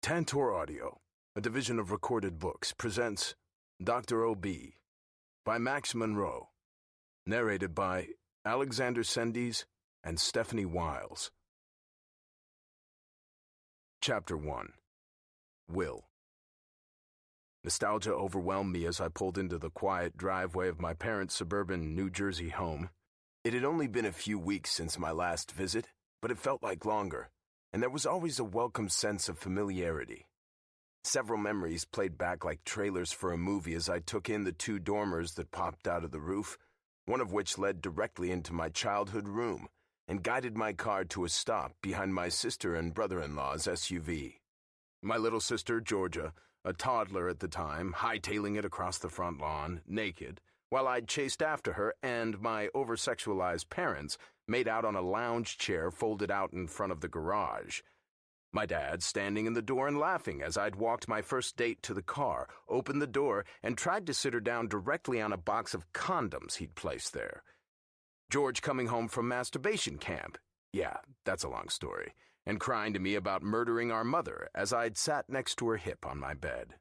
Tantor Audio, a division of Recorded Books, presents Dr. O.B. by Max Monroe, narrated by Alexander Sendies and Stephanie Wiles. Chapter 1. Will. Nostalgia overwhelmed me as I pulled into the quiet driveway of my parents' suburban New Jersey home. It had only been a few weeks since my last visit, but it felt like longer, and there was always a welcome sense of familiarity. Several memories played back like trailers for a movie as I took in the two dormers that popped out of the roof, one of which led directly into my childhood room and guided my car to a stop behind my sister and brother-in-law's SUV. My little sister, Georgia, a toddler at the time, hightailing it across the front lawn, naked, while I'd chased after her, and my over-sexualized parents made out on a lounge chair folded out in front of the garage. My dad standing in the door and laughing as I'd walked my first date to the car, opened the door, and tried to sit her down directly on a box of condoms he'd placed there. George coming home from masturbation camp. Yeah, that's a long story. And crying to me about murdering our mother as I'd sat next to her hip on my bed.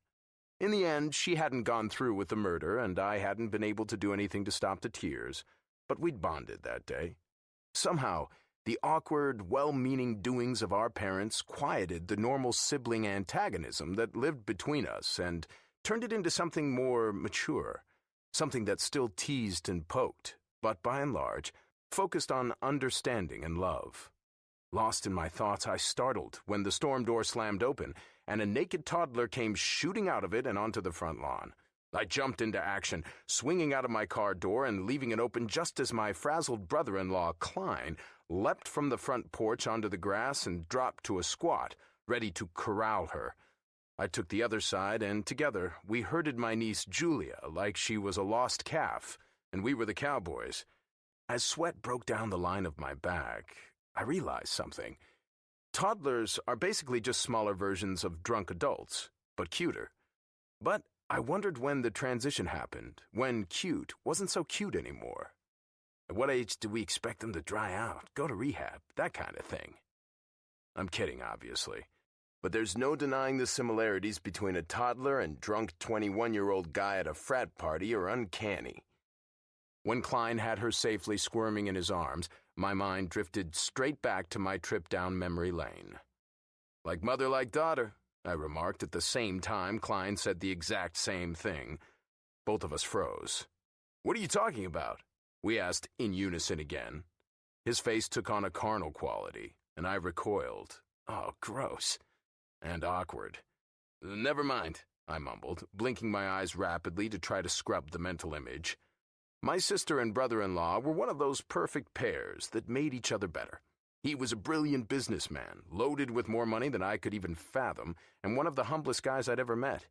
In the end, she hadn't gone through with the murder, and I hadn't been able to do anything to stop the tears, but we'd bonded that day. Somehow, the awkward, well-meaning doings of our parents quieted the normal sibling antagonism that lived between us and turned it into something more mature, something that still teased and poked, but by and large, focused on understanding and love. Lost in my thoughts, I startled when the storm door slammed open and a naked toddler came shooting out of it and onto the front lawn. I jumped into action, swinging out of my car door and leaving it open just as my frazzled brother-in-law, Klein, leapt from the front porch onto the grass and dropped to a squat, ready to corral her. I took the other side, and together we herded my niece Julia like she was a lost calf, and we were the cowboys. As sweat broke down the line of my back, I realized something. Toddlers are basically just smaller versions of drunk adults, but cuter. But I wondered when the transition happened, when cute wasn't so cute anymore. At what age do we expect them to dry out, go to rehab, that kind of thing? I'm kidding, obviously. But there's no denying the similarities between a toddler and drunk 21-year-old guy at a frat party are uncanny. When Klein had her safely squirming in his arms, my mind drifted straight back to my trip down memory lane. Like mother, like daughter, I remarked at the same time Klein said the exact same thing. Both of us froze. What are you talking about? We asked in unison again. His face took on a carnal quality, and I recoiled. Oh, gross. And awkward. Never mind, I mumbled, blinking my eyes rapidly to try to scrub the mental image. My sister and brother-in-law were one of those perfect pairs that made each other better. He was a brilliant businessman, loaded with more money than I could even fathom, and one of the humblest guys I'd ever met.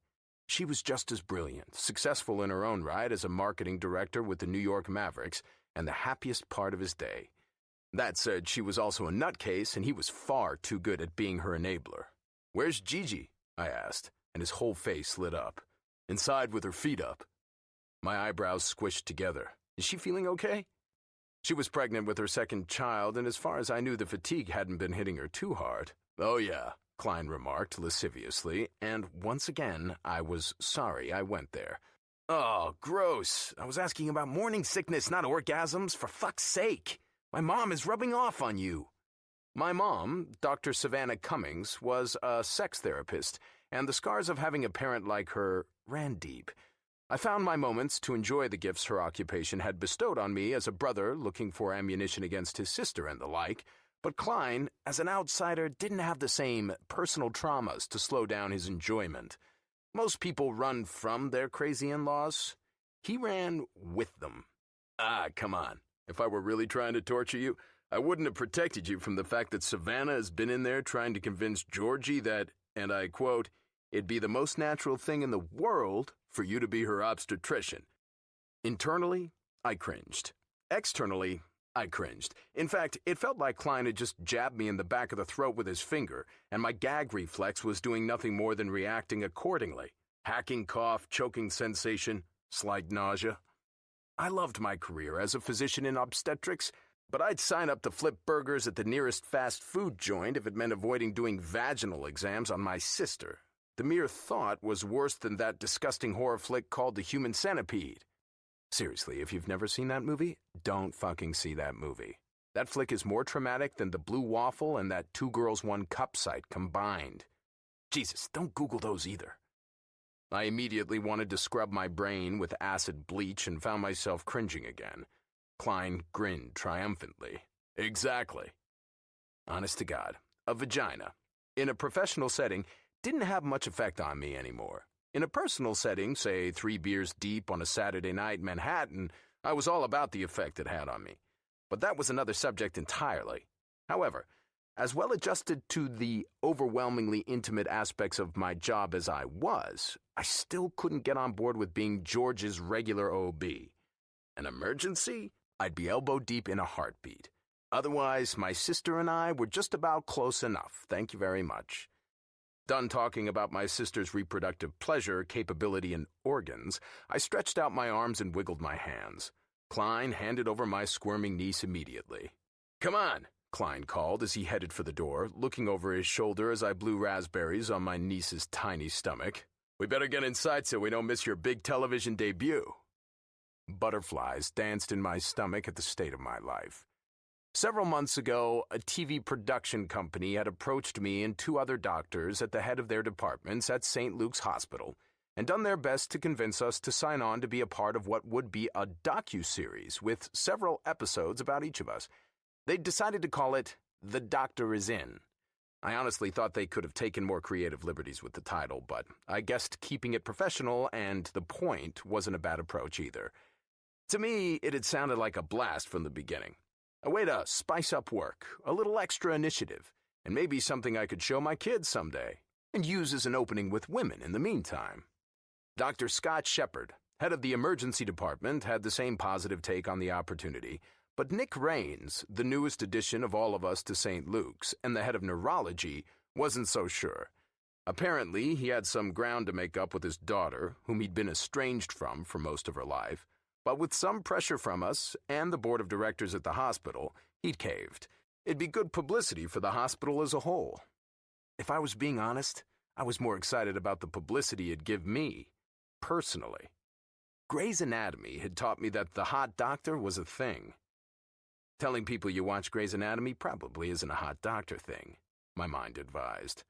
She was just as brilliant, successful in her own right as a marketing director with the New York Mavericks, and the happiest part of his day. That said, she was also a nutcase, and he was far too good at being her enabler. "Where's Gigi?" I asked, and his whole face lit up. "Inside with her feet up." My eyebrows squished together. Is she feeling okay? She was pregnant with her second child, and as far as I knew, the fatigue hadn't been hitting her too hard. "Oh yeah," Klein remarked lasciviously, and once again, I was sorry I went there. "Oh, gross. I was asking about morning sickness, not orgasms, for fuck's sake. My mom is rubbing off on you." My mom, Dr. Savannah Cummings, was a sex therapist, and the scars of having a parent like her ran deep. I found my moments to enjoy the gifts her occupation had bestowed on me as a brother looking for ammunition against his sister and the like, but Klein, as an outsider, didn't have the same personal traumas to slow down his enjoyment. Most people run from their crazy in-laws. He ran with them. Ah, come on. If I were really trying to torture you, I wouldn't have protected you from the fact that Savannah has been in there trying to convince Georgie that, and I quote, "it'd be the most natural thing in the world for you to be her obstetrician." Internally, I cringed. Externally, I cringed. In fact, it felt like Klein had just jabbed me in the back of the throat with his finger, and my gag reflex was doing nothing more than reacting accordingly. Hacking cough, choking sensation, slight nausea. I loved my career as a physician in obstetrics, but I'd sign up to flip burgers at the nearest fast food joint if it meant avoiding doing vaginal exams on my sister. The mere thought was worse than that disgusting horror flick called The Human Centipede. Seriously, if you've never seen that movie, don't fucking see that movie. That flick is more traumatic than the Blue Waffle and that Two Girls One Cup site combined. Jesus, don't Google those either. I immediately wanted to scrub my brain with acid bleach and found myself cringing again. Klein grinned triumphantly. Exactly. Honest to God, a vagina, in a professional setting, didn't have much effect on me anymore. In a personal setting, say 3 beers deep on a Saturday night in Manhattan, I was all about the effect it had on me. But that was another subject entirely. However, as well adjusted to the overwhelmingly intimate aspects of my job as I was, I still couldn't get on board with being George's regular OB. An emergency? I'd be elbow deep in a heartbeat. Otherwise, my sister and I were just about close enough, thank you very much. Done talking about my sister's reproductive pleasure, capability, and organs, I stretched out my arms and wiggled my hands. Klein handed over my squirming niece immediately. "Come on," Klein called as he headed for the door, looking over his shoulder as I blew raspberries on my niece's tiny stomach. "We better get inside so we don't miss your big television debut." Butterflies danced in my stomach at the state of my life. Several months ago, a TV production company had approached me and 2 other doctors at the head of their departments at St. Luke's Hospital and done their best to convince us to sign on to be a part of what would be a docu-series with several episodes about each of us. They decided to call it The Doctor Is In. I honestly thought they could have taken more creative liberties with the title, but I guessed keeping it professional and to the point wasn't a bad approach either. To me, it had sounded like a blast from the beginning. A way to spice up work, a little extra initiative, and maybe something I could show my kids someday, and use as an opening with women in the meantime. Dr. Scott Shepard, head of the emergency department, had the same positive take on the opportunity, but Nick Raines, the newest addition of all of us to St. Luke's, and the head of neurology, wasn't so sure. Apparently, he had some ground to make up with his daughter, whom he'd been estranged from for most of her life. But with some pressure from us and the board of directors at the hospital, he'd caved. It'd be good publicity for the hospital as a whole. If I was being honest, I was more excited about the publicity it'd give me, personally. Grey's Anatomy had taught me that the hot doctor was a thing. Telling people you watch Grey's Anatomy probably isn't a hot doctor thing, my mind advised.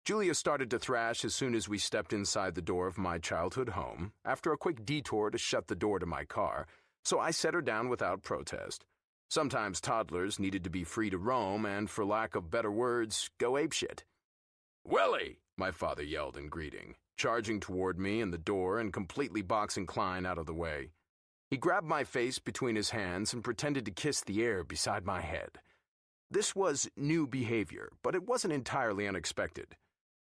Julia started to thrash as soon as we stepped inside the door of my childhood home, after a quick detour to shut the door to my car, so I set her down without protest. Sometimes toddlers needed to be free to roam and, for lack of better words, go apeshit. "Willie!" my father yelled in greeting, charging toward me in the door and completely boxing Klein out of the way. He grabbed my face between his hands and pretended to kiss the air beside my head. This was new behavior, but it wasn't entirely unexpected.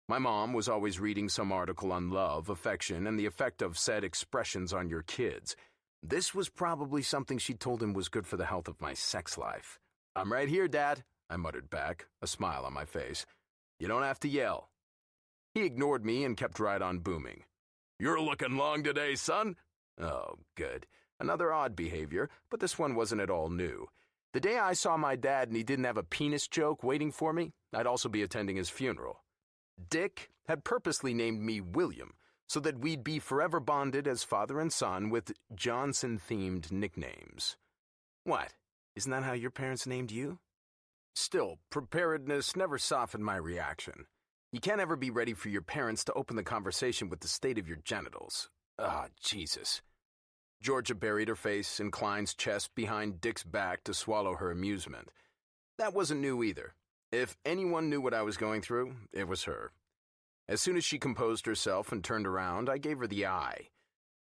My mom was always reading some article on love, affection, and the effect of said expressions on your kids. This was probably something she told him was good for the health of my sex life. "I'm right here, Dad," I muttered back, a smile on my face. "You don't have to yell." He ignored me and kept right on booming. "You're looking long today, son." Oh, good. Another odd behavior, but this one wasn't at all new. The day I saw my dad and he didn't have a penis joke waiting for me, I'd also be attending his funeral. Dick had purposely named me William so that we'd be forever bonded as father and son with Johnson-themed nicknames. What? Isn't that how your parents named you? Still, preparedness never softened my reaction. You can't ever be ready for your parents to open the conversation with the state of your genitals. Ah, Jesus. Georgia buried her face in Klein's chest behind Dick's back to swallow her amusement. That wasn't new either. If anyone knew what I was going through, it was her. As soon as she composed herself and turned around, I gave her the eye.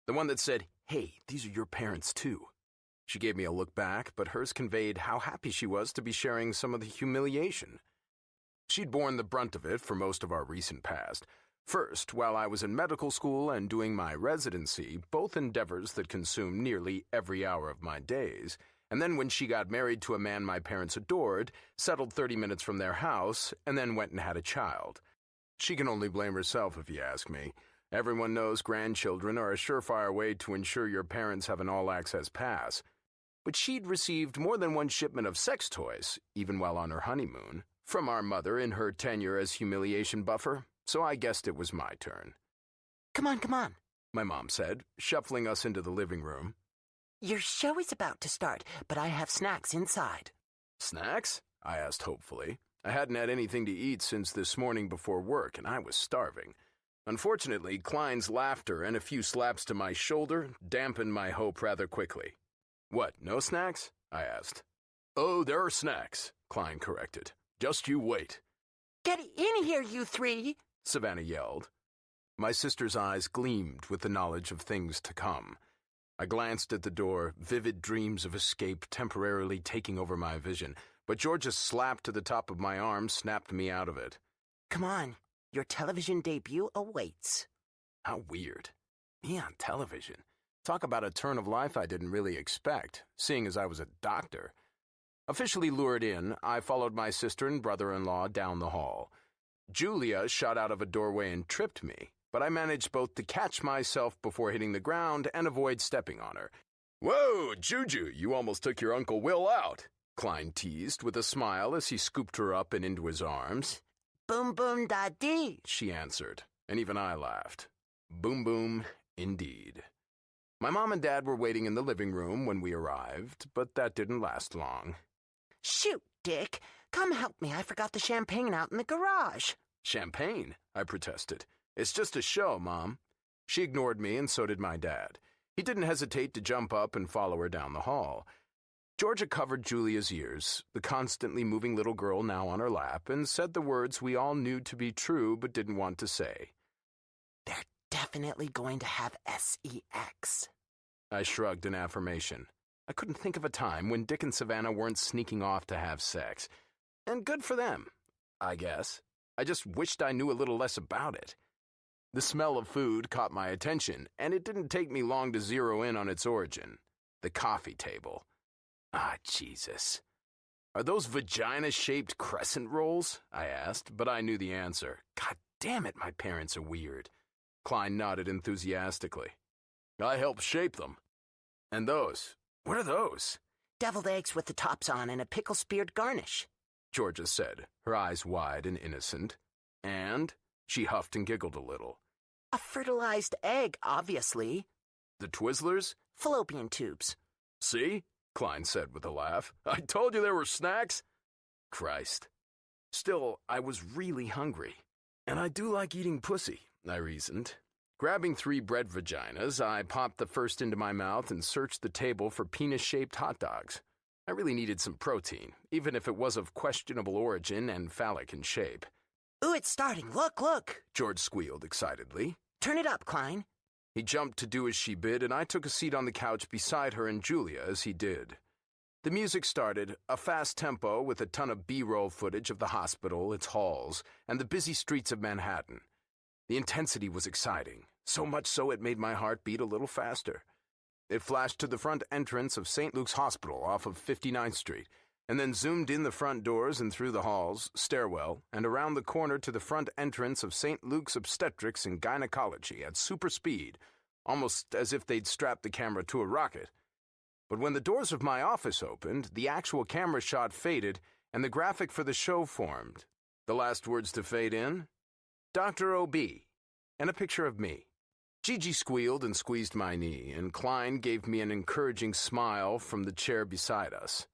The one that said, "Hey, these are your parents too." She gave me a look back, but hers conveyed how happy she was to be sharing some of the humiliation. She'd borne the brunt of it for most of our recent past. First, while I was in medical school and doing my residency, both endeavors that consumed nearly every hour of my days, and then when she got married to a man my parents adored, settled 30 minutes from their house, and then went and had a child. She can only blame herself if you ask me. Everyone knows grandchildren are a surefire way to ensure your parents have an all-access pass. but she'd received more than one shipment of sex toys, even while on her honeymoon, from our mother in her tenure as humiliation buffer, so I guessed it was my turn. Come on, my mom said, shuffling us into the living room. Your show is about to start, but I have snacks inside. Snacks? I asked hopefully. I hadn't had anything to eat since this morning before work, and I was starving. Unfortunately, Klein's laughter and a few slaps to my shoulder dampened my hope rather quickly. What, no snacks? I asked. Oh, there are snacks, Klein corrected. Just you wait. Get in here, you three, Savannah yelled. My sister's eyes gleamed with the knowledge of things to come. I glanced at the door, vivid dreams of escape temporarily taking over my vision, but Georgia's slap to the top of my arm snapped me out of it. Come on, your television debut awaits. How weird. Me on television. Talk about a turn of life I didn't really expect, seeing as I was a doctor. Officially lured in, I followed my sister and brother-in-law down the hall. Julia shot out of a doorway and tripped me, but I managed both to catch myself before hitting the ground and avoid stepping on her. Whoa, Juju, you almost took your Uncle Will out, Klein teased with a smile as he scooped her up and into his arms. Boom boom da dee, she answered, and even I laughed. Boom boom, indeed. My mom and dad were waiting in the living room when we arrived, but that didn't last long. Shoot, Dick. Come help me. I forgot the champagne out in the garage. Champagne? I protested. It's just a show, Mom. She ignored me, and so did my dad. He didn't hesitate to jump up and follow her down the hall. Georgia covered Julia's ears, the constantly moving little girl now on her lap, and said the words we all knew to be true but didn't want to say. They're definitely going to have sex. I shrugged in affirmation. I couldn't think of a time when Dick and Savannah weren't sneaking off to have sex. And good for them, I guess. I just wished I knew a little less about it. The smell of food caught my attention, and it didn't take me long to zero in on its origin. The coffee table. Ah, Jesus. Are those vagina-shaped crescent rolls? I asked, but I knew the answer. God damn it, my parents are weird. Klein nodded enthusiastically. I helped shape them. And those? What are those? Deviled eggs with the tops on and a pickle-speared garnish, Georgia said, her eyes wide and innocent. And? She huffed and giggled a little. A fertilized egg, obviously. The Twizzlers? Fallopian tubes. See? Klein said with a laugh. I told you there were snacks. Christ. Still, I was really hungry. And I do like eating pussy, I reasoned. Grabbing 3 bread vaginas, I popped the first into my mouth and searched the table for penis-shaped hot dogs. I really needed some protein, even if it was of questionable origin and phallic in shape. Ooh, it's starting. Look, George squealed excitedly. Turn it up, Klein. He jumped to do as she bid, and I took a seat on the couch beside her and Julia as he did. The music started, a fast tempo with a ton of B-roll footage of the hospital, its halls, and the busy streets of Manhattan. The intensity was exciting, so much so it made my heart beat a little faster. It flashed to the front entrance of St. Luke's Hospital off of 59th Street, and then zoomed in the front doors and through the halls, stairwell, and around the corner to the front entrance of St. Luke's Obstetrics and Gynecology at super speed, almost as if they'd strapped the camera to a rocket. But when the doors of my office opened, the actual camera shot faded, and the graphic for the show formed. The last words to fade in? Dr. O.B., and a picture of me. Gigi squealed and squeezed my knee, and Klein gave me an encouraging smile from the chair beside us.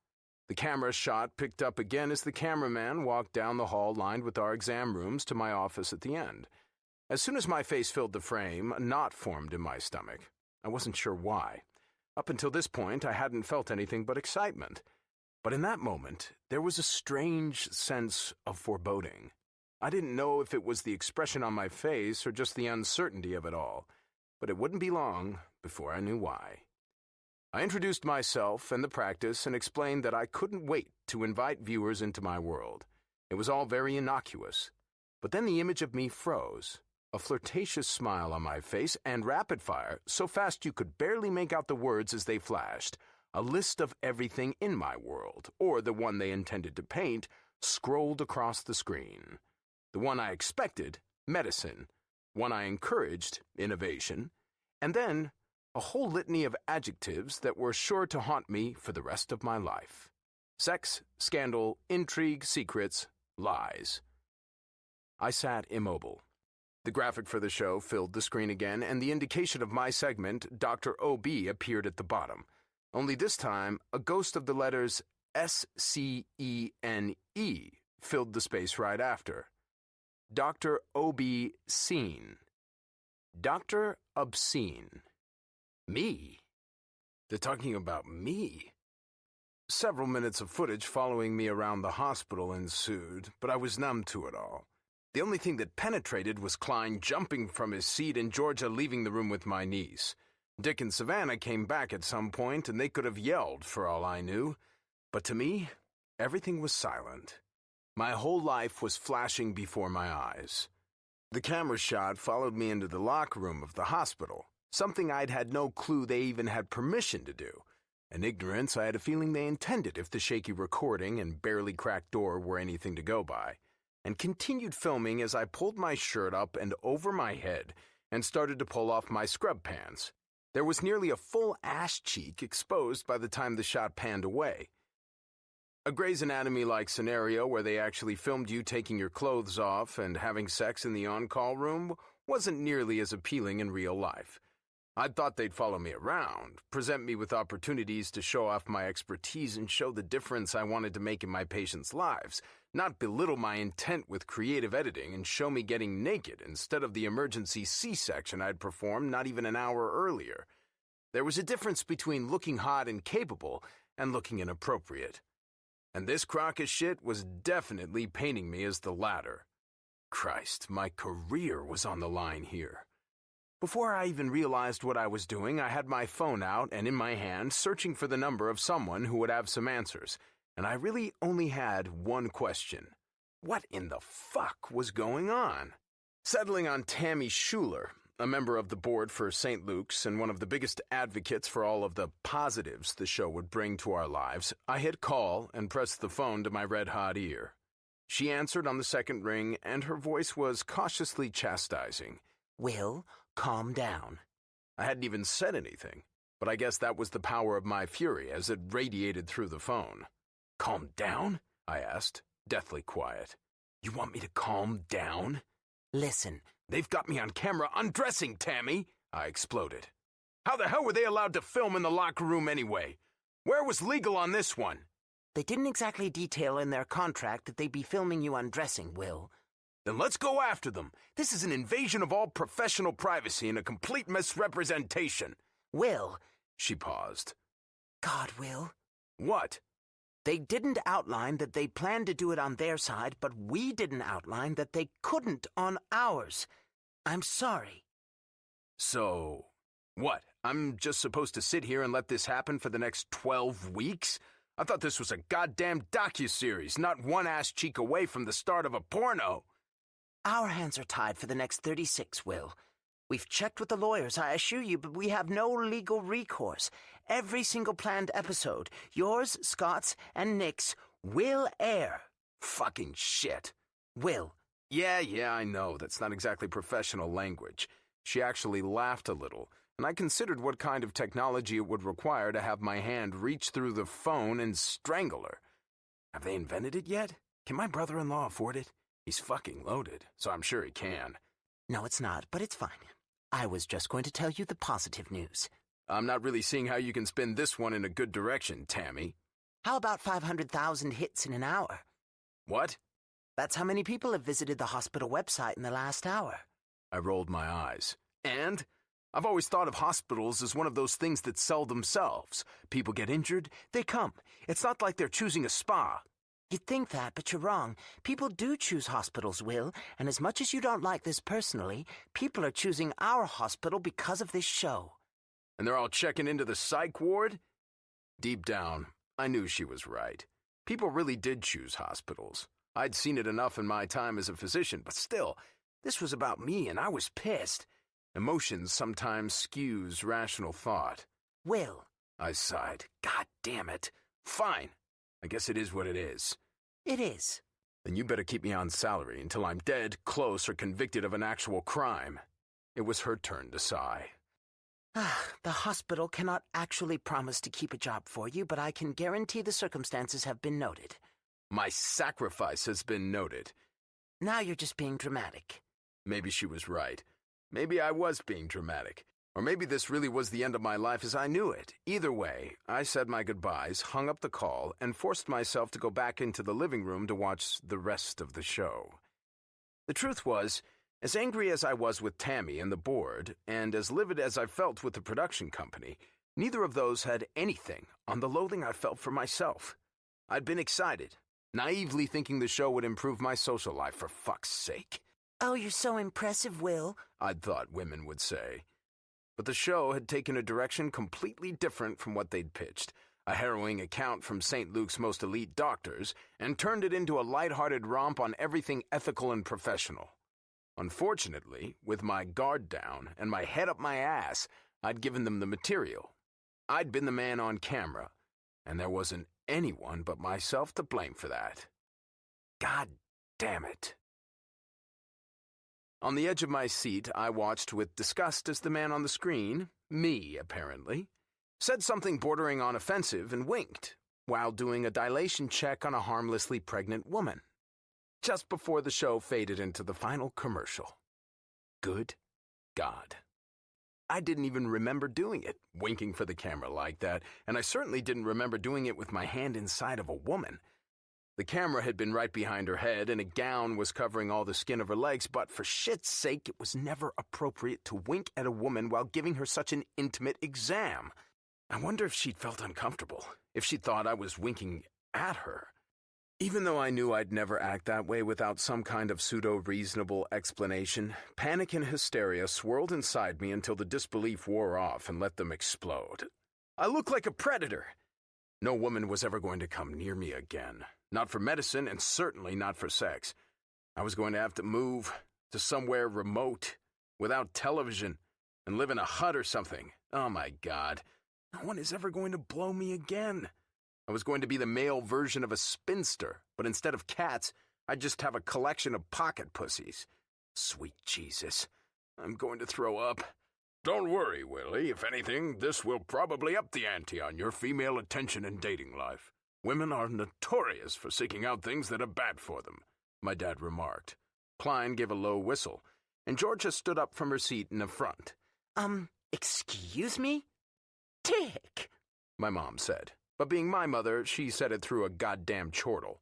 The camera shot picked up again as the cameraman walked down the hall lined with our exam rooms to my office at the end. As soon as my face filled the frame, a knot formed in my stomach. I wasn't sure why. Up until this point, I hadn't felt anything but excitement. But in that moment, there was a strange sense of foreboding. I didn't know if it was the expression on my face or just the uncertainty of it all, but it wouldn't be long before I knew why. I introduced myself and the practice and explained that I couldn't wait to invite viewers into my world. It was all very innocuous. But then the image of me froze, a flirtatious smile on my face, and rapid fire, so fast you could barely make out the words as they flashed, a list of everything in my world, or the one they intended to paint, scrolled across the screen. The one I expected, medicine. One I encouraged, innovation. And then, A whole litany of adjectives that were sure to haunt me for the rest of my life. Sex, scandal, intrigue, secrets, lies. I sat immobile. The graphic for the show filled the screen again, and the indication of my segment, Dr. O.B., appeared at the bottom. Only this time, a ghost of the letters S-C-E-N-E filled the space right after. Dr. O.B. Scene. Dr. Obscene. Me? They're talking about me. Several minutes of footage following me around the hospital ensued, but I was numb to it all. The only thing that penetrated was Klein jumping from his seat and Georgia leaving the room with my niece. Dick and Savannah came back at some point, and they could have yelled for all I knew. But to me, everything was silent. My whole life was flashing before my eyes. The camera shot followed me into the locker room of the hospital, something I'd had no clue they even had permission to do. In ignorance, I had a feeling they intended if the shaky recording and barely cracked door were anything to go by, and continued filming as I pulled my shirt up and over my head and started to pull off my scrub pants. There was nearly a full ass cheek exposed by the time the shot panned away. A Grey's Anatomy-like scenario where they actually filmed you taking your clothes off and having sex in the on-call room wasn't nearly as appealing in real life. I'd thought they'd follow me around, present me with opportunities to show off my expertise and show the difference I wanted to make in my patients' lives, not belittle my intent with creative editing and show me getting naked instead of the emergency C-section I'd performed not even an hour earlier. There was a difference between looking hot and capable and looking inappropriate. And this crock of shit was definitely painting me as the latter. Christ, my career was on the line here. Before I even realized what I was doing, I had my phone out and in my hand, searching for the number of someone who would have some answers, and I really only had one question. What in the fuck was going on? Settling on Tammy Schuler, a member of the board for St. Luke's and one of the biggest advocates for all of the positives the show would bring to our lives, I hit call and pressed the phone to my red-hot ear. She answered on the second ring, and her voice was cautiously chastising. Will, calm down. I hadn't even said anything, but I guess that was the power of my fury as it radiated through the phone. Calm down? I asked, deathly quiet. You want me to calm down? Listen. They've got me on camera undressing, Tammy, I exploded. How the hell were they allowed to film in the locker room anyway? Where was legal on this one? They didn't exactly detail in their contract that they'd be filming you undressing, Will. Then let's go after them. This is an invasion of all professional privacy and a complete misrepresentation. Will. She paused. God, Will. What? They didn't outline that they planned to do it on their side, but we didn't outline that they couldn't on ours. I'm sorry. So, what? I'm just supposed to sit here and let this happen for the next 12 weeks? I thought this was a goddamn docuseries, not one ass cheek away from the start of a porno. Our hands are tied for the next 36, Will. We've checked with the lawyers, I assure you, but we have no legal recourse. Every single planned episode, yours, Scott's, and Nick's, will air. Fucking shit. Will. Yeah, I know. That's not exactly professional language. She actually laughed a little, and I considered what kind of technology it would require to have my hand reach through the phone and strangle her. Have they invented it yet? Can my brother-in-law afford it? He's fucking loaded, so I'm sure he can. No, it's not, but it's fine. I was just going to tell you the positive news. I'm not really seeing how you can spin this one in a good direction, Tammy. How about 500,000 hits in an hour? What? That's how many people have visited the hospital website in the last hour. I rolled my eyes. And? I've always thought of hospitals as one of those things that sell themselves. People get injured, they come. It's not like they're choosing a spa. You'd think that, but you're wrong. People do choose hospitals, Will, and as much as you don't like this personally, people are choosing our hospital because of this show. And they're all checking into the psych ward? Deep down, I knew she was right. People really did choose hospitals. I'd seen it enough in my time as a physician, but still, this was about me and I was pissed. Emotions sometimes skews rational thought. Will. I sighed. God damn it. Fine. I guess it is what it is. It is. Then you better keep me on salary until I'm dead, close, or convicted of an actual crime. It was her turn to sigh. The hospital cannot actually promise to keep a job for you, but I can guarantee the circumstances have been noted. My sacrifice has been noted. Now you're just being dramatic. Maybe she was right. Maybe I was being dramatic. Or maybe this really was the end of my life as I knew it. Either way, I said my goodbyes, hung up the call, and forced myself to go back into the living room to watch the rest of the show. The truth was, as angry as I was with Tammy and the board, and as livid as I felt with the production company, neither of those had anything on the loathing I felt for myself. I'd been excited, naively thinking the show would improve my social life for fuck's sake. Oh, you're so impressive, Will, I'd thought women would say. But the show had taken a direction completely different from what they'd pitched, a harrowing account from St. Luke's most elite doctors, and turned it into a lighthearted romp on everything ethical and professional. Unfortunately, with my guard down and my head up my ass, I'd given them the material. I'd been the man on camera, and there wasn't anyone but myself to blame for that. God damn it. On the edge of my seat, I watched with disgust as the man on the screen, me apparently, said something bordering on offensive and winked, while doing a dilation check on a harmlessly pregnant woman, just before the show faded into the final commercial. Good God. I didn't even remember doing it, winking for the camera like that, and I certainly didn't remember doing it with my hand inside of a woman. The camera had been right behind her head, and a gown was covering all the skin of her legs, but for shit's sake, it was never appropriate to wink at a woman while giving her such an intimate exam. I wonder if she'd felt uncomfortable, if she thought I was winking at her. Even though I knew I'd never act that way without some kind of pseudo-reasonable explanation, panic and hysteria swirled inside me until the disbelief wore off and let them explode. I looked like a predator. No woman was ever going to come near me again. Not for medicine, and certainly not for sex. I was going to have to move to somewhere remote, without television, and live in a hut or something. Oh my God. No one is ever going to blow me again. I was going to be the male version of a spinster, but instead of cats, I'd just have a collection of pocket pussies. Sweet Jesus. I'm going to throw up. Don't worry, Willie. If anything, this will probably up the ante on your female attention and dating life. Women are notorious for seeking out things that are bad for them, my dad remarked. Klein gave a low whistle, and Georgia stood up from her seat in the front. Excuse me? Dick, my mom said. But being my mother, she said it through a goddamn chortle.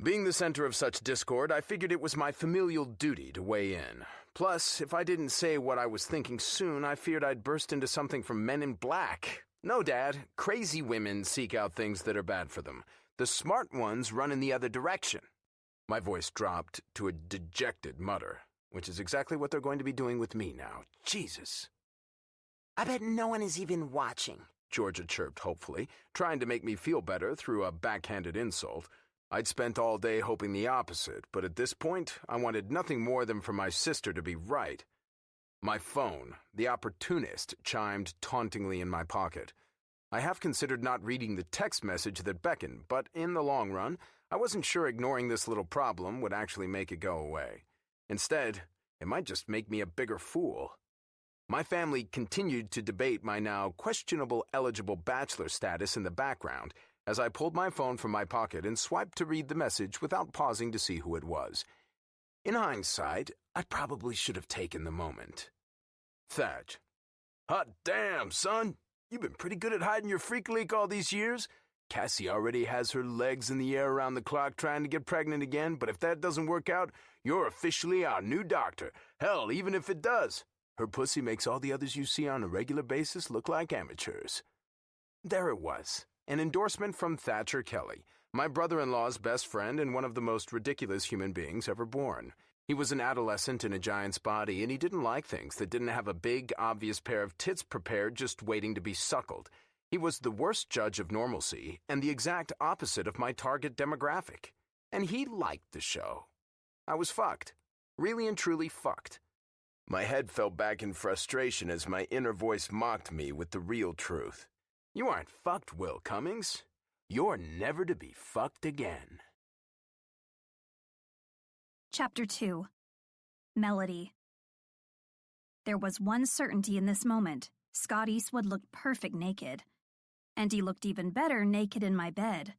Being the center of such discord, I figured it was my familial duty to weigh in. Plus, if I didn't say what I was thinking soon, I feared I'd burst into something from Men in Black. No, Dad, crazy women seek out things that are bad for them. The smart ones run in the other direction. My voice dropped to a dejected mutter, which is exactly what they're going to be doing with me now. Jesus. I bet no one is even watching, Georgia chirped hopefully, trying to make me feel better through a backhanded insult. I'd spent all day hoping the opposite, but at this point, I wanted nothing more than for my sister to be right. My phone, the opportunist, chimed tauntingly in my pocket. I half considered not reading the text message that beckoned, but in the long run, I wasn't sure ignoring this little problem would actually make it go away. Instead, it might just make me a bigger fool. My family continued to debate my now questionable eligible bachelor status in the background as I pulled my phone from my pocket and swiped to read the message without pausing to see who it was. In hindsight, I probably should have taken the moment. Thatch. Hot damn, son. You've been pretty good at hiding your freak leak all these years. Cassie already has her legs in the air around the clock trying to get pregnant again, but if that doesn't work out, you're officially our new doctor. Hell, even if it does. Her pussy makes all the others you see on a regular basis look like amateurs. There it was, an endorsement from Thatcher Kelly, my brother-in-law's best friend and one of the most ridiculous human beings ever born. He was an adolescent in a giant's body, and he didn't like things that didn't have a big, obvious pair of tits prepared just waiting to be suckled. He was the worst judge of normalcy and the exact opposite of my target demographic. And he liked the show. I was fucked. Really and truly fucked. My head fell back in frustration as my inner voice mocked me with the real truth. You aren't fucked, Will Cummings. You're never to be fucked again. Chapter 2. Melody. There was one certainty in this moment. Scott Eastwood looked perfect naked. And he looked even better naked in my bed.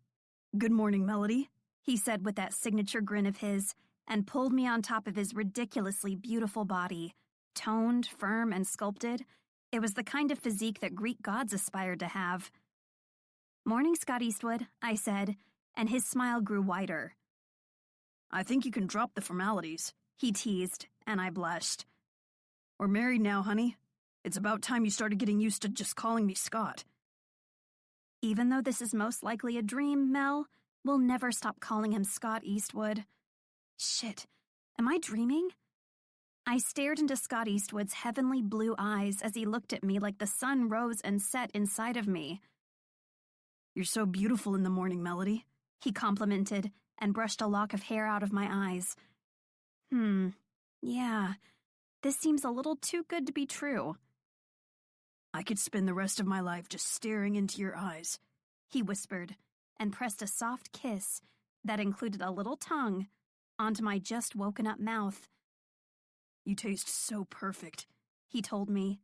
"Good morning, Melody," he said with that signature grin of his, and pulled me on top of his ridiculously beautiful body. Toned, firm, and sculpted, it was the kind of physique that Greek gods aspired to have. "Morning, Scott Eastwood," I said, and his smile grew wider. "I think you can drop the formalities," he teased, and I blushed. "We're married now, honey. It's about time you started getting used to just calling me Scott." Even though this is most likely a dream, Mel, we'll never stop calling him Scott Eastwood. Shit, am I dreaming? I stared into Scott Eastwood's heavenly blue eyes as he looked at me like the sun rose and set inside of me. "You're so beautiful in the morning, Melody," he complimented and brushed a lock of hair out of my eyes. Yeah, this seems a little too good to be true. "I could spend the rest of my life just staring into your eyes," he whispered, and pressed a soft kiss that included a little tongue onto my just woken up mouth. "You taste so perfect," he told me.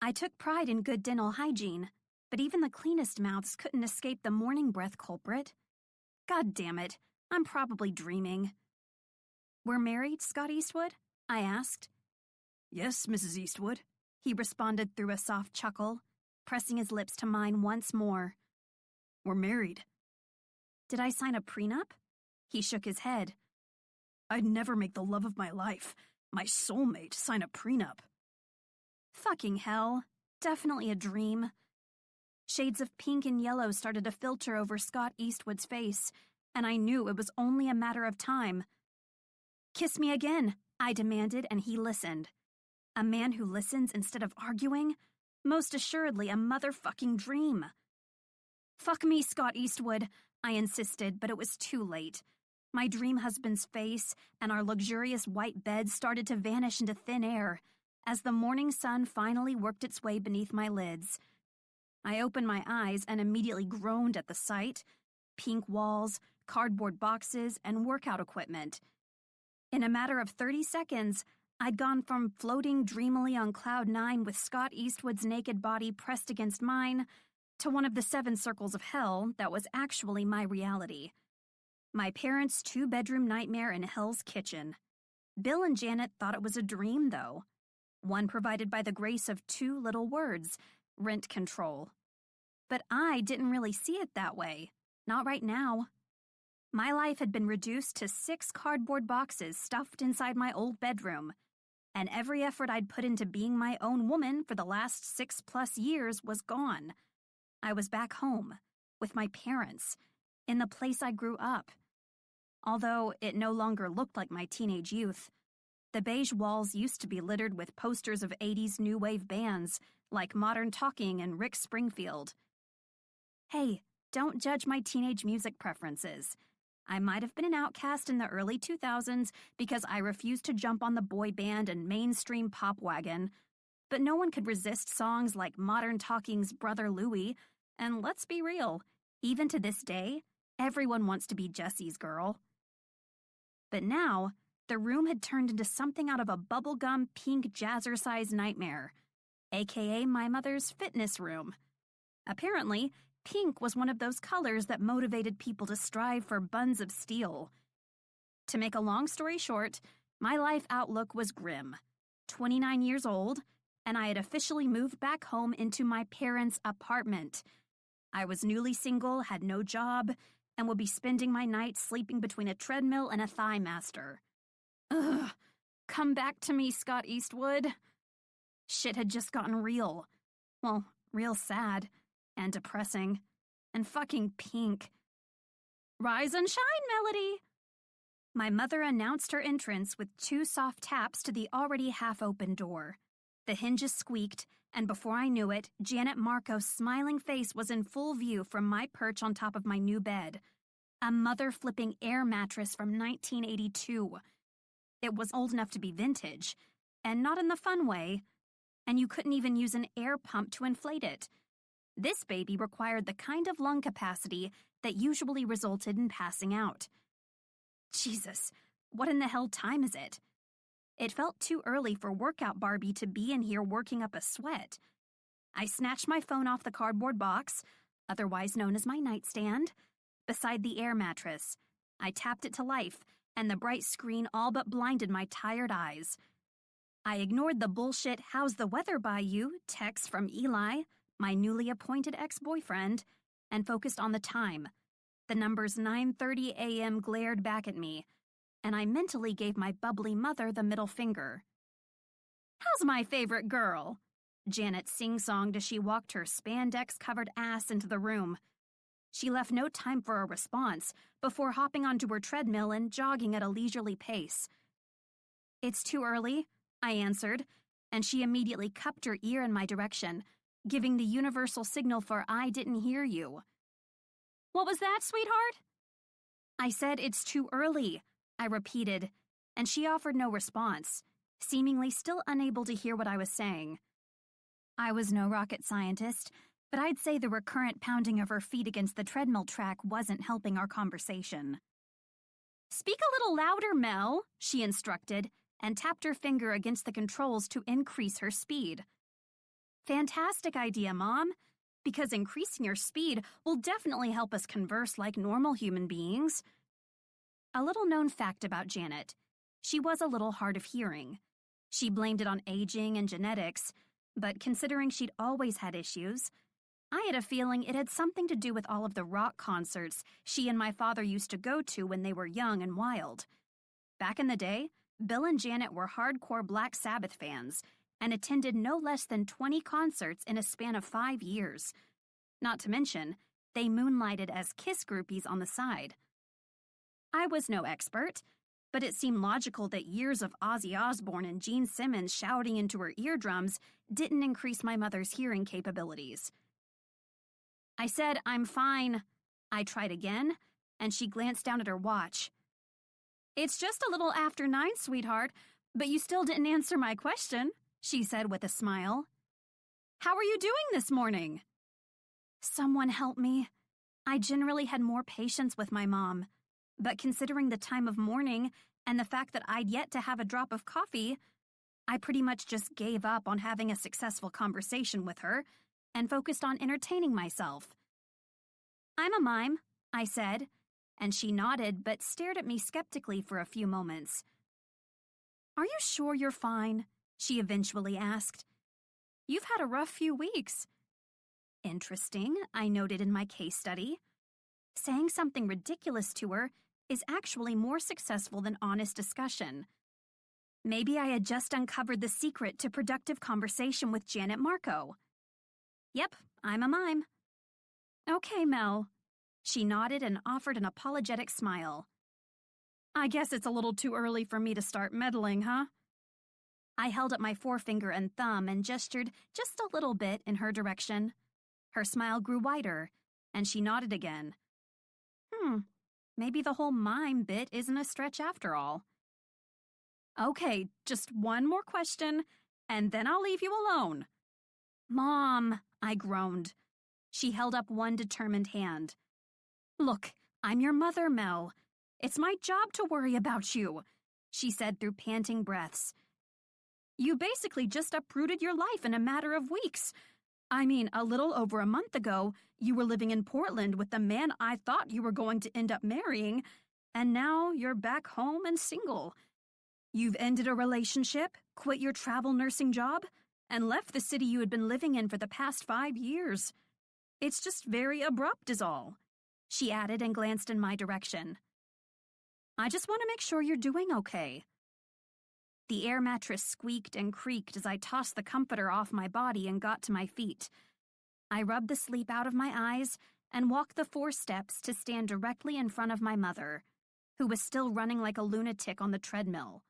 I took pride in good dental hygiene, but even the cleanest mouths couldn't escape the morning breath culprit. God damn it, I'm probably dreaming. "We're married, Scott Eastwood?" I asked. "Yes, Mrs. Eastwood," he responded through a soft chuckle, pressing his lips to mine once more. "We're married." "Did I sign a prenup?" He shook his head. "I'd never make the love of my life, my soulmate, sign a prenup." Fucking hell. Definitely a dream. Shades of pink and yellow started to filter over Scott Eastwood's face, and I knew it was only a matter of time. "Kiss me again," I demanded, and he listened. A man who listens instead of arguing? Most assuredly a motherfucking dream. "Fuck me, Scott Eastwood," I insisted, but it was too late. My dream husband's face and our luxurious white bed started to vanish into thin air as the morning sun finally worked its way beneath my lids. I opened my eyes and immediately groaned at the sight. Pink walls, cardboard boxes, and workout equipment. In a matter of 30 seconds, I'd gone from floating dreamily on cloud 9 with Scott Eastwood's naked body pressed against mine to one of the 7 circles of hell that was actually my reality. My parents' 2-bedroom nightmare in Hell's Kitchen. Bill and Janet thought it was a dream, though. One provided by the grace of 2 little words, rent control. But I didn't really see it that way. Not right now. My life had been reduced to 6 cardboard boxes stuffed inside my old bedroom, and every effort I'd put into being my own woman for the last 6+ years was gone. I was back home, with my parents, in the place I grew up. Although it no longer looked like my teenage youth. The beige walls used to be littered with posters of 80s new wave bands, like Modern Talking and Rick Springfield. Hey, don't judge my teenage music preferences. I might have been an outcast in the early 2000s because I refused to jump on the boy band and mainstream pop wagon, but no one could resist songs like Modern Talking's Brother Louie, and let's be real, even to this day, everyone wants to be Jesse's girl. But now, the room had turned into something out of a bubblegum pink jazzercise nightmare, aka my mother's fitness room. Apparently, pink was one of those colors that motivated people to strive for buns of steel. To make a long story short, my life outlook was grim. 29 years old, and I had officially moved back home into my parents' apartment. I was newly single, had no job, and would be spending my nights sleeping between a treadmill and a thigh master. Ugh, come back to me, Scott Eastwood. Shit had just gotten real. Well, real sad. And depressing. And fucking pink. Rise and shine, Melody! My mother announced her entrance with 2 soft taps to the already half-open door. The hinges squeaked, and before I knew it, Janet Marco's smiling face was in full view from my perch on top of my new bed. A mother-flipping air mattress from 1982. It was old enough to be vintage, and not in the fun way, and you couldn't even use an air pump to inflate it. This baby required the kind of lung capacity that usually resulted in passing out. Jesus, what in the hell time is it? It felt too early for Workout Barbie to be in here working up a sweat. I snatched my phone off the cardboard box, otherwise known as my nightstand, beside the air mattress. I tapped it to life, and the bright screen all but blinded my tired eyes. I ignored the bullshit "how's the weather by you" text from Eli, my newly appointed ex-boyfriend, and focused on the time. The numbers 9:30 a.m. glared back at me, and I mentally gave my bubbly mother the middle finger. "How's my favorite girl?" Janet sing-songed as she walked her spandex-covered ass into the room. She left no time for a response before hopping onto her treadmill and jogging at a leisurely pace. "It's too early," I answered, and she immediately cupped her ear in my direction, giving the universal signal for "I didn't hear you." "What was that, sweetheart?" "I said it's too early," I repeated, and she offered no response, seemingly still unable to hear what I was saying. I was no rocket scientist, but I'd say the recurrent pounding of her feet against the treadmill track wasn't helping our conversation. "Speak a little louder, Mel," she instructed, and tapped her finger against the controls to increase her speed. "Fantastic idea, Mom, because increasing your speed will definitely help us converse like normal human beings." A little-known fact about Janet: she was a little hard of hearing. She blamed it on aging and genetics, but considering she'd always had issues, I had a feeling it had something to do with all of the rock concerts she and my father used to go to when they were young and wild. Back in the day, Bill and Janet were hardcore Black Sabbath fans and attended no less than 20 concerts in a span of 5 years. Not to mention, they moonlighted as Kiss groupies on the side. I was no expert, but it seemed logical that years of Ozzy Osbourne and Gene Simmons shouting into her eardrums didn't increase my mother's hearing capabilities. I said, "I'm fine." I tried again, and she glanced down at her watch. "It's just a little after 9, sweetheart, but you still didn't answer my question," she said with a smile. "How are you doing this morning?" Someone help me. I generally had more patience with my mom, but considering the time of morning and the fact that I'd yet to have a drop of coffee, I pretty much just gave up on having a successful conversation with her and focused on entertaining myself. "I'm a mime," I said, and she nodded but stared at me skeptically for a few moments. "Are you sure you're fine?" she eventually asked. "You've had a rough few weeks." "Interesting," I noted in my case study. Saying something ridiculous to her is actually more successful than honest discussion. Maybe I had just uncovered the secret to productive conversation with Janet Marco. "Yep, I'm a mime." "Okay, Mel." She nodded and offered an apologetic smile. "I guess it's a little too early for me to start meddling, huh?" I held up my forefinger and thumb and gestured just a little bit in her direction. Her smile grew wider, and she nodded again. Maybe the whole mime bit isn't a stretch after all. "Okay, just one more question, and then I'll leave you alone." "Mom," I groaned. She held up one determined hand. "Look, I'm your mother, Mel. It's my job to worry about you," she said through panting breaths. "You basically just uprooted your life in a matter of weeks. I mean, a little over a month ago, you were living in Portland with the man I thought you were going to end up marrying, and now you're back home and single. You've ended a relationship, quit your travel nursing job, and left the city you had been living in for the past 5 years. It's just very abrupt is all," she added and glanced in my direction. "I just want to make sure you're doing okay." The air mattress squeaked and creaked as I tossed the comforter off my body and got to my feet. I rubbed the sleep out of my eyes and walked the 4 steps to stand directly in front of my mother, who was still running like a lunatic on the treadmill.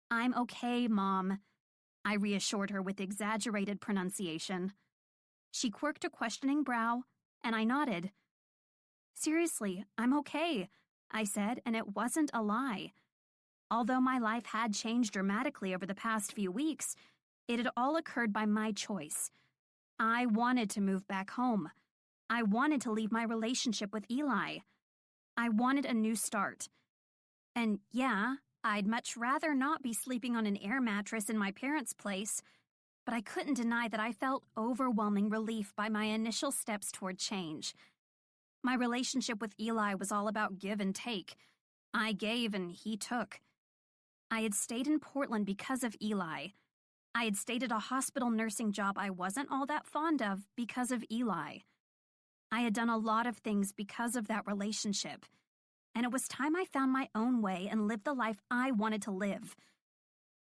"I'm okay, Mom," I reassured her with exaggerated pronunciation. She quirked a questioning brow, and I nodded. "Seriously, I'm okay," I said, and it wasn't a lie. Although my life had changed dramatically over the past few weeks, it had all occurred by my choice. I wanted to move back home. I wanted to leave my relationship with Eli. I wanted a new start. And yeah, I'd much rather not be sleeping on an air mattress in my parents' place, but I couldn't deny that I felt overwhelming relief by my initial steps toward change. My relationship with Eli was all about give and take. I gave and he took. I had stayed in Portland because of Eli. I had stayed at a hospital nursing job I wasn't all that fond of because of Eli. I had done a lot of things because of that relationship, and it was time I found my own way and lived the life I wanted to live.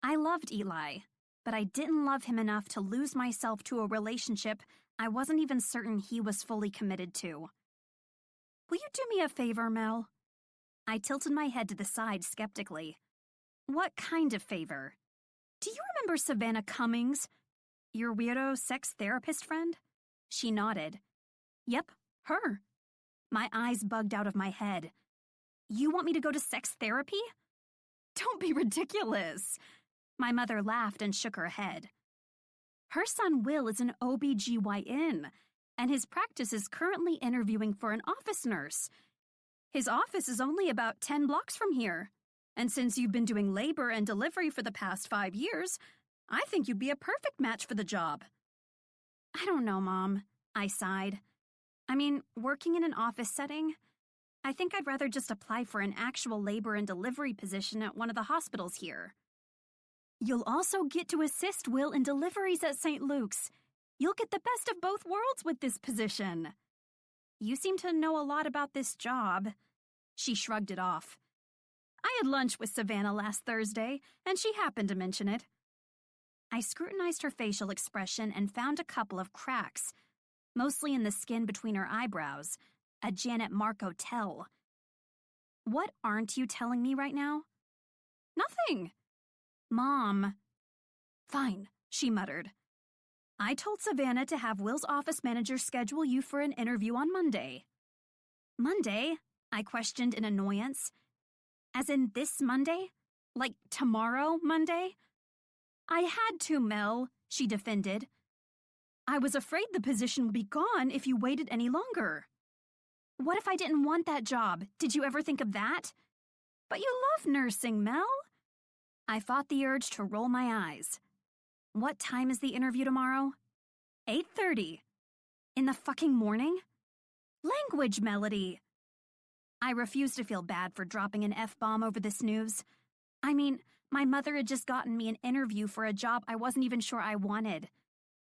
I loved Eli, but I didn't love him enough to lose myself to a relationship I wasn't even certain he was fully committed to. Will you do me a favor, Mel? I tilted my head to the side skeptically. What kind of favor? Do you remember Savannah Cummings, your weirdo sex therapist friend? She nodded. Yep, her. My eyes bugged out of my head. You want me to go to sex therapy? Don't be ridiculous. My mother laughed and shook her head. Her son Will is an OBGYN, and his practice is currently interviewing for an office nurse. His office is only about 10 blocks from here, and since you've been doing labor and delivery for the past 5 years, I think you'd be a perfect match for the job. I don't know, Mom, I sighed. I mean, working in an office setting, I think I'd rather just apply for an actual labor and delivery position at one of the hospitals here. You'll also get to assist Will in deliveries at St. Luke's. You'll get the best of both worlds with this position. You seem to know a lot about this job. She shrugged it off. I had lunch with Savannah last Thursday, and she happened to mention it. I scrutinized her facial expression and found a couple of cracks, mostly in the skin between her eyebrows, a Janet Marco tell. What aren't you telling me right now? Nothing. Mom. Fine, she muttered. I told Savannah to have Will's office manager schedule you for an interview on Monday. Monday? I questioned in annoyance. As in this Monday? Like tomorrow Monday? I had to, Mel, she defended. I was afraid the position would be gone if you waited any longer. What if I didn't want that job? Did you ever think of that? But you love nursing, Mel. I fought the urge to roll my eyes. What time is the interview tomorrow? 8:30. In the fucking morning? Language, Melody. I refused to feel bad for dropping an F-bomb over this news. I mean, my mother had just gotten me an interview for a job I wasn't even sure I wanted.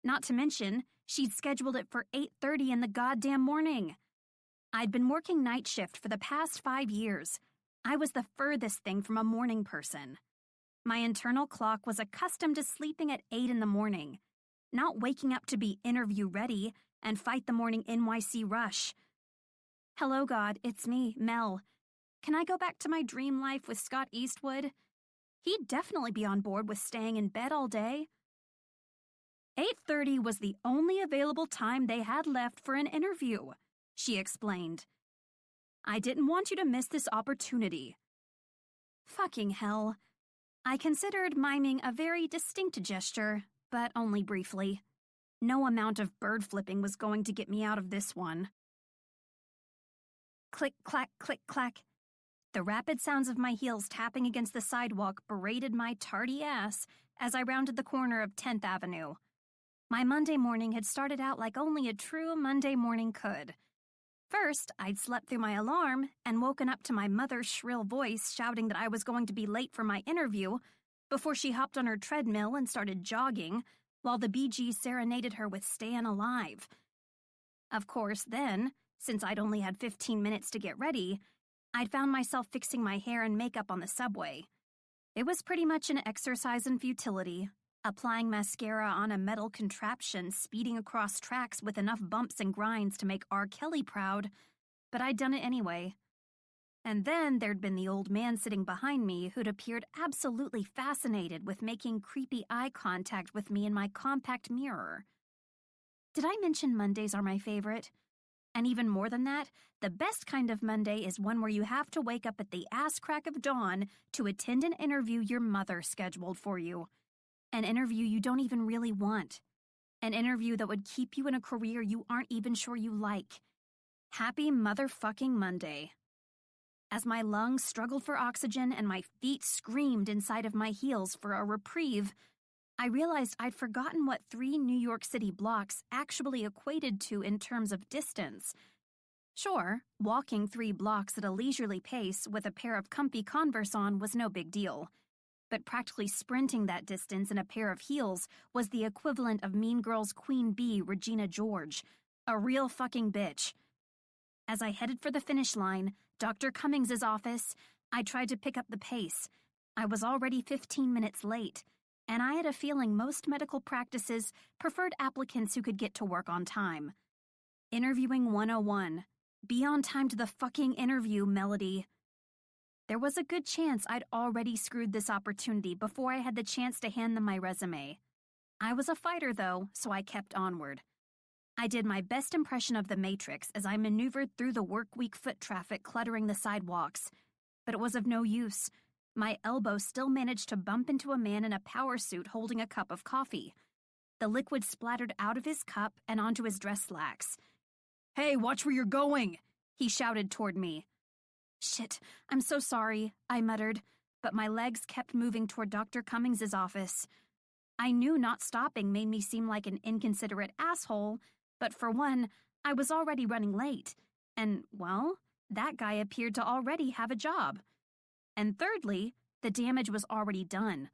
Not to mention, she'd scheduled it for 8:30 in the goddamn morning. I'd been working night shift for the past 5 years. I was the furthest thing from a morning person. My internal clock was accustomed to sleeping at 8 in the morning, not waking up to be interview ready and fight the morning NYC rush. Hello, God, it's me, Mel. Can I go back to my dream life with Scott Eastwood? He'd definitely be on board with staying in bed all day. 8:30 was the only available time they had left for an interview, she explained. I didn't want you to miss this opportunity. Fucking hell. I considered miming a very distinct gesture, but only briefly. No amount of bird flipping was going to get me out of this one. Click, clack, click, clack. The rapid sounds of my heels tapping against the sidewalk berated my tardy ass as I rounded the corner of 10th Avenue. My Monday morning had started out like only a true Monday morning could. First, I'd slept through my alarm and woken up to my mother's shrill voice shouting that I was going to be late for my interview before she hopped on her treadmill and started jogging while the Bee Gees serenaded her with Stayin' Alive. Of course, then, since I'd only had 15 minutes to get ready, I'd found myself fixing my hair and makeup on the subway. It was pretty much an exercise in futility, applying mascara on a metal contraption speeding across tracks with enough bumps and grinds to make R. Kelly proud, but I'd done it anyway. And then there'd been the old man sitting behind me who'd appeared absolutely fascinated with making creepy eye contact with me in my compact mirror. Did I mention Mondays are my favorite? And even more than that, the best kind of Monday is one where you have to wake up at the ass crack of dawn to attend an interview your mother scheduled for you. An interview you don't even really want. An interview that would keep you in a career you aren't even sure you like. Happy motherfucking Monday. As my lungs struggled for oxygen and my feet screamed inside of my heels for a reprieve, I realized I'd forgotten what 3 New York City blocks actually equated to in terms of distance. Sure, walking 3 blocks at a leisurely pace with a pair of comfy Converse on was no big deal, but practically sprinting that distance in a pair of heels was the equivalent of Mean Girls' Queen Bee Regina George, a real fucking bitch. As I headed for the finish line, Dr. Cummings's office, I tried to pick up the pace. I was already 15 minutes late, and I had a feeling most medical practices preferred applicants who could get to work on time. Interviewing 101. Be on time to the fucking interview, Melody. There was a good chance I'd already screwed this opportunity before I had the chance to hand them my resume. I was a fighter, though, so I kept onward. I did my best impression of the Matrix as I maneuvered through the work-week foot traffic cluttering the sidewalks, but it was of no use. My elbow still managed to bump into a man in a power suit holding a cup of coffee. The liquid splattered out of his cup and onto his dress slacks. "Hey, watch where you're going!" he shouted toward me. "Shit, I'm so sorry," I muttered, but my legs kept moving toward Dr. Cummings's office. I knew not stopping made me seem like an inconsiderate asshole, but for one, I was already running late, and, well, that guy appeared to already have a job. And thirdly, the damage was already done.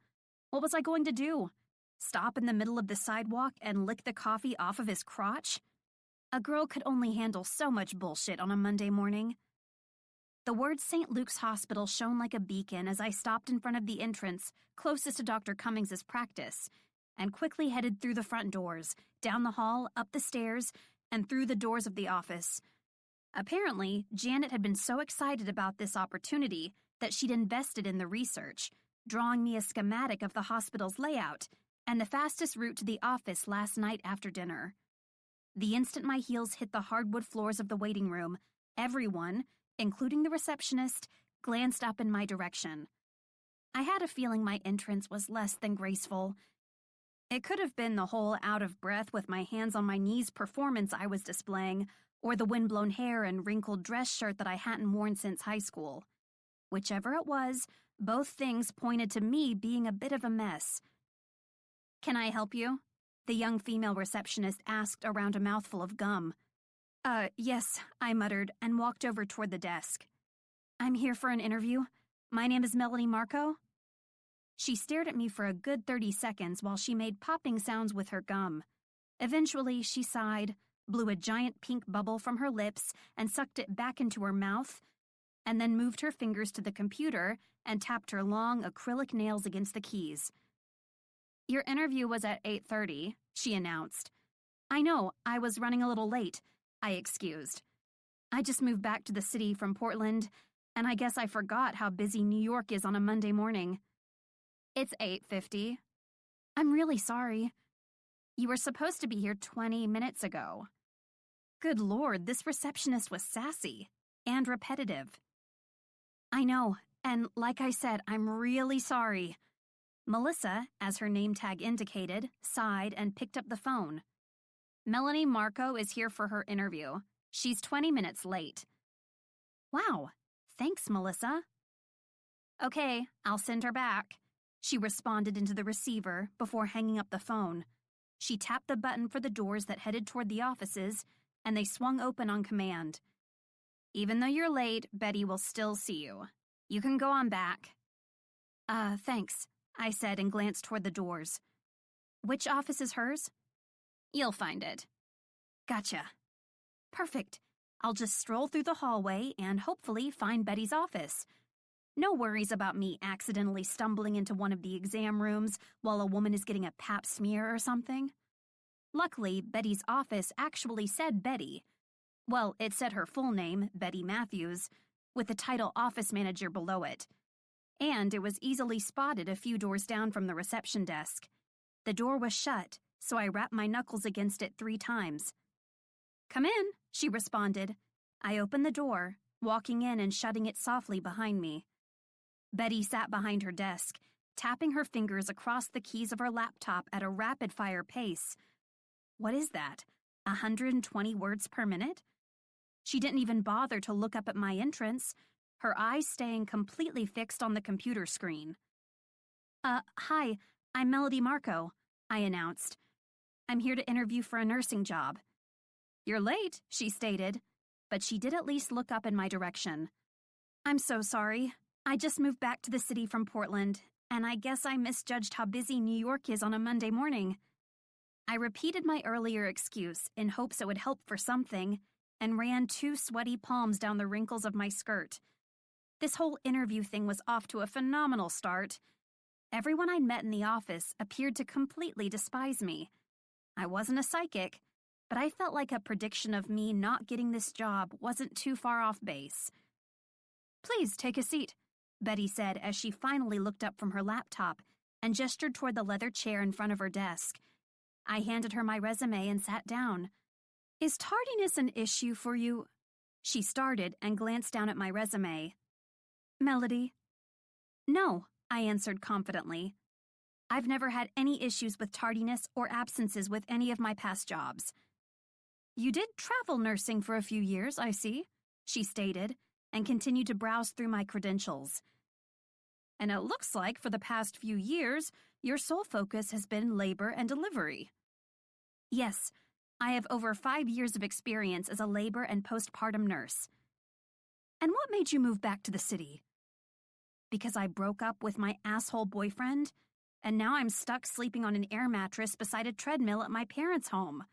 What was I going to do? Stop in the middle of the sidewalk and lick the coffee off of his crotch? A girl could only handle so much bullshit on a Monday morning. The word St. Luke's Hospital shone like a beacon as I stopped in front of the entrance closest to Dr. Cummings's practice, and quickly headed through the front doors, down the hall, up the stairs, and through the doors of the office. Apparently, Janet had been so excited about this opportunity that she'd invested in the research, drawing me a schematic of the hospital's layout and the fastest route to the office last night after dinner. The instant my heels hit the hardwood floors of the waiting room, everyone, including the receptionist, glanced up in my direction. I had a feeling my entrance was less than graceful. It could have been the whole out-of-breath with my hands on my knees performance I was displaying, or the windblown hair and wrinkled dress shirt that I hadn't worn since high school. Whichever it was, both things pointed to me being a bit of a mess. "Can I help you?" the young female receptionist asked around a mouthful of gum. Yes," I muttered and walked over toward the desk. "I'm here for an interview. My name is Melanie Marco." She stared at me for a good 30 seconds while she made popping sounds with her gum. Eventually, she sighed, blew a giant pink bubble from her lips and sucked it back into her mouth, and then moved her fingers to the computer and tapped her long acrylic nails against the keys. "Your interview was at 8:30, she announced. "I know, I was running a little late," I excused. "I just moved back to the city from Portland, and I guess I forgot how busy New York is on a Monday morning." "It's 8:50. "I'm really sorry. You were supposed to be here 20 minutes ago." Good Lord, this receptionist was sassy and repetitive. "I know, and like I said, I'm really sorry." Melissa, as her name tag indicated, sighed and picked up the phone. "Melanie Marco is here for her interview. She's 20 minutes late." "Wow, thanks, Melissa." "Okay, I'll send her back," she responded into the receiver before hanging up the phone. She tapped the button for the doors that headed toward the offices, and they swung open on command. "Even though you're late, Betty will still see you. You can go on back." Thanks," I said and glanced toward the doors. "Which office is hers?" "You'll find it." "Gotcha. Perfect. I'll just stroll through the hallway and hopefully find Betty's office. No worries about me accidentally stumbling into one of the exam rooms while a woman is getting a pap smear or something." Luckily, Betty's office actually said Betty. Well, it said her full name, Betty Matthews, with the title office manager below it. And it was easily spotted a few doors down from the reception desk. The door was shut, so I rapped my knuckles against it 3 times. "Come in," she responded. I opened the door, walking in and shutting it softly behind me. Betty sat behind her desk, tapping her fingers across the keys of her laptop at a rapid-fire pace. What is that? 120 words per minute? She didn't even bother to look up at my entrance, her eyes staying completely fixed on the computer screen. Hi, I'm Melody Marco, I announced. I'm here to interview for a nursing job. You're late, she stated, but she did at least look up in my direction. I'm so sorry. I just moved back to the city from Portland, and I guess I misjudged how busy New York is on a Monday morning. I repeated my earlier excuse in hopes it would help for something, and ran 2 sweaty palms down the wrinkles of my skirt. This whole interview thing was off to a phenomenal start. Everyone I'd met in the office appeared to completely despise me. I wasn't a psychic, but I felt like a prediction of me not getting this job wasn't too far off base. Please take a seat, Betty said as she finally looked up from her laptop and gestured toward the leather chair in front of her desk. I handed her my resume and sat down. Is tardiness an issue for you? She started and glanced down at my resume. Melody? No, I answered confidently. I've never had any issues with tardiness or absences with any of my past jobs. You did travel nursing for a few years, I see, she stated, and continued to browse through my credentials. And it looks like for the past few years, your sole focus has been labor and delivery. Yes, I have over 5 years of experience as a labor and postpartum nurse. And what made you move back to the city? Because I broke up with my asshole boyfriend, and now I'm stuck sleeping on an air mattress beside a treadmill at my parents' home.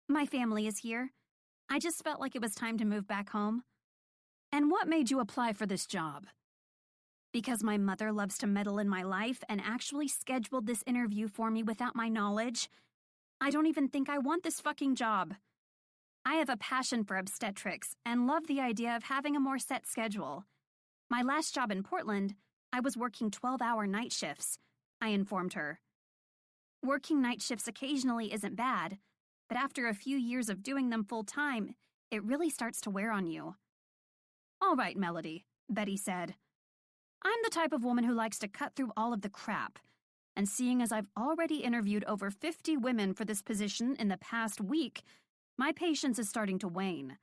My family is here. I just felt like it was time to move back home. And what made you apply for this job? Because my mother loves to meddle in my life and actually scheduled this interview for me without my knowledge. I don't even think I want this fucking job. I have a passion for obstetrics and love the idea of having a more set schedule. My last job in Portland, I was working 12-hour night shifts, I informed her. Working night shifts occasionally isn't bad, but after a few years of doing them full-time, it really starts to wear on you. All right, Melody, Betty said. I'm the type of woman who likes to cut through all of the crap. And seeing as I've already interviewed over 50 women for this position in the past week, my patience is starting to wane.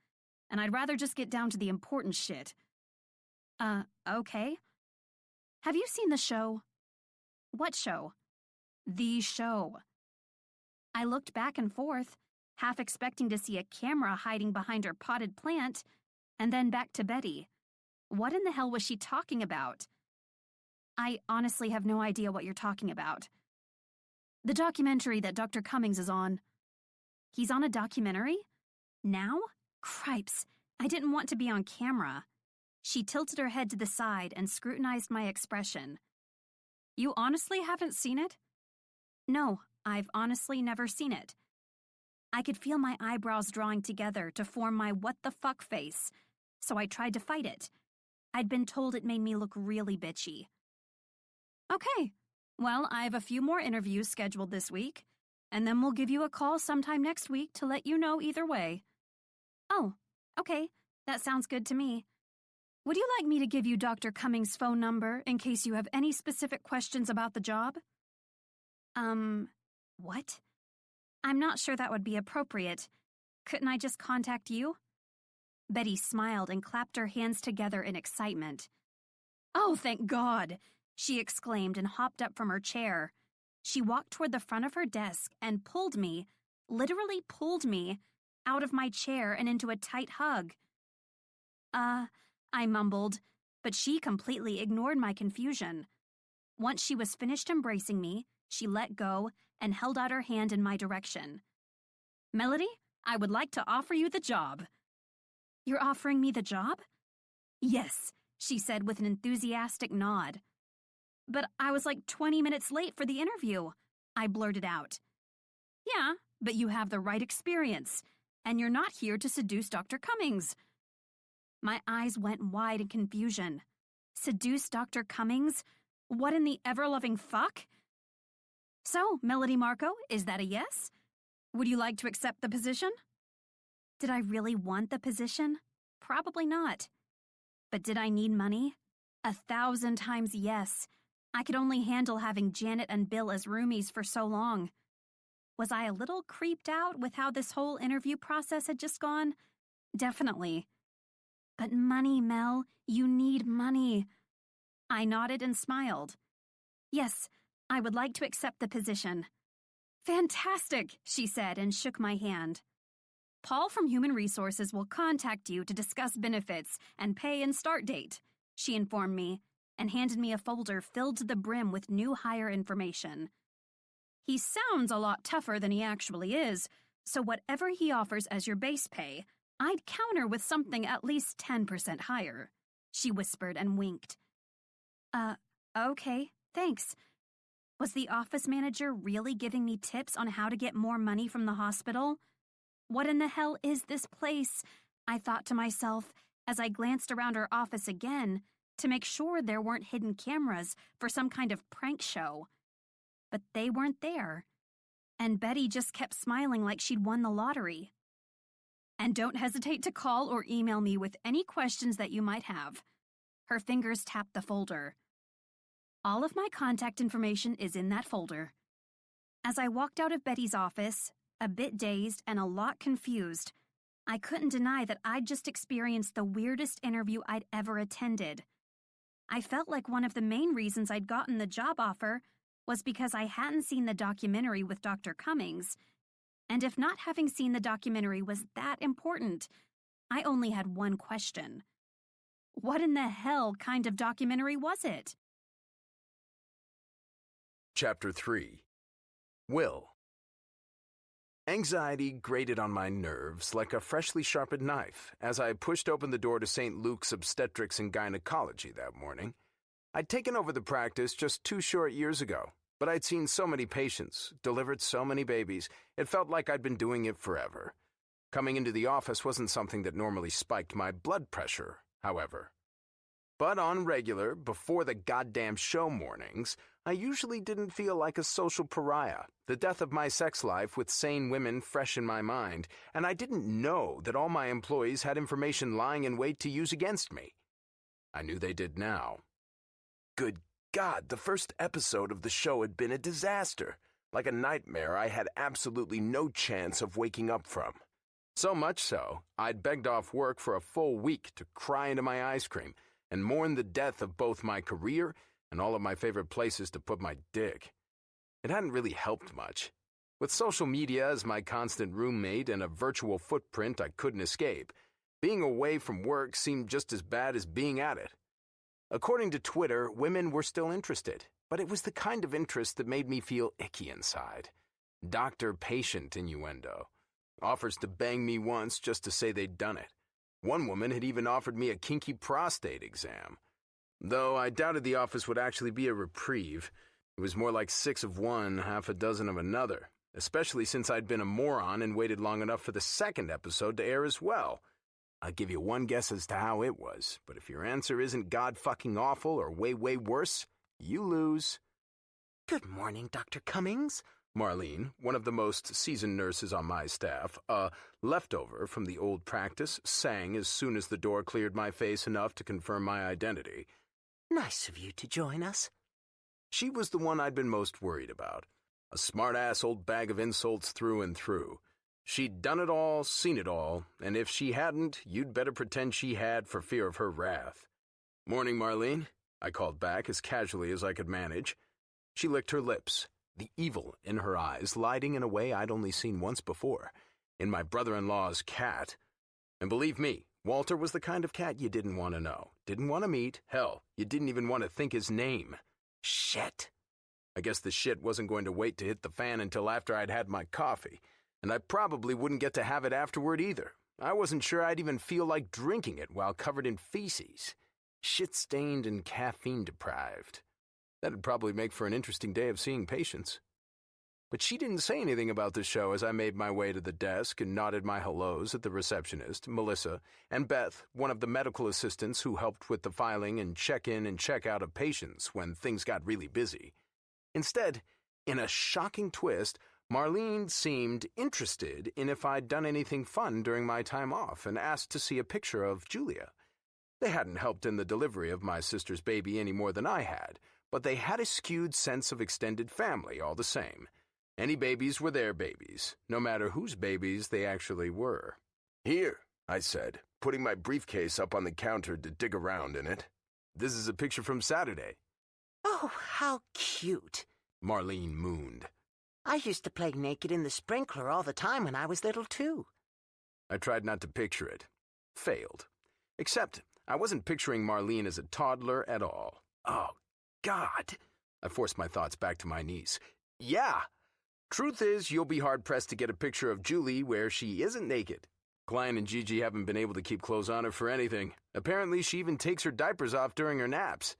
And I'd rather just get down to the important shit. Okay. Have you seen the show? What show? The show. I looked back and forth, half expecting to see a camera hiding behind her potted plant, and then back to Betty. What in the hell was she talking about? I honestly have no idea what you're talking about. The documentary that Dr. Cummings is on. He's on a documentary? Now? Cripes, I didn't want to be on camera. She tilted her head to the side and scrutinized my expression. You honestly haven't seen it? No, I've honestly never seen it. I could feel my eyebrows drawing together to form my what the fuck face, so I tried to fight it. I'd been told it made me look really bitchy. Okay, well, I have a few more interviews scheduled this week, and then we'll give you a call sometime next week to let you know either way. Oh, okay, that sounds good to me. Would you like me to give you Dr. Cummings' phone number in case you have any specific questions about the job? What? I'm not sure that would be appropriate. Couldn't I just contact you? Betty smiled and clapped her hands together in excitement. Oh, thank God! She exclaimed and hopped up from her chair. She walked toward the front of her desk and pulled me, literally pulled me, out of my chair and into a tight hug. I mumbled, but she completely ignored my confusion. Once she was finished embracing me, she let go and held out her hand in my direction. Melody, I would like to offer you the job. You're offering me the job? Yes, she said with an enthusiastic nod. But I was like 20 minutes late for the interview, I blurted out. Yeah, but you have the right experience, and you're not here to seduce Dr. Cummings. My eyes went wide in confusion. Seduce Dr. Cummings? What in the ever-loving fuck? So, Melody Marco, is that a yes? Would you like to accept the position? Did I really want the position? Probably not. But did I need money? 1,000 times yes. I could only handle having Janet and Bill as roomies for so long. Was I a little creeped out with how this whole interview process had just gone? Definitely. But money, Mel. You need money. I nodded and smiled. Yes, I would like to accept the position. Fantastic, she said and shook my hand. Paul from Human Resources will contact you to discuss benefits and pay and start date, she informed me, and handed me a folder filled to the brim with new hire information. He sounds a lot tougher than he actually is, so whatever he offers as your base pay, I'd counter with something at least 10% higher, she whispered and winked. Okay, thanks. Was the office manager really giving me tips on how to get more money from the hospital? What in the hell is this place? I thought to myself as I glanced around our office again to make sure there weren't hidden cameras for some kind of prank show. But they weren't there. And Betty just kept smiling like she'd won the lottery. And don't hesitate to call or email me with any questions that you might have. Her fingers tapped the folder. All of my contact information is in that folder. As I walked out of Betty's office, a bit dazed and a lot confused, I couldn't deny that I'd just experienced the weirdest interview I'd ever attended. I felt like one of the main reasons I'd gotten the job offer was because I hadn't seen the documentary with Dr. Cummings, and if not having seen the documentary was that important, I only had one question. What in the hell kind of documentary was it? Chapter 3. Will. Anxiety grated on my nerves like a freshly sharpened knife as I pushed open the door to St. Luke's Obstetrics and Gynecology that morning. I'd taken over the practice just 2 short years ago, but I'd seen so many patients, delivered so many babies, it felt like I'd been doing it forever. Coming into the office wasn't something that normally spiked my blood pressure, however. But on regular, before the goddamn show mornings, I usually didn't feel like a social pariah, the death of my sex life with sane women fresh in my mind, and I didn't know that all my employees had information lying in wait to use against me. I knew they did now. Good God, the first episode of the show had been a disaster, like a nightmare I had absolutely no chance of waking up from. So much so, I'd begged off work for a full week to cry into my ice cream and mourn the death of both my career and all of my favorite places to put my dick. It hadn't really helped much. With social media as my constant roommate and a virtual footprint I couldn't escape, being away from work seemed just as bad as being at it. According to Twitter, women were still interested, but it was the kind of interest that made me feel icky inside. Doctor-patient innuendo. Offers to bang me once just to say they'd done it. One woman had even offered me a kinky prostate exam. Though I doubted the office would actually be a reprieve. It was more like 6 of one, half a dozen of another, especially since I'd been a moron and waited long enough for the second episode to air as well. I'll give you one guess as to how it was, but if your answer isn't god-fucking awful or way, way worse, you lose. Good morning, Dr. Cummings. Marlene, one of the most seasoned nurses on my staff, a leftover from the old practice, sang as soon as the door cleared my face enough to confirm my identity. Nice of you to join us. She was the one I'd been most worried about. A smart-ass old bag of insults through and through. She'd done it all, seen it all, and if she hadn't, you'd better pretend she had for fear of her wrath. "Morning, Marlene," I called back as casually as I could manage. She licked her lips, the evil in her eyes lighting in a way I'd only seen once before, in my brother-in-law's cat. And believe me, Walter was the kind of cat you didn't want to know, didn't want to meet, hell, you didn't even want to think his name. Shit. I guess the shit wasn't going to wait to hit the fan until after I'd had my coffee, and I probably wouldn't get to have it afterward either. I wasn't sure I'd even feel like drinking it while covered in feces. Shit-stained and caffeine-deprived. That'd probably make for an interesting day of seeing patients. But she didn't say anything about the show as I made my way to the desk and nodded my hellos at the receptionist, Melissa, and Beth, one of the medical assistants who helped with the filing and check-in and check-out of patients when things got really busy. Instead, in a shocking twist, Marlene seemed interested in if I'd done anything fun during my time off and asked to see a picture of Julia. They hadn't helped in the delivery of my sister's baby any more than I had, but they had a skewed sense of extended family all the same. Any babies were their babies, no matter whose babies they actually were. "Here," I said, putting my briefcase up on the counter to dig around in it. This is a picture from Saturday. Oh, how cute. Marlene mooned. I used to play naked in the sprinkler all the time when I was little, too. I tried not to picture it. Failed. Except, I wasn't picturing Marlene as a toddler at all. Oh, God. I forced my thoughts back to my niece. Yeah. Truth is, you'll be hard-pressed to get a picture of Julie where she isn't naked. Klein and Gigi haven't been able to keep clothes on her for anything. Apparently, she even takes her diapers off during her naps.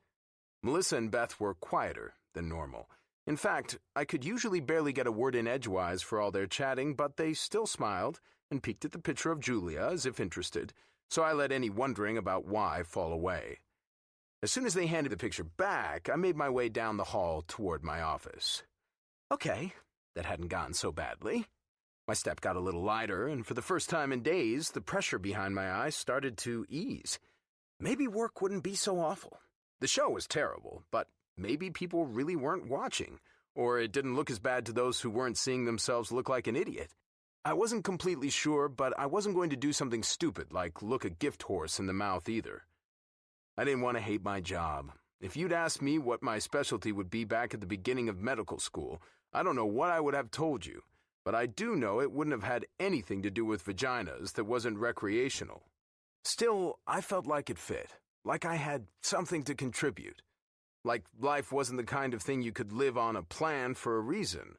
Melissa and Beth were quieter than normal. In fact, I could usually barely get a word in edgewise for all their chatting, but they still smiled and peeked at the picture of Julia as if interested, so I let any wondering about why fall away. As soon as they handed the picture back, I made my way down the hall toward my office. Okay, that hadn't gone so badly. My step got a little lighter, and for the first time in days, the pressure behind my eyes started to ease. Maybe work wouldn't be so awful. The show was terrible, but maybe people really weren't watching, or it didn't look as bad to those who weren't seeing themselves look like an idiot. I wasn't completely sure, but I wasn't going to do something stupid like look a gift horse in the mouth either. I didn't want to hate my job. If you'd asked me what my specialty would be back at the beginning of medical school, I don't know what I would have told you, but I do know it wouldn't have had anything to do with vaginas that wasn't recreational. Still, I felt like it fit, like I had something to contribute, like life wasn't the kind of thing you could live on a plan for a reason.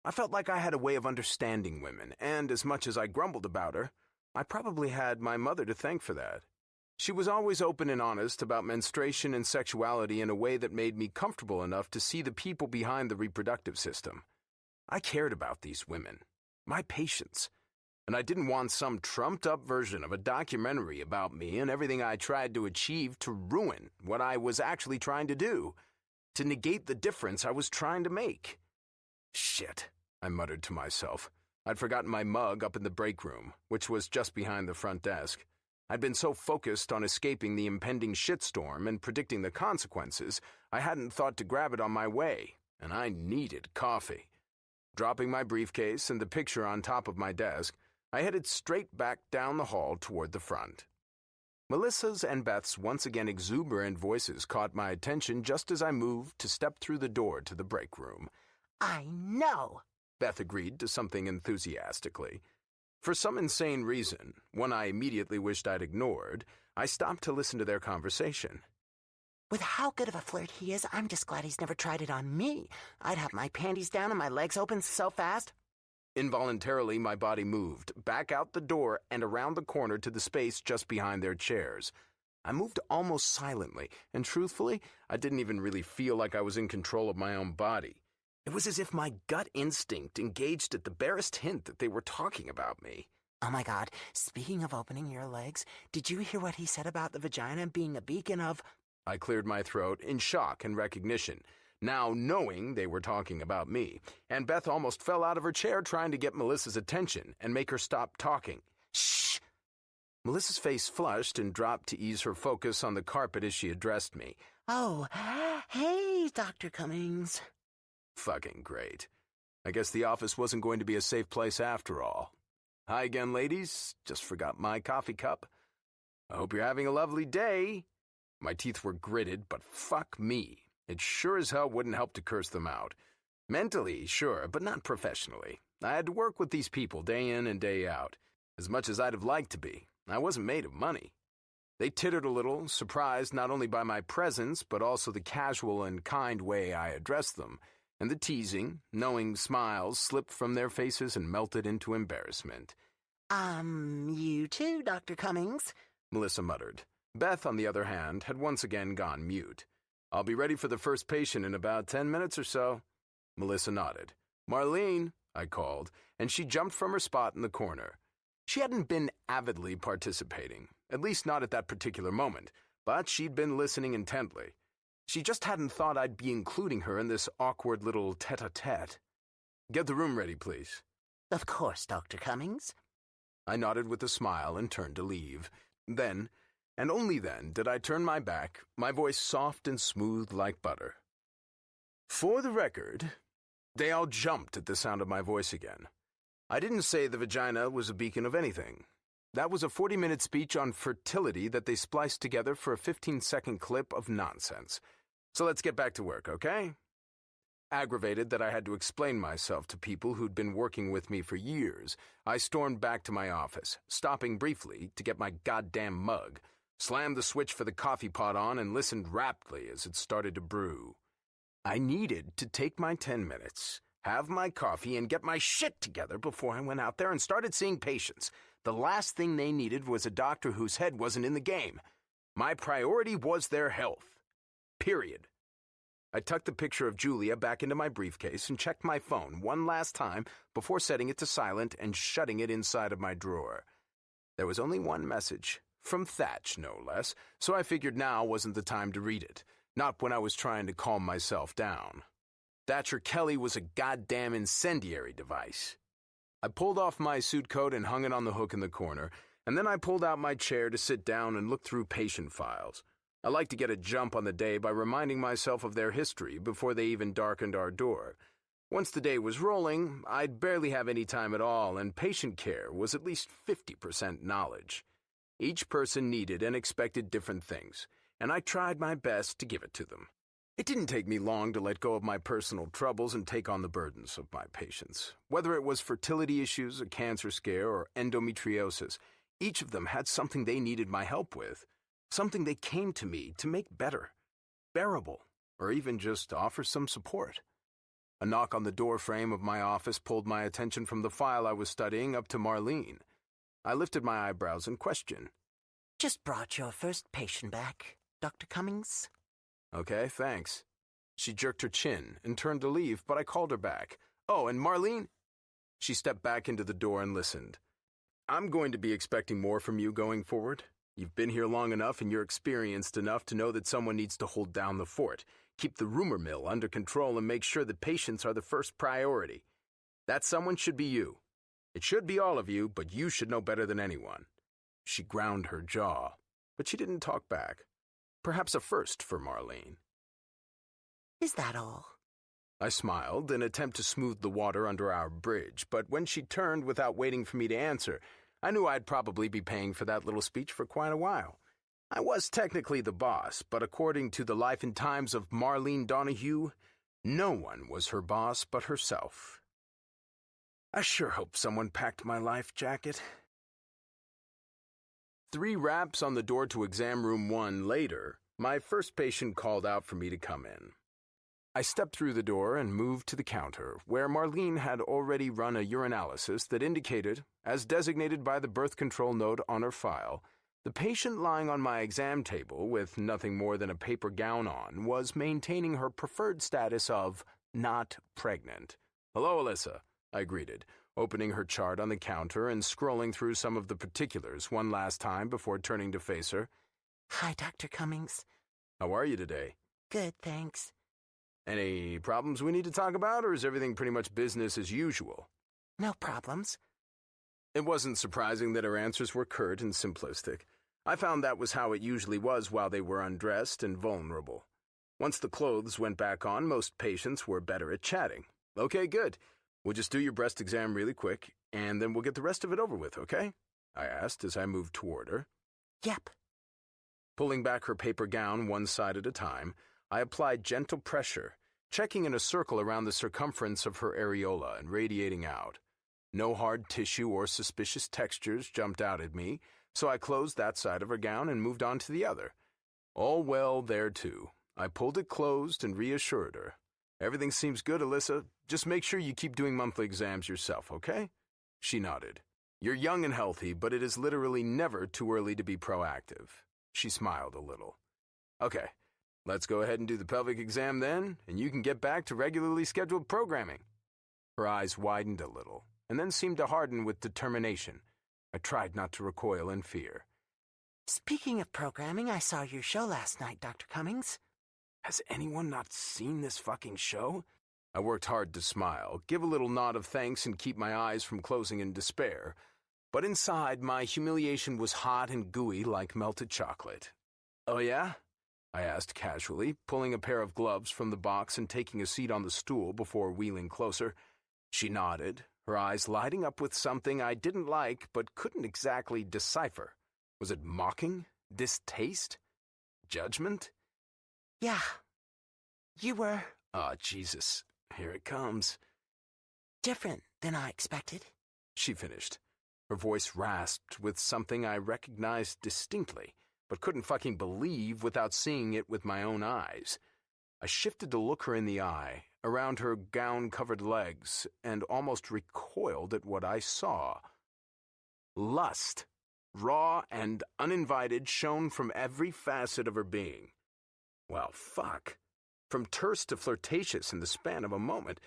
I felt like I had a way of understanding women, and as much as I grumbled about her, I probably had my mother to thank for that. She was always open and honest about menstruation and sexuality in a way that made me comfortable enough to see the people behind the reproductive system. I cared about these women, my patients, and I didn't want some trumped-up version of a documentary about me and everything I tried to achieve to ruin what I was actually trying to do, to negate the difference I was trying to make. Shit, I muttered to myself. I'd forgotten my mug up in the break room, which was just behind the front desk. I'd been so focused on escaping the impending shitstorm and predicting the consequences, I hadn't thought to grab it on my way, and I needed coffee. Dropping my briefcase and the picture on top of my desk, I headed straight back down the hall toward the front. Melissa's and Beth's once again exuberant voices caught my attention just as I moved to step through the door to the break room. I know, Beth agreed to something enthusiastically. For some insane reason, one I immediately wished I'd ignored, I stopped to listen to their conversation. With how good of a flirt he is, I'm just glad he's never tried it on me. I'd have my panties down and my legs open so fast. Involuntarily, my body moved, back out the door and around the corner to the space just behind their chairs. I moved almost silently, and truthfully, I didn't even really feel like I was in control of my own body. It was as if my gut instinct engaged at the barest hint that they were talking about me. Oh my God, speaking of opening your legs, did you hear what he said about the vagina being a beacon of... I cleared my throat in shock and recognition, now knowing they were talking about me, and Beth almost fell out of her chair trying to get Melissa's attention and make her stop talking. Shh! Melissa's face flushed and dropped to ease her focus on the carpet as she addressed me. Oh, hey, Dr. Cummings. Fucking great. I guess the office wasn't going to be a safe place after all. Hi again, ladies. Just forgot my coffee cup. I hope you're having a lovely day. My teeth were gritted, but fuck me. It sure as hell wouldn't help to curse them out. Mentally, sure, but not professionally. I had to work with these people day in and day out. As much as I'd have liked to be, I wasn't made of money. They tittered a little, surprised not only by my presence, but also the casual and kind way I addressed them, and the teasing, knowing smiles slipped from their faces and melted into embarrassment. You too, Dr. Cummings, Melissa muttered. Beth, on the other hand, had once again gone mute. I'll be ready for the first patient in about 10 minutes or so. Melissa nodded. Marlene, I called, and she jumped from her spot in the corner. She hadn't been avidly participating, at least not at that particular moment, but she'd been listening intently. She just hadn't thought I'd be including her in this awkward little tete-a-tete. Get the room ready, please. Of course, Dr. Cummings. I nodded with a smile and turned to leave. Then, and only then, did I turn my back, my voice soft and smooth like butter. For the record, they all jumped at the sound of my voice again. I didn't say the vagina was a beacon of anything. That was a 40-minute speech on fertility that they spliced together for a 15-second clip of nonsense. So let's get back to work, okay? Aggravated that I had to explain myself to people who'd been working with me for years, I stormed back to my office, stopping briefly to get my goddamn mug, slammed the switch for the coffee pot on, and listened raptly as it started to brew. I needed to take my 10 minutes, have my coffee, and get my shit together before I went out there and started seeing patients. The last thing they needed was a doctor whose head wasn't in the game. My priority was their health. Period. I tucked the picture of Julia back into my briefcase and checked my phone one last time before setting it to silent and shutting it inside of my drawer. There was only one message, from Thatch no less, so I figured now wasn't the time to read it, not when I was trying to calm myself down. Thatcher Kelly was a goddamn incendiary device. I pulled off my suit coat and hung it on the hook in the corner, and then I pulled out my chair to sit down and look through patient files. I like to get a jump on the day by reminding myself of their history before they even darkened our door. Once the day was rolling, I'd barely have any time at all, and patient care was at least 50% knowledge. Each person needed and expected different things, and I tried my best to give it to them. It didn't take me long to let go of my personal troubles and take on the burdens of my patients. Whether it was fertility issues, a cancer scare, or endometriosis, each of them had something they needed my help with. Something they came to me to make better, bearable, or even just offer some support. A knock on the door frame of my office pulled my attention from the file I was studying up to Marlene. I lifted my eyebrows in question. Just brought your first patient back, Dr. Cummings. Okay, thanks. She jerked her chin and turned to leave, but I called her back. Oh, and Marlene? She stepped back into the door and listened. I'm going to be expecting more from you going forward. You've been here long enough and you're experienced enough to know that someone needs to hold down the fort, keep the rumor mill under control, and make sure that patients are the first priority. That someone should be you. It should be all of you, but you should know better than anyone. She ground her jaw, but she didn't talk back. Perhaps a first for Marlene. Is that all? I smiled, in an attempt to smooth the water under our bridge, but when she turned without waiting for me to answer, I knew I'd probably be paying for that little speech for quite a while. I was technically the boss, but according to the life and times of Marlene Donahue, no one was her boss but herself. I sure hope someone packed my life jacket. 3 raps on the door to exam room 1 later, my first patient called out for me to come in. I stepped through the door and moved to the counter, where Marlene had already run a urinalysis that indicated, as designated by the birth control note on her file, the patient lying on my exam table with nothing more than a paper gown on was maintaining her preferred status of not pregnant. "Hello, Alyssa," I greeted, opening her chart on the counter and scrolling through some of the particulars one last time before turning to face her. Hi, Dr. Cummings. How are you today? Good, thanks. Any problems we need to talk about, or is everything pretty much business as usual? No problems. It wasn't surprising that her answers were curt and simplistic. I found that was how it usually was while they were undressed and vulnerable. Once the clothes went back on, most patients were better at chatting. Okay, good. We'll just do your breast exam really quick, and then we'll get the rest of it over with, okay? I asked as I moved toward her. Yep. Pulling back her paper gown one side at a time, I applied gentle pressure, checking in a circle around the circumference of her areola and radiating out. No hard tissue or suspicious textures jumped out at me, so I closed that side of her gown and moved on to the other. All well there, too. I pulled it closed and reassured her. Everything seems good, Alyssa. Just make sure you keep doing monthly exams yourself, okay? She nodded. You're young and healthy, but it is literally never too early to be proactive. She smiled a little. Okay. Let's go ahead and do the pelvic exam then, and you can get back to regularly scheduled programming. Her eyes widened a little, and then seemed to harden with determination. I tried not to recoil in fear. Speaking of programming, I saw your show last night, Dr. Cummings. Has anyone not seen this fucking show? I worked hard to smile, give a little nod of thanks, and keep my eyes from closing in despair. But inside, my humiliation was hot and gooey like melted chocolate. Oh yeah? I asked casually, pulling a pair of gloves from the box and taking a seat on the stool before wheeling closer. She nodded, her eyes lighting up with something I didn't like but couldn't exactly decipher. Was it mocking? Distaste? Judgment? Yeah. You were... Oh, Jesus. Here it comes. different than I expected. She finished. Her voice rasped with something I recognized distinctly, but couldn't fucking believe without seeing it with my own eyes. I shifted to look her in the eye, around her gown-covered legs, and almost recoiled at what I saw. Lust, raw and uninvited, shone from every facet of her being. Well, fuck. From terse to flirtatious in the span of a moment.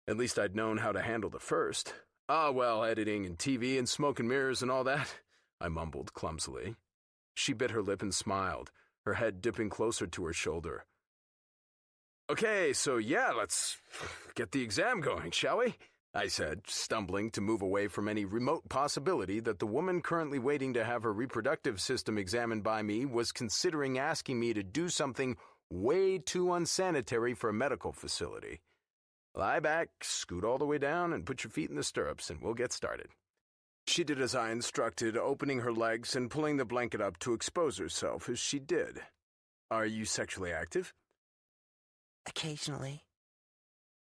At least I'd known how to handle the first. Ah, well, editing and TV and smoke and mirrors and all that, I mumbled clumsily. She bit her lip and smiled, her head dipping closer to her shoulder. Okay, so yeah, let's get the exam going, shall we? I said, stumbling to move away from any remote possibility that the woman currently waiting to have her reproductive system examined by me was considering asking me to do something way too unsanitary for a medical facility. Lie back, scoot all the way down, and put your feet in the stirrups, and we'll get started. She did as I instructed, opening her legs and pulling the blanket up to expose herself as she did. Are you sexually active? Occasionally,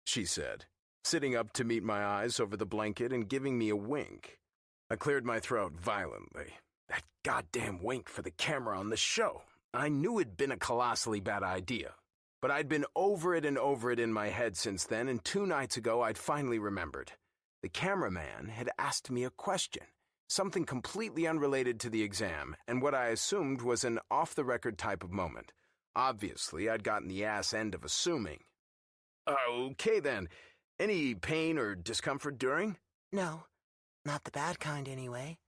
she said, sitting up to meet my eyes over the blanket and giving me a wink. I cleared my throat violently. That goddamn wink for the camera on the show. I knew it'd been a colossally bad idea, but I'd been over it and over it in my head since then, and 2 nights ago I'd finally remembered. The cameraman had asked me a question, something completely unrelated to the exam, and what I assumed was an off-the-record type of moment. Obviously, I'd gotten the ass end of assuming. Okay then. Any pain or discomfort during? No, not the bad kind anyway.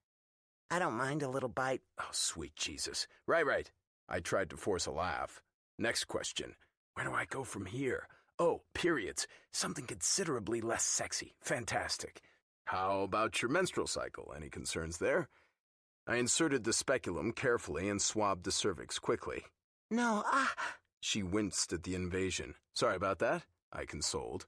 I don't mind a little bite. Oh, sweet Jesus. Right. I tried to force a laugh. Next question. Where do I go from here? Oh, periods. Something considerably less sexy. Fantastic. How about your menstrual cycle? Any concerns there? I inserted the speculum carefully and swabbed the cervix quickly. No, She winced at the invasion. Sorry about that, I consoled.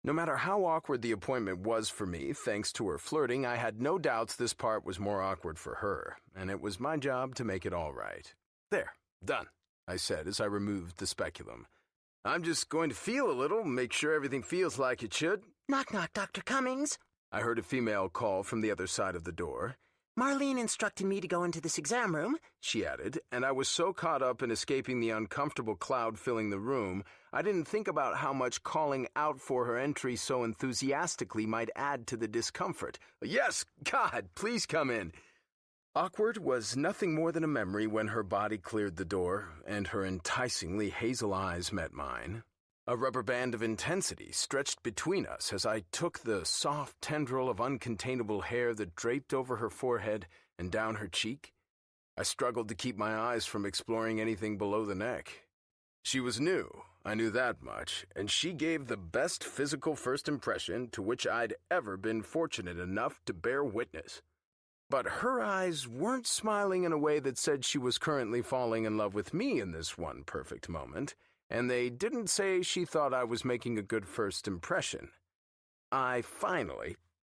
No matter how awkward the appointment was for me, thanks to her flirting, I had no doubts this part was more awkward for her, and it was my job to make it all right. There, done, I said as I removed the speculum. I'm just going to feel a little, make sure everything feels like it should. Knock, knock, Dr. Cummings. I heard a female call from the other side of the door. Marlene instructed me to go into this exam room, she added, and I was so caught up in escaping the uncomfortable cloud filling the room, I didn't think about how much calling out for her entry so enthusiastically might add to the discomfort. Yes, God, please come in. Awkward was nothing more than a memory when her body cleared the door and her enticingly hazel eyes met mine. A rubber band of intensity stretched between us as I took the soft tendril of uncontainable hair that draped over her forehead and down her cheek. I struggled to keep my eyes from exploring anything below the neck. She was new, I knew that much, and she gave the best physical first impression to which I'd ever been fortunate enough to bear witness. But her eyes weren't smiling in a way that said she was currently falling in love with me in this one perfect moment, and they didn't say she thought I was making a good first impression. I finally,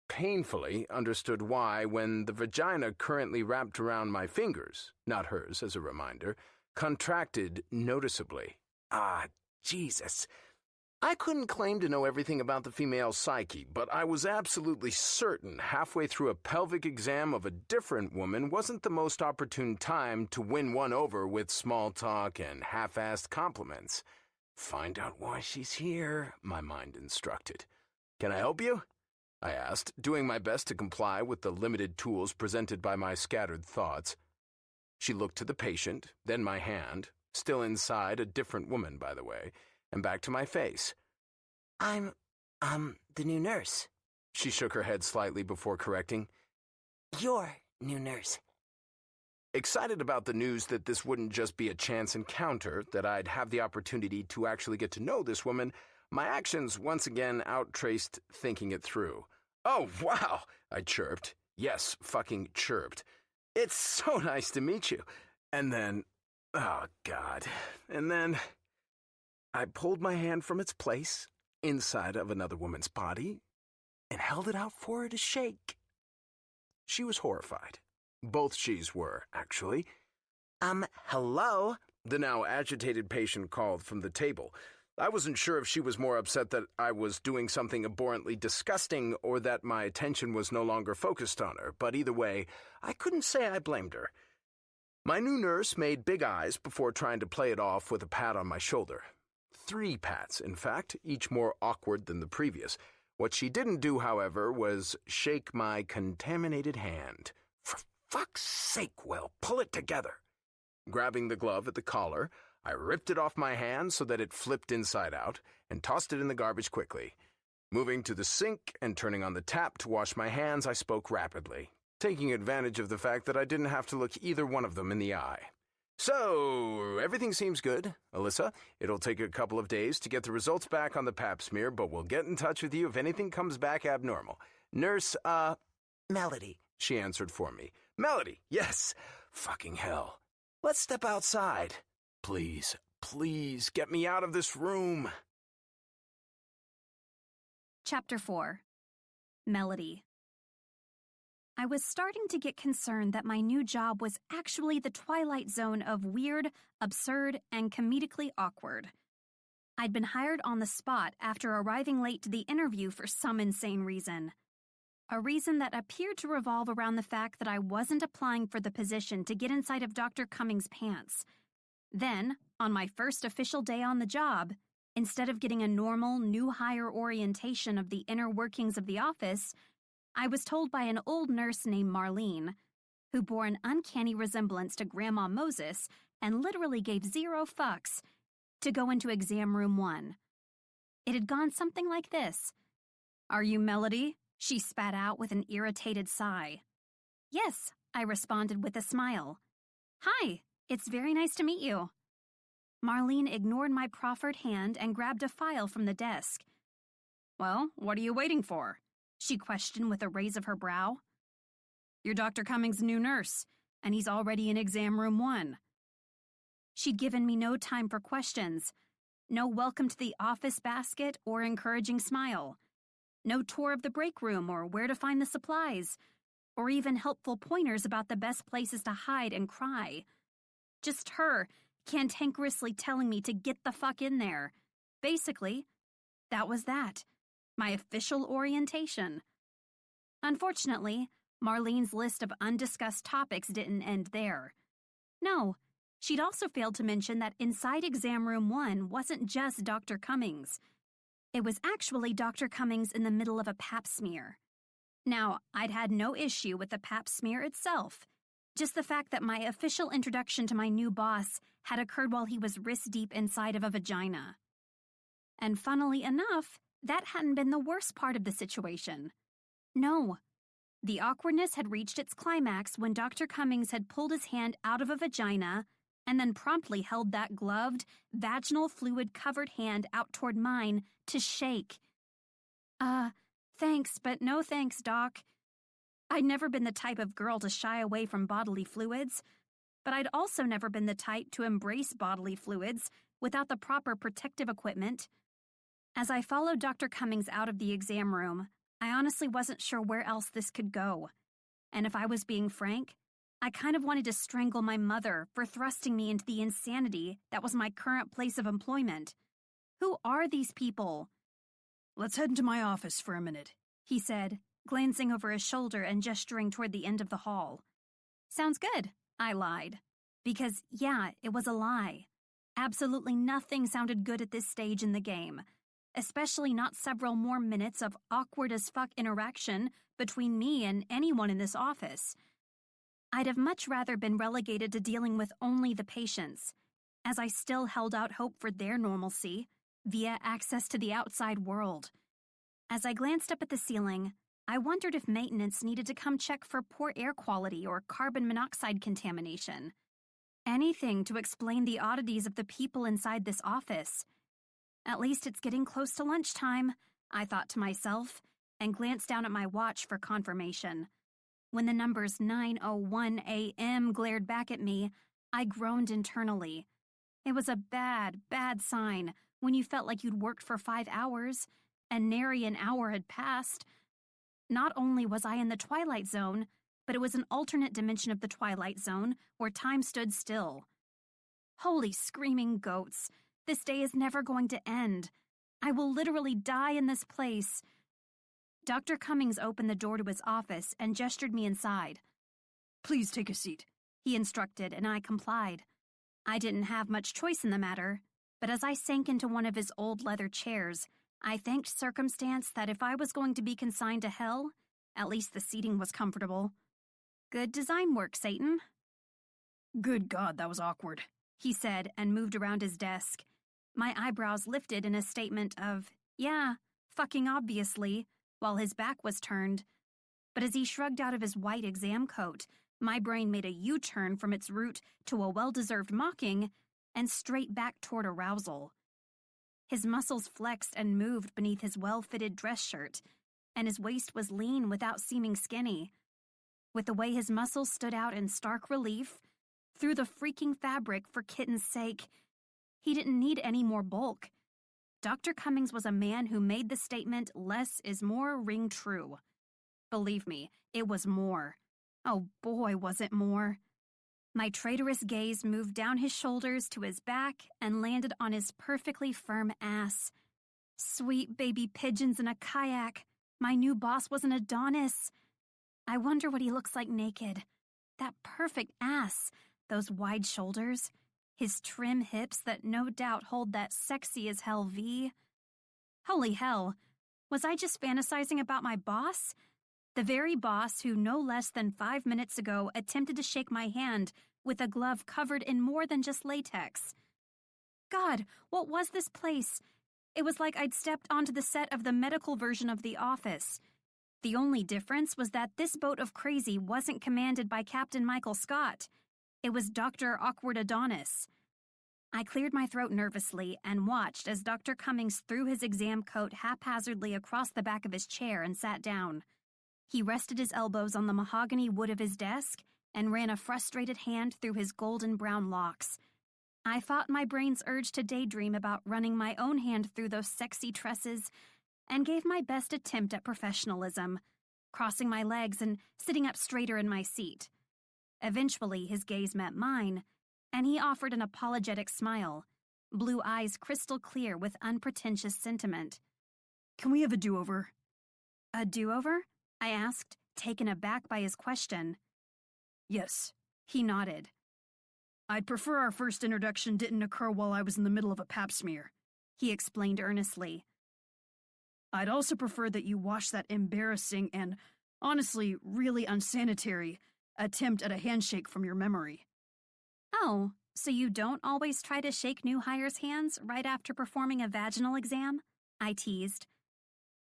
painfully, understood why when the vagina currently wrapped around my fingers, not hers as a reminder, contracted noticeably. Ah, Jesus. I couldn't claim to know everything about the female psyche, but I was absolutely certain halfway through a pelvic exam of a different woman wasn't the most opportune time to win one over with small talk and half-assed compliments. Find out why she's here, my mind instructed. Can I help you? I asked, doing my best to comply with the limited tools presented by my scattered thoughts. She looked to the patient, then my hand, still inside a different woman, by the way, and back to my face. I'm the new nurse. She shook her head slightly before correcting. Your new nurse. Excited about the news that this wouldn't just be a chance encounter, that I'd have the opportunity to actually get to know this woman, my actions once again outtraced thinking it through. Oh, wow, I chirped. Yes, fucking chirped. It's so nice to meet you. And then, oh, God. And then I pulled my hand from its place, inside of another woman's body, and held it out for her to shake. She was horrified. Both she's were, actually. Hello? The now agitated patient called from the table. I wasn't sure if she was more upset that I was doing something abhorrently disgusting or that my attention was no longer focused on her, but either way, I couldn't say I blamed her. My new nurse made big eyes before trying to play it off with a pat on my shoulder. 3 pats, in fact, each more awkward than the previous. What she didn't do, however, was shake my contaminated hand. For fuck's sake, Will, pull it together. Grabbing the glove at the collar, I ripped it off my hand so that it flipped inside out and tossed it in the garbage quickly. Moving to the sink and turning on the tap to wash my hands, I spoke rapidly, taking advantage of the fact that I didn't have to look either one of them in the eye. So, everything seems good, Alyssa. It'll take a couple of days to get the results back on the pap smear, but we'll get in touch with you if anything comes back abnormal. Nurse, Melody, she answered for me. Melody, yes. Fucking hell. Let's step outside. Please, please, get me out of this room. Chapter 4. Melody. I was starting to get concerned that my new job was actually the twilight zone of weird, absurd, and comedically awkward. I'd been hired on the spot after arriving late to the interview for some insane reason. A reason that appeared to revolve around the fact that I wasn't applying for the position to get inside of Dr. Cummings' pants. Then, on my first official day on the job, instead of getting a normal, new hire orientation of the inner workings of the office, I was told by an old nurse named Marlene, who bore an uncanny resemblance to Grandma Moses and literally gave 0 fucks, to go into exam room 1. It had gone something like this. "Are you Melody?" she spat out with an irritated sigh. "Yes," I responded with a smile. "Hi, it's very nice to meet you." Marlene ignored my proffered hand and grabbed a file from the desk. "Well, what are you waiting for?" she questioned with a raise of her brow. "You're Dr. Cummings' new nurse, and he's already in exam room 1. She'd given me no time for questions. No welcome to the office basket or encouraging smile. No tour of the break room or where to find the supplies, or even helpful pointers about the best places to hide and cry. Just her cantankerously telling me to get the fuck in there. Basically, that was that. My official orientation. Unfortunately, Marlene's list of undiscussed topics didn't end there. No, she'd also failed to mention that inside exam room 1 wasn't just Dr. Cummings. It was actually Dr. Cummings in the middle of a pap smear. Now, I'd had no issue with the pap smear itself, just the fact that my official introduction to my new boss had occurred while he was wrist-deep inside of a vagina. And funnily enough, that hadn't been the worst part of the situation. No. The awkwardness had reached its climax when Dr. Cummings had pulled his hand out of a vagina and then promptly held that gloved, vaginal fluid-covered hand out toward mine to shake. Thanks, but no thanks, Doc. I'd never been the type of girl to shy away from bodily fluids, but I'd also never been the type to embrace bodily fluids without the proper protective equipment. As I followed Dr. Cummings out of the exam room, I honestly wasn't sure where else this could go. And if I was being frank, I kind of wanted to strangle my mother for thrusting me into the insanity that was my current place of employment. Who are these people? "Let's head into my office for a minute," he said, glancing over his shoulder and gesturing toward the end of the hall. "Sounds good," I lied. Because, yeah, it was a lie. Absolutely nothing sounded good at this stage in the game, especially not several more minutes of awkward-as-fuck interaction between me and anyone in this office. I'd have much rather been relegated to dealing with only the patients, as I still held out hope for their normalcy via access to the outside world. As I glanced up at the ceiling, I wondered if maintenance needed to come check for poor air quality or carbon monoxide contamination. Anything to explain the oddities of the people inside this office. At least it's getting close to lunchtime, I thought to myself, and glanced down at my watch for confirmation. When the numbers 9:01 a.m. glared back at me, I groaned internally. It was a bad, bad sign when you felt like you'd worked for 5 hours, and nary an hour had passed, Not only was I in the Twilight Zone, but it was an alternate dimension of the Twilight Zone where time stood still. Holy screaming goats, this day is never going to end. I will literally die in this place. Dr. Cummings opened the door to his office and gestured me inside. Please take a seat, he instructed, and I complied. I didn't have much choice in the matter, but as I sank into one of his old leather chairs, I thanked circumstance that if I was going to be consigned to hell, at least the seating was comfortable. Good design work, Satan. Good God, that was awkward, he said and moved around his desk. My eyebrows lifted in a statement of, yeah, fucking obviously, while his back was turned. But as he shrugged out of his white exam coat, my brain made a U-turn from its route to a well-deserved mocking and straight back toward arousal. His muscles flexed and moved beneath his well-fitted dress shirt, and his waist was lean without seeming skinny. With the way his muscles stood out in stark relief, through the freaking fabric for kitten's sake, he didn't need any more bulk. Dr. Cummings was a man who made the statement, "Less is more," ring true. Believe me, it was more. Oh boy, was it more. My traitorous gaze moved down his shoulders to his back and landed on his perfectly firm ass. Sweet baby pigeons in a kayak. My new boss was an Adonis. I wonder what he looks like naked. That perfect ass, those wide shoulders, his trim hips that no doubt hold that sexy as hell V. Holy hell, was I just fantasizing about my boss? The very boss who no less than 5 minutes ago attempted to shake my hand with a glove covered in more than just latex. God, what was this place? It was like I'd stepped onto the set of the medical version of The Office. The only difference was that this boat of crazy wasn't commanded by Captain Michael Scott. It was Dr. Awkward Adonis. I cleared my throat nervously and watched as Dr. Cummings threw his exam coat haphazardly across the back of his chair and sat down. He rested his elbows on the mahogany wood of his desk and ran a frustrated hand through his golden brown locks. I fought my brain's urge to daydream about running my own hand through those sexy tresses and gave my best attempt at professionalism, crossing my legs and sitting up straighter in my seat. Eventually, his gaze met mine, and he offered an apologetic smile, blue eyes crystal clear with unpretentious sentiment. Can we have a do-over? A do-over? I asked, taken aback by his question. Yes, he nodded. I'd prefer our first introduction didn't occur while I was in the middle of a pap smear, he explained earnestly. I'd also prefer that you wash that embarrassing and, honestly, really unsanitary attempt at a handshake from your memory. Oh, so you don't always try to shake new hires' hands right after performing a vaginal exam? I teased.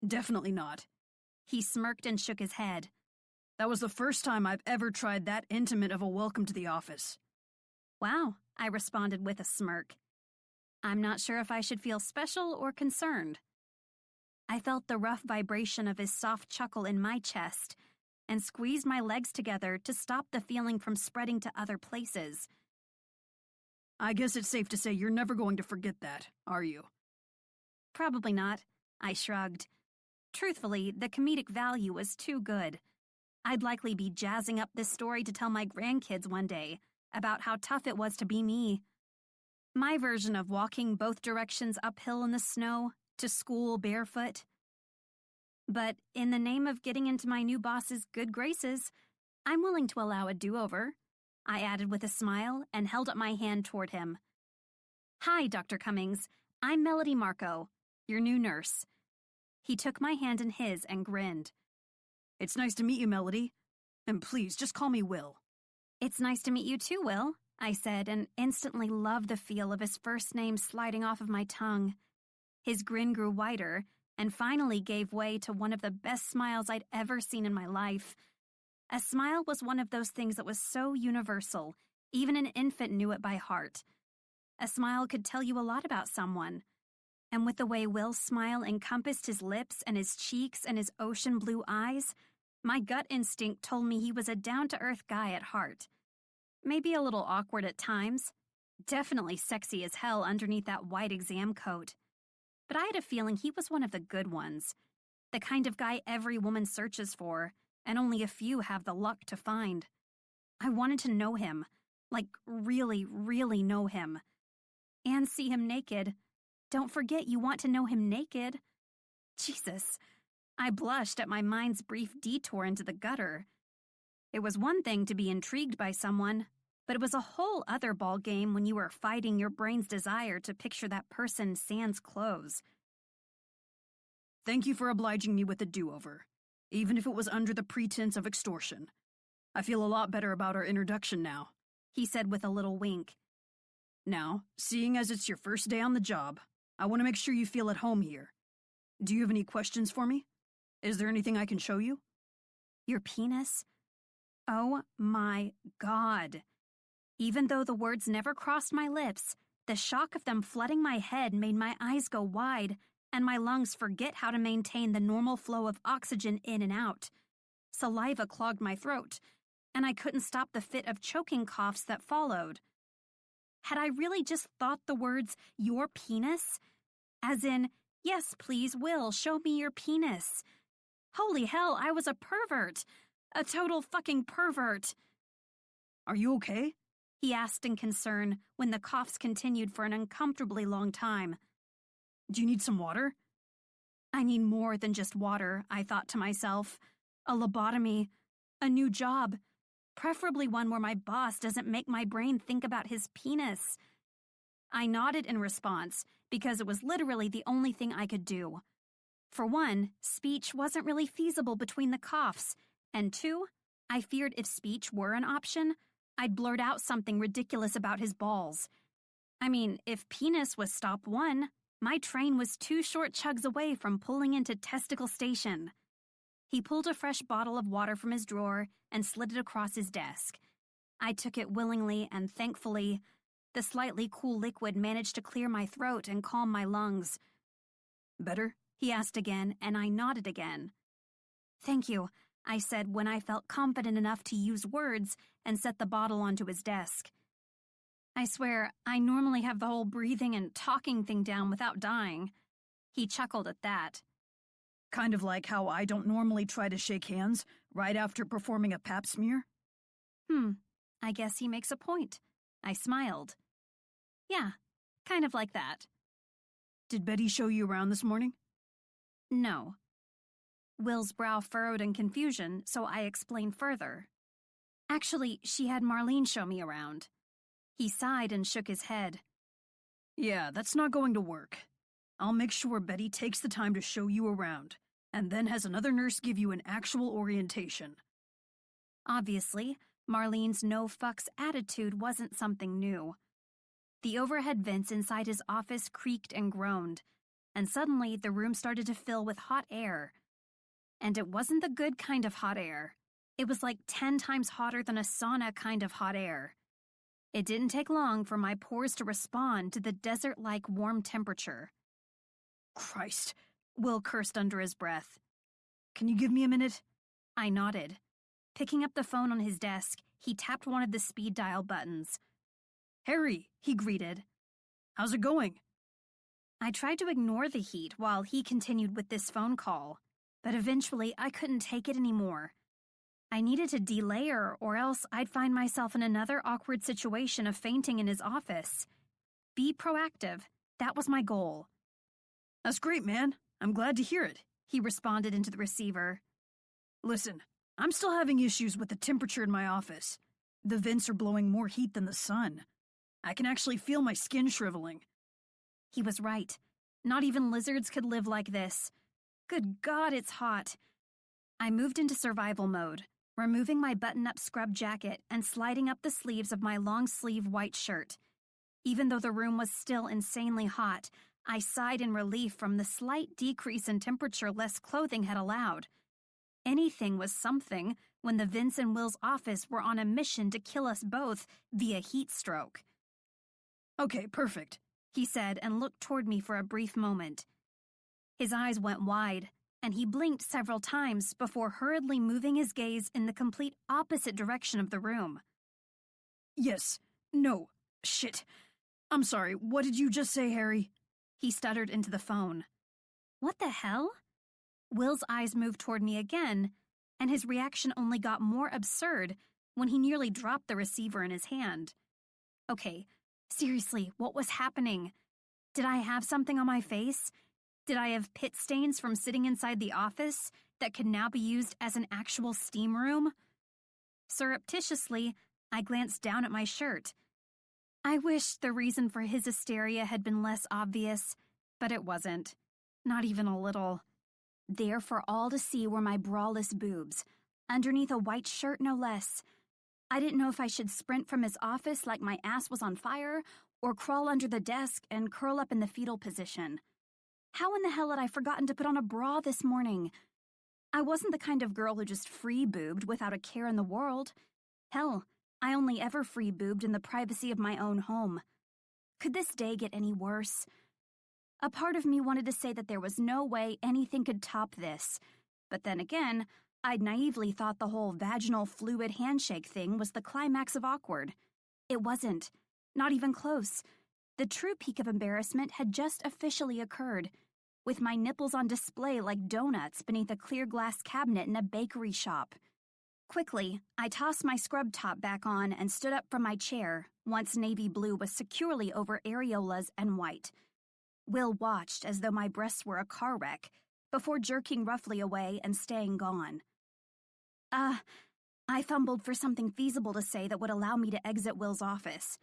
Definitely not. He smirked and shook his head. That was the first time I've ever tried that intimate of a welcome to the office. Wow, I responded with a smirk. I'm not sure if I should feel special or concerned. I felt the rough vibration of his soft chuckle in my chest and squeezed my legs together to stop the feeling from spreading to other places. I guess it's safe to say you're never going to forget that, are you? Probably not, I shrugged. Truthfully, the comedic value was too good. I'd likely be jazzing up this story to tell my grandkids one day about how tough it was to be me. My version of walking both directions uphill in the snow to school barefoot. But in the name of getting into my new boss's good graces, I'm willing to allow a do-over, I added with a smile and held up my hand toward him. Hi, Dr. Cummings. I'm Melody Marco, your new nurse. He took my hand in his and grinned. It's nice to meet you, Melody. And please, just call me Will. It's nice to meet you too, Will, I said, and instantly loved the feel of his first name sliding off of my tongue. His grin grew wider and finally gave way to one of the best smiles I'd ever seen in my life. A smile was one of those things that was so universal, even an infant knew it by heart. A smile could tell you a lot about someone. And with the way Will's smile encompassed his lips and his cheeks and his ocean blue eyes, my gut instinct told me he was a down-to-earth guy at heart. Maybe a little awkward at times. Definitely sexy as hell underneath that white exam coat. But I had a feeling he was one of the good ones. The kind of guy every woman searches for, and only a few have the luck to find. I wanted to know him, like really, really know him. And see him naked. Don't forget you want to know him naked. Jesus. I blushed at my mind's brief detour into the gutter. It was one thing to be intrigued by someone, but it was a whole other ball game when you were fighting your brain's desire to picture that person sans clothes. Thank you for obliging me with a do-over, even if it was under the pretense of extortion. I feel a lot better about our introduction now, he said with a little wink. Now, seeing as it's your first day on the job, I want to make sure you feel at home here. Do you have any questions for me? Is there anything I can show you? Your penis? Oh my God. Even though the words never crossed my lips, the shock of them flooding my head made my eyes go wide and my lungs forget how to maintain the normal flow of oxygen in and out. Saliva clogged my throat, and I couldn't stop the fit of choking coughs that followed. Had I really just thought the words, your penis? As in, yes, please, Will, show me your penis. Holy hell, I was a pervert. A total fucking pervert. Are you okay? He asked in concern when the coughs continued for an uncomfortably long time. Do you need some water? I need more than just water, I thought to myself. A lobotomy. A new job. Preferably one where my boss doesn't make my brain think about his penis. I nodded in response because it was literally the only thing I could do. For one, speech wasn't really feasible between the coughs, and two, I feared if speech were an option, I'd blurt out something ridiculous about his balls. I mean, if penis was stop one, my train was 2 short chugs away from pulling into Testicle Station. He pulled a fresh bottle of water from his drawer and slid it across his desk. I took it willingly and thankfully. The slightly cool liquid managed to clear my throat and calm my lungs. Better? He asked again, and I nodded again. Thank you, I said when I felt confident enough to use words and set the bottle onto his desk. I swear, I normally have the whole breathing and talking thing down without dying. He chuckled at that. Kind of like how I don't normally try to shake hands right after performing a pap smear? I guess he makes a point. I smiled. Yeah, kind of like that. Did Betty show you around this morning? No. Will's brow furrowed in confusion, so I explained further. Actually, she had Marlene show me around. He sighed and shook his head. Yeah, that's not going to work. I'll make sure Betty takes the time to show you around, and then has another nurse give you an actual orientation. Obviously, Marlene's no-fucks attitude wasn't something new. The overhead vents inside his office creaked and groaned, and suddenly the room started to fill with hot air. And it wasn't the good kind of hot air. It was like 10 times hotter than a sauna kind of hot air. It didn't take long for my pores to respond to the desert-like warm temperature. Christ, Will cursed under his breath. Can you give me a minute? I nodded. Picking up the phone on his desk, he tapped one of the speed dial buttons. Harry, he greeted. How's it going? I tried to ignore the heat while he continued with this phone call, but eventually I couldn't take it anymore. I needed to delayer, or else I'd find myself in another awkward situation of fainting in his office. Be proactive. That was my goal. That's great, man. I'm glad to hear it, he responded into the receiver. Listen, I'm still having issues with the temperature in my office. The vents are blowing more heat than the sun. I can actually feel my skin shriveling. He was right. Not even lizards could live like this. Good God, it's hot. I moved into survival mode, removing my button-up scrub jacket and sliding up the sleeves of my long-sleeve white shirt. Even though the room was still insanely hot, I sighed in relief from the slight decrease in temperature less clothing had allowed. Anything was something when the Vince and Will's office were on a mission to kill us both via heat stroke. Okay, perfect, he said and looked toward me for a brief moment. His eyes went wide, and he blinked several times before hurriedly moving his gaze in the complete opposite direction of the room. Yes, no, shit. I'm sorry, what did you just say, Harry? He stuttered into the phone. What the hell? Will's eyes moved toward me again, and his reaction only got more absurd when he nearly dropped the receiver in his hand. Okay, seriously, what was happening? Did I have something on my face? Did I have pit stains from sitting inside the office that could now be used as an actual steam room? Surreptitiously, I glanced down at my shirt. I wish the reason for his hysteria had been less obvious, but it wasn't. Not even a little. There for all to see were my braless boobs, underneath a white shirt no less. I didn't know if I should sprint from his office like my ass was on fire, or crawl under the desk and curl up in the fetal position. How in the hell had I forgotten to put on a bra this morning? I wasn't the kind of girl who just free-boobed without a care in the world. Hell, I only ever free-boobed in the privacy of my own home. Could this day get any worse? A part of me wanted to say that there was no way anything could top this, but then again, I'd naively thought the whole vaginal fluid handshake thing was the climax of awkward. It wasn't. Not even close. The true peak of embarrassment had just officially occurred, with my nipples on display like donuts beneath a clear glass cabinet in a bakery shop. Quickly, I tossed my scrub top back on and stood up from my chair, once navy blue was securely over areolas and white. Will watched as though my breasts were a car wreck, before jerking roughly away and staying gone. I fumbled for something feasible to say that would allow me to exit Will's office.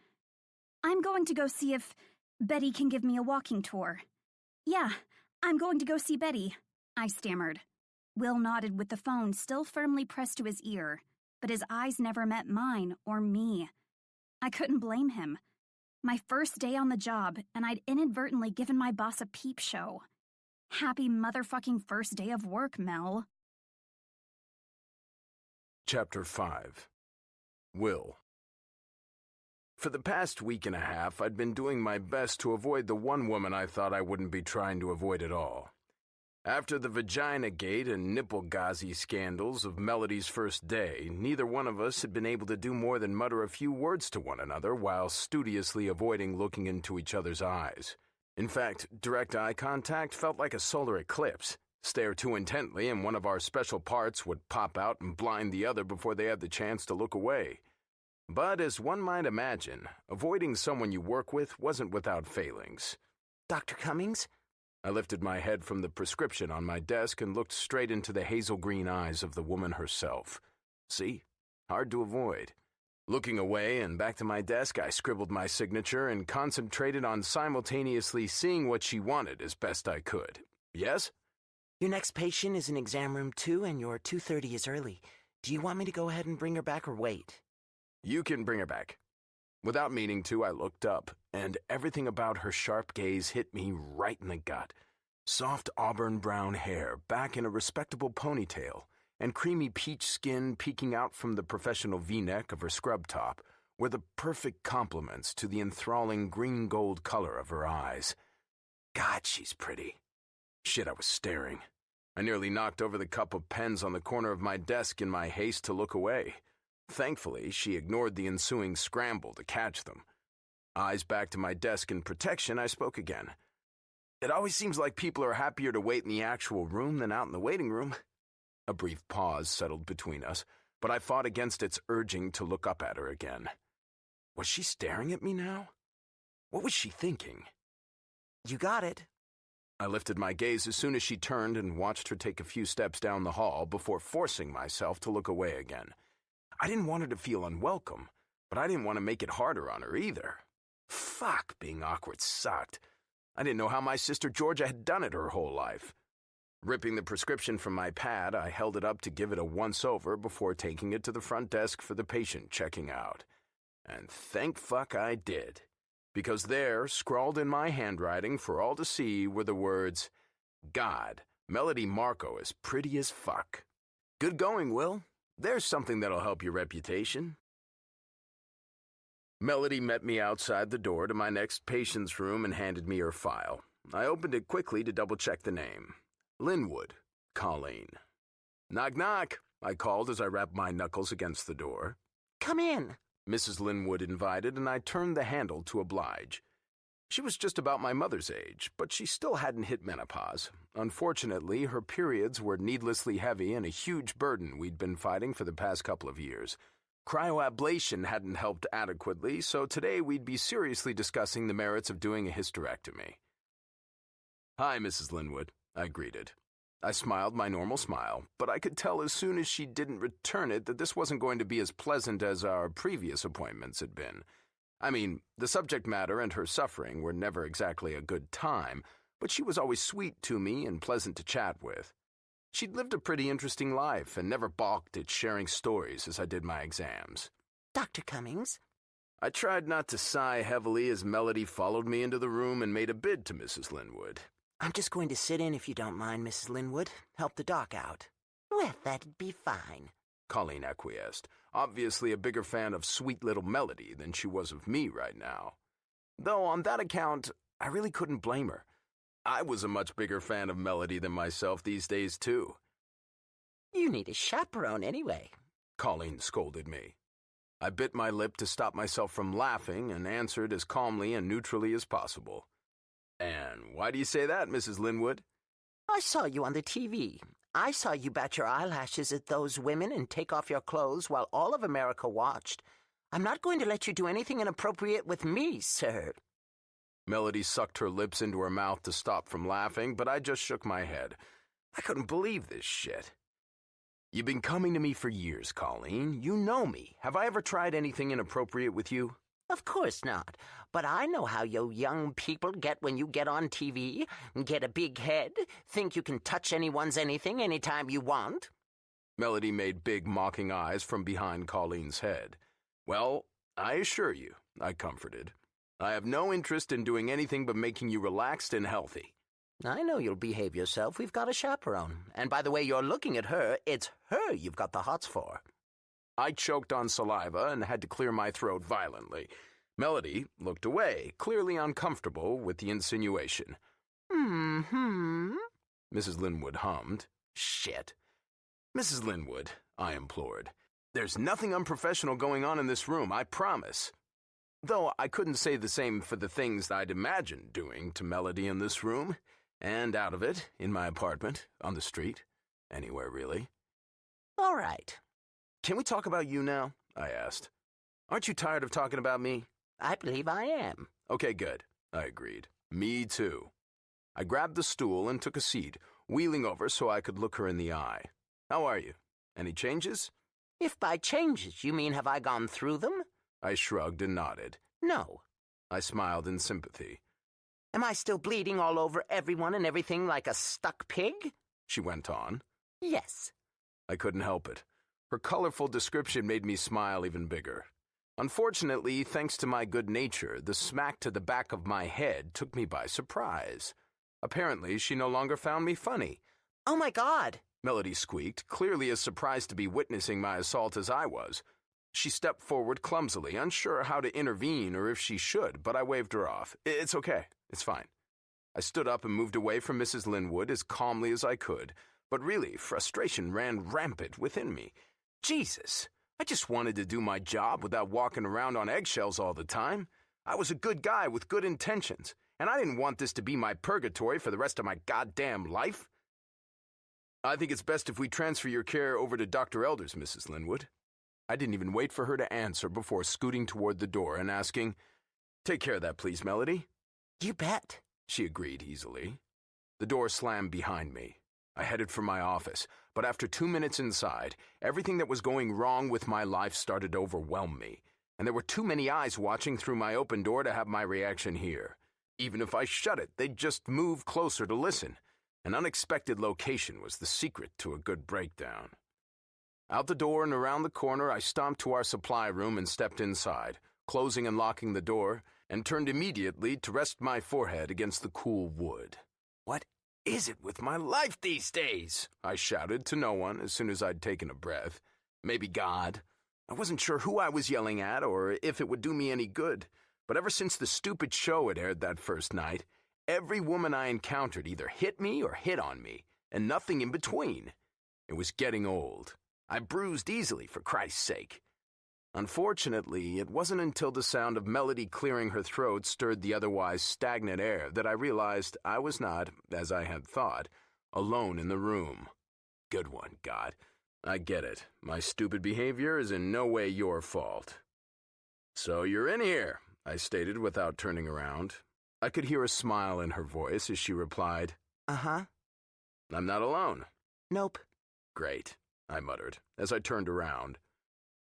I'm going to go see if Betty can give me a walking tour. Yeah, I'm going to go see Betty, I stammered. Will nodded with the phone still firmly pressed to his ear, but his eyes never met mine or me. I couldn't blame him. My first day on the job, and I'd inadvertently given my boss a peep show. Happy motherfucking first day of work, Mel. Chapter 5. Will. For the past week and a half, I'd been doing my best to avoid the one woman I thought I wouldn't be trying to avoid at all. After the vagina gate and nipple gauzy scandals of Melody's first day, neither one of us had been able to do more than mutter a few words to one another while studiously avoiding looking into each other's eyes. In fact, direct eye contact felt like a solar eclipse. Stare too intently and one of our special parts would pop out and blind the other before they had the chance to look away. But as one might imagine, avoiding someone you work with wasn't without failings. Dr. Cummings? I lifted my head from the prescription on my desk and looked straight into the hazel green eyes of the woman herself. See? Hard to avoid. Looking away and back to my desk, I scribbled my signature and concentrated on simultaneously seeing what she wanted as best I could. Yes? Your next patient is in exam room 2 and your 2:30 is early. Do you want me to go ahead and bring her back or wait? You can bring her back. Without meaning to, I looked up, and everything about her sharp gaze hit me right in the gut. Soft auburn brown hair, back in a respectable ponytail, and creamy peach skin peeking out from the professional V-neck of her scrub top were the perfect complements to the enthralling green-gold color of her eyes. God, she's pretty. Shit, I was staring. I nearly knocked over the cup of pens on the corner of my desk in my haste to look away. Thankfully, she ignored the ensuing scramble to catch them. Eyes back to my desk in protection, I spoke again. It always seems like people are happier to wait in the actual room than out in the waiting room. A brief pause settled between us, but I fought against its urging to look up at her again. Was she staring at me now? What was she thinking? You got it. I lifted my gaze as soon as she turned and watched her take a few steps down the hall before forcing myself to look away again. I didn't want her to feel unwelcome, but I didn't want to make it harder on her either. Fuck, being awkward sucked. I didn't know how my sister Georgia had done it her whole life. Ripping the prescription from my pad, I held it up to give it a once-over before taking it to the front desk for the patient checking out. And thank fuck I did, because there, scrawled in my handwriting for all to see, were the words, God, Melody Marco is pretty as fuck. Good going, Will. There's something that'll help your reputation. Melody met me outside the door to my next patient's room and handed me her file. I opened it quickly to double-check the name. Linwood, Colleen. Knock, knock, I called as I rapped my knuckles against the door. Come in, Mrs. Linwood invited, and I turned the handle to oblige. She was just about my mother's age, but she still hadn't hit menopause. Unfortunately, her periods were needlessly heavy and a huge burden we'd been fighting for the past couple of years. Cryoablation hadn't helped adequately, so today we'd be seriously discussing the merits of doing a hysterectomy. "Hi, Mrs. Linwood," I greeted. I smiled my normal smile, but I could tell as soon as she didn't return it that this wasn't going to be as pleasant as our previous appointments had been. I mean, the subject matter and her suffering were never exactly a good time, but she was always sweet to me and pleasant to chat with. She'd lived a pretty interesting life and never balked at sharing stories as I did my exams. Dr. Cummings? I tried not to sigh heavily as Melody followed me into the room and made a bid to Mrs. Linwood. I'm just going to sit in if you don't mind, Mrs. Linwood. Help the doc out. Well, that'd be fine, Colleen acquiesced, obviously a bigger fan of sweet little Melody than she was of me right now. Though on that account, I really couldn't blame her. I was a much bigger fan of Melody than myself these days, too. You need a chaperone anyway, Colleen scolded me. I bit my lip to stop myself from laughing and answered as calmly and neutrally as possible. "And why do you say that, Mrs. Linwood?" I saw you on the TV. I saw you bat your eyelashes at those women and take off your clothes while all of America watched. I'm not going to let you do anything inappropriate with me, sir. Melody sucked her lips into her mouth to stop from laughing, but I just shook my head. I couldn't believe this shit. "You've been coming to me for years, Colleen. You know me. Have I ever tried anything inappropriate with you?" Of course not. But I know how you young people get when you get on TV, get a big head, think you can touch anyone's anything anytime you want. Melody made big mocking eyes from behind Colleen's head. "Well, I assure you," I comforted, "I have no interest in doing anything but making you relaxed and healthy." I know you'll behave yourself. We've got a chaperone. And by the way you're looking at her, it's her you've got the hots for. I choked on saliva and had to clear my throat violently. Melody looked away, clearly uncomfortable with the insinuation. Mm-hmm. Mrs. Linwood hummed. "Shit." "Mrs. Linwood," I implored, "there's nothing unprofessional going on in this room, I promise." Though I couldn't say the same for the things I'd imagined doing to Melody in this room, and out of it, in my apartment, on the street, anywhere really. All right. "Can we talk about you now?" I asked. "Aren't you tired of talking about me?" I believe I am. "Okay, good," I agreed. "Me too." I grabbed the stool and took a seat, wheeling over so I could look her in the eye. "How are you? Any changes?" If by changes you mean have I gone through them? I shrugged and nodded. No. I smiled in sympathy. Am I still bleeding all over everyone and everything like a stuck pig? She went on. Yes. I couldn't help it. Her colorful description made me smile even bigger. Unfortunately, thanks to my good nature, the smack to the back of my head took me by surprise. Apparently, she no longer found me funny. Oh my God! Melody squeaked, clearly as surprised to be witnessing my assault as I was. She stepped forward clumsily, unsure how to intervene or if she should, but I waved her off. "It's okay. It's fine." I stood up and moved away from Mrs. Linwood as calmly as I could, but really, frustration ran rampant within me. Jesus, I just wanted to do my job without walking around on eggshells all the time. I was a good guy with good intentions, and I didn't want this to be my purgatory for the rest of my goddamn life. "I think it's best if we transfer your care over to Dr. Elder's, Mrs. Linwood." I didn't even wait for her to answer before scooting toward the door and asking, "Take care of that, please, Melody." You bet. She agreed easily. The door slammed behind me. I headed for my office, but after 2 minutes inside, everything that was going wrong with my life started to overwhelm me, and there were too many eyes watching through my open door to have my reaction here. Even if I shut it, they'd just move closer to listen. An unexpected location was the secret to a good breakdown. Out the door and around the corner, I stomped to our supply room and stepped inside, closing and locking the door, and turned immediately to rest my forehead against the cool wood. "What is it with my life these days?" I shouted to no one as soon as I'd taken a breath. Maybe God. I wasn't sure who I was yelling at or if it would do me any good, but ever since the stupid show had aired that first night, every woman I encountered either hit me or hit on me, and nothing in between. It was getting old. I bruised easily, for Christ's sake. Unfortunately, it wasn't until the sound of Melody clearing her throat stirred the otherwise stagnant air that I realized I was not, as I had thought, alone in the room. Good one, God. I get it. My stupid behavior is in no way your fault. So you're in here, I stated without turning around. I could hear a smile in her voice as she replied, Uh-huh. I'm not alone. Nope. Great, I muttered as I turned around.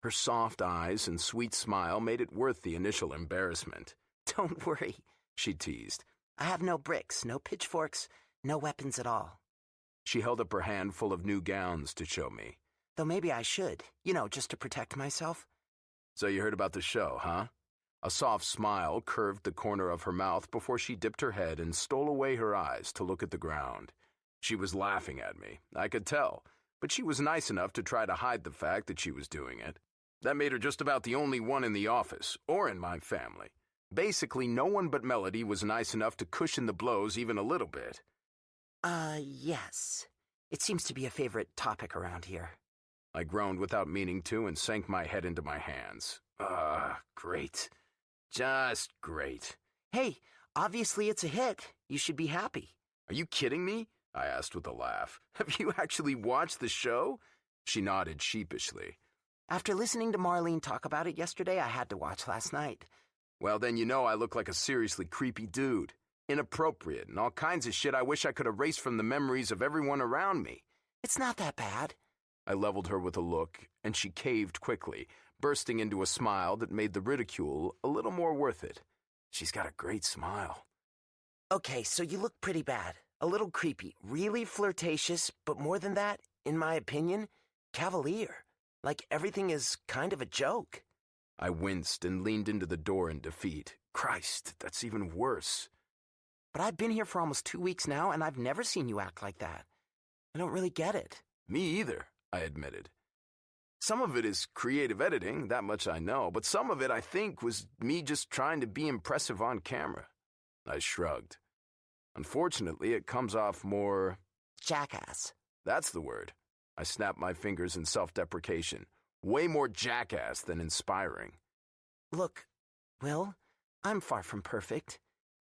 Her soft eyes and sweet smile made it worth the initial embarrassment. Don't worry, She teased. I have no bricks, no pitchforks, no weapons at all. She held up her hand full of new gowns to show me. Though maybe I should, just to protect myself. So you heard about the show, huh? A soft smile curved the corner of her mouth before she dipped her head and stole away her eyes to look at the ground. She was laughing at me, I could tell, but she was nice enough to try to hide the fact that she was doing it. That made her just about the only one in the office, or in my family. Basically, no one but Melody was nice enough to cushion the blows even a little bit. Yes. It seems to be a favorite topic around here. I groaned without meaning to and sank my head into my hands. Great. Just great. Hey, obviously it's a hit. You should be happy. Are you kidding me? I asked with a laugh. Have you actually watched the show? She nodded sheepishly. After listening to Marlene talk about it yesterday, I had to watch last night. Well, then you know I look like a seriously creepy dude. Inappropriate and all kinds of shit I wish I could erase from the memories of everyone around me. It's not that bad. I leveled her with a look, and she caved quickly, bursting into a smile that made the ridicule a little more worth it. She's got a great smile. Okay, so you look pretty bad. A little creepy, really flirtatious, but more than that, in my opinion, cavalier. Like everything is kind of a joke. I winced and leaned into the door in defeat. Christ, that's even worse. But I've been here for almost 2 weeks now, and I've never seen you act like that. I don't really get it. Me either, I admitted. Some of it is creative editing, that much I know, but some of it, I think, was me just trying to be impressive on camera. I shrugged. Unfortunately, it comes off more... Jackass. That's the word. I snapped my fingers in self-deprecation. Way more jackass than inspiring. Look, Will, I'm far from perfect.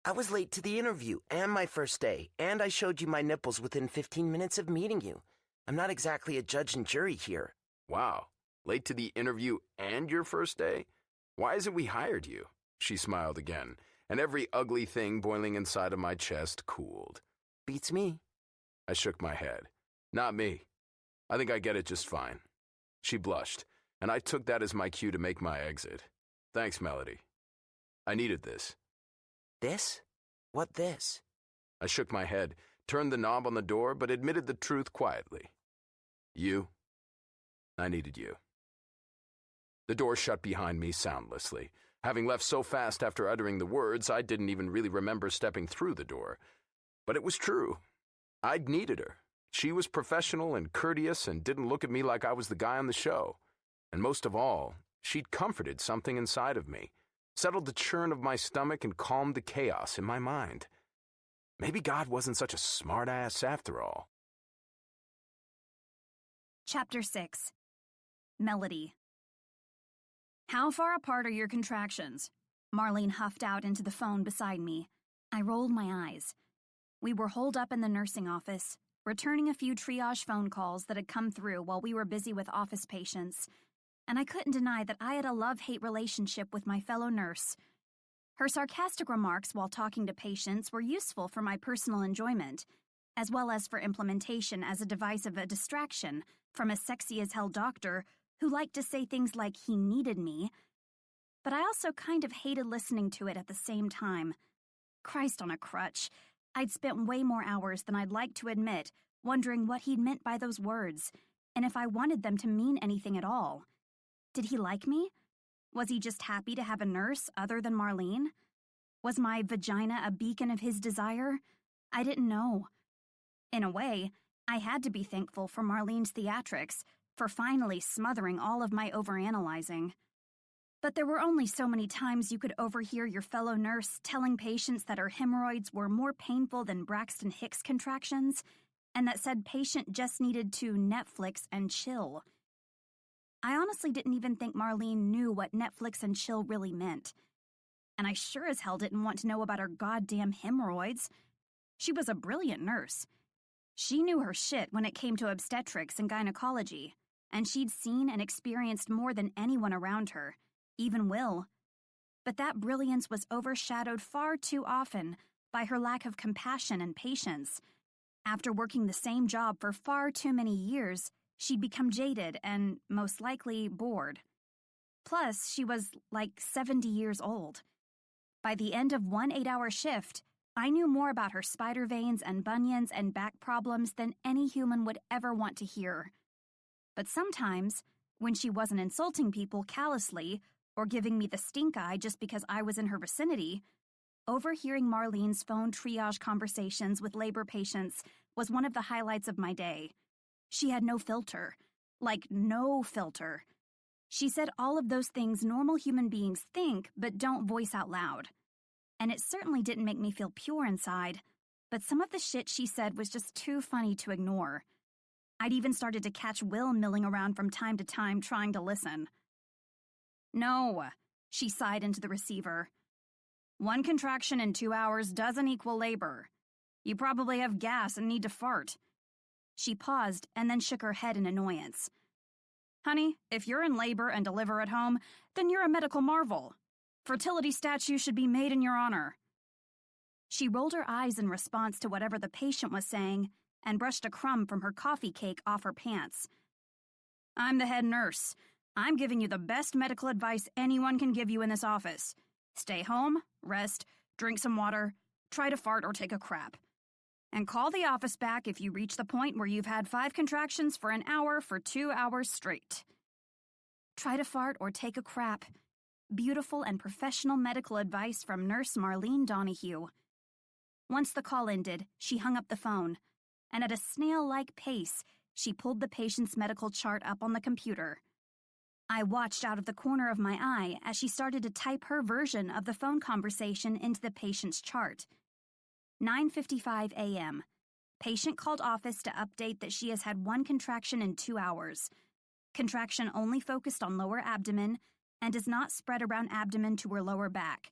I was late to the interview and my first day, and I showed you my nipples within 15 minutes of meeting you. I'm not exactly a judge and jury here. Wow. Late to the interview and your first day? Why is it we hired you? She smiled again, and every ugly thing boiling inside of my chest cooled. Beats me. I shook my head. Not me. I think I get it just fine. She blushed, and I took that as my cue to make my exit. Thanks, Melody. I needed this. This? What this? I shook my head, turned the knob on the door, but admitted the truth quietly. You? I needed you. The door shut behind me soundlessly. Having left so fast after uttering the words, I didn't even really remember stepping through the door. But it was true. I'd needed her. She was professional and courteous and didn't look at me like I was the guy on the show. And most of all, she'd comforted something inside of me, settled the churn of my stomach and calmed the chaos in my mind. Maybe God wasn't such a smart-ass after all. Chapter 6. Melody. How far apart are your contractions? Marlene huffed out into the phone beside me. I rolled my eyes. We were holed up in the nursing office, returning a few triage phone calls that had come through while we were busy with office patients, and I couldn't deny that I had a love-hate relationship with my fellow nurse. Her sarcastic remarks while talking to patients were useful for my personal enjoyment, as well as for implementation as a device of a distraction from a sexy-as-hell doctor who liked to say things like he needed me, but I also kind of hated listening to it at the same time. Christ on a crutch. I'd spent way more hours than I'd like to admit wondering what he'd meant by those words, and if I wanted them to mean anything at all. Did he like me? Was he just happy to have a nurse other than Marlene? Was my vagina a beacon of his desire? I didn't know. In a way, I had to be thankful for Marlene's theatrics, for finally smothering all of my overanalyzing. But there were only so many times you could overhear your fellow nurse telling patients that her hemorrhoids were more painful than Braxton Hicks contractions, and that said patient just needed to Netflix and chill. I honestly didn't even think Marlene knew what Netflix and chill really meant. And I sure as hell didn't want to know about her goddamn hemorrhoids. She was a brilliant nurse. She knew her shit when it came to obstetrics and gynecology, and she'd seen and experienced more than anyone around her, even Will. But that brilliance was overshadowed far too often by her lack of compassion and patience. After working the same job for far too many years, she'd become jaded and, most likely, bored. Plus, she was like 70 years old. By the end of one 8-hour shift, I knew more about her spider veins and bunions and back problems than any human would ever want to hear. But sometimes, when she wasn't insulting people callously or giving me the stink eye just because I was in her vicinity, overhearing Marlene's phone triage conversations with labor patients was one of the highlights of my day. She had no filter. Like, no filter. She said all of those things normal human beings think but don't voice out loud. And it certainly didn't make me feel pure inside, but some of the shit she said was just too funny to ignore. I'd even started to catch Will milling around from time to time trying to listen. "No," she sighed into the receiver. "1 contraction in 2 hours doesn't equal labor. You probably have gas and need to fart." She paused and then shook her head in annoyance. "Honey, if you're in labor and deliver at home, then you're a medical marvel. Fertility statues should be made in your honor." She rolled her eyes in response to whatever the patient was saying and brushed a crumb from her coffee cake off her pants. "I'm the head nurse. I'm giving you the best medical advice anyone can give you in this office. Stay home, rest, drink some water, try to fart or take a crap. And call the office back if you reach the point where you've had 5 contractions for an hour for 2 hours straight." Try to fart or take a crap. Beautiful and professional medical advice from Nurse Marlene Donahue. Once the call ended, she hung up the phone, and at a snail-like pace, she pulled the patient's medical chart up on the computer. I watched out of the corner of my eye as she started to type her version of the phone conversation into the patient's chart. 9:55 a.m. Patient called office to update that she has had 1 contraction in 2 hours. Contraction only focused on lower abdomen and does not spread around abdomen to her lower back.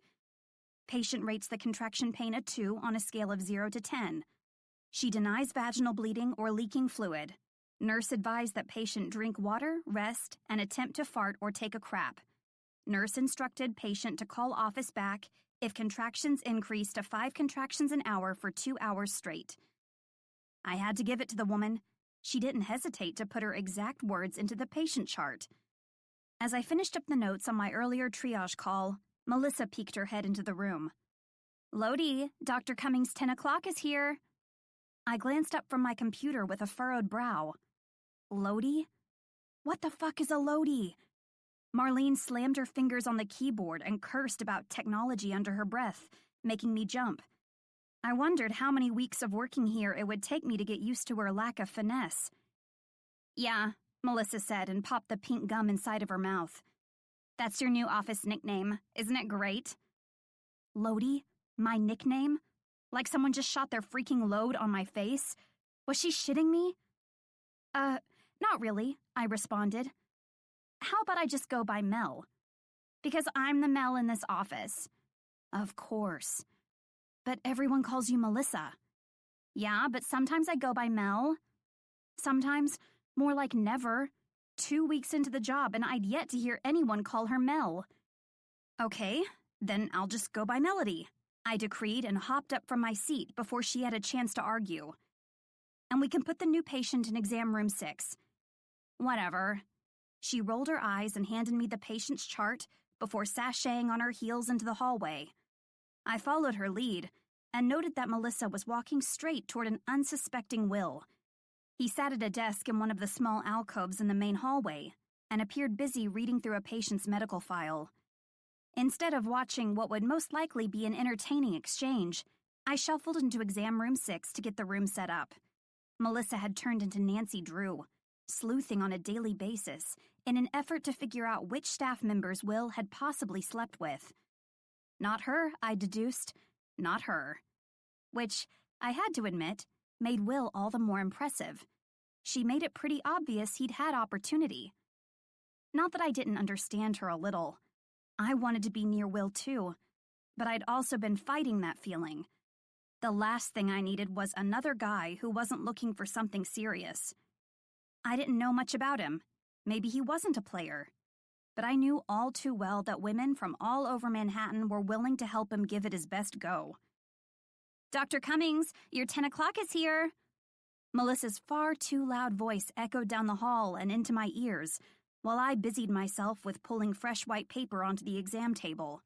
Patient rates the contraction pain a 2 on a scale of 0 to 10. She denies vaginal bleeding or leaking fluid. Nurse advised that patient drink water, rest, and attempt to fart or take a crap. Nurse instructed patient to call office back if contractions increase to 5 contractions an hour for 2 hours straight. I had to give it to the woman. She didn't hesitate to put her exact words into the patient chart. As I finished up the notes on my earlier triage call, Melissa peeked her head into the room. "Lodi, Dr. Cummings' 10 o'clock is here." I glanced up from my computer with a furrowed brow. Lodi? What the fuck is a Lodi? Marlene slammed her fingers on the keyboard and cursed about technology under her breath, making me jump. I wondered how many weeks of working here it would take me to get used to her lack of finesse. "Yeah," Melissa said and popped the pink gum inside of her mouth. "That's your new office nickname. Isn't it great?" Lodi? My nickname? Like someone just shot their freaking load on my face? Was she shitting me? Not really, I responded. How about I just go by Mel? Because I'm the Mel in this office. Of course. But everyone calls you Melissa. Yeah, but sometimes I go by Mel. Sometimes, more like never. 2 weeks into the job and I'd yet to hear anyone call her Mel. Okay, then I'll just go by Melody, I decreed and hopped up from my seat before she had a chance to argue. And we can put the new patient in exam room 6. Whatever. She rolled her eyes and handed me the patient's chart before sashaying on her heels into the hallway. I followed her lead and noted that Melissa was walking straight toward an unsuspecting Will. He sat at a desk in one of the small alcoves in the main hallway and appeared busy reading through a patient's medical file. Instead of watching what would most likely be an entertaining exchange, I shuffled into exam room 6 to get the room set up. Melissa had turned into Nancy Drew, sleuthing on a daily basis in an effort to figure out which staff members Will had possibly slept with. Not her, I deduced. Not her. Which, I had to admit, made Will all the more impressive. She made it pretty obvious he'd had opportunity. Not that I didn't understand her a little. I wanted to be near Will too, but I'd also been fighting that feeling. The last thing I needed was another guy who wasn't looking for something serious. I didn't know much about him. Maybe he wasn't a player. But I knew all too well that women from all over Manhattan were willing to help him give it his best go. "Dr. Cummings, your 10 o'clock is here." Melissa's far too loud voice echoed down the hall and into my ears, while I busied myself with pulling fresh white paper onto the exam table.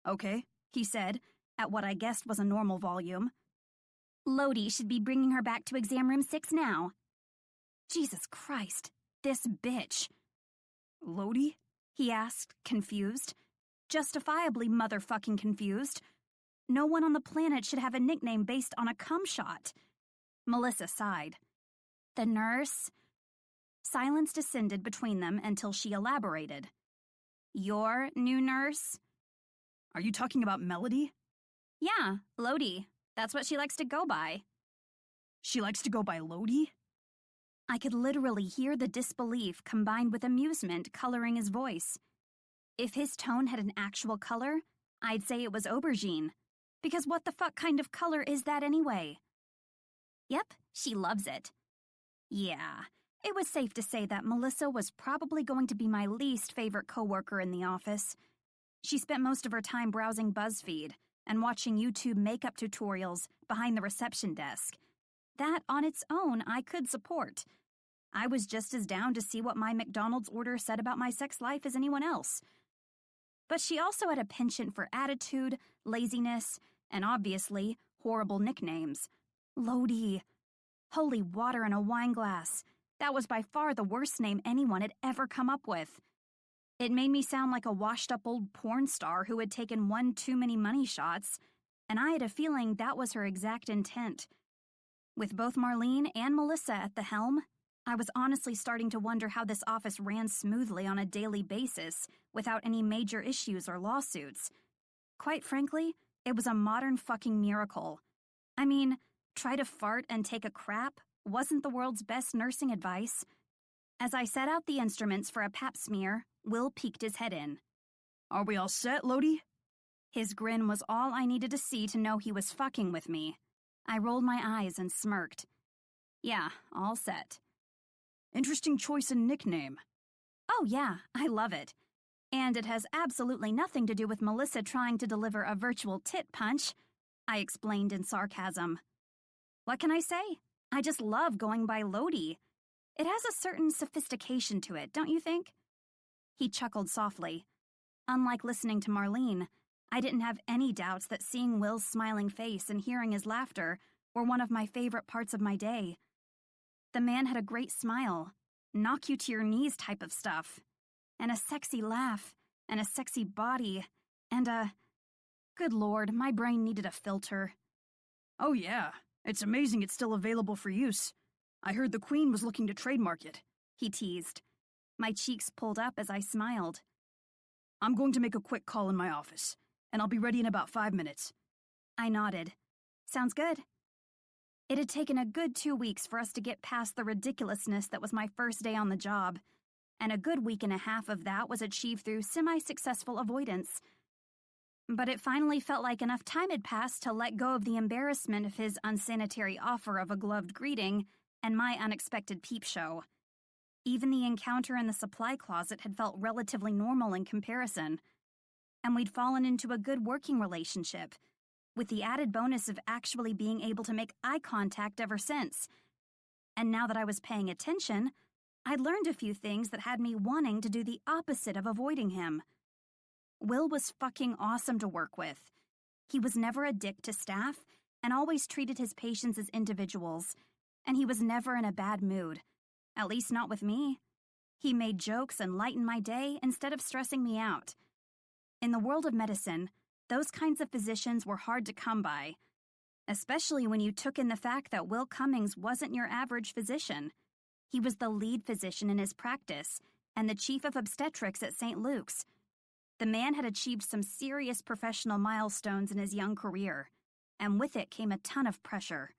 "Okay," he said, at what I guessed was a normal volume. "Lodi should be bringing her back to exam room 6 now." Jesus Christ, this bitch. "Lodi?" he asked, confused. Justifiably motherfucking confused. No one on the planet should have a nickname based on a cum shot. Melissa sighed. "The nurse?" Silence descended between them until she elaborated. "Your new nurse?" "Are you talking about Melody?" "Yeah, Lodi. That's what she likes to go by." "She likes to go by Lodi?" I could literally hear the disbelief combined with amusement coloring his voice. If his tone had an actual color, I'd say it was aubergine. Because what the fuck kind of color is that anyway? Yep, she loves it. Yeah, it was safe to say that Melissa was probably going to be my least favorite coworker in the office. She spent most of her time browsing BuzzFeed and watching YouTube makeup tutorials behind the reception desk. That on its own I could support. I was just as down to see what my McDonald's order said about my sex life as anyone else. But she also had a penchant for attitude, laziness, and obviously, horrible nicknames. Lodi. Holy water in a wine glass. That was by far the worst name anyone had ever come up with. It made me sound like a washed-up old porn star who had taken one too many money shots, and I had a feeling that was her exact intent. With both Marlene and Melissa at the helm, I was honestly starting to wonder how this office ran smoothly on a daily basis without any major issues or lawsuits. Quite frankly, it was a modern fucking miracle. I mean, try to fart and take a crap wasn't the world's best nursing advice. As I set out the instruments for a pap smear, Will peeked his head in. "Are we all set, Lodi?" His grin was all I needed to see to know he was fucking with me. I rolled my eyes and smirked. "Yeah, all set." "Interesting choice in nickname." "Oh yeah, I love it. And it has absolutely nothing to do with Melissa trying to deliver a virtual tit punch," I explained in sarcasm. "What can I say? I just love going by Lodi. It has a certain sophistication to it, don't you think?" He chuckled softly. Unlike listening to Marlene, I didn't have any doubts that seeing Will's smiling face and hearing his laughter were one of my favorite parts of my day. The man had a great smile, knock you to your knees type of stuff, and a sexy laugh, and a sexy body, and a... Good Lord, my brain needed a filter. "Oh yeah, it's amazing it's still available for use. I heard the Queen was looking to trademark it," he teased. My cheeks pulled up as I smiled. "I'm going to make a quick call in my office, and I'll be ready in about 5 minutes. I nodded. Sounds good. It had taken a good 2 weeks for us to get past the ridiculousness that was my first day on the job, and a good week and a half of that was achieved through semi-successful avoidance. But it finally felt like enough time had passed to let go of the embarrassment of his unsanitary offer of a gloved greeting and my unexpected peep show. Even the encounter in the supply closet had felt relatively normal in comparison, and we'd fallen into a good working relationship, with the added bonus of actually being able to make eye contact ever since. And now that I was paying attention, I'd learned a few things that had me wanting to do the opposite of avoiding him. Will was fucking awesome to work with. He was never a dick to staff and always treated his patients as individuals, and he was never in a bad mood, at least not with me. He made jokes and lightened my day instead of stressing me out. In the world of medicine, those kinds of physicians were hard to come by, especially when you took in the fact that Will Cummings wasn't your average physician. He was the lead physician in his practice and the chief of obstetrics at St. Luke's. The man had achieved some serious professional milestones in his young career, and with it came a ton of pressure.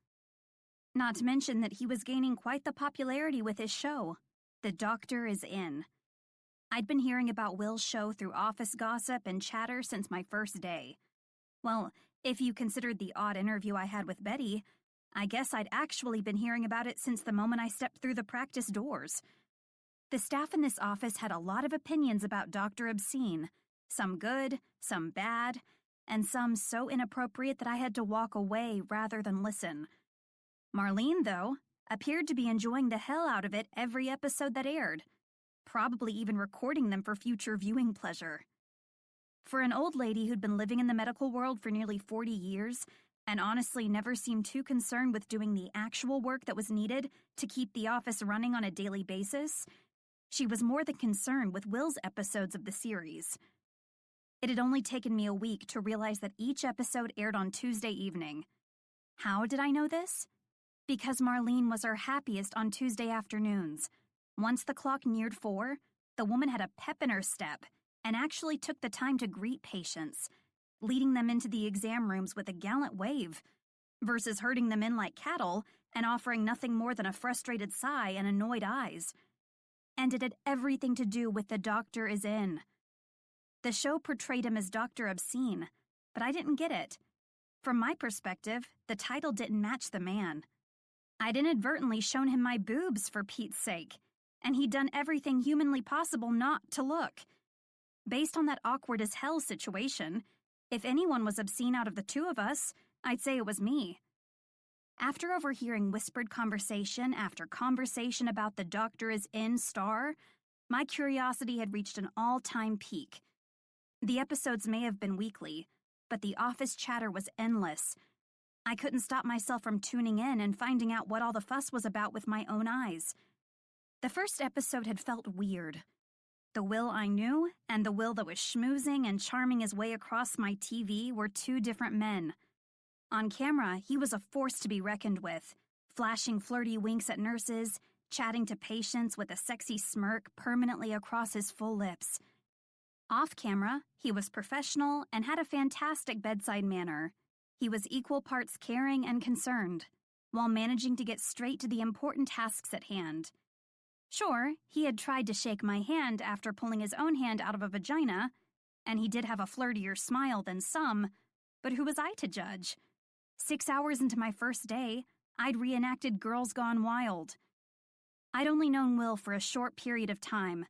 Not to mention that he was gaining quite the popularity with his show, The Doctor is In. I'd been hearing about Will's show through office gossip and chatter since my first day. Well, if you considered the odd interview I had with Betty, I guess I'd actually been hearing about it since the moment I stepped through the practice doors. The staff in this office had a lot of opinions about Dr. Obscene, some good, some bad, and some so inappropriate that I had to walk away rather than listen. Marlene, though, appeared to be enjoying the hell out of it every episode that aired, probably even recording them for future viewing pleasure. For an old lady who'd been living in the medical world for nearly 40 years, and honestly never seemed too concerned with doing the actual work that was needed to keep the office running on a daily basis, she was more than concerned with Will's episodes of the series. It had only taken me a week to realize that each episode aired on Tuesday evening. How did I know this? Because Marlene was her happiest on Tuesday afternoons. Once the clock neared 4, the woman had a pep in her step and actually took the time to greet patients, leading them into the exam rooms with a gallant wave, versus herding them in like cattle and offering nothing more than a frustrated sigh and annoyed eyes. And it had everything to do with The Doctor Is In. The show portrayed him as Dr. Obscene, but I didn't get it. From my perspective, the title didn't match the man. I'd inadvertently shown him my boobs, for Pete's sake, and he'd done everything humanly possible not to look. Based on that awkward-as-hell situation, if anyone was obscene out of the two of us, I'd say it was me. After overhearing whispered conversation after conversation about The Doctor Is In star, my curiosity had reached an all-time peak. The episodes may have been weekly, but the office chatter was endless. I couldn't stop myself from tuning in and finding out what all the fuss was about with my own eyes. The first episode had felt weird. The Will I knew and the Will that was schmoozing and charming his way across my TV were two different men. On camera, he was a force to be reckoned with, flashing flirty winks at nurses, chatting to patients with a sexy smirk permanently across his full lips. Off camera, he was professional and had a fantastic bedside manner. He was equal parts caring and concerned, while managing to get straight to the important tasks at hand. Sure, he had tried to shake my hand after pulling his own hand out of a vagina, and he did have a flirtier smile than some, but who was I to judge? 6 hours into my first day, I'd reenacted Girls Gone Wild. I'd only known Will for a short period of time,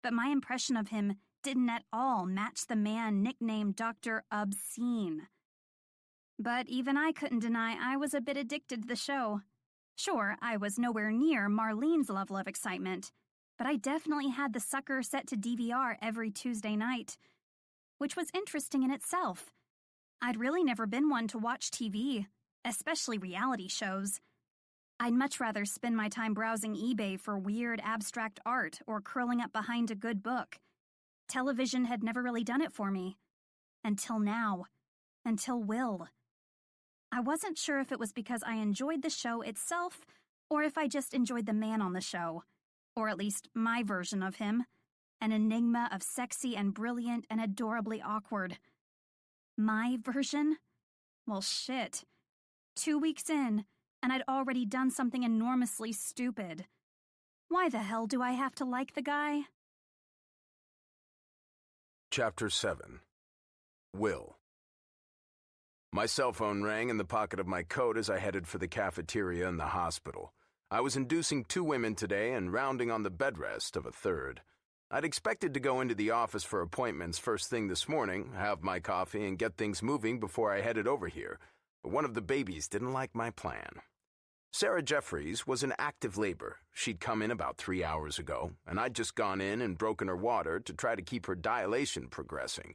but my impression of him didn't at all match the man nicknamed Dr. Obscene. But even I couldn't deny I was a bit addicted to the show. Sure, I was nowhere near Marlene's level of excitement, but I definitely had the sucker set to DVR every Tuesday night, which was interesting in itself. I'd really never been one to watch TV, especially reality shows. I'd much rather spend my time browsing eBay for weird abstract art or curling up behind a good book. Television had never really done it for me. Until now. Until Will. I wasn't sure if it was because I enjoyed the show itself or if I just enjoyed the man on the show, or at least my version of him, an enigma of sexy and brilliant and adorably awkward. My version? Well, shit. 2 weeks in, and I'd already done something enormously stupid. Why the hell do I have to like the guy? Chapter 7. Will. My cell phone rang in the pocket of my coat as I headed for the cafeteria in the hospital. I was inducing 2 women today and rounding on the bed rest of a third. I'd expected to go into the office for appointments first thing this morning, have my coffee, and get things moving before I headed over here, but one of the babies didn't like my plan. Sarah Jeffries was in active labor. She'd come in about 3 hours ago, and I'd just gone in and broken her water to try to keep her dilation progressing.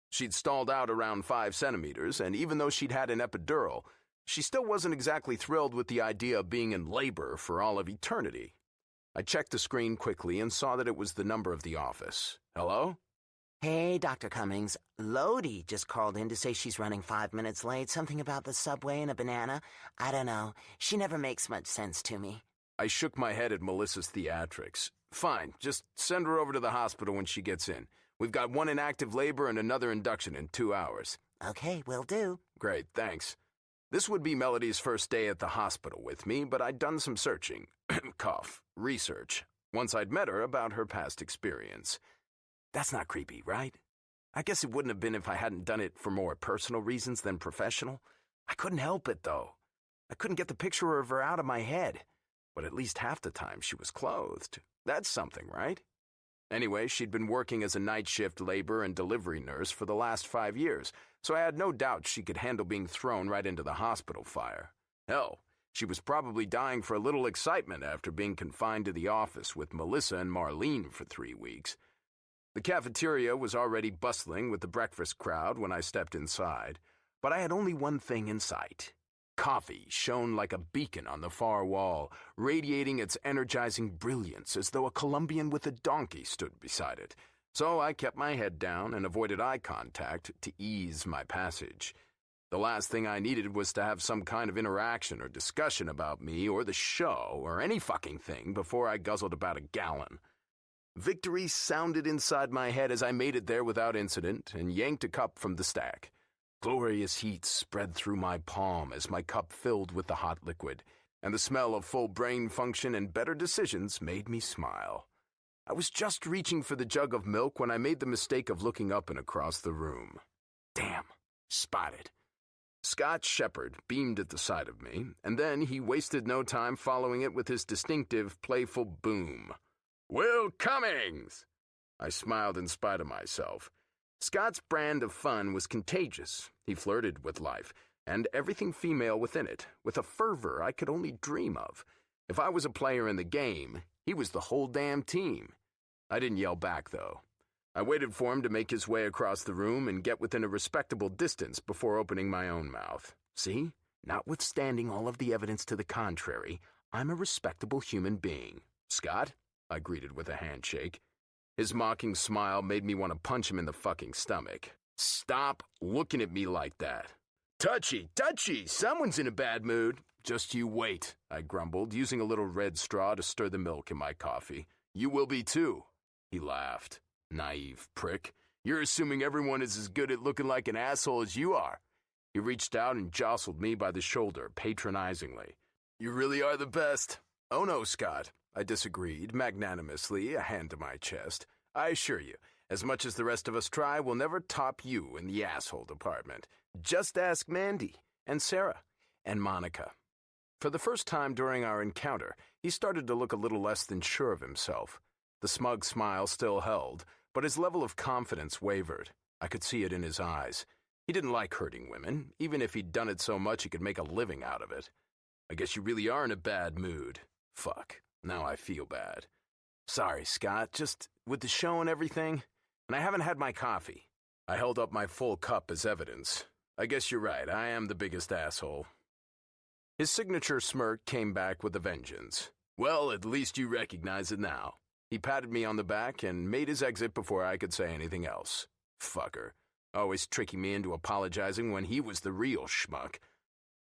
She'd stalled out around 5 centimeters, and even though she'd had an epidural, she still wasn't exactly thrilled with the idea of being in labor for all of eternity. I checked the screen quickly and saw that it was the number of the office. Hello? Hey, Dr. Cummings. Lodi just called in to say she's running 5 minutes late. Something about the subway and a banana. I don't know. She never makes much sense to me. I shook my head at Melissa's theatrics. Fine, just send her over to the hospital when she gets in. We've got one in active labor and another induction in 2 hours. Okay, will do. Great, thanks. This would be Melody's first day at the hospital with me, but I'd done some searching, research, once I'd met her about her past experience. That's not creepy, right? I guess it wouldn't have been if I hadn't done it for more personal reasons than professional. I couldn't help it, though. I couldn't get the picture of her out of my head. But at least half the time she was clothed. That's something, right? Anyway, she'd been working as a night shift labor and delivery nurse for the last 5 years, so I had no doubt she could handle being thrown right into the hospital fire. Hell, she was probably dying for a little excitement after being confined to the office with Melissa and Marlene for 3 weeks. The cafeteria was already bustling with the breakfast crowd when I stepped inside, but I had only one thing in sight. Coffee shone like a beacon on the far wall, radiating its energizing brilliance as though a Colombian with a donkey stood beside it. So I kept my head down and avoided eye contact to ease my passage. The last thing I needed was to have some kind of interaction or discussion about me or the show or any fucking thing before I guzzled about a gallon. Victory sounded inside my head as I made it there without incident and yanked a cup from the stack. Glorious heat spread through my palm as my cup filled with the hot liquid, and the smell of full brain function and better decisions made me smile. I was just reaching for the jug of milk when I made the mistake of looking up and across the room. Damn, spotted. Scott Shepard beamed at the sight of me, and then he wasted no time following it with his distinctive, playful boom. "Will Cummings!" I smiled in spite of myself. Scott's brand of fun was contagious. He flirted with life, and everything female within it, with a fervor I could only dream of. If I was a player in the game, he was the whole damn team. I didn't yell back, though. I waited for him to make his way across the room and get within a respectable distance before opening my own mouth. See? Notwithstanding all of the evidence to the contrary, I'm a respectable human being. "Scott?" I greeted with a handshake. His mocking smile made me want to punch him in the fucking stomach. "Stop looking at me like that." "Touchy, touchy, someone's in a bad mood." "Just you wait," I grumbled, using a little red straw to stir the milk in my coffee. "You will be too." He laughed. "Naive prick. You're assuming everyone is as good at looking like an asshole as you are." He reached out and jostled me by the shoulder, patronizingly. "You really are the best." "Oh no, Scott." I disagreed, magnanimously, a hand to my chest. "I assure you, as much as the rest of us try, we'll never top you in the asshole department. Just ask Mandy, and Sarah, and Monica." For the first time during our encounter, he started to look a little less than sure of himself. The smug smile still held, but his level of confidence wavered. I could see it in his eyes. He didn't like hurting women, even if he'd done it so much he could make a living out of it. "I guess you really are in a bad mood." Fuck. Now I feel bad. "Sorry, Scott, just with the show and everything, and I haven't had my coffee." I held up my full cup as evidence. "I guess you're right, I am the biggest asshole." His signature smirk came back with a vengeance. "Well, at least you recognize it now." He patted me on the back and made his exit before I could say anything else. Fucker. Always tricking me into apologizing when he was the real schmuck.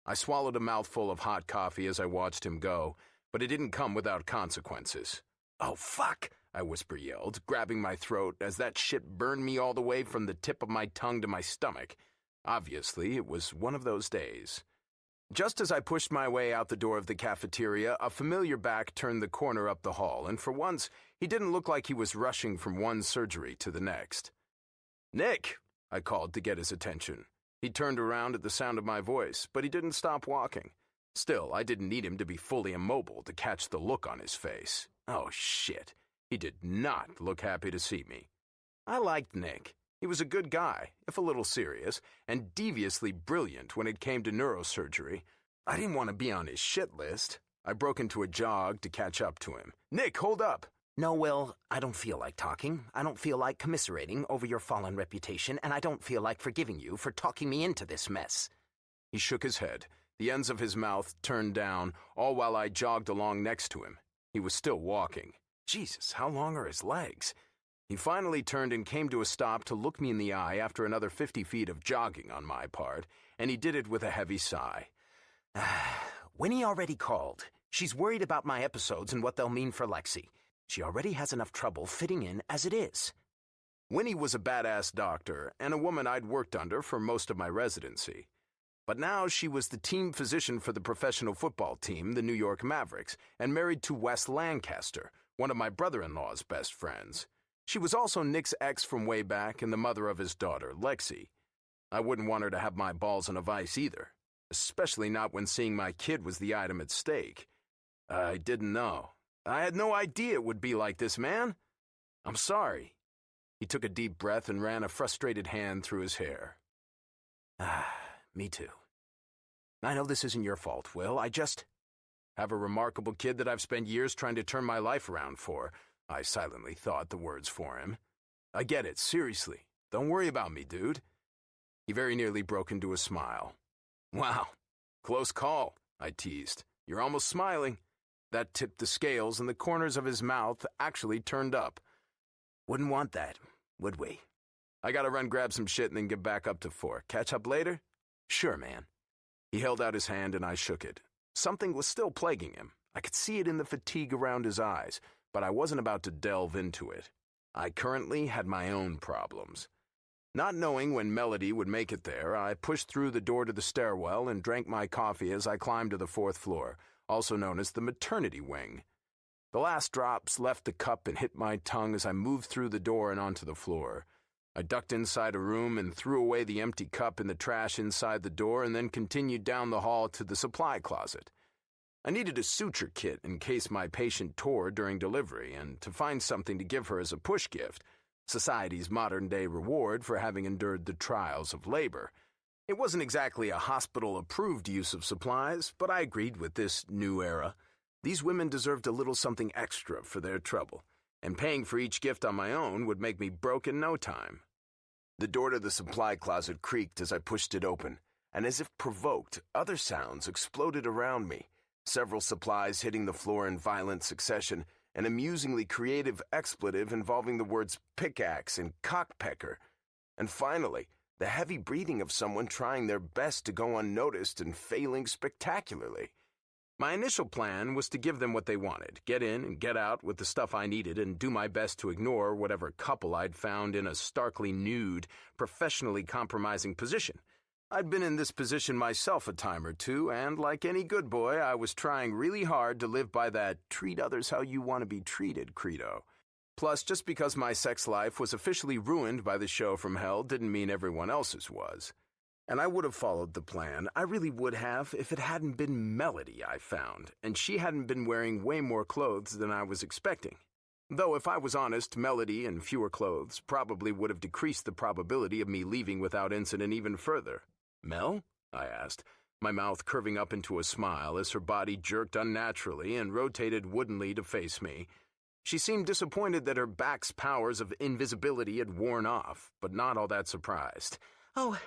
I swallowed a mouthful of hot coffee as I watched him go, but it didn't come without consequences. "Oh, fuck!" I whisper-yelled, grabbing my throat as that shit burned me all the way from the tip of my tongue to my stomach. Obviously, it was one of those days. Just as I pushed my way out the door of the cafeteria, a familiar back turned the corner up the hall, and for once, he didn't look like he was rushing from one surgery to the next. "Nick!" I called to get his attention. He turned around at the sound of my voice, but he didn't stop walking. Still, I didn't need him to be fully immobile to catch the look on his face. Oh, shit. He did not look happy to see me. I liked Nick. He was a good guy, if a little serious, and deviously brilliant when it came to neurosurgery. I didn't want to be on his shit list. I broke into a jog to catch up to him. "Nick, hold up!" "No, Will, I don't feel like talking. I don't feel like commiserating over your fallen reputation, and I don't feel like forgiving you for talking me into this mess." He shook his head, the ends of his mouth turned down, all while I jogged along next to him. He was still walking. Jesus, how long are his legs? He finally turned and came to a stop to look me in the eye after another 50 feet of jogging on my part, and he did it with a heavy sigh. "Winnie already called. She's worried about my episodes and what they'll mean for Lexi. She already has enough trouble fitting in as it is." Winnie was a badass doctor and a woman I'd worked under for most of my residency. But now she was the team physician for the professional football team, the New York Mavericks, and married to Wes Lancaster, one of my brother-in-law's best friends. She was also Nick's ex from way back and the mother of his daughter, Lexi. I wouldn't want her to have my balls in a vice either, especially not when seeing my kid was the item at stake. I didn't know. I had no idea it would be like this, man. I'm sorry. He took a deep breath and ran a frustrated hand through his hair. Me too. I know this isn't your fault, Will. I just have a remarkable kid that I've spent years trying to turn my life around for. I silently thought the words for him. I get it, seriously. Don't worry about me, dude. He very nearly broke into a smile. Wow, close call, I teased. You're almost smiling. That tipped the scales and the corners of his mouth actually turned up. Wouldn't want that, would we? I gotta run grab some shit and then get back up to 4. Catch up later? Sure, man. He held out his hand and I shook it. Something was still plaguing him. I could see it in the fatigue around his eyes, but I wasn't about to delve into it. I currently had my own problems. Not knowing when Melody would make it there, I pushed through the door to the stairwell and drank my coffee as I climbed to the 4th floor, also known as the maternity wing. The last drops left the cup and hit my tongue as I moved through the door and onto the floor. I ducked inside a room and threw away the empty cup in the trash inside the door and then continued down the hall to the supply closet. I needed a suture kit in case my patient tore during delivery and to find something to give her as a push gift, society's modern-day reward for having endured the trials of labor. It wasn't exactly a hospital-approved use of supplies, but I agreed with this new era. These women deserved a little something extra for their trouble, and paying for each gift on my own would make me broke in no time. The door to the supply closet creaked as I pushed it open, and as if provoked, other sounds exploded around me, several supplies hitting the floor in violent succession, an amusingly creative expletive involving the words pickaxe and cockpecker, and finally, the heavy breathing of someone trying their best to go unnoticed and failing spectacularly. My initial plan was to give them what they wanted, get in and get out with the stuff I needed, and do my best to ignore whatever couple I'd found in a starkly nude, professionally compromising position. I'd been in this position myself a time or two, and like any good boy, I was trying really hard to live by that treat others how you want to be treated credo. Plus, just because my sex life was officially ruined by the show from hell didn't mean everyone else's was. And I would have followed the plan, I really would have, if it hadn't been Melody I found, and she hadn't been wearing way more clothes than I was expecting. Though, if I was honest, Melody and fewer clothes probably would have decreased the probability of me leaving without incident even further. Mel? I asked, my mouth curving up into a smile as her body jerked unnaturally and rotated woodenly to face me. She seemed disappointed that her back's powers of invisibility had worn off, but not all that surprised. Oh,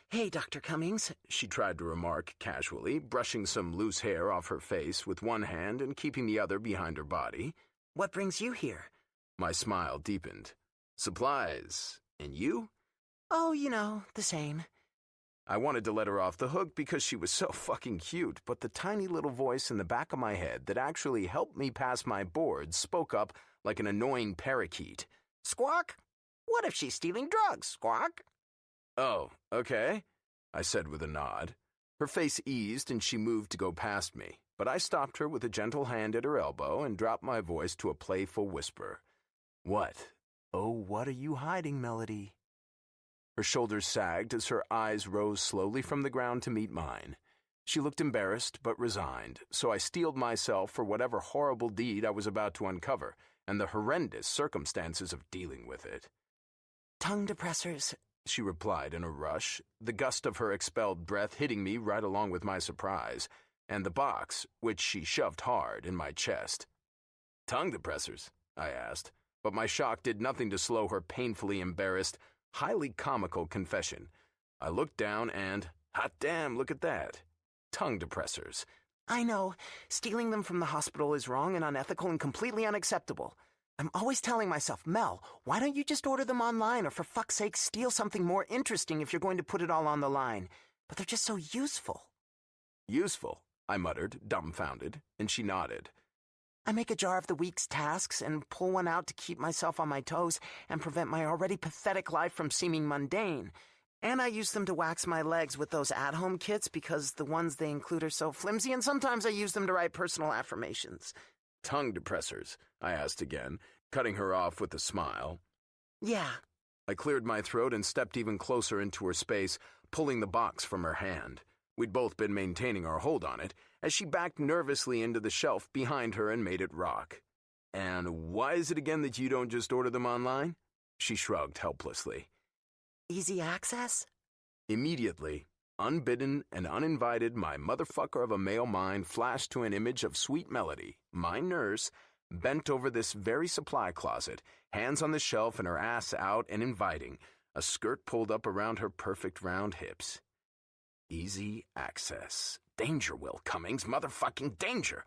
hey, Dr. Cummings, she tried to remark casually, brushing some loose hair off her face with one hand and keeping the other behind her body. What brings you here? My smile deepened. Supplies. And you? Oh, the same. I wanted to let her off the hook because she was so fucking cute, but the tiny little voice in the back of my head that actually helped me pass my boards spoke up like an annoying parakeet. Squawk? What if she's stealing drugs, Squawk? Oh, okay, I said with a nod. Her face eased and she moved to go past me, but I stopped her with a gentle hand at her elbow and dropped my voice to a playful whisper. What? Oh, what are you hiding, Melody? Her shoulders sagged as her eyes rose slowly from the ground to meet mine. She looked embarrassed but resigned, so I steeled myself for whatever horrible deed I was about to uncover and the horrendous circumstances of dealing with it. Tongue depressors, she replied in a rush, the gust of her expelled breath hitting me right along with my surprise, and the box, which she shoved hard, in my chest. Tongue depressors? I asked, but my shock did nothing to slow her painfully embarrassed, highly comical confession. I looked down and, hot damn, look at that. Tongue depressors. I know. Stealing them from the hospital is wrong and unethical and completely unacceptable. I'm always telling myself, Mel, why don't you just order them online or for fuck's sake steal something more interesting if you're going to put it all on the line? But they're just so useful. Useful, I muttered, dumbfounded, and she nodded. I make a jar of the week's tasks and pull one out to keep myself on my toes and prevent my already pathetic life from seeming mundane. And I use them to wax my legs with those at-home kits because the ones they include are so flimsy, and sometimes I use them to write personal affirmations. Tongue depressors, I asked again, cutting her off with a smile. Yeah. I cleared my throat and stepped even closer into her space, pulling the box from her hand. We'd both been maintaining our hold on it, as she backed nervously into the shelf behind her and made it rock. And why is it again that you don't just order them online? She shrugged helplessly. Easy access? Immediately, unbidden and uninvited, my motherfucker of a male mind flashed to an image of sweet Melody, my nurse, bent over this very supply closet, hands on the shelf and her ass out and inviting, a skirt pulled up around her perfect round hips. Easy access. Danger, Will Cummings, motherfucking danger.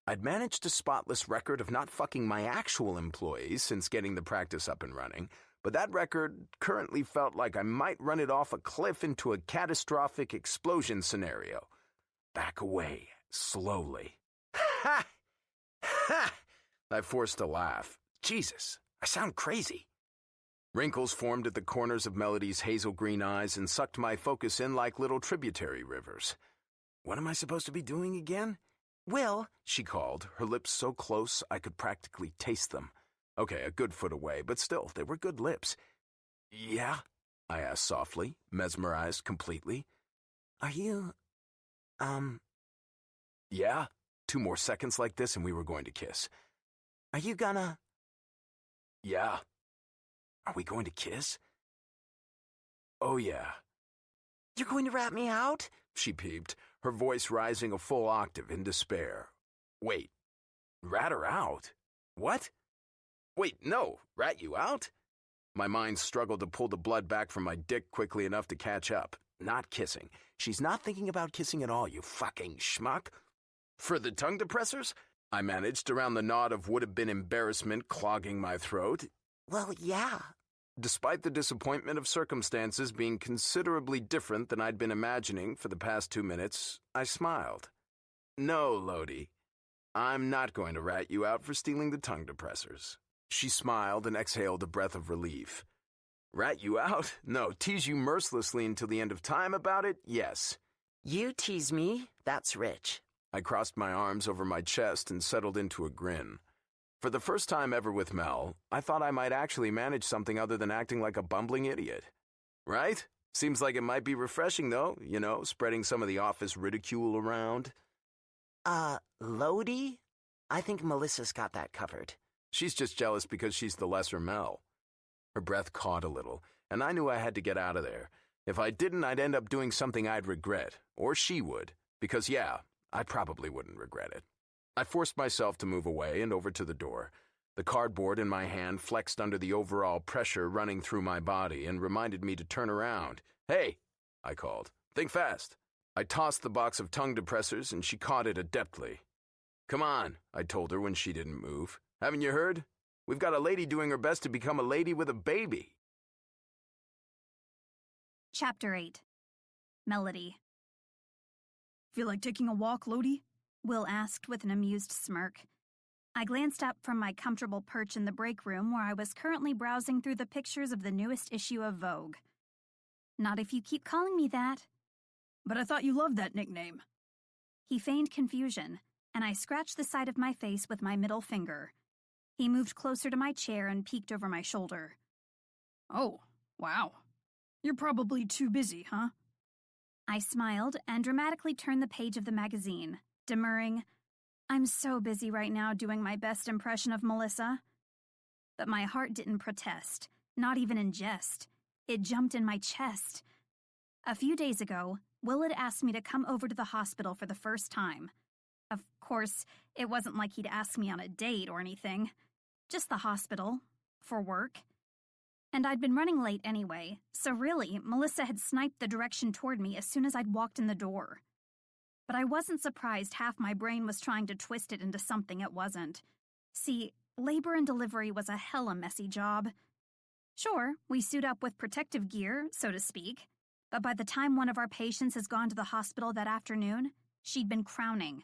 I'd managed a spotless record of not fucking my actual employees since getting the practice up and running, but that record currently felt like I might run it off a cliff into a catastrophic explosion scenario. Back away, slowly. Ha! Ha! I forced a laugh. Jesus, I sound crazy. Wrinkles formed at the corners of Melody's hazel green eyes and sucked my focus in like little tributary rivers. What am I supposed to be doing again? Will, She called, her lips so close I could practically taste them. Okay, a good foot away, but still, they were good lips. Yeah? I asked softly, mesmerized completely. are you, Yeah? 2 more seconds like this and we were going to kiss. are you gonna... Yeah. Are we going to kiss? Oh, yeah. You're going to rat me out? She peeped, her voice rising a full octave in despair. Wait, rat her out? What? Wait, no, rat you out? My mind struggled to pull the blood back from my dick quickly enough to catch up. Not kissing. She's not thinking about kissing at all, you fucking schmuck. For the tongue depressors? I managed around the knot of would-have-been embarrassment clogging my throat. Well, yeah. Despite the disappointment of circumstances being considerably different than I'd been imagining for the past 2 minutes, I smiled. No, Lodi. I'm not going to rat you out for stealing the tongue depressors. She smiled and exhaled a breath of relief. Rat you out? No, tease you mercilessly until the end of time about it? Yes. You tease me, that's rich. I crossed my arms over my chest and settled into a grin. For the first time ever with Mel, I thought I might actually manage something other than acting like a bumbling idiot. Right? Seems like it might be refreshing, though, you know, spreading some of the office ridicule around. Lodi? I think Melissa's got that covered. She's just jealous because she's the lesser Mel. Her breath caught a little, and I knew I had to get out of there. If I didn't, I'd end up doing something I'd regret, or she would, because yeah, I probably wouldn't regret it. I forced myself to move away and over to the door. The cardboard in my hand flexed under the overall pressure running through my body and reminded me to turn around. Hey, I called. Think fast. I tossed the box of tongue depressors and she caught it adeptly. Come on, I told her when she didn't move. Haven't you heard? We've got a lady doing her best to become a lady with a baby. Chapter 8. Melody. Feel like taking a walk, Lodi? Will asked with an amused smirk. I glanced up from my comfortable perch in the break room where I was currently browsing through the pictures of the newest issue of Vogue. Not if you keep calling me that. But I thought you loved that nickname. He feigned confusion, and I scratched the side of my face with my middle finger. He moved closer to my chair and peeked over my shoulder. Oh, wow. You're probably too busy, huh? I smiled and dramatically turned the page of the magazine, demurring, I'm so busy right now doing my best impression of Melissa. But my heart didn't protest, not even in jest. It jumped in my chest. A few days ago, Will had asked me to come over to the hospital for the first time. Of course, it wasn't like he'd ask me on a date or anything. Just the hospital, for work. And I'd been running late anyway, so really, Melissa had sniped the direction toward me as soon as I'd walked in the door. But I wasn't surprised half my brain was trying to twist it into something it wasn't. See, labor and delivery was a hella messy job. Sure, we suit up with protective gear, so to speak, but by the time one of our patients has gone to the hospital that afternoon, she'd been crowning.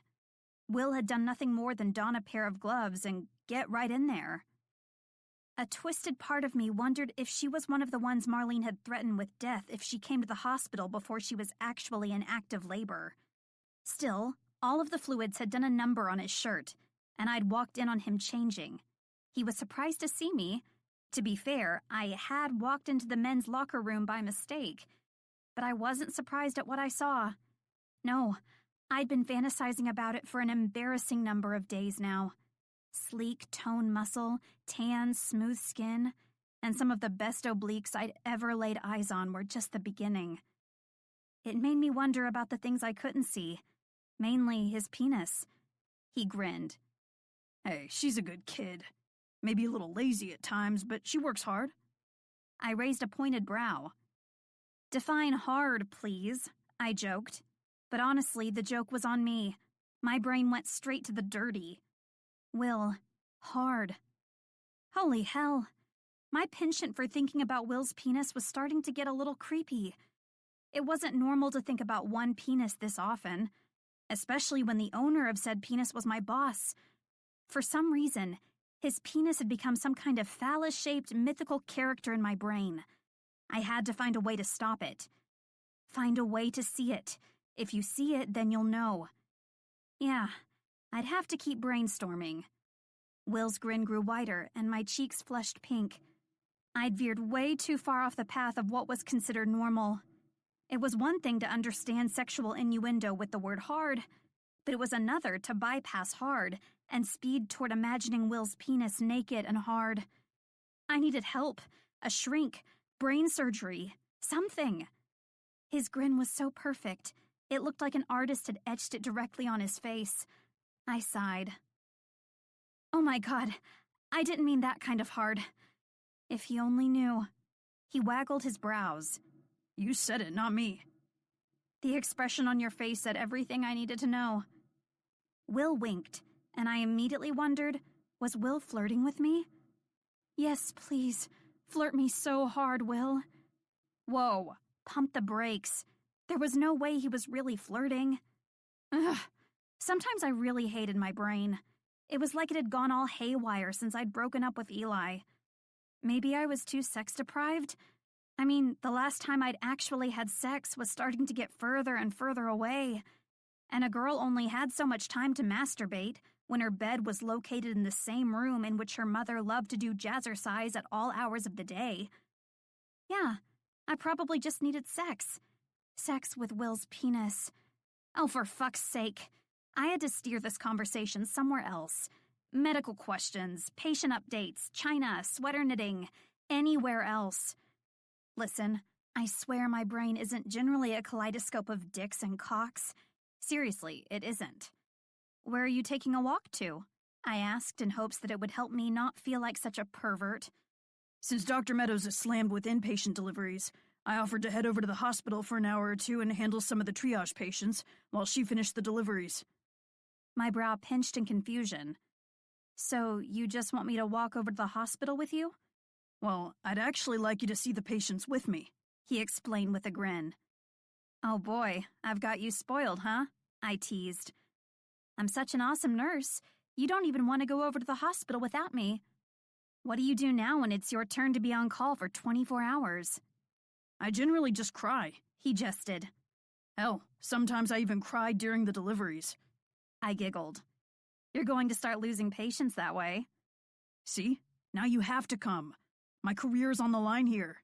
Will had done nothing more than don a pair of gloves and get right in there. A twisted part of me wondered if she was one of the ones Marlene had threatened with death if she came to the hospital before she was actually in active labor. Still, all of the fluids had done a number on his shirt, and I'd walked in on him changing. He was surprised to see me, To be fair, I had walked into the men's locker room by mistake, but I wasn't surprised at what I saw. No, I'd been fantasizing about it for an embarrassing number of days now. Sleek, toned muscle, tan, smooth skin, and some of the best obliques I'd ever laid eyes on were just the beginning. It made me wonder about the things I couldn't see, mainly his penis. He grinned. Hey, she's a good kid. Maybe a little lazy at times, but she works hard. I raised a pointed brow. Define hard, please, I joked. But honestly, the joke was on me. My brain went straight to the dirty. Will, hard. Holy hell. My penchant for thinking about Will's penis was starting to get a little creepy. It wasn't normal to think about one penis this often, especially when the owner of said penis was my boss. For some reason, his penis had become some kind of phallus-shaped mythical character in my brain. I had to find a way to stop it. Find a way to see it. If you see it, then you'll know. Yeah, I'd have to keep brainstorming. Will's grin grew wider, and my cheeks flushed pink. I'd veered way too far off the path of what was considered normal. It was one thing to understand sexual innuendo with the word hard, but it was another to bypass hard and speed toward imagining Will's penis naked and hard. I needed help, a shrink, brain surgery, something. His grin was so perfect, it looked like an artist had etched it directly on his face. I sighed. Oh my God, I didn't mean that kind of hard. If he only knew. He waggled his brows. You said it, not me. The expression on your face said everything I needed to know. Will winked, and I immediately wondered, was Will flirting with me? Yes, please. Flirt me so hard, Will. Whoa, pump the brakes. There was no way he was really flirting. Ugh. Sometimes I really hated my brain. It was like it had gone all haywire since I'd broken up with Eli. Maybe I was too sex-deprived? I mean, the last time I'd actually had sex was starting to get further and further away. And a girl only had so much time to masturbate when her bed was located in the same room in which her mother loved to do jazzercise at all hours of the day. Yeah, I probably just needed sex. Sex with Will's penis. Oh, for fuck's sake. I had to steer this conversation somewhere else. Medical questions, patient updates, China, sweater knitting, anywhere else. Listen, I swear my brain isn't generally a kaleidoscope of dicks and cocks. Seriously, it isn't. Where are you taking a walk to? I asked in hopes that it would help me not feel like such a pervert. Since Dr. Meadows is slammed with inpatient deliveries, I offered to head over to the hospital for an hour or two and handle some of the triage patients while she finished the deliveries. My brow pinched in confusion. So you just want me to walk over to the hospital with you? Well, I'd actually like you to see the patients with me, he explained with a grin. Oh boy, I've got you spoiled, huh? I teased. I'm such an awesome nurse. You don't even want to go over to the hospital without me. What do you do now when it's your turn to be on call for 24 hours? I generally just cry, he jested. Hell, sometimes I even cried during the deliveries. I giggled. You're going to start losing patients that way. See? Now you have to come. My career's on the line here.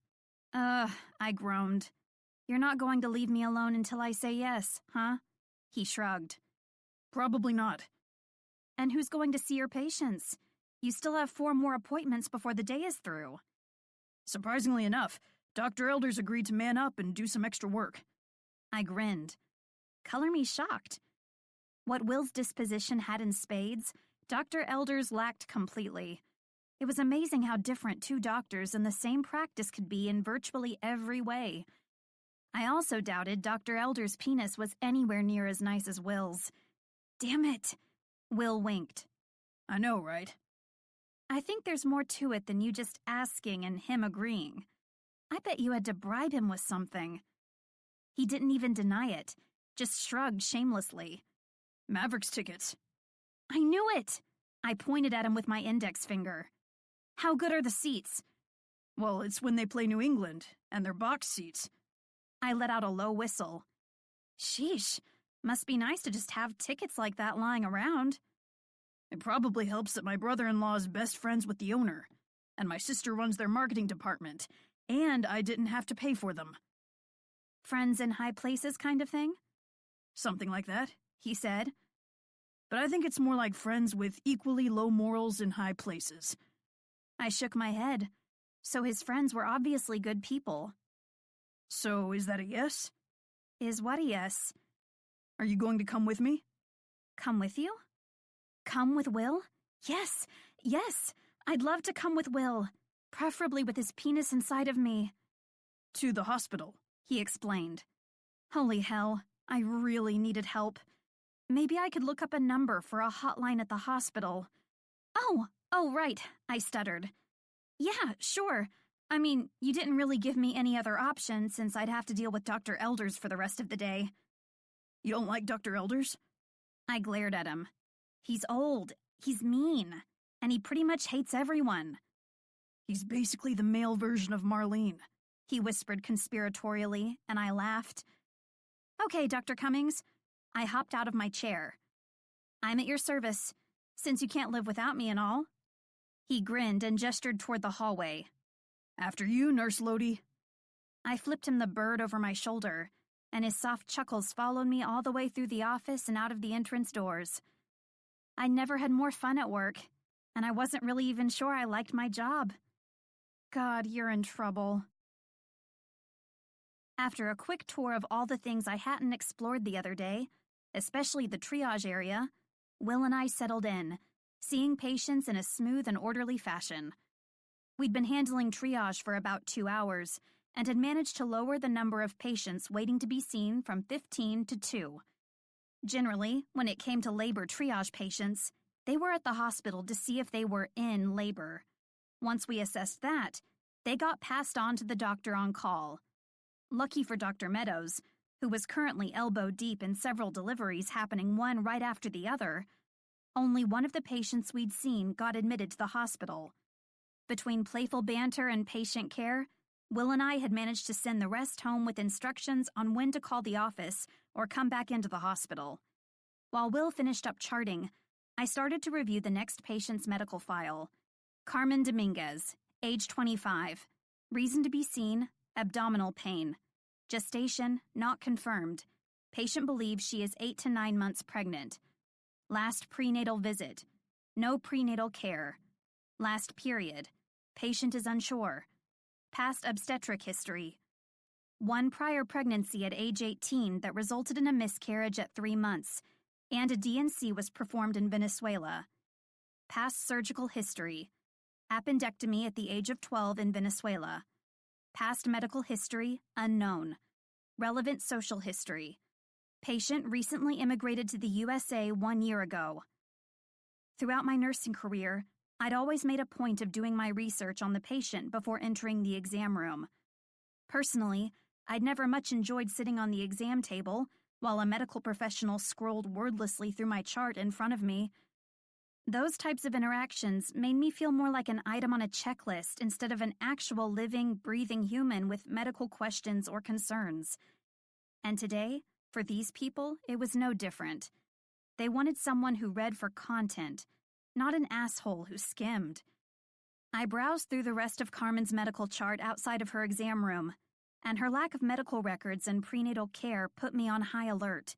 I groaned. You're not going to leave me alone until I say yes, huh? He shrugged. Probably not. And who's going to see your patients? You still have 4 more appointments before the day is through. Surprisingly enough, Dr. Elders agreed to man up and do some extra work. I grinned. Color me shocked. What Will's disposition had in spades, Dr. Elders lacked completely. It was amazing how different 2 doctors in the same practice could be in virtually every way. I also doubted Dr. Elders' penis was anywhere near as nice as Will's. Damn it! Will winked. I know, right? I think there's more to it than you just asking and him agreeing. I bet you had to bribe him with something. He didn't even deny it, just shrugged shamelessly. Mavericks tickets. I knew it! I pointed at him with my index finger. How good are the seats? Well, it's when they play New England, and they're box seats. I let out a low whistle. Sheesh, must be nice to just have tickets like that lying around. It probably helps that my brother-in-law is best friends with the owner. and my sister runs their marketing department, and I didn't have to pay for them. Friends in high places kind of thing? Something like that, he said. But I think it's more like friends with equally low morals in high places. I shook my head. So his friends were obviously good people. So is that a yes? Is what a yes? Are you going to come with me? Come with you? Come with Will? Yes, yes, I'd love to come with Will, preferably with his penis inside of me. To the hospital, he explained. Holy hell, I really needed help. Maybe I could look up a number for a hotline at the hospital. Oh, right, I stuttered. Yeah, sure. I mean, you didn't really give me any other option since I'd have to deal with Dr. Elders for the rest of the day. You don't like Dr. Elders? I glared at him. He's old, he's mean, and he pretty much hates everyone. He's basically the male version of Marlene, he whispered conspiratorially, and I laughed. Okay, Dr. Cummings. I hopped out of my chair. I'm at your service, since you can't live without me and all. He grinned and gestured toward the hallway. After you, Nurse Lodi. I flipped him the bird over my shoulder, and his soft chuckles followed me all the way through the office and out of the entrance doors. I never had more fun at work, and I wasn't really even sure I liked my job. God, you're in trouble. After a quick tour of all the things I hadn't explored the other day, especially the triage area, Will and I settled in, seeing patients in a smooth and orderly fashion. We'd been handling triage for about 2 hours and had managed to lower the number of patients waiting to be seen from 15 to 2. Generally, when it came to labor triage patients, they were at the hospital to see if they were in labor. Once we assessed that, they got passed on to the doctor on call. Lucky for Dr. Meadows, who was currently elbow deep in several deliveries happening one right after the other, only one of the patients we'd seen got admitted to the hospital. Between playful banter and patient care, Will and I had managed to send the rest home with instructions on when to call the office or come back into the hospital. While Will finished up charting, I started to review the next patient's medical file. Carmen Dominguez, age 25. Reason to be seen, abdominal pain. Gestation not confirmed. Patient believes she is 8 to 9 months pregnant. Last prenatal visit. No prenatal care. Last period. Patient is unsure. Past obstetric history. One prior pregnancy at age 18 that resulted in a miscarriage at 3 months, and a D&C was performed in Venezuela. Past surgical history. Appendectomy at the age of 12 in Venezuela. Past medical history, unknown. Relevant social history. Patient recently immigrated to the USA 1 year ago. Throughout my nursing career, I'd always made a point of doing my research on the patient before entering the exam room. Personally, I'd never much enjoyed sitting on the exam table while a medical professional scrolled wordlessly through my chart in front of me. Those types of interactions made me feel more like an item on a checklist instead of an actual living, breathing human with medical questions or concerns. And today, for these people, it was no different. They wanted someone who read for content, not an asshole who skimmed. I browsed through the rest of Carmen's medical chart outside of her exam room, and her lack of medical records and prenatal care put me on high alert.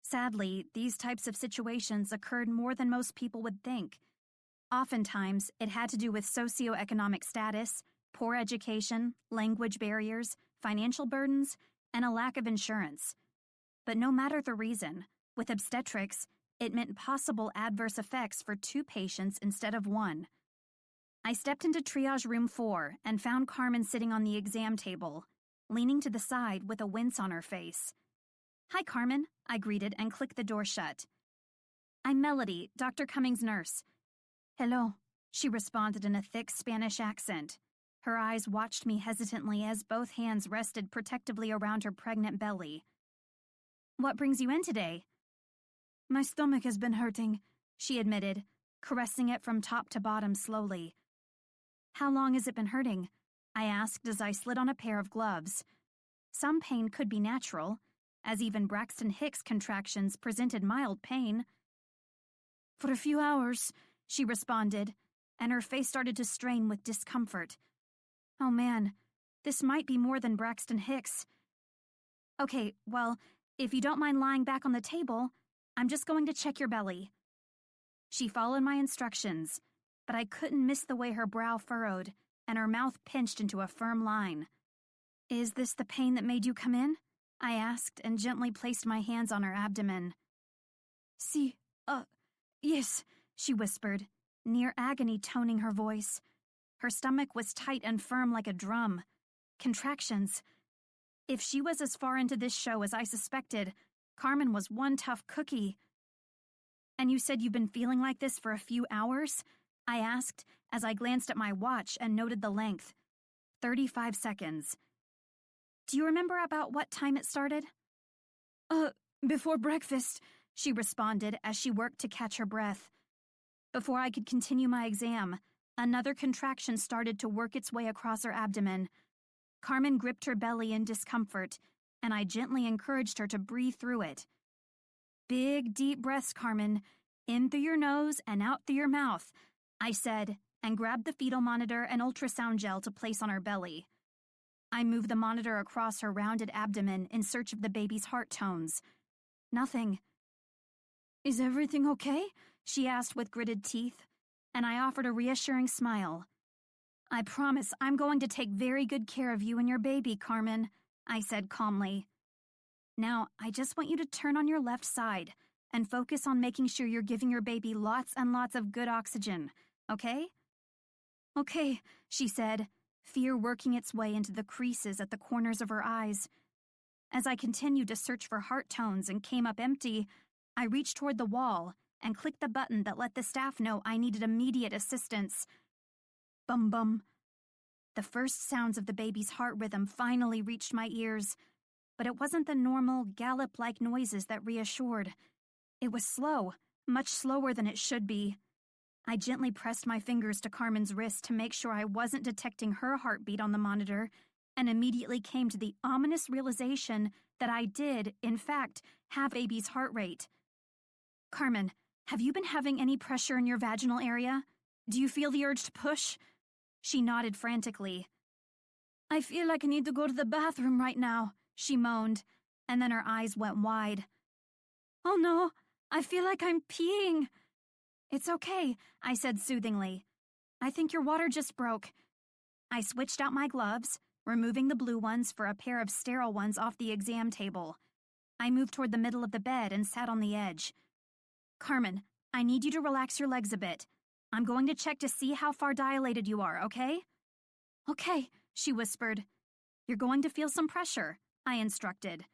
Sadly, these types of situations occurred more than most people would think. Oftentimes, it had to do with socioeconomic status, poor education, language barriers, financial burdens, and a lack of insurance. But no matter the reason, with obstetrics, it meant possible adverse effects for 2 patients instead of 1. I stepped into triage room 4 and found Carmen sitting on the exam table, leaning to the side with a wince on her face. Hi, Carmen, I greeted and clicked the door shut. I'm Melody, Dr. Cummings' nurse. Hello, she responded in a thick Spanish accent. Her eyes watched me hesitantly as both hands rested protectively around her pregnant belly. What brings you in today? My stomach has been hurting, she admitted, caressing it from top to bottom slowly. How long has it been hurting? I asked as I slid on a pair of gloves. Some pain could be natural, as even Braxton Hicks contractions presented mild pain. For a few hours, she responded, and her face started to strain with discomfort. Oh man, this might be more than Braxton Hicks. Okay, well, if you don't mind lying back on the table, I'm just going to check your belly. She followed my instructions, but I couldn't miss the way her brow furrowed and her mouth pinched into a firm line. Is this the pain that made you come in? I asked and gently placed my hands on her abdomen. Yes, she whispered, near agony toning her voice. Her stomach was tight and firm like a drum. Contractions. If she was as far into this show as I suspected, Carmen was one tough cookie. And you said you've been feeling like this for a few hours? I asked as I glanced at my watch and noted the length. 35 seconds. Do you remember about what time it started? Before breakfast, she responded as she worked to catch her breath. Before I could continue my exam, another contraction started to work its way across her abdomen. Carmen gripped her belly in discomfort, and I gently encouraged her to breathe through it. Big, deep breaths, Carmen. In through your nose and out through your mouth, I said, and grabbed the fetal monitor and ultrasound gel to place on her belly. I moved the monitor across her rounded abdomen in search of the baby's heart tones. Nothing. Is everything okay? She asked with gritted teeth, and I offered a reassuring smile. I promise I'm going to take very good care of you and your baby, Carmen, I said calmly. Now, I just want you to turn on your left side and focus on making sure you're giving your baby lots and lots of good oxygen, okay? Okay, she said, fear working its way into the creases at the corners of her eyes. As I continued to search for heart tones and came up empty, I reached toward the wall and clicked the button that let the staff know I needed immediate assistance. Bum bum. The first sounds of the baby's heart rhythm finally reached my ears, but it wasn't the normal, gallop-like noises that reassured. It was slow, much slower than it should be. I gently pressed my fingers to Carmen's wrist to make sure I wasn't detecting her heartbeat on the monitor, and immediately came to the ominous realization that I did, in fact, have baby's heart rate. Carmen, have you been having any pressure in your vaginal area? Do you feel the urge to push? She nodded frantically. I feel like I need to go to the bathroom right now, she moaned, and then her eyes went wide. Oh no, I feel like I'm peeing. It's okay, I said soothingly. I think your water just broke. I switched out my gloves, removing the blue ones for a pair of sterile ones off the exam table. I moved toward the middle of the bed and sat on the edge. Carmen, I need you to relax your legs a bit. I'm going to check to see how far dilated you are, okay? Okay, she whispered. You're going to feel some pressure, I instructed.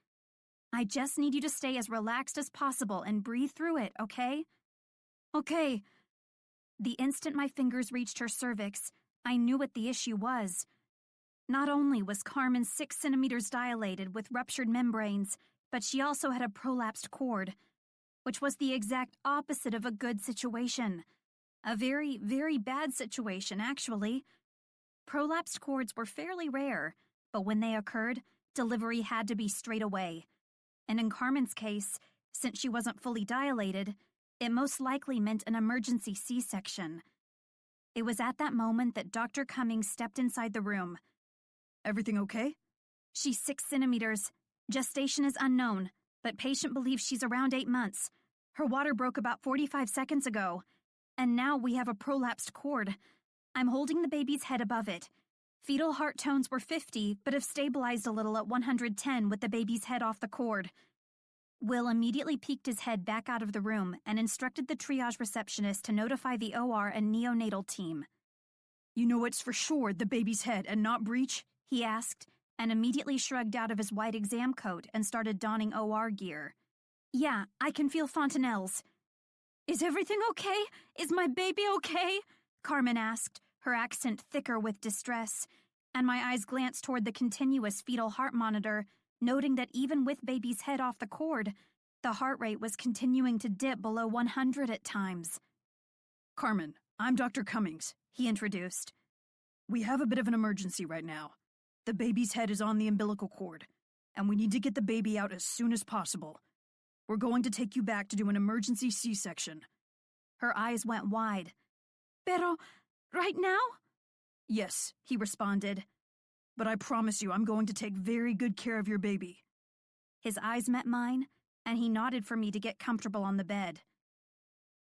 I just need you to stay as relaxed as possible and breathe through it, okay? Okay. The instant my fingers reached her cervix, I knew what the issue was. Not only was Carmen 6 centimeters dilated with ruptured membranes, but she also had a prolapsed cord, which was the exact opposite of a good situation. A very, very bad situation, actually. Prolapsed cords were fairly rare, but when they occurred, delivery had to be straight away. And in Carmen's case, since she wasn't fully dilated, it most likely meant an emergency C-section. It was at that moment that Dr. Cummings stepped inside the room. Everything okay? She's 6 centimeters. Gestation is unknown, but patient believes she's around 8 months. Her water broke about 45 seconds ago. And now we have a prolapsed cord. I'm holding the baby's head above it. Fetal heart tones were 50, but have stabilized a little at 110 with the baby's head off the cord. Will immediately peeked his head back out of the room and instructed the triage receptionist to notify the OR and neonatal team. You know it's for sure the baby's head and not breech? He asked, and immediately shrugged out of his white exam coat and started donning OR gear. Yeah, I can feel fontanelles. Is everything okay? Is my baby okay? Carmen asked, her accent thicker with distress, and my eyes glanced toward the continuous fetal heart monitor, noting that even with baby's head off the cord, the heart rate was continuing to dip below 100 at times. Carmen, I'm Dr. Cummings, he introduced. We have a bit of an emergency right now. The baby's head is on the umbilical cord, and we need to get the baby out as soon as possible. We're going to take you back to do an emergency C-section. Her eyes went wide. Pero, Right now? Yes, he responded. But I promise you I'm going to take very good care of your baby. His eyes met mine, and he nodded for me to get comfortable on the bed.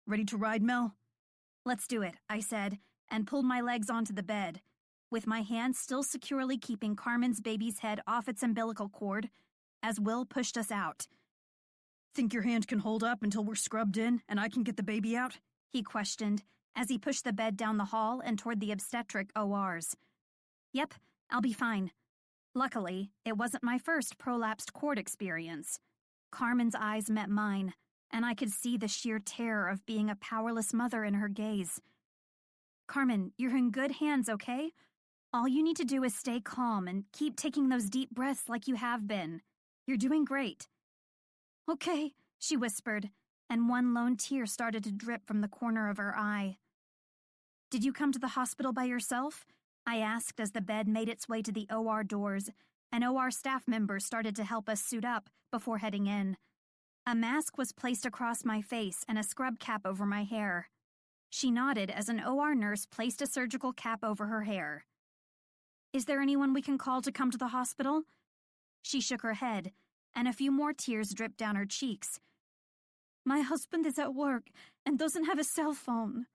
Ready to ride, Mel? Let's do it, I said, and pulled my legs onto the bed, with my hands still securely keeping Carmen's baby's head off its umbilical cord, as Will pushed us out. Think your hand can hold up until we're scrubbed in and I can get the baby out? He questioned, as he pushed the bed down the hall and toward the obstetric ORs. Yep, I'll be fine. Luckily, it wasn't my first prolapsed cord experience. Carmen's eyes met mine, and I could see the sheer terror of being a powerless mother in her gaze. Carmen, you're in good hands, okay? All you need to do is stay calm and keep taking those deep breaths like you have been. You're doing great. Okay, she whispered, and one lone tear started to drip from the corner of her eye. Did you come to the hospital by yourself? I asked as the bed made its way to the OR doors, and OR staff members started to help us suit up before heading in. A mask was placed across my face and a scrub cap over my hair. She nodded as an OR nurse placed a surgical cap over her hair. Is there anyone we can call to come to the hospital? She shook her head, and a few more tears dripped down her cheeks. My husband is at work and doesn't have a cell phone.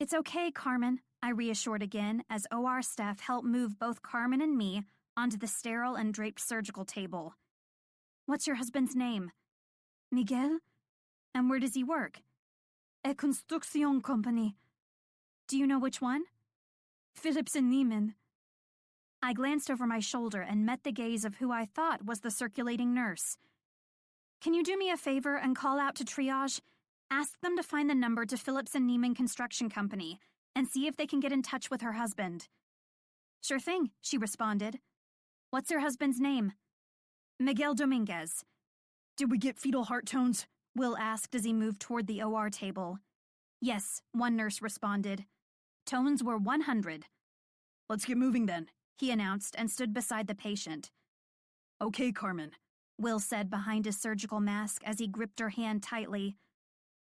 It's okay, Carmen, I reassured again as OR staff helped move both Carmen and me onto the sterile and draped surgical table. What's your husband's name? Miguel? And where does he work? A construction company. Do you know which one? Phillips and Neiman. I glanced over my shoulder and met the gaze of who I thought was the circulating nurse. Can you do me a favor and call out to triage? Ask them to find the number to Phillips and Neiman Construction Company and see if they can get in touch with her husband. Sure thing, she responded. What's her husband's name? Miguel Dominguez. Did we get fetal heart tones? Will asked as he moved toward the OR table. Yes, one nurse responded. Tones were 100. Let's get moving then, he announced and stood beside the patient. Okay, Carmen, Will said behind his surgical mask as he gripped her hand tightly.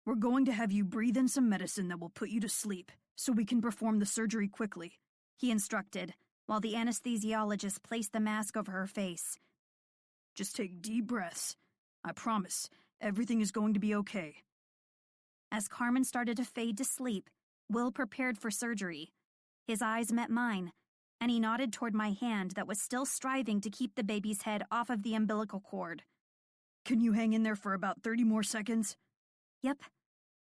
We're going to have you breathe in some medicine that will put you to sleep so we can perform the surgery quickly, he instructed, while the anesthesiologist placed the mask over her face. Just take deep breaths. I promise, everything is going to be okay. As Carmen started to fade to sleep, Will prepared for surgery. His eyes met mine, and he nodded toward my hand that was still striving to keep the baby's head off of the umbilical cord. Can you hang in there for about 30 more seconds? Yep.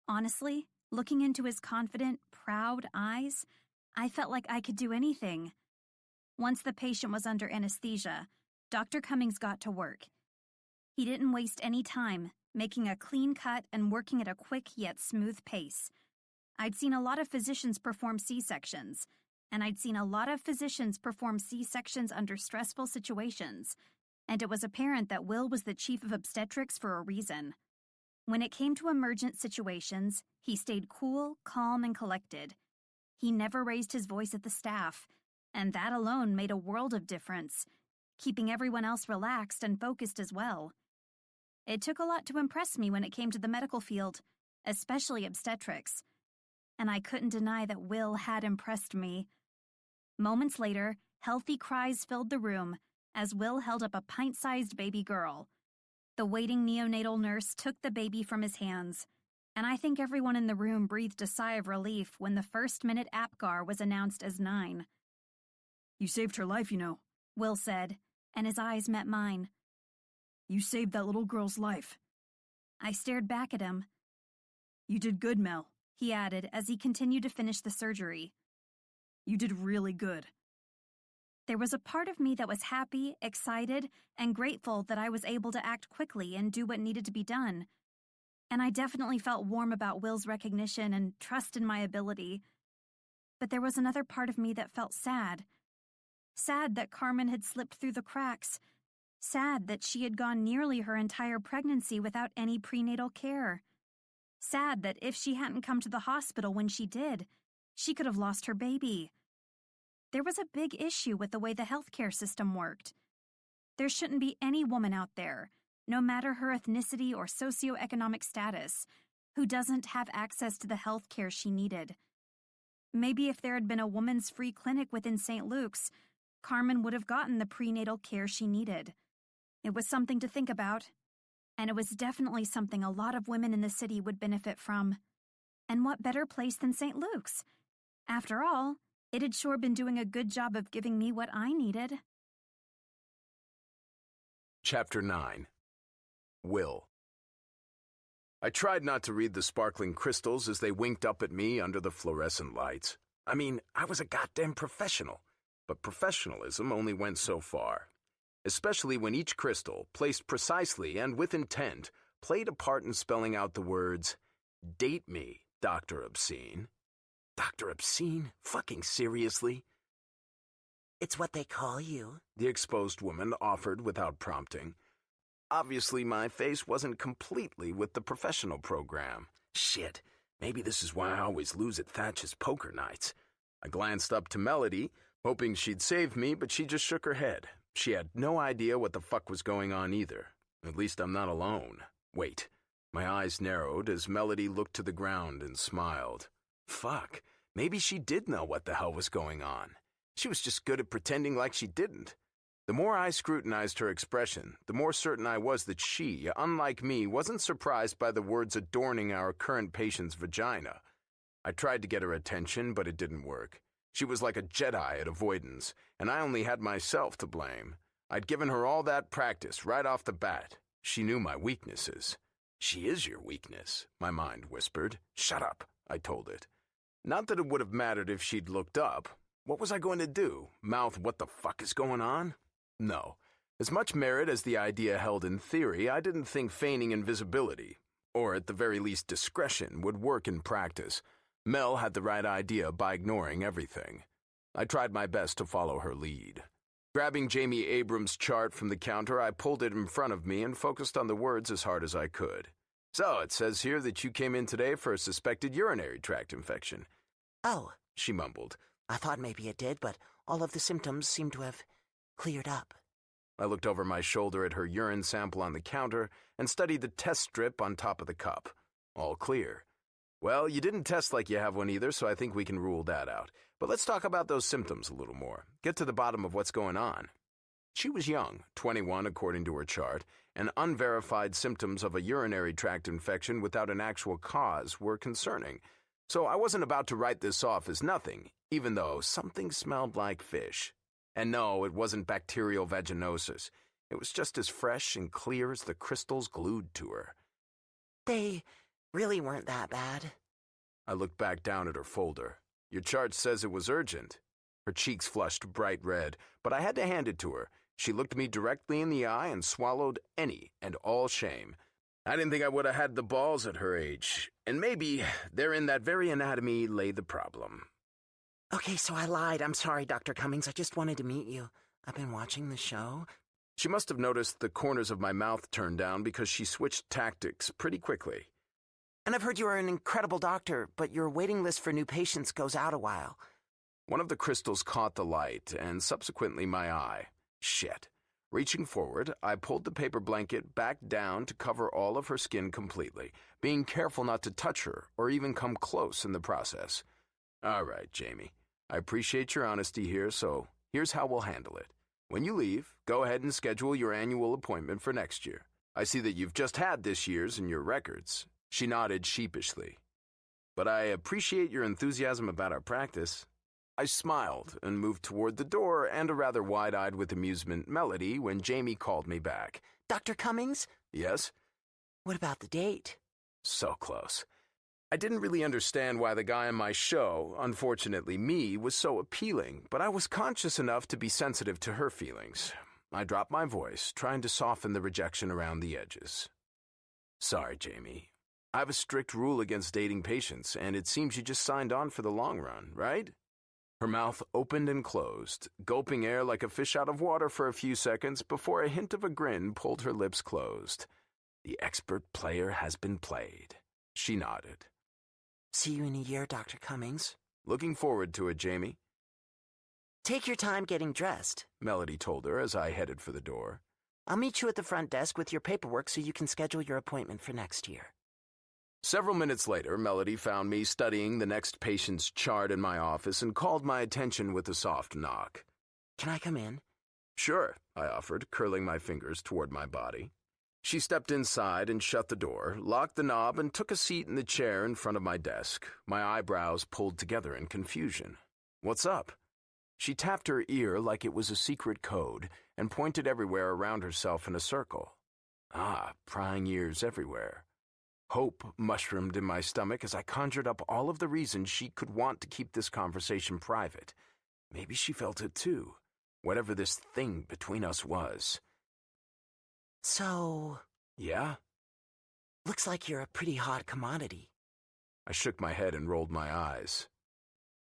Honestly, looking into his confident, proud eyes, I felt like I could do anything. Once the patient was under anesthesia, Dr. Cummings got to work. He didn't waste any time, making a clean cut and working at a quick yet smooth pace. I'd seen a lot of physicians perform C-sections, and I'd seen a lot of physicians perform C-sections under stressful situations, and it was apparent that Will was the chief of obstetrics for a reason. When it came to emergent situations, he stayed cool, calm, and collected. He never raised his voice at the staff, and that alone made a world of difference, keeping everyone else relaxed and focused as well. It took a lot to impress me when it came to the medical field, especially obstetrics, and I couldn't deny that Will had impressed me. Moments later, healthy cries filled the room as Will held up a pint-sized baby girl. The waiting neonatal nurse took the baby from his hands, and I think everyone in the room breathed a sigh of relief when the first-minute APGAR was announced as 9. You saved her life, you know, Will said, and his eyes met mine. You saved that little girl's life. I stared back at him. You did good, Mel, he added as he continued to finish the surgery. You did really good. There was a part of me that was happy, excited, and grateful that I was able to act quickly and do what needed to be done. And I definitely felt warm about Will's recognition and trust in my ability. But there was another part of me that felt sad. Sad that Carmen had slipped through the cracks. Sad that she had gone nearly her entire pregnancy without any prenatal care. Sad that if she hadn't come to the hospital when she did, she could have lost her baby. There was a big issue with the way the healthcare system worked. There shouldn't be any woman out there, no matter her ethnicity or socioeconomic status, who doesn't have access to the healthcare she needed. Maybe if there had been a woman's free clinic within St. Luke's, Carmen would have gotten the prenatal care she needed. It was something to think about, and it was definitely something a lot of women in the city would benefit from. And what better place than St. Luke's? After all, it had sure been doing a good job of giving me what I needed. Chapter 9. Will. I tried not to read the sparkling crystals as they winked up at me under the fluorescent lights. I mean, I was a goddamn professional, but professionalism only went so far. Especially when each crystal, placed precisely and with intent, played a part in spelling out the words, "Date me, Dr. Obscene." Dr. Obscene? Fucking seriously? It's what they call you, the exposed woman offered without prompting. Obviously, my face wasn't completely with the professional program. Shit, maybe this is why I always lose at Thatch's poker nights. I glanced up to Melody, hoping she'd save me, but she just shook her head. She had no idea what the fuck was going on either. At least I'm not alone. Wait. My eyes narrowed as Melody looked to the ground and smiled. Fuck, maybe she did know what the hell was going on. She was just good at pretending like she didn't. The more I scrutinized her expression, the more certain I was that she, unlike me, wasn't surprised by the words adorning our current patient's vagina. I tried to get her attention, but it didn't work. She was like a Jedi at avoidance, and I only had myself to blame. I'd given her all that practice right off the bat. She knew my weaknesses. She is your weakness, my mind whispered. Shut up, I told it. Not that it would have mattered if she'd looked up. What was I going to do? Mouth what the fuck is going on? No. As much merit as the idea held in theory, I didn't think feigning invisibility, or at the very least discretion, would work in practice. Mel had the right idea by ignoring everything. I tried my best to follow her lead. Grabbing Jamie Abrams' chart from the counter, I pulled it in front of me and focused on the words as hard as I could. So, it says here that you came in today for a suspected urinary tract infection. Oh, she mumbled. I thought maybe it did, but all of the symptoms seem to have cleared up. I looked over my shoulder at her urine sample on the counter and studied the test strip on top of the cup. All clear. Well, you didn't test like you have one either, so I think we can rule that out. But let's talk about those symptoms a little more. Get to the bottom of what's going on. She was young, 21 according to her chart, and unverified symptoms of a urinary tract infection without an actual cause were concerning. So I wasn't about to write this off as nothing, even though something smelled like fish. And no, it wasn't bacterial vaginosis. It was just as fresh and clear as the crystals glued to her. They really weren't that bad. I looked back down at her folder. Your chart says it was urgent. Her cheeks flushed bright red, but I had to hand it to her. She looked me directly in the eye and swallowed any and all shame. I didn't think I would have had the balls at her age, and maybe there in that very anatomy lay the problem. Okay, so I lied. I'm sorry, Dr. Cummings. I just wanted to meet you. I've been watching the show. She must have noticed the corners of my mouth turned down because she switched tactics pretty quickly. And I've heard you are an incredible doctor, but your waiting list for new patients goes out a while. One of the crystals caught the light, and subsequently my eye. Shit. Reaching forward, I pulled the paper blanket back down to cover all of her skin completely, being careful not to touch her or even come close in the process. All right, Jamie. I appreciate your honesty here, so here's how we'll handle it. When you leave, go ahead and schedule your annual appointment for next year. I see that you've just had this year's in your records. She nodded sheepishly. But I appreciate your enthusiasm about our practice. I smiled and moved toward the door and a rather wide-eyed with amusement Melody when Jamie called me back. Dr. Cummings? Yes? What about the date? So close. I didn't really understand why the guy on my show, unfortunately me, was so appealing, but I was conscious enough to be sensitive to her feelings. I dropped my voice, trying to soften the rejection around the edges. Sorry, Jamie. I have a strict rule against dating patients, and it seems you just signed on for the long run, right? Her mouth opened and closed, gulping air like a fish out of water for a few seconds before a hint of a grin pulled her lips closed. The expert player has been played. She nodded. See you in a year, Dr. Cummings. Looking forward to it, Jamie. Take your time getting dressed, Melody told her as I headed for the door. I'll meet you at the front desk with your paperwork so you can schedule your appointment for next year. Several minutes later, Melody found me studying the next patient's chart in my office and called my attention with a soft knock. Can I come in? Sure, I offered, curling my fingers toward my body. She stepped inside and shut the door, locked the knob, and took a seat in the chair in front of my desk, my eyebrows pulled together in confusion. What's up? She tapped her ear like it was a secret code and pointed everywhere around herself in a circle. Ah, prying ears everywhere. Hope mushroomed in my stomach as I conjured up all of the reasons she could want to keep this conversation private. Maybe she felt it too, whatever this thing between us was. So... Yeah? Looks like you're a pretty hot commodity. I shook my head and rolled my eyes.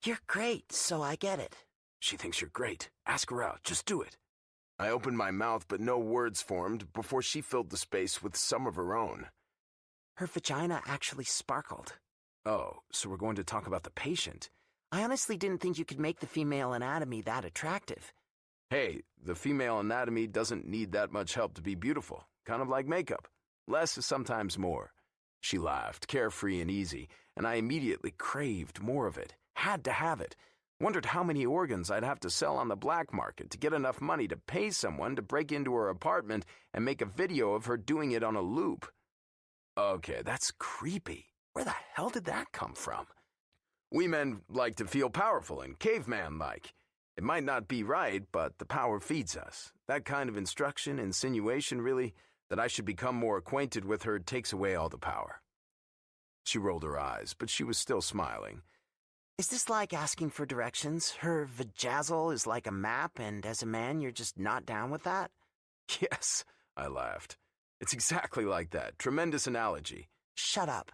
You're great, so I get it. She thinks you're great. Ask her out. Just do it. I opened my mouth, but no words formed before she filled the space with some of her own. Her vagina actually sparkled. Oh, so we're going to talk about the patient. I honestly didn't think you could make the female anatomy that attractive. Hey, the female anatomy doesn't need that much help to be beautiful. Kind of like makeup. Less is sometimes more. She laughed, carefree and easy, and I immediately craved more of it. Had to have it. Wondered how many organs I'd have to sell on the black market to get enough money to pay someone to break into her apartment and make a video of her doing it on a loop. Okay, that's creepy. Where the hell did that come from? We men like to feel powerful and caveman-like. It might not be right, but the power feeds us. That kind of instruction, insinuation, really, that I should become more acquainted with her takes away all the power. She rolled her eyes, but she was still smiling. Is this like asking for directions? Her vajazzle is like a map, and as a man, you're just not down with that? Yes, I laughed. It's exactly like that. Tremendous analogy. Shut up.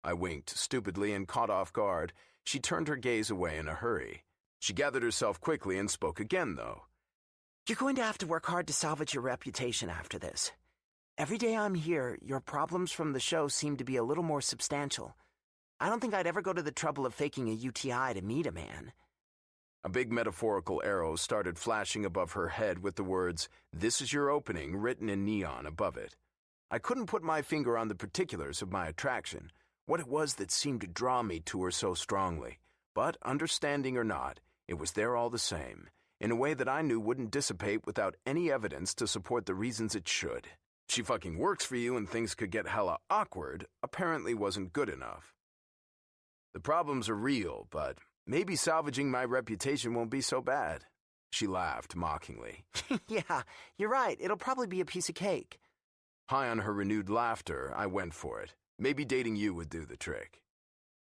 I winked stupidly and caught off guard. She turned her gaze away in a hurry. She gathered herself quickly and spoke again, though. You're going to have to work hard to salvage your reputation after this. Every day I'm here, your problems from the show seem to be a little more substantial. I don't think I'd ever go to the trouble of faking a UTI to meet a man. A big metaphorical arrow started flashing above her head with the words, "This is your opening," written in neon above it. I couldn't put my finger on the particulars of my attraction, what it was that seemed to draw me to her so strongly. But, understanding or not, it was there all the same, in a way that I knew wouldn't dissipate without any evidence to support the reasons it should. She fucking works for you and things could get hella awkward apparently wasn't good enough. The problems are real, but maybe salvaging my reputation won't be so bad. She laughed mockingly. Yeah, you're right. It'll probably be a piece of cake. High on her renewed laughter, I went for it. Maybe dating you would do the trick.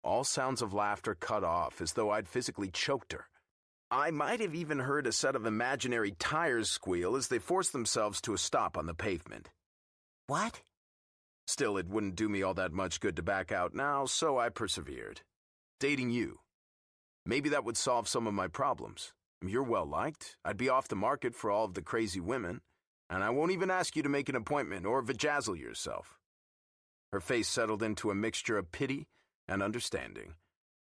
All sounds of laughter cut off as though I'd physically choked her. I might have even heard a set of imaginary tires squeal as they forced themselves to a stop on the pavement. What? Still, it wouldn't do me all that much good to back out now, so I persevered. Dating you. Maybe that would solve some of my problems. You're well-liked. I'd be off the market for all of the crazy women. And I won't even ask you to make an appointment or vajazzle yourself. Her face settled into a mixture of pity and understanding.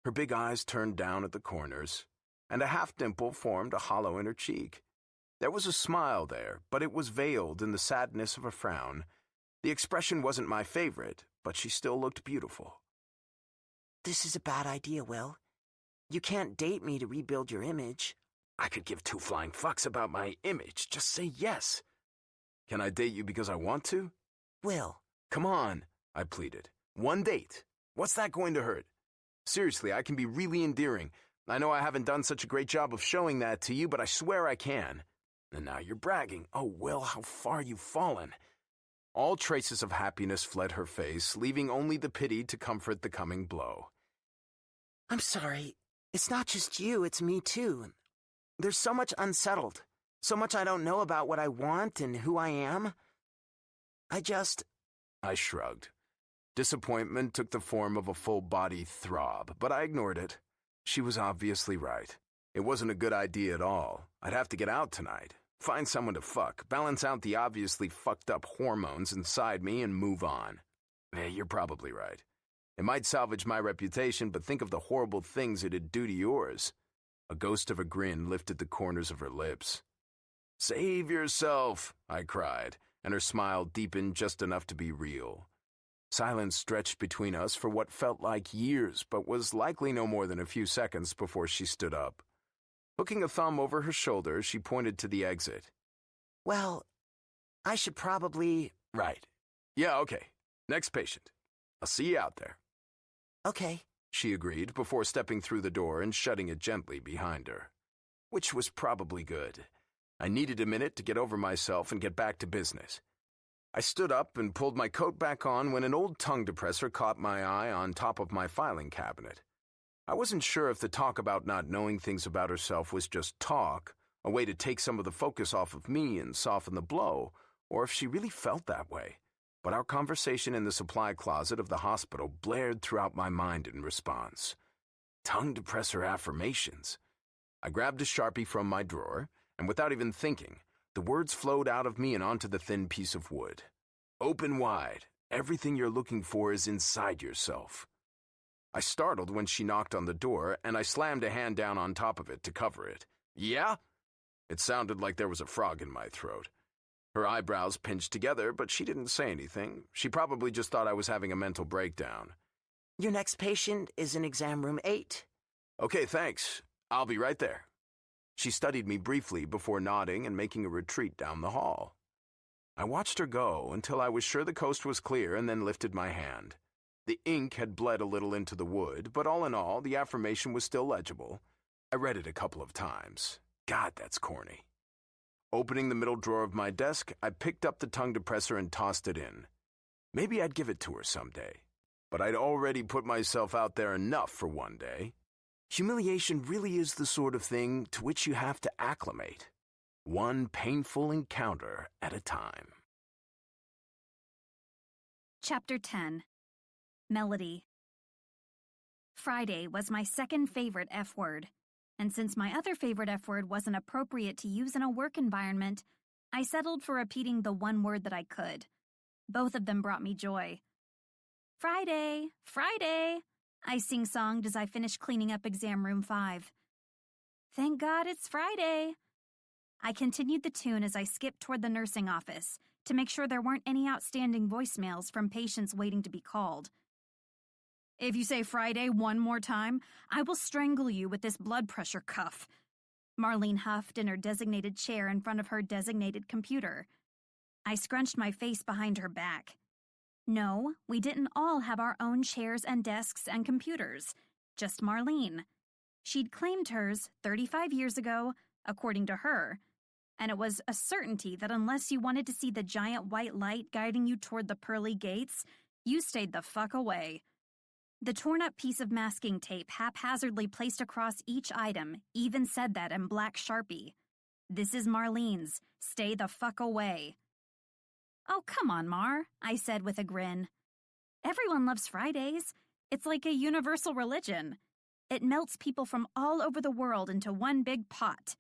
Her big eyes turned down at the corners, and a half-dimple formed a hollow in her cheek. There was a smile there, but it was veiled in the sadness of a frown. The expression wasn't my favorite, but she still looked beautiful. This is a bad idea, Will. You can't date me to rebuild your image. I could give two flying fucks about my image. Just say yes. Can I date you because I want to? Will. Come on, I pleaded. One date. What's that going to hurt? Seriously, I can be really endearing. I know I haven't done such a great job of showing that to you, but I swear I can. And now you're bragging. Oh, Will, how far you've fallen. All traces of happiness fled her face, leaving only the pity to comfort the coming blow. I'm sorry. It's not just you, it's me too. There's so much unsettled. So much I don't know about what I want and who I am. I shrugged. Disappointment took the form of a full-body throb, but I ignored it. She was obviously right. It wasn't a good idea at all. I'd have to get out tonight, find someone to fuck, balance out the obviously fucked-up hormones inside me, and move on. You're probably right. It might salvage my reputation, but think of the horrible things it'd do to yours. A ghost of a grin lifted the corners of her lips. "Save yourself," I cried, and her smile deepened just enough to be real. Silence stretched between us for what felt like years, but was likely no more than a few seconds before she stood up. Hooking a thumb over her shoulder, she pointed to the exit. Well, I should probably... Right. Yeah, okay. Next patient. I'll see you out there. Okay. She agreed before stepping through the door and shutting it gently behind her. Which was probably good. I needed a minute to get over myself and get back to business. I stood up and pulled my coat back on when an old tongue depressor caught my eye on top of my filing cabinet. I wasn't sure if the talk about not knowing things about herself was just talk, a way to take some of the focus off of me and soften the blow, or if she really felt that way. But our conversation in the supply closet of the hospital blared throughout my mind in response. Tongue depressor affirmations. I grabbed a Sharpie from my drawer, and without even thinking, the words flowed out of me and onto the thin piece of wood. Open wide. Everything you're looking for is inside yourself. I startled when she knocked on the door, and I slammed a hand down on top of it to cover it. Yeah? It sounded like there was a frog in my throat. Her eyebrows pinched together, but she didn't say anything. She probably just thought I was having a mental breakdown. Your next patient is in exam room 8. Okay, thanks. I'll be right there. She studied me briefly before nodding and making a retreat down the hall. I watched her go until I was sure the coast was clear and then lifted my hand. The ink had bled a little into the wood, but all in all, the affirmation was still legible. I read it a couple of times. God, that's corny. Opening the middle drawer of my desk, I picked up the tongue depressor and tossed it in. Maybe I'd give it to her someday, but I'd already put myself out there enough for one day. Humiliation really is the sort of thing to which you have to acclimate, one painful encounter at a time. Chapter 10. Melody. Friday was my second favorite F word, and since my other favorite F word wasn't appropriate to use in a work environment, I settled for repeating the one word that I could. Both of them brought me joy. Friday, Friday, I sing-songed as I finished cleaning up exam room 5. Thank God it's Friday. I continued the tune as I skipped toward the nursing office to make sure there weren't any outstanding voicemails from patients waiting to be called. If you say Friday one more time, I will strangle you with this blood pressure cuff. Marlene huffed in her designated chair in front of her designated computer. I scrunched my face behind her back. No, we didn't all have our own chairs and desks and computers. Just Marlene. She'd claimed hers 35 years ago, according to her, and it was a certainty that unless you wanted to see the giant white light guiding you toward the pearly gates, you stayed the fuck away. The torn-up piece of masking tape haphazardly placed across each item even said that in black Sharpie. This is Marlene's. Stay the fuck away. Oh, come on, Mar, I said with a grin. Everyone loves Fridays. It's like a universal religion. It melts people from all over the world into one big pot.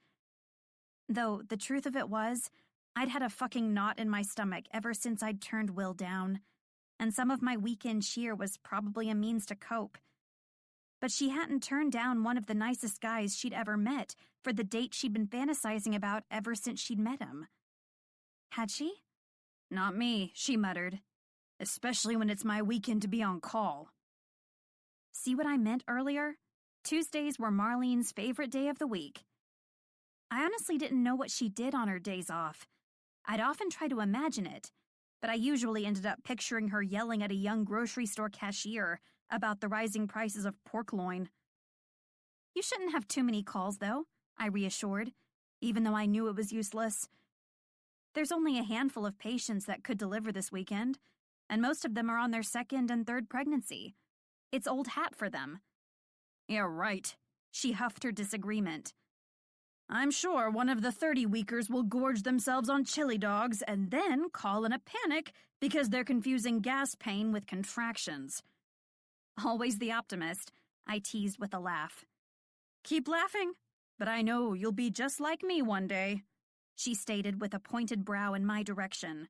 Though the truth of it was, I'd had a fucking knot in my stomach ever since I'd turned Will down, and some of my weekend cheer was probably a means to cope. But she hadn't turned down one of the nicest guys she'd ever met for the date she'd been fantasizing about ever since she'd met him. Had she? Not me, she muttered. Especially when it's my weekend to be on call. See what I meant earlier? Tuesdays were Marlene's favorite day of the week. I honestly didn't know what she did on her days off. I'd often try to imagine it, but I usually ended up picturing her yelling at a young grocery store cashier about the rising prices of pork loin. You shouldn't have too many calls, though, I reassured, even though I knew it was useless. There's only a handful of patients that could deliver this weekend, and most of them are on their second and third pregnancy. It's old hat for them. Yeah, right. She huffed her disagreement. I'm sure one of the 30-weekers will gorge themselves on chili dogs and then call in a panic because they're confusing gas pain with contractions. Always the optimist, I teased with a laugh. Keep laughing, but I know you'll be just like me one day, she stated with a pointed brow in my direction.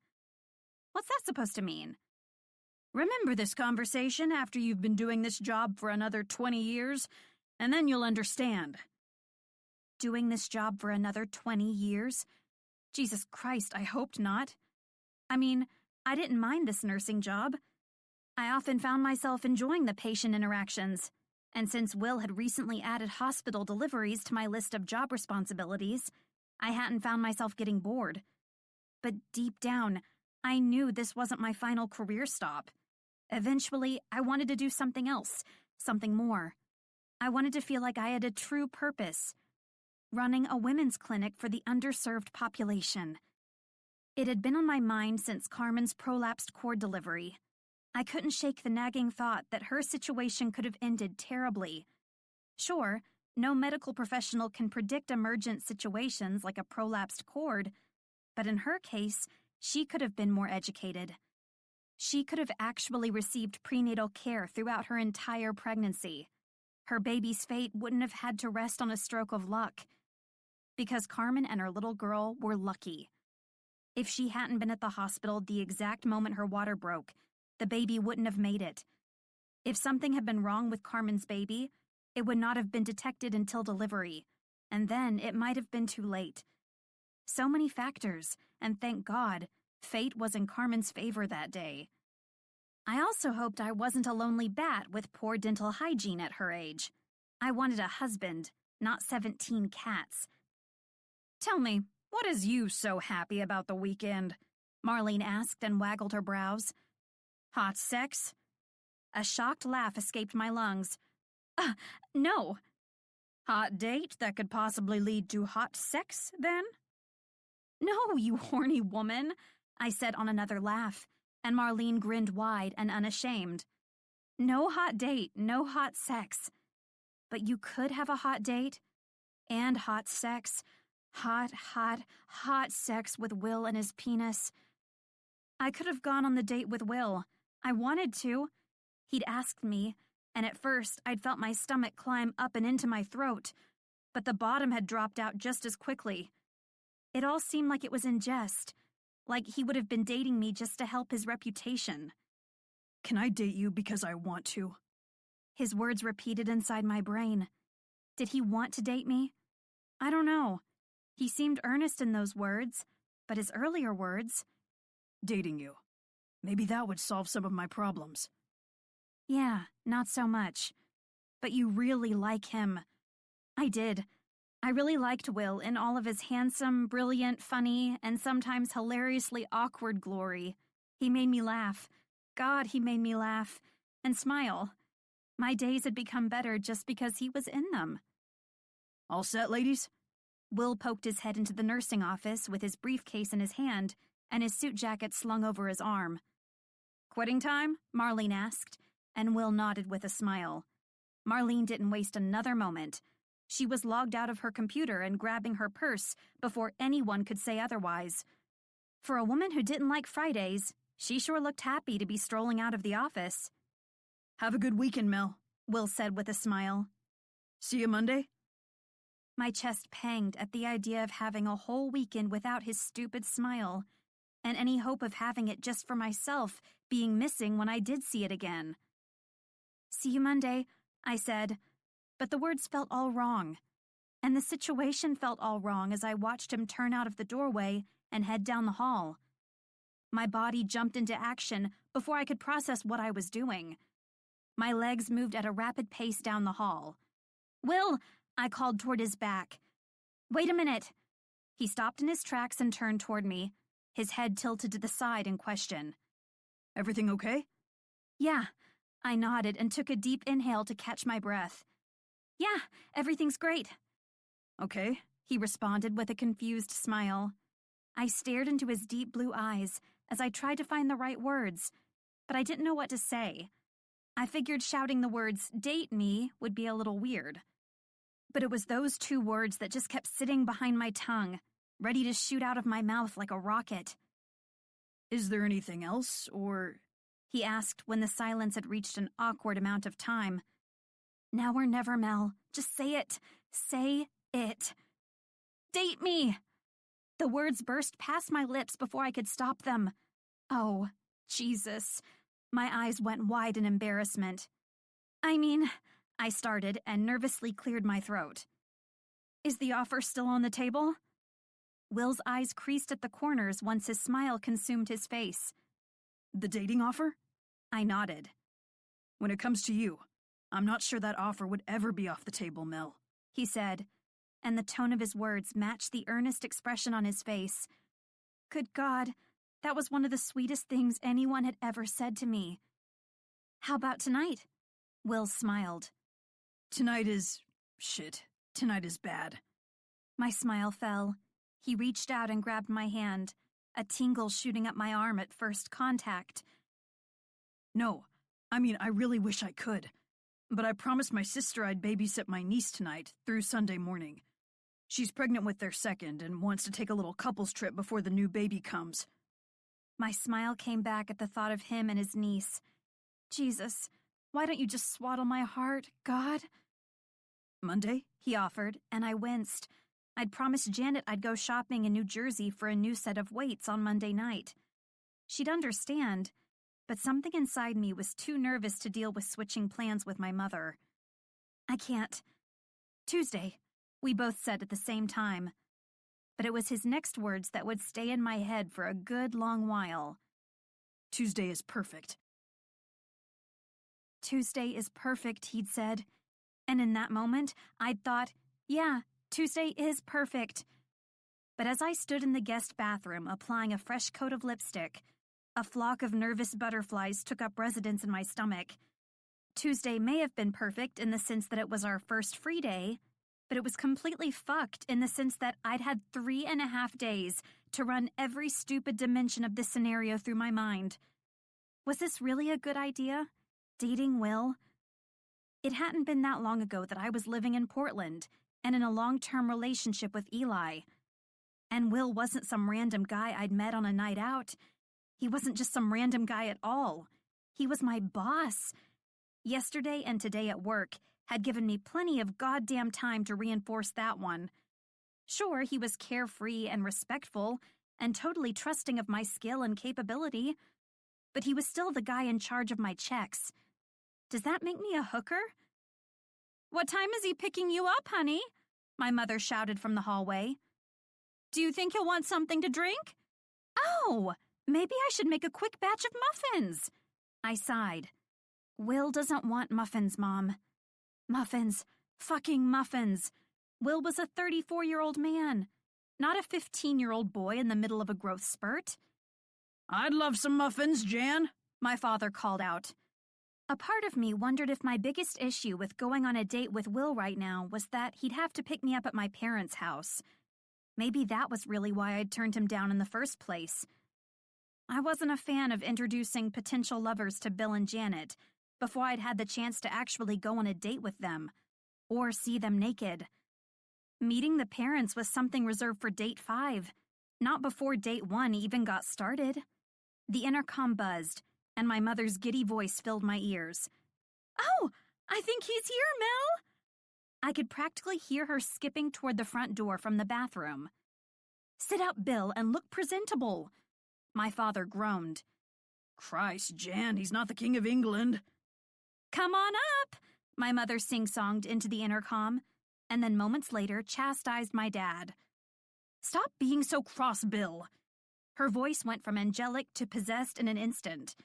What's that supposed to mean? Remember this conversation after you've been doing this job for another 20 years, and then you'll understand. Doing this job for another 20 years? Jesus Christ, I hoped not. I mean, I didn't mind this nursing job. I often found myself enjoying the patient interactions, and since Will had recently added hospital deliveries to my list of job responsibilities, I hadn't found myself getting bored. But deep down, I knew this wasn't my final career stop. Eventually, I wanted to do something else, something more. I wanted to feel like I had a true purpose, running a women's clinic for the underserved population. It had been on my mind since Carmen's prolapsed cord delivery. I couldn't shake the nagging thought that her situation could have ended terribly. Sure, no medical professional can predict emergent situations like a prolapsed cord, but in her case, she could have been more educated. She could have actually received prenatal care throughout her entire pregnancy. Her baby's fate wouldn't have had to rest on a stroke of luck. Because Carmen and her little girl were lucky. If she hadn't been at the hospital the exact moment her water broke, the baby wouldn't have made it. If something had been wrong with Carmen's baby, it would not have been detected until delivery, and then it might have been too late. So many factors, and thank God, fate was in Carmen's favor that day. I also hoped I wasn't a lonely bat with poor dental hygiene at her age. I wanted a husband, not 17 cats. "Tell me, what is you so happy about the weekend?" Marlene asked and waggled her brows. "Hot sex?" A shocked laugh escaped my lungs. No." "Hot date that could possibly lead to hot sex, then?" "No, you horny woman," I said on another laugh, and Marlene grinned wide and unashamed. "No hot date, no hot sex. But you could have a hot date and hot sex. Hot, hot, hot sex with Will and his penis. I could have gone on the date with Will. I wanted to. He'd asked me, and at first I'd felt my stomach climb up and into my throat, but the bottom had dropped out just as quickly. It all seemed like it was in jest, like he would have been dating me just to help his reputation. "Can I date you because I want to?" His words repeated inside my brain. Did he want to date me? I don't know. He seemed earnest in those words, but his earlier words... "Dating you. Maybe that would solve some of my problems." Yeah, not so much. But you really like him. I did. I really liked Will in all of his handsome, brilliant, funny, and sometimes hilariously awkward glory. He made me laugh. God, he made me laugh. And smile. My days had become better just because he was in them. "All set, ladies?" Will poked his head into the nursing office with his briefcase in his hand and his suit jacket slung over his arm. "Quitting time?" Marlene asked, and Will nodded with a smile. Marlene didn't waste another moment. She was logged out of her computer and grabbing her purse before anyone could say otherwise. For a woman who didn't like Fridays, she sure looked happy to be strolling out of the office. "Have a good weekend, Mel," Will said with a smile. "See you Monday?" My chest panged at the idea of having a whole weekend without his stupid smile, and any hope of having it just for myself being missing when I did see it again. "See you Monday," I said, but the words felt all wrong, and the situation felt all wrong as I watched him turn out of the doorway and head down the hall. My body jumped into action before I could process what I was doing. My legs moved at a rapid pace down the hall. "Will!" I called toward his back. "Wait a minute." He stopped in his tracks and turned toward me, his head tilted to the side in question. "Everything okay?" "Yeah." I nodded and took a deep inhale to catch my breath. "Yeah, everything's great." "Okay," he responded with a confused smile. I stared into his deep blue eyes as I tried to find the right words, but I didn't know what to say. I figured shouting the words, "date me," would be a little weird. But it was those two words that just kept sitting behind my tongue, ready to shoot out of my mouth like a rocket. "Is there anything else, or—" he asked when the silence had reached an awkward amount of time. "Now or never, Mel. Just say it. Say it. Date me!" The words burst past my lips before I could stop them. Oh, Jesus. My eyes went wide in embarrassment. I started and nervously cleared my throat. "Is the offer still on the table?" Will's eyes creased at the corners once his smile consumed his face. "The dating offer?" I nodded. When it comes to you, I'm not sure that offer would ever be off the table, Mel, he said, and the tone of his words matched the earnest expression on his face. Good God, that was one of the sweetest things anyone had ever said to me. How about tonight? Will smiled. Tonight is... shit. Tonight is bad. My smile fell. He reached out and grabbed my hand, a tingle shooting up my arm at first contact. No, I mean, I really wish I could. But I promised my sister I'd babysit my niece tonight through Sunday morning. She's pregnant with their second and wants to take a little couples trip before the new baby comes. My smile came back at the thought of him and his niece. Jesus, why don't you just swaddle my heart, God? Monday? He offered, and I winced. I'd promised Janet I'd go shopping in New Jersey for a new set of weights on Monday night. She'd understand, but something inside me was too nervous to deal with switching plans with my mother. I can't. Tuesday, we both said at the same time. But it was his next words that would stay in my head for a good long while. Tuesday is perfect. Tuesday is perfect, he'd said. And in that moment, I'd thought, yeah, Tuesday is perfect. But as I stood in the guest bathroom applying a fresh coat of lipstick, a flock of nervous butterflies took up residence in my stomach. Tuesday may have been perfect in the sense that it was our first free day, but it was completely fucked in the sense that I'd had 3.5 days to run every stupid dimension of this scenario through my mind. Was this really a good idea? Dating Will? It hadn't been that long ago that I was living in Portland and in a long-term relationship with Eli. And Will wasn't some random guy I'd met on a night out. He wasn't just some random guy at all. He was my boss. Yesterday and today at work had given me plenty of goddamn time to reinforce that one. Sure, he was carefree and respectful and totally trusting of my skill and capability, but he was still the guy in charge of my checks. Does that make me a hooker? What time is he picking you up, honey? My mother shouted from the hallway. Do you think he'll want something to drink? Oh, maybe I should make a quick batch of muffins. I sighed. Will doesn't want muffins, Mom. Muffins. Fucking muffins. Will was a 34-year-old man, not a 15-year-old boy in the middle of a growth spurt. I'd love some muffins, Jan, my father called out. A part of me wondered if my biggest issue with going on a date with Will right now was that he'd have to pick me up at my parents' house. Maybe that was really why I'd turned him down in the first place. I wasn't a fan of introducing potential lovers to Bill and Janet before I'd had the chance to actually go on a date with them, or see them naked. Meeting the parents was something reserved for date 5, not before date 1 even got started. The intercom buzzed, and my mother's giddy voice filled my ears. Oh, I think he's here, Mel! I could practically hear her skipping toward the front door from the bathroom. Sit up, Bill, and look presentable. My father groaned. Christ, Jan, he's not the King of England. Come on up, my mother sing-songed into the intercom, and then moments later chastised my dad. Stop being so cross, Bill. Her voice went from angelic to possessed in an instant.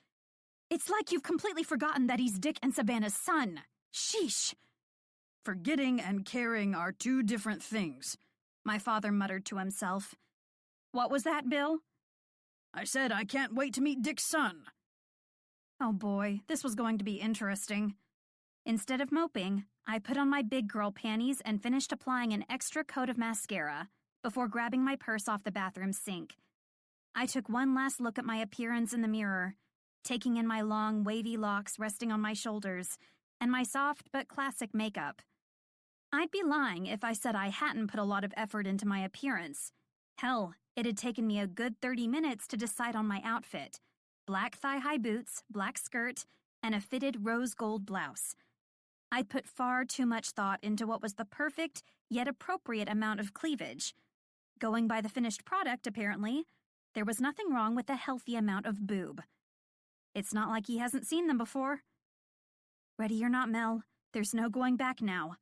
It's like you've completely forgotten that he's Dick and Savannah's son. Sheesh. Forgetting and caring are two different things, my father muttered to himself. What was that, Bill? I said I can't wait to meet Dick's son. Oh boy, this was going to be interesting. Instead of moping, I put on my big girl panties and finished applying an extra coat of mascara before grabbing my purse off the bathroom sink. I took one last look at my appearance in the mirror, taking in my long, wavy locks resting on my shoulders, and my soft but classic makeup. I'd be lying if I said I hadn't put a lot of effort into my appearance. Hell, it had taken me a good 30 minutes to decide on my outfit. Black thigh-high boots, black skirt, and a fitted rose gold blouse. I'd put far too much thought into what was the perfect, yet appropriate amount of cleavage. Going by the finished product, apparently, there was nothing wrong with a healthy amount of boob. It's not like he hasn't seen them before. Ready or not, Mel, there's no going back now.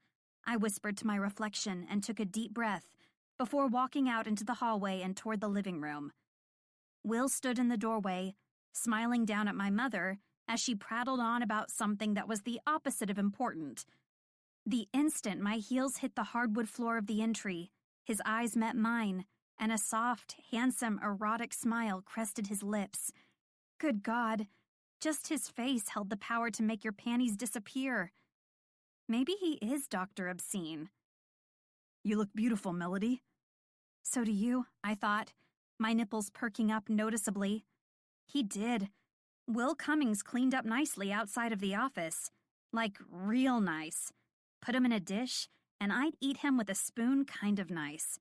I whispered to my reflection and took a deep breath before walking out into the hallway and toward the living room. Will stood in the doorway, smiling down at my mother as she prattled on about something that was the opposite of important. The instant my heels hit the hardwood floor of the entry, his eyes met mine, and a soft, handsome, erotic smile crested his lips. Good God, just his face held the power to make your panties disappear. Maybe he is Dr. Obscene. You look beautiful, Melody. So do you, I thought, my nipples perking up noticeably. He did. Will Cummings cleaned up nicely outside of the office. Like, real nice. Put him in a dish, and I'd eat him with a spoon kind of nice.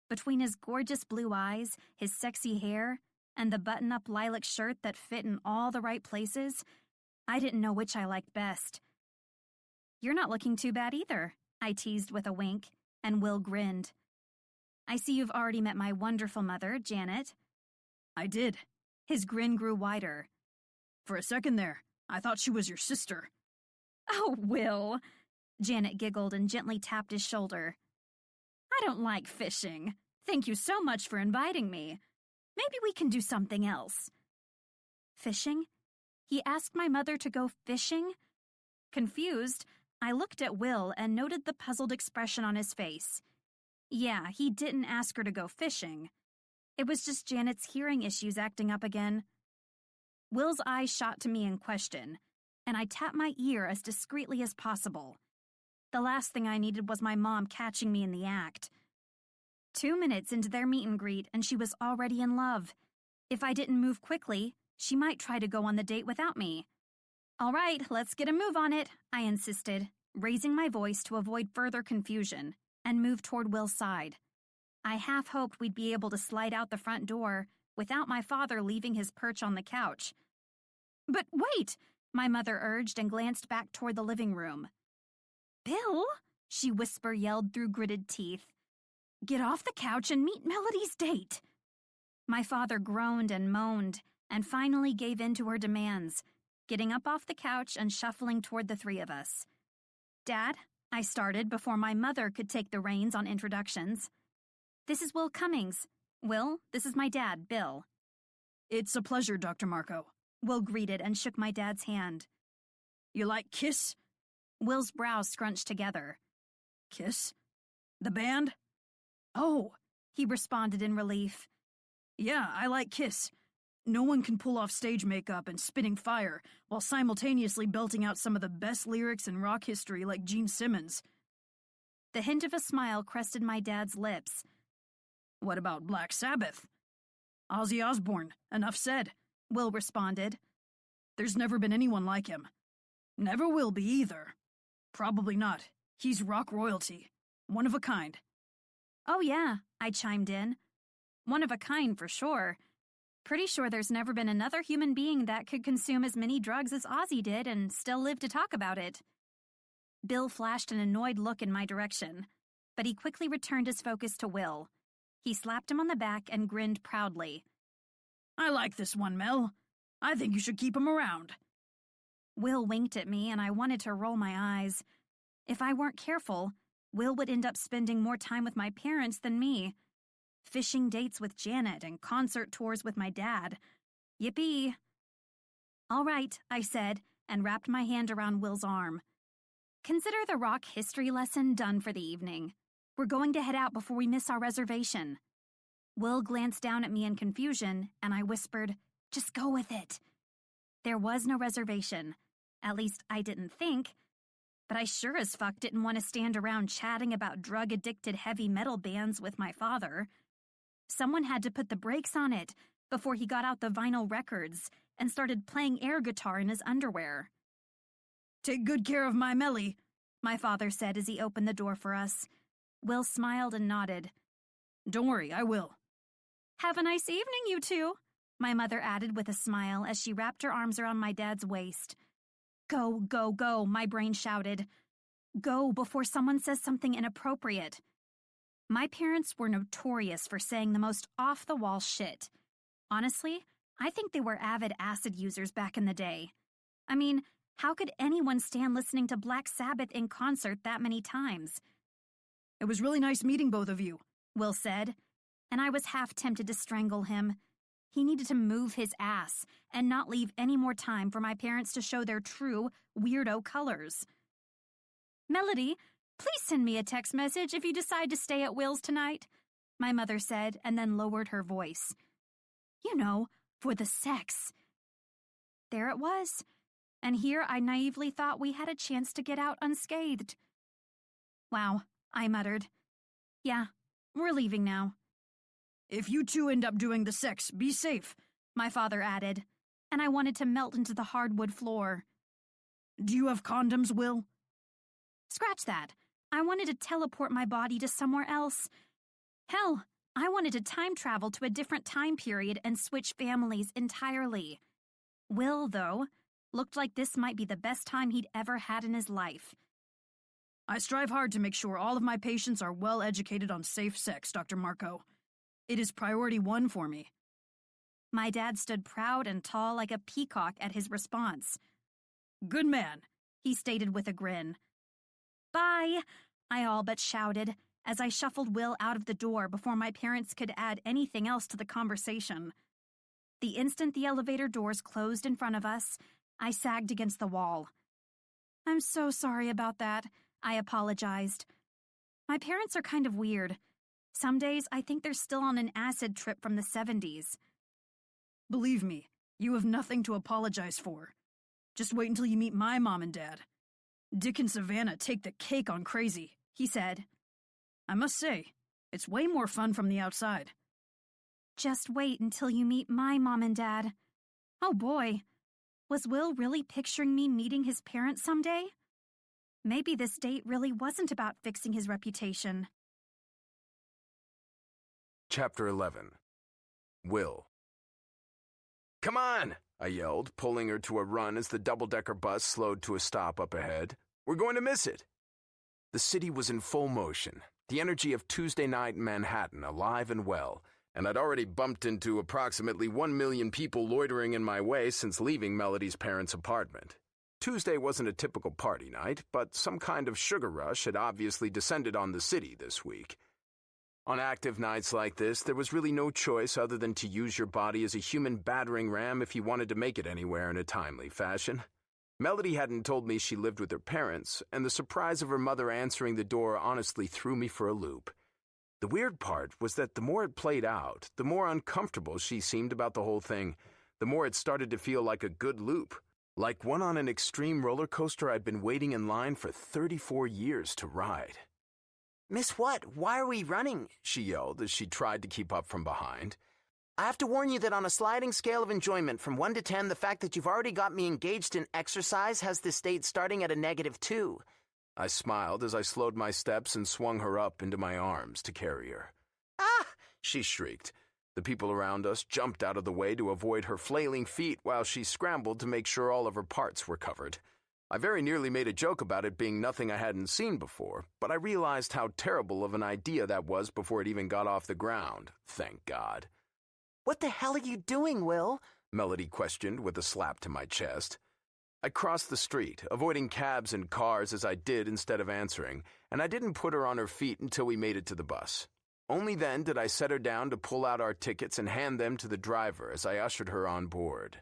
Between his gorgeous blue eyes, his sexy hair, and the button-up lilac shirt that fit in all the right places, I didn't know which I liked best. You're not looking too bad either, I teased with a wink, and Will grinned. I see you've already met my wonderful mother, Janet. I did. His grin grew wider. For a second there, I thought she was your sister. Oh, Will. Janet giggled and gently tapped his shoulder. I don't like fishing. Thank you so much for inviting me. Maybe we can do something else. Fishing? He asked my mother to go fishing? Confused, I looked at Will and noted the puzzled expression on his face. Yeah, he didn't ask her to go fishing. It was just Janet's hearing issues acting up again. Will's eyes shot to me in question, and I tapped my ear as discreetly as possible. The last thing I needed was my mom catching me in the act. 2 minutes into their meet and greet, and she was already in love. If I didn't move quickly, she might try to go on the date without me. All right, let's get a move on it, I insisted, raising my voice to avoid further confusion, and moved toward Will's side. I half hoped we'd be able to slide out the front door without my father leaving his perch on the couch. But wait, my mother urged and glanced back toward the living room. Bill, she yelled through gritted teeth. Get off the couch and meet Melody's date. My father groaned and moaned and finally gave in to her demands, getting up off the couch and shuffling toward the three of us. Dad, I started before my mother could take the reins on introductions. This is Will Cummings. Will, this is my dad, Bill. It's a pleasure, Dr. Marco. Will greeted and shook my dad's hand. You like Kiss? Will's brows scrunched together. Kiss? The band? Oh, he responded in relief. Yeah, I like Kiss. No one can pull off stage makeup and spitting fire while simultaneously belting out some of the best lyrics in rock history like Gene Simmons. The hint of a smile crested my dad's lips. What about Black Sabbath? Ozzy Osbourne, enough said, Will responded. There's never been anyone like him. Never will be either. Probably not. He's rock royalty. One of a kind. Oh yeah, I chimed in. One of a kind for sure. Pretty sure there's never been another human being that could consume as many drugs as Ozzy did and still live to talk about it. Bill flashed an annoyed look in my direction, but he quickly returned his focus to Will. He slapped him on the back and grinned proudly. I like this one, Mel. I think you should keep him around. Will winked at me and I wanted to roll my eyes. If I weren't careful, Will would end up spending more time with my parents than me. Fishing dates with Janet and concert tours with my dad. Yippee. All right, I said, and wrapped my hand around Will's arm. Consider the rock history lesson done for the evening. We're going to head out before we miss our reservation. Will glanced down at me in confusion, and I whispered, just go with it. There was no reservation. At least I didn't think. But I sure as fuck didn't want to stand around chatting about drug-addicted heavy metal bands with my father. Someone had to put the brakes on it before he got out the vinyl records and started playing air guitar in his underwear. Take good care of my Melly, my father said as he opened the door for us. Will smiled and nodded. Don't worry, I will. Have a nice evening, you two, my mother added with a smile as she wrapped her arms around my dad's waist. Go, go, go, my brain shouted. Go before someone says something inappropriate. My parents were notorious for saying the most off-the-wall shit. Honestly, I think they were avid acid users back in the day. I mean, how could anyone stand listening to Black Sabbath in concert that many times? It was really nice meeting both of you, Will said, and I was half tempted to strangle him. He needed to move his ass and not leave any more time for my parents to show their true weirdo colors. Melody, please send me a text message if you decide to stay at Will's tonight, my mother said, and then lowered her voice. You know, for the sex. There it was, and here I naively thought we had a chance to get out unscathed. Wow, I muttered. Yeah, we're leaving now. If you two end up doing the sex, be safe, my father added, and I wanted to melt into the hardwood floor. Do you have condoms, Will? Scratch that. I wanted to teleport my body to somewhere else. Hell, I wanted to time travel to a different time period and switch families entirely. Will, though, looked like this might be the best time he'd ever had in his life. I strive hard to make sure all of my patients are well educated on safe sex, Dr. Marco. It is priority 1 for me. My dad stood proud and tall like a peacock at his response. Good man, he stated with a grin. Bye, I all but shouted as I shuffled Will out of the door before my parents could add anything else to the conversation. The instant the elevator doors closed in front of us, I sagged against the wall. I'm so sorry about that, I apologized. My parents are kind of weird. Some days I think they're still on an acid trip from the 70s. Believe me, you have nothing to apologize for. Just wait until you meet my mom and dad. Dick and Savannah take the cake on crazy, he said. I must say, it's way more fun from the outside. Just wait until you meet my mom and dad. Oh boy, was Will really picturing me meeting his parents someday? Maybe this date really wasn't about fixing his reputation. Chapter 11. Will. Come on, I yelled, pulling her to a run as the double-decker bus slowed to a stop up ahead. We're going to miss it. The city was in full motion, the energy of Tuesday night in Manhattan alive and well, and I'd already bumped into approximately 1 million people loitering in my way since leaving Melody's parents' apartment. Tuesday wasn't a typical party night, but some kind of sugar rush had obviously descended on the city this week. On active nights like this, there was really no choice other than to use your body as a human battering ram if you wanted to make it anywhere in a timely fashion. Melody hadn't told me she lived with her parents, and the surprise of her mother answering the door honestly threw me for a loop. The weird part was that the more it played out, the more uncomfortable she seemed about the whole thing, the more it started to feel like a good loop, like one on an extreme roller coaster I'd been waiting in line for 34 years to ride. Miss what? Why are we running? She yelled as she tried to keep up from behind. I have to warn you that on a sliding scale of enjoyment from 1 to 10, the fact that you've already got me engaged in exercise has this date starting at a -2. I smiled as I slowed my steps and swung her up into my arms to carry her. Ah! She shrieked. The people around us jumped out of the way to avoid her flailing feet while she scrambled to make sure all of her parts were covered. I very nearly made a joke about it being nothing I hadn't seen before, but I realized how terrible of an idea that was before it even got off the ground, thank God. What the hell are you doing, Will? Melody questioned with a slap to my chest. I crossed the street, avoiding cabs and cars as I did instead of answering, and I didn't put her on her feet until we made it to the bus. Only then did I set her down to pull out our tickets and hand them to the driver as I ushered her on board.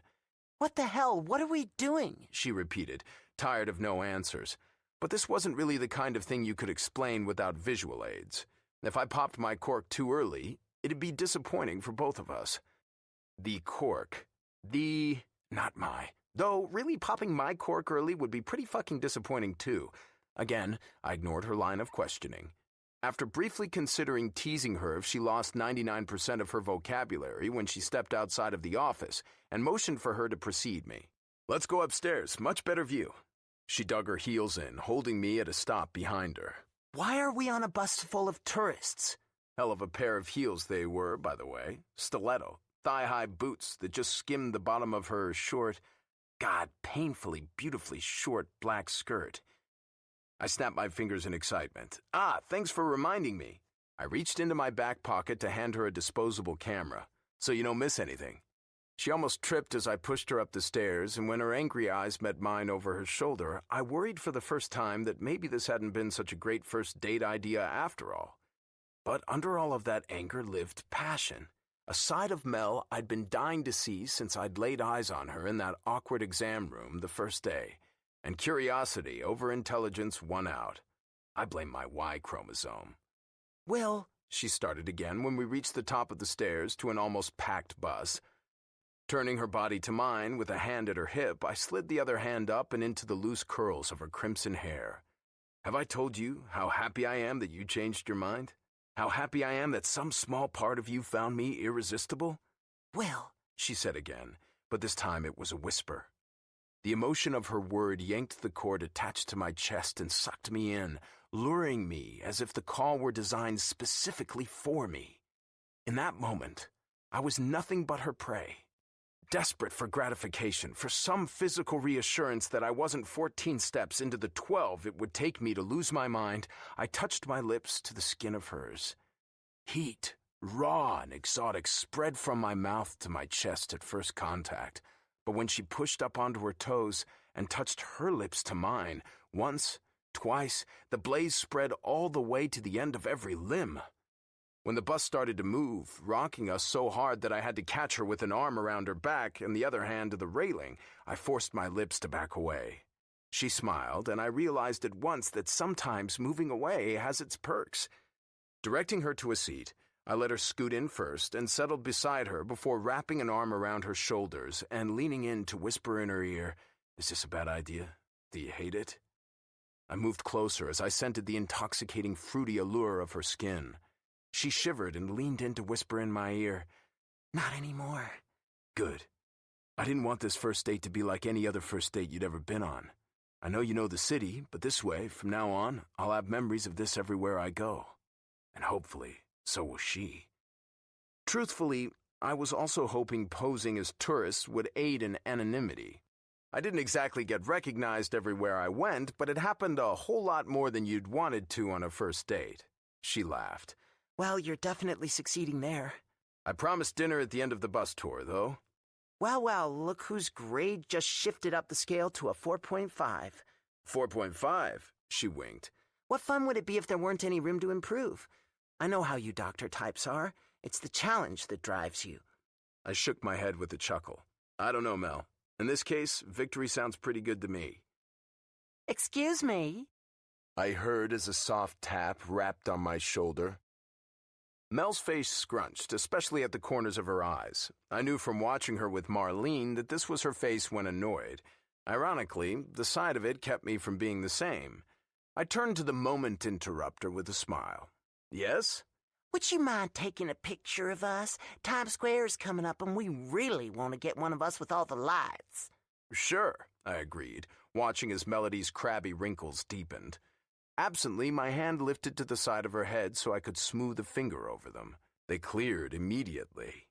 What the hell? What are we doing? She repeated, tired of no answers. But this wasn't really the kind of thing you could explain without visual aids. If I popped my cork too early, it'd be disappointing for both of us. The cork. Not my. Though, really popping my cork early would be pretty fucking disappointing too. Again, I ignored her line of questioning. After briefly considering teasing her if she lost 99% of her vocabulary when she stepped outside of the office, and motioned for her to precede me. Let's go upstairs, much better view. She dug her heels in, holding me at a stop behind her. Why are we on a bus full of tourists? Hell of a pair of heels they were, by the way. Stiletto, thigh-high boots that just skimmed the bottom of her short, painfully, beautifully short black skirt. I snapped my fingers in excitement. Thanks for reminding me. I reached into my back pocket to hand her a disposable camera, so you don't miss anything. She almost tripped as I pushed her up the stairs, and when her angry eyes met mine over her shoulder, I worried for the first time that maybe this hadn't been such a great first date idea after all. But under all of that anger lived passion, a side of Mel I'd been dying to see since I'd laid eyes on her in that awkward exam room the first day, and curiosity over intelligence won out. I blame my Y chromosome. "Will," she started again when we reached the top of the stairs to an almost packed bus. Turning her body to mine with a hand at her hip, I slid the other hand up and into the loose curls of her crimson hair. "Have I told you how happy I am that you changed your mind? How happy I am that some small part of you found me irresistible?" "Will," she said again, but this time it was a whisper. The emotion of her word yanked the cord attached to my chest and sucked me in, luring me as if the call were designed specifically for me. In that moment, I was nothing but her prey. Desperate for gratification, for some physical reassurance that I wasn't 14 steps into the 12 it would take me to lose my mind, I touched my lips to the skin of hers. Heat, raw and exotic, spread from my mouth to my chest at first contact, but when she pushed up onto her toes and touched her lips to mine, once, twice, the blaze spread all the way to the end of every limb. When the bus started to move, rocking us so hard that I had to catch her with an arm around her back and the other hand to the railing, I forced my lips to back away. She smiled, and I realized at once that sometimes moving away has its perks. Directing her to a seat, I let her scoot in first and settled beside her before wrapping an arm around her shoulders and leaning in to whisper in her ear, "Is this a bad idea? Do you hate it?" I moved closer as I scented the intoxicating fruity allure of her skin. She shivered and leaned in to whisper in my ear, "Not anymore." "Good. I didn't want this first date to be like any other first date you'd ever been on. I know you know the city, but this way, from now on, I'll have memories of this everywhere I go. And hopefully, so will she." Truthfully, I was also hoping posing as tourists would aid in anonymity. I didn't exactly get recognized everywhere I went, but it happened a whole lot more than you'd wanted to on a first date. She laughed. "Well, you're definitely succeeding there." "I promised dinner at the end of the bus tour, though." Well, look whose grade just shifted up the scale to a 4.5. 4.5, she winked. What fun would it be if there weren't any room to improve? I know how you doctor types are. It's the challenge that drives you. I shook my head with a chuckle. "I don't know, Mel. In this case, victory sounds pretty good to me." "Excuse me?" I heard as a soft tap rapped on my shoulder. Mel's face scrunched, especially at the corners of her eyes. I knew from watching her with Marlene that this was her face when annoyed. Ironically, the side of it kept me from being the same. I turned to the moment interrupter with a smile. "Yes?" "Would you mind taking a picture of us? Times Square is coming up and we really want to get one of us with all the lights." "Sure," I agreed, watching as Melody's crabby wrinkles deepened. Absently, my hand lifted to the side of her head so I could smooth a finger over them. They cleared immediately.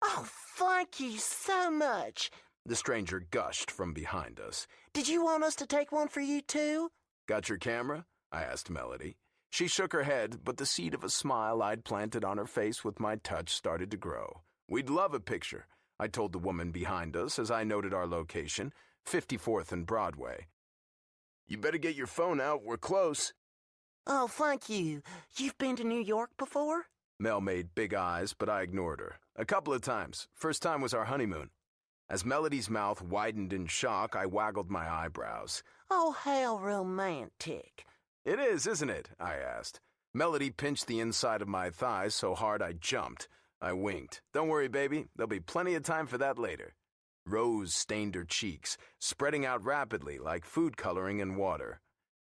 "Oh, thank you so much," the stranger gushed from behind us. "Did you want us to take one for you, too?" "Got your camera?" I asked Melody. She shook her head, but the seed of a smile I'd planted on her face with my touch started to grow. "We'd love a picture," I told the woman behind us as I noted our location, 54th and Broadway. "You better get your phone out, we're close." "Oh, thank you. You've been to New York before?" Mel made big eyes, but I ignored her. "A couple of times. First time was our honeymoon." As Melody's mouth widened in shock, I waggled my eyebrows. "Oh, how romantic." "It is, isn't it?" I asked. Melody pinched the inside of my thighs so hard I jumped. I winked. "Don't worry, baby. There'll be plenty of time for that later." Rose stained her cheeks, spreading out rapidly like food coloring in water.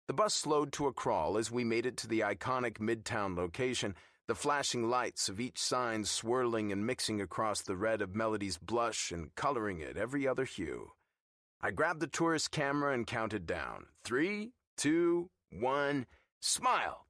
The bus slowed to a crawl as we made it to the iconic Midtown location, the flashing lights of each sign swirling and mixing across the red of Melody's blush and coloring it every other hue. I grabbed the tourist camera and counted down. 3, 2, 1, smile!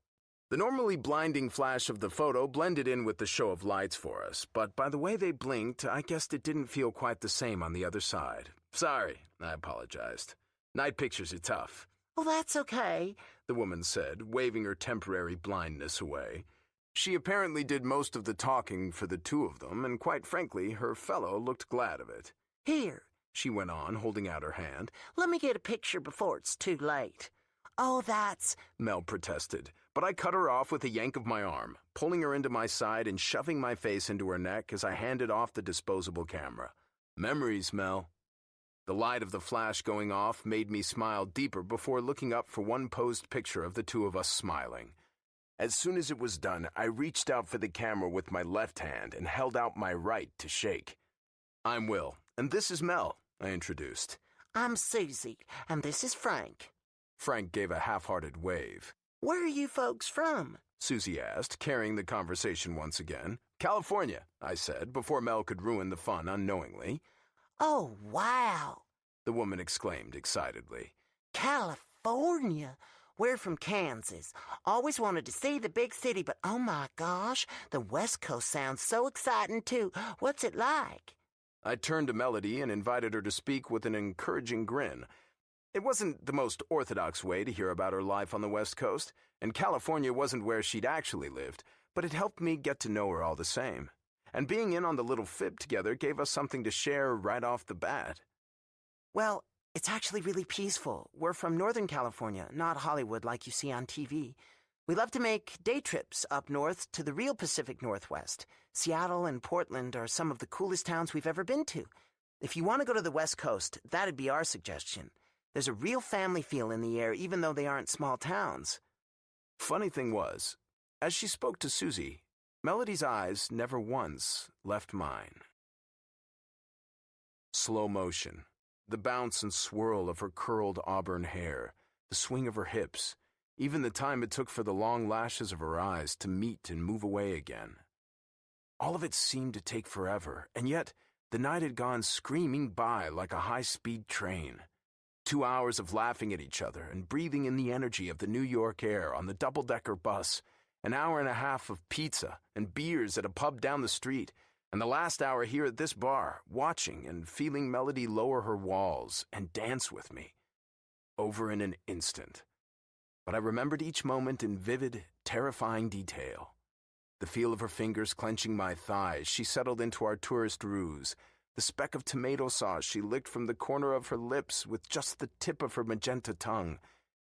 The normally blinding flash of the photo blended in with the show of lights for us, but by the way they blinked, I guessed it didn't feel quite the same on the other side. "Sorry," I apologized. "Night pictures are tough." "Oh, that's okay," the woman said, waving her temporary blindness away. She apparently did most of the talking for the two of them, and quite frankly, her fellow looked glad of it. "Here," she went on, holding out her hand. "let me get a picture before it's too late." "Oh, that's—" Mel protested, But I cut her off with a yank of my arm, pulling her into my side and shoving my face into her neck as I handed off the disposable camera. Memories, Mel. The light of the flash going off made me smile deeper before looking up for one posed picture of the two of us smiling. As soon as it was done, I reached out for the camera with my left hand and held out my right to shake. "I'm Will, and this is Mel," I introduced. I'm Susie, and this is Frank. Frank gave a half-hearted wave. Where are you folks from? Susie asked, carrying the conversation once again. "California," I said, before Mel could ruin the fun unknowingly. Oh, wow, the woman exclaimed excitedly. California. We're from Kansas. Always wanted to see the big city, but oh my gosh, the West Coast sounds so exciting too. What's it like? I turned to Melody and invited her to speak with an encouraging grin. It wasn't the most orthodox way to hear about her life on the West Coast, and California wasn't where she'd actually lived, but it helped me get to know her all the same. And being in on the little fib together gave us something to share right off the bat. Well, it's actually really peaceful. We're from Northern California, not Hollywood like you see on TV. We love to make day trips up north to the real Pacific Northwest. Seattle and Portland are some of the coolest towns we've ever been to. If you want to go to the West Coast, that'd be our suggestion. There's a real family feel in the air, even though they aren't small towns. Funny thing was, as she spoke to Susie, Melody's eyes never once left mine. Slow motion. The bounce and swirl of her curled auburn hair, the swing of her hips, even the time it took for the long lashes of her eyes to meet and move away again. All of it seemed to take forever, and yet the night had gone screaming by like a high-speed train. 2 hours of laughing at each other and breathing in the energy of the New York air on the double-decker bus, an hour and a half of pizza and beers at a pub down the street, and the last hour here at this bar, watching and feeling Melody lower her walls and dance with me. Over in an instant. But I remembered each moment in vivid, terrifying detail. The feel of her fingers clenching my thighs, she settled into our tourist ruse, the speck of tomato sauce she licked from the corner of her lips with just the tip of her magenta tongue,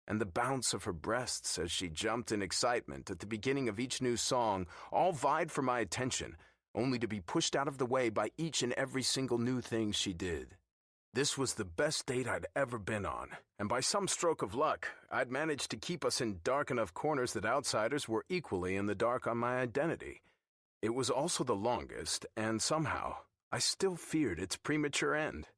and the bounce of her breasts as she jumped in excitement at the beginning of each new song, all vied for my attention, only to be pushed out of the way by each and every single new thing she did. This was the best date I'd ever been on, and by some stroke of luck, I'd managed to keep us in dark enough corners that outsiders were equally in the dark on my identity. It was also the longest, and somehow, I still feared its premature end.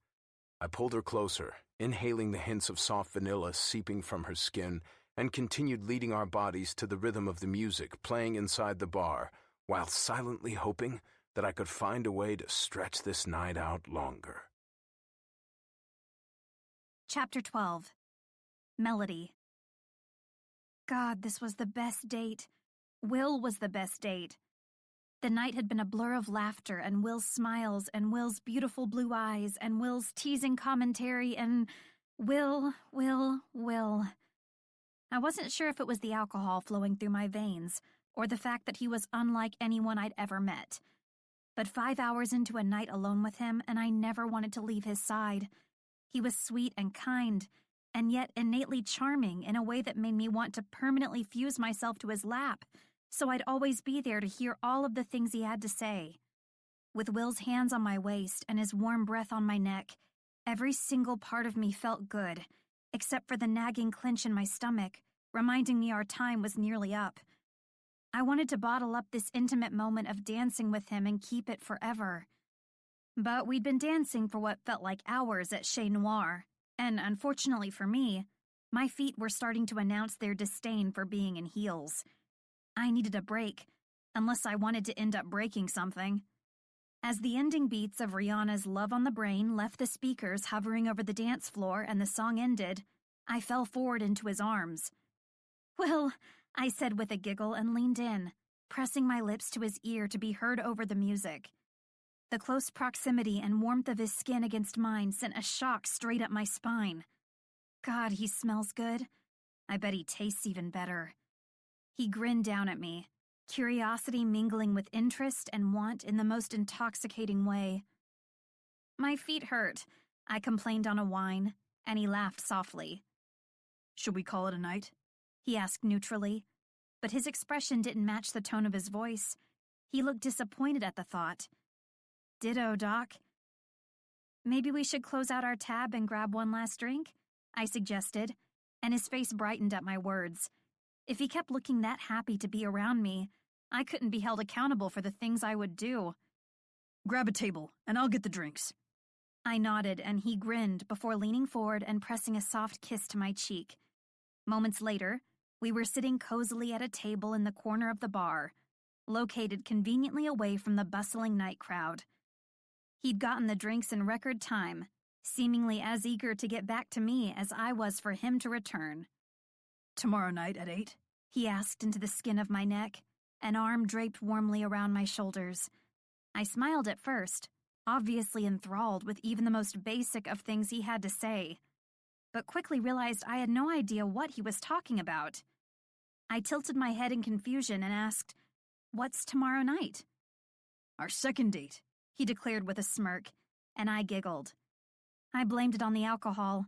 I pulled her closer, inhaling the hints of soft vanilla seeping from her skin, and continued leading our bodies to the rhythm of the music playing inside the bar, while silently hoping that I could find a way to stretch this night out longer. Chapter 12. Melody. God, this was the best date. Will was the best date. The night had been a blur of laughter and Will's smiles and Will's beautiful blue eyes and Will's teasing commentary and Will. I wasn't sure if it was the alcohol flowing through my veins or the fact that he was unlike anyone I'd ever met. But 5 hours into a night alone with him, and I never wanted to leave his side. He was sweet and kind, and yet innately charming in a way that made me want to permanently fuse myself to his lap, so I'd always be there to hear all of the things he had to say. With Will's hands on my waist and his warm breath on my neck, every single part of me felt good, except for the nagging clench in my stomach, reminding me our time was nearly up. I wanted to bottle up this intimate moment of dancing with him and keep it forever. But we'd been dancing for what felt like hours at Chez Noir, and unfortunately for me, my feet were starting to announce their disdain for being in heels. I needed a break, unless I wanted to end up breaking something. As the ending beats of Rihanna's Love on the Brain left the speakers hovering over the dance floor and the song ended, I fell forward into his arms. "Well," I said with a giggle and leaned in, pressing my lips to his ear to be heard over the music. The close proximity and warmth of his skin against mine sent a shock straight up my spine. God, he smells good. I bet he tastes even better. He grinned down at me, curiosity mingling with interest and want in the most intoxicating way. "My feet hurt," I complained on a whine, and he laughed softly. "Should we call it a night?" he asked neutrally. but his expression didn't match the tone of his voice. He looked disappointed at the thought. Ditto, Doc. Maybe we should close out our tab and grab one last drink? I suggested, and his face brightened at my words. If he kept looking that happy to be around me, I couldn't be held accountable for the things I would do. Grab a table, and I'll get the drinks. I nodded, and he grinned before leaning forward and pressing a soft kiss to my cheek. Moments later, we were sitting cozily at a table in the corner of the bar, located conveniently away from the bustling night crowd. He'd gotten the drinks in record time, seemingly as eager to get back to me as I was for him to return. Tomorrow night at 8? He asked into the skin of my neck, an arm draped warmly around my shoulders. I smiled at first, obviously enthralled with even the most basic of things he had to say, but quickly realized I had no idea what he was talking about. I tilted my head in confusion and asked, "What's tomorrow night?" Our second date, he declared with a smirk, and I giggled. I blamed it on the alcohol.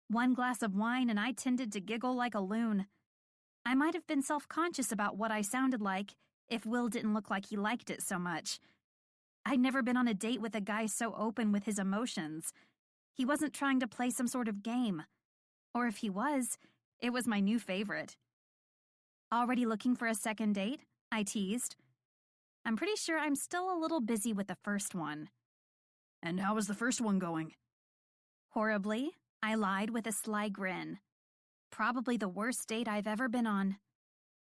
One glass of wine and I tended to giggle like a loon. I might have been self-conscious about what I sounded like if Will didn't look like he liked it so much. I'd never been on a date with a guy so open with his emotions. He wasn't trying to play some sort of game. Or if he was, it was my new favorite. Already looking for a second date? I teased. I'm pretty sure I'm still a little busy with the first one. And how was the first one going? Horribly, I lied with a sly grin. Probably the worst date I've ever been on.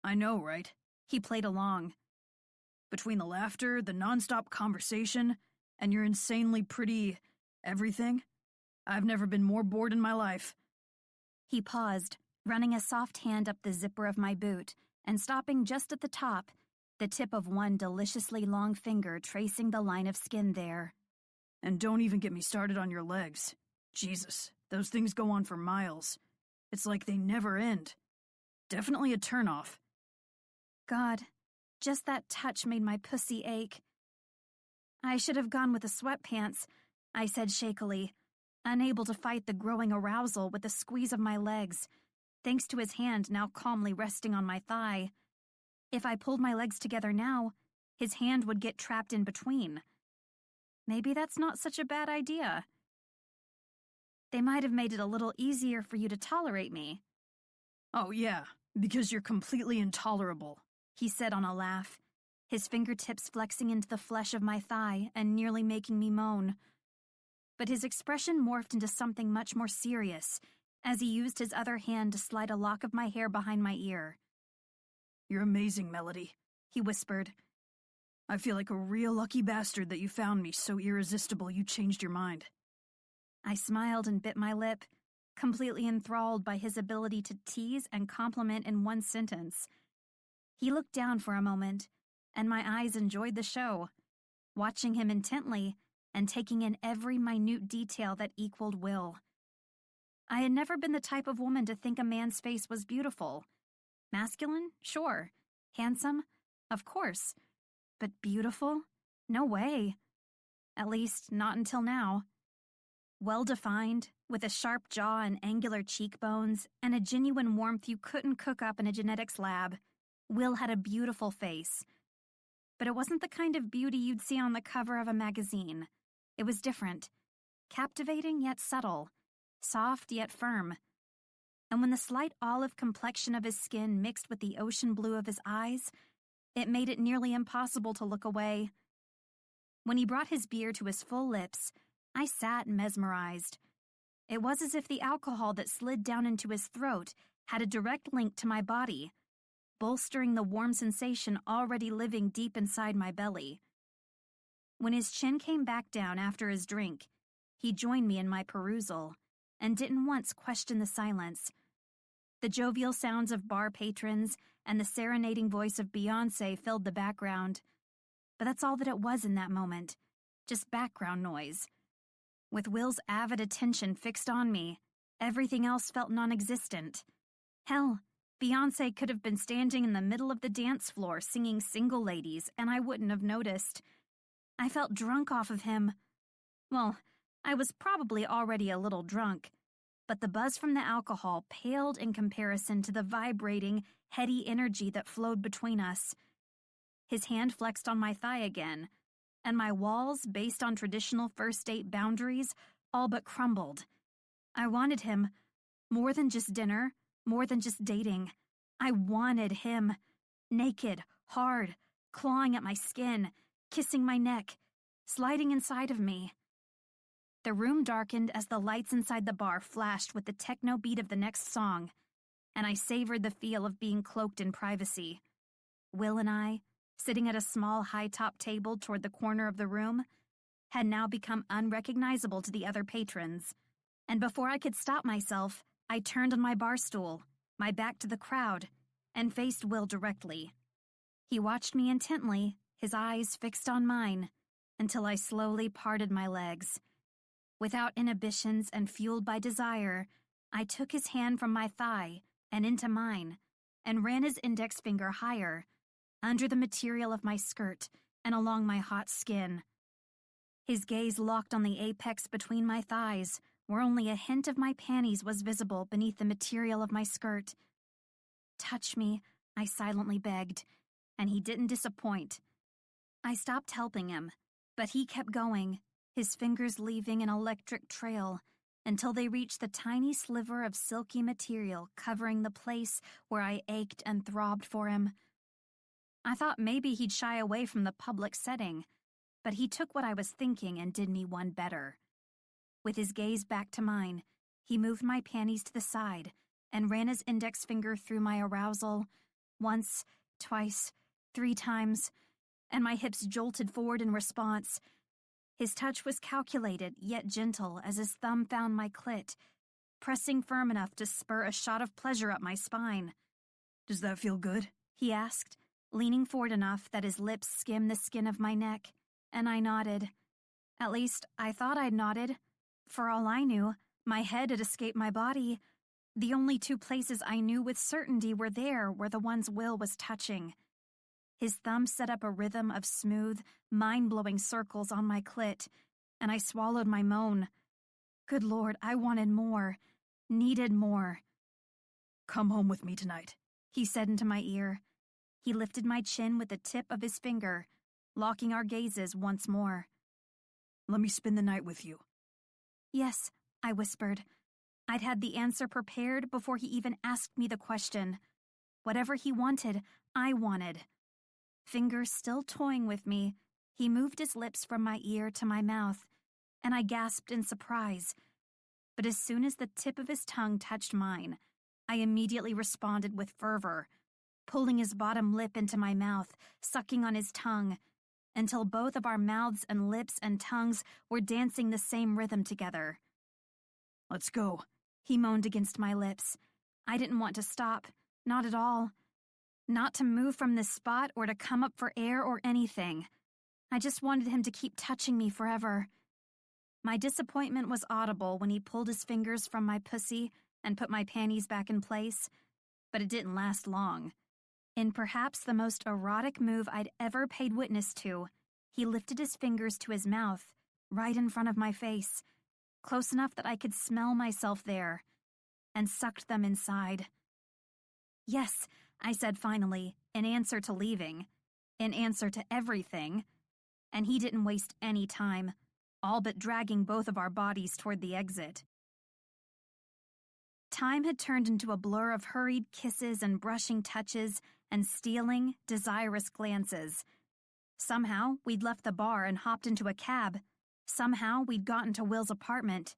I know, right? He played along. Between the laughter, the nonstop conversation, and your insanely pretty everything, I've never been more bored in my life. He paused, running a soft hand up the zipper of my boot and stopping just at the top, the tip of one deliciously long finger tracing the line of skin there. And don't even get me started on your legs. Jesus, those things go on for miles. It's like they never end. Definitely a turnoff. God, just that touch made my pussy ache. I should have gone with the sweatpants, I said shakily, unable to fight the growing arousal with the squeeze of my legs, thanks to his hand now calmly resting on my thigh. If I pulled my legs together now, his hand would get trapped in between. Maybe that's not such a bad idea. They might have made it a little easier for you to tolerate me. Oh yeah, because you're completely intolerable, he said on a laugh, his fingertips flexing into the flesh of my thigh and nearly making me moan. But his expression morphed into something much more serious as he used his other hand to slide a lock of my hair behind my ear. You're amazing, Melody, he whispered. I feel like a real lucky bastard that you found me so irresistible you changed your mind. I smiled and bit my lip, completely enthralled by his ability to tease and compliment in one sentence. He looked down for a moment, and my eyes enjoyed the show, watching him intently and taking in every minute detail that equaled Will. I had never been the type of woman to think a man's face was beautiful. Masculine? Sure. Handsome? Of course. But beautiful? No way. At least, not until now. Well-defined, with a sharp jaw and angular cheekbones, and a genuine warmth you couldn't cook up in a genetics lab, Will had a beautiful face. But it wasn't the kind of beauty you'd see on the cover of a magazine. It was different. Captivating yet subtle. Soft yet firm. And when the slight olive complexion of his skin mixed with the ocean blue of his eyes, it made it nearly impossible to look away. When he brought his beer to his full lips, I sat mesmerized. It was as if the alcohol that slid down into his throat had a direct link to my body, bolstering the warm sensation already living deep inside my belly. When his chin came back down after his drink, he joined me in my perusal, and didn't once question the silence. The jovial sounds of bar patrons and the serenading voice of Beyoncé filled the background. But that's all that it was in that moment, just background noise. With Will's avid attention fixed on me, everything else felt non-existent. Hell, Beyoncé could have been standing in the middle of the dance floor singing Single Ladies, and I wouldn't have noticed. I felt drunk off of him. Well, I was probably already a little drunk, but the buzz from the alcohol paled in comparison to the vibrating, heady energy that flowed between us. His hand flexed on my thigh again, and my walls, based on traditional first date boundaries, all but crumbled. I wanted him, more than just dinner, more than just dating. I wanted him, naked, hard, clawing at my skin, kissing my neck, sliding inside of me. The room darkened as the lights inside the bar flashed with the techno beat of the next song, and I savored the feel of being cloaked in privacy. Will and I, sitting at a small high-top table toward the corner of the room, had now become unrecognizable to the other patrons, and before I could stop myself, I turned on my bar stool, my back to the crowd, and faced Will directly. He watched me intently, his eyes fixed on mine, until I slowly parted my legs. Without inhibitions and fueled by desire, I took his hand from my thigh and into mine, and ran his index finger higher, under the material of my skirt and along my hot skin. His gaze locked on the apex between my thighs, where only a hint of my panties was visible beneath the material of my skirt. "Touch me," I silently begged, and he didn't disappoint. I stopped helping him, but he kept going, his fingers leaving an electric trail until they reached the tiny sliver of silky material covering the place where I ached and throbbed for him. I thought maybe he'd shy away from the public setting, but he took what I was thinking and did me one better. With his gaze back to mine, he moved my panties to the side and ran his index finger through my arousal, once, twice, 3 times, and my hips jolted forward in response. His touch was calculated yet gentle as his thumb found my clit, pressing firm enough to spur a shot of pleasure up my spine. Does that feel good? He asked, leaning forward enough that his lips skimmed the skin of my neck, and I nodded. At least, I thought I'd nodded. For all I knew, my head had escaped my body. The only 2 places I knew with certainty were the ones Will was touching. His thumb set up a rhythm of smooth, mind-blowing circles on my clit, and I swallowed my moan. Good Lord, I wanted more, needed more. "Come home with me tonight," he said into my ear. He lifted my chin with the tip of his finger, locking our gazes once more. "Let me spend the night with you." "Yes," I whispered. I'd had the answer prepared before he even asked me the question. Whatever he wanted, I wanted. Fingers still toying with me, he moved his lips from my ear to my mouth, and I gasped in surprise. But as soon as the tip of his tongue touched mine, I immediately responded with fervor, pulling his bottom lip into my mouth, sucking on his tongue, until both of our mouths and lips and tongues were dancing the same rhythm together. "Let's go," he moaned against my lips. I didn't want to stop, not at all. Not to move from this spot or to come up for air or anything. I just wanted him to keep touching me forever. My disappointment was audible when he pulled his fingers from my pussy and put my panties back in place, but it didn't last long. In perhaps the most erotic move I'd ever paid witness to, he lifted his fingers to his mouth, right in front of my face, close enough that I could smell myself there, and sucked them inside. "Yes," I said finally, in answer to leaving, in answer to everything, and he didn't waste any time, all but dragging both of our bodies toward the exit. Time had turned into a blur of hurried kisses and brushing touches and stealing, desirous glances. Somehow, we'd left the bar and hopped into a cab. Somehow, we'd gotten to Will's apartment.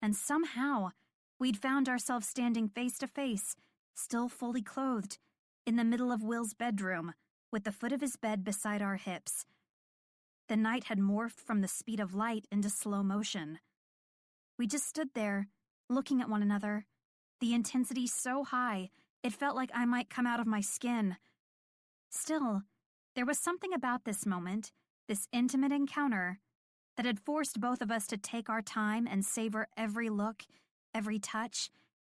And somehow, we'd found ourselves standing face to face, still fully clothed, in the middle of Will's bedroom, with the foot of his bed beside our hips. The night had morphed from the speed of light into slow motion. We just stood there, looking at one another, the intensity so high it felt like I might come out of my skin. Still, there was something about this moment, this intimate encounter, that had forced both of us to take our time and savor every look, every touch,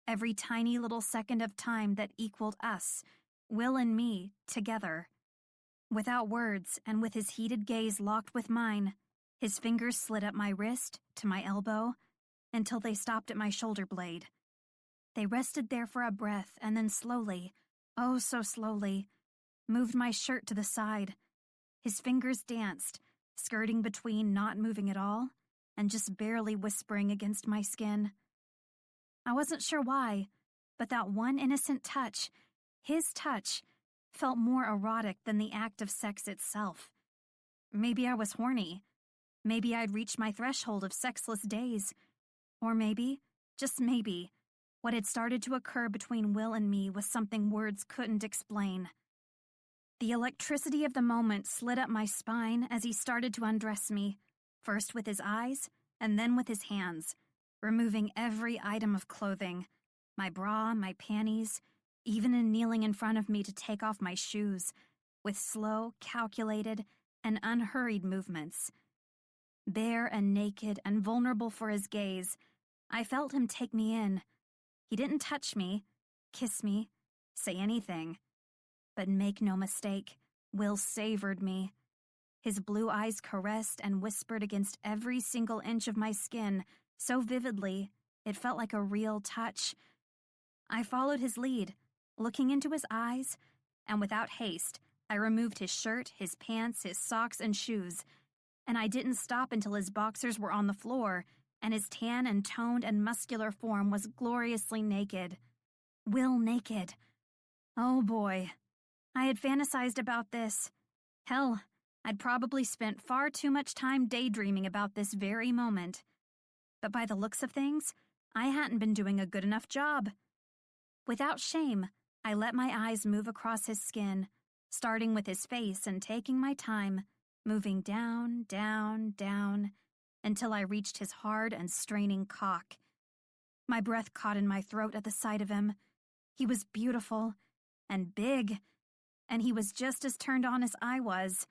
every tiny little second of time that equaled us, Will and me, together. Without words and with his heated gaze locked with mine, his fingers slid up my wrist, to my elbow, until they stopped at my shoulder blade. They rested there for a breath and then slowly, oh so slowly, moved my shirt to the side. His fingers danced, skirting between not moving at all and just barely whispering against my skin. I wasn't sure why, but that one innocent touch, his touch, felt more erotic than the act of sex itself. Maybe I was horny. Maybe I'd reached my threshold of sexless days. Or maybe, just maybe, what had started to occur between Will and me was something words couldn't explain. The electricity of the moment slid up my spine as he started to undress me, first with his eyes and then with his hands, removing every item of clothing, my bra, my panties, even in kneeling in front of me to take off my shoes, with slow, calculated, and unhurried movements. Bare and naked and vulnerable for his gaze, I felt him take me in. He didn't touch me, kiss me, say anything. But make no mistake, Will savored me. His blue eyes caressed and whispered against every single inch of my skin so vividly it felt like a real touch. I followed his lead, looking into his eyes, and without haste, I removed his shirt, his pants, his socks, and shoes, and I didn't stop until his boxers were on the floor and his tan and toned and muscular form was gloriously naked. Will naked. Oh boy. I had fantasized about this. Hell, I'd probably spent far too much time daydreaming about this very moment. But by the looks of things, I hadn't been doing a good enough job. Without shame, I let my eyes move across his skin, starting with his face and taking my time, moving down, down, down, until I reached his hard and straining cock. My breath caught in my throat at the sight of him. He was beautiful and big, and he was just as turned on as I was.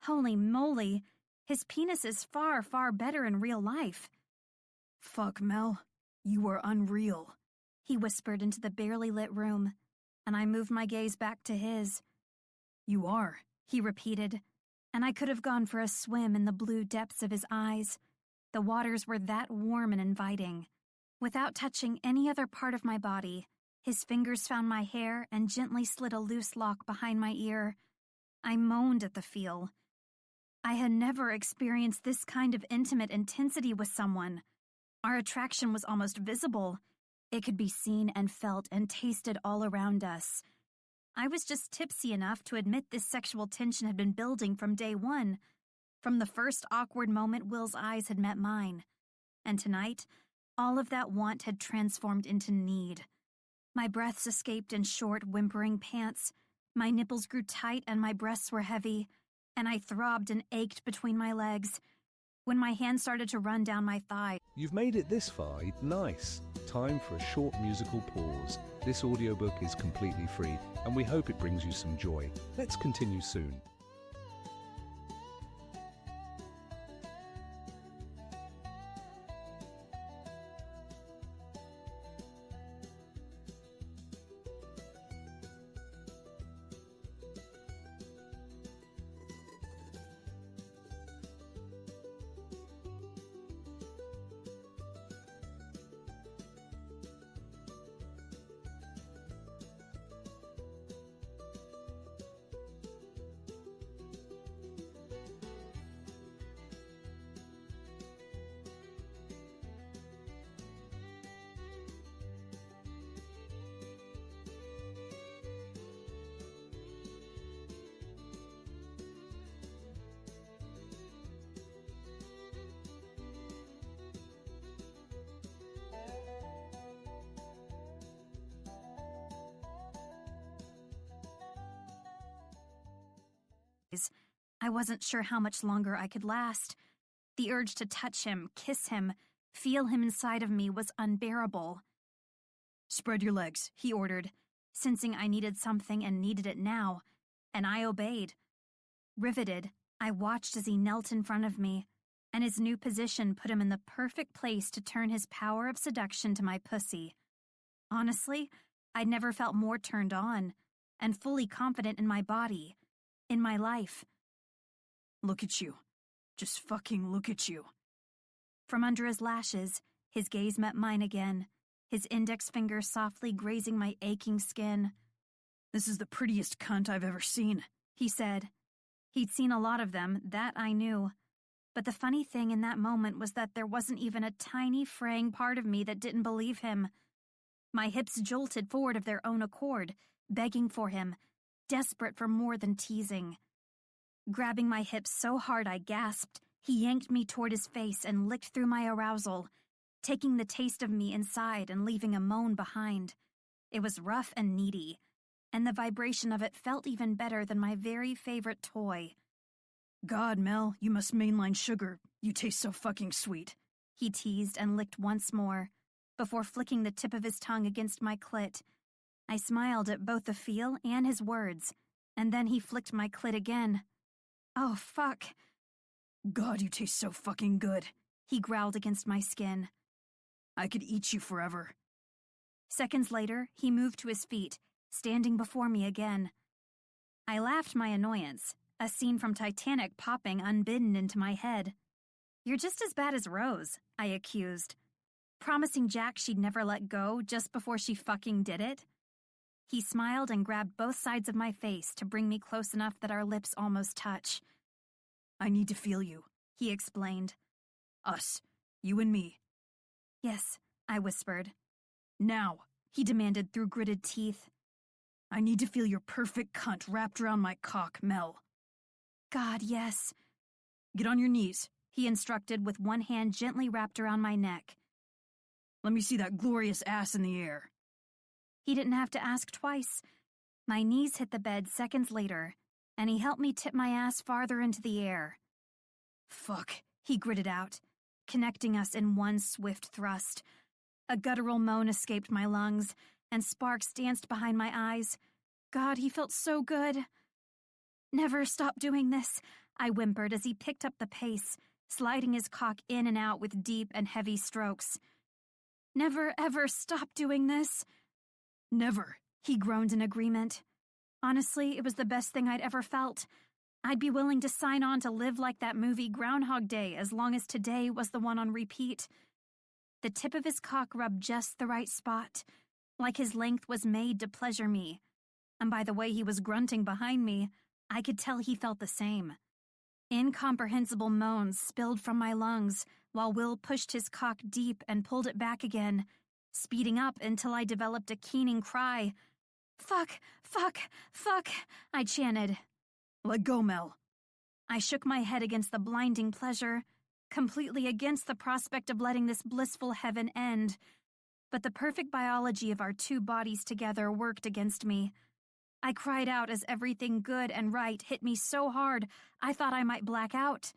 Holy moly, his penis is far, far better in real life. Fuck, Mel, you are unreal, he whispered into the barely lit room, and I moved my gaze back to his. You are, he repeated, and I could have gone for a swim in the blue depths of his eyes. The waters were that warm and inviting. Without touching any other part of my body, his fingers found my hair and gently slid a loose lock behind my ear. I moaned at the feel. I had never experienced this kind of intimate intensity with someone. Our attraction was almost visible. It could be seen and felt and tasted all around us. I was just tipsy enough to admit this sexual tension had been building from day one, from the first awkward moment Will's eyes had met mine. And tonight, all of that want had transformed into need. My breaths escaped in short, whimpering pants. My nipples grew tight and my breasts were heavy, and I throbbed and ached between my legs. When my hand started to run down my thigh. You've made it this far, nice. Time for a short musical pause. This audiobook is completely free, and we hope it brings you some joy. Let's continue soon. I wasn't sure how much longer I could last. The urge to touch him, kiss him, feel him inside of me was unbearable. Spread your legs, he ordered, sensing I needed something and needed it now, and I obeyed. Riveted, I watched as he knelt in front of me, and his new position put him in the perfect place to turn his power of seduction to my pussy. Honestly, I'd never felt more turned on, and fully confident in my body, in my life. Look at you. Just fucking look at you. From under his lashes, his gaze met mine again, his index finger softly grazing my aching skin. "This is the prettiest cunt I've ever seen," he said. He'd seen a lot of them, that I knew. But the funny thing in that moment was that there wasn't even a tiny fraying part of me that didn't believe him. My hips jolted forward of their own accord, begging for him, desperate for more than teasing. Grabbing my hips so hard I gasped, he yanked me toward his face and licked through my arousal, taking the taste of me inside and leaving a moan behind. It was rough and needy, and the vibration of it felt even better than my very favorite toy. "God, Mel, you must mainline sugar. You taste so fucking sweet," he teased and licked once more, before flicking the tip of his tongue against my clit. I smiled at both the feel and his words, and then he flicked my clit again. "Oh, fuck." "God, you taste so fucking good," he growled against my skin. "I could eat you forever." Seconds later, he moved to his feet, standing before me again. I laughed my annoyance, a scene from Titanic popping unbidden into my head. "You're just as bad as Rose," I accused, promising Jack she'd never let go just before she fucking did it. He smiled and grabbed both sides of my face to bring me close enough that our lips almost touch. "I need to feel you," he explained. "Us. You and me." "Yes," I whispered. "Now," he demanded through gritted teeth. "I need to feel your perfect cunt wrapped around my cock, Mel." "God, yes." "Get on your knees," he instructed with one hand gently wrapped around my neck. "Let me see that glorious ass in the air." He didn't have to ask twice. My knees hit the bed seconds later, and he helped me tip my ass farther into the air. "Fuck," he gritted out, connecting us in one swift thrust. A guttural moan escaped my lungs, and sparks danced behind my eyes. God, he felt so good. "Never stop doing this," I whimpered as he picked up the pace, sliding his cock in and out with deep and heavy strokes. "Never, ever stop doing this." "Never," he groaned in agreement. Honestly, it was the best thing I'd ever felt. I'd be willing to sign on to live like that movie Groundhog Day as long as today was the one on repeat. The tip of his cock rubbed just the right spot, like his length was made to pleasure me. And by the way he was grunting behind me, I could tell he felt the same. Incomprehensible moans spilled from my lungs while Will pushed his cock deep and pulled it back again, speeding up until I developed a keening cry. "Fuck, fuck, fuck," I chanted. "Let go, Mel." I shook my head against the blinding pleasure, completely against the prospect of letting this blissful heaven end. But the perfect biology of our two bodies together worked against me. I cried out as everything good and right hit me so hard I thought I might black out.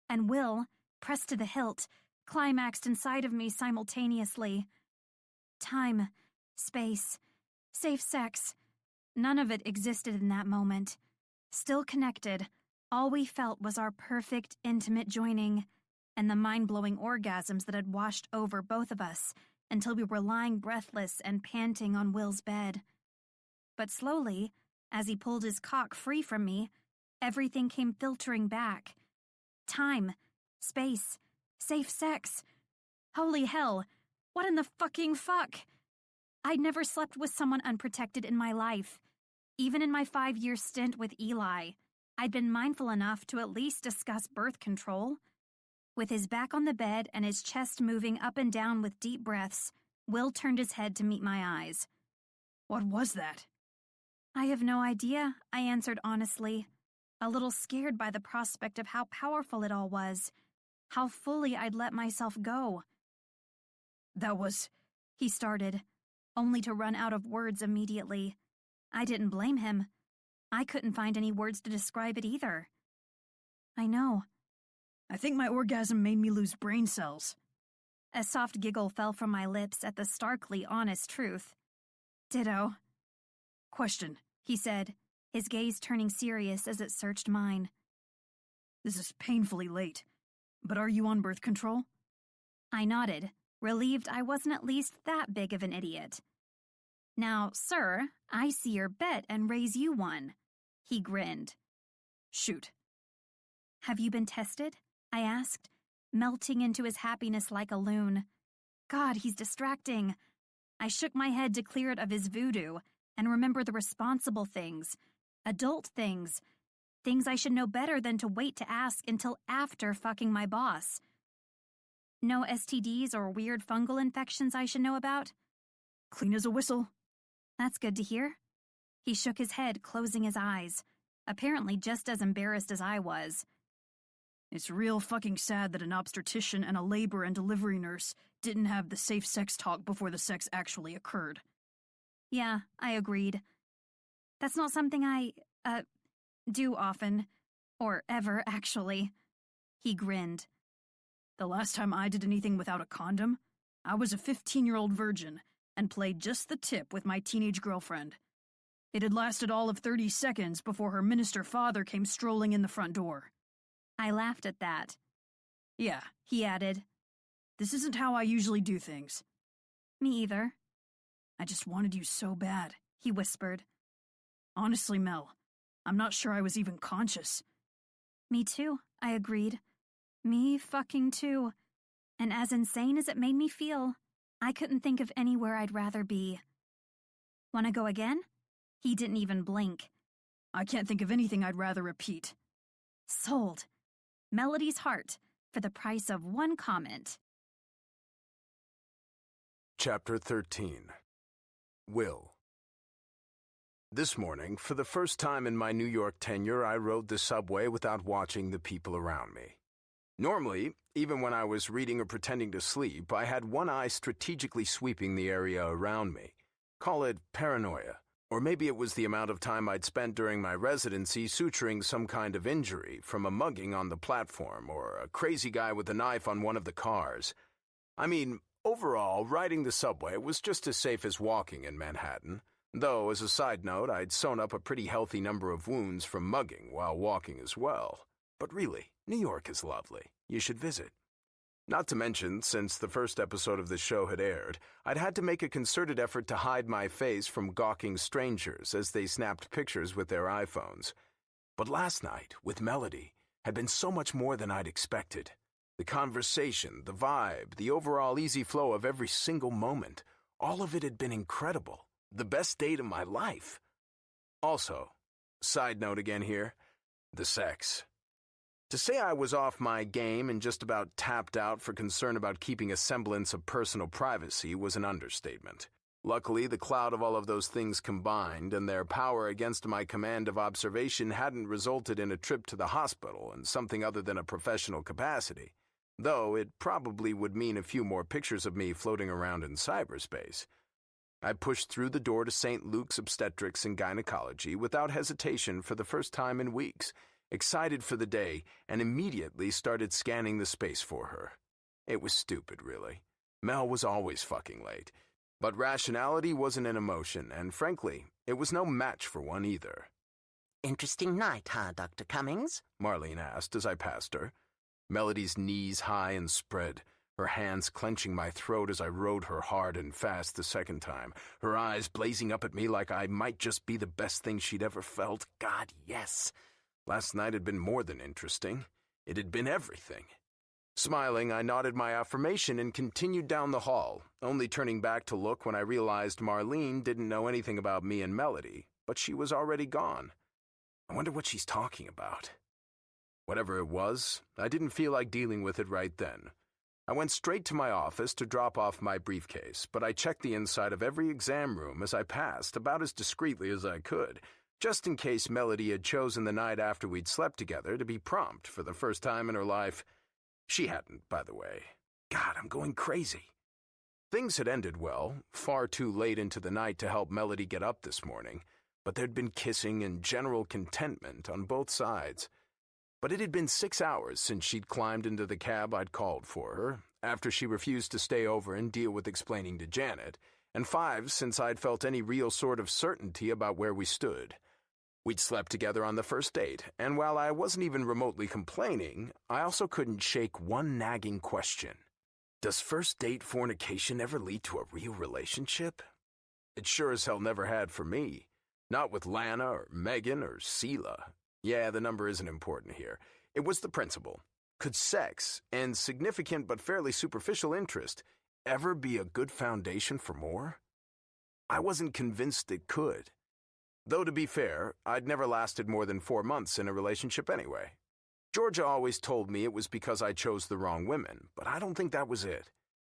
And Will, pressed to the hilt, climaxed inside of me simultaneously. Time, space, safe sex. None of it existed in that moment. Still connected, all we felt was our perfect, intimate joining, and the mind-blowing orgasms that had washed over both of us until we were lying breathless and panting on Will's bed. But slowly, as he pulled his cock free from me, everything came filtering back. Time, space, safe sex. Holy hell, what in the fucking fuck? I'd never slept with someone unprotected in my life. Even in my 5-year stint with Eli, I'd been mindful enough to at least discuss birth control. With his back on the bed and his chest moving up and down with deep breaths, Will turned his head to meet my eyes. "What was that?" "I have no idea," I answered honestly, a little scared by the prospect of how powerful it all was, how fully I'd let myself go. "That was..." he started, only to run out of words immediately. I didn't blame him. I couldn't find any words to describe it either. "I know." "I think my orgasm made me lose brain cells." A soft giggle fell from my lips at the starkly honest truth. "Ditto." "Question," he said, his gaze turning serious as it searched mine. "This is painfully late, but are you on birth control?" I nodded, relieved I wasn't at least that big of an idiot. "Now, sir, I see your bet and raise you one." He grinned. "Shoot." "Have you been tested?" I asked, melting into his happiness like a loon. God, he's distracting. I shook my head to clear it of his voodoo and remember the responsible things, adult things, things I should know better than to wait to ask until after fucking my boss. No STDs or weird fungal infections I should know about? Clean as a whistle. That's good to hear. He shook his head, closing his eyes, apparently just as embarrassed as I was. It's real fucking sad that an obstetrician and a labor and delivery nurse didn't have the safe sex talk before the sex actually occurred. Yeah, I agreed. That's not something I, do often. Or ever, actually. He grinned. The last time I did anything without a condom, I was a 15-year-old virgin and played just the tip with my teenage girlfriend. It had lasted all of 30 seconds before her minister father came strolling in the front door. I laughed at that. Yeah, He added. this isn't how I usually do things. Me either. I just wanted you so bad. He whispered. Honestly, Mel, I'm not sure I was even conscious. Me too, I agreed. Me fucking too. And as insane as it made me feel, I couldn't think of anywhere I'd rather be. Wanna go again? He didn't even blink. I can't think of anything I'd rather repeat. Sold. Melody's heart, for the price of one comment. Chapter 13. Will. This morning, for the first time in my New York tenure, I rode the subway without watching the people around me. Normally, even when I was reading or pretending to sleep, I had one eye strategically sweeping the area around me. Call it paranoia. Or maybe it was the amount of time I'd spent during my residency suturing some kind of injury, from a mugging on the platform or a crazy guy with a knife on one of the cars. I mean, overall, riding the subway was just as safe as walking in Manhattan, though, as a side note, I'd sewn up a pretty healthy number of wounds from mugging while walking as well. But really, New York is lovely. You should visit. Not to mention, since the first episode of the show had aired, I'd had to make a concerted effort to hide my face from gawking strangers as they snapped pictures with their iPhones. But last night, with Melody, had been so much more than I'd expected. The conversation, the vibe, the overall easy flow of every single moment, all of it had been incredible. The best date of my life. Also, side note again here, the sex. To say I was off my game and just about tapped out for concern about keeping a semblance of personal privacy was an understatement. Luckily, the cloud of all of those things combined and their power against my command of observation hadn't resulted in a trip to the hospital in something other than a professional capacity, though it probably would mean a few more pictures of me floating around in cyberspace. I pushed through the door to St. Luke's Obstetrics and Gynecology without hesitation for the first time in weeks, excited for the day, and immediately started scanning the space for her. It was stupid, really. Mel was always fucking late. But rationality wasn't an emotion, and frankly, it was no match for one either. Interesting night, huh, Dr. Cummings? Marlene asked as I passed her. Melody's knees high and spread, her hands clenching my throat as I rode her hard and fast the second time, her eyes blazing up at me like I might just be the best thing she'd ever felt. God, yes. Last night had been more than interesting. It had been everything. Smiling, I nodded my affirmation and continued down the hall, only turning back to look when I realized Marlene didn't know anything about me and Melody, but she was already gone. I wonder what she's talking about. Whatever it was, I didn't feel like dealing with it right then. I went straight to my office to drop off my briefcase, but I checked the inside of every exam room as I passed about as discreetly as I could, just in case Melody had chosen the night after we'd slept together to be prompt for the first time in her life. She hadn't, by the way. God, I'm going crazy. Things had ended well, far too late into the night to help Melody get up this morning, but there'd been kissing and general contentment on both sides. But it had been 6 hours since she'd climbed into the cab I'd called for her, after she refused to stay over and deal with explaining to Janet, and 5 since I'd felt any real sort of certainty about where we stood. We'd slept together on the first date, and while I wasn't even remotely complaining, I also couldn't shake one nagging question. Does first date fornication ever lead to a real relationship? It sure as hell never had for me. Not with Lana or Megan or Sela. Yeah, the number isn't important here. It was the principle. Could sex, and significant but fairly superficial interest, ever be a good foundation for more? I wasn't convinced it could. Though to be fair, I'd never lasted more than 4 months in a relationship anyway. Georgia always told me it was because I chose the wrong women, but I don't think that was it.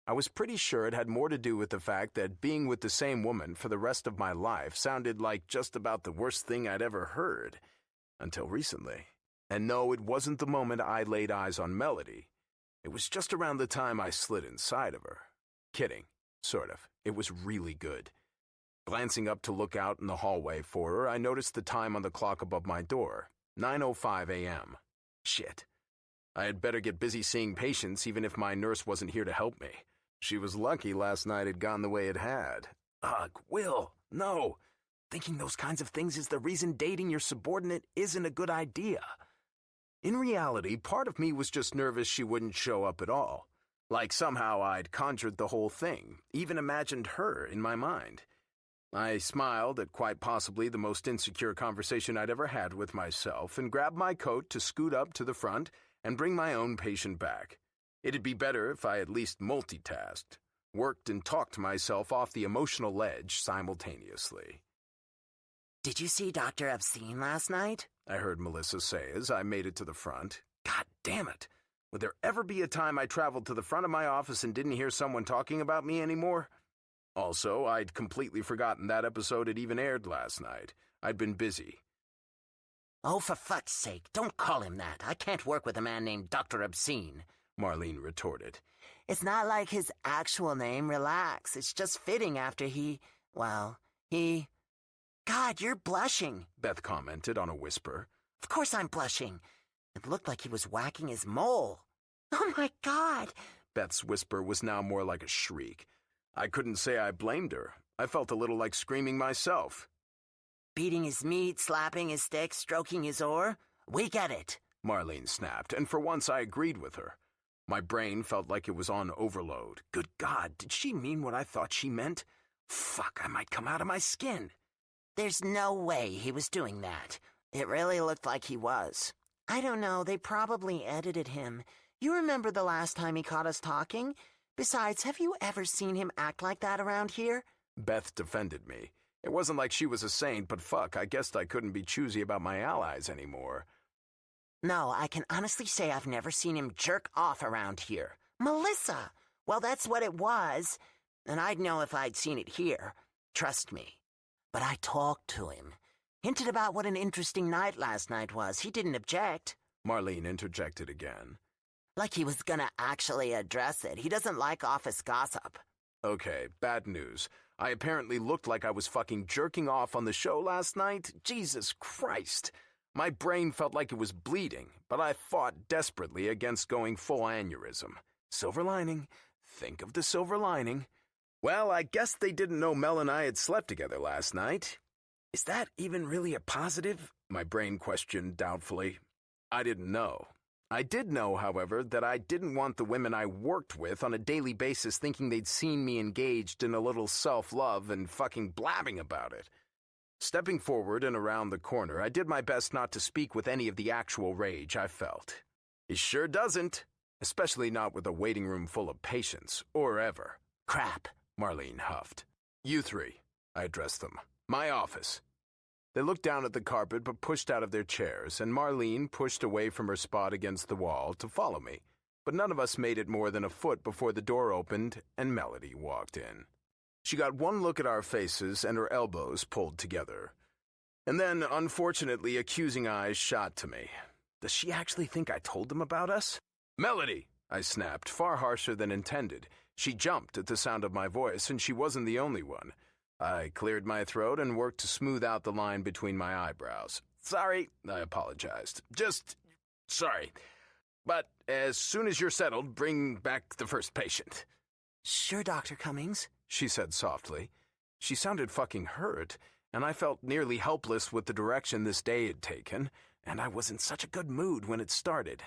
I was pretty sure it had more to do with the fact that being with the same woman for the rest of my life sounded like just about the worst thing I'd ever heard. Until recently. And no, it wasn't the moment I laid eyes on Melody. It was just around the time I slid inside of her. Kidding. Sort of. It was really good. Glancing up to look out in the hallway for her, I noticed the time on the clock above my door. 9:05 a.m. Shit. I had better get busy seeing patients even if my nurse wasn't here to help me. She was lucky last night had gone the way it had. Ugh, Will, no. Thinking those kinds of things is the reason dating your subordinate isn't a good idea. In reality, part of me was just nervous she wouldn't show up at all. Like somehow I'd conjured the whole thing, even imagined her in my mind. I smiled at quite possibly the most insecure conversation I'd ever had with myself and grabbed my coat to scoot up to the front and bring my own patient back. It'd be better if I at least multitasked, worked and talked myself off the emotional ledge simultaneously. Did you see Dr. Obscene last night? I heard Melissa say as I made it to the front. God damn it! Would there ever be a time I traveled to the front of my office and didn't hear someone talking about me anymore? Also, I'd completely forgotten that episode had even aired last night. I'd been busy. Oh, for fuck's sake, don't call him that. I can't work with a man named Dr. Obscene, Marlene retorted. It's not like his actual name, relax. It's just fitting after he... God, you're blushing, Beth commented on a whisper. Of course I'm blushing. It looked like he was whacking his mole. Oh my God! Beth's whisper was now more like a shriek. I couldn't say I blamed her. I felt a little like screaming myself. Beating his meat, slapping his stick, stroking his oar? We get it, Marlene snapped, and for once I agreed with her. My brain felt like it was on overload. Good God, did she mean what I thought she meant? Fuck, I might come out of my skin. There's no way he was doing that. It really looked like he was. I don't know, they probably edited him. You remember the last time he caught us talking? Besides, have you ever seen him act like that around here? Beth defended me. It wasn't like she was a saint, but fuck, I guessed I couldn't be choosy about my allies anymore. No, I can honestly say I've never seen him jerk off around here. Melissa! Well, that's what it was. And I'd know if I'd seen it here. Trust me. But I talked to him. Hinted about what an interesting night last night was. He didn't object. Marlene interjected again. Like he was gonna actually address it. He doesn't like office gossip. Okay, bad news. I apparently looked like I was fucking jerking off on the show last night. Jesus Christ. My brain felt like it was bleeding, but I fought desperately against going full aneurysm. Silver lining. Think of the silver lining. Well, I guess they didn't know Mel and I had slept together last night. Is that even really a positive? My brain questioned doubtfully. I didn't know. I did know, however, that I didn't want the women I worked with on a daily basis thinking they'd seen me engaged in a little self-love and fucking blabbing about it. Stepping forward and around the corner, I did my best not to speak with any of the actual rage I felt. He sure doesn't, especially not with a waiting room full of patients, or ever. Crap, Marlene huffed. You three, I addressed them. My office. They looked down at the carpet but pushed out of their chairs, and Marlene pushed away from her spot against the wall to follow me. But none of us made it more than a foot before the door opened and Melody walked in. She got one look at our faces and her elbows pulled together. And then, unfortunately, accusing eyes shot to me. Does she actually think I told them about us? Melody! I snapped, far harsher than intended. She jumped at the sound of my voice, and she wasn't the only one. I cleared my throat and worked to smooth out the line between my eyebrows. Sorry, I apologized. Just sorry. But as soon as you're settled, bring back the first patient. Sure, Dr. Cummings, she said softly. She sounded fucking hurt, and I felt nearly helpless with the direction this day had taken, and I was in such a good mood when it started.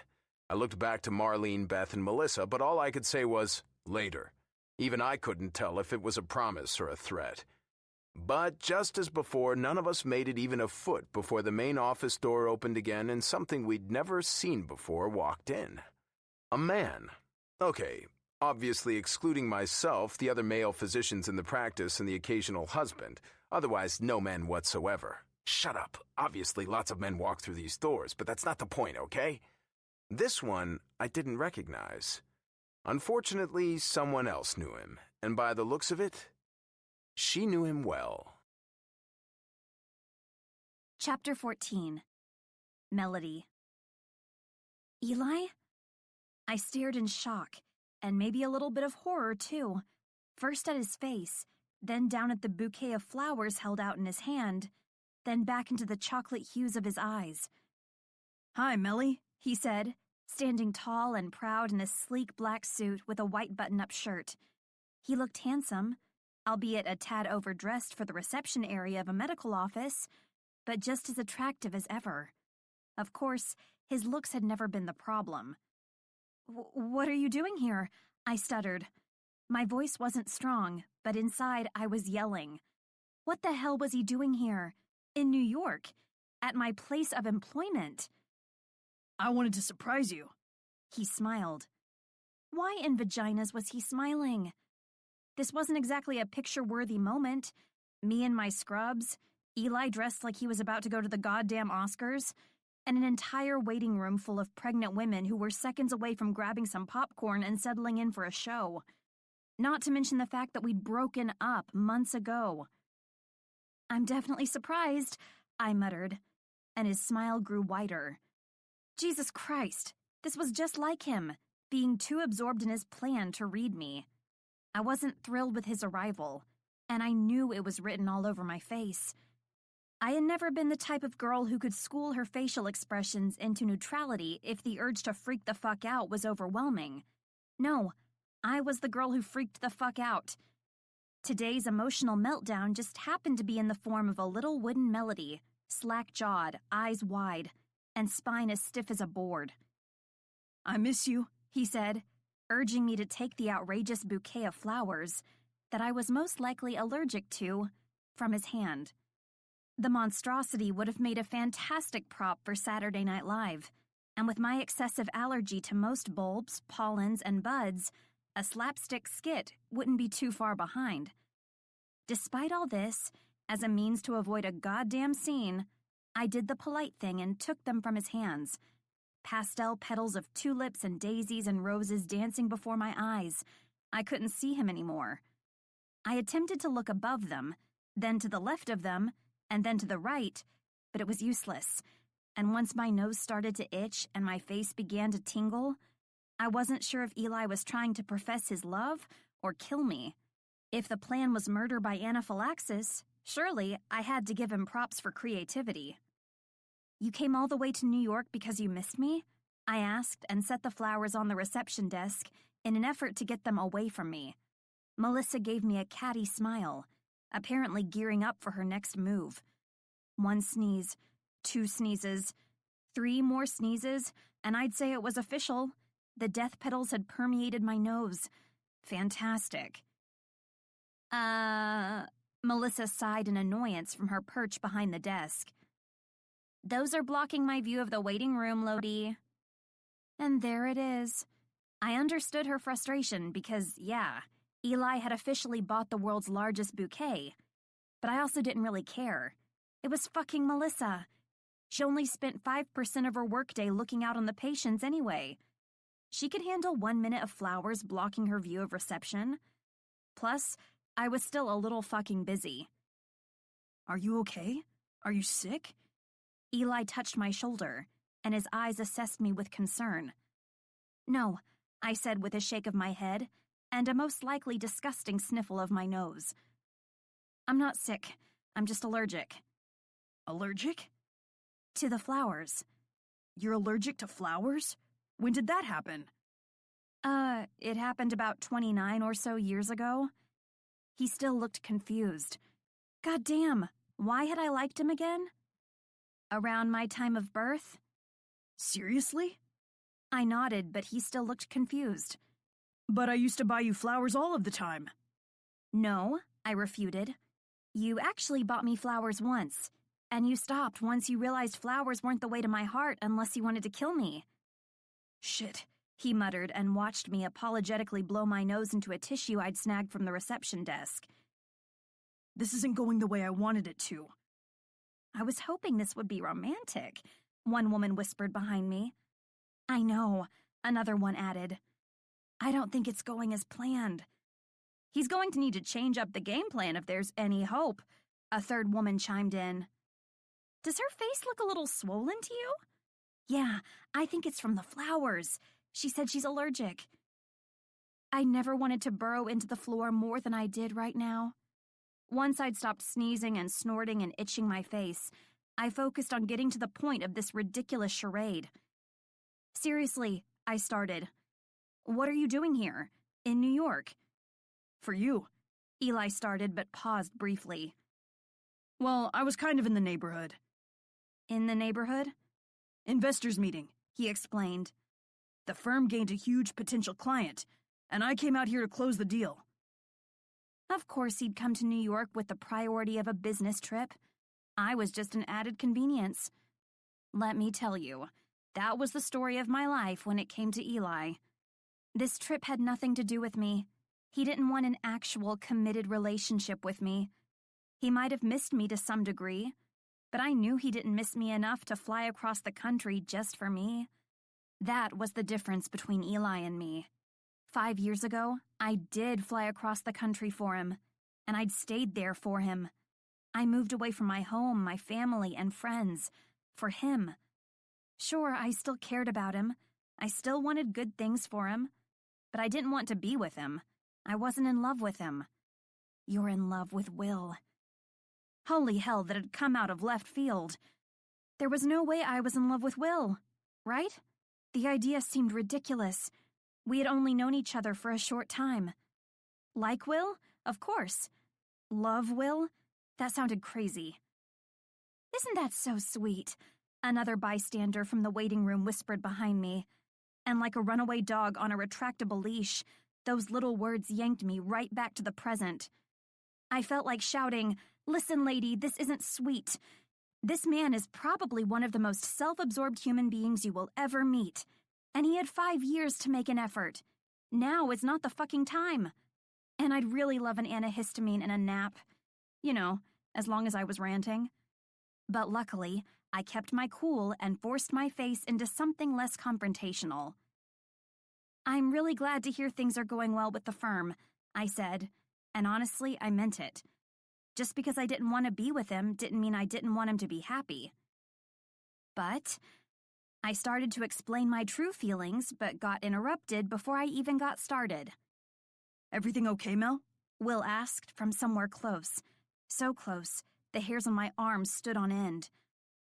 I looked back to Marlene, Beth, and Melissa, but all I could say was, later. Even I couldn't tell if it was a promise or a threat. But just as before, none of us made it even a foot before the main office door opened again and something we'd never seen before walked in. A man. Okay, obviously excluding myself, the other male physicians in the practice, and the occasional husband. Otherwise, no men whatsoever. Shut up. Obviously, lots of men walk through these doors, but that's not the point, okay? This one, I didn't recognize. Unfortunately, someone else knew him, and by the looks of it, she knew him well. Chapter 14. Melody. Eli? I stared in shock, and maybe a little bit of horror, too. First at his face, then down at the bouquet of flowers held out in his hand, then back into the chocolate hues of his eyes. Hi, Melly, He said, standing tall and proud in a sleek black suit with a white button-up shirt. He looked handsome, albeit a tad overdressed for the reception area of a medical office, but just as attractive as ever. Of course, his looks had never been the problem. What are you doing here? I stuttered. My voice wasn't strong, but inside I was yelling. What the hell was he doing here? In New York? At my place of employment? I wanted to surprise you. He smiled. Why in vaginas was he smiling? This wasn't exactly a picture-worthy moment. Me in my scrubs, Eli dressed like he was about to go to the goddamn Oscars, and an entire waiting room full of pregnant women who were seconds away from grabbing some popcorn and settling in for a show. Not to mention the fact that we'd broken up months ago. I'm definitely surprised, I muttered, and his smile grew wider. Jesus Christ, this was just like him, being too absorbed in his plan to read me. I wasn't thrilled with his arrival, and I knew it was written all over my face. I had never been the type of girl who could school her facial expressions into neutrality if the urge to freak the fuck out was overwhelming. No, I was the girl who freaked the fuck out. Today's emotional meltdown just happened to be in the form of a little wooden Melody, slack-jawed, eyes wide, and spine as stiff as a board. I miss you, he said, urging me to take the outrageous bouquet of flowers that I was most likely allergic to from his hand. The monstrosity would have made a fantastic prop for Saturday Night Live, and with my excessive allergy to most bulbs, pollens, and buds, a slapstick skit wouldn't be too far behind. Despite all this, as a means to avoid a goddamn scene, I did the polite thing and took them from his hands. Pastel petals of tulips and daisies and roses dancing before my eyes. I couldn't see him anymore. I attempted to look above them, then to the left of them, and then to the right, but it was useless. And once my nose started to itch and my face began to tingle, I wasn't sure if Eli was trying to profess his love or kill me. If the plan was murder by anaphylaxis, surely I had to give him props for creativity. You came all the way to New York because you missed me? I asked and set the flowers on the reception desk in an effort to get them away from me. Melissa gave me a catty smile, apparently gearing up for her next move. 1 sneeze, 2 sneezes, 3 more sneezes, and I'd say it was official. The death petals had permeated my nose. Fantastic. Melissa sighed in annoyance from her perch behind the desk. Those are blocking my view of the waiting room, Lodi. And there it is. I understood her frustration because, yeah, Eli had officially bought the world's largest bouquet. But I also didn't really care. It was fucking Melissa. She only spent 5% of her workday looking out on the patients anyway. She could handle 1 minute of flowers blocking her view of reception. Plus, I was still a little fucking busy. Are you okay? Are you sick? Eli touched my shoulder, and his eyes assessed me with concern. No, I said with a shake of my head, and a most likely disgusting sniffle of my nose. I'm not sick. I'm just allergic. Allergic? To the flowers. You're allergic to flowers? When did that happen? It happened about 29 or so years ago. He still looked confused. God damn, why had I liked him again? Around my time of birth? Seriously? I nodded, but he still looked confused. But I used to buy you flowers all of the time. No, I refuted. You actually bought me flowers once, and you stopped once you realized flowers weren't the way to my heart unless you wanted to kill me. Shit, he muttered and watched me apologetically blow my nose into a tissue I'd snagged from the reception desk. This isn't going the way I wanted it to. I was hoping this would be romantic, one woman whispered behind me. I know, another one added. I don't think it's going as planned. He's going to need to change up the game plan if there's any hope, a third woman chimed in. Does her face look a little swollen to you? Yeah, I think it's from the flowers. She said she's allergic. I never wanted to burrow into the floor more than I did right now. Once I'd stopped sneezing and snorting and itching my face, I focused on getting to the point of this ridiculous charade. Seriously, I started. What are you doing here, in New York? For you, Eli started but paused briefly. Well, I was kind of in the neighborhood. In the neighborhood? Investors meeting, he explained. The firm gained a huge potential client, and I came out here to close the deal. Of course he'd come to New York with the priority of a business trip. I was just an added convenience. Let me tell you, that was the story of my life when it came to Eli. This trip had nothing to do with me. He didn't want an actual committed relationship with me. He might have missed me to some degree, but I knew he didn't miss me enough to fly across the country just for me. That was the difference between Eli and me. 5 years ago, I did fly across the country for him, and I'd stayed there for him. I moved away from my home, my family, and friends, for him. Sure, I still cared about him. I still wanted good things for him, but I didn't want to be with him. I wasn't in love with him. You're in love with Will. Holy hell, that had come out of left field. There was no way I was in love with Will, right? The idea seemed ridiculous. We had only known each other for a short time. Like Will? Of course. Love Will? That sounded crazy. Isn't that so sweet? Another bystander from the waiting room whispered behind me. And like a runaway dog on a retractable leash, those little words yanked me right back to the present. I felt like shouting, "Listen, lady, this isn't sweet. This man is probably one of the most self-absorbed human beings you will ever meet. And he had 5 years to make an effort. Now is not the fucking time. And I'd really love an antihistamine and a nap. You know, as long as I was ranting. But luckily, I kept my cool and forced my face into something less confrontational. I'm really glad to hear things are going well with the firm, I said. And honestly, I meant it. Just because I didn't want to be with him didn't mean I didn't want him to be happy. But I started to explain my true feelings, but got interrupted before I even got started. Everything okay, Mel? Will asked from somewhere close. So close, the hairs on my arms stood on end.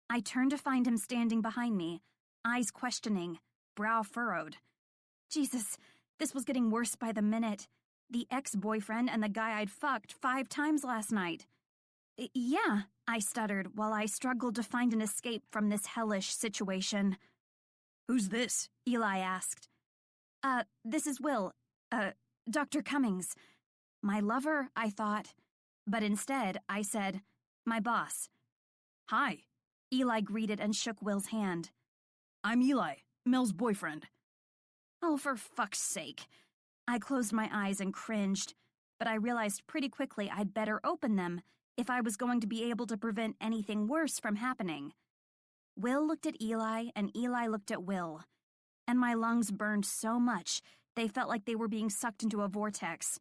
I turned to find him standing behind me, eyes questioning, brow furrowed. Jesus, this was getting worse by the minute. The ex-boyfriend and the guy I'd fucked 5 times last night. Yeah, I stuttered while I struggled to find an escape from this hellish situation. Who's this? Eli asked. This is Will. Dr. Cummings. My lover, I thought. But instead, I said, my boss. Hi. Eli greeted and shook Will's hand. I'm Eli, Mel's boyfriend. Oh, for fuck's sake. I closed my eyes and cringed, but I realized pretty quickly I'd better open them if I was going to be able to prevent anything worse from happening. Will looked at Eli, and Eli looked at Will, and my lungs burned so much they felt like they were being sucked into a vortex.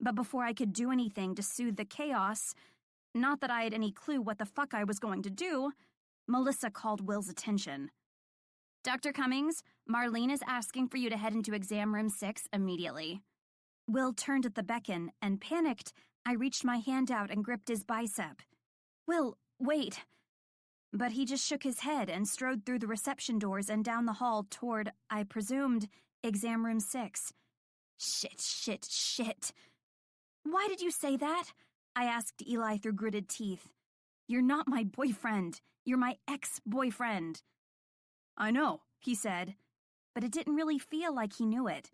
But before I could do anything to soothe the chaos, not that I had any clue what the fuck I was going to do, Melissa called Will's attention. Dr. Cummings, Marlene is asking for you to head into exam room 6 immediately. Will turned at the beckon, and panicked, I reached my hand out and gripped his bicep. Will, wait. But he just shook his head and strode through the reception doors and down the hall toward, I presumed, exam room 6. Shit. Why did you say that? I asked Eli through gritted teeth. You're not my boyfriend. You're my ex-boyfriend. I know, he said, but it didn't really feel like he knew it.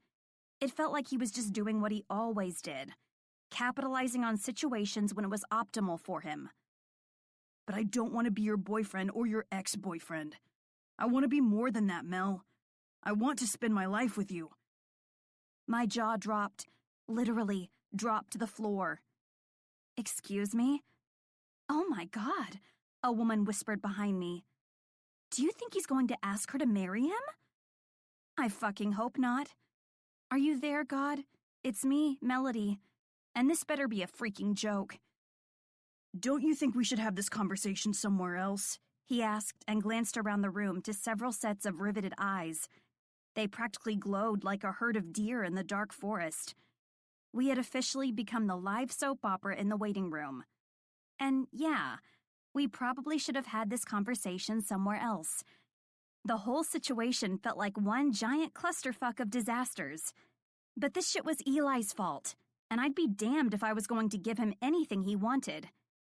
It felt like he was just doing what he always did, capitalizing on situations when it was optimal for him. But I don't want to be your boyfriend or your ex-boyfriend. I want to be more than that, Mel. I want to spend my life with you. My jaw dropped, literally dropped to the floor. Excuse me? Oh my God, a woman whispered behind me. Do you think he's going to ask her to marry him? I fucking hope not. Are you there, God? It's me, Melody. And this better be a freaking joke. Don't you think we should have this conversation somewhere else? He asked and glanced around the room to several sets of riveted eyes. They practically glowed like a herd of deer in the dark forest. We had officially become the live soap opera in the waiting room. And yeah, we probably should have had this conversation somewhere else. The whole situation felt like one giant clusterfuck of disasters. But this shit was Eli's fault, and I'd be damned if I was going to give him anything he wanted,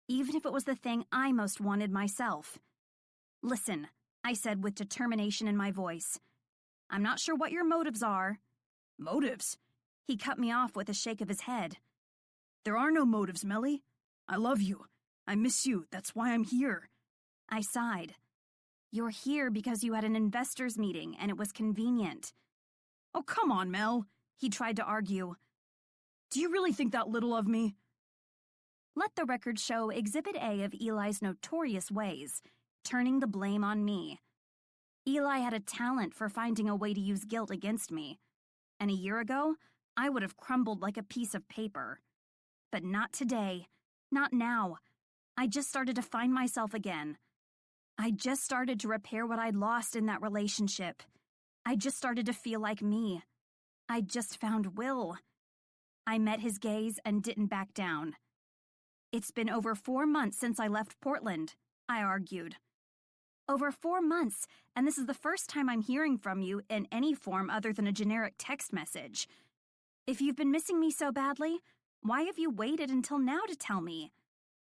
even if it was the thing I most wanted myself. Listen, I said with determination in my voice. I'm not sure what your motives are. Motives? He cut me off with a shake of his head. There are no motives, Melly. I love you. I miss you. That's why I'm here. I sighed. You're here because you had an investors meeting and it was convenient. Oh, come on, Mel. He tried to argue. Do you really think that little of me? Let the record show Exhibit A of Eli's notorious ways, turning the blame on me. Eli had a talent for finding a way to use guilt against me. And a year ago, I would have crumbled like a piece of paper. But not today. Not now. I just started to find myself again. I just started to repair what I'd lost in that relationship. I just started to feel like me. I just found Will. I met his gaze and didn't back down. It's been over 4 months since I left Portland, I argued. Over 4 months, and this is the first time I'm hearing from you in any form other than a generic text message. If you've been missing me so badly, why have you waited until now to tell me?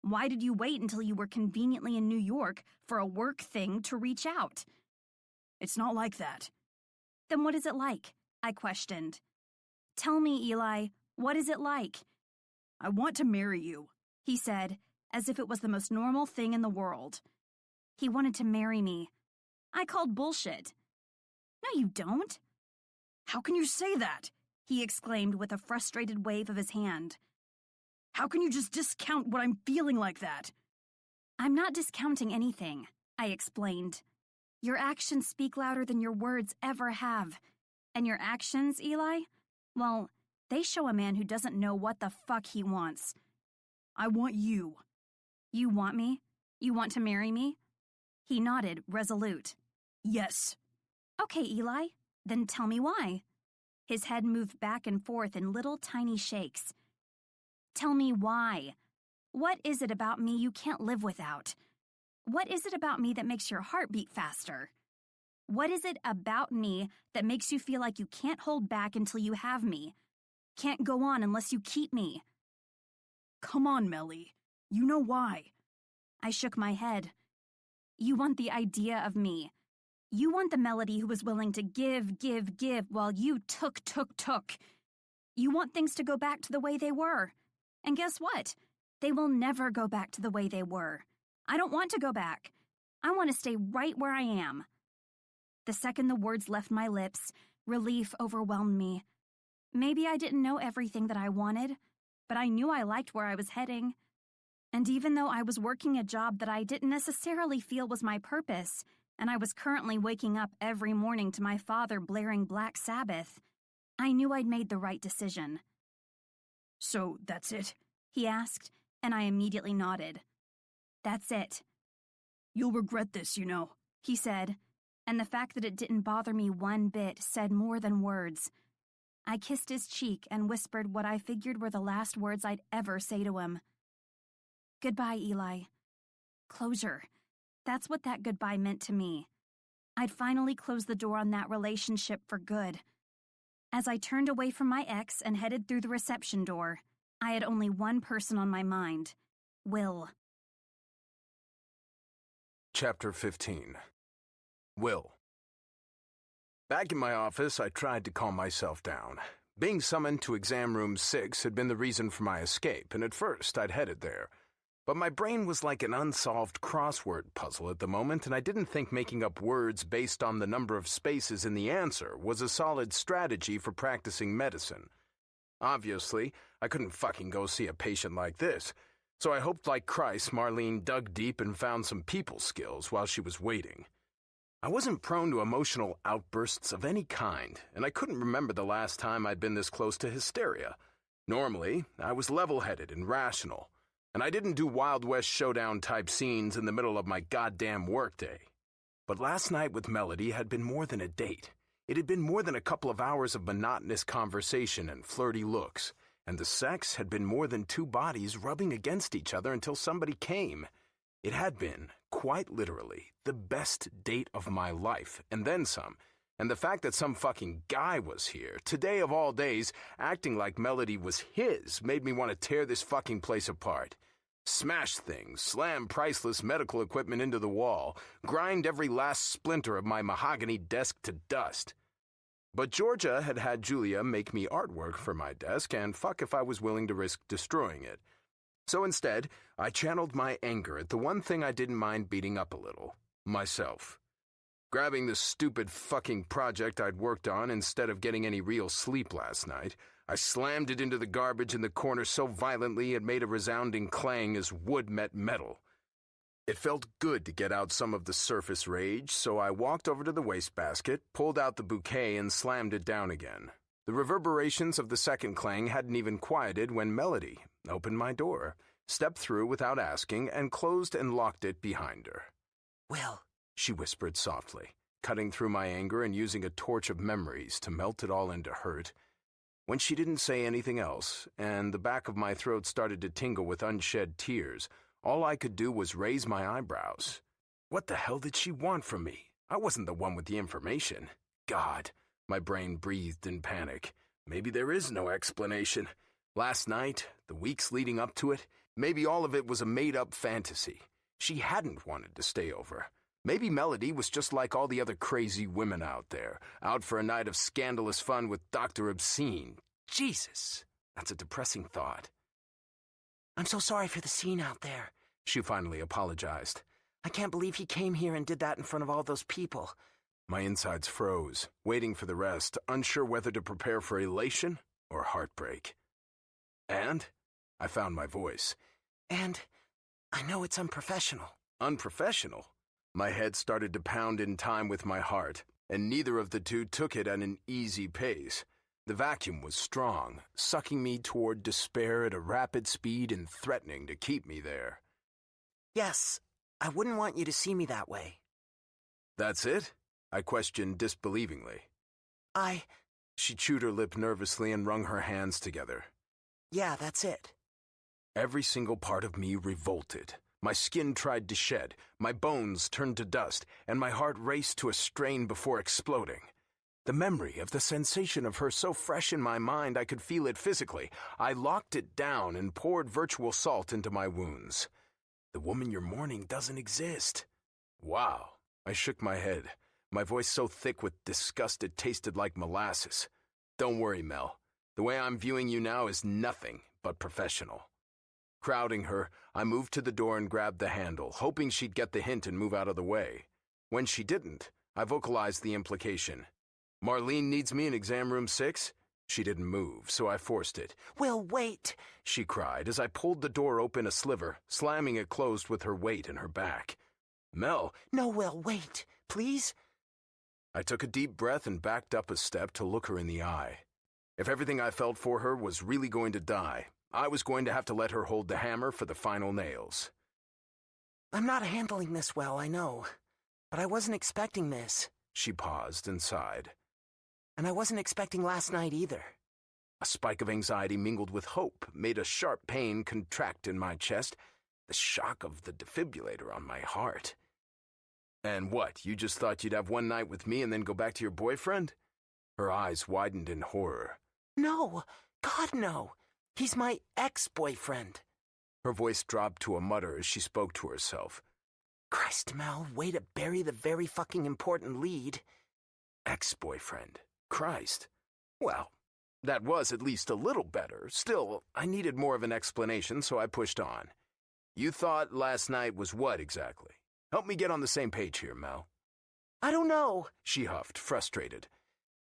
Why did you wait until you were conveniently in New York for a work thing to reach out? It's not like that. Then what is it like? I questioned. Tell me, Eli, what is it like? I want to marry you, he said, as if it was the most normal thing in the world. He wanted to marry me. I called bullshit. No, you don't. How can you say that? He exclaimed with a frustrated wave of his hand. How can you just discount what I'm feeling like that? I'm not discounting anything, I explained. Your actions speak louder than your words ever have. And your actions, Eli? Well, they show a man who doesn't know what the fuck he wants. I want you. You want me? You want to marry me? He nodded, resolute. Yes. Okay, Eli. Then tell me why. His head moved back and forth in little tiny shakes. Tell me why. What is it about me you can't live without? What is it about me that makes your heart beat faster? What is it about me that makes you feel like you can't hold back until you have me? Can't go on unless you keep me? Come on, Melly. You know why. I shook my head. You want the idea of me. You want the Melody who was willing to give while you took. You want things to go back to the way they were. And guess what? They will never go back to the way they were. I don't want to go back. I want to stay right where I am. The second the words left my lips, relief overwhelmed me. Maybe I didn't know everything that I wanted, but I knew I liked where I was heading. And even though I was working a job that I didn't necessarily feel was my purpose, and I was currently waking up every morning to my father blaring Black Sabbath, I knew I'd made the right decision. So that's it? He asked, and I immediately nodded. That's it. You'll regret this, you know, he said, and the fact that it didn't bother me one bit said more than words. I kissed his cheek and whispered what I figured were the last words I'd ever say to him. Goodbye, Eli. Closure. That's what that goodbye meant to me. I'd finally closed the door on that relationship for good. As I turned away from my ex and headed through the reception door, I had only one person on my mind. Will. Chapter 15. Will. Back in my office, I tried to calm myself down. Being summoned to exam room 6 had been the reason for my escape, and at first I'd headed there. But my brain was like an unsolved crossword puzzle at the moment, and I didn't think making up words based on the number of spaces in the answer was a solid strategy for practicing medicine. Obviously, I couldn't fucking go see a patient like this, so I hoped like Christ Marlene dug deep and found some people skills while she was waiting. I wasn't prone to emotional outbursts of any kind, and I couldn't remember the last time I'd been this close to hysteria. Normally, I was level-headed and rational, and I didn't do Wild West Showdown-type scenes in the middle of my goddamn workday. But last night with Melody had been more than a date. It had been more than a couple of hours of monotonous conversation and flirty looks, and the sex had been more than two bodies rubbing against each other until somebody came. It had been, quite literally, the best date of my life, and then some. And the fact that some fucking guy was here, today of all days, acting like Melody was his, made me want to tear this fucking place apart. Smash things, slam priceless medical equipment into the wall, grind every last splinter of my mahogany desk to dust. But Georgia had had Julia make me artwork for my desk, and fuck if I was willing to risk destroying it. So instead, I channeled my anger at the one thing I didn't mind beating up a little, myself. Grabbing the stupid fucking project I'd worked on instead of getting any real sleep last night, I slammed it into the garbage in the corner so violently it made a resounding clang as wood met metal. It felt good to get out some of the surface rage, so I walked over to the wastebasket, pulled out the bouquet, and slammed it down again. The reverberations of the second clang hadn't even quieted when Melody opened my door, stepped through without asking, and closed and locked it behind her. Will, She whispered softly, cutting through my anger and using a torch of memories to melt it all into hurt. When she didn't say anything else, and the back of my throat started to tingle with unshed tears, all I could do was raise my eyebrows. What the hell did she want from me? I wasn't the one with the information. God, my brain breathed in panic. Maybe there is no explanation. Last night, the weeks leading up to it, maybe all of it was a made-up fantasy. She hadn't wanted to stay over. Maybe Melody was just like all the other crazy women out there, out for a night of scandalous fun with Dr. Obscene. Jesus, that's a depressing thought. I'm so sorry for the scene out there, She finally apologized. I can't believe he came here and did that in front of all those people. My insides froze, waiting for the rest, unsure whether to prepare for elation or heartbreak. And I found my voice. And I know it's unprofessional. Unprofessional? My head started to pound in time with my heart, and neither of the two took it at an easy pace. The vacuum was strong, sucking me toward despair at a rapid speed and threatening to keep me there. Yes, I wouldn't want you to see me that way. That's it? I questioned disbelievingly. She chewed her lip nervously and wrung her hands together. Yeah, that's it. Every single part of me revolted. My skin tried to shed, my bones turned to dust, and my heart raced to a strain before exploding. The memory of the sensation of her so fresh in my mind I could feel it physically. I locked it down and poured virtual salt into my wounds. The woman you're mourning doesn't exist. Wow. I shook my head, my voice so thick with disgust it tasted like molasses. Don't worry, Mel. The way I'm viewing you now is nothing but professional. Crowding her, I moved to the door and grabbed the handle, hoping she'd get the hint and move out of the way. When she didn't, I vocalized the implication. Marlene needs me in exam room 6? She didn't move, so I forced it. Will, wait, she cried as I pulled the door open a sliver, slamming it closed with her weight and her back. Mel. No, Will, wait, please. I took a deep breath and backed up a step to look her in the eye. If everything I felt for her was really going to die, I was going to have to let her hold the hammer for the final nails. I'm not handling this well, I know, but I wasn't expecting this. She paused and sighed. And I wasn't expecting last night either. A spike of anxiety mingled with hope made a sharp pain contract in my chest, the shock of the defibrillator on my heart. And what, you just thought you'd have one night with me and then go back to your boyfriend? Her eyes widened in horror. No, God no. He's my ex-boyfriend. Her voice dropped to a mutter as she spoke to herself. Christ, Mel, way to bury the very fucking important lead. Ex-boyfriend. Christ. Well, that was at least a little better. Still, I needed more of an explanation, so I pushed on. You thought last night was what exactly? Help me get on the same page here, Mel. I don't know, She huffed, frustrated.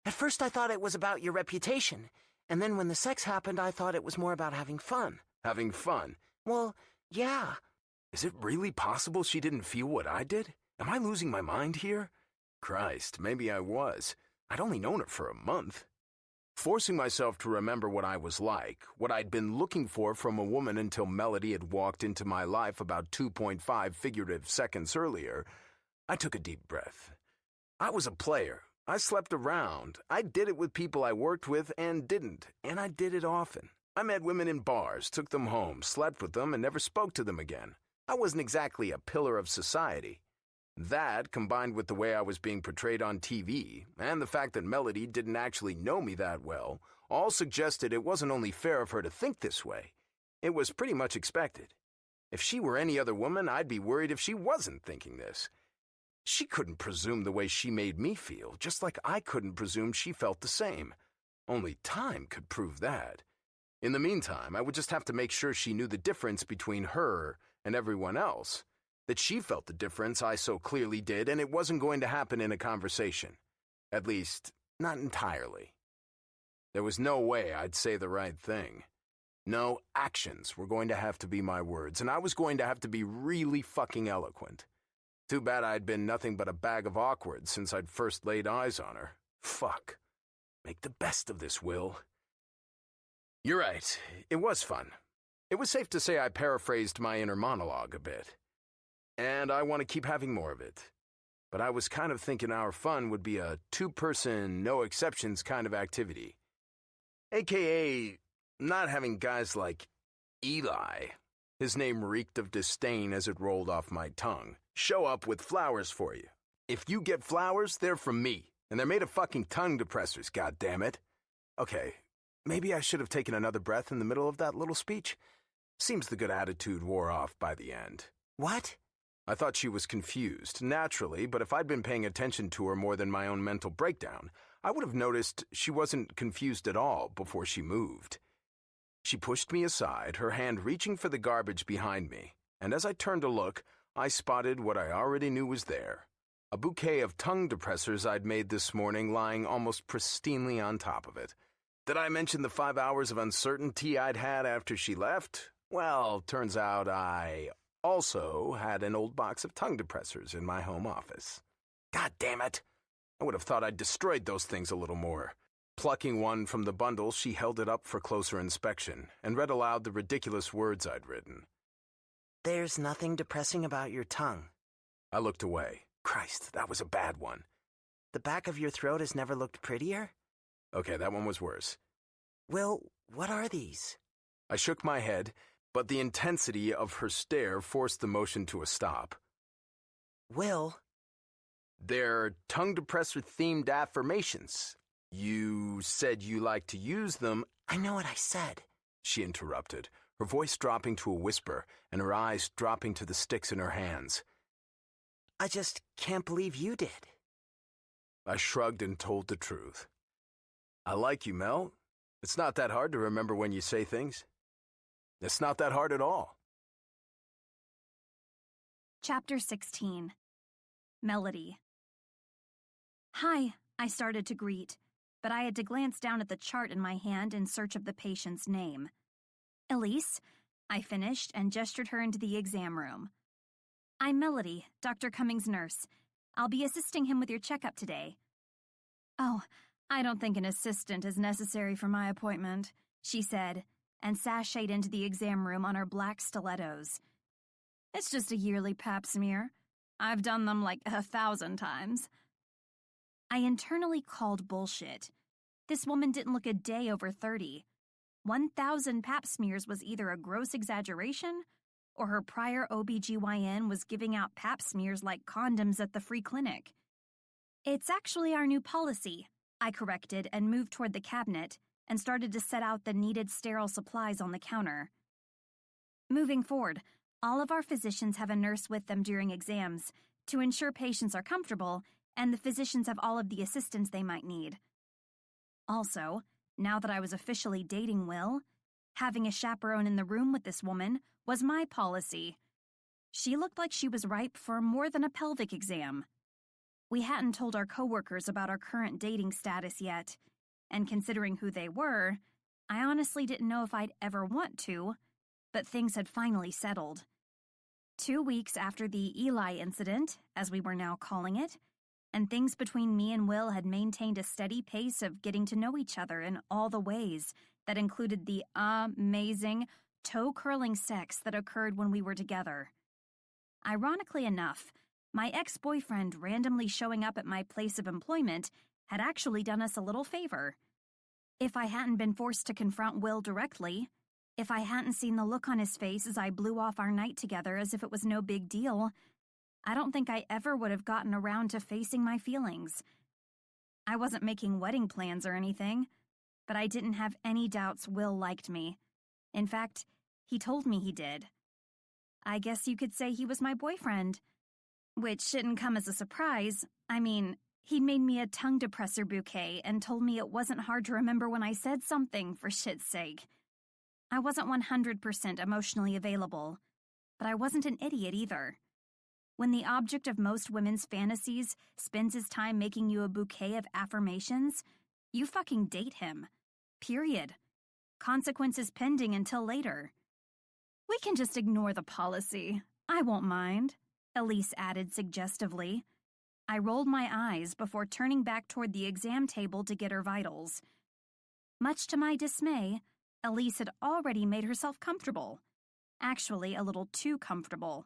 At first I thought it was about your reputation, and then when the sex happened I thought it was more about having fun. Having fun? Well, yeah. Is it really possible she didn't feel what I did? Am I losing my mind here? Christ, maybe I was. I'd only known her for a month. Forcing myself to remember what I was like, what I'd been looking for from a woman until Melody had walked into my life about 2.5 figurative seconds earlier, I took a deep breath. I was a player. I slept around. I did it with people I worked with and didn't, and I did it often. I met women in bars, took them home, slept with them, and never spoke to them again. I wasn't exactly a pillar of society. That, combined with the way I was being portrayed on TV, and the fact that Melody didn't actually know me that well, all suggested it wasn't only fair of her to think this way. It was pretty much expected. If she were any other woman, I'd be worried if she wasn't thinking this. She couldn't presume the way she made me feel, just like I couldn't presume she felt the same. Only time could prove that. In the meantime, I would just have to make sure she knew the difference between her and everyone else. That she felt the difference I so clearly did, and it wasn't going to happen in a conversation. At least, not entirely. There was no way I'd say the right thing. No, actions were going to have to be my words, and I was going to have to be really fucking eloquent. Too bad I'd been nothing but a bag of awkward since I'd first laid eyes on her. Fuck. Make the best of this, Will. You're right. It was fun. It was safe to say I paraphrased my inner monologue a bit. And I want to keep having more of it. But I was kind of thinking our fun would be a two-person, no-exceptions kind of activity. AKA, not having guys like Eli, his name reeked of disdain as it rolled off my tongue, show up with flowers for you. If you get flowers, they're from me, and they're made of fucking tongue depressors, goddammit. Okay, maybe I should have taken another breath in the middle of that little speech. Seems the good attitude wore off by the end. What? I thought she was confused, naturally, but if I'd been paying attention to her more than my own mental breakdown, I would have noticed she wasn't confused at all before she moved. She pushed me aside, her hand reaching for the garbage behind me, and as I turned to look, I spotted what I already knew was there. A bouquet of tongue depressors I'd made this morning lying almost pristinely on top of it. Did I mention the 5 hours of uncertainty I'd had after she left? Well, turns out I also had an old box of tongue depressors in my home office. God damn it! I would have thought I'd destroyed those things a little more. Plucking one from the bundle, she held it up for closer inspection and read aloud the ridiculous words I'd written. There's nothing depressing about your tongue. I looked away. Christ, that was a bad one. The back of your throat has never looked prettier? Okay, that one was worse. Will, what are these? I shook my head, but the intensity of her stare forced the motion to a stop. Will? They're tongue depressor-themed affirmations. You said you like to use them. I know what I said, she interrupted, her voice dropping to a whisper and her eyes dropping to the sticks in her hands. I just can't believe you did. I shrugged and told the truth. I like you, Mel. It's not that hard to remember when you say things. It's not that hard at all. Chapter 16. Melody. Hi, I started to greet, but I had to glance down at the chart in my hand in search of the patient's name. Elise, I finished and gestured her into the exam room. I'm Melody, Dr. Cummings' nurse. I'll be assisting him with your checkup today. Oh, I don't think an assistant is necessary for my appointment, she said, and sashayed into the exam room on her black stilettos. It's just a yearly pap smear. I've done them like 1,000 times. I internally called bullshit. This woman didn't look a day over 30. 1,000 pap smears was either a gross exaggeration or her prior OBGYN was giving out pap smears like condoms at the free clinic. It's actually our new policy, I corrected and moved toward the cabinet and started to set out the needed sterile supplies on the counter. Moving forward, all of our physicians have a nurse with them during exams to ensure patients are comfortable and the physicians have all of the assistance they might need. Also, now that I was officially dating Will, Having a chaperone in the room with this woman was my policy. She looked like she was ripe for more than a pelvic exam. We hadn't told our coworkers about our current dating status yet, and considering who they were, I honestly didn't know if I'd ever want to, but things had finally settled. 2 weeks after the Eli incident, as we were now calling it, and things between me and Will had maintained a steady pace of getting to know each other in all the ways that included the amazing, toe-curling sex that occurred when we were together. Ironically enough, my ex-boyfriend randomly showing up at my place of employment had actually done us a little favor. If I hadn't been forced to confront Will directly, if I hadn't seen the look on his face as I blew off our night together as if it was no big deal, I don't think I ever would have gotten around to facing my feelings. I wasn't making wedding plans or anything, but I didn't have any doubts Will liked me. In fact, he told me he did. I guess you could say he was my boyfriend, which shouldn't come as a surprise. I mean, he'd made me a tongue depressor bouquet and told me it wasn't hard to remember when I said something, for shit's sake. I wasn't 100% emotionally available, but I wasn't an idiot either. When the object of most women's fantasies spends his time making you a bouquet of affirmations, you fucking date him. Period. Consequences pending until later. We can just ignore the policy. I won't mind, Elise added suggestively. I rolled my eyes before turning back toward the exam table to get her vitals. Much to my dismay, Elise had already made herself comfortable. Actually, a little too comfortable.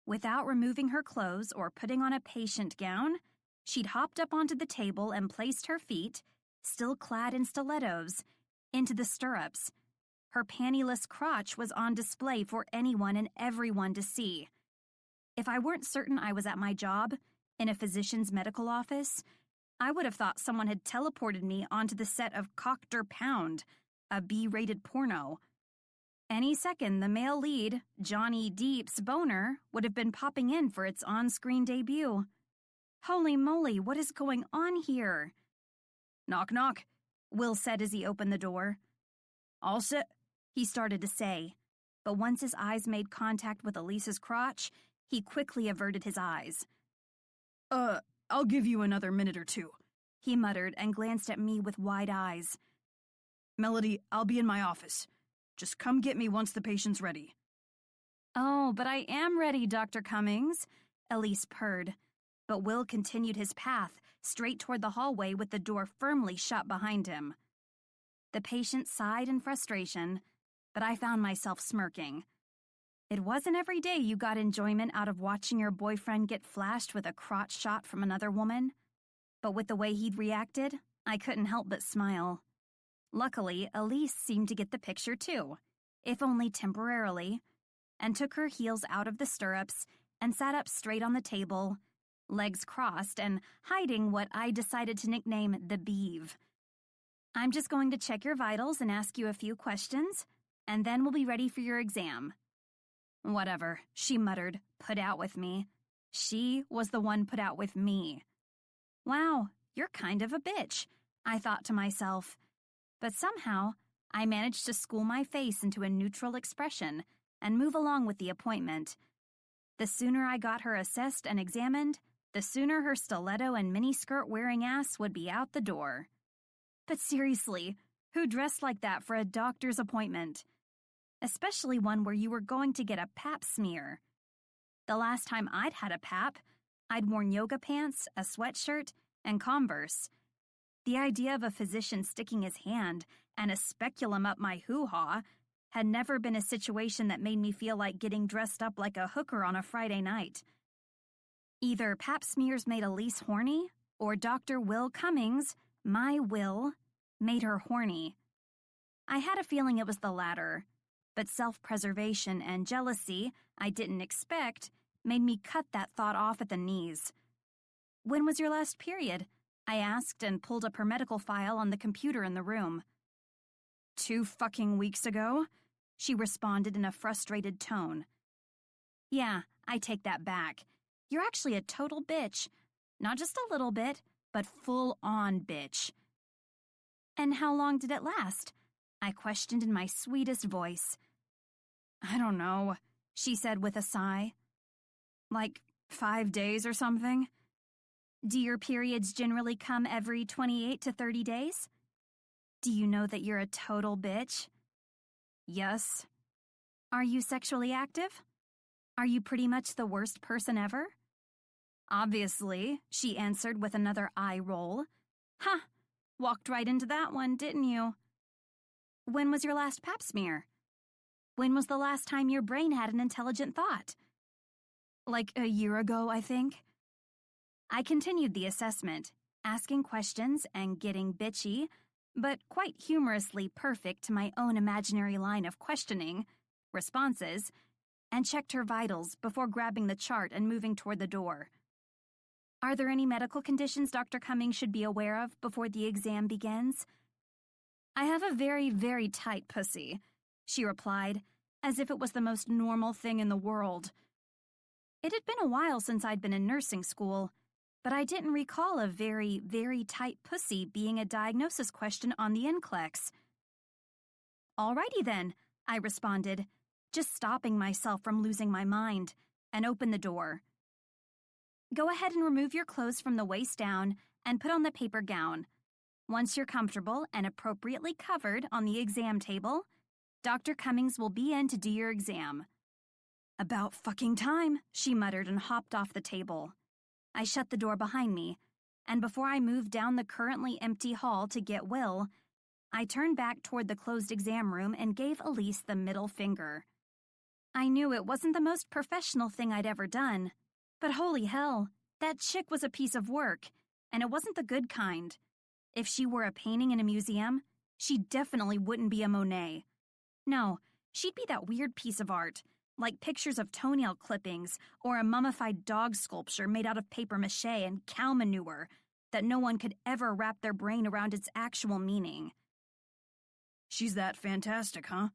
Without removing her clothes or putting on a patient gown, she'd hopped up onto the table and placed her feet, still clad in stilettos, into the stirrups. Her pantyless crotch was on display for anyone and everyone to see. If I weren't certain I was at my job, in a physician's medical office, I would have thought someone had teleported me onto the set of Cocked or Pound, a B-rated porno. Any second, the male lead, Johnny Deep's boner, would have been popping in for its on-screen debut. Holy moly, what is going on here? Knock, knock, Will said as he opened the door. All set, he started to say, but once his eyes made contact with Elise's crotch, he quickly averted his eyes. I'll give you another minute or two, he muttered and glanced at me with wide eyes. Melody, I'll be in my office. Just come get me once the patient's ready. Oh, but I am ready, Dr. Cummings, Elise purred. But Will continued his path straight toward the hallway with the door firmly shut behind him. The patient sighed in frustration, but I found myself smirking. It wasn't every day you got enjoyment out of watching your boyfriend get flashed with a crotch shot from another woman. But with the way he'd reacted, I couldn't help but smile. Luckily, Elise seemed to get the picture too, if only temporarily, and took her heels out of the stirrups and sat up straight on the table, legs crossed and hiding what I decided to nickname the beeve. I'm just going to check your vitals and ask you a few questions, and then we'll be ready for your exam. Whatever, she muttered, put out with me. She was the one put out with me. Wow, you're kind of a bitch, I thought to myself. But somehow, I managed to school my face into a neutral expression and move along with the appointment. The sooner I got her assessed and examined, the sooner her stiletto and miniskirt wearing ass would be out the door. But seriously, who dressed like that for a doctor's appointment? Especially one where you were going to get a pap smear. The last time I'd had a pap, I'd worn yoga pants, a sweatshirt, and Converse. The idea of a physician sticking his hand and a speculum up my hoo-ha had never been a situation that made me feel like getting dressed up like a hooker on a Friday night. Either pap smears made Elise horny, or Dr. Will Cummings, my Will, made her horny. I had a feeling it was the latter, but self-preservation and jealousy I didn't expect made me cut that thought off at the knees. When was your last period? I asked and pulled up her medical file on the computer in the room. 2 fucking weeks ago, she responded in a frustrated tone. Yeah, I take that back. You're actually a total bitch. Not just a little bit, but full-on bitch. And how long did it last? I questioned in my sweetest voice. I don't know, she said with a sigh. like 5 days or something. Do your periods generally come every 28 to 30 days? Do you know that you're a total bitch? Yes. Are you sexually active? Are you pretty much the worst person ever? Obviously, she answered with another eye roll. Huh, walked right into that one, didn't you? When was your last pap smear? When was the last time your brain had an intelligent thought? Like a year ago, I think. I continued the assessment, asking questions and getting bitchy, but quite humorously perfect to my own imaginary line of questioning, responses, and checked her vitals before grabbing the chart and moving toward the door. Are there any medical conditions Dr. Cummings should be aware of before the exam begins? I have a very, very tight pussy, she replied, as if it was the most normal thing in the world. It had been a while since I'd been in nursing school, but I didn't recall a very, very tight pussy being a diagnosis question on the NCLEX. Alrighty then, I responded, just stopping myself from losing my mind, and opened the door. Go ahead and remove your clothes from the waist down and put on the paper gown. Once you're comfortable and appropriately covered on the exam table, Dr. Cummings will be in to do your exam. About fucking time, she muttered and hopped off the table. I shut the door behind me, and before I moved down the currently empty hall to get Will, I turned back toward the closed exam room and gave Elise the middle finger. I knew it wasn't the most professional thing I'd ever done, but holy hell, that chick was a piece of work, and it wasn't the good kind. If she were a painting in a museum, she definitely wouldn't be a Monet. No, she'd be that weird piece of art, like pictures of toenail clippings or a mummified dog sculpture made out of paper mache and cow manure that no one could ever wrap their brain around its actual meaning. She's that fantastic, huh?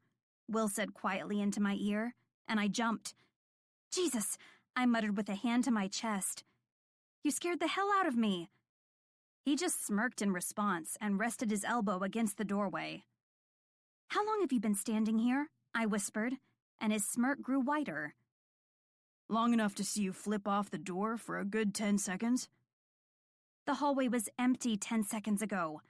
Will said quietly into my ear, and I jumped. Jesus, I muttered with a hand to my chest. You scared the hell out of me. He just smirked in response and rested his elbow against the doorway. How long have you been standing here? I whispered, and his smirk grew wider. Long enough to see you flip off the door for a good 10 seconds. The hallway was empty 10 seconds ago,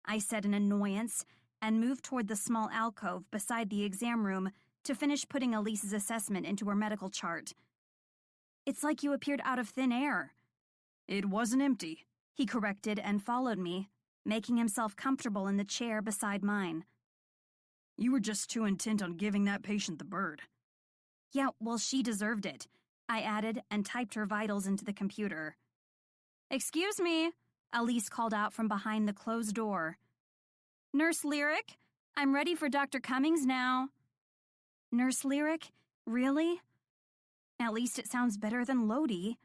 I said in annoyance, and moved toward the small alcove beside the exam room to finish putting Elise's assessment into her medical chart. It's like you appeared out of thin air. It wasn't empty, he corrected and followed me, making himself comfortable in the chair beside mine. You were just too intent on giving that patient the bird. Yeah, well, she deserved it, I added and typed her vitals into the computer. Excuse me, Elise called out from behind the closed door. Nurse Lyric, I'm ready for Dr. Cummings now. Nurse Lyric? Really? At least it sounds better than Lodi.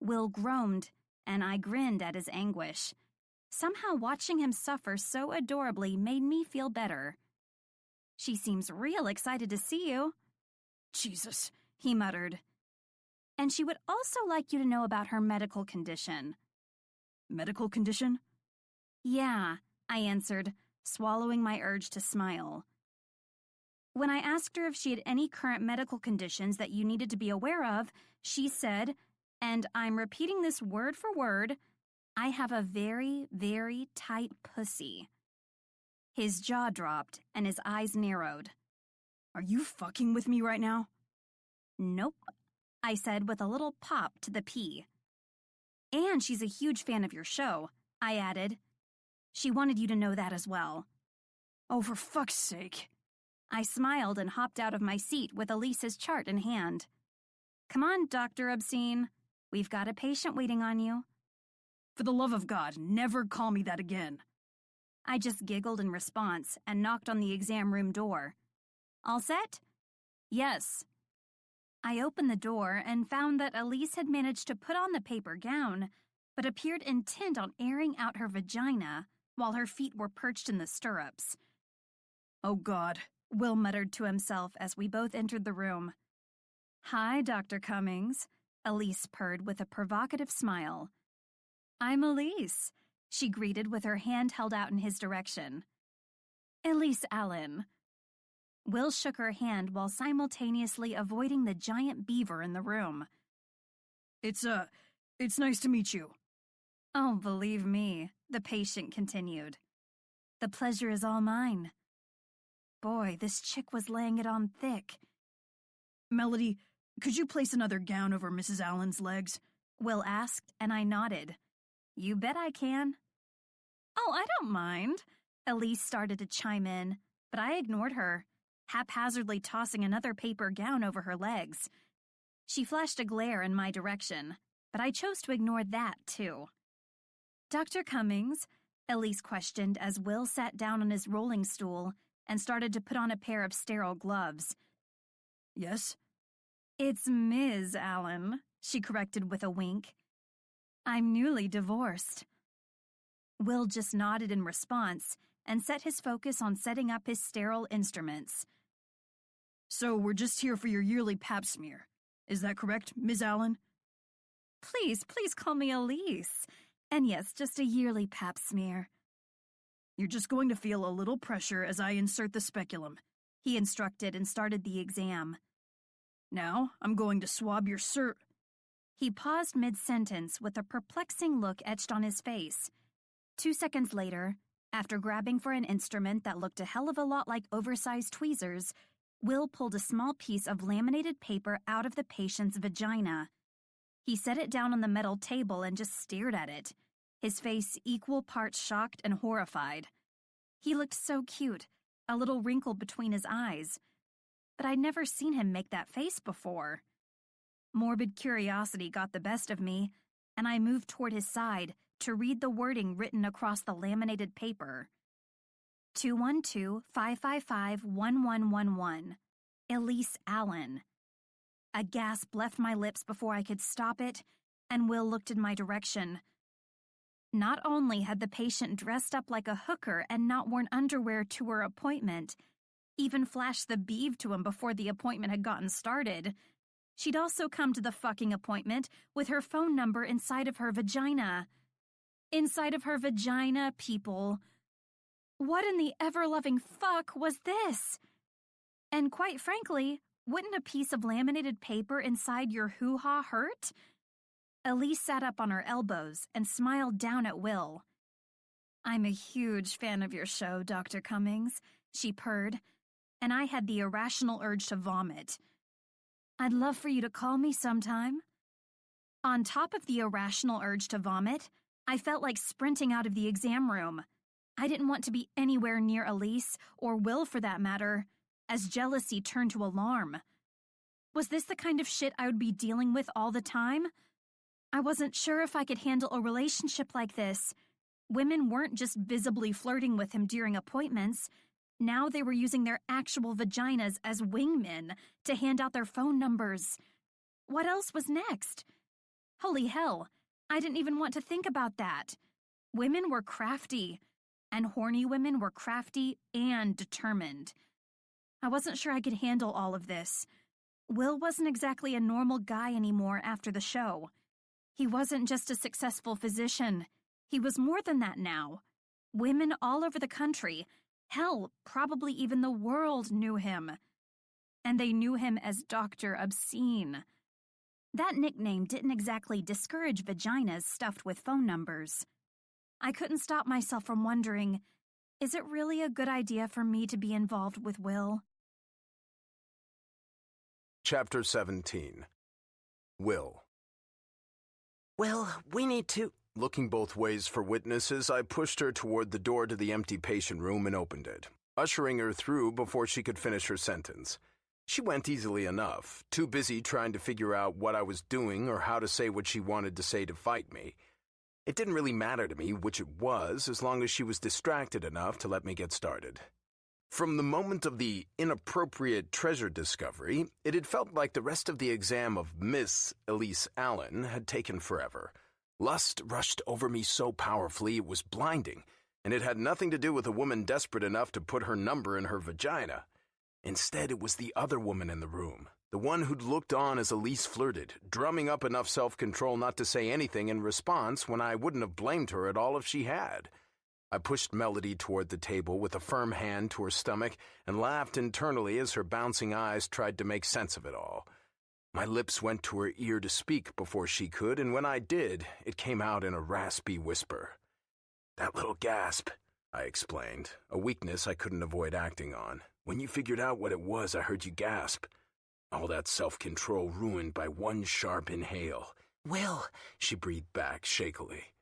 Will groaned, and I grinned at his anguish. Somehow watching him suffer so adorably made me feel better. She seems real excited to see you. Jesus, he muttered. And she would also like you to know about her medical condition. Medical condition? Yeah, I answered, swallowing my urge to smile. When I asked her if she had any current medical conditions that you needed to be aware of, she said, and I'm repeating this word for word, I have a very, very tight pussy. His jaw dropped and his eyes narrowed. Are you fucking with me right now? Nope, I said with a little pop to the P. And she's a huge fan of your show, I added. She wanted you to know that as well. Oh, for fuck's sake. I smiled and hopped out of my seat with Elise's chart in hand. Come on, Dr. Obscene. We've got a patient waiting on you. For the love of God, never call me that again. I just giggled in response and knocked on the exam room door. All set? Yes. I opened the door and found that Elise had managed to put on the paper gown, but appeared intent on airing out her vagina while her feet were perched in the stirrups. Oh, God, Will muttered to himself as we both entered the room. Hi, Dr. Cummings, Elise purred with a provocative smile. I'm Elise, she greeted with her hand held out in his direction. Elise Allen. Will shook her hand while simultaneously avoiding the giant beaver in the room. It's nice to meet you. Oh, believe me, the patient continued. The pleasure is all mine. Boy, this chick was laying it on thick. Melody, could you place another gown over Mrs. Allen's legs? Will asked, and I nodded. You bet I can. Oh, I don't mind. Elise started to chime in, but I ignored her, haphazardly tossing another paper gown over her legs. She flashed a glare in my direction, but I chose to ignore that, too. Dr. Cummings? Elise questioned as Will sat down on his rolling stool and started to put on a pair of sterile gloves. Yes? It's Ms. Allen, she corrected with a wink. I'm newly divorced. Will just nodded in response and set his focus on setting up his sterile instruments. So we're just here for your yearly pap smear. Is that correct, Ms. Allen? Please call me Elise. And yes, just a yearly pap smear. You're just going to feel a little pressure as I insert the speculum, he instructed and started the exam. Now, I'm going to swab your He paused mid-sentence with a perplexing look etched on his face. 2 seconds later, after grabbing for an instrument that looked a hell of a lot like oversized tweezers, Will pulled a small piece of laminated paper out of the patient's vagina. He set it down on the metal table and just stared at it, his face equal parts shocked and horrified. He looked so cute, a little wrinkle between his eyes. But I'd never seen him make that face before. Morbid curiosity got the best of me, and I moved toward his side to read the wording written across the laminated paper. 212-555-1111. Elise Allen. A gasp left my lips before I could stop it, and Will looked in my direction. Not only had the patient dressed up like a hooker and not worn underwear to her appointment, even flashed the beeve to him before the appointment had gotten started, she'd also come to the fucking appointment with her phone number inside of her vagina. Inside of her vagina, people. What in the ever-loving fuck was this? And quite frankly, wouldn't a piece of laminated paper inside your hoo-ha hurt? Elise sat up on her elbows and smiled down at Will. I'm a huge fan of your show, Dr. Cummings, she purred, and I had the irrational urge to vomit. I'd love for you to call me sometime. On top of the irrational urge to vomit, I felt like sprinting out of the exam room. I didn't want to be anywhere near Elise, or Will for that matter, as jealousy turned to alarm. Was this the kind of shit I would be dealing with all the time? I wasn't sure if I could handle a relationship like this. Women weren't just visibly flirting with him during appointments. Now they were using their actual vaginas as wingmen to hand out their phone numbers. What else was next? Holy hell, I didn't even want to think about that. Women were crafty, and horny women were crafty and determined. I wasn't sure I could handle all of this. Will wasn't exactly a normal guy anymore after the show. He wasn't just a successful physician. He was more than that now. Women all over the country, hell, probably even the world, knew him. And they knew him as Dr. Obscene. That nickname didn't exactly discourage vaginas stuffed with phone numbers. I couldn't stop myself from wondering, is it really a good idea for me to be involved with Will? Chapter 17. Will. Will, we need to... Looking both ways for witnesses, I pushed her toward the door to the empty patient room and opened it, ushering her through before she could finish her sentence. She went easily enough, too busy trying to figure out what I was doing or how to say what she wanted to say to fight me. It didn't really matter to me which it was, as long as she was distracted enough to let me get started. From the moment of the inappropriate treasure discovery, it had felt like the rest of the exam of Miss Elise Allen had taken forever. Lust rushed over me so powerfully it was blinding, and it had nothing to do with a woman desperate enough to put her number in her vagina. Instead, it was the other woman in the room, the one who'd looked on as Elise flirted, drumming up enough self-control not to say anything in response when I wouldn't have blamed her at all if she had. I pushed Melody toward the table with a firm hand to her stomach and laughed internally as her bouncing eyes tried to make sense of it all. My lips went to her ear to speak before she could, and when I did, it came out in a raspy whisper. "That little gasp," I explained, a weakness I couldn't avoid acting on. "When you figured out what it was, I heard you gasp. All that self-control ruined by one sharp inhale." Will, she breathed back shakily.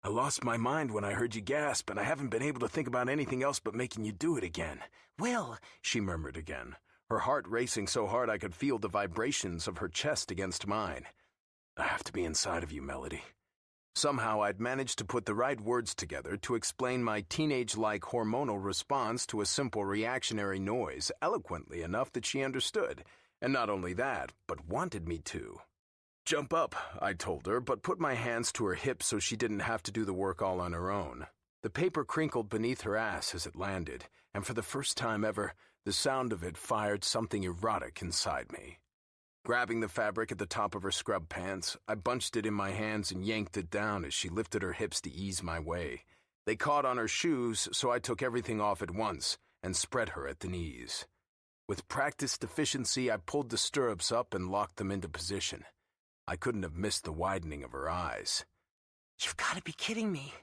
"I lost my mind when I heard you gasp, and I haven't been able to think about anything else but making you do it again." Will, she murmured again, her heart racing so hard I could feel the vibrations of her chest against mine. "I have to be inside of you, Melody." Somehow I'd managed to put the right words together to explain my teenage-like hormonal response to a simple reactionary noise eloquently enough that she understood, and not only that, but wanted me to. "Jump up," I told her, but put my hands to her hips so she didn't have to do the work all on her own. The paper crinkled beneath her ass as it landed, and for the first time ever, the sound of it fired something erotic inside me. Grabbing the fabric at the top of her scrub pants, I bunched it in my hands and yanked it down as she lifted her hips to ease my way. They caught on her shoes, so I took everything off at once and spread her at the knees. With practiced efficiency, I pulled the stirrups up and locked them into position. I couldn't have missed the widening of her eyes. "You've got to be kidding me."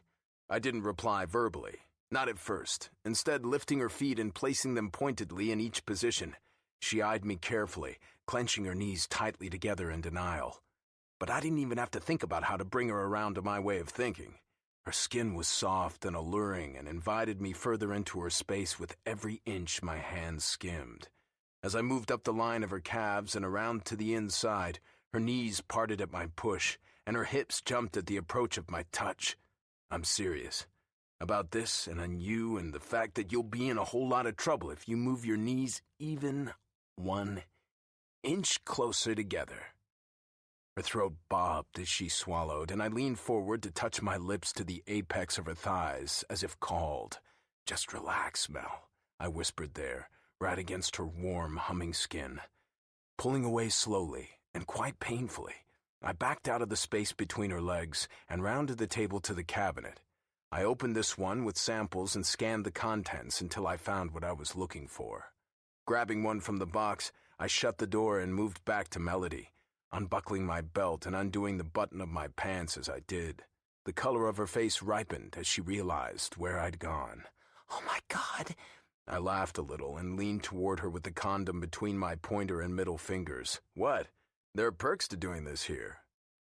I didn't reply verbally, not at first, instead lifting her feet and placing them pointedly in each position. She eyed me carefully, clenching her knees tightly together in denial. But I didn't even have to think about how to bring her around to my way of thinking. Her skin was soft and alluring and invited me further into her space with every inch my hands skimmed. As I moved up the line of her calves and around to the inside, her knees parted at my push, and her hips jumped at the approach of my touch. "I'm serious about this and on you and the fact that you'll be in a whole lot of trouble if you move your knees even 1 inch closer together." Her throat bobbed as she swallowed, and I leaned forward to touch my lips to the apex of her thighs, as if called. "Just relax, Mel," I whispered there, right against her warm, humming skin. Pulling away slowly, and quite painfully, I backed out of the space between her legs and rounded the table to the cabinet. I opened this one with samples and scanned the contents until I found what I was looking for. Grabbing one from the box, I shut the door and moved back to Melody, unbuckling my belt and undoing the button of my pants as I did. The color of her face ripened as she realized where I'd gone. "Oh my God." I laughed a little and leaned toward her with the condom between my pointer and middle fingers. "What? There are perks to doing this here."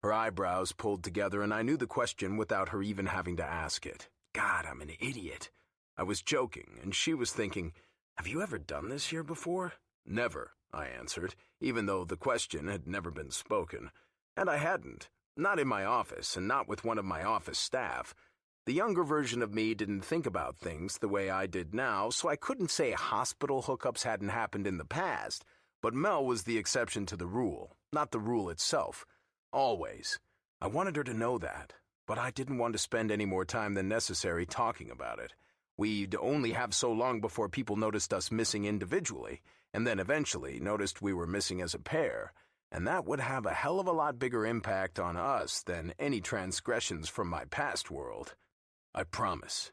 Her eyebrows pulled together, and I knew the question without her even having to ask it. God, I'm an idiot. I was joking, and she was thinking, "Have you ever done this here before?" "Never," I answered, even though the question had never been spoken. And I hadn't. Not in my office, and not with one of my office staff. The younger version of me didn't think about things the way I did now, so I couldn't say hospital hookups hadn't happened in the past, but Mel was the exception to the rule, not the rule itself. Always. I wanted her to know that, but I didn't want to spend any more time than necessary talking about it. We'd only have so long before people noticed us missing individually, and then eventually noticed we were missing as a pair, and that would have a hell of a lot bigger impact on us than any transgressions from my past world. "I promise."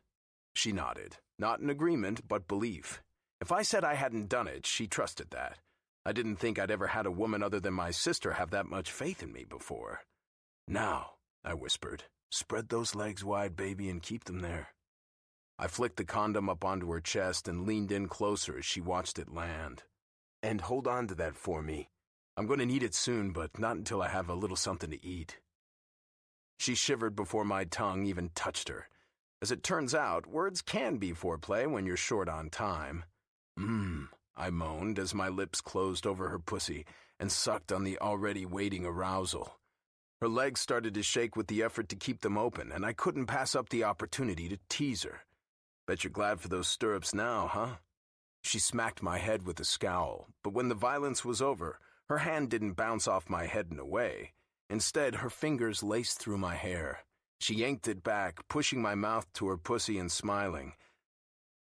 She nodded, not in agreement, but belief. If I said I hadn't done it, she trusted that. I didn't think I'd ever had a woman other than my sister have that much faith in me before. "Now," I whispered, "spread those legs wide, baby, and keep them there." I flicked the condom up onto her chest and leaned in closer as she watched it land. "And hold on to that for me. I'm going to need it soon, but not until I have a little something to eat." She shivered before my tongue even touched her. As it turns out, words can be foreplay when you're short on time. I moaned as my lips closed over her pussy and sucked on the already waiting arousal. Her legs started to shake with the effort to keep them open, and I couldn't pass up the opportunity to tease her. "Bet you're glad for those stirrups now, huh?" She smacked my head with a scowl, but when the violence was over, her hand didn't bounce off my head and away. Instead, her fingers laced through my hair. She yanked it back, pushing my mouth to her pussy and smiling.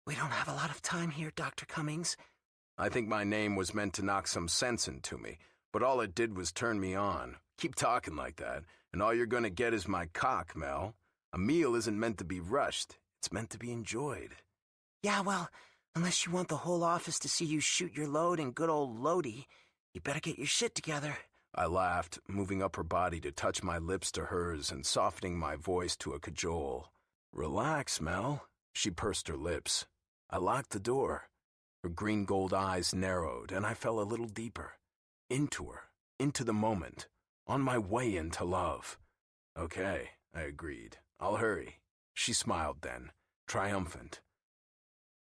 "We don't have a lot of time here, Dr. Cummings." I think my name was meant to knock some sense into me, but all it did was turn me on. "Keep talking like that, and all you're going to get is my cock, Mel. A meal isn't meant to be rushed. It's meant to be enjoyed. Yeah, well, unless you want the whole office to see you shoot your load in good old Lodi, you better get your shit together. I laughed, moving up her body to touch my lips to hers and softening my voice to a cajole. Relax, Mel. She pursed her lips. I locked the door. Her green-gold eyes narrowed, and I fell a little deeper. Into her, into the moment, on my way into love. Okay, I agreed. I'll hurry. She smiled then, triumphant.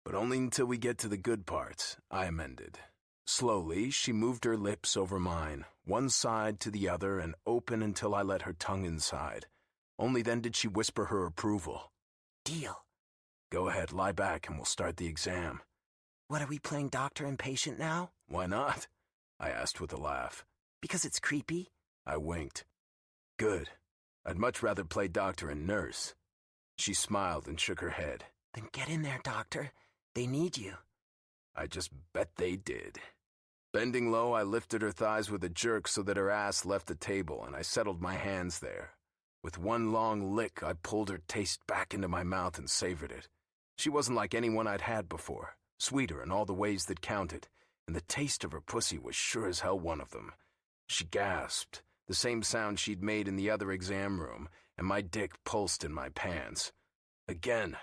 But only until we get to the good parts, I amended. Slowly, she moved her lips over mine, one side to the other and open until I let her tongue inside. Only then did she whisper her approval. Deal. Go ahead, lie back and we'll start the exam. What, are we playing doctor and patient now? Why not? I asked with a laugh. Because it's creepy? I winked. Good. I'd much rather play doctor and nurse. She smiled and shook her head. Then get in there, doctor. They need you. I just bet they did. Bending low, I lifted her thighs with a jerk so that her ass left the table, and I settled my hands there. With one long lick, I pulled her taste back into my mouth and savored it. She wasn't like anyone I'd had before, sweeter in all the ways that counted, and the taste of her pussy was sure as hell one of them. She gasped, the same sound she'd made in the other exam room, and my dick pulsed in my pants. Again,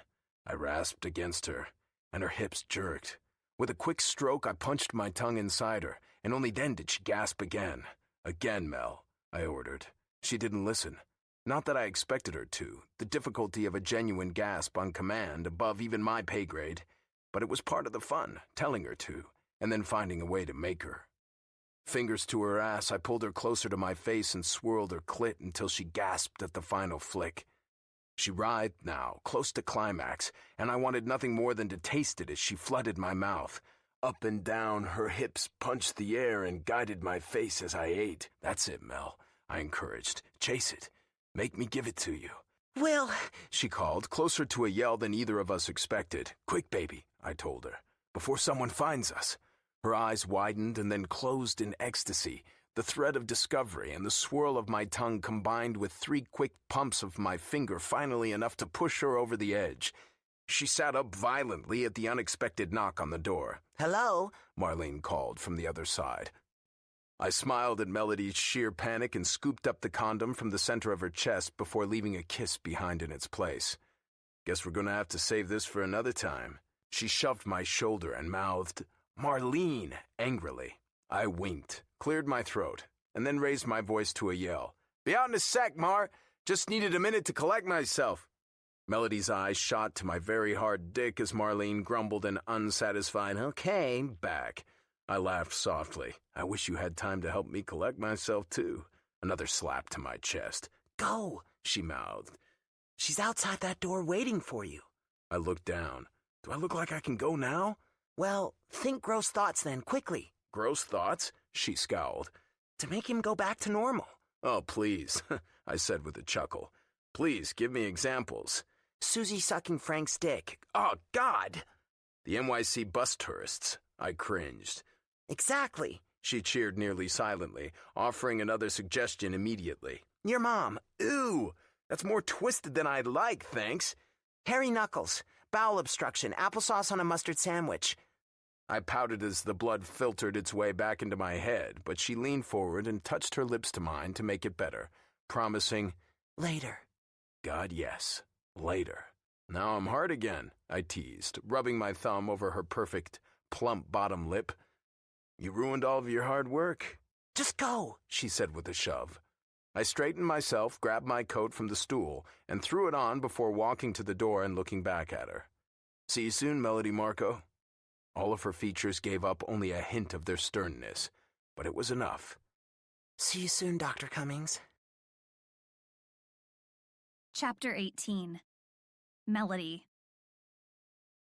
I rasped against her, and her hips jerked. With a quick stroke, I punched my tongue inside her, and only then did she gasp again. Again, Mel, I ordered. She didn't listen. Not that I expected her to, the difficulty of a genuine gasp on command above even my pay grade, but it was part of the fun, telling her to, and then finding a way to make her. Fingers to her ass, I pulled her closer to my face and swirled her clit until she gasped at the final flick. She writhed now, close to climax, and I wanted nothing more than to taste it as she flooded my mouth. Up and down, her hips punched the air and guided my face as I ate. That's it, Mel, I encouraged. Chase it. Make me give it to you. Will, she called, closer to a yell than either of us expected. Quick, baby, I told her, before someone finds us. Her eyes widened and then closed in ecstasy. The thread of discovery and the swirl of my tongue combined with 3 quick pumps of my finger finally enough to push her over the edge. She sat up violently at the unexpected knock on the door. Hello? Marlene called from the other side. I smiled at Melody's sheer panic and scooped up the condom from the center of her chest before leaving a kiss behind in its place. Guess we're gonna have to save this for another time. She shoved my shoulder and mouthed, Marlene, angrily. I winked, cleared my throat, and then raised my voice to a yell. Be out in a sec, Mar. Just needed a minute to collect myself. Melody's eyes shot to my very hard dick as Marlene grumbled an unsatisfied, okay, back. I laughed softly. I wish you had time to help me collect myself, too. Another slap to my chest. Go, she mouthed. She's outside that door waiting for you. I looked down. Do I look like I can go now? Well, think gross thoughts then, quickly. Gross thoughts? She scowled. To make him go back to normal. Oh, please, I said with a chuckle. Please, give me examples. Susie sucking Frank's dick. Oh, God! The NYC bus tourists. I cringed. Exactly. She cheered nearly silently, offering another suggestion immediately. Your mom. Ooh, that's more twisted than I'd like, thanks. Hairy knuckles, bowel obstruction, applesauce on a mustard sandwich. I pouted as the blood filtered its way back into my head, but she leaned forward and touched her lips to mine to make it better, promising, Later. God, yes, later. Now I'm hard again, I teased, rubbing my thumb over her perfect, plump bottom lip. You ruined all of your hard work. Just go, she said with a shove. I straightened myself, grabbed my coat from the stool, and threw it on before walking to the door and looking back at her. See you soon, Melody Marco. All of her features gave up only a hint of their sternness, but it was enough. See you soon, Dr. Cummings. Chapter 18. Melody.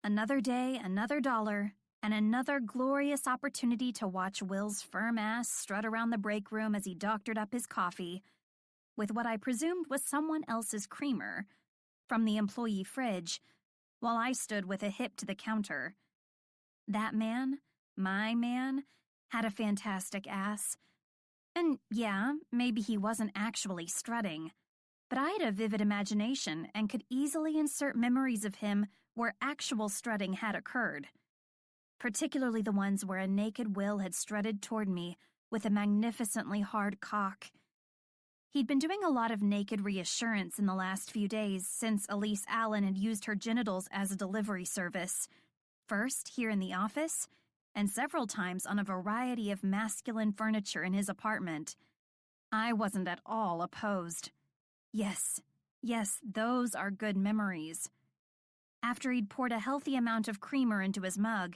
Another day, another dollar, and another glorious opportunity to watch Will's firm ass strut around the break room as he doctored up his coffee with what I presumed was someone else's creamer from the employee fridge, while I stood with a hip to the counter. That man, my man, had a fantastic ass. And yeah, maybe he wasn't actually strutting, but I had a vivid imagination and could easily insert memories of him where actual strutting had occurred, particularly the ones where a naked Will had strutted toward me with a magnificently hard cock. He'd been doing a lot of naked reassurance in the last few days since Elise Allen had used her genitals as a delivery service, first here in the office, and several times on a variety of masculine furniture in his apartment. I wasn't at all opposed. Yes, those are good memories. After he'd poured a healthy amount of creamer into his mug,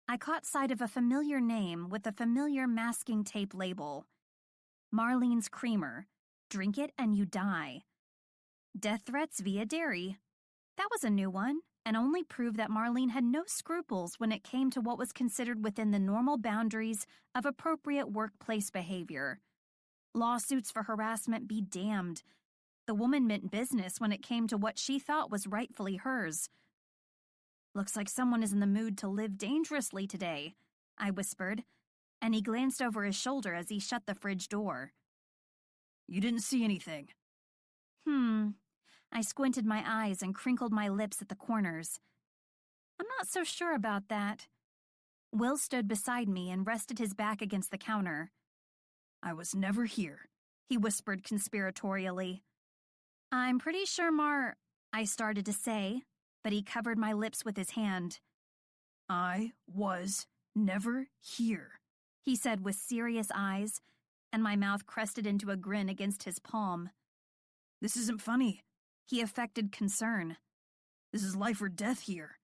I caught sight of a familiar name with a familiar masking tape label. Marlene's Creamer. Drink it and you die. Death threats via dairy. That was a new one, and only proved that Marlene had no scruples when it came to what was considered within the normal boundaries of appropriate workplace behavior. Lawsuits for harassment be damned. The woman meant business when it came to what she thought was rightfully hers. Looks like someone is in the mood to live dangerously today, I whispered, and he glanced over his shoulder as he shut the fridge door. You didn't see anything. I squinted my eyes and crinkled my lips at the corners. I'm not so sure about that. Will stood beside me and rested his back against the counter. I was never here, he whispered conspiratorially. I'm pretty sure I started to say, but he covered my lips with his hand. I was never here, he said with serious eyes, and my mouth crested into a grin against his palm. This isn't funny. He affected concern. This is life or death here.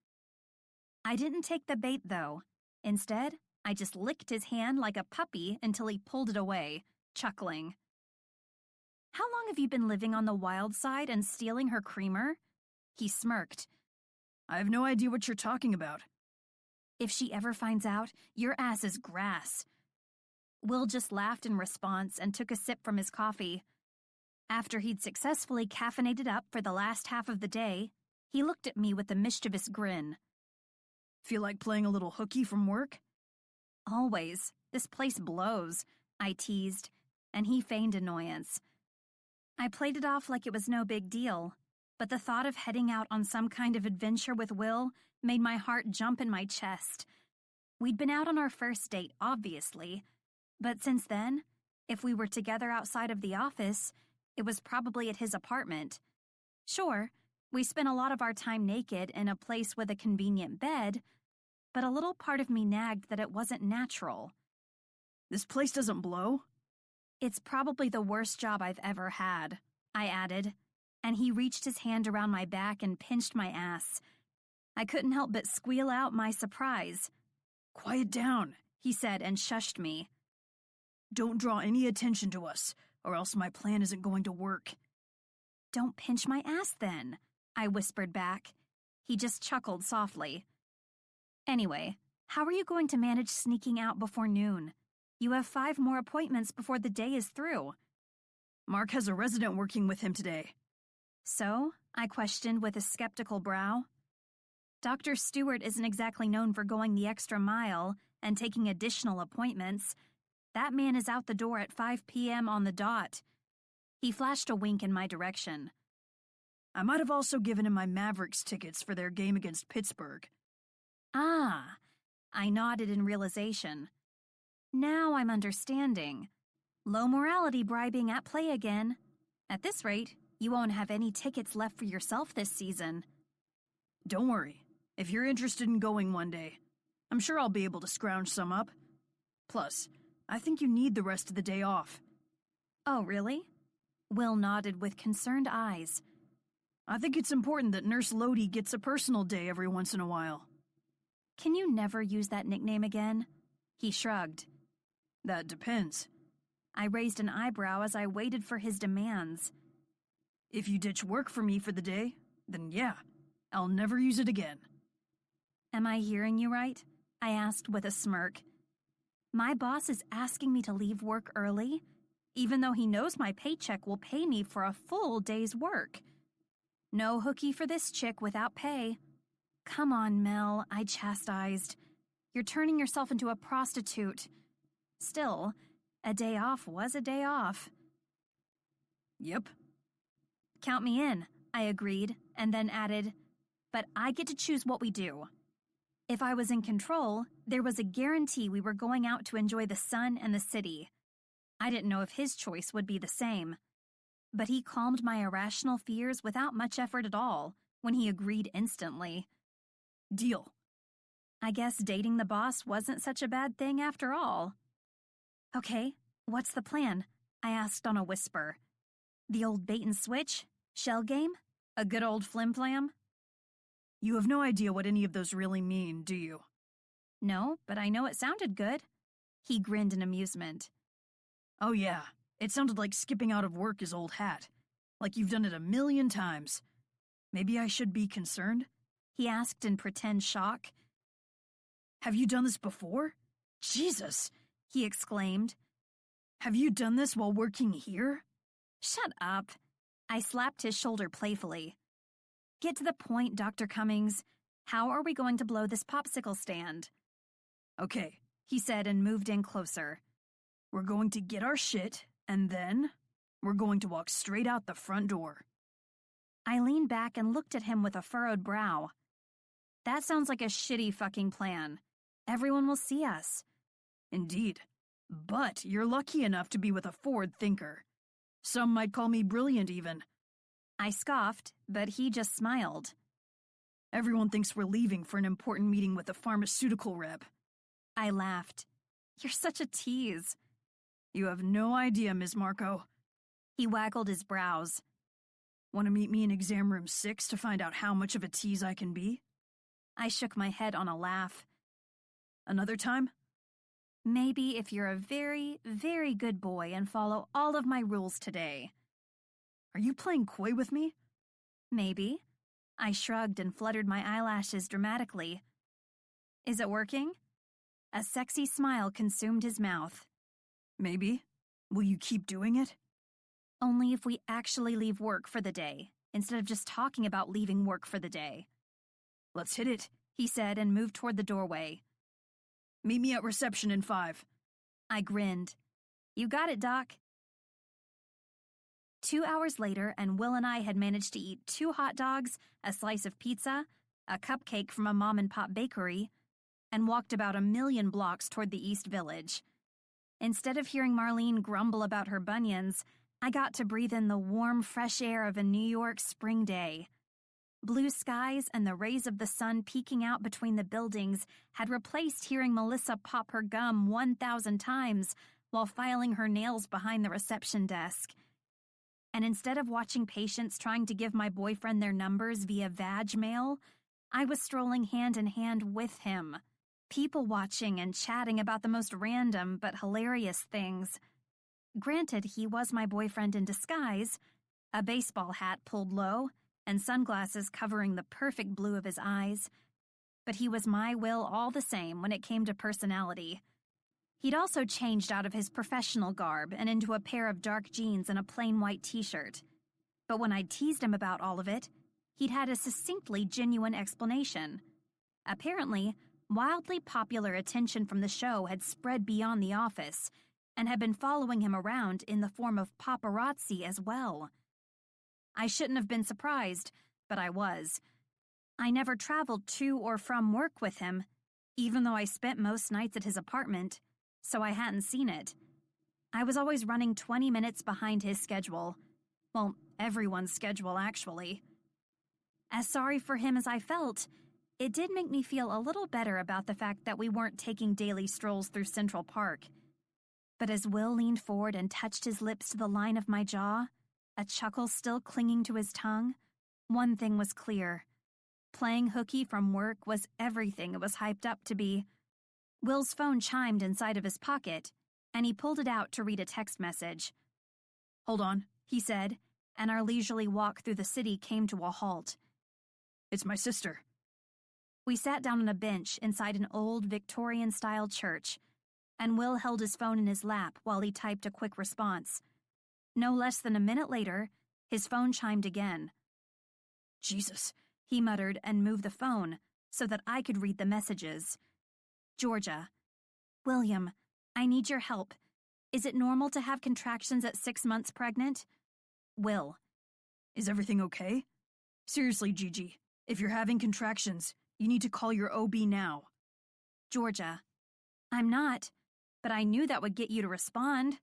I didn't take the bait, though. Instead, I just licked his hand like a puppy until he pulled it away, chuckling. How long have you been living on the wild side and stealing her creamer? He smirked. I have no idea what you're talking about. If she ever finds out, your ass is grass. Will just laughed in response and took a sip from his coffee. After he'd successfully caffeinated up for the last half of the day, he looked at me with a mischievous grin. Feel like playing a little hooky from work? Always. This place blows, I teased, and he feigned annoyance. I played it off like it was no big deal, but the thought of heading out on some kind of adventure with Will made my heart jump in my chest. We'd been out on our first date, obviously, but since then, if we were together outside of the office, it was probably at his apartment. Sure, we spent a lot of our time naked in a place with a convenient bed, but a little part of me nagged that it wasn't natural. This place doesn't blow? It's probably the worst job I've ever had, I added, and he reached his hand around my back and pinched my ass. I couldn't help but squeal out my surprise. Quiet down, he said and shushed me. Don't draw any attention to us, or else my plan isn't going to work. Don't pinch my ass then, I whispered back. He just chuckled softly. Anyway, how are you going to manage sneaking out before noon? You have 5 more appointments before the day is through. Mark has a resident working with him today. So? I questioned with a skeptical brow. Dr. Stewart isn't exactly known for going the extra mile and taking additional appointments. That man is out the door at 5 p.m. on the dot. He flashed a wink in my direction. I might have also given him my Mavericks tickets for their game against Pittsburgh. Ah, I nodded in realization. Now I'm understanding. Low morality bribing at play again. At this rate, you won't have any tickets left for yourself this season. Don't worry. If you're interested in going one day, I'm sure I'll be able to scrounge some up. Plus, I think you need the rest of the day off. Oh, really? Will nodded with concerned eyes. I think it's important that Nurse Lodi gets a personal day every once in a while. Can you never use that nickname again? He shrugged. That depends. I raised an eyebrow as I waited for his demands. If you ditch work for me for the day, then yeah, I'll never use it again. Am I hearing you right? I asked with a smirk. My boss is asking me to leave work early, even though he knows my paycheck will pay me for a full day's work. No hooky for this chick without pay. Come on, Mel, I chastised. You're turning yourself into a prostitute. Still, a day off was a day off. Yep. Count me in, I agreed, and then added, but I get to choose what we do. If I was in control, there was a guarantee we were going out to enjoy the sun and the city. I didn't know if his choice would be the same. But he calmed my irrational fears without much effort at all when he agreed instantly. Deal. I guess dating the boss wasn't such a bad thing after all. Okay, what's the plan? I asked on a whisper. The old bait and switch? Shell game? A good old flim-flam? You have no idea what any of those really mean, do you? No, but I know it sounded good. He grinned in amusement. Oh yeah, it sounded like skipping out of work is old hat. Like you've done it 1,000,000 times. Maybe I should be concerned? He asked in pretend shock. Have you done this before? Jesus! He exclaimed. Have you done this while working here? Shut up. I slapped his shoulder playfully. Get to the point, Dr. Cummings. How are we going to blow this popsicle stand? Okay, he said and moved in closer. We're going to get our shit, and then we're going to walk straight out the front door. I leaned back and looked at him with a furrowed brow. That sounds like a shitty fucking plan. Everyone will see us. Indeed. But you're lucky enough to be with a forward thinker. Some might call me brilliant, even. I scoffed, but he just smiled. Everyone thinks we're leaving for an important meeting with a pharmaceutical rep. I laughed. You're such a tease. You have no idea, Ms. Marco. He waggled his brows. Want to meet me in exam room 6 to find out how much of a tease I can be? I shook my head on a laugh. Another time? Maybe if you're a very, very good boy and follow all of my rules today. Are you playing coy with me? Maybe. I shrugged and fluttered my eyelashes dramatically. Is it working? A sexy smile consumed his mouth. Maybe. Will you keep doing it? Only if we actually leave work for the day, instead of just talking about leaving work for the day. Let's hit it, he said and moved toward the doorway. Meet me at reception in 5. I grinned. You got it, Doc. 2 hours later, and Will and I had managed to eat 2 hot dogs, a slice of pizza, a cupcake from a mom-and-pop bakery, and walked about 1,000,000 blocks toward the East Village. Instead of hearing Marlene grumble about her bunions, I got to breathe in the warm, fresh air of a New York spring day. Blue skies and the rays of the sun peeking out between the buildings had replaced hearing Melissa pop her gum 1,000 times while filing her nails behind the reception desk. And instead of watching patients trying to give my boyfriend their numbers via vag mail, I was strolling hand in hand with him, people watching and chatting about the most random but hilarious things. Granted, he was my boyfriend in disguise, a baseball hat pulled low, and sunglasses covering the perfect blue of his eyes. But he was my Will all the same when it came to personality. He'd also changed out of his professional garb and into a pair of dark jeans and a plain white t-shirt. But when I teased him about all of it, he'd had a succinctly genuine explanation. Apparently, wildly popular attention from the show had spread beyond the office and had been following him around in the form of paparazzi as well. I shouldn't have been surprised, but I was. I never traveled to or from work with him, even though I spent most nights at his apartment, so I hadn't seen it. I was always running 20 minutes behind his schedule. Well, everyone's schedule, actually. As sorry for him as I felt, it did make me feel a little better about the fact that we weren't taking daily strolls through Central Park. But as Will leaned forward and touched his lips to the line of my jaw, a chuckle still clinging to his tongue, one thing was clear. Playing hooky from work was everything it was hyped up to be. Will's phone chimed inside of his pocket, and he pulled it out to read a text message. Hold on, he said, and our leisurely walk through the city came to a halt. It's my sister. We sat down on a bench inside an old Victorian-style church, and Will held his phone in his lap while he typed a quick response. No less than a minute later, his phone chimed again. Jesus, he muttered and moved the phone so that I could read the messages. Georgia. William, I need your help. Is it normal to have contractions at 6 months pregnant? Will. Is everything okay? Seriously, Gigi, if you're having contractions, you need to call your OB now. Georgia, I'm not, but I knew that would get you to respond.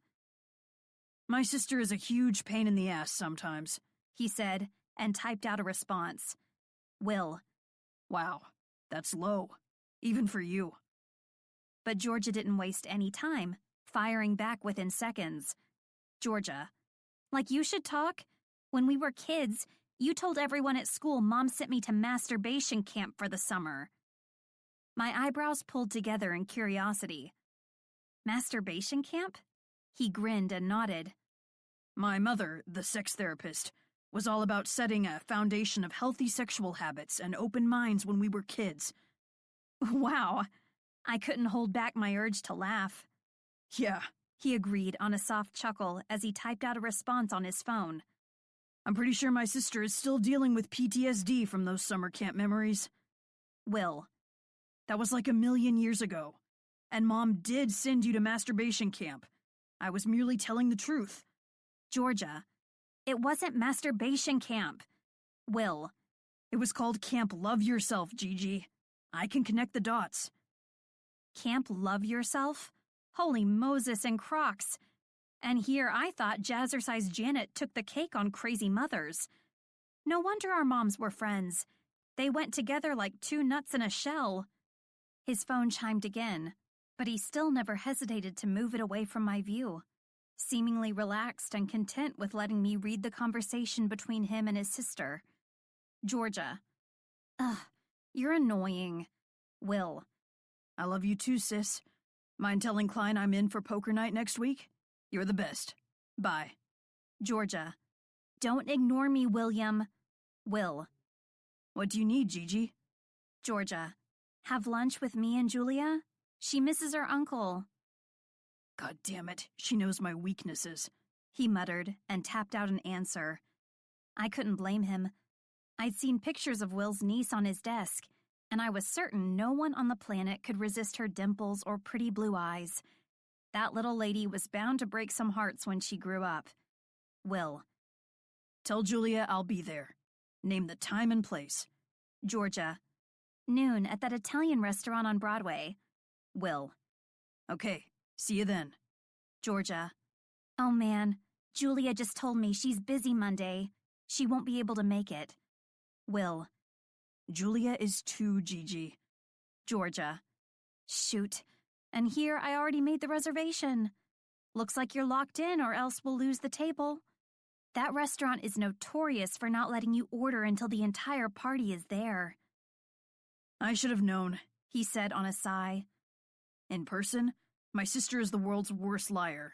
My sister is a huge pain in the ass sometimes, He said, and typed out a response. Will. Wow, that's low, even for you. But Georgia didn't waste any time, firing back within seconds. Georgia, like you should talk. When we were kids, you told everyone at school Mom sent me to masturbation camp for the summer. My eyebrows pulled together in curiosity. Masturbation camp? He grinned and nodded. My mother, the sex therapist, was all about setting a foundation of healthy sexual habits and open minds when we were kids. Wow. I couldn't hold back my urge to laugh. Yeah, He agreed on a soft chuckle as he typed out a response on his phone. I'm pretty sure my sister is still dealing with PTSD from those summer camp memories. Will. That was like 1,000,000 years ago. And Mom did send you to masturbation camp. I was merely telling the truth. Georgia. It wasn't masturbation camp. Will. It was called Camp Love Yourself, Gigi. I can connect the dots. Camp Love Yourself? Holy Moses and Crocs. And here I thought Jazzercise Janet took the cake on crazy mothers. No wonder our moms were friends. They went together like two nuts in a shell. His phone chimed again, but he still never hesitated to move it away from my view, seemingly relaxed and content with letting me read the conversation between him and his sister. Georgia. Ugh, you're annoying. Will. I love you too, sis. Mind telling Klein I'm in for poker night next week? You're the best. Bye. Georgia. Don't ignore me, William. Will. What do you need, Gigi? Georgia. Have lunch with me and Julia? She misses her uncle. God damn it, she knows my weaknesses. He muttered and tapped out an answer. I couldn't blame him. I'd seen pictures of Will's niece on his desk, and I was certain no one on the planet could resist her dimples or pretty blue eyes. That little lady was bound to break some hearts when she grew up. Will. Tell Julia I'll be there. Name the time and place. Georgia. Noon at that Italian restaurant on Broadway. Will. Okay, see you then. Georgia. Oh man, Julia just told me she's busy Monday. She won't be able to make it. Will. Julia is too, Gigi. Georgia. Shoot. And here I already made the reservation. Looks like you're locked in or else we'll lose the table. That restaurant is notorious for not letting you order until the entire party is there. I should have known, He said on a sigh. In person, my sister is the world's worst liar.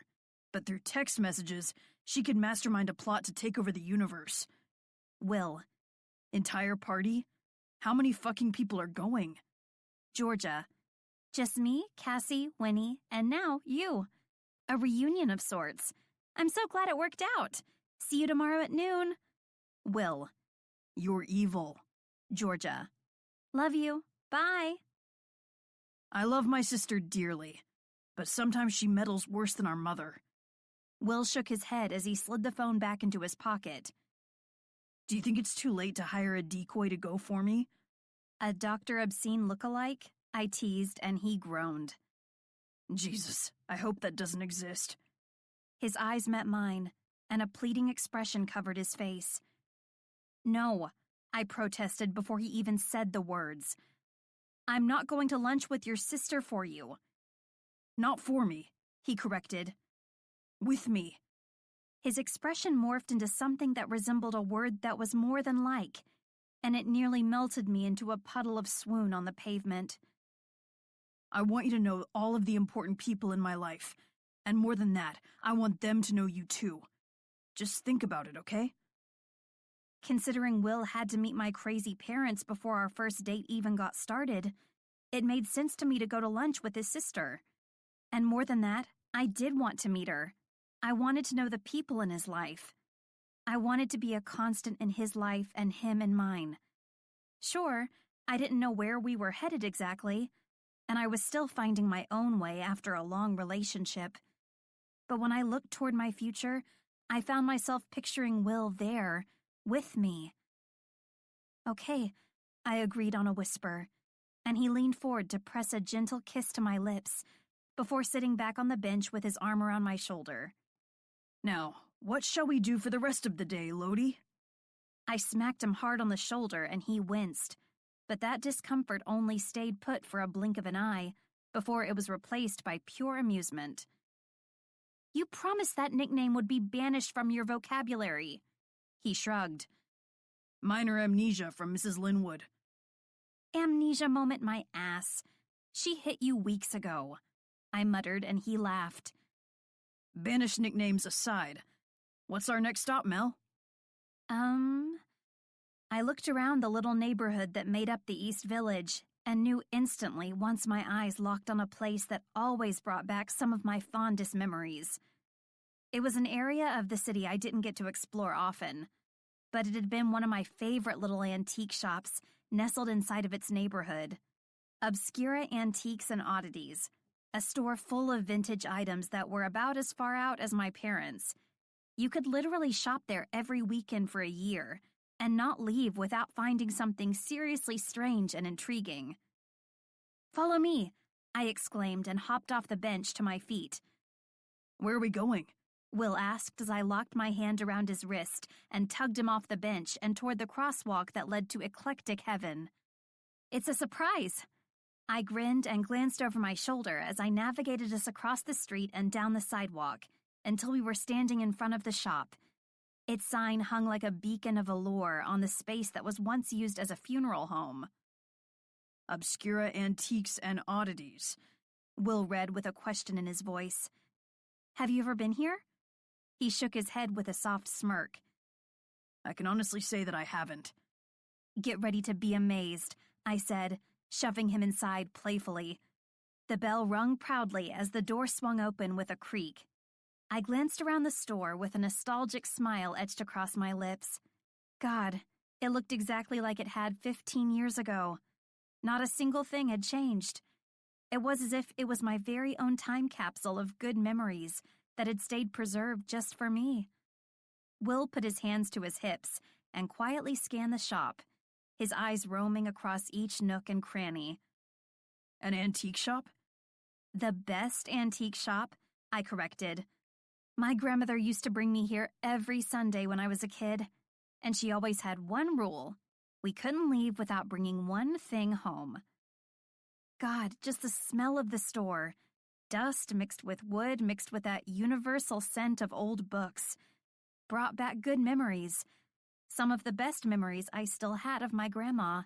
But through text messages, she could mastermind a plot to take over the universe. Will. Entire party? How many fucking people are going? Georgia. Just me, Cassie, Winnie, and now you. A reunion of sorts. I'm so glad it worked out. See you tomorrow at noon. Will. You're evil. Georgia. Love you. Bye. I love my sister dearly, but sometimes she meddles worse than our mother. Will shook his head as he slid the phone back into his pocket. Do you think it's too late to hire a decoy to go for me? A Dr. Obscene look-alike? I teased, and he groaned. Jesus, I hope that doesn't exist. His eyes met mine, and a pleading expression covered his face. No, I protested before he even said the words. I'm not going to lunch with your sister for you. Not for me, He corrected. with me. His expression morphed into something that resembled a word that was more than like, and it nearly melted me into a puddle of swoon on the pavement. I want you to know all of the important people in my life. And more than that, I want them to know you too. Just think about it, okay? Considering Will had to meet my crazy parents before our first date even got started, it made sense to me to go to lunch with his sister. And more than that, I did want to meet her. I wanted to know the people in his life. I wanted to be a constant in his life and him in mine. Sure, I didn't know where we were headed exactly, and I was still finding my own way after a long relationship. But when I looked toward my future, I found myself picturing Will there, With me. Okay, I agreed on a whisper, and he leaned forward to press a gentle kiss to my lips before sitting back on the bench with his arm around my shoulder. Now, what shall we do for the rest of the day, Lodi? I smacked him hard on the shoulder and he winced, but that discomfort only stayed put for a blink of an eye before it was replaced by pure amusement. You promised that nickname would be banished from your vocabulary. He shrugged. Minor amnesia from Mrs. Linwood. Amnesia moment my ass. She hit you weeks ago. I muttered and he laughed. Banished nicknames aside, what's our next stop, Mel? I looked around the little neighborhood that made up the East Village and knew instantly once my eyes locked on a place that always brought back some of my fondest memories. It was an area of the city I didn't get to explore often, but it had been one of my favorite little antique shops nestled inside of its neighborhood. Obscura Antiques and Oddities, a store full of vintage items that were about as far out as my parents'. You could literally shop there every weekend for a year and not leave without finding something seriously strange and intriguing. Follow me, I exclaimed and hopped off the bench to my feet. Where are we going? Will asked as I locked my hand around his wrist and tugged him off the bench and toward the crosswalk that led to eclectic heaven. It's a surprise. I grinned and glanced over my shoulder as I navigated us across the street and down the sidewalk until we were standing in front of the shop. Its sign hung like a beacon of allure on the space that was once used as a funeral home. Obscura Antiques and Oddities. Will read with a question in his voice. Have you ever been here? He shook his head with a soft smirk. I can honestly say that I haven't. Get ready to be amazed, I said, shoving him inside playfully. The bell rung proudly as the door swung open with a creak. I glanced around the store with a nostalgic smile etched across my lips. God, it looked exactly like it had 15 years ago. Not a single thing had changed. It was as if it was my very own time capsule of good memories that had stayed preserved just for me. Will put his hands to his hips and quietly scanned the shop, his eyes roaming across each nook and cranny. An antique shop? The best antique shop, I corrected. My grandmother used to bring me here every Sunday when I was a kid, and she always had one rule. We couldn't leave without bringing one thing home. God, just the smell of the store. Dust mixed with wood mixed with that universal scent of old books. Brought back good memories. Some of the best memories I still had of my grandma.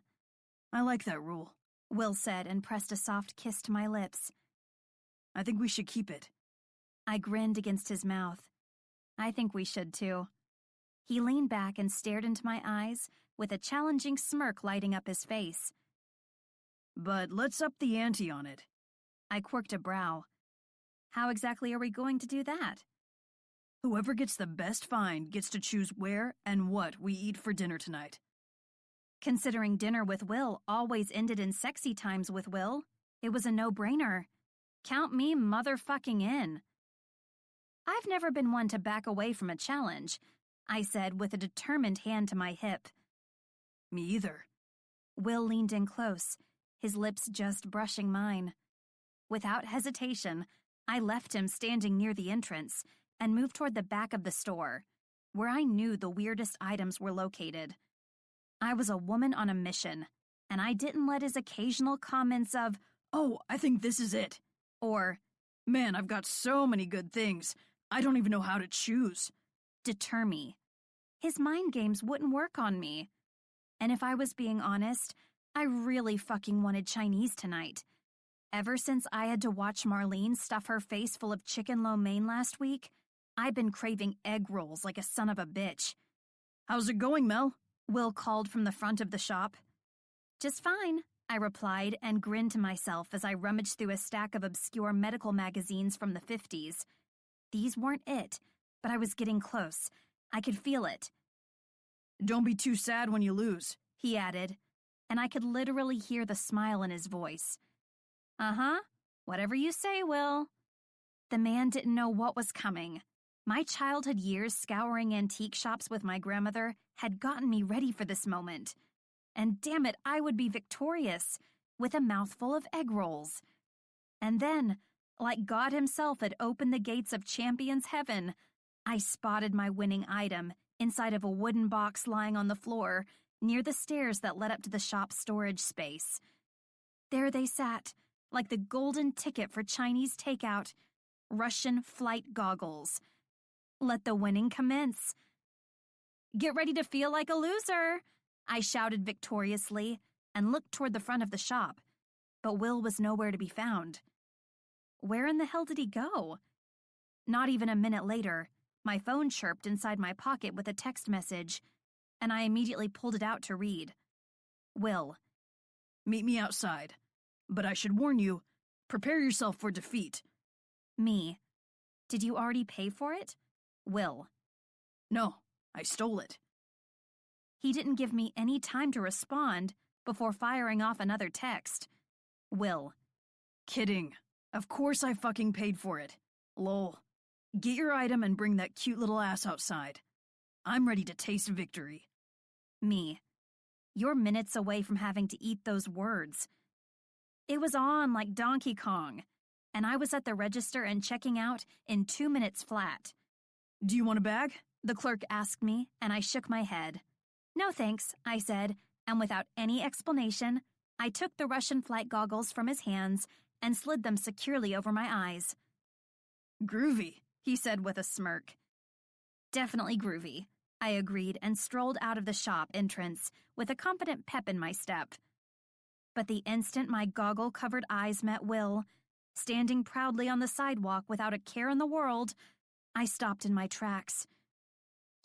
I like that rule, Will said and pressed a soft kiss to my lips. I think we should keep it. I grinned against his mouth. I think we should too. He leaned back and stared into my eyes with a challenging smirk lighting up his face. But let's up the ante on it. I quirked a brow. How exactly are we going to do that? Whoever gets the best find gets to choose where and what we eat for dinner tonight. Considering dinner with Will always ended in sexy times with Will, it was a no-brainer. Count me motherfucking in. I've never been one to back away from a challenge, I said with a determined hand to my hip. Me either. Will leaned in close, his lips just brushing mine. Without hesitation, I left him standing near the entrance and moved toward the back of the store, where I knew the weirdest items were located. I was a woman on a mission, and I didn't let his occasional comments of, "Oh, I think this is it," or, "Man, I've got so many good things, I don't even know how to choose," deter me. His mind games wouldn't work on me. And if I was being honest, I really fucking wanted Chinese tonight. Ever since I had to watch Marlene stuff her face full of chicken lo mein last week, I've been craving egg rolls like a son of a bitch. "How's it going, Mel?" Will called from the front of the shop. "Just fine," I replied and grinned to myself as I rummaged through a stack of obscure medical magazines from the 50s. These weren't it, but I was getting close. I could feel it. "Don't be too sad when you lose," he added, and I could literally hear the smile in his voice. "Uh-huh, whatever you say, Will." The man didn't know what was coming, My childhood years scouring antique shops with my grandmother had gotten me ready for this moment. And damn it, I would be victorious, with a mouthful of egg rolls. And then, like God himself had opened the gates of Champions Heaven, I spotted my winning item inside of a wooden box lying on the floor near the stairs that led up to the shop's storage space. There they sat, like the golden ticket for Chinese takeout, Russian flight goggles. Let the winning commence. Get ready to feel like a loser, I shouted victoriously and looked toward the front of the shop, but Will was nowhere to be found. Where in the hell did he go? Not even a minute later, my phone chirped inside my pocket with a text message, and I immediately pulled it out to read. Will. Meet me outside. But I should warn you, prepare yourself for defeat. Me. Did you already pay for it? Will. No, I stole it. He didn't give me any time to respond before firing off another text. Will. Kidding. Of course I fucking paid for it. Lol. Get your item and bring that cute little ass outside. I'm ready to taste victory. Me. You're minutes away from having to eat those words. It was on like Donkey Kong, and I was at the register and checking out in 2 minutes flat. Do you want a bag? The clerk asked me, and I shook my head. No thanks, I said, and without any explanation, I took the Russian flight goggles from his hands and slid them securely over my eyes. Groovy, he said with a smirk. Definitely groovy, I agreed and strolled out of the shop entrance with a confident pep in my step. But the instant my goggle-covered eyes met Will, standing proudly on the sidewalk without a care in the world, I stopped in my tracks.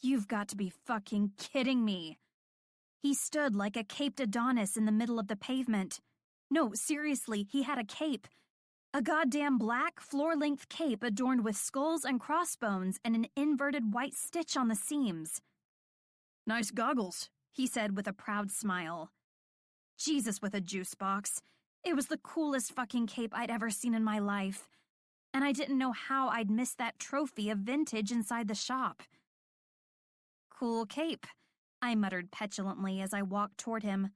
You've got to be fucking kidding me. He stood like a caped Adonis in the middle of the pavement. No, seriously, he had a cape. A goddamn black, floor-length cape adorned with skulls and crossbones and an inverted white stitch on the seams. Nice goggles, he said with a proud smile. Jesus with a juice box. It was the coolest fucking cape I'd ever seen in my life. And I didn't know how I'd missed that trophy of vintage inside the shop. Cool cape, I muttered petulantly as I walked toward him,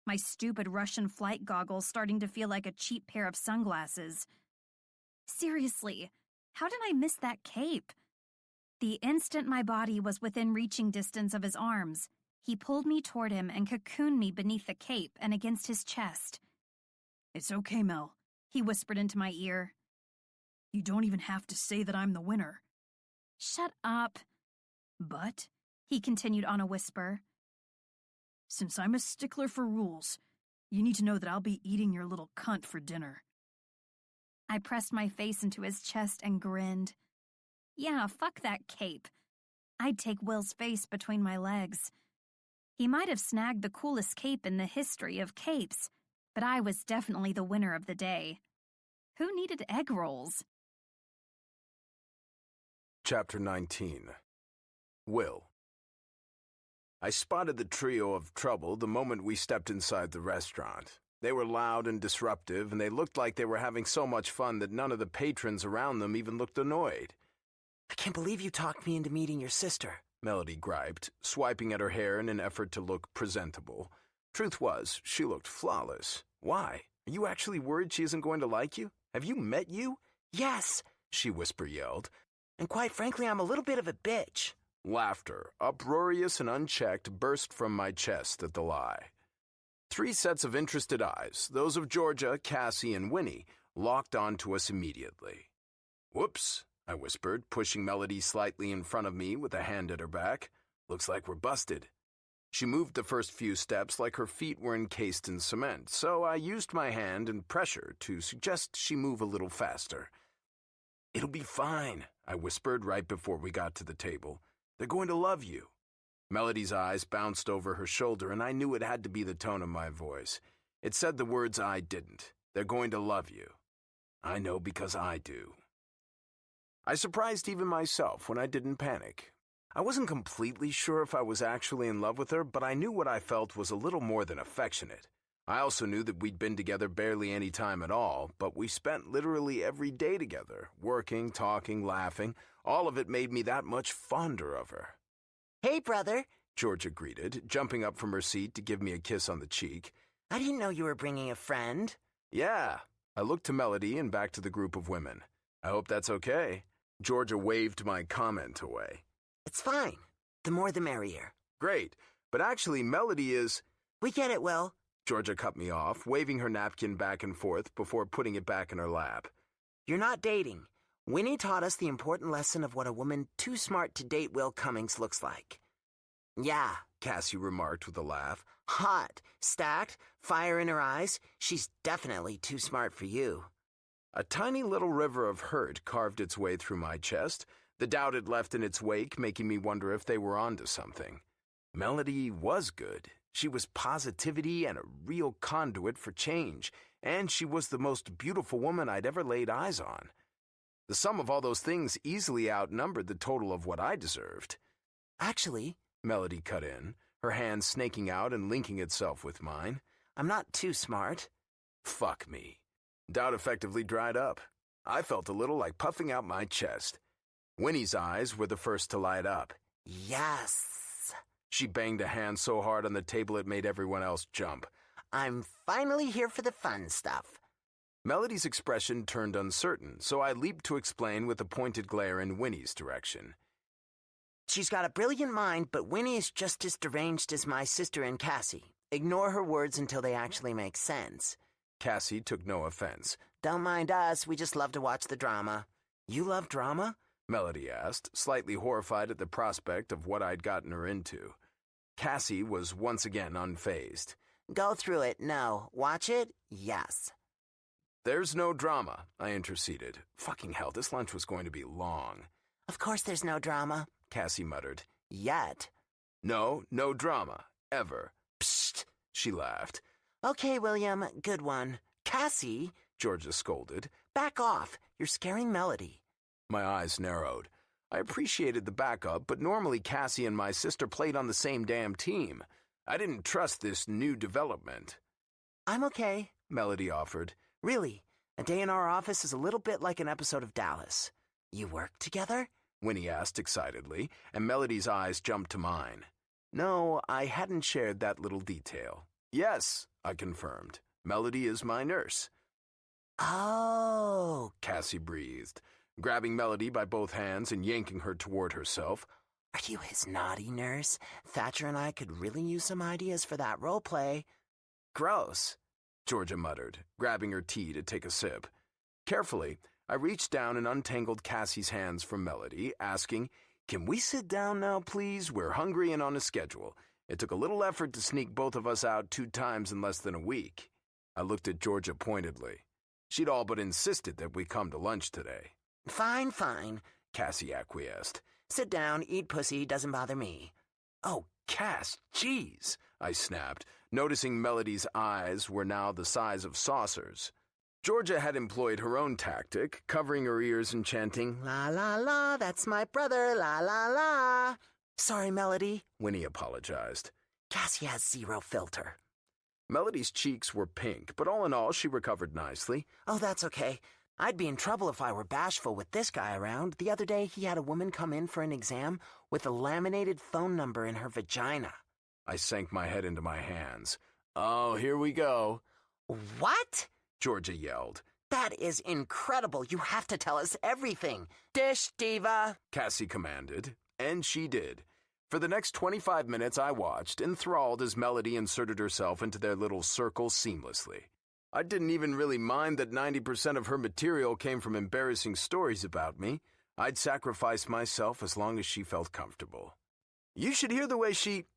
my stupid Russian flight goggles starting to feel like a cheap pair of sunglasses. Seriously, how did I miss that cape? The instant my body was within reaching distance of his arms, he pulled me toward him and cocooned me beneath the cape and against his chest. It's okay, Mel, he whispered into my ear. You don't even have to say that I'm the winner. Shut up. But, he continued on a whisper, since I'm a stickler for rules, you need to know that I'll be eating your little cunt for dinner. I pressed my face into his chest and grinned. Yeah, fuck that cape. I'd take Will's face between my legs. He might have snagged the coolest cape in the history of capes, but I was definitely the winner of the day. Who needed egg rolls? Chapter 19. Will. I spotted the trio of trouble the moment we stepped inside the restaurant. They were loud and disruptive, and they looked like they were having so much fun that none of the patrons around them even looked annoyed. I can't believe you talked me into meeting your sister, Melody griped, swiping at her hair in an effort to look presentable. Truth was, she looked flawless. Why? Are you actually worried she isn't going to like you? Have you met you? Yes, she whisper-yelled. And quite frankly, I'm a little bit of a bitch. Laughter, uproarious and unchecked, burst from my chest at the lie. 3 sets of interested eyes, those of Georgia, Cassie, and Winnie, locked onto us immediately. Whoops, I whispered, pushing Melody slightly in front of me with a hand at her back. Looks like we're busted. She moved the first few steps like her feet were encased in cement, so I used my hand and pressure to suggest she move a little faster. It'll be fine, I whispered right before we got to the table. They're going to love you. Melody's eyes bounced over her shoulder, and I knew it had to be the tone of my voice. It said the words I didn't. They're going to love you. I know because I do. I surprised even myself when I didn't panic. I wasn't completely sure if I was actually in love with her, but I knew what I felt was a little more than affectionate. I also knew that we'd been together barely any time at all, but we spent literally every day together, working, talking, laughing, All of it made me that much fonder of her. Hey, brother, Georgia greeted, jumping up from her seat to give me a kiss on the cheek. I didn't know you were bringing a friend. Yeah. I looked to Melody and back to the group of women. I hope that's okay. Georgia waved my comment away. It's fine. The more the merrier. Great. But actually, Melody is... We get it, Will. Georgia cut me off, waving her napkin back and forth before putting it back in her lap. You're not dating. Winnie taught us the important lesson of what a woman too smart to date Will Cummings looks like. Yeah, Cassie remarked with a laugh. Hot, stacked, fire in her eyes. She's definitely too smart for you. A tiny little river of hurt carved its way through my chest, the doubt it left in its wake making me wonder if they were onto something. Melody was good. She was positivity and a real conduit for change, and she was the most beautiful woman I'd ever laid eyes on. The sum of all those things easily outnumbered the total of what I deserved. Actually, Melody cut in, her hand snaking out and linking itself with mine. I'm not too smart. Fuck me. Doubt effectively dried up. I felt a little like puffing out my chest. Winnie's eyes were the first to light up. Yes. She banged a hand so hard on the table it made everyone else jump. I'm finally here for the fun stuff. Melody's expression turned uncertain, so I leaped to explain with a pointed glare in Winnie's direction. She's got a brilliant mind, but Winnie is just as deranged as my sister and Cassie. Ignore her words until they actually make sense. Cassie took no offense. Don't mind us, we just love to watch the drama. You love drama? Melody asked, slightly horrified at the prospect of what I'd gotten her into. Cassie was once again unfazed. Go through it, no. Watch it, yes. There's no drama, I interceded. Fucking hell, this lunch was going to be long. Of course there's no drama, Cassie muttered. Yet. No drama. Ever. Psst, she laughed. Okay, William, good one. Cassie, Georgia scolded. Back off. You're scaring Melody. My eyes narrowed. I appreciated the backup, but normally Cassie and my sister played on the same damn team. I didn't trust this new development. I'm okay, Melody offered. Really, a day in our office is a little bit like an episode of Dallas. You work together? Winnie asked excitedly, and Melody's eyes jumped to mine. No, I hadn't shared that little detail. Yes, I confirmed. Melody is my nurse. Oh, Cassie breathed, grabbing Melody by both hands and yanking her toward herself. Are you his naughty nurse? Thatcher and I could really use some ideas for that role play. Gross, Georgia muttered, grabbing her tea to take a sip. Carefully, I reached down and untangled Cassie's hands from Melody, asking, "Can we sit down now, please? We're hungry and on a schedule. It took a little effort to sneak both of us out 2 times in less than a week." I looked at Georgia pointedly. She'd all but insisted that we come to lunch today. Fine, fine, Cassie acquiesced. Sit down, eat pussy, doesn't bother me. Oh, Cass, jeez, I snapped, noticing Melody's eyes were now the size of saucers. Georgia had employed her own tactic, covering her ears and chanting, La la la, that's my brother, la la la. Sorry, Melody, Winnie apologized. Cassie has zero filter. Melody's cheeks were pink, but all in all, she recovered nicely. Oh, that's okay. I'd be in trouble if I were bashful with this guy around. The other day, he had a woman come in for an exam with a laminated phone number in her vagina. I sank my head into my hands. Oh, here we go. What? Georgia yelled. That is incredible. You have to tell us everything. Dish, diva, Cassie commanded, and she did. For the next 25 minutes, I watched, enthralled as Melody inserted herself into their little circle seamlessly. I didn't even really mind that 90% of her material came from embarrassing stories about me. I'd sacrifice myself as long as she felt comfortable. You should hear the way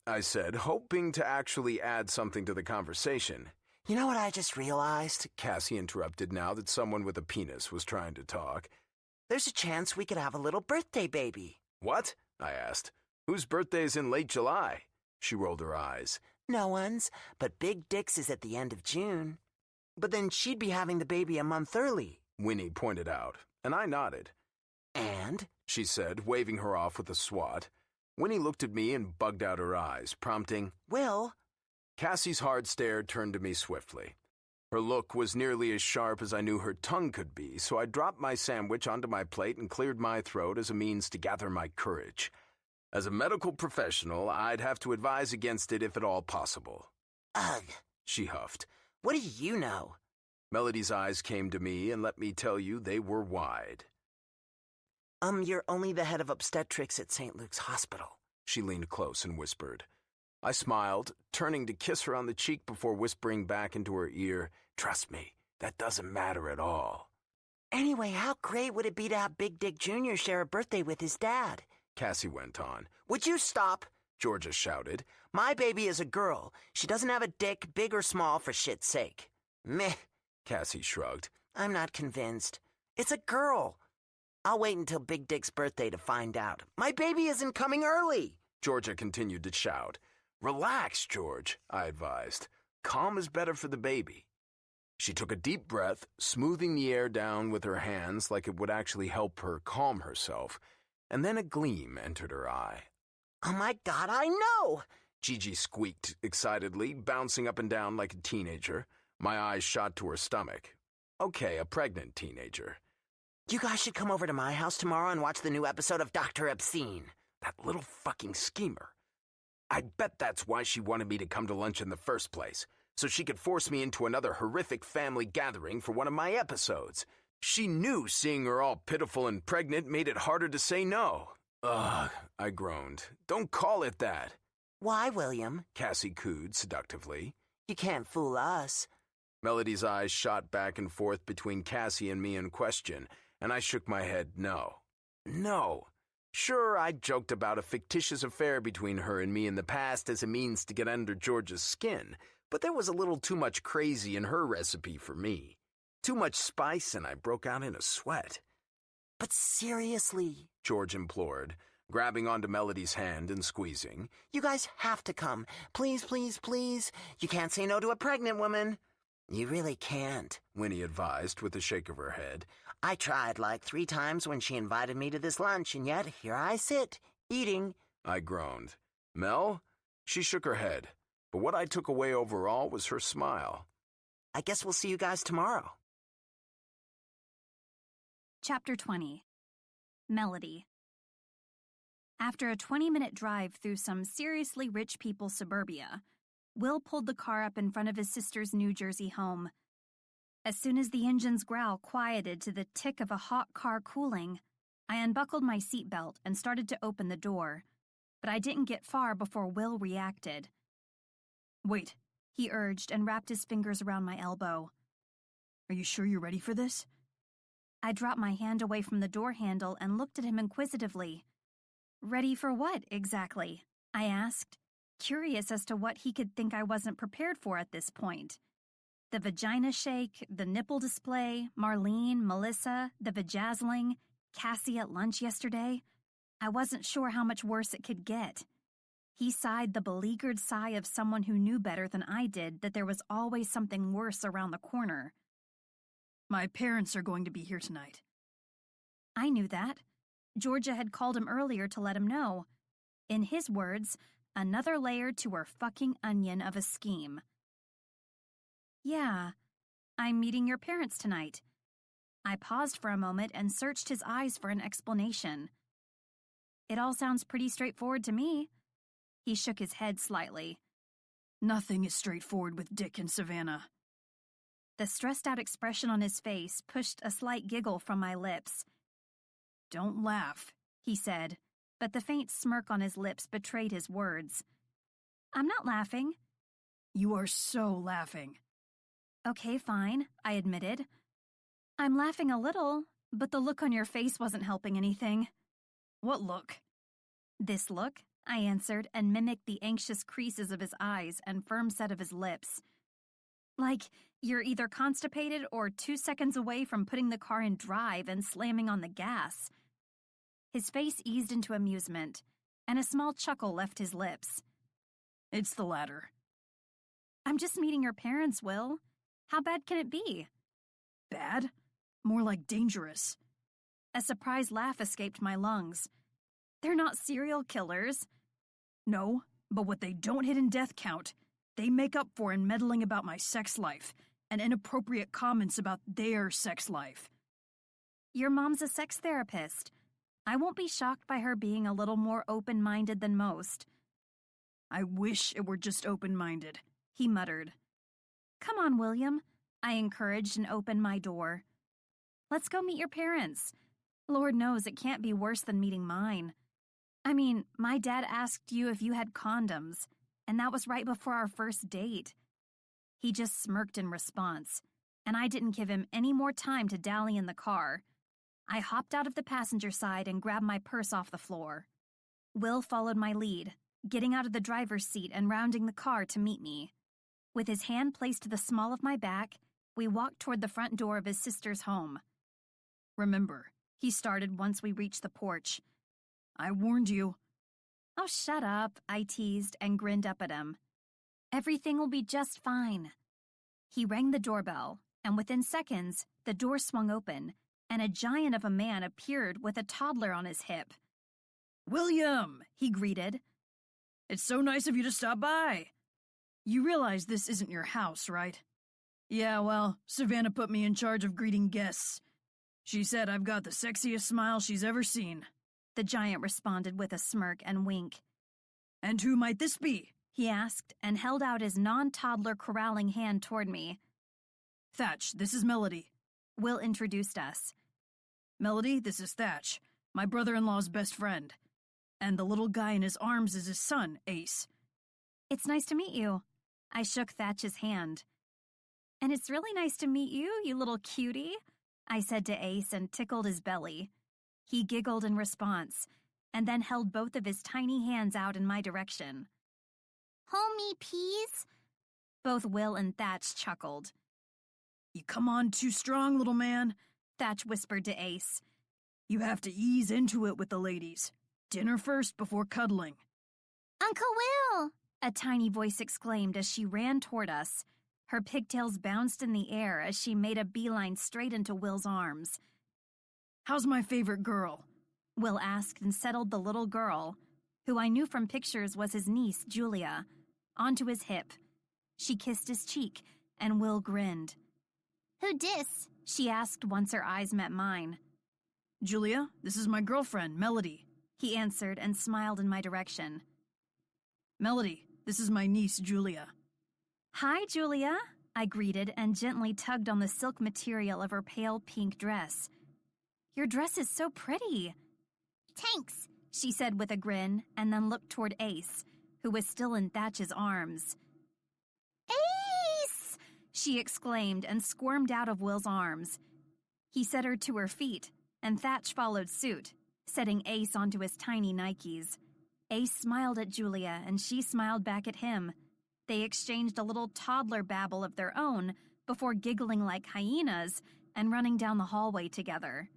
I said, hoping to actually add something to the conversation. You know what I just realized? Cassie interrupted now that someone with a penis was trying to talk. There's a chance we could have a little birthday baby. What? I asked. Whose birthday is in late July? She rolled her eyes. No one's, but Big Dick's is at the end of June. But then she'd be having the baby a month early, Winnie pointed out, and I nodded. And? She said, waving her off with a swat. Winnie looked at me and bugged out her eyes, prompting, Will? Cassie's hard stare turned to me swiftly. Her look was nearly as sharp as I knew her tongue could be, so I dropped my sandwich onto my plate and cleared my throat as a means to gather my courage. As a medical professional, I'd have to advise against it if at all possible. Ugh, She huffed. what do you know? Melody's eyes came to me, and let me tell you, they were wide. You're only the head of obstetrics at St. Luke's Hospital. She leaned close and whispered. I smiled, turning to kiss her on the cheek before whispering back into her ear, "Trust me, that doesn't matter at all." Anyway, how great would it be to have Big Dick Jr. share a birthday with his dad? Cassie went on. Would you stop? Georgia shouted. My baby is a girl. She doesn't have a dick, big or small, for shit's sake. Meh. Cassie shrugged. I'm not convinced. It's a girl. I'll wait until Big Dick's birthday to find out. My baby isn't coming early. Georgia continued to shout. Relax, George, I advised. Calm is better for the baby. She took a deep breath, smoothing the air down with her hands like it would actually help her calm herself, and then a gleam entered her eye. Oh my God, I know! Gigi squeaked excitedly, bouncing up and down like a teenager. My eyes shot to her stomach. Okay, a pregnant teenager. You guys should come over to my house tomorrow and watch the new episode of Dr. Obscene. That little fucking schemer. I bet that's why she wanted me to come to lunch in the first place, so she could force me into another horrific family gathering for one of my episodes. She knew seeing her all pitiful and pregnant made it harder to say no. Ugh, I groaned. Don't call it that. Why, William? Cassie cooed seductively. You can't fool us. Melody's eyes shot back and forth between Cassie and me in question, and I shook my head no. No. Sure, I joked about a fictitious affair between her and me in the past as a means to get under George's skin, but there was a little too much crazy in her recipe for me. Too much spice, and I broke out in a sweat. But seriously, George implored, grabbing onto Melody's hand and squeezing. You guys have to come. Please, please, please. You can't say no to a pregnant woman. You really can't, Winnie advised with a shake of her head. I tried like 3 times when she invited me to this lunch, and yet here I sit, eating. I groaned. Mel? She shook her head, but what I took away overall was her smile. I guess we'll see you guys tomorrow. Chapter 20. Melody. After a 20-minute drive through some seriously rich people's suburbia, Will pulled the car up in front of his sister's New Jersey home. As soon as the engine's growl quieted to the tick of a hot car cooling, I unbuckled my seatbelt and started to open the door, but I didn't get far before Will reacted. Wait, He urged and wrapped his fingers around my elbow. are you sure you're ready for this? I dropped my hand away from the door handle and looked at him inquisitively. Ready for what, exactly? I asked, curious as to what he could think I wasn't prepared for at this point. The vagina shake, the nipple display, Marlene, Melissa, the vajazzling, Cassie at lunch yesterday. I wasn't sure how much worse it could get. He sighed the beleaguered sigh of someone who knew better than I did that there was always something worse around the corner. My parents are going to be here tonight. I knew that. Georgia had called him earlier to let him know. In his words, another layer to her fucking onion of a scheme. Yeah, I'm meeting your parents tonight. I paused for a moment and searched his eyes for an explanation. It all sounds pretty straightforward to me. He shook his head slightly. Nothing is straightforward with Dick and Savannah. The stressed-out expression on his face pushed a slight giggle from my lips. Don't laugh, he said, but the faint smirk on his lips betrayed his words. I'm not laughing. You are so laughing. Okay, fine, I admitted. I'm laughing a little, but the look on your face wasn't helping anything. What look? This look, I answered and mimicked the anxious creases of his eyes and firm set of his lips. Like you're either constipated or 2 seconds away from putting the car in drive and slamming on the gas. His face eased into amusement, and a small chuckle left his lips. It's the latter. I'm just meeting your parents, Will. How bad can it be? Bad? More like dangerous. A surprised laugh escaped my lungs. They're not serial killers. No, but what they don't hit in death count, they make up for in meddling about my sex life, and inappropriate comments about their sex life. Your mom's a sex therapist. I won't be shocked by her being a little more open-minded than most. I wish it were just open-minded, he muttered. Come on, William, I encouraged and opened my door. Let's go meet your parents. Lord knows it can't be worse than meeting mine. I mean, my dad asked you if you had condoms, and that was right before our first date. He just smirked in response, and I didn't give him any more time to dally in the car. I hopped out of the passenger side and grabbed my purse off the floor. Will followed my lead, getting out of the driver's seat and rounding the car to meet me. With his hand placed to the small of my back, we walked toward the front door of his sister's home. Remember, he started once we reached the porch. I warned you. Oh, shut up, I teased and grinned up at him. Everything will be just fine. He rang the doorbell, and within seconds, the door swung open, and a giant of a man appeared with a toddler on his hip. William, he greeted. It's so nice of you to stop by. You realize this isn't your house, right? Yeah, well, Savannah put me in charge of greeting guests. She said I've got the sexiest smile she's ever seen. The giant responded with a smirk and wink. And who might this be? He asked and held out his non-toddler corralling hand toward me. Thatch, this is Melody. Will introduced us. Melody, this is Thatch, my brother-in-law's best friend. And the little guy in his arms is his son, Ace. It's nice to meet you. I shook Thatch's hand. And it's really nice to meet you, you little cutie, I said to Ace and tickled his belly. He giggled in response, and then held both of his tiny hands out in my direction. Hold me, please. Both Will and Thatch chuckled. You come on too strong, little man, Thatch whispered to Ace. You have to ease into it with the ladies. Dinner first before cuddling. Uncle Will! A tiny voice exclaimed as she ran toward us. Her pigtails bounced in the air as she made a beeline straight into Will's arms. How's my favorite girl? Will asked and settled the little girl, who I knew from pictures was his niece, Julia, onto his hip. She kissed his cheek, and Will grinned. Who dis? She asked once her eyes met mine. Julia, this is my girlfriend, Melody, he answered and smiled in my direction. Melody, this is my niece, Julia. Hi, Julia, I greeted and gently tugged on the silk material of her pale pink dress. Your dress is so pretty. Thanks, she said with a grin and then looked toward Ace, who was still in Thatch's arms. Ace! She exclaimed and squirmed out of Will's arms. He set her to her feet, and Thatch followed suit, setting Ace onto his tiny Nikes. Ace smiled at Julia, and she smiled back at him. They exchanged a little toddler babble of their own before giggling like hyenas and running down the hallway together.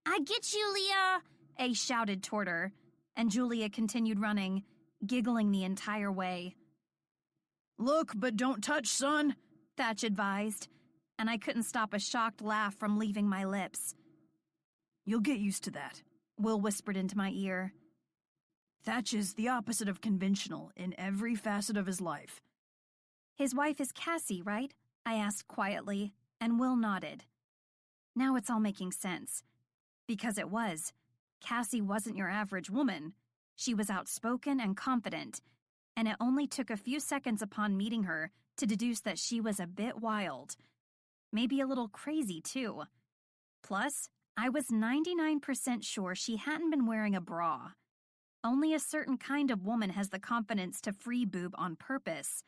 I get Julia! Ace shouted toward her, and Julia continued running, giggling the entire way. Look, but don't touch, son, Thatch advised, and I couldn't stop a shocked laugh from leaving my lips. You'll get used to that, Will whispered into my ear. Thatch is the opposite of conventional in every facet of his life. His wife is Cassie, right? I asked quietly, and Will nodded. Now it's all making sense. Because it was. Cassie wasn't your average woman. She was outspoken and confident, and it only took a few seconds upon meeting her to deduce that she was a bit wild. Maybe a little crazy, too. Plus, I was 99% sure she hadn't been wearing a bra. Only a certain kind of woman has the confidence to free boob on purpose.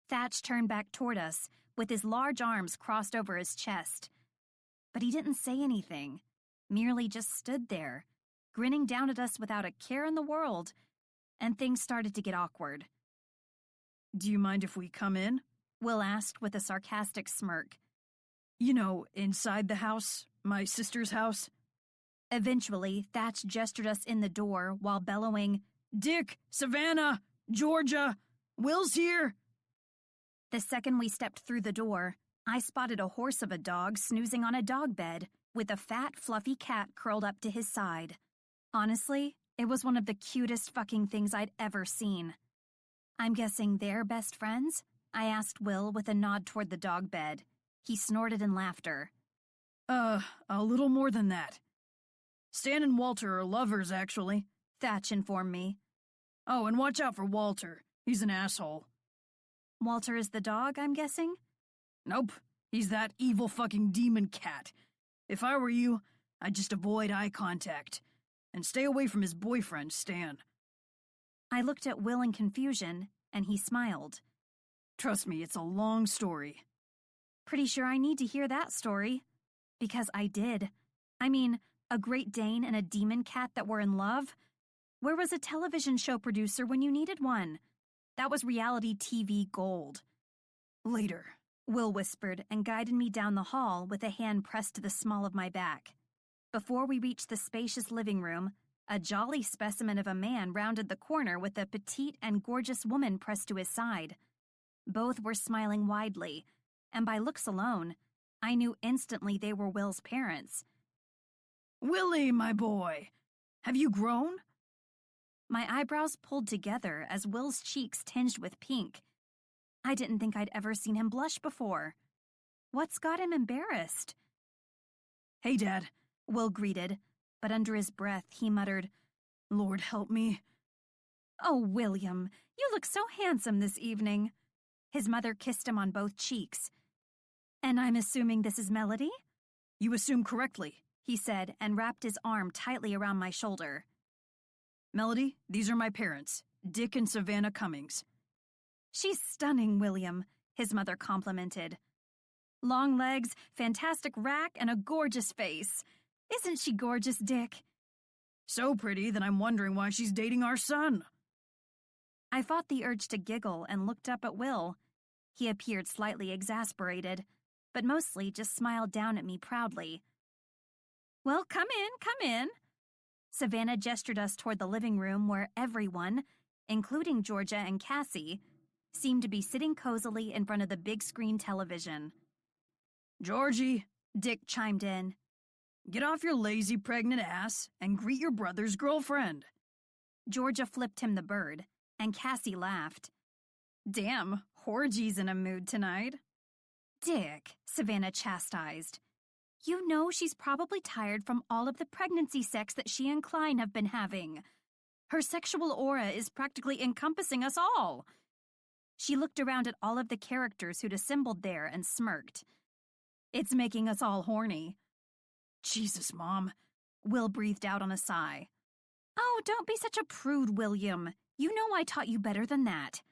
Thatch turned back toward us, with his large arms crossed over his chest. But he didn't say anything, merely just stood there, grinning down at us without a care in the world, and things started to get awkward. Do you mind if we come in? Will asked with a sarcastic smirk. You know, inside the house, my sister's house. Eventually, Thatch gestured us in the door while bellowing, Dick, Savannah, Georgia, Will's here. The second we stepped through the door, I spotted a horse of a dog snoozing on a dog bed with a fat, fluffy cat curled up to his side. Honestly, it was one of the cutest fucking things I'd ever seen. I'm guessing they're best friends? I asked Will with a nod toward the dog bed. He snorted in laughter. A little more than that. Stan and Walter are lovers, actually, Thatch informed me. Oh, and watch out for Walter. He's an asshole. Walter is the dog, I'm guessing? Nope, he's that evil fucking demon cat. If I were you, I'd just avoid eye contact and stay away from his boyfriend, Stan. I looked at Will in confusion, and he smiled. Trust me, it's a long story. Pretty sure I need to hear that story. Because I did. I mean, a Great Dane and a demon cat that were in love? Where was a television show producer when you needed one? That was reality TV gold. Later, Will whispered and guided me down the hall with a hand pressed to the small of my back. Before we reached the spacious living room, a jolly specimen of a man rounded the corner with a petite and gorgeous woman pressed to his side. Both were smiling widely, and by looks alone, I knew instantly they were Will's parents. Willie, my boy, have you grown? My eyebrows pulled together as Will's cheeks tinged with pink. I didn't think I'd ever seen him blush before. What's got him embarrassed? Hey, Dad, Will greeted, but under his breath he muttered, Lord help me. Oh, William, you look so handsome this evening. His mother kissed him on both cheeks. And I'm assuming this is Melody? You assume correctly, he said and wrapped his arm tightly around my shoulder. Melody, these are my parents, Dick and Savannah Cummings. She's stunning, William, his mother complimented. Long legs, fantastic rack, and a gorgeous face. Isn't she gorgeous, Dick? So pretty that I'm wondering why she's dating our son. I fought the urge to giggle and looked up at Will. He appeared slightly exasperated, but mostly just smiled down at me proudly. Well, come in. Savannah gestured us toward the living room where everyone, including Georgia and Cassie, seemed to be sitting cozily in front of the big screen television. Georgie, Dick chimed in. Get off your lazy pregnant ass and greet your brother's girlfriend. Georgia flipped him the bird, and Cassie laughed. Damn, Horgie's in a mood tonight. Dick, Savannah chastised. You know she's probably tired from all of the pregnancy sex that she and Klein have been having. Her sexual aura is practically encompassing us all. She looked around at all of the characters who'd assembled there and smirked. It's making us all horny. Jesus, Mom. Will breathed out on a sigh. Oh, don't be such a prude, William. You know I taught you better than that.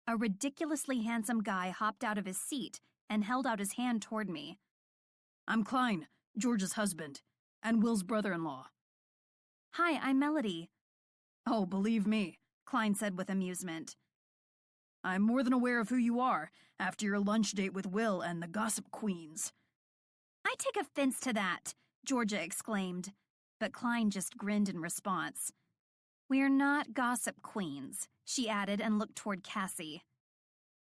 A ridiculously handsome guy hopped out of his seat and held out his hand toward me. I'm Klein, George's husband, and Will's brother-in-law. Hi, I'm Melody. Oh, believe me, Klein said with amusement. I'm more than aware of who you are after your lunch date with Will and the Gossip Queens. I take offense to that, Georgia exclaimed, but Klein just grinned in response. We're not Gossip Queens, she added and looked toward Cassie.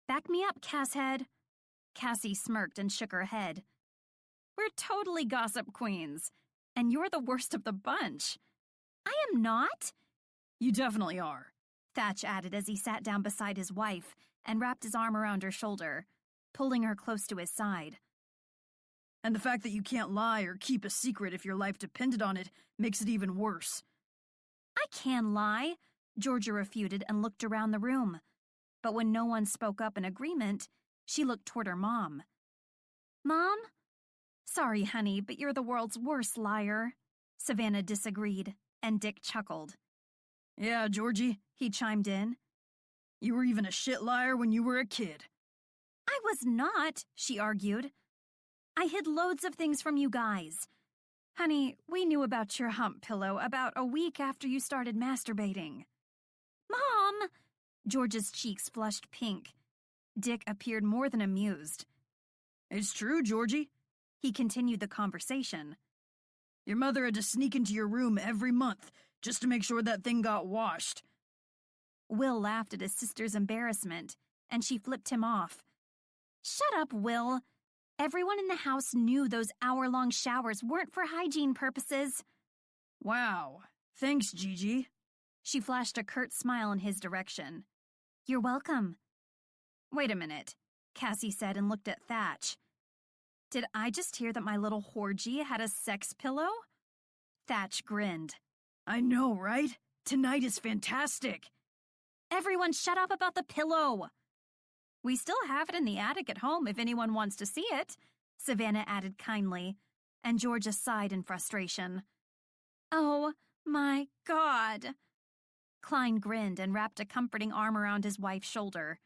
Back me up, Casshead. Cassie smirked and shook her head. We're totally Gossip Queens, and you're the worst of the bunch. I am not. You definitely are, Thatch added as he sat down beside his wife and wrapped his arm around her shoulder, pulling her close to his side. And the fact that you can't lie or keep a secret if your life depended on it makes it even worse. I can lie, Georgia refuted and looked around the room. But when no one spoke up in agreement, she looked toward her mom. Mom? Sorry, honey, but you're the world's worst liar. Savannah disagreed, and Dick chuckled. Yeah, Georgie, he chimed in. You were even a shit liar when you were a kid. I was not, she argued. I hid loads of things from you guys. Honey, we knew about your hump pillow about a week after you started masturbating. Mom! George's cheeks flushed pink. Dick appeared more than amused. It's true, Georgie. He continued the conversation. Your mother had to sneak into your room every month just to make sure that thing got washed. Will laughed at his sister's embarrassment, and she flipped him off. Shut up, Will. Everyone in the house knew those hour-long showers weren't for hygiene purposes. Wow. Thanks, Gigi. She flashed a curt smile in his direction. You're welcome. Wait a minute, Cassie said and looked at Thatch. Did I just hear that my little Horgie had a sex pillow? Thatch grinned. I know, right? Tonight is fantastic. Everyone shut up about the pillow. We still have it in the attic at home if anyone wants to see it, Savannah added kindly, and Georgia sighed in frustration. Oh, my God. Klein grinned and wrapped a comforting arm around his wife's shoulder.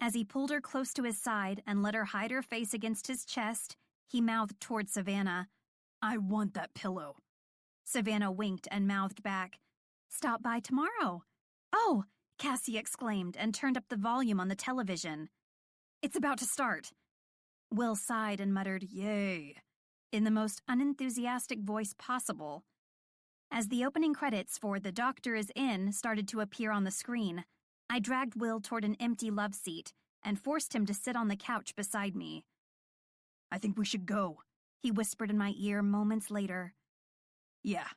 As he pulled her close to his side and let her hide her face against his chest, he mouthed toward Savannah. I want that pillow. Savannah winked and mouthed back. Stop by tomorrow. Oh, Cassie exclaimed and turned up the volume on the television. It's about to start. Will sighed and muttered, Yay, in the most unenthusiastic voice possible. As the opening credits for The Doctor Is In started to appear on the screen, I dragged Will toward an empty love seat and forced him to sit on the couch beside me. I think we should go, he whispered in my ear moments later. Yeah,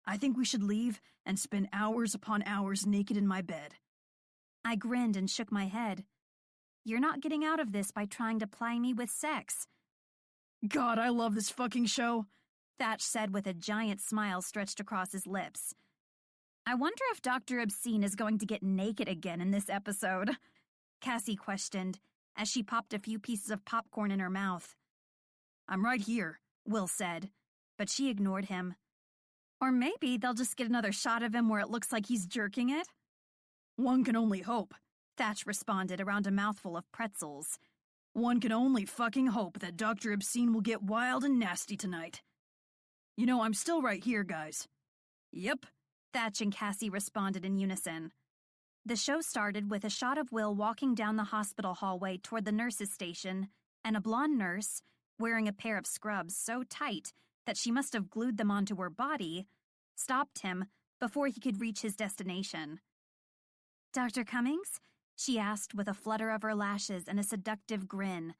I think we should leave and spend hours upon hours naked in my bed. I grinned and shook my head. You're not getting out of this by trying to ply me with sex. God, I love this fucking show, Thatch said with a giant smile stretched across his lips. I wonder if Dr. Obscene is going to get naked again in this episode, Cassie questioned as she popped a few pieces of popcorn in her mouth. I'm right here, Will said, but she ignored him. Or maybe they'll just get another shot of him where it looks like he's jerking it. One can only hope, Thatch responded around a mouthful of pretzels. One can only fucking hope that Dr. Obscene will get wild and nasty tonight. You know, I'm still right here, guys. Yep, Thatch and Cassie responded in unison. The show started with a shot of Will walking down the hospital hallway toward the nurse's station, and a blonde nurse, wearing a pair of scrubs so tight that she must have glued them onto her body, stopped him before he could reach his destination. Dr. Cummings? She asked with a flutter of her lashes and a seductive grin.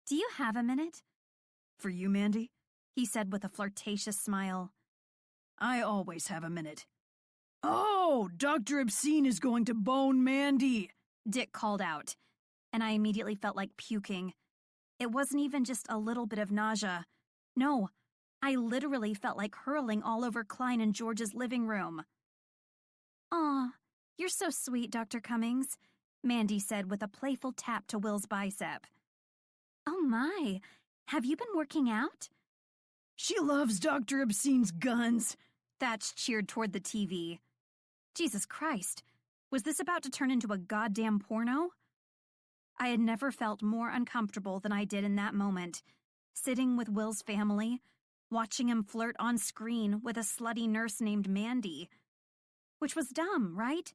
Do you have a minute? For you, Mandy? He said with a flirtatious smile. I always have a minute. Oh, Dr. Obscene is going to bone Mandy, Dick called out, and I immediately felt like puking. It wasn't even just a little bit of nausea. No, I literally felt like hurling all over Klein and George's living room. Aw, you're so sweet, Dr. Cummings, Mandy said with a playful tap to Will's bicep. Oh my, have you been working out? She loves Dr. Obscene's guns, Thatch cheered toward the TV. Jesus Christ, was this about to turn into a goddamn porno? I had never felt more uncomfortable than I did in that moment, sitting with Will's family, watching him flirt on screen with a slutty nurse named Mandy. Which was dumb, right?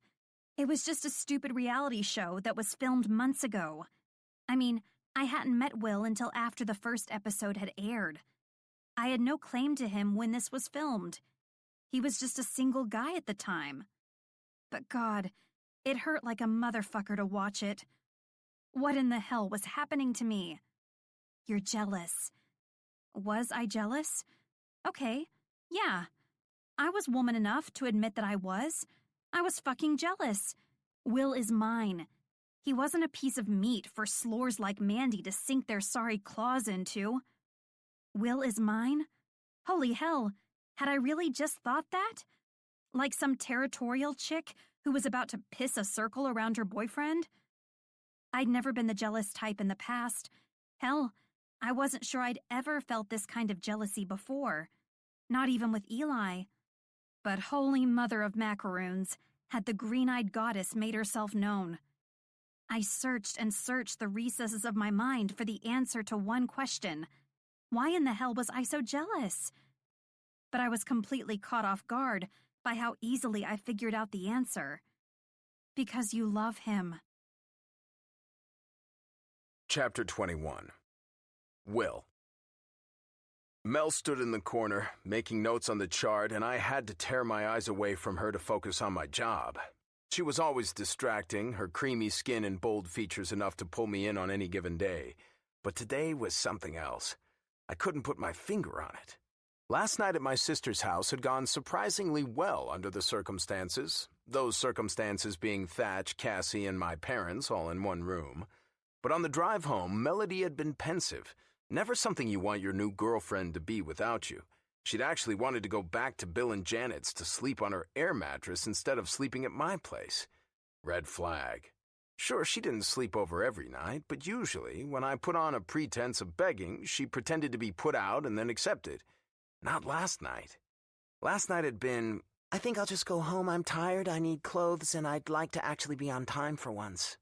It was just a stupid reality show that was filmed months ago. I mean, I hadn't met Will until after the first episode had aired. I had no claim to him when this was filmed. He was just a single guy at the time. But God, it hurt like a motherfucker to watch it. What in the hell was happening to me? You're jealous. Was I jealous? Okay, yeah. I was woman enough to admit that I was. I was fucking jealous. Will is mine. He wasn't a piece of meat for slores like Mandy to sink their sorry claws into. Will is mine? Holy hell, had I really just thought that? Like some territorial chick who was about to piss a circle around her boyfriend? I'd never been the jealous type in the past. Hell, I wasn't sure I'd ever felt this kind of jealousy before. Not even with Eli. But holy mother of macaroons, had the green-eyed goddess made herself known. I searched and searched the recesses of my mind for the answer to one question. Why in the hell was I so jealous? But I was completely caught off guard by how easily I figured out the answer. Because you love him. Chapter 21. Will. Mel stood in the corner, making notes on the chart, and I had to tear my eyes away from her to focus on my job. She was always distracting, her creamy skin and bold features enough to pull me in on any given day. But today was something else. I couldn't put my finger on it. Last night at my sister's house had gone surprisingly well under the circumstances. those circumstances being Thatch, Cassie, and my parents all in one room. But on the drive home, Melody had been pensive, never something you want your new girlfriend to be without you. She'd actually wanted to go back to Bill and Janet's to sleep on her air mattress instead of sleeping at my place. Red flag. Sure, she didn't sleep over every night, but usually, when I put on a pretense of begging, she pretended to be put out and then accepted. Not last night. Last night had been, I think I'll just go home. I'm tired, I need clothes, and I'd like to actually be on time for once.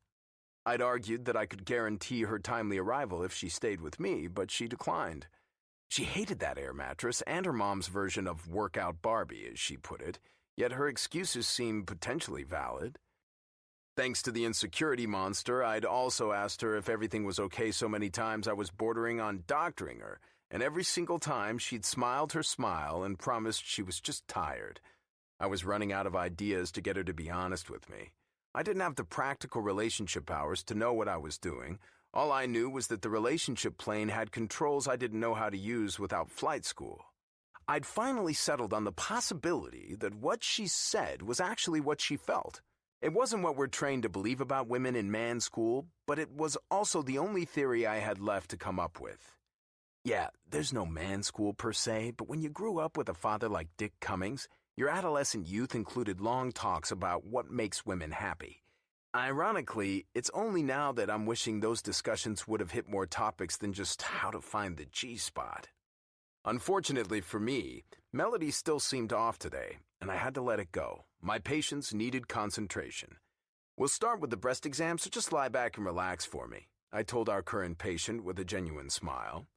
I'd argued that I could guarantee her timely arrival if she stayed with me, but she declined. She hated that air mattress and her mom's version of workout Barbie, as she put it, yet her excuses seemed potentially valid. Thanks to the insecurity monster, I'd also asked her if everything was okay so many times I was bordering on doctoring her, and every single time she'd smiled her smile and promised she was just tired. I was running out of ideas to get her to be honest with me. I didn't have the practical relationship hours to know what I was doing. All I knew was that the relationship plane had controls I didn't know how to use without flight school. I'd finally settled on the possibility that what she said was actually what she felt. It wasn't what we're trained to believe about women in man school, but it was also the only theory I had left to come up with. Yeah, there's no man school per se, but when you grew up with a father like Dick Cummings, your adolescent youth included long talks about what makes women happy. Ironically, it's only now that I'm wishing those discussions would have hit more topics than just how to find the G-spot. Unfortunately for me, Melody still seemed off today, and I had to let it go. My patients needed concentration. We'll start with the breast exam, so just lie back and relax for me, I told our current patient with a genuine smile.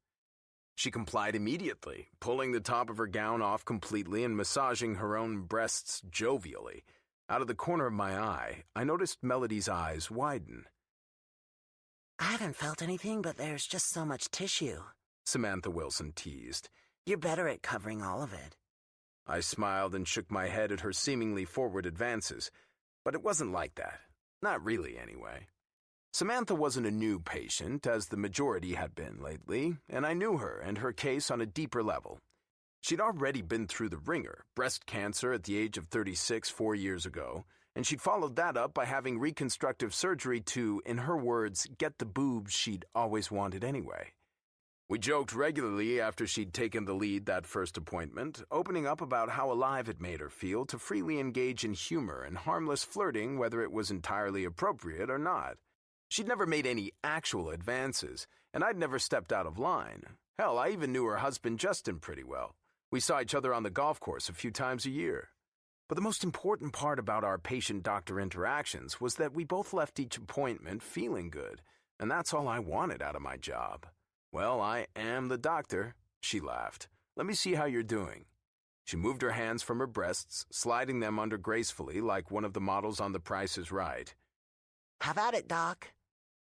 She complied immediately, pulling the top of her gown off completely and massaging her own breasts jovially. Out of the corner of my eye, I noticed Melody's eyes widen. I haven't felt anything, but there's just so much tissue, Samantha Wilson teased. You're better at covering all of it. I smiled and shook my head at her seemingly forward advances, but it wasn't like that. Not really, anyway. Samantha wasn't a new patient, as the majority had been lately, and I knew her and her case on a deeper level. She'd already been through the ringer, breast cancer at the age of 36 4 years ago, and she'd followed that up by having reconstructive surgery to, in her words, get the boobs she'd always wanted anyway. We joked regularly after she'd taken the lead that first appointment, opening up about how alive it made her feel to freely engage in humor and harmless flirting, whether it was entirely appropriate or not. She'd never made any actual advances, and I'd never stepped out of line. Hell, I even knew her husband Justin pretty well. We saw each other on the golf course a few times a year. But the most important part about our patient-doctor interactions was that we both left each appointment feeling good, and that's all I wanted out of my job. Well, I am the doctor, she laughed. Let me see how you're doing. She moved her hands from her breasts, sliding them under gracefully like one of the models on The Price is Right. Have at it, Doc.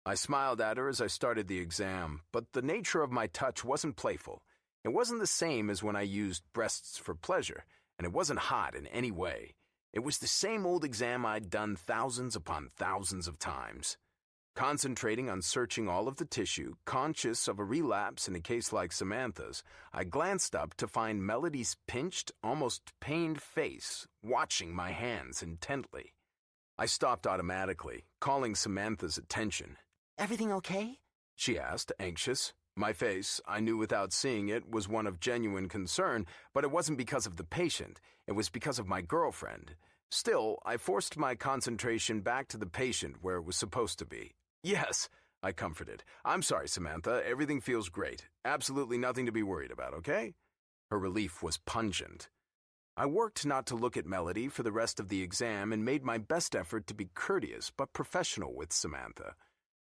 I smiled at her as I started the exam, but the nature of my touch wasn't playful. It wasn't the same as when I used breasts for pleasure, and it wasn't hot in any way. It was the same old exam I'd done thousands upon thousands of times. Concentrating on searching all of the tissue, conscious of a relapse in a case like Samantha's, I glanced up to find Melody's pinched, almost pained face, watching my hands intently. I stopped automatically, calling Samantha's attention. Everything okay? She asked, anxious. My face, I knew without seeing it, was one of genuine concern, but it wasn't because of the patient. It was because of my girlfriend. Still, I forced my concentration back to the patient where it was supposed to be. Yes, I comforted. I'm sorry, Samantha. Everything feels great. Absolutely nothing to be worried about, okay? Her relief was pungent. I worked not to look at Melody for the rest of the exam and made my best effort to be courteous but professional with Samantha.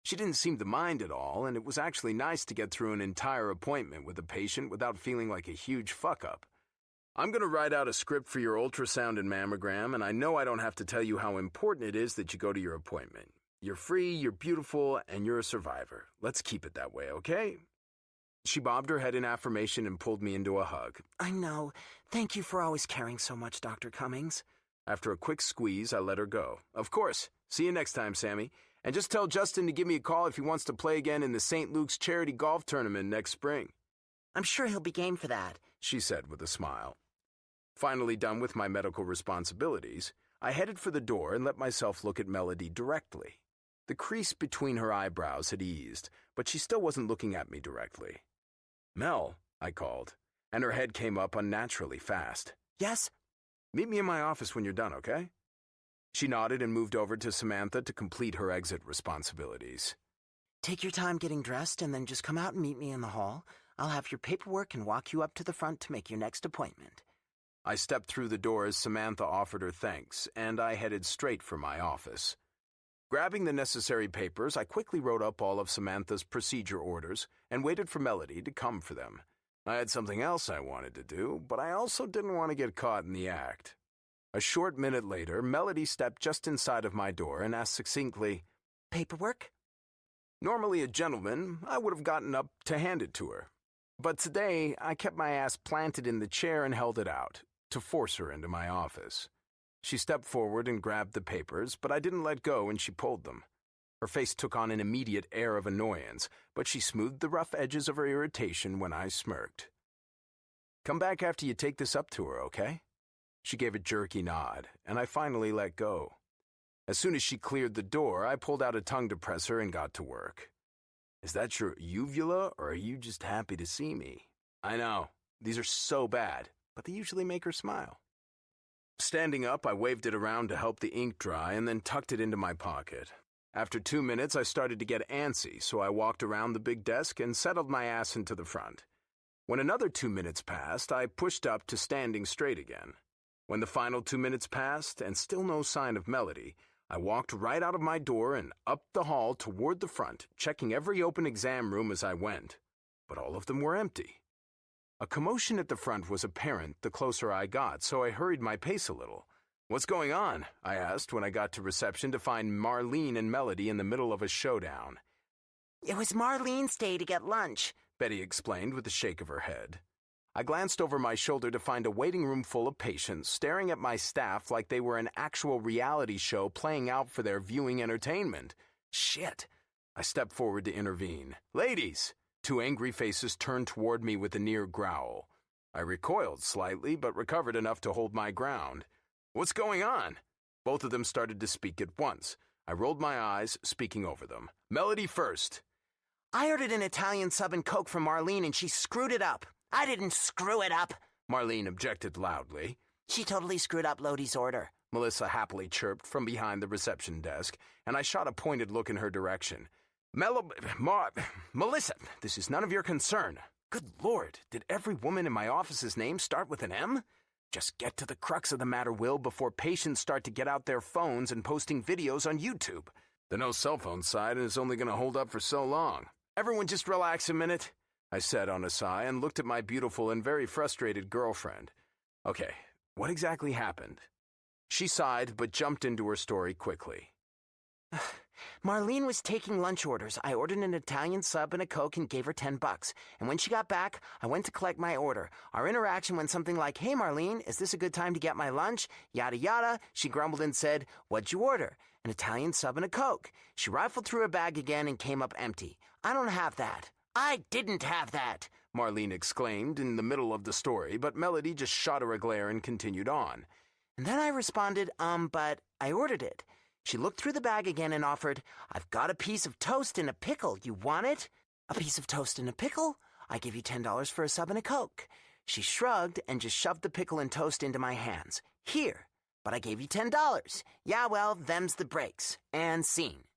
She didn't seem to mind at all, and it was actually nice to get through an entire appointment with a patient without feeling like a huge fuck-up. I'm going to write out a script for your ultrasound and mammogram, and I know I don't have to tell you how important it is that you go to your appointment. You're free, you're beautiful, and you're a survivor. Let's keep it that way, okay? She bobbed her head in affirmation and pulled me into a hug. I know. Thank you for always caring so much, Dr. Cummings. After a quick squeeze, I let her go. Of course. See you next time, Sammy. And just tell Justin to give me a call if he wants to play again in the St. Luke's charity golf tournament next spring. I'm sure he'll be game for that, she said with a smile. Finally done with my medical responsibilities, I headed for the door and let myself look at Melody directly. The crease between her eyebrows had eased, but she still wasn't looking at me directly. "Mel," I called, and her head came up unnaturally fast. Yes? "Meet me in my office when you're done, okay?" She nodded and moved over to Samantha to complete her exit responsibilities. Take your time getting dressed and then just come out and meet me in the hall. I'll have your paperwork and walk you up to the front to make your next appointment. I stepped through the door as Samantha offered her thanks, and I headed straight for my office. Grabbing the necessary papers, I quickly wrote up all of Samantha's procedure orders and waited for Melody to come for them. I had something else I wanted to do, but I also didn't want to get caught in the act. A short minute later, Melody stepped just inside of my door and asked succinctly, Paperwork? Normally a gentleman, I would have gotten up to hand it to her. But today, I kept my ass planted in the chair and held it out, to force her into my office. She stepped forward and grabbed the papers, but I didn't let go and she pulled them. Her face took on an immediate air of annoyance, but she smoothed the rough edges of her irritation when I smirked. "Come back after you take this up to her, okay?" She gave a jerky nod, and I finally let go. As soon as she cleared the door, I pulled out a tongue depressor and got to work. "Is that your uvula, or are you just happy to see me? I know, these are so bad, but they usually make her smile." Standing up, I waved it around to help the ink dry and then tucked it into my pocket. After 2 minutes, I started to get antsy, so I walked around the big desk and settled my ass into the front. When another 2 minutes passed, I pushed up to standing straight again. When the final 2 minutes passed and still no sign of Melody, I walked right out of my door and up the hall toward the front, checking every open exam room as I went. But all of them were empty. A commotion at the front was apparent the closer I got, so I hurried my pace a little. "What's going on?" I asked when I got to reception to find Marlene and Melody in the middle of a showdown. It was Marlene's day to get lunch, Betty explained with a shake of her head. I glanced over my shoulder to find a waiting room full of patients staring at my staff like they were an actual reality show playing out for their viewing entertainment. Shit! I stepped forward to intervene. "Ladies!" 2 angry faces turned toward me with a near growl. I recoiled slightly, but recovered enough to hold my ground. "What's going on?" Both of them started to speak at once. I rolled my eyes, speaking over them. "Melody first." I ordered an Italian sub and Coke from Marlene and she screwed it up. I didn't screw it up, Marlene objected loudly. She totally screwed up Lodi's order, Melissa happily chirped from behind the reception desk, and I shot a pointed look in her direction. Melissa, this is none of your concern. Good Lord, did every woman in my office's name start with an M? Just get to the crux of the matter, Will, before patients start to get out their phones and posting videos on YouTube. The no cell phone side is only going to hold up for so long. Everyone just relax a minute, I said on a sigh and looked at my beautiful and very frustrated girlfriend. Okay, what exactly happened? She sighed but jumped into her story quickly. Marlene was taking lunch orders. I ordered an Italian sub and a Coke and gave her $10. And when she got back, I went to collect my order. Our interaction went something like, "Hey, Marlene, is this a good time to get my lunch?" Yada yada. She grumbled and said, "What'd you order?" "An Italian sub and a Coke." She rifled through her bag again and came up empty. "I don't have that." "I didn't have that," Marlene exclaimed in the middle of the story, but Melody just shot her a glare and continued on. And then I responded, but I ordered it. She looked through the bag again and offered, "I've got a piece of toast and a pickle. You want it?" "A piece of toast and a pickle? I give you $10 for a sub and a Coke." She shrugged and just shoved the pickle and toast into my hands. "Here, but I gave you $10. Yeah, well, them's the breaks." And scene.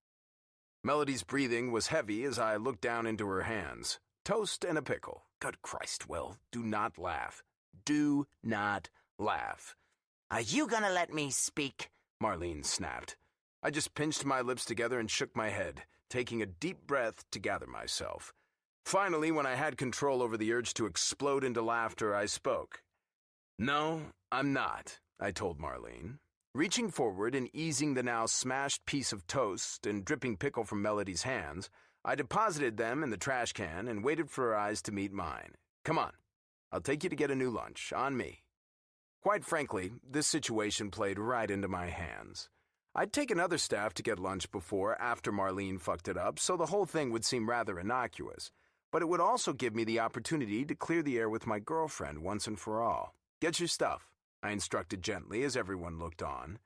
Melody's breathing was heavy as I looked down into her hands. Toast and a pickle. Good Christ, Will, do not laugh. Do not laugh. "Are you gonna let me speak?" Marlene snapped. I just pinched my lips together and shook my head, taking a deep breath to gather myself. Finally, when I had control over the urge to explode into laughter, I spoke. "No, I'm not," I told Marlene. Reaching forward and easing the now smashed piece of toast and dripping pickle from Melody's hands, I deposited them in the trash can and waited for her eyes to meet mine. "Come on, I'll take you to get a new lunch, on me." Quite frankly, this situation played right into my hands. I'd taken other staff to get lunch before, after Marlene fucked it up, so the whole thing would seem rather innocuous. But it would also give me the opportunity to clear the air with my girlfriend once and for all. "Get your stuff," I instructed gently as everyone looked on.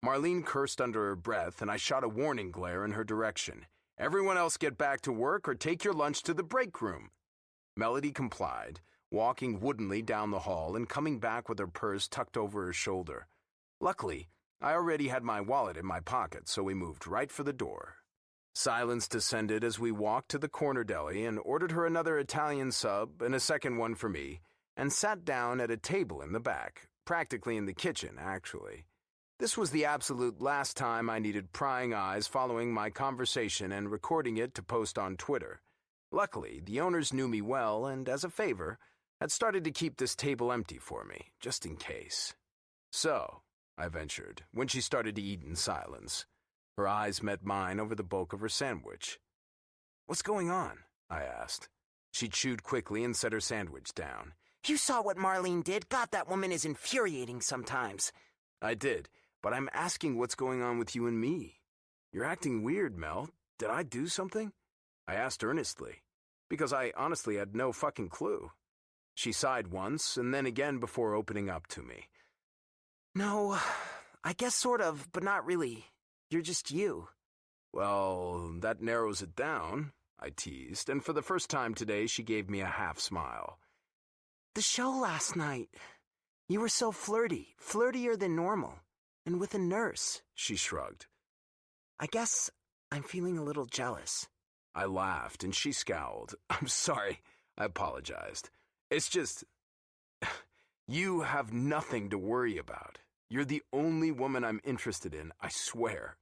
Marlene cursed under her breath, and I shot a warning glare in her direction. "Everyone else get back to work or take your lunch to the break room." Melody complied, walking woodenly down the hall and coming back with her purse tucked over her shoulder. Luckily, I already had my wallet in my pocket, so we moved right for the door. Silence descended as we walked to the corner deli and ordered her another Italian sub and a second one for me, and sat down at a table in the back, practically in the kitchen, actually. This was the absolute last time I needed prying eyes following my conversation and recording it to post on Twitter. Luckily, the owners knew me well and, as a favor, had started to keep this table empty for me, just in case. "So," I ventured, when she started to eat in silence. Her eyes met mine over the bulk of her sandwich. "What's going on?" I asked. She chewed quickly and set her sandwich down. You saw what Marlene did? God, that woman is infuriating sometimes. "I did, but I'm asking what's going on with you and me. You're acting weird, Mel. Did I do something?" I asked earnestly, because I honestly had no fucking clue. She sighed once, and then again before opening up to me. No, I guess sort of, but not really. You're just you. "Well, that narrows it down," I teased, and for the first time today she gave me a half smile. The show last night. You were so flirty, flirtier than normal. And with a nurse. She shrugged. I guess I'm feeling a little jealous. I laughed, and she scowled. "I'm sorry," I apologized. "It's just... you have nothing to worry about. You're the only woman I'm interested in, I swear."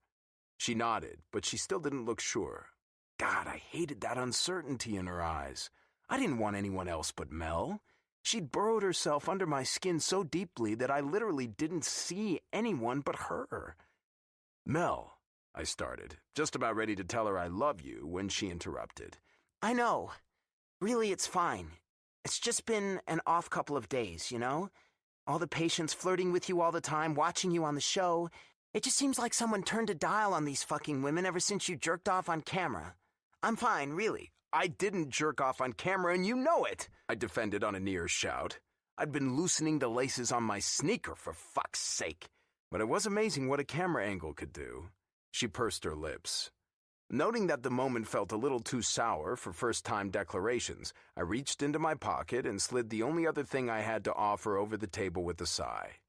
She nodded, but she still didn't look sure. God, I hated that uncertainty in her eyes. I didn't want anyone else but Mel. She'd burrowed herself under my skin so deeply that I literally didn't see anyone but her. "Mel," I started, just about ready to tell her I love you when she interrupted. I know. Really, it's fine. It's just been an off couple of days, you know? All the patients flirting with you all the time, watching you on the show. It just seems like someone turned a dial on these fucking women ever since you jerked off on camera. I'm fine, really. "I didn't jerk off on camera, and you know it," I defended on a near shout. I'd been loosening the laces on my sneaker, for fuck's sake. But it was amazing what a camera angle could do. She pursed her lips. Noting that the moment felt a little too sour for first-time declarations, I reached into my pocket and slid the only other thing I had to offer over the table with a sigh.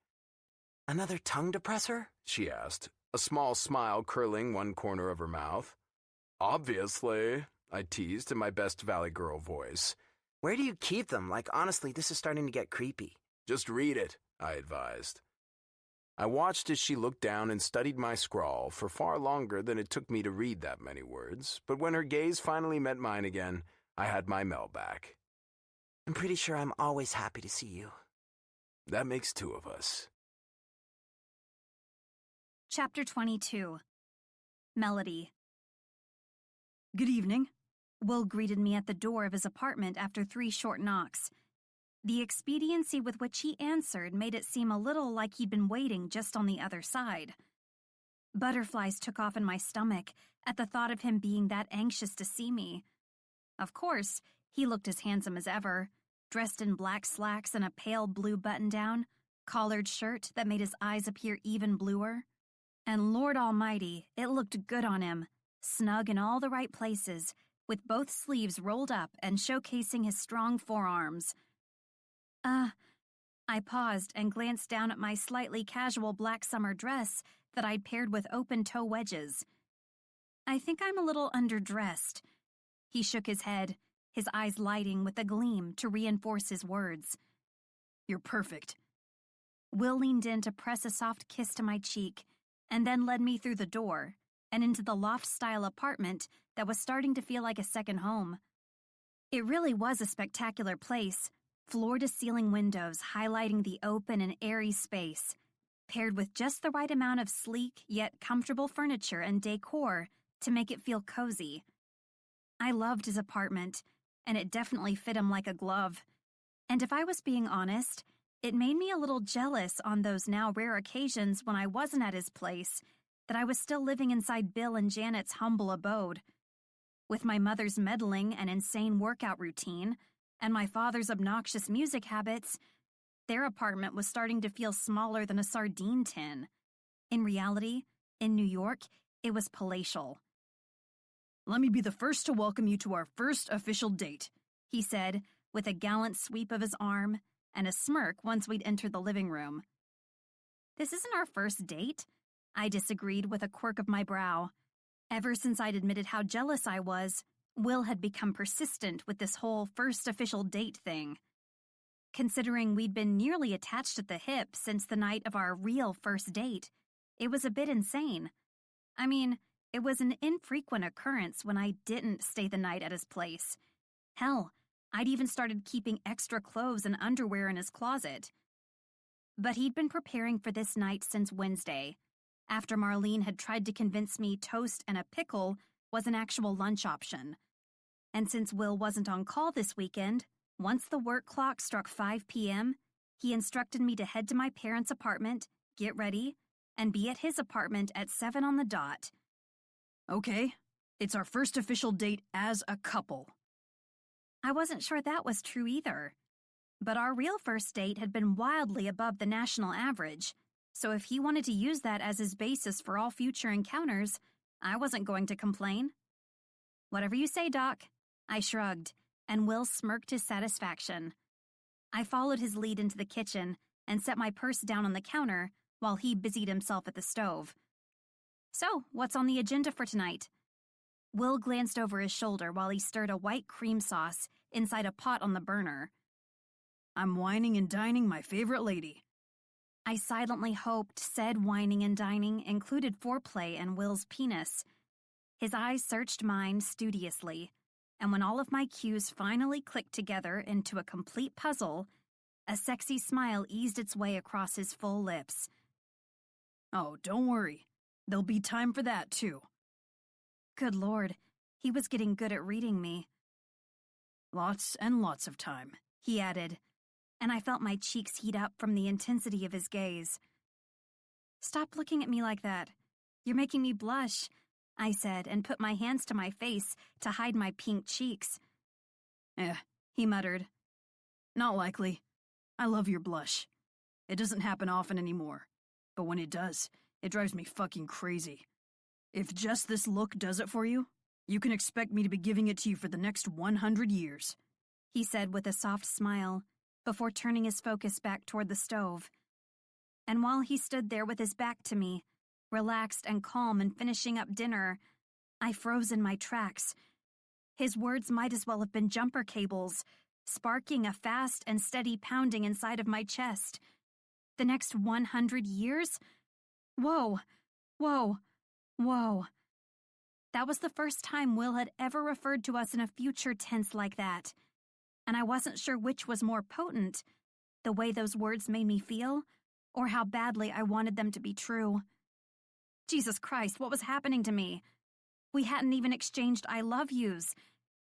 Another tongue depressor? She asked, a small smile curling one corner of her mouth. "Obviously," I teased in my best Valley Girl voice. Where do you keep them? Like, honestly, this is starting to get creepy. "Just read it," I advised. I watched as she looked down and studied my scrawl for far longer than it took me to read that many words, but when her gaze finally met mine again, I had my Mel back. I'm pretty sure I'm always happy to see you. That makes two of us. Chapter 22. Melody. Good evening. Will greeted me at the door of his apartment after 3 short knocks. The expediency with which he answered made it seem a little like he'd been waiting just on the other side. Butterflies took off in my stomach at the thought of him being that anxious to see me. Of course, he looked as handsome as ever, dressed in black slacks and a pale blue button-down, collared shirt that made his eyes appear even bluer. And Lord Almighty, it looked good on him, snug in all the right places, with both sleeves rolled up and showcasing his strong forearms. I paused and glanced down at my slightly casual black summer dress that I'd paired with open-toe wedges. I think I'm a little underdressed. He shook his head, his eyes lighting with a gleam to reinforce his words. You're perfect. Will leaned in to press a soft kiss to my cheek, and then led me through the door and into the loft-style apartment that was starting to feel like a second home. It really was a spectacular place, floor-to-ceiling windows highlighting the open and airy space, paired with just the right amount of sleek yet comfortable furniture and decor to make it feel cozy. I loved his apartment, and it definitely fit him like a glove. And if I was being honest, it made me a little jealous on those now rare occasions when I wasn't at his place, that I was still living inside Bill and Janet's humble abode. With my mother's meddling and insane workout routine, and my father's obnoxious music habits, their apartment was starting to feel smaller than a sardine tin. In reality, in New York, it was palatial. Let me be the first to welcome you to our first official date, he said, with a gallant sweep of his arm and a smirk once we'd entered the living room. This isn't our first date, I disagreed with a quirk of my brow. Ever since I'd admitted how jealous I was, Will had become persistent with this whole first official date thing. Considering we'd been nearly attached at the hip since the night of our real first date, it was a bit insane. I mean, it was an infrequent occurrence when I didn't stay the night at his place. Hell, I'd even started keeping extra clothes and underwear in his closet. But he'd been preparing for this night since Wednesday, after Marlene had tried to convince me toast and a pickle was an actual lunch option. And since Will wasn't on call this weekend, once the work clock struck 5 p.m., he instructed me to head to my parents' apartment, get ready, and be at his apartment at 7 on the dot. Okay, it's our first official date as a couple. I wasn't sure that was true either. But our real first date had been wildly above the national average, so if he wanted to use that as his basis for all future encounters, I wasn't going to complain. Whatever you say, Doc, I shrugged, and Will smirked his satisfaction. I followed his lead into the kitchen and set my purse down on the counter while he busied himself at the stove. So, what's on the agenda for tonight? Will glanced over his shoulder while he stirred a white cream sauce inside a pot on the burner. I'm whining and dining my favorite lady. I silently hoped said whining and dining included foreplay and Will's penis. His eyes searched mine studiously, and when all of my cues finally clicked together into a complete puzzle, a sexy smile eased its way across his full lips. Oh, don't worry. There'll be time for that, too. Good Lord, he was getting good at reading me. Lots and lots of time, he added, and I felt my cheeks heat up from the intensity of his gaze. Stop looking at me like that. You're making me blush, I said, and put my hands to my face to hide my pink cheeks. He muttered. Not likely. I love your blush. It doesn't happen often anymore, but when it does, it drives me fucking crazy. If just this look does it for you, you can expect me to be giving it to you for the next 100 years, he said with a soft smile, before turning his focus back toward the stove. And while he stood there with his back to me, relaxed and calm and finishing up dinner, I froze in my tracks. His words might as well have been jumper cables, sparking a fast and steady pounding inside of my chest. The next 100 years? Whoa, whoa, whoa. That was the first time Will had ever referred to us in a future tense like that, and I wasn't sure which was more potent, the way those words made me feel, or how badly I wanted them to be true. Jesus Christ, what was happening to me? We hadn't even exchanged I love yous,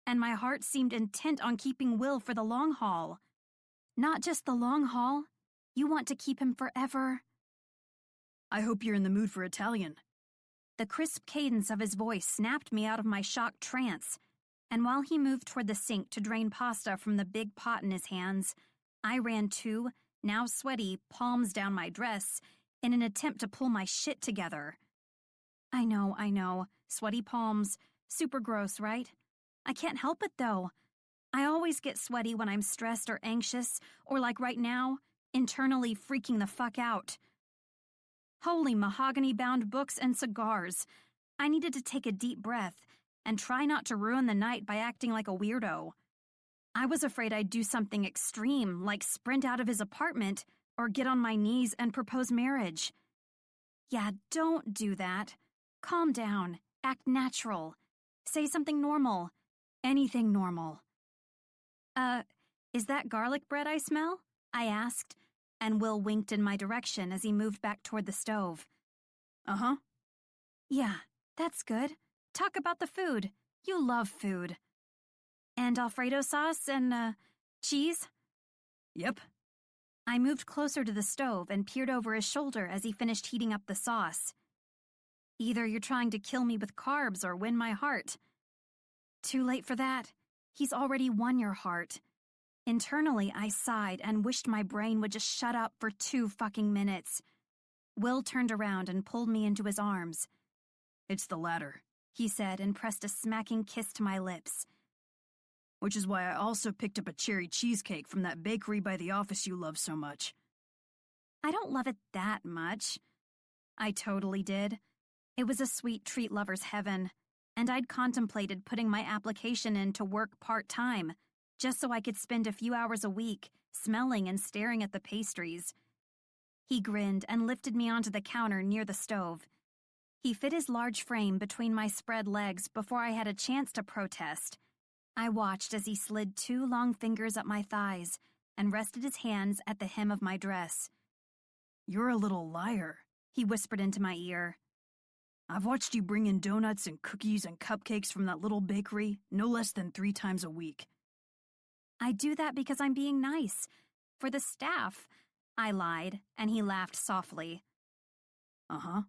and my heart seemed intent on keeping Will for the long haul. Not just the long haul. You want to keep him forever. I hope you're in the mood for Italian. The crisp cadence of his voice snapped me out of my shocked trance, and while he moved toward the sink to drain pasta from the big pot in his hands, I ran 2, now sweaty, palms down my dress in an attempt to pull my shit together. I know, sweaty palms, super gross, right? I can't help it though. I always get sweaty when I'm stressed or anxious, or like right now, internally freaking the fuck out. Holy mahogany-bound books and cigars. I needed to take a deep breath and try not to ruin the night by acting like a weirdo. I was afraid I'd do something extreme, like sprint out of his apartment or get on my knees and propose marriage. Yeah, don't do that. Calm down. Act natural. Say something normal. Anything normal. Is that garlic bread I smell? I asked, and Will winked in my direction as he moved back toward the stove. Uh-huh. Yeah, that's good. Talk about the food. You love food. And Alfredo sauce and, cheese? Yep. I moved closer to the stove and peered over his shoulder as he finished heating up the sauce. Either you're trying to kill me with carbs or win my heart. Too late for that. He's already won your heart. Internally, I sighed and wished my brain would just shut up for 2 fucking minutes. Will turned around and pulled me into his arms. It's the latter, He said and pressed a smacking kiss to my lips. which is why I also picked up a cherry cheesecake from that bakery by the office you love so much. I don't love it that much. I totally did. It was a sweet treat lover's heaven, and I'd contemplated putting my application in to work part-time, just so I could spend a few hours a week smelling and staring at the pastries. He grinned and lifted me onto the counter near the stove. He fit his large frame between my spread legs before I had a chance to protest. I watched as he slid 2 long fingers up my thighs and rested his hands at the hem of my dress. You're a little liar, He whispered into my ear. I've watched you bring in donuts and cookies and cupcakes from that little bakery no less than 3 times a week. I do that because I'm being nice. For the staff, I lied, and he laughed softly. Uh-huh,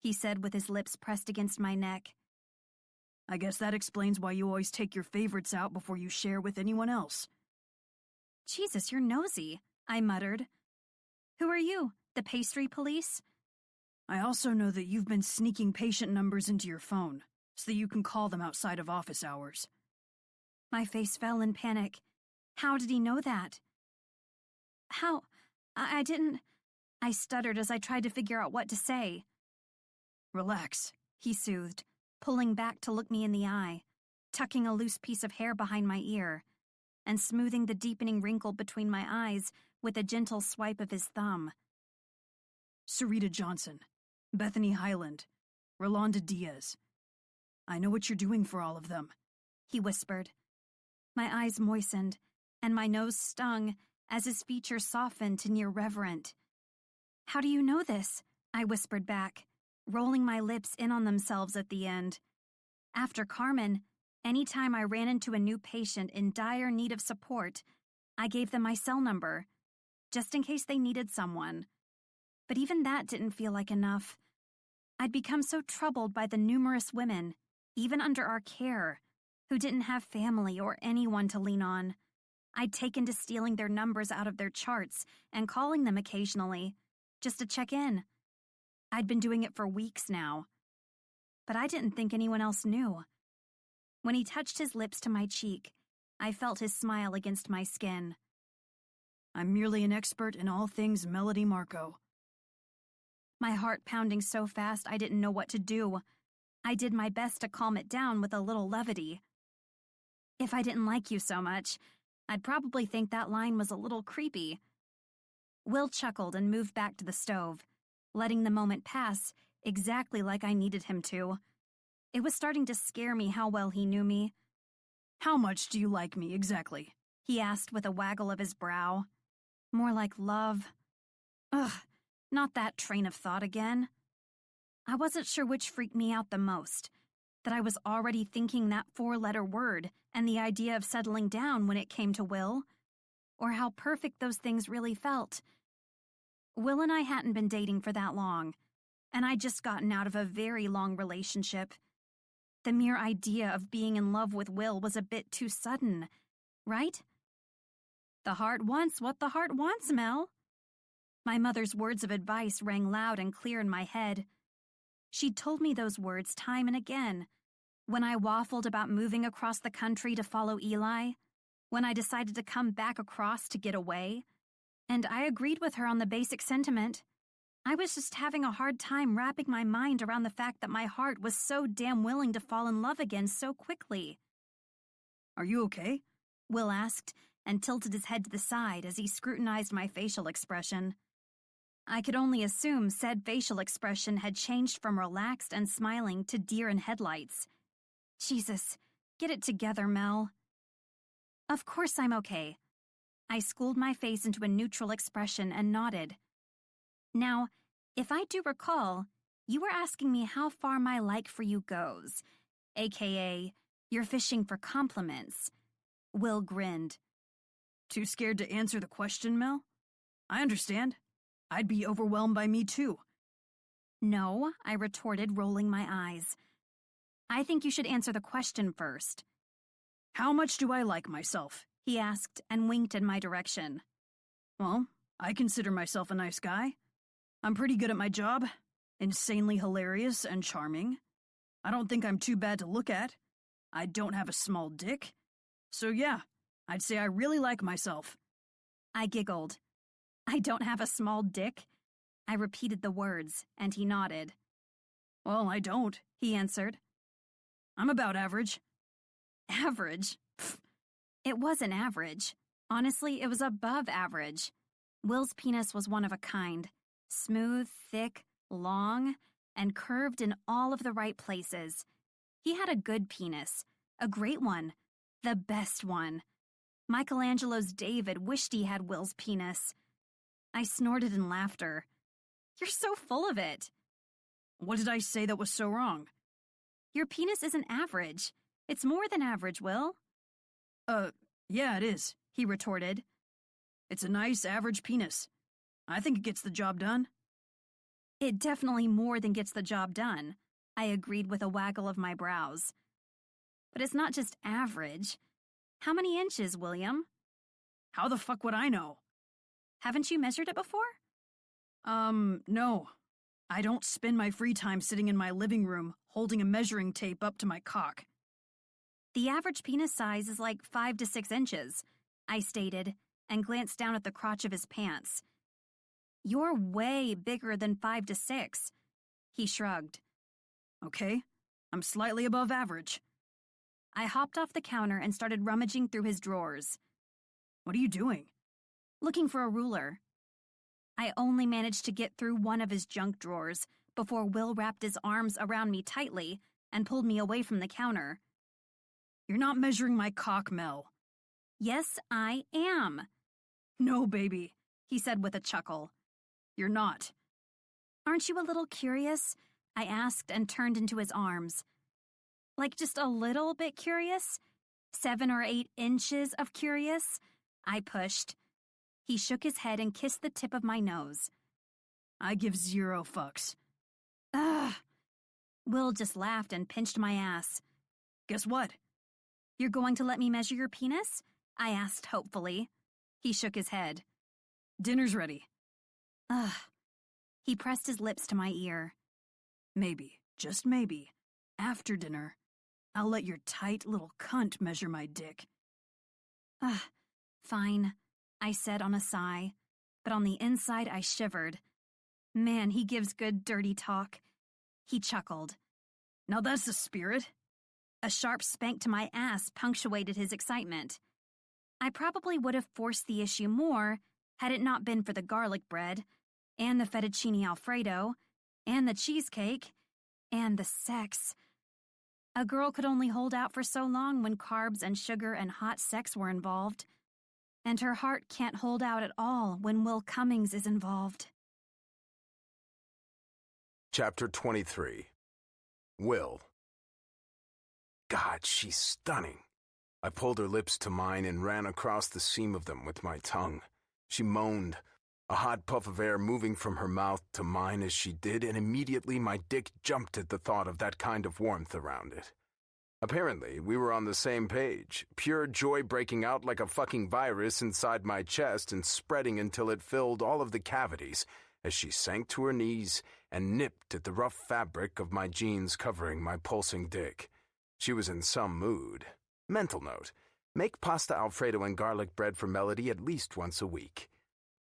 He said with his lips pressed against my neck. I guess that explains why you always take your favorites out before you share with anyone else. Jesus, you're nosy, I muttered. Who are you, the pastry police? I also know that you've been sneaking patient numbers into your phone, so that you can call them outside of office hours. My face fell in panic. How did he know that? How? I didn't... I stuttered as I tried to figure out what to say. Relax, He soothed, pulling back to look me in the eye, tucking a loose piece of hair behind my ear, and smoothing the deepening wrinkle between my eyes with a gentle swipe of his thumb. Sarita Johnson, Bethany Highland, Rolanda Diaz. I know what you're doing for all of them, He whispered. My eyes moistened, and my nose stung as his features softened to near reverent. How do you know this? I whispered back, rolling my lips in on themselves at the end. After Carmen, any time I ran into a new patient in dire need of support, I gave them my cell number, just in case they needed someone. But even that didn't feel like enough. I'd become so troubled by the numerous women, even under our care, who didn't have family or anyone to lean on. I'd taken to stealing their numbers out of their charts and calling them occasionally, just to check in. I'd been doing it for weeks now. But I didn't think anyone else knew. When he touched his lips to my cheek, I felt his smile against my skin. I'm merely an expert in all things Melody Marco. My heart pounding so fast I didn't know what to do. I did my best to calm it down with a little levity. If I didn't like you so much, I'd probably think that line was a little creepy. Will chuckled and moved back to the stove, letting the moment pass exactly like I needed him to. It was starting to scare me how well he knew me. How much do you like me, exactly? He asked with a waggle of his brow. More like love. Ugh, not that train of thought again. I wasn't sure which freaked me out the most, that I was already thinking that 4-letter word and the idea of settling down when it came to Will, or how perfect those things really felt. Will and I hadn't been dating for that long, and I'd just gotten out of a very long relationship. The mere idea of being in love with Will was a bit too sudden, right? The heart wants what the heart wants, Mel. My mother's words of advice rang loud and clear in my head. She'd told me those words time and again, when I waffled about moving across the country to follow Eli, when I decided to come back across to get away, and I agreed with her on the basic sentiment. I was just having a hard time wrapping my mind around the fact that my heart was so damn willing to fall in love again so quickly. Are you okay? Will asked, and tilted his head to the side as he scrutinized my facial expression. I could only assume said facial expression had changed from relaxed and smiling to deer in headlights. Jesus, get it together, Mel. Of course I'm okay. I schooled my face into a neutral expression and nodded. Now, if I do recall, you were asking me how far my like for you goes, aka, you're fishing for compliments. Will grinned. Too scared to answer the question, Mel? I understand. I'd be overwhelmed by me too. No, I retorted, rolling my eyes. I think you should answer the question first. How much do I like myself? He asked and winked in my direction. Well, I consider myself a nice guy. I'm pretty good at my job, insanely hilarious and charming. I don't think I'm too bad to look at. I don't have a small dick. So yeah, I'd say I really like myself. I giggled. I don't have a small dick? I repeated the words, and he nodded. Well, I don't, he answered. I'm about average. Average? Pfft. It wasn't average. Honestly, it was above average. Will's penis was one of a kind. Smooth, thick, long, and curved in all of the right places. He had a good penis. A great one. The best one. Michelangelo's David wished he had Will's penis. I snorted in laughter. You're so full of it. What did I say that was so wrong? Your penis isn't average. It's more than average, Will. Yeah, it is, he retorted. It's a nice, average penis. I think it gets the job done. It definitely more than gets the job done, I agreed with a waggle of my brows. But it's not just average. How many inches, William? How the fuck would I know? Haven't you measured it before? No. I don't spend my free time sitting in my living room holding a measuring tape up to my cock. The average penis size is like 5 to 6 inches, I stated, and glanced down at the crotch of his pants. You're way bigger than 5 to 6. He shrugged. Okay, I'm slightly above average. I hopped off the counter and started rummaging through his drawers. What are you doing? Looking for a ruler. I only managed to get through one of his junk drawers before Will wrapped his arms around me tightly and pulled me away from the counter. You're not measuring my cock, Mel. Yes, I am. No, baby, he said with a chuckle. You're not. Aren't you a little curious? I asked and turned into his arms. Like just a little bit curious? 7 or 8 inches of curious? I pushed. He shook his head and kissed the tip of my nose. I give 0 fucks. Ugh. Will just laughed and pinched my ass. Guess what? You're going to let me measure your penis? I asked hopefully. He shook his head. Dinner's ready. Ugh. He pressed his lips to my ear. Maybe, just maybe, after dinner, I'll let your tight little cunt measure my dick. Fine, I said on a sigh, but on the inside I shivered. Man, he gives good dirty talk. He chuckled. Now that's the spirit. A sharp spank to my ass punctuated his excitement. I probably would have forced the issue more had it not been for the garlic bread, and the fettuccine alfredo, and the cheesecake, and the sex. A girl could only hold out for so long when carbs and sugar and hot sex were involved. And her heart can't hold out at all when Will Cummings is involved. Chapter 23. Will. God, she's stunning. I pulled her lips to mine and ran across the seam of them with my tongue. She moaned, a hot puff of air moving from her mouth to mine as she did, and immediately my dick jumped at the thought of that kind of warmth around it. Apparently, we were on the same page, pure joy breaking out like a fucking virus inside my chest and spreading until it filled all of the cavities as she sank to her knees and nipped at the rough fabric of my jeans covering my pulsing dick. She was in some mood. Mental note, make pasta alfredo and garlic bread for Melody at least once a week.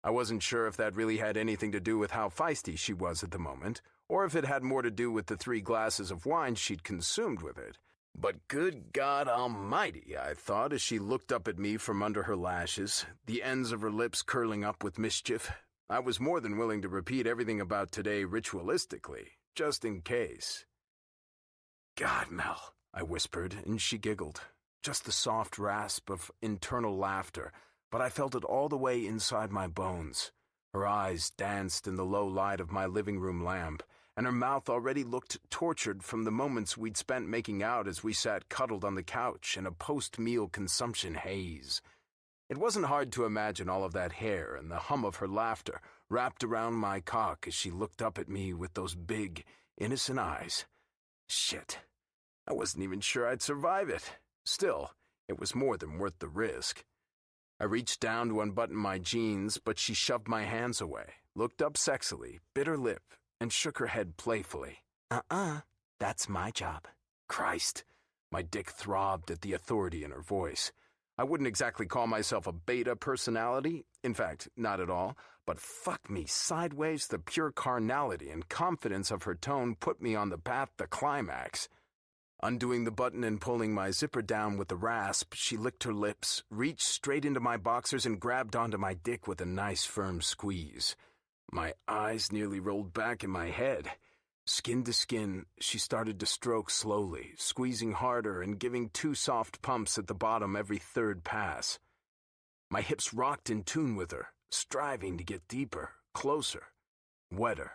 I wasn't sure if that really had anything to do with how feisty she was at the moment, or if it had more to do with the 3 glasses of wine she'd consumed with it. But good God almighty, I thought as she looked up at me from under her lashes, the ends of her lips curling up with mischief. I was more than willing to repeat everything about today ritualistically, just in case. God, Mel, I whispered, and she giggled. Just the soft rasp of internal laughter, but I felt it all the way inside my bones. Her eyes danced in the low light of my living room lamp, and her mouth already looked tortured from the moments we'd spent making out as we sat cuddled on the couch in a post-meal consumption haze. It wasn't hard to imagine all of that hair and the hum of her laughter wrapped around my cock as she looked up at me with those big, innocent eyes. Shit. I wasn't even sure I'd survive it. Still, it was more than worth the risk. I reached down to unbutton my jeans, but she shoved my hands away, looked up sexily, bit her lip, and shook her head playfully. That's my job. Christ. My dick throbbed at the authority in her voice. I wouldn't exactly call myself a beta personality. In fact, not at all. But fuck me sideways, the pure carnality and confidence of her tone put me on the path to climax. Undoing the button and pulling my zipper down with a rasp, she licked her lips, reached straight into my boxers, and grabbed onto my dick with a nice firm squeeze. My eyes nearly rolled back in my head. Skin to skin, she started to stroke slowly, squeezing harder and giving 2 soft pumps at the bottom every third pass. My hips rocked in tune with her, striving to get deeper, closer, wetter.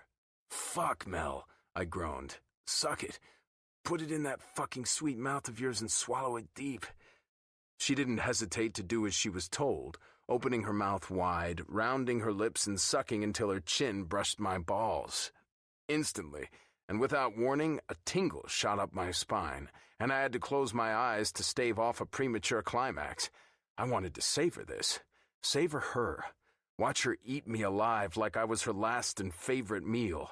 Fuck, Mel, I groaned. Suck it. Put it in that fucking sweet mouth of yours and swallow it deep. She didn't hesitate to do as she was told, opening her mouth wide, rounding her lips and sucking until her chin brushed my balls. Instantly, and without warning, a tingle shot up my spine, and I had to close my eyes to stave off a premature climax. I wanted to savor this. Savor her. Watch her eat me alive like I was her last and favorite meal.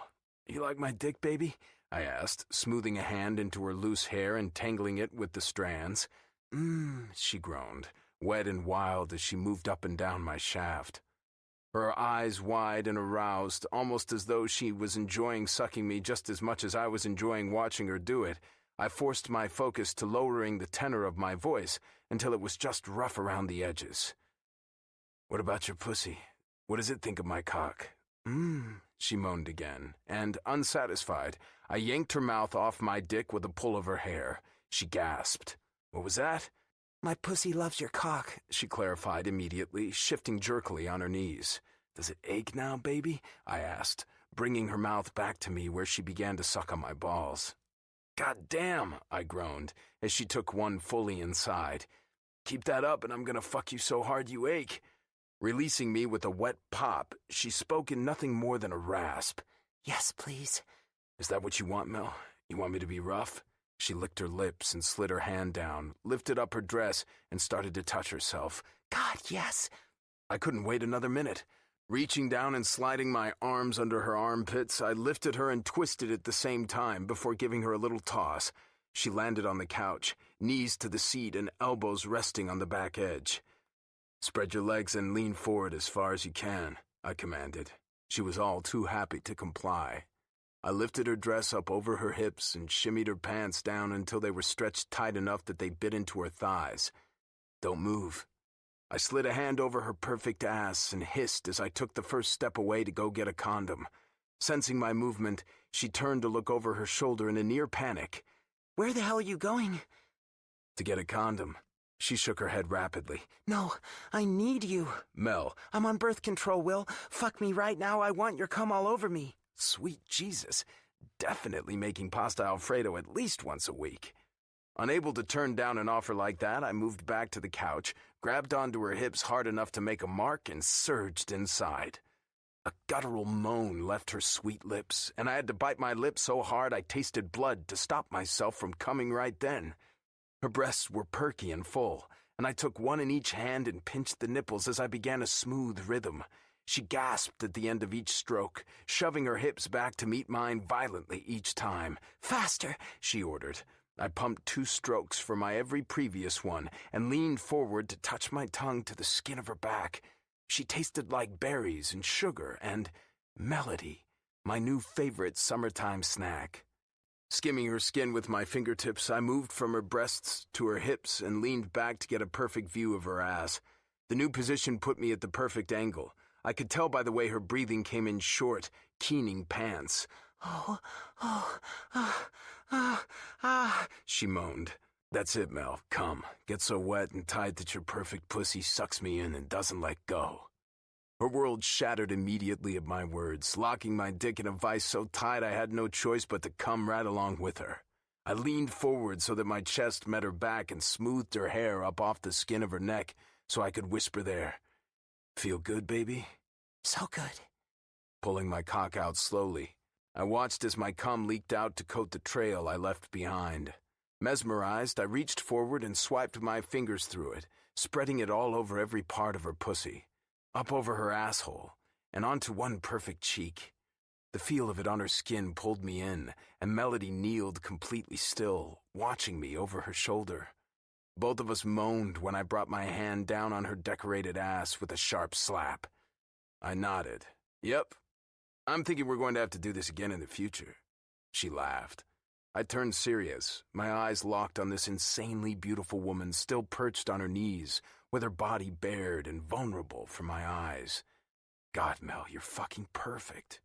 You like my dick, baby? I asked, smoothing a hand into her loose hair and tangling it with the strands. She groaned, wet and wild as she moved up and down my shaft. Her eyes wide and aroused, almost as though she was enjoying sucking me just as much as I was enjoying watching her do it. I forced my focus to lowering the tenor of my voice until it was just rough around the edges. What about your pussy? What does it think of my cock? She moaned again, and, unsatisfied, I yanked her mouth off my dick with a pull of her hair. She gasped. What was that? My pussy loves your cock, she clarified immediately, shifting jerkily on her knees. Does it ache now, baby? I asked, bringing her mouth back to me where she began to suck on my balls. God damn, I groaned, as she took one fully inside. Keep that up and I'm gonna fuck you so hard you ache. Releasing me with a wet pop, she spoke in nothing more than a rasp. Yes, please. Is that what you want, Mel? You want me to be rough? She licked her lips and slid her hand down, lifted up her dress, and started to touch herself. God, yes. I couldn't wait another minute. Reaching down and sliding my arms under her armpits, I lifted her and twisted at the same time before giving her a little toss. She landed on the couch, knees to the seat and elbows resting on the back edge. Spread your legs and lean forward as far as you can, I commanded. She was all too happy to comply. I lifted her dress up over her hips and shimmied her pants down until they were stretched tight enough that they bit into her thighs. Don't move. I slid a hand over her perfect ass and hissed as I took the first step away to go get a condom. Sensing my movement, she turned to look over her shoulder in a near panic. Where the hell are you going? To get a condom. She shook her head rapidly. No, I need you. Mel. I'm on birth control, Will. Fuck me right now. I want your cum all over me. Sweet Jesus. Definitely making pasta Alfredo at least once a week. Unable to turn down an offer like that, I moved back to the couch, grabbed onto her hips hard enough to make a mark, and surged inside. A guttural moan left her sweet lips, and I had to bite my lip so hard I tasted blood to stop myself from coming right then. Her breasts were perky and full, and I took one in each hand and pinched the nipples as I began a smooth rhythm. She gasped at the end of each stroke, shoving her hips back to meet mine violently each time. Faster, she ordered. I pumped 2 strokes for my every previous one and leaned forward to touch my tongue to the skin of her back. She tasted like berries and sugar and melody, my new favorite summertime snack. Skimming her skin with my fingertips, I moved from her breasts to her hips and leaned back to get a perfect view of her ass. The new position put me at the perfect angle. I could tell by the way her breathing came in short, keening pants. She moaned. That's it, Mel. Come. Get so wet and tight that your perfect pussy sucks me in and doesn't let go. Her world shattered immediately at my words, locking my dick in a vice so tight I had no choice but to come right along with her. I leaned forward so that my chest met her back and smoothed her hair up off the skin of her neck so I could whisper there. Feel good, baby? So good. Pulling my cock out slowly, I watched as my cum leaked out to coat the trail I left behind. Mesmerized, I reached forward and swiped my fingers through it, spreading it all over every part of her pussy. Up over her asshole, and onto one perfect cheek. The feel of it on her skin pulled me in, and Melody kneeled completely still, watching me over her shoulder. Both of us moaned when I brought my hand down on her decorated ass with a sharp slap. I nodded. Yep. I'm thinking we're going to have to do this again in the future. She laughed. I turned serious, my eyes locked on this insanely beautiful woman still perched on her knees, with her body bared and vulnerable for my eyes. God, Mel, you're fucking perfect.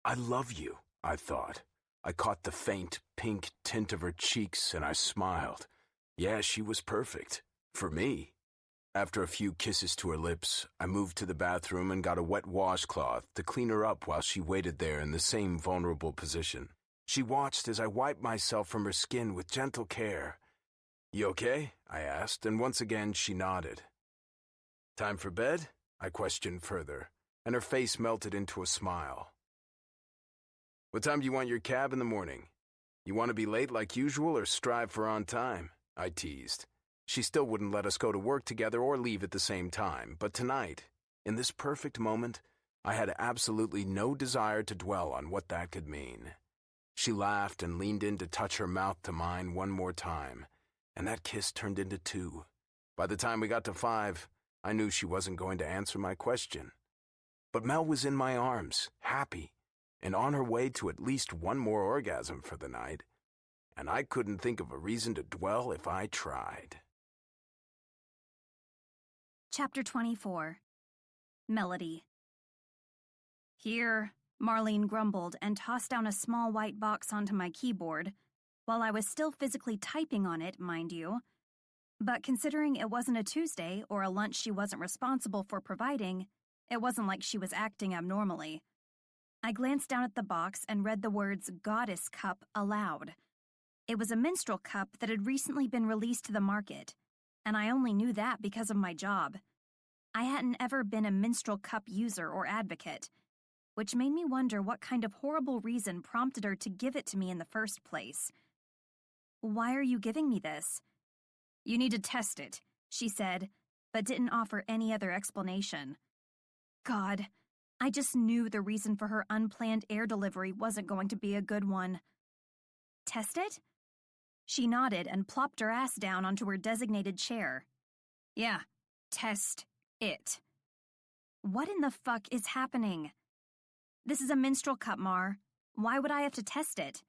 I love you, I thought. I caught the faint, pink tint of her cheeks and I smiled. Yeah, she was perfect. For me. After a few kisses to her lips, I moved to the bathroom and got a wet washcloth to clean her up while she waited there in the same vulnerable position. She watched as I wiped myself from her skin with gentle care. You okay? I asked, and once again she nodded. Time for bed? I questioned further, and her face melted into a smile. What time do you want your cab in the morning? You want to be late like usual or strive for on time? I teased. She still wouldn't let us go to work together or leave at the same time, but tonight, in this perfect moment, I had absolutely no desire to dwell on what that could mean. She laughed and leaned in to touch her mouth to mine one more time, and that kiss turned into 2. By the time we got to 5, I knew she wasn't going to answer my question. But Mel was in my arms, happy, and on her way to at least one more orgasm for the night, and I couldn't think of a reason to dwell if I tried. Chapter 24. Melody. Here, Marlene grumbled and tossed down a small white box onto my keyboard, while I was still physically typing on it, mind you. But considering it wasn't a Tuesday or a lunch she wasn't responsible for providing, it wasn't like she was acting abnormally. I glanced down at the box and read the words Goddess Cup aloud. It was a minstrel cup that had recently been released to the market, and I only knew that because of my job. I hadn't ever been a minstrel cup user or advocate, which made me wonder what kind of horrible reason prompted her to give it to me in the first place. Why are you giving me this? You need to test it, she said, but didn't offer any other explanation. God, I just knew the reason for her unplanned air delivery wasn't going to be a good one. Test it? She nodded and plopped her ass down onto her designated chair. Yeah, test it. What in the fuck is happening? This is a minstrel cup, Mar. Why would I have to test it?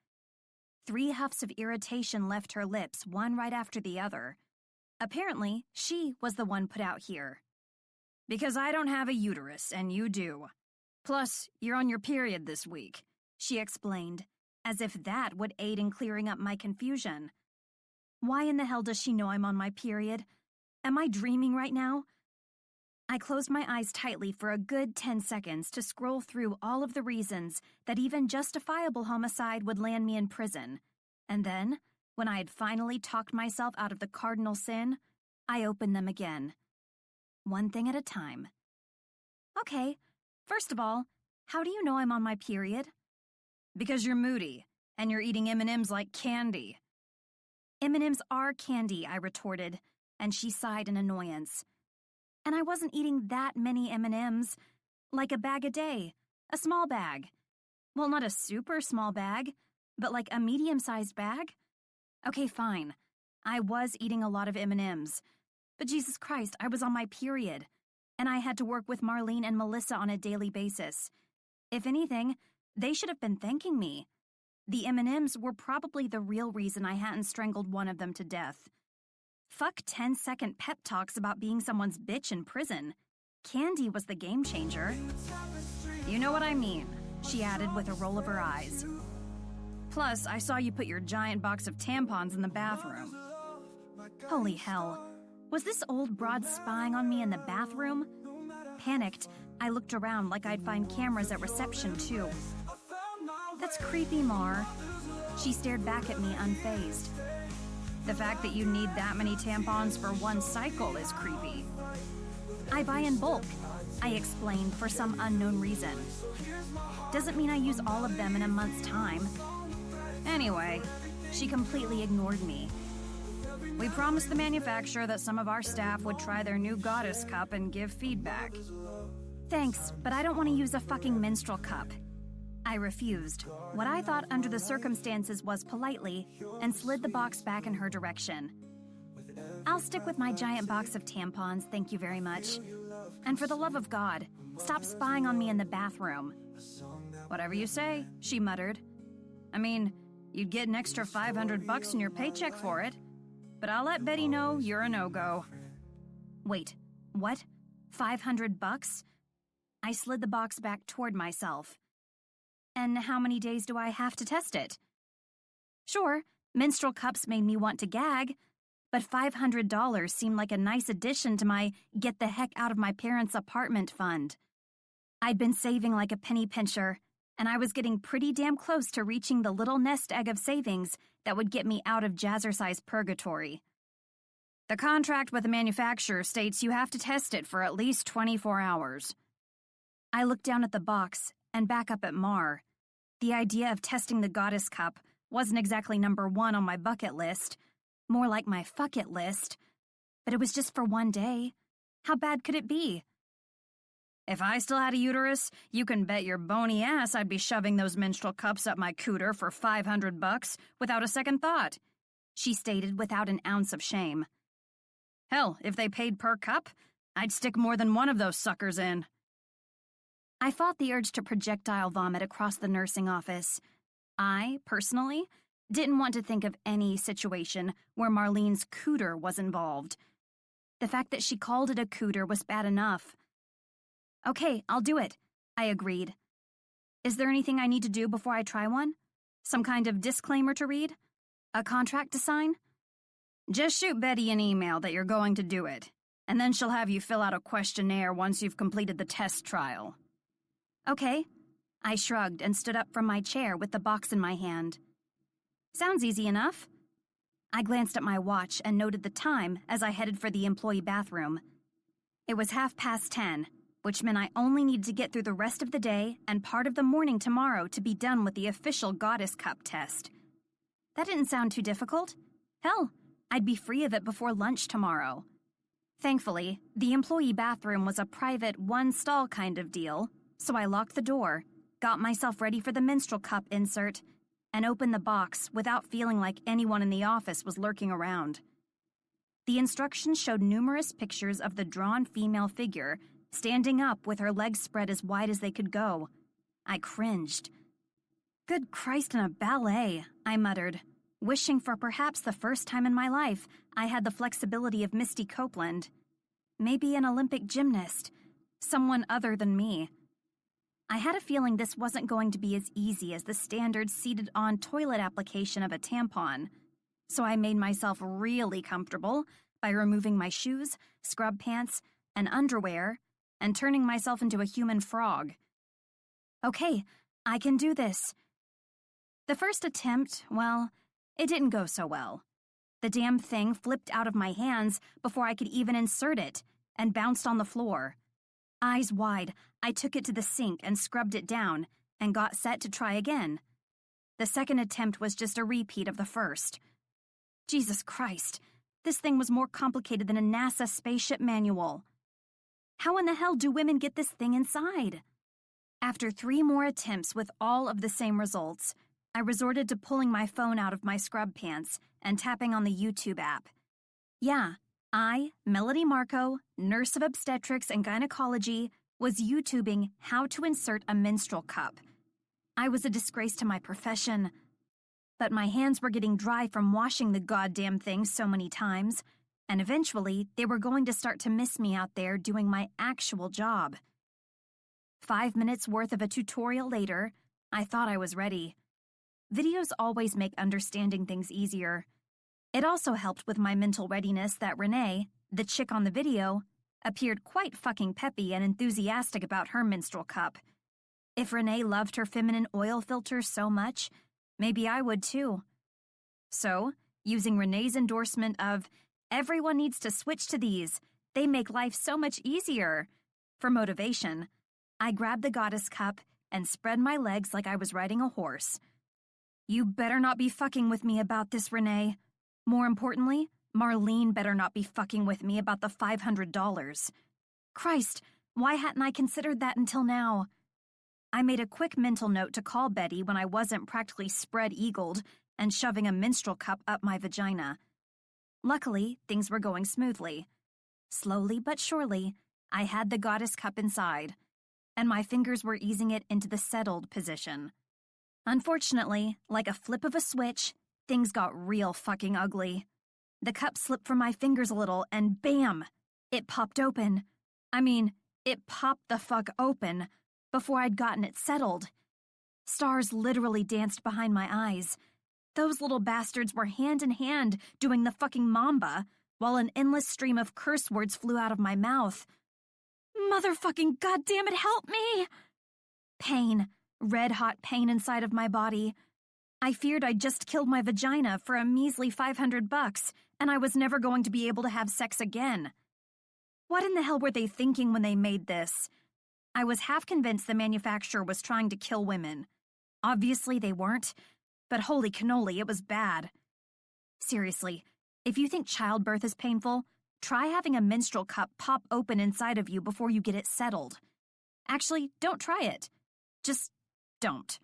3 huffs of irritation left her lips, one right after the other. Apparently, she was the one put out here. Because I don't have a uterus, and you do. Plus, you're on your period this week, she explained, as if that would aid in clearing up my confusion. Why in the hell does she know I'm on my period? Am I dreaming right now? I closed my eyes tightly for a good 10 seconds to scroll through all of the reasons that even justifiable homicide would land me in prison. And then, when I had finally talked myself out of the cardinal sin, I opened them again. One thing at a time. Okay, first of all, how do you know I'm on my period? Because you're moody, and you're eating M&Ms like candy. M&Ms are candy, I retorted, and she sighed in annoyance. And I wasn't eating that many M&Ms, like a bag a day, a small bag. Well, not a super small bag, but like a medium-sized bag. Okay, fine. I was eating a lot of M&Ms, but Jesus Christ, I was on my period, and I had to work with Marlene and Melissa on a daily basis. If anything, they should have been thanking me. The M&Ms were probably the real reason I hadn't strangled one of them to death. Fuck 10-second pep talks about being someone's bitch in prison. Candy was the game changer. You know what I mean, she added with a roll of her eyes. Plus, I saw you put your giant box of tampons in the bathroom. Holy hell. Was this old broad spying on me in the bathroom? Panicked, I looked around like I'd find cameras at reception, too. That's creepy, Mar. She stared back at me unfazed. The fact that you need that many tampons for one cycle is creepy. I buy in bulk, I explained for some unknown reason. Doesn't mean I use all of them in a month's time. Anyway, she completely ignored me. We promised the manufacturer that some of our staff would try their new Goddess Cup and give feedback. Thanks, but I don't want to use a fucking menstrual cup. I refused, what I thought under the circumstances was politely, and slid the box back in her direction. I'll stick with my giant box of tampons, thank you very much. And for the love of God, stop spying on me in the bathroom. Whatever you say, she muttered. I mean, you'd get an extra $500 in your paycheck for it, but I'll let Betty know you're a no-go. Wait, what? $500? I slid the box back toward myself. And how many days do I have to test it? Sure, menstrual cups made me want to gag, but $500 seemed like a nice addition to my get the heck out of my parents' apartment fund. I'd been saving like a penny pincher, and I was getting pretty damn close to reaching the little nest egg of savings that would get me out of jazzercise purgatory. The contract with the manufacturer states you have to test it for at least 24 hours. I looked down at the box and back up at Mar. The idea of testing the goddess cup wasn't exactly number one on my bucket list, more like my fuck it list, but it was just for one day. How bad could it be? If I still had a uterus, you can bet your bony ass I'd be shoving those menstrual cups up my cooter for $500 without a second thought, she stated without an ounce of shame. Hell, if they paid per cup, I'd stick more than one of those suckers in. I fought the urge to projectile vomit across the nursing office. I, personally, didn't want to think of any situation where Marlene's cooter was involved. The fact that she called it a cooter was bad enough. Okay, I'll do it, I agreed. Is there anything I need to do before I try one? Some kind of disclaimer to read? A contract to sign? Just shoot Betty an email that you're going to do it, and then she'll have you fill out a questionnaire once you've completed the test trial. Okay. I shrugged and stood up from my chair with the box in my hand. Sounds easy enough. I glanced at my watch and noted the time as I headed for the employee bathroom. It was 10:30, which meant I only needed to get through the rest of the day and part of the morning tomorrow to be done with the official Goddess Cup test. That didn't sound too difficult. Hell, I'd be free of it before lunch tomorrow. Thankfully, the employee bathroom was a private one-stall kind of deal, so I locked the door, got myself ready for the menstrual cup insert, and opened the box without feeling like anyone in the office was lurking around. The instructions showed numerous pictures of the drawn female figure standing up with her legs spread as wide as they could go. I cringed. Good Christ in a ballet, I muttered, wishing for perhaps the first time in my life I had the flexibility of Misty Copeland. Maybe an Olympic gymnast, someone other than me. I had a feeling this wasn't going to be as easy as the standard seated-on toilet application of a tampon, so I made myself really comfortable by removing my shoes, scrub pants, and underwear, and turning myself into a human frog. Okay, I can do this. The first attempt, well, it didn't go so well. The damn thing flipped out of my hands before I could even insert it, and bounced on the floor. Eyes wide, I took it to the sink and scrubbed it down, and got set to try again. The second attempt was just a repeat of the first. Jesus Christ, this thing was more complicated than a NASA spaceship manual. How in the hell do women get this thing inside? After 3 more attempts with all of the same results, I resorted to pulling my phone out of my scrub pants and tapping on the YouTube app. Yeah, I, Melody Marco, nurse of obstetrics and gynecology, was YouTubing how to insert a menstrual cup. I was a disgrace to my profession, but my hands were getting dry from washing the goddamn thing so many times, and eventually they were going to start to miss me out there doing my actual job. 5 minutes worth of a tutorial later, I thought I was ready. Videos always make understanding things easier. It also helped with my mental readiness that Renee, the chick on the video, appeared quite fucking peppy and enthusiastic about her menstrual cup. If Renee loved her feminine oil filter so much, maybe I would too. So, using Renee's endorsement of, everyone needs to switch to these, they make life so much easier, for motivation, I grabbed the Goddess Cup and spread my legs like I was riding a horse. You better not be fucking with me about this, Renee. More importantly, Marlene better not be fucking with me about the $500. Christ, Why hadn't I considered that until now? I made a quick mental note to call Betty when I wasn't practically spread-eagled and shoving a menstrual cup up my vagina. Luckily, things were going smoothly. Slowly but surely, I had the goddess cup inside, and my fingers were easing it into the settled position. Unfortunately, like a flip of a switch, things got real fucking ugly. The cup slipped from my fingers a little, and bam! It popped open. It popped the fuck open before I'd gotten it settled. Stars literally danced behind my eyes. Those little bastards were hand in hand doing the fucking mamba, while an endless stream of curse words flew out of my mouth. Motherfucking goddammit, help me! Pain, red-hot pain inside of my body. I feared I'd just killed my vagina for a measly $500, and I was never going to be able to have sex again. What in the hell were they thinking when they made this? I was half convinced the manufacturer was trying to kill women. Obviously they weren't, but holy cannoli, it was bad. Seriously, if you think childbirth is painful, try having a menstrual cup pop open inside of you before you get it settled. Actually, don't try it. Just don't.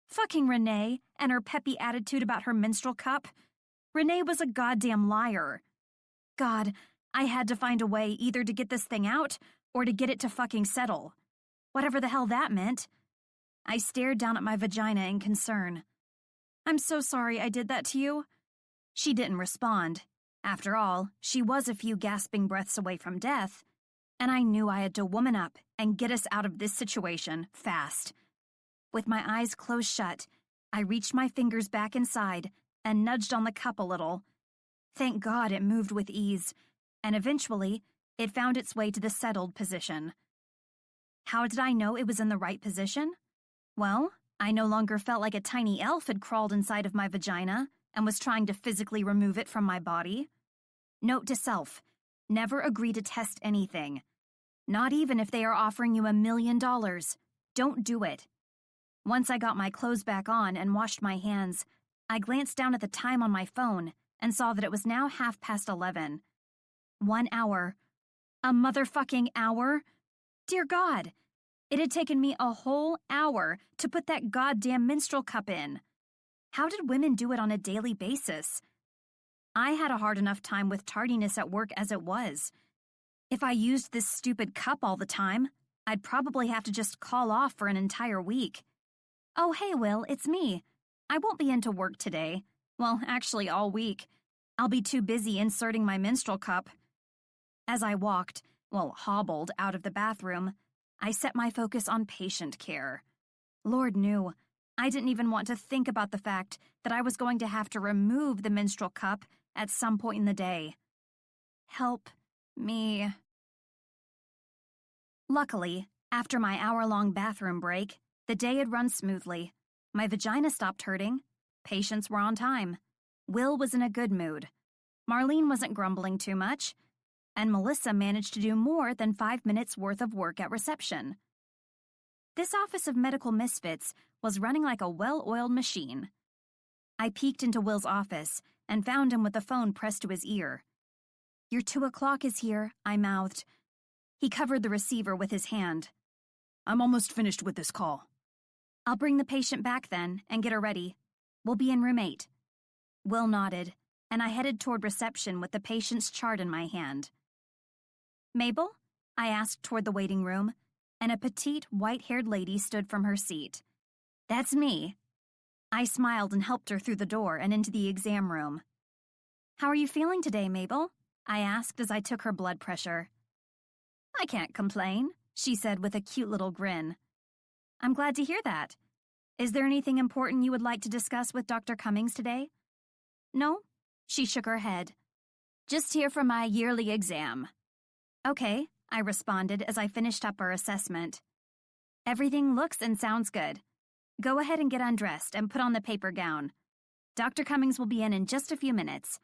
Fucking Renee and her peppy attitude about her menstrual cup. Renee was a goddamn liar. God, I had to find a way either to get this thing out or to get it to fucking settle. Whatever the hell that meant. I stared down at my vagina in concern. I'm so sorry I did that to you. She didn't respond. After all, she was a few gasping breaths away from death, and I knew I had to woman up and get us out of this situation fast. With my eyes closed shut, I reached my fingers back inside and nudged on the cup a little. Thank God it moved with ease, and eventually, it found its way to the settled position. How did I know it was in the right position? Well, I no longer felt like a tiny elf had crawled inside of my vagina and was trying to physically remove it from my body. Note to self, never agree to test anything. Not even if they are offering you $1 million. Don't do it. Once I got my clothes back on and washed my hands, I glanced down at the time on my phone and saw that it was now 11:30. 1 hour. A motherfucking hour? Dear God, it had taken me a whole hour to put that goddamn menstrual cup in. How did women do it on a daily basis? I had a hard enough time with tardiness at work as it was. If I used this stupid cup all the time, I'd probably have to just call off for an entire week. Oh, hey, Will, it's me. I won't be into work today. Well, actually, all week. I'll be too busy inserting my menstrual cup. As I hobbled out of the bathroom, I set my focus on patient care. Lord knew, I didn't even want to think about the fact that I was going to have to remove the menstrual cup at some point in the day. Help me. Luckily, after my hour-long bathroom break, the day had run smoothly. My vagina stopped hurting. Patients were on time. Will was in a good mood. Marlene wasn't grumbling too much. And Melissa managed to do more than 5 minutes worth of work at reception. This office of medical misfits was running like a well-oiled machine. I peeked into Will's office and found him with the phone pressed to his ear. Your 2 o'clock is here, I mouthed. He covered the receiver with his hand. I'm almost finished with this call. I'll bring the patient back then and get her ready. We'll be in room 8. Will nodded, and I headed toward reception with the patient's chart in my hand. Mabel? I asked toward the waiting room, and a petite, white-haired lady stood from her seat. That's me. I smiled and helped her through the door and into the exam room. How are you feeling today, Mabel? I asked as I took her blood pressure. I can't complain, she said with a cute little grin. I'm glad to hear that. Is there anything important you would like to discuss with Dr. Cummings today? No? She shook her head. Just here for my yearly exam. Okay, I responded as I finished up our assessment. Everything looks and sounds good. Go ahead and get undressed and put on the paper gown. Dr. Cummings will be in just a few minutes.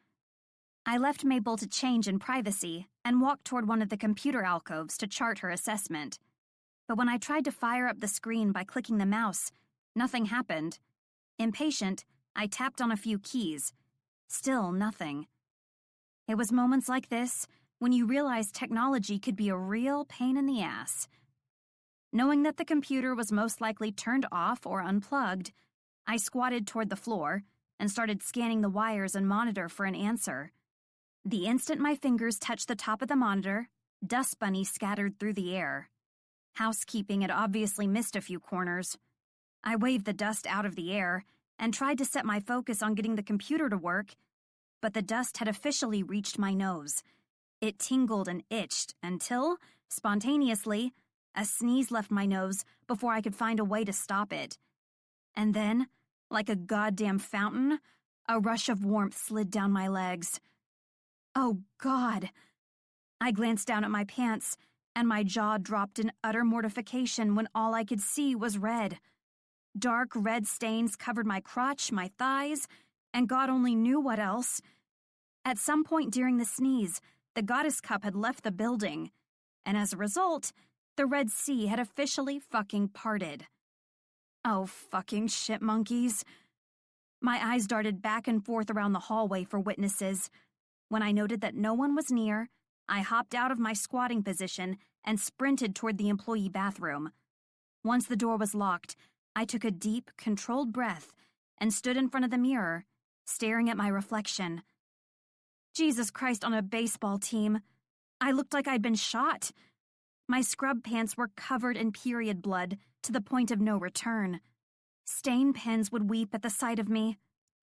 I left Mabel to change in privacy and walked toward one of the computer alcoves to chart her assessment. But when I tried to fire up the screen by clicking the mouse, nothing happened. Impatient, I tapped on a few keys. Still nothing. It was moments like this when you realize technology could be a real pain in the ass. Knowing that the computer was most likely turned off or unplugged, I squatted toward the floor and started scanning the wires and monitor for an answer. The instant my fingers touched the top of the monitor, dust bunnies scattered through the air. Housekeeping had obviously missed a few corners. I waved the dust out of the air and tried to set my focus on getting the computer to work, but the dust had officially reached my nose. It tingled and itched until, spontaneously, a sneeze left my nose before I could find a way to stop it. And then, like a goddamn fountain, a rush of warmth slid down my legs. Oh, God! I glanced down at my pants, and my jaw dropped in utter mortification when all I could see was red. Dark red stains covered my crotch, my thighs, and God only knew what else. At some point during the sneeze, the goddess cup had left the building, and as a result, the Red Sea had officially fucking parted. Oh, fucking shit monkeys. My eyes darted back and forth around the hallway for witnesses. When I noted that no one was near, I hopped out of my squatting position and sprinted toward the employee bathroom. Once the door was locked, I took a deep, controlled breath and stood in front of the mirror, staring at my reflection. Jesus Christ on a baseball team. I looked like I'd been shot. My scrub pants were covered in period blood to the point of no return. Stain pens would weep at the sight of me.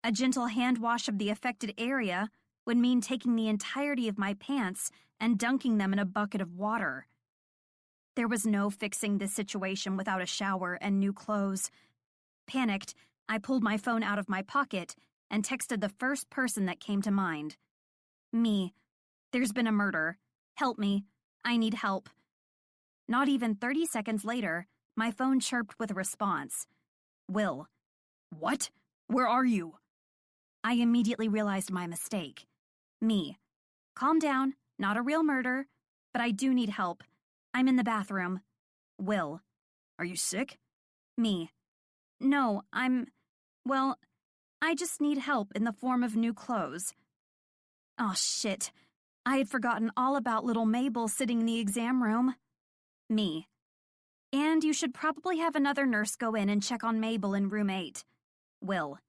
A gentle hand wash of the affected area would mean taking the entirety of my pants and dunking them in a bucket of water. There was no fixing this situation without a shower and new clothes. Panicked, I pulled my phone out of my pocket and texted the first person that came to mind. Me. There's been a murder. Help me. I need help. Not even 30 seconds later, my phone chirped with a response. Will. What? Where are you? I immediately realized my mistake. Me. Calm down. Not a real murder. But I do need help. I'm in the bathroom. Will. Are you sick? Me. No, well, I just need help in the form of new clothes. Oh, shit. I had forgotten all about little Mabel sitting in the exam room. Me. And you should probably have another nurse go in and check on Mabel in room 8. Will.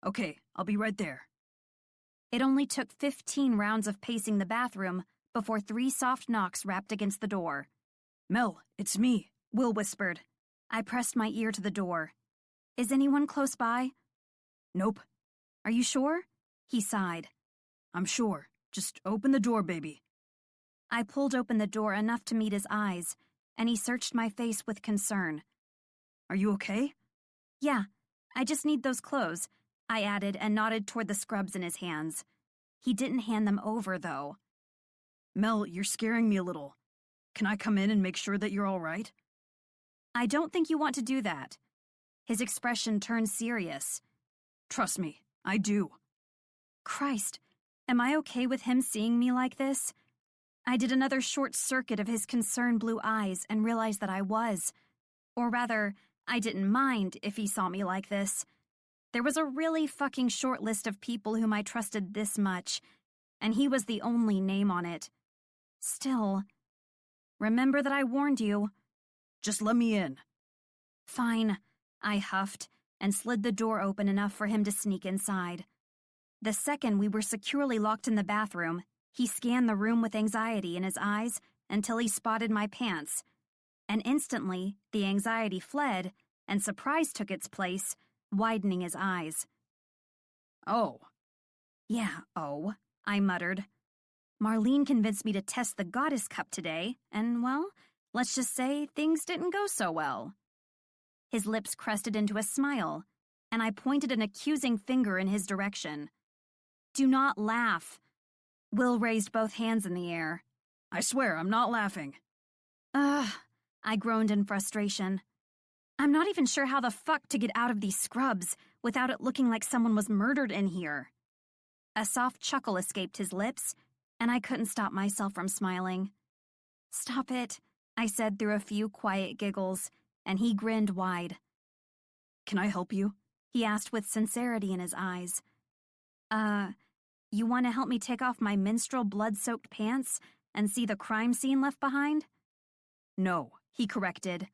Okay, I'll be right there. It only took 15 rounds of pacing the bathroom before 3 soft knocks rapped against the door. Mel, it's me. Will whispered. I pressed my ear to the door. Is anyone close by? Nope. Are you sure? He sighed. I'm sure. Just open the door, baby. I pulled open the door enough to meet his eyes, and he searched my face with concern. Are you okay? Yeah, I just need those clothes, I added and nodded toward the scrubs in his hands. He didn't hand them over, though. Mel, you're scaring me a little. Can I come in and make sure that you're all right? I don't think you want to do that. His expression turned serious. Trust me, I do. Christ, am I okay with him seeing me like this? I did another short circuit of his concerned blue eyes and realized that I was. Or rather, I didn't mind if he saw me like this. There was a really fucking short list of people whom I trusted this much, and he was the only name on it. Still, remember that I warned you. Just let me in. Fine, I huffed and slid the door open enough for him to sneak inside. The second we were securely locked in the bathroom, he scanned the room with anxiety in his eyes until he spotted my pants. And instantly, the anxiety fled and surprise took its place, widening his eyes. Oh. Yeah, oh, I muttered. Marlene convinced me to test the goddess cup today, and, well, let's just say things didn't go so well. His lips crusted into a smile, and I pointed an accusing finger in his direction. Do not laugh. Will raised both hands in the air. I swear, I'm not laughing. Ugh, I groaned in frustration. I'm not even sure how the fuck to get out of these scrubs without it looking like someone was murdered in here. A soft chuckle escaped his lips, and I couldn't stop myself from smiling. Stop it, I said through a few quiet giggles, and he grinned wide. Can I help you? He asked with sincerity in his eyes. You want to help me take off my menstrual blood-soaked pants and see the crime scene left behind? No, He corrected.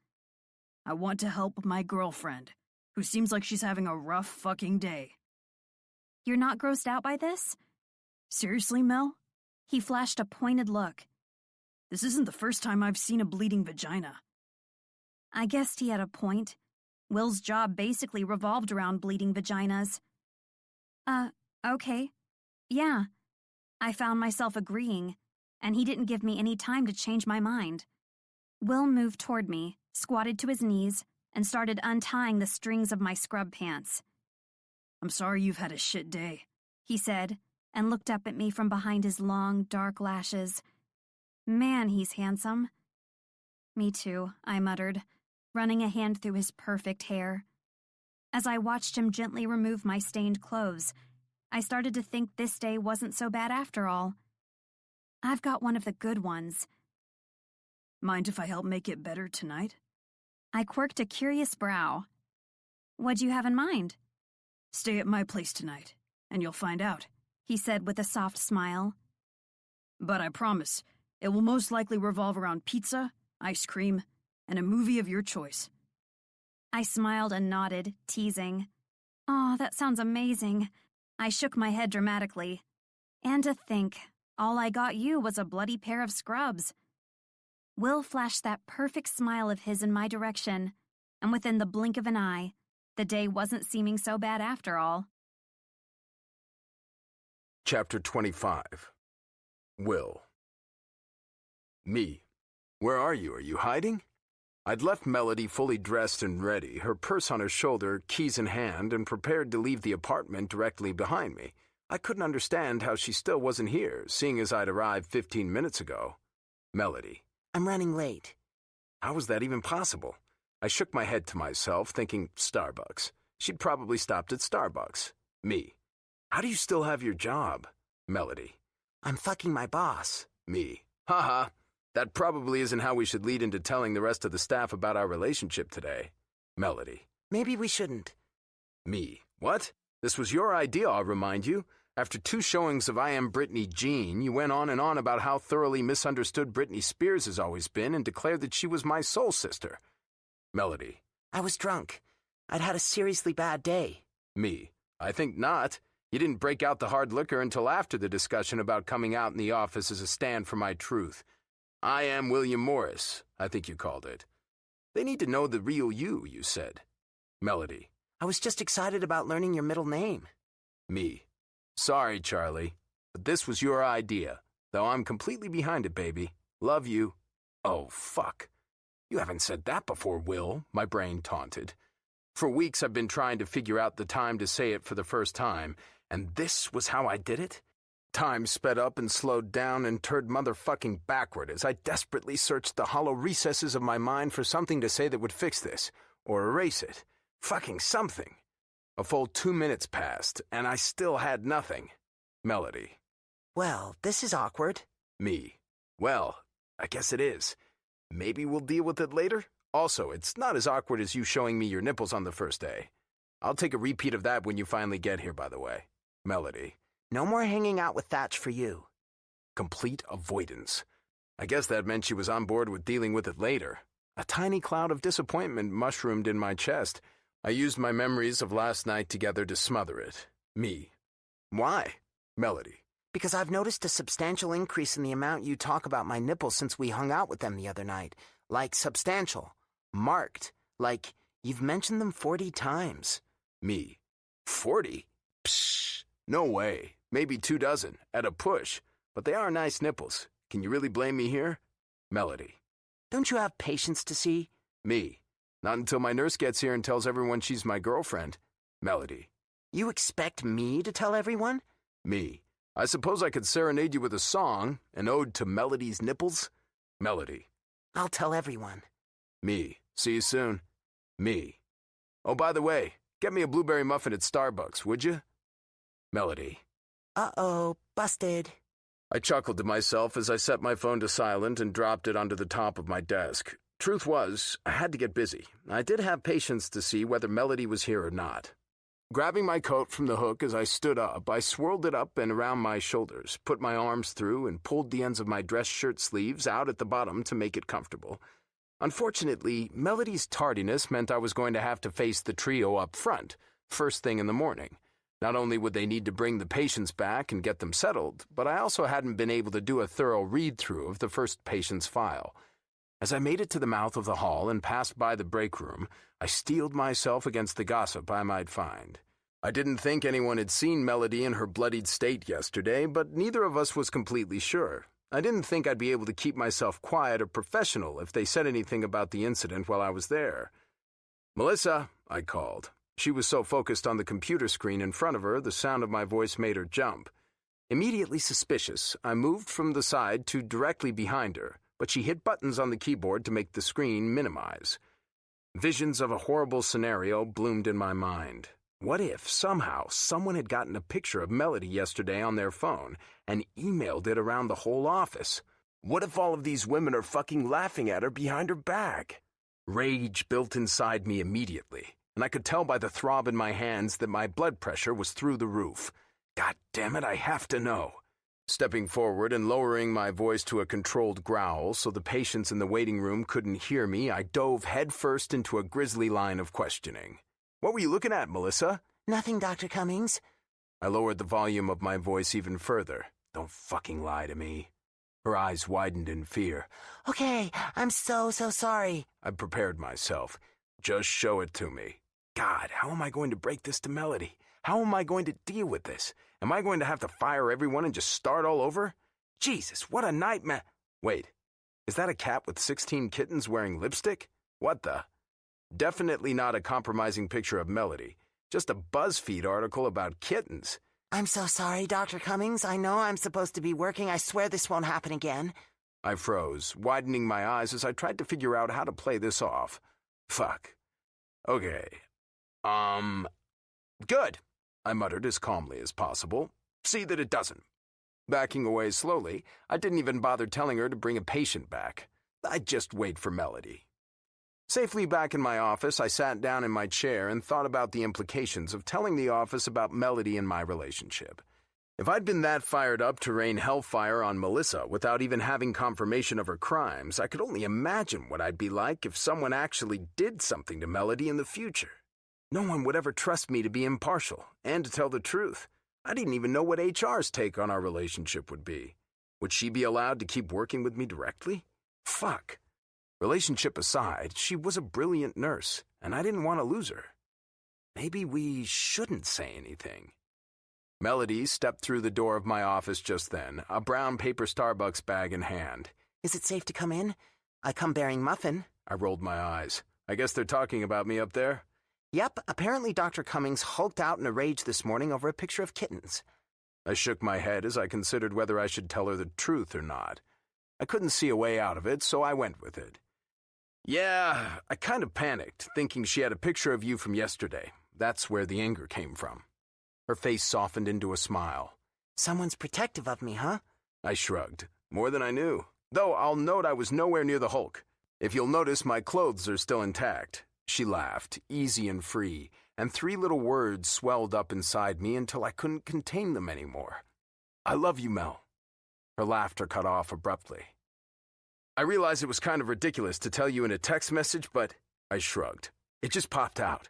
I want to help my girlfriend, who seems like she's having a rough fucking day. You're not grossed out by this? Seriously, Mel? He flashed a pointed look. This isn't the first time I've seen a bleeding vagina. I guessed he had a point. Will's job basically revolved around bleeding vaginas. Okay. Yeah. I found myself agreeing, and he didn't give me any time to change my mind. Will moved toward me, squatted to his knees, and started untying the strings of my scrub pants. I'm sorry you've had a shit day, he said, and looked up at me from behind his long, dark lashes. Man, he's handsome. Me too, I muttered, running a hand through his perfect hair. As I watched him gently remove my stained clothes, I started to think this day wasn't so bad after all. I've got one of the good ones. Mind if I help make it better tonight? I quirked a curious brow. What'd you have in mind? Stay at my place tonight, and you'll find out, he said with a soft smile. But I promise, it will most likely revolve around pizza, ice cream, and a movie of your choice. I smiled and nodded, teasing. "Aw, that sounds amazing." I shook my head dramatically. And to think, all I got you was a bloody pair of scrubs. Will flashed that perfect smile of his in my direction, and within the blink of an eye, the day wasn't seeming so bad after all. Chapter 25. Will. Me. Where are you? Are you hiding? I'd left Melody fully dressed and ready, her purse on her shoulder, keys in hand, and prepared to leave the apartment directly behind me. I couldn't understand how she still wasn't here, seeing as I'd arrived 15 minutes ago. Melody. I'm running late. How was that even possible? I shook my head to myself, thinking Starbucks. She'd probably stopped at Starbucks. Me. How do you still have your job? Melody. I'm fucking my boss. Me. Haha. That probably isn't how we should lead into telling the rest of the staff about our relationship today. Melody. Maybe we shouldn't. Me. What? This was your idea, I'll remind you. After 2 showings of I Am Britney Jean, you went on and on about how thoroughly misunderstood Britney Spears has always been and declared that she was my soul sister. Melody. I was drunk. I'd had a seriously bad day. Me. I think not. You didn't break out the hard liquor until after the discussion about coming out in the office as a stand for my truth. I am William Morris, I think you called it. They need to know the real you said. Melody. I was just excited about learning your middle name. Me. Sorry, Charlie, but this was your idea, though I'm completely behind it, baby. Love you. Oh, fuck. You haven't said that before, Will, my brain taunted. For weeks I've been trying to figure out the time to say it for the first time, and this was how I did it? Time sped up and slowed down and turned motherfucking backward as I desperately searched the hollow recesses of my mind for something to say that would fix this, or erase it. Fucking something. A full 2 minutes passed, and I still had nothing. Melody. Well, this is awkward. Me. Well, I guess it is. Maybe we'll deal with it later? Also, it's not as awkward as you showing me your nipples on the first day. I'll take a repeat of that when you finally get here, by the way. Melody. No more hanging out with Thatch for you. Complete avoidance. I guess that meant she was on board with dealing with it later. A tiny cloud of disappointment mushroomed in my chest. I used my memories of last night together to smother it. Me. Why? Melody. Because I've noticed a substantial increase in the amount you talk about my nipples since we hung out with them the other night. Like substantial. Marked. Like you've mentioned them 40 times. Me. 40? Psh. No way. Maybe 24, at a push. But they are nice nipples. Can you really blame me here? Melody. Don't you have patience to see? Me. Not until my nurse gets here and tells everyone she's my girlfriend. Melody. You expect me to tell everyone? Me. I suppose I could serenade you with a song, an ode to Melody's nipples? Melody. I'll tell everyone. Me. See you soon. Me. Oh, by the way, get me a blueberry muffin at Starbucks, would you? Melody. Uh-oh, busted. I chuckled to myself as I set my phone to silent and dropped it onto the top of my desk. Truth was, I had to get busy. I did have patience to see whether Melody was here or not. Grabbing my coat from the hook as I stood up, I swirled it up and around my shoulders, put my arms through, and pulled the ends of my dress shirt sleeves out at the bottom to make it comfortable. Unfortunately, Melody's tardiness meant I was going to have to face the trio up front, first thing in the morning. Not only would they need to bring the patients back and get them settled, but I also hadn't been able to do a thorough read-through of the first patient's file. As I made it to the mouth of the hall and passed by the break room, I steeled myself against the gossip I might find. I didn't think anyone had seen Melody in her bloodied state yesterday, but neither of us was completely sure. I didn't think I'd be able to keep myself quiet or professional if they said anything about the incident while I was there. "Melissa," I called. She was so focused on the computer screen in front of her, the sound of my voice made her jump. Immediately suspicious, I moved from the side to directly behind her, but she hit buttons on the keyboard to make the screen minimize. Visions of a horrible scenario bloomed in my mind. What if, somehow, someone had gotten a picture of Melody yesterday on their phone and emailed it around the whole office? What if all of these women are fucking laughing at her behind her back? Rage built inside me immediately, and I could tell by the throb in my hands that my blood pressure was through the roof. God damn it, I have to know. Stepping forward and lowering my voice to a controlled growl so the patients in the waiting room couldn't hear me, I dove headfirst into a grisly line of questioning. "What were you looking at, Melissa?" Nothing, Dr. Cummings. I lowered the volume of my voice even further. Don't fucking lie to me. Her eyes widened in fear. Okay, I'm so sorry. I prepared myself. Just show it to me. God, how am I going to break this to Melody? How am I going to deal with this? Am I going to have to fire everyone and just start all over? Jesus, what a nightmare. Wait, is that a cat with 16 kittens wearing lipstick? What the? Definitely not a compromising picture of Melody. Just a BuzzFeed article about kittens. I'm so sorry, Dr. Cummings. I know I'm supposed to be working. I swear this won't happen again. I froze, widening my eyes as I tried to figure out how to play this off. Fuck. Okay. Good, I muttered as calmly as possible. See that it doesn't. Backing away slowly, I didn't even bother telling her to bring a patient back. I'd just wait for Melody. Safely back in my office, I sat down in my chair and thought about the implications of telling the office about Melody and my relationship. If I'd been that fired up to rain hellfire on Melissa without even having confirmation of her crimes, I could only imagine what I'd be like if someone actually did something to Melody in the future. No one would ever trust me to be impartial, and to tell the truth. I didn't even know what HR's take on our relationship would be. Would she be allowed to keep working with me directly? Fuck. Relationship aside, she was a brilliant nurse, and I didn't want to lose her. Maybe we shouldn't say anything. Melody stepped through the door of my office just then, a brown paper Starbucks bag in hand. Is it safe to come in? I come bearing muffin. I rolled my eyes. I guess they're talking about me up there? Yep, apparently Dr. Cummings hulked out in a rage this morning over a picture of kittens. I shook my head as I considered whether I should tell her the truth or not. I couldn't see a way out of it, so I went with it. Yeah, I kind of panicked, thinking she had a picture of you from yesterday. That's where the anger came from. Her face softened into a smile. Someone's protective of me, huh? I shrugged. More than I knew. Though I'll note I was nowhere near the Hulk. If you'll notice, my clothes are still intact. She laughed, easy and free, and 3 little words swelled up inside me until I couldn't contain them anymore. I love you, Mel. Her laughter cut off abruptly. I realized it was kind of ridiculous to tell you in a text message, but I shrugged. It just popped out.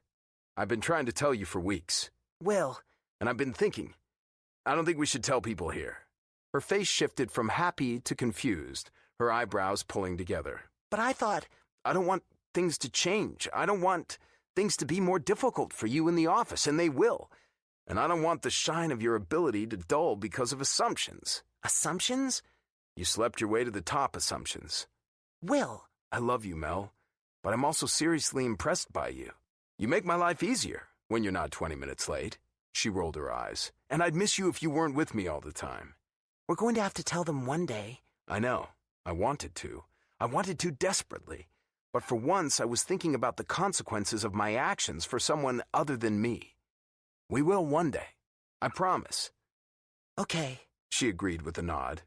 I've been trying to tell you for weeks. Will. And I've been thinking. I don't think we should tell people here. Her face shifted from happy to confused, her eyebrows pulling together. But I thought... I don't want things to change. I don't want things to be more difficult for you in the office, and they will. And I don't want the shine of your ability to dull because of assumptions. Assumptions? You slept your way to the top, assumptions. Will. I love you, Mel, but I'm also seriously impressed by you. You make my life easier when you're not 20 minutes late. She rolled her eyes. And I'd miss you if you weren't with me all the time. We're going to have to tell them one day. I know. I wanted to. I wanted to desperately. But for once, I was thinking about the consequences of my actions for someone other than me. We will one day. I promise. Okay, she agreed with a nod.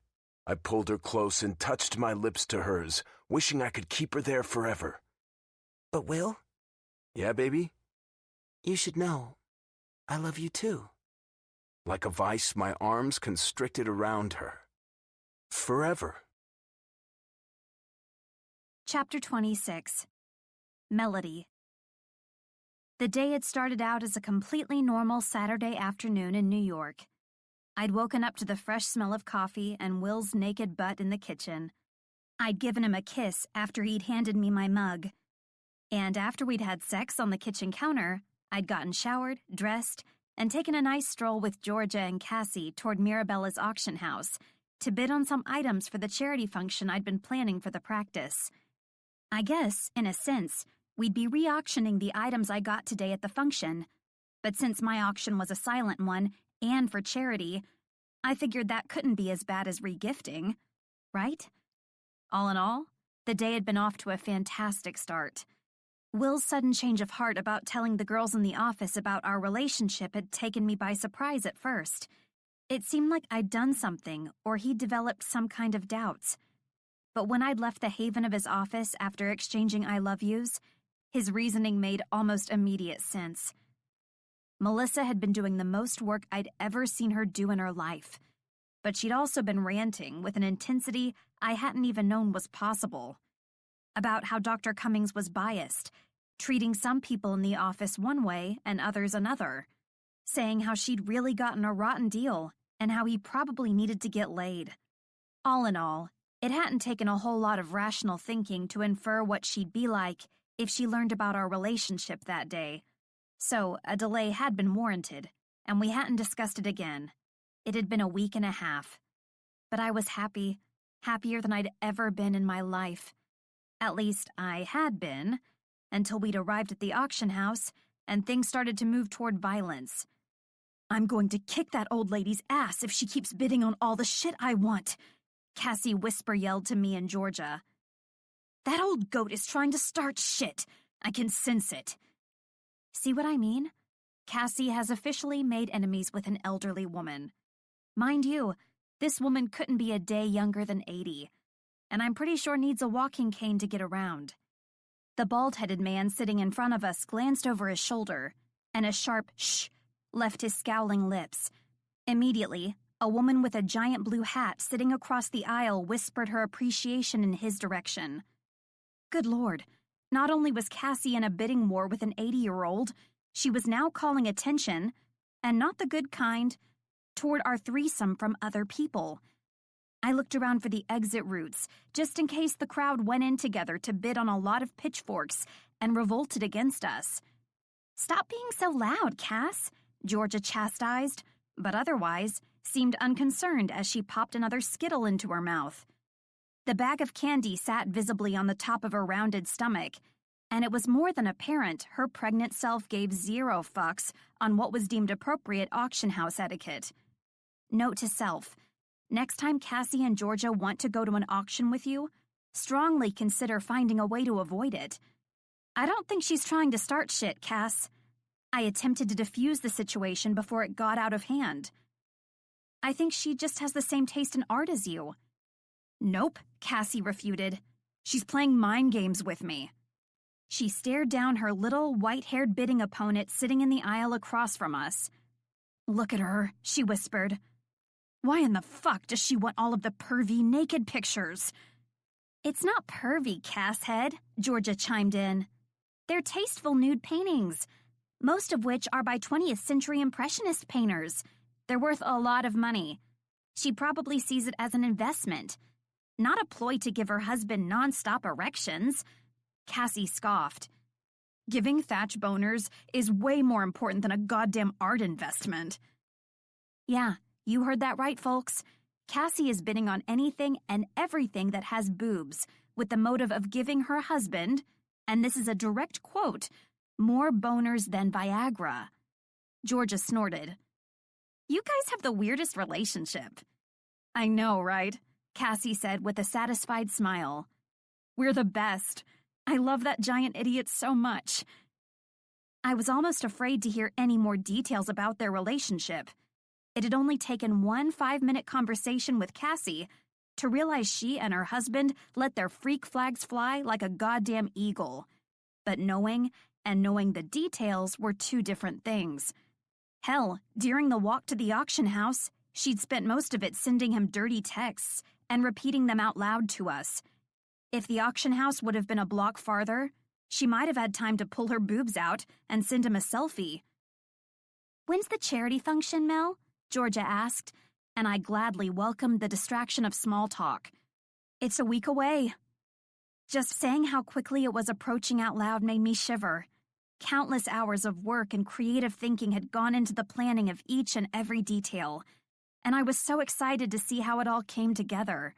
I pulled her close and touched my lips to hers, wishing I could keep her there forever. But Will? Yeah, baby? You should know. I love you too. Like a vice, my arms constricted around her. Forever. Chapter 26. Melody. The day had started out as a completely normal Saturday afternoon in New York. I'd woken up to the fresh smell of coffee and Will's naked butt in the kitchen. I'd given him a kiss after he'd handed me my mug. And after we'd had sex on the kitchen counter, I'd gotten showered, dressed, and taken a nice stroll with Georgia and Cassie toward Mirabella's auction house to bid on some items for the charity function I'd been planning for the practice. I guess, in a sense, we'd be re-auctioning the items I got today at the function. But since my auction was a silent one, and for charity, I figured that couldn't be as bad as re-gifting, right? All in all, the day had been off to a fantastic start. Will's sudden change of heart about telling the girls in the office about our relationship had taken me by surprise at first. It seemed like I'd done something, or he'd developed some kind of doubts. But when I'd left the haven of his office after exchanging I love yous, his reasoning made almost immediate sense. Melissa had been doing the most work I'd ever seen her do in her life, but she'd also been ranting with an intensity I hadn't even known was possible. About how Dr. Cummings was biased, treating some people in the office one way and others another, saying how she'd really gotten a rotten deal and how he probably needed to get laid. All in all, it hadn't taken a whole lot of rational thinking to infer what she'd be like if she learned about our relationship that day. So a delay had been warranted, and we hadn't discussed it again. It had been a week and a half. But I was happy, happier than I'd ever been in my life. At least I had been, until we'd arrived at the auction house and things started to move toward violence. I'm going to kick that old lady's ass if she keeps bidding on all the shit I want, Cassie whisper yelled to me and Georgia. That old goat is trying to start shit. I can sense it. See what I mean? Cassie has officially made enemies with an elderly woman. Mind you, this woman couldn't be a day younger than 80, and I'm pretty sure needs a walking cane to get around. The bald-headed man sitting in front of us glanced over his shoulder, and a sharp shh left his scowling lips. Immediately, a woman with a giant blue hat sitting across the aisle whispered her appreciation in his direction. Good Lord, not only was Cassie in a bidding war with an 80-year-old, she was now calling attention, and not the good kind, toward our threesome from other people. I looked around for the exit routes, just in case the crowd went in together to bid on a lot of pitchforks and revolted against us. Stop being so loud, Cass, Georgia chastised, but otherwise seemed unconcerned as she popped another Skittle into her mouth. The bag of candy sat visibly on the top of her rounded stomach, and it was more than apparent her pregnant self gave 0 fucks on what was deemed appropriate auction house etiquette. Note to self, next time Cassie and Georgia want to go to an auction with you, strongly consider finding a way to avoid it. I don't think she's trying to start shit, Cass. I attempted to defuse the situation before it got out of hand. I think she just has the same taste in art as you. Nope, Cassie refuted. She's playing mind games with me. She stared down her little, white-haired bidding opponent sitting in the aisle across from us. Look at her, she whispered. Why in the fuck does she want all of the pervy naked pictures? It's not pervy, Casshead, Georgia chimed in. They're tasteful nude paintings, most of which are by 20th century impressionist painters. They're worth a lot of money. She probably sees it as an investment, not a ploy to give her husband non-stop erections. Cassie scoffed. Giving Thatch boners is way more important than a goddamn art investment. Yeah, you heard that right, folks. Cassie is bidding on anything and everything that has boobs, with the motive of giving her husband, and this is a direct quote, more boners than Viagra. Georgia snorted. You guys have the weirdest relationship. I know, right? Cassie said with a satisfied smile. We're the best. I love that giant idiot so much. I was almost afraid to hear any more details about their relationship. It had only taken one 5-minute conversation with Cassie to realize she and her husband let their freak flags fly like a goddamn eagle. But knowing and knowing the details were two different things. Hell, during the walk to the auction house, she'd spent most of it sending him dirty texts and repeating them out loud to us. If the auction house would have been a block farther, she might have had time to pull her boobs out and send him a selfie. "When's the charity function, Mel?" Georgia asked, and I gladly welcomed the distraction of small talk. "It's a week away." Just saying how quickly it was approaching out loud made me shiver. Countless hours of work and creative thinking had gone into the planning of each and every detail, and I was so excited to see how it all came together.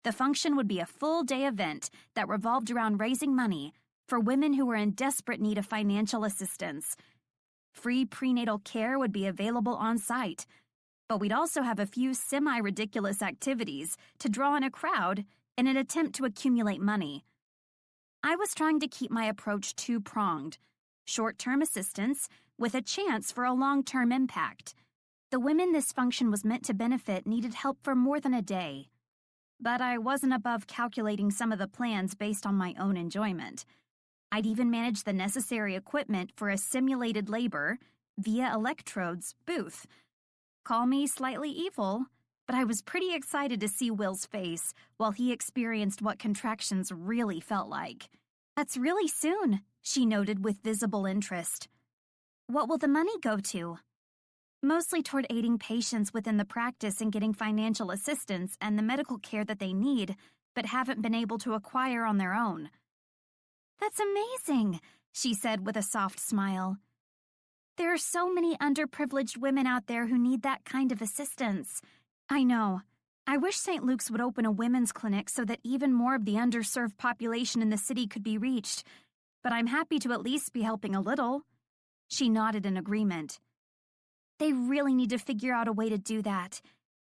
The function would be a full-day event that revolved around raising money for women who were in desperate need of financial assistance. Free prenatal care would be available on site, but we'd also have a few semi-ridiculous activities to draw in a crowd in an attempt to accumulate money. I was trying to keep my approach two-pronged: short-term assistance with a chance for a long-term impact. The women this function was meant to benefit needed help for more than a day. But I wasn't above calculating some of the plans based on my own enjoyment. I'd even managed the necessary equipment for a simulated labor via electrodes booth. Call me slightly evil, but I was pretty excited to see Will's face while he experienced what contractions really felt like. "That's really soon," she noted with visible interest. "What will the money go to?" "Mostly toward aiding patients within the practice in getting financial assistance and the medical care that they need, but haven't been able to acquire on their own." "That's amazing," she said with a soft smile. "There are so many underprivileged women out there who need that kind of assistance." "I know. I wish St. Luke's would open a women's clinic so that even more of the underserved population in the city could be reached, but I'm happy to at least be helping a little." She nodded in agreement. "They really need to figure out a way to do that.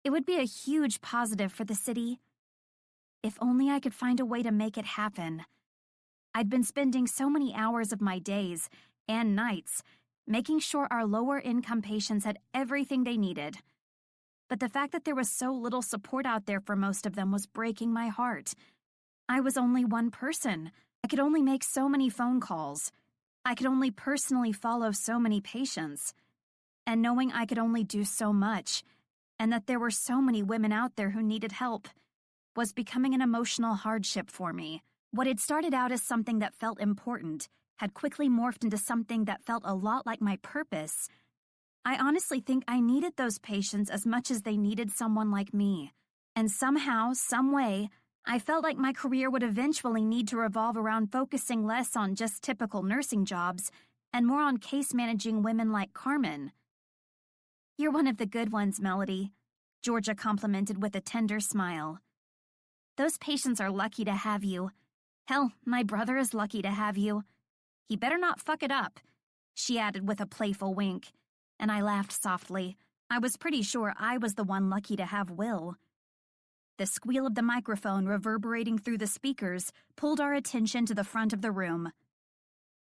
It would be a huge positive for the city. If only I could find a way to make it happen." I'd been spending so many hours of my days and nights making sure our lower-income patients had everything they needed. But the fact that there was so little support out there for most of them was breaking my heart. I was only one person. I could only make so many phone calls. I could only personally follow so many patients. And knowing I could only do so much, and that there were so many women out there who needed help, was becoming an emotional hardship for me. What had started out as something that felt important had quickly morphed into something that felt a lot like my purpose. I honestly think I needed those patients as much as they needed someone like me. And somehow, some way, I felt like my career would eventually need to revolve around focusing less on just typical nursing jobs and more on case managing women like Carmen. "You're one of the good ones, Melody," Georgia complimented with a tender smile. "Those patients are lucky to have you. Hell, my brother is lucky to have you. He better not fuck it up," she added with a playful wink, and I laughed softly. I was pretty sure I was the one lucky to have Will. The squeal of the microphone reverberating through the speakers pulled our attention to the front of the room.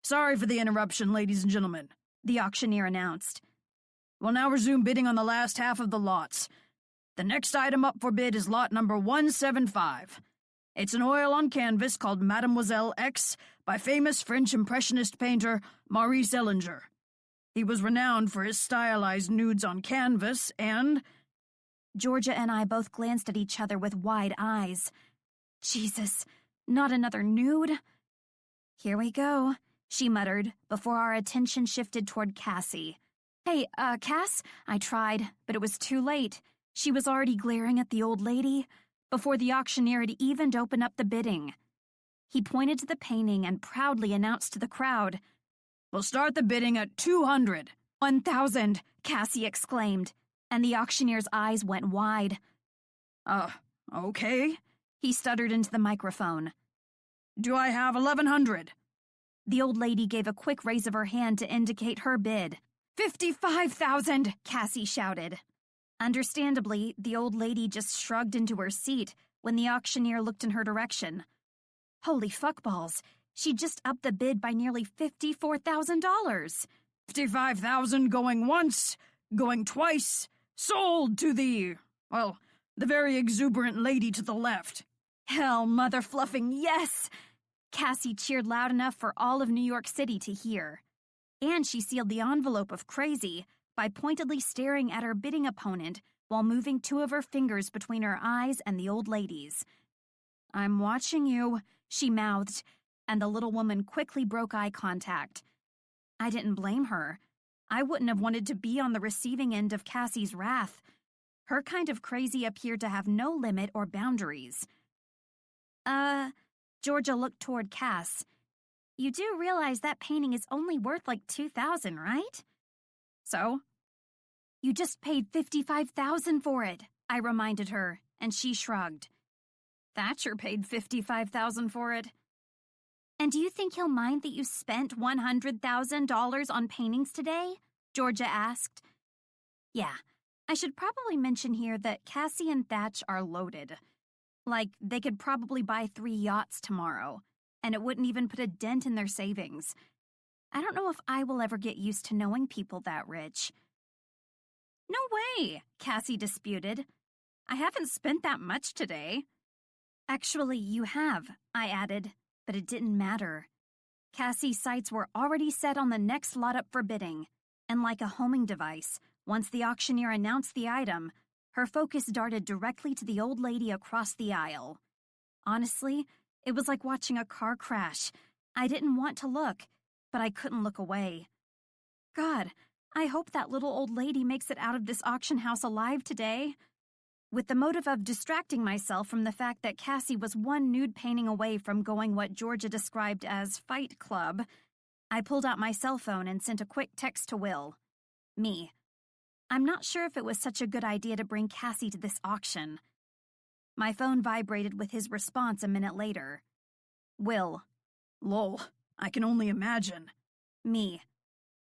"Sorry for the interruption, ladies and gentlemen," the auctioneer announced. "We'll now resume bidding on the last half of the lots. The next item up for bid is lot number 175. It's an oil on canvas called Mademoiselle X by famous French Impressionist painter Maurice Ellinger. He was renowned for his stylized nudes on canvas and—" Georgia and I both glanced at each other with wide eyes. Jesus, not another nude? "Here we go," she muttered before our attention shifted toward Cassie. "Hey, Cass?" I tried, but it was too late. She was already glaring at the old lady before the auctioneer had even opened up the bidding. He pointed to the painting and proudly announced to the crowd, "We'll start the bidding at 200. 1,000, Cassie exclaimed, and the auctioneer's eyes went wide. Okay," he stuttered into the microphone. "Do I have 1,100? The old lady gave a quick raise of her hand to indicate her bid. 55,000, Cassie shouted. Understandably, the old lady just shrugged into her seat when the auctioneer looked in her direction. Holy fuckballs, she just upped the bid by nearly $54,000. 55,000 going once, going twice, sold to the very exuberant lady to the left. Hell, mother-fluffing yes! Cassie cheered loud enough for all of New York City to hear. And she sealed the envelope of crazy by pointedly staring at her bidding opponent while moving two of her fingers between her eyes and the old lady's. "I'm watching you," she mouthed, and the little woman quickly broke eye contact. I didn't blame her. I wouldn't have wanted to be on the receiving end of Cassie's wrath. Her kind of crazy appeared to have no limit or boundaries. Georgia looked toward Cass. "You do realize that painting is only worth like $2,000, right?" "So?" "You just paid $55,000 for it," I reminded her, and she shrugged. "Thatcher paid $55,000 for it." "And do you think he'll mind that you spent $100,000 on paintings today?" Georgia asked. Yeah, I should probably mention here that Cassie and Thatch are loaded. Like, they could probably buy 3 yachts tomorrow, and it wouldn't even put a dent in their savings. I don't know if I will ever get used to knowing people that rich. "No way," Cassie disputed. "I haven't spent that much today." "Actually, you have," I added, but it didn't matter. Cassie's sights were already set on the next lot up for bidding, and like a homing device, once the auctioneer announced the item, her focus darted directly to the old lady across the aisle. Honestly, it was like watching a car crash. I didn't want to look, but I couldn't look away. God, I hope that little old lady makes it out of this auction house alive today. With the motive of distracting myself from the fact that Cassie was one nude painting away from going what Georgia described as Fight Club, I pulled out my cell phone and sent a quick text to Will. Me. I'm not sure if it was such a good idea to bring Cassie to this auction. My phone vibrated with his response a minute later. Will. Lol, I can only imagine. Me.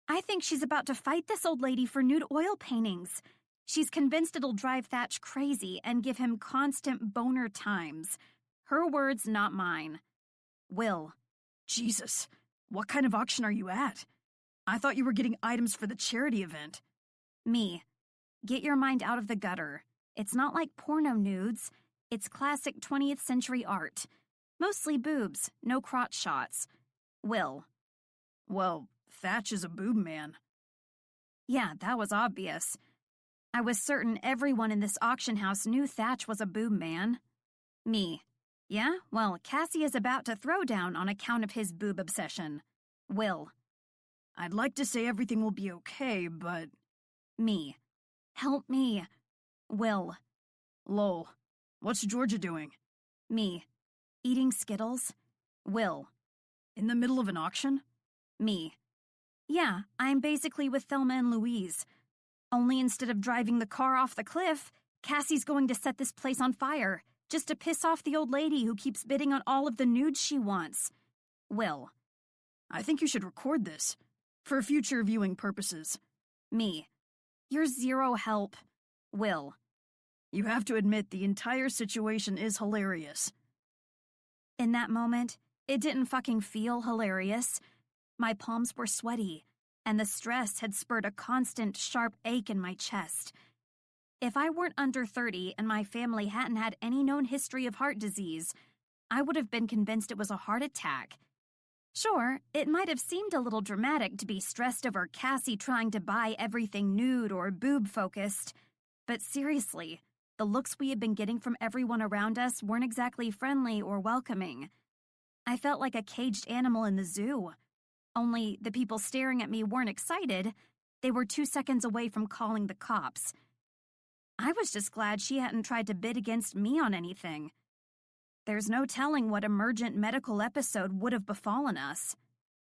I think she's about to fight this old lady for nude oil paintings. She's convinced it'll drive Thatch crazy and give him constant boner times. Her words, not mine. Will. Jesus, what kind of auction are you at? I thought you were getting items for the charity event. Me. Get your mind out of the gutter. It's not like porno nudes. It's classic 20th century art. Mostly boobs, no crotch shots. Will. Well, Thatch is a boob man. Yeah, that was obvious. I was certain everyone in this auction house knew Thatch was a boob man. Me. Yeah, well, Cassie is about to throw down on account of his boob obsession. Will. I'd like to say everything will be okay, but... Me. Help me. Will. Lol. What's Georgia doing? Me. Eating Skittles. Will. In the middle of an auction? Me. Yeah, I'm basically with Thelma and Louise. Only instead of driving the car off the cliff, Cassie's going to set this place on fire, just to piss off the old lady who keeps bidding on all of the nudes she wants. Will. I think you should record this, for future viewing purposes. Me. You're zero help. Will. You have to admit the entire situation is hilarious. In that moment, it didn't fucking feel hilarious. My palms were sweaty, and the stress had spurred a constant, sharp ache in my chest. If I weren't under 30 and my family hadn't had any known history of heart disease, I would have been convinced it was a heart attack. Sure, it might have seemed a little dramatic to be stressed over Cassie trying to buy everything nude or boob-focused, but seriously, the looks we had been getting from everyone around us weren't exactly friendly or welcoming. I felt like a caged animal in the zoo. Only the people staring at me weren't excited. They were 2 seconds away from calling the cops. I was just glad she hadn't tried to bid against me on anything. There's no telling what emergent medical episode would have befallen us.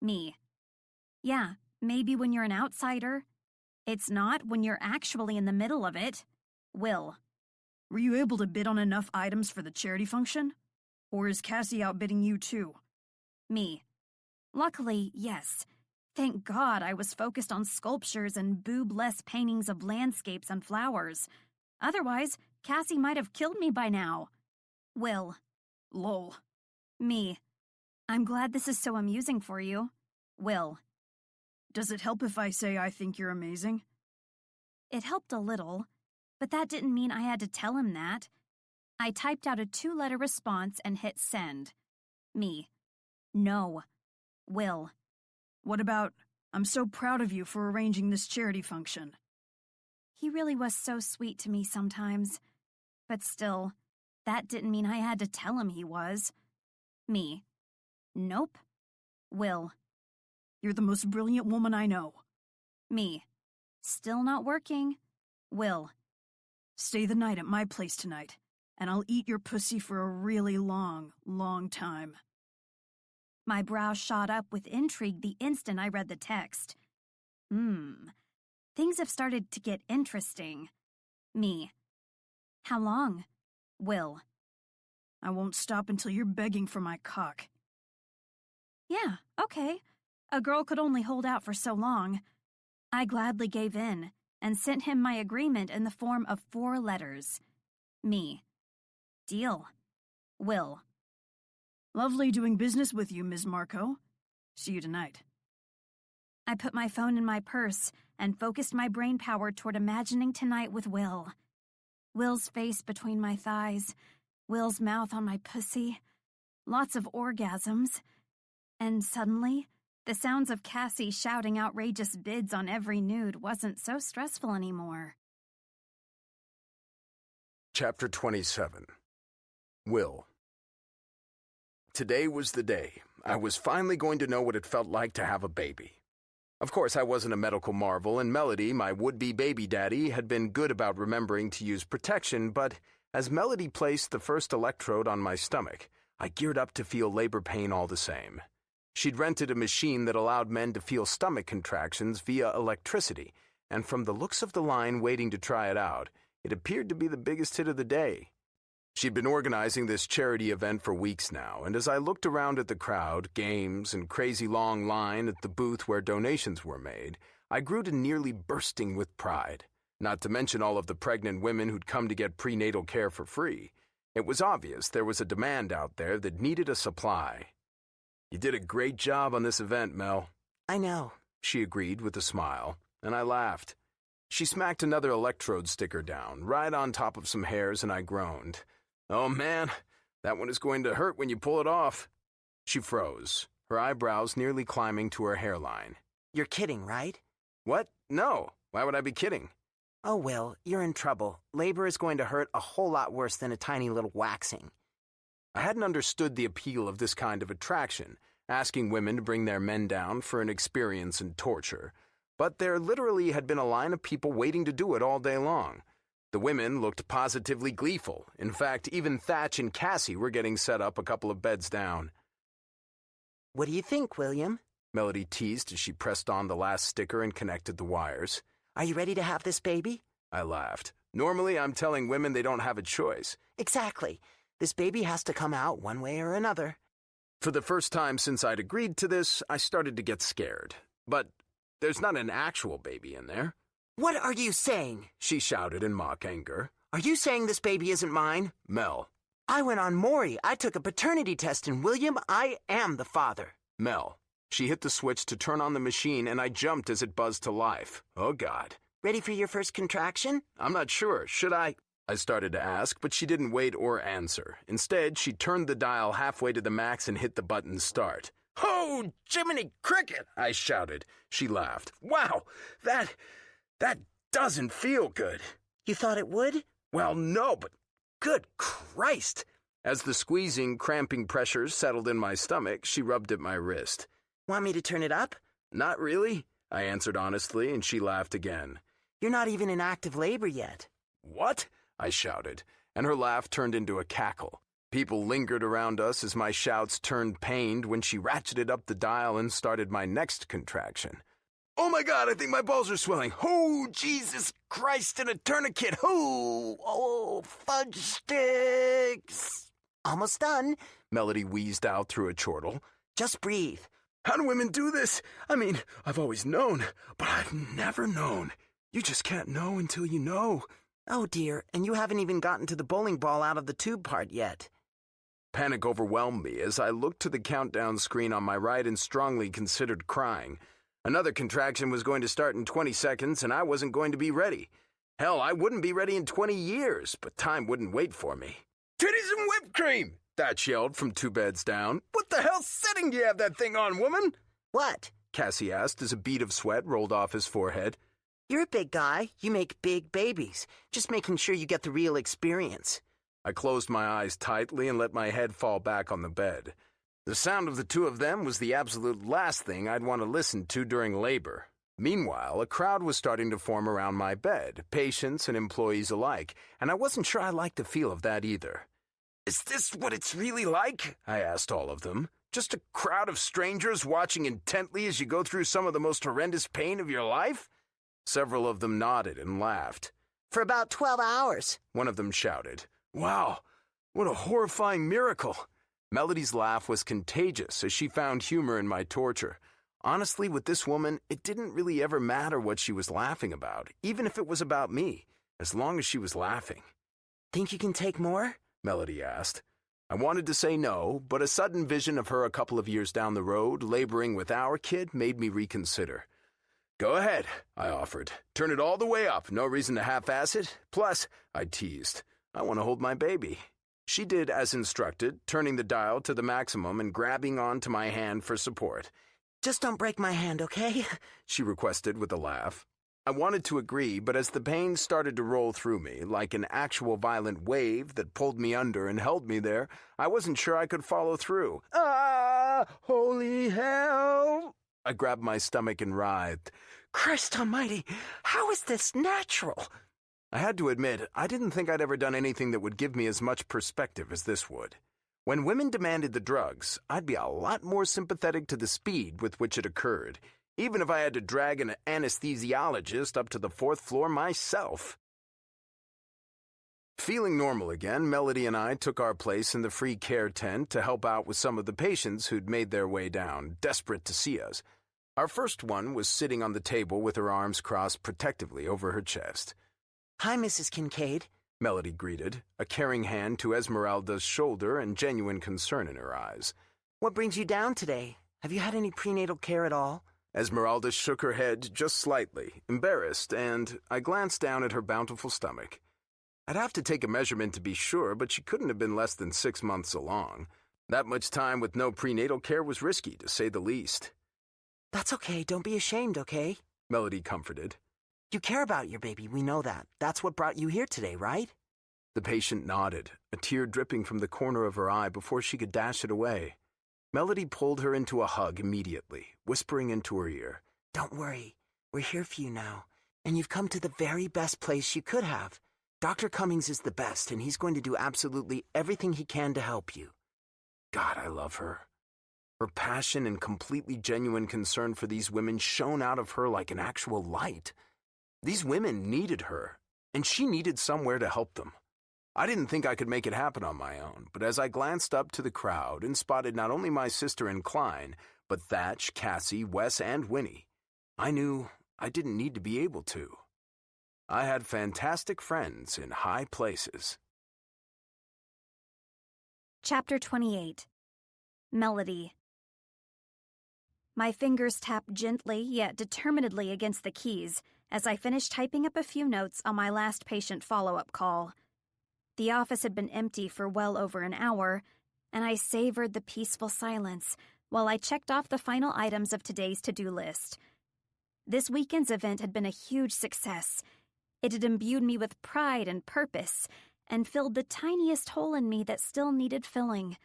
Me. Yeah, maybe when you're an outsider. It's not when you're actually in the middle of it. Will. Were you able to bid on enough items for the charity function? Or is Cassie outbidding you too? Me. Luckily, yes. Thank God I was focused on sculptures and boob-less paintings of landscapes and flowers. Otherwise, Cassie might have killed me by now. Will. Lol. Me. I'm glad this is so amusing for you. Will. Does it help if I say I think you're amazing? It helped a little, but that didn't mean I had to tell him that. I typed out a 2-letter response and hit send. Me. No. Will. What about I'm so proud of you for arranging this charity function. He really was so sweet to me sometimes. But still, that didn't mean I had to tell him he was. Me. Nope. Will. You're the most brilliant woman I know. Me. Still not working. Will. Stay the night at my place tonight, and I'll eat your pussy for a really long, long time. My brow shot up with intrigue the instant I read the text. Things have started to get interesting. Me. How long? Will. I won't stop until you're begging for my cock. Yeah, okay. A girl could only hold out for so long. I gladly gave in and sent him my agreement in the form of 4 letters. Me. Deal. Will. Lovely doing business with you, Ms. Marco. See you tonight. I put my phone in my purse and focused my brain power toward imagining tonight with Will. Will's face between my thighs, Will's mouth on my pussy, lots of orgasms, and suddenly, the sounds of Cassie shouting outrageous bids on every nude wasn't so stressful anymore. Chapter 27. Will. Today was the day. I was finally going to know what it felt like to have a baby. Of course, I wasn't a medical marvel, and Melody, my would-be baby daddy, had been good about remembering to use protection, but as Melody placed the first electrode on my stomach, I geared up to feel labor pain all the same. She'd rented a machine that allowed men to feel stomach contractions via electricity, and from the looks of the line waiting to try it out, it appeared to be the biggest hit of the day. She'd been organizing this charity event for weeks now, and as I looked around at the crowd, games, and crazy long line at the booth where donations were made, I grew to nearly bursting with pride, not to mention all of the pregnant women who'd come to get prenatal care for free. It was obvious there was a demand out there that needed a supply. You did a great job on this event, Mel. I know, She agreed with a smile, and I laughed. She smacked another electrode sticker down, right on top of some hairs, and I groaned. Oh man, that one is going to hurt when you pull it off. She froze, her eyebrows nearly climbing to her hairline. You're kidding, right? What? No. Why would I be kidding? Oh, Will, you're in trouble. Labor is going to hurt a whole lot worse than a tiny little waxing. I hadn't understood the appeal of this kind of attraction, asking women to bring their men down for an experience in torture. But there literally had been a line of people waiting to do it all day long. The women looked positively gleeful. In fact, even Thatch and Cassie were getting set up a couple of beds down. What do you think, William? Melody teased as she pressed on the last sticker and connected the wires. Are you ready to have this baby? I laughed. Normally, I'm telling women they don't have a choice. Exactly. This baby has to come out one way or another. For the first time since I'd agreed to this, I started to get scared. But there's not an actual baby in there. What are you saying? She shouted in mock anger. Are you saying this baby isn't mine? Mel. I went on Maury. I took a paternity test, and William, I am the father. Mel. She hit the switch to turn on the machine, and I jumped as it buzzed to life. Oh, God. Ready for your first contraction? I'm not sure. Should I? I started to ask, but she didn't wait or answer. Instead, she turned the dial halfway to the max and hit the button start. Oh, Jiminy Cricket! I shouted. She laughed. Wow, that doesn't feel good. You thought it would? Well, no, but good Christ! As the squeezing, cramping pressures settled in my stomach, she rubbed at my wrist. Want me to turn it up? Not really, I answered honestly, and she laughed again. You're not even in active labor yet. What? I shouted, and her laugh turned into a cackle. People lingered around us as my shouts turned pained when she ratcheted up the dial and started my next contraction. Oh my God, I think my balls are swelling. Oh, Jesus Christ, in a tourniquet. Oh, fudge sticks. Almost done, Melody wheezed out through a chortle. Just breathe. How do women do this? I mean, I've always known, but I've never known. You just can't know until you know. Oh dear, and you haven't even gotten to the bowling ball out of the tube part yet. Panic overwhelmed me as I looked to the countdown screen on my right and strongly considered crying. Another contraction was going to start in 20 seconds, and I wasn't going to be ready. Hell, I wouldn't be ready in 20 years, but time wouldn't wait for me. Titties and whipped cream! Thatch yelled from 2 beds down. What the hell setting do you have that thing on, woman? What? Cassie asked as a bead of sweat rolled off his forehead. You're a big guy. You make big babies. Just making sure you get the real experience. I closed my eyes tightly and let my head fall back on the bed. The sound of the two of them was the absolute last thing I'd want to listen to during labor. Meanwhile, a crowd was starting to form around my bed, patients and employees alike, and I wasn't sure I liked the feel of that either. "Is this what it's really like?" I asked all of them. "Just a crowd of strangers watching intently as you go through some of the most horrendous pain of your life?" Several of them nodded and laughed. "For about 12 hours, one of them shouted. "Wow, what a horrifying miracle." Melody's laugh was contagious as she found humor in my torture. Honestly, with this woman, it didn't really ever matter what she was laughing about, even if it was about me, as long as she was laughing. Think you can take more? Melody asked. I wanted to say no, but a sudden vision of her a couple of years down the road, laboring with our kid, made me reconsider. "Go ahead," I offered. "Turn it all the way up, no reason to half-ass it. Plus," I teased, "I want to hold my baby." She did as instructed, turning the dial to the maximum and grabbing onto my hand for support. "Just don't break my hand, okay?" she requested with a laugh. I wanted to agree, but as the pain started to roll through me, like an actual violent wave that pulled me under and held me there, I wasn't sure I could follow through. "Ah, holy hell!" I grabbed my stomach and writhed. "Christ almighty, how is this natural?" I had to admit, I didn't think I'd ever done anything that would give me as much perspective as this would. When women demanded the drugs, I'd be a lot more sympathetic to the speed with which it occurred, even if I had to drag an anesthesiologist up to the 4th floor myself. Feeling normal again, Melody and I took our place in the free care tent to help out with some of the patients who'd made their way down, desperate to see us. Our first one was sitting on the table with her arms crossed protectively over her chest. "Hi, Mrs. Kincaid," Melody greeted, a caring hand to Esmeralda's shoulder and genuine concern in her eyes. "What brings you down today? Have you had any prenatal care at all?" Esmeralda shook her head just slightly, embarrassed, and I glanced down at her bountiful stomach. I'd have to take a measurement to be sure, but she couldn't have been less than 6 months along. That much time with no prenatal care was risky, to say the least. "That's okay, don't be ashamed, okay?" Melody comforted. "You care about your baby, we know that. That's what brought you here today, right?" The patient nodded, a tear dripping from the corner of her eye before she could dash it away. Melody pulled her into a hug immediately, whispering into her ear, "Don't worry, we're here for you now, and you've come to the very best place you could have. Dr. Cummings is the best, and he's going to do absolutely everything he can to help you." God, I love her. Her passion and completely genuine concern for these women shone out of her like an actual light. These women needed her, and she needed somewhere to help them. I didn't think I could make it happen on my own, but as I glanced up to the crowd and spotted not only my sister and Klein, but Thatch, Cassie, Wes, and Winnie, I knew I didn't need to be able to. I had fantastic friends in high places. Chapter 28. Melody. My fingers tapped gently yet determinedly against the keys as I finished typing up a few notes on my last patient follow-up call. The office had been empty for well over an hour, and I savored the peaceful silence while I checked off the final items of today's to-do list. This weekend's event had been a huge success. It had imbued me with pride and purpose, and filled the tiniest hole in me that still needed filling.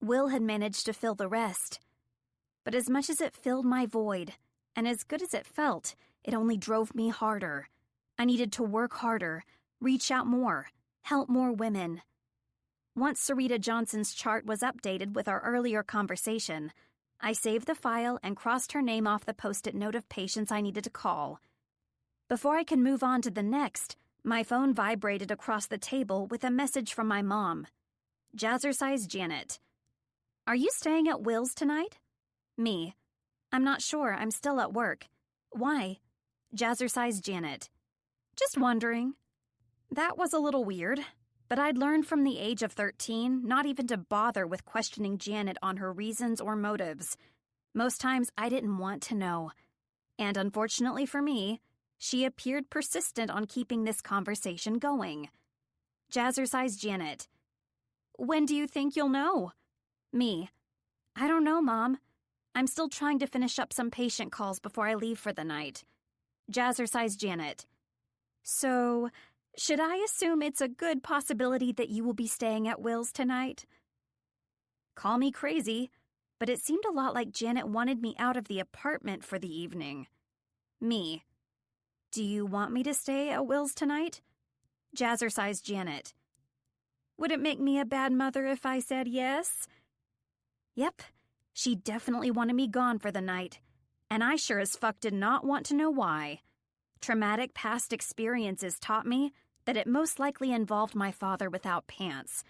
Will had managed to fill the rest. But as much as it filled my void, and as good as it felt, it only drove me harder. I needed to work harder, reach out more, help more women. Once Sarita Johnson's chart was updated with our earlier conversation, I saved the file and crossed her name off the post-it note of patients I needed to call. Before I could move on to the next, my phone vibrated across the table with a message from my mom. Jazzercise Janet. "Are you staying at Will's tonight?" Me. "I'm not sure, I'm still at work." "Why?" Jazzercise Janet. "Just wondering." That was a little weird, but I'd learned from the age of 13 not even to bother with questioning Janet on her reasons or motives. Most times I didn't want to know. And unfortunately for me, she appeared persistent on keeping this conversation going. Jazzercise Janet. "When do you think you'll know?" Me. "I don't know, Mom. I'm still trying to finish up some patient calls before I leave for the night. Jazzercise Janet. So, should I assume it's a good possibility that you will be staying at Will's tonight? Call me crazy, but it seemed a lot like Janet wanted me out of the apartment for the evening. Me. Do you want me to stay at Will's tonight? Jazzercise Janet. Would it make me a bad mother if I said yes? Yep, she definitely wanted me gone for the night, and I sure as fuck did not want to know why. Traumatic past experiences taught me that it most likely involved my father without pants.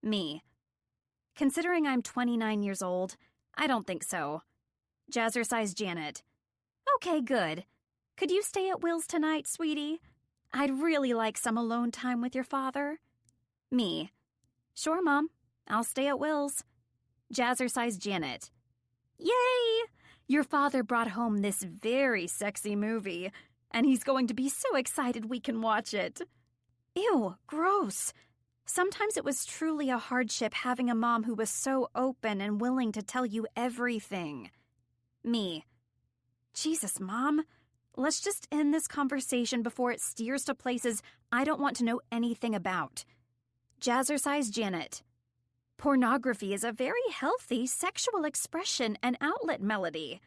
Me. Considering I'm 29 years old, I don't think so. Jazzercise Janet. Okay, good. Could you stay at Will's tonight, sweetie? I'd really like some alone time with your father. Me. Sure, Mom. I'll stay at Will's. Jazzercise Janet. Yay! Your father brought home this very sexy movie, and he's going to be so excited we can watch it. Ew, gross. Sometimes it was truly a hardship having a mom who was so open and willing to tell you everything. Me. Jesus, Mom. Let's just end this conversation before it steers to places I don't want to know anything about. Jazzercise Janet. Pornography is a very healthy sexual expression and outlet, Melody.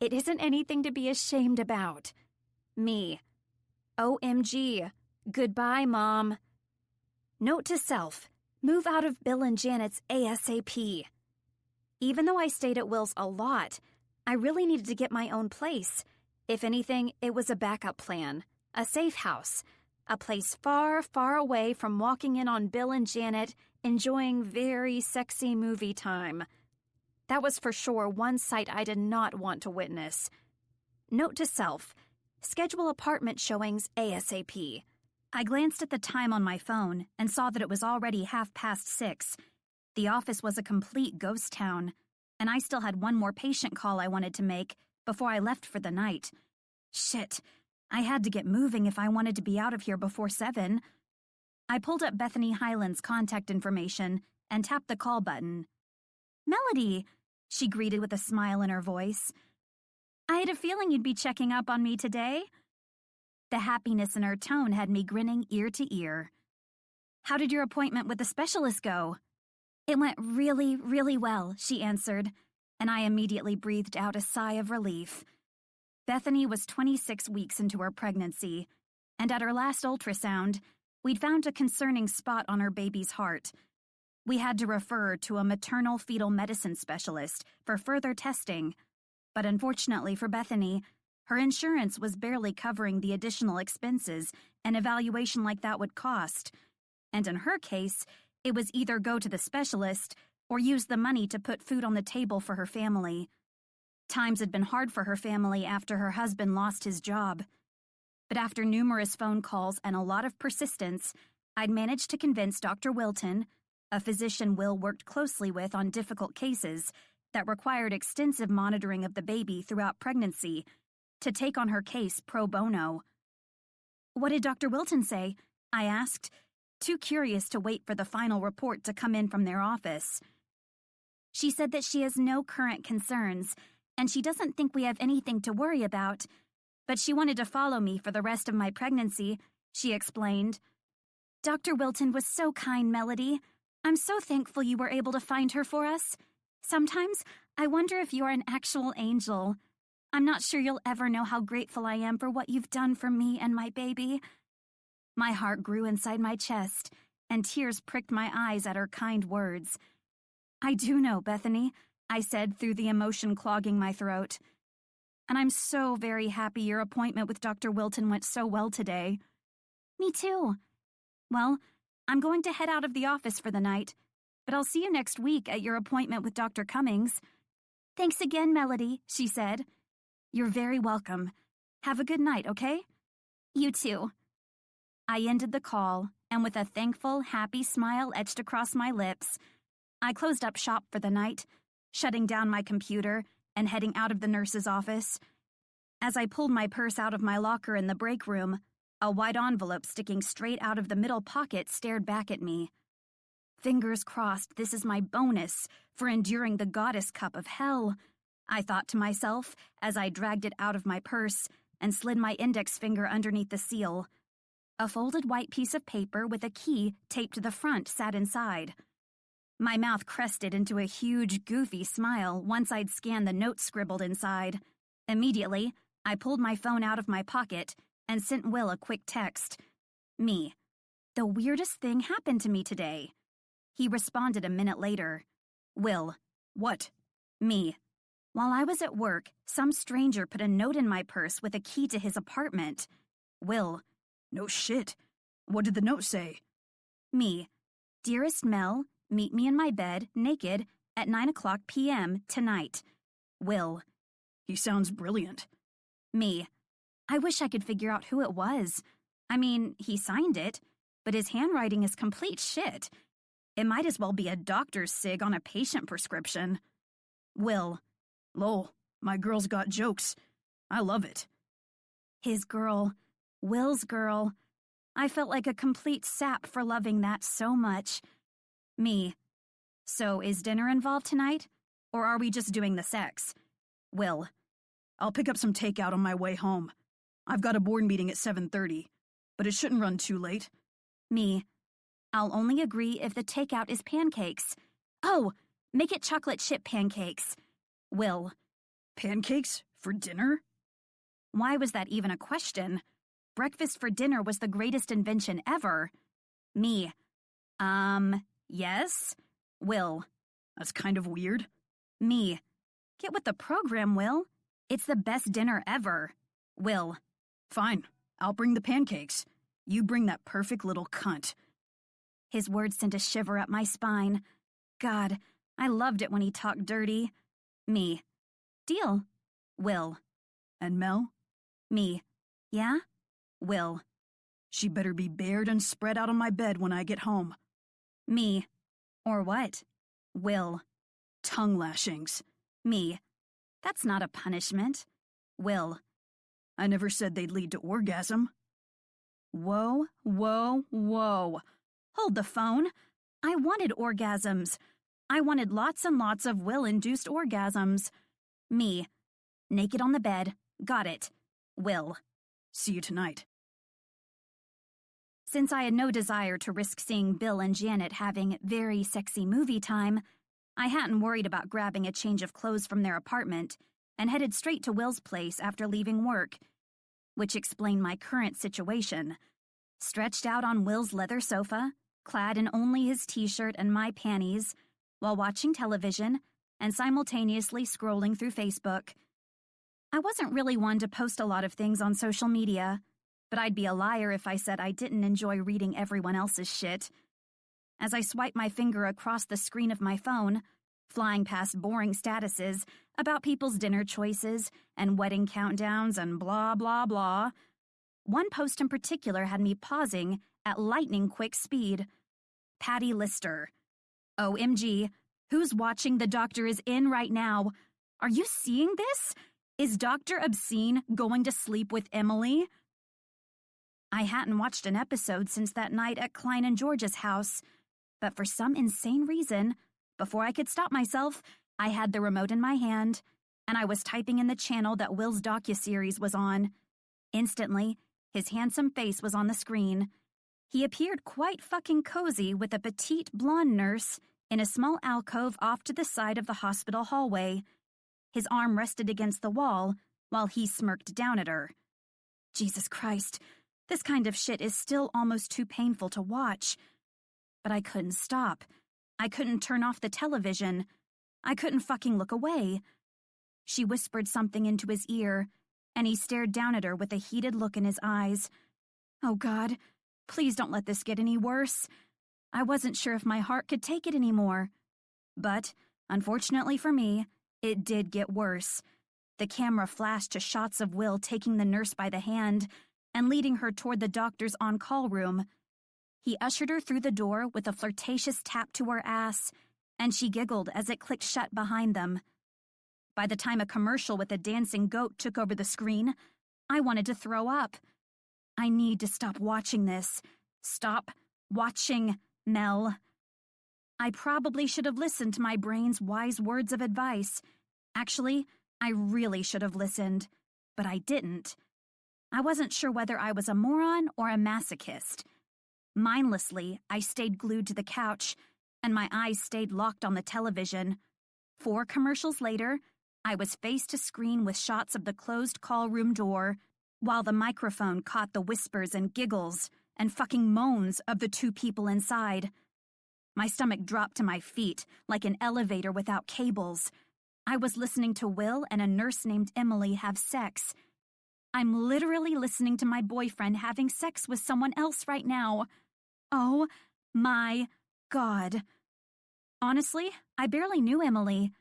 It isn't anything to be ashamed about. Me. OMG. Goodbye, Mom. Note to self. Move out of Bill and Janet's ASAP. Even though I stayed at Will's a lot, I really needed to get my own place. If anything, it was a backup plan. A safe house. A place far, far away from walking in on Bill and Janet enjoying very sexy movie time. That was for sure one sight I did not want to witness. Note to self. Schedule apartment showings ASAP. I glanced at the time on my phone and saw that it was already 6:30. The office was a complete ghost town, and I still had one more patient call I wanted to make before I left for the night. Shit, I had to get moving if I wanted to be out of here before 7. I pulled up Bethany Highland's contact information and tapped the call button. Melody, she greeted with a smile in her voice. I had a feeling you'd be checking up on me today. The happiness in her tone had me grinning ear to ear. How did your appointment with the specialist go? It went really, really well, she answered, and I immediately breathed out a sigh of relief. Bethany was 26 weeks into her pregnancy, and at her last ultrasound, we'd found a concerning spot on her baby's heart. We had to refer her to a maternal fetal medicine specialist for further testing, but unfortunately for Bethany, her insurance was barely covering the additional expenses an evaluation like that would cost, and in her case, it was either go to the specialist or use the money to put food on the table for her family. Times had been hard for her family after her husband lost his job. But after numerous phone calls and a lot of persistence, I'd managed to convince Dr. Wilton, a physician Will worked closely with on difficult cases that required extensive monitoring of the baby throughout pregnancy, to take on her case pro bono. What did Dr. Wilton say? I asked, too curious to wait for the final report to come in from their office. She said that she has no current concerns, and she doesn't think we have anything to worry about, but she wanted to follow me for the rest of my pregnancy, she explained. Dr. Wilton was so kind, Melody. I'm so thankful you were able to find her for us. Sometimes I wonder if you're an actual angel. I'm not sure you'll ever know how grateful I am for what you've done for me and my baby. My heart grew inside my chest, and tears pricked my eyes at her kind words. I do know, Bethany, I said through the emotion clogging my throat. And I'm so very happy your appointment with Dr. Wilton went so well today. Me too. Well, I'm going to head out of the office for the night, but I'll see you next week at your appointment with Dr. Cummings. Thanks again, Melody, she said. You're very welcome. Have a good night, okay? You too. I ended the call, and with a thankful, happy smile etched across my lips, I closed up shop for the night, shutting down my computer and heading out of the nurse's office. As I pulled my purse out of my locker in the break room, a white envelope sticking straight out of the middle pocket stared back at me. Fingers crossed this is my bonus for enduring the goddess cup of hell. I thought to myself as I dragged it out of my purse and slid my index finger underneath the seal. A folded white piece of paper with a key taped to the front sat inside. My mouth crested into a huge, goofy smile once I'd scanned the notes scribbled inside. Immediately, I pulled my phone out of my pocket and sent Will a quick text. Me. The weirdest thing happened to me today. He responded a minute later. Will. What? Me. While I was at work, some stranger put a note in my purse with a key to his apartment. Will. No shit. What did the note say? Me. Dearest Mel, meet me in my bed, naked, at 9:00 p.m. tonight. Will. He sounds brilliant. Me. I wish I could figure out who it was. I mean, he signed it, but his handwriting is complete shit. It might as well be a doctor's sig on a patient prescription. Will. Lol, my girl's got jokes. I love it. His girl. Will's girl. I felt like a complete sap for loving that so much. Me. So is dinner involved tonight? Or are we just doing the sex? Will. I'll pick up some takeout on my way home. I've got a board meeting at 7:30, but it shouldn't run too late. Me. I'll only agree if the takeout is pancakes. Oh, make it chocolate chip pancakes. Will. Pancakes? For dinner? Why was that even a question? Breakfast for dinner was the greatest invention ever. Me. Yes? Will. That's kind of weird. Me. Get with the program, Will. It's the best dinner ever. Will. Fine. I'll bring the pancakes. You bring that perfect little cunt. His words sent a shiver up my spine. God, I loved it when he talked dirty. Me. Deal. Will. And Mel? Me. Yeah? Will. She better be bared and spread out on my bed when I get home. Me. Or what? Will. Tongue lashings. Me. That's not a punishment. Will. I never said they'd lead to orgasm. Whoa, whoa, whoa. Hold the phone. I wanted orgasms. I wanted lots and lots of Will-induced orgasms. Me. Naked on the bed. Got it. Will. See you tonight. Since I had no desire to risk seeing Bill and Janet having very sexy movie time, I hadn't worried about grabbing a change of clothes from their apartment and headed straight to Will's place after leaving work, which explained my current situation. Stretched out on Will's leather sofa, clad in only his t-shirt and my panties, while watching television and simultaneously scrolling through Facebook. I wasn't really one to post a lot of things on social media, but I'd be a liar if I said I didn't enjoy reading everyone else's shit. As I swiped my finger across the screen of my phone, flying past boring statuses about people's dinner choices and wedding countdowns and blah, blah, blah, one post in particular had me pausing at lightning-quick speed. Patty Lister. OMG, who's watching The Doctor Is In right now? Are you seeing this? Is Dr. Obscene going to sleep with Emily? I hadn't watched an episode since that night at Klein and George's house, but for some insane reason, before I could stop myself, I had the remote in my hand, and I was typing in the channel that Will's docuseries was on. Instantly, his handsome face was on the screen. He appeared quite fucking cozy with a petite blonde nurse in a small alcove off to the side of the hospital hallway. His arm rested against the wall while he smirked down at her. Jesus Christ, this kind of shit is still almost too painful to watch. But I couldn't stop. I couldn't turn off the television. I couldn't fucking look away. She whispered something into his ear, and he stared down at her with a heated look in his eyes. Oh God, please don't let this get any worse. I wasn't sure if my heart could take it anymore. But, unfortunately for me, it did get worse. The camera flashed to shots of Will taking the nurse by the hand and leading her toward the doctor's on-call room. He ushered her through the door with a flirtatious tap to her ass, and she giggled as it clicked shut behind them. By the time a commercial with a dancing goat took over the screen, I wanted to throw up. I need to stop watching this. Stop watching, Mel. I probably should have listened to my brain's wise words of advice. Actually, I really should have listened, but I didn't. I wasn't sure whether I was a moron or a masochist. Mindlessly, I stayed glued to the couch, and my eyes stayed locked on the television. 4 commercials later, I was face to screen with shots of the closed call room door, while the microphone caught the whispers and giggles and fucking moans of the 2 people inside. My stomach dropped to my feet like an elevator without cables. I was listening to Will and a nurse named Emily have sex. I'm literally listening to my boyfriend having sex with someone else right now. Oh my God. Honestly, I barely knew Emily.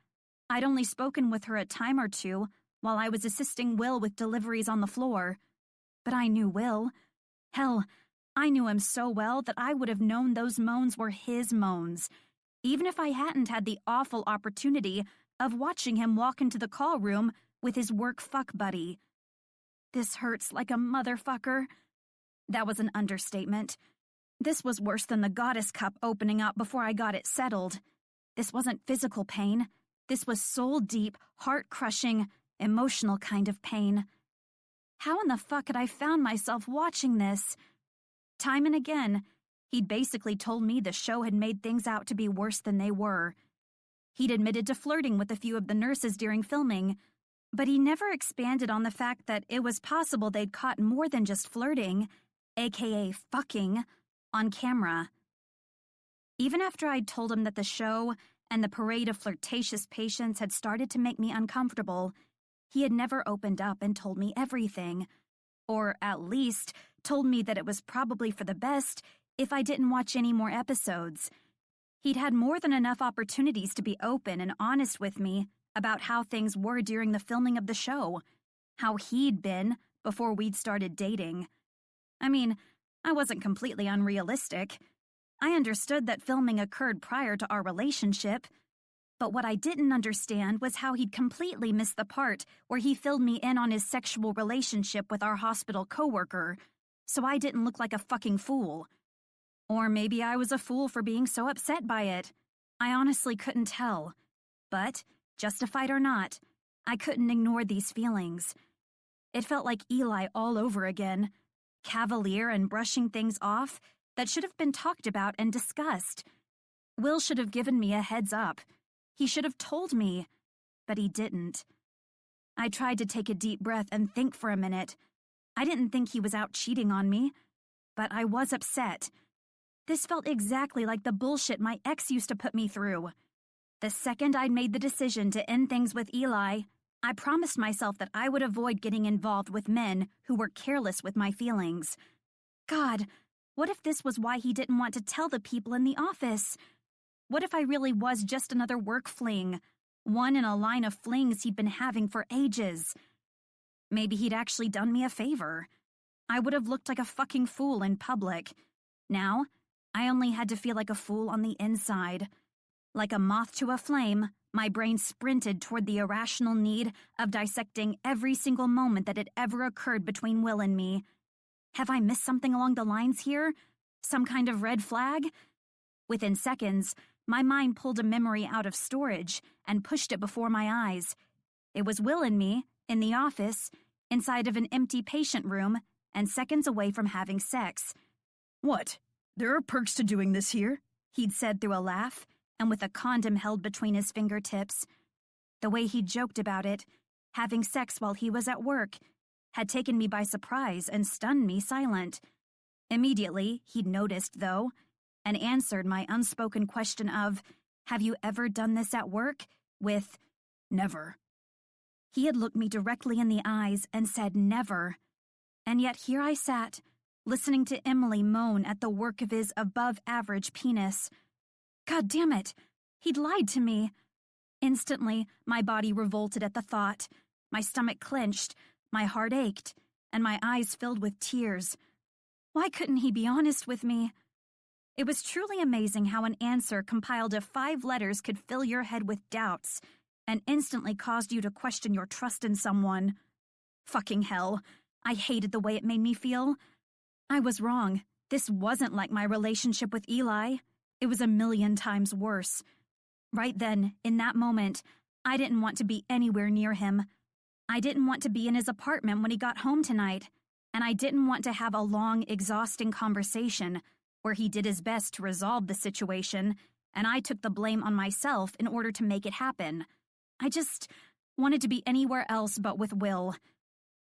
I'd only spoken with her a time or two while I was assisting Will with deliveries on the floor. But I knew Will. Hell, I knew him so well that I would have known those moans were his moans, even if I hadn't had the awful opportunity of watching him walk into the call room with his work fuck buddy. This hurts like a motherfucker. That was an understatement. This was worse than the goddess cup opening up before I got it settled. This wasn't physical pain. This was soul-deep, heart-crushing, emotional kind of pain. How in the fuck had I found myself watching this? Time and again, he'd basically told me the show had made things out to be worse than they were. He'd admitted to flirting with a few of the nurses during filming, but he never expanded on the fact that it was possible they'd caught more than just flirting, aka fucking, on camera. Even after I'd told him that the show and the parade of flirtatious patients had started to make me uncomfortable, he had never opened up and told me everything, or at least told me that it was probably for the best if I didn't watch any more episodes. He'd had more than enough opportunities to be open and honest with me about how things were during the filming of the show, how he'd been before we'd started dating. I mean, I wasn't completely unrealistic. I understood that filming occurred prior to our relationship, but what I didn't understand was how he'd completely missed the part where he filled me in on his sexual relationship with our hospital coworker, so I didn't look like a fucking fool. Or maybe I was a fool for being so upset by it. I honestly couldn't tell. But, justified or not, I couldn't ignore these feelings. It felt like Eli all over again, cavalier and brushing things off that should have been talked about and discussed. Will should have given me a heads up. He should have told me, but he didn't. I tried to take a deep breath and think for a minute. I didn't think he was out cheating on me, but I was upset. This felt exactly like the bullshit my ex used to put me through. The second I'd made the decision to end things with Eli, I promised myself that I would avoid getting involved with men who were careless with my feelings. God, what if this was why he didn't want to tell the people in the office? What if I really was just another work fling, one in a line of flings he'd been having for ages? Maybe he'd actually done me a favor. I would have looked like a fucking fool in public. Now, I only had to feel like a fool on the inside. Like a moth to a flame, my brain sprinted toward the irrational need of dissecting every single moment that had ever occurred between Will and me. Have I missed something along the lines here? Some kind of red flag? Within seconds, my mind pulled a memory out of storage and pushed it before my eyes. It was Will and me, in the office, inside of an empty patient room, and seconds away from having sex. What? There are perks to doing this here, He'd said through a laugh, and with a condom held between his fingertips. The way he joked about it, having sex while he was at work, had taken me by surprise and stunned me silent. Immediately, he'd noticed, though, and answered my unspoken question of, "Have you ever done this at work?" with, "Never." He had looked me directly in the eyes and said never. And yet here I sat, listening to Emily moan at the work of his above-average penis. God damn it! He'd lied to me. Instantly, my body revolted at the thought. My stomach clenched, my heart ached, and my eyes filled with tears. Why couldn't he be honest with me? It was truly amazing how an answer compiled of 5 letters could fill your head with doubts and instantly caused you to question your trust in someone. Fucking hell. I hated the way it made me feel. I was wrong. This wasn't like my relationship with Eli. It was a million times worse. Right then, in that moment, I didn't want to be anywhere near him. I didn't want to be in his apartment when he got home tonight, and I didn't want to have a long, exhausting conversation where he did his best to resolve the situation, and I took the blame on myself in order to make it happen. I just wanted to be anywhere else but with Will.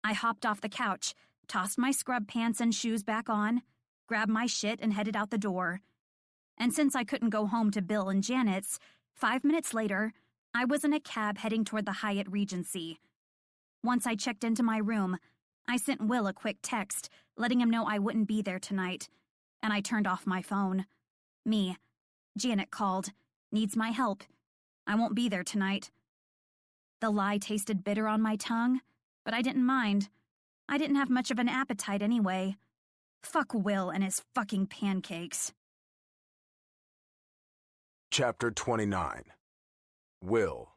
I hopped off the couch, tossed my scrub pants and shoes back on, grabbed my shit and headed out the door. And since I couldn't go home to Bill and Janet's, 5 minutes later, I was in a cab heading toward the Hyatt Regency. Once I checked into my room, I sent Will a quick text, letting him know I wouldn't be there tonight, and I turned off my phone. Me. Janet called. Needs my help. I won't be there tonight. The lie tasted bitter on my tongue, but I didn't mind. I didn't have much of an appetite anyway. Fuck Will and his fucking pancakes. Chapter 29. Will.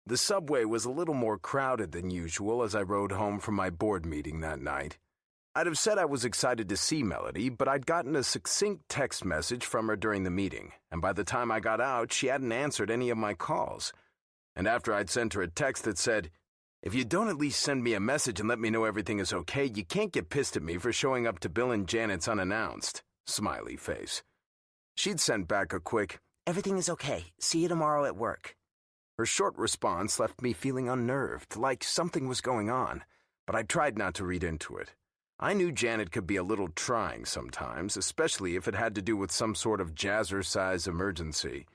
The subway was a little more crowded than usual as I rode home from my board meeting that night. I'd have said I was excited to see Melody, but I'd gotten a succinct text message from her during the meeting, and by the time I got out, she hadn't answered any of my calls. And after I'd sent her a text that said, "If you don't at least send me a message and let me know everything is okay, you can't get pissed at me for showing up to Bill and Janet's unannounced," smiley face. She'd sent back a quick, Everything is okay. See you tomorrow at work. Her short response left me feeling unnerved, like something was going on, but I tried not to read into it. I knew Janet could be a little trying sometimes, especially if it had to do with some sort of jazzercise emergency.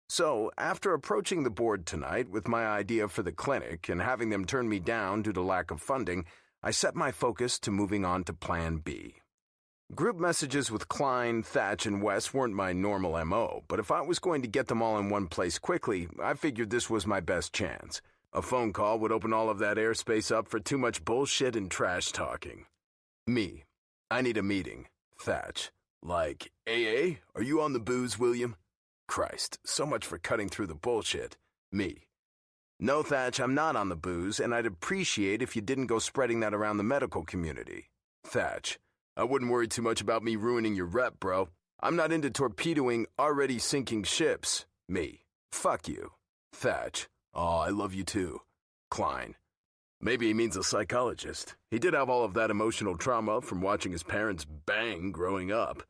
So, after approaching the board tonight with my idea for the clinic and having them turn me down due to lack of funding, I set my focus to moving on to Plan B. Group messages with Klein, Thatch, and Wes weren't my normal MO, but if I was going to get them all in one place quickly, I figured this was my best chance. A phone call would open all of that airspace up for too much bullshit and trash talking. Me. I need a meeting. Thatch. Like, AA? Are you on the booze, William? Christ, so much for cutting through the bullshit. Me. No, Thatch, I'm not on the booze, and I'd appreciate if you didn't go spreading that around the medical community. Thatch. I wouldn't worry too much about me ruining your rep, bro. I'm not into torpedoing already sinking ships. Me. Fuck you. Thatch. Aw, I love you too. Klein. Maybe he means a psychologist. He did have all of that emotional trauma from watching his parents bang growing up.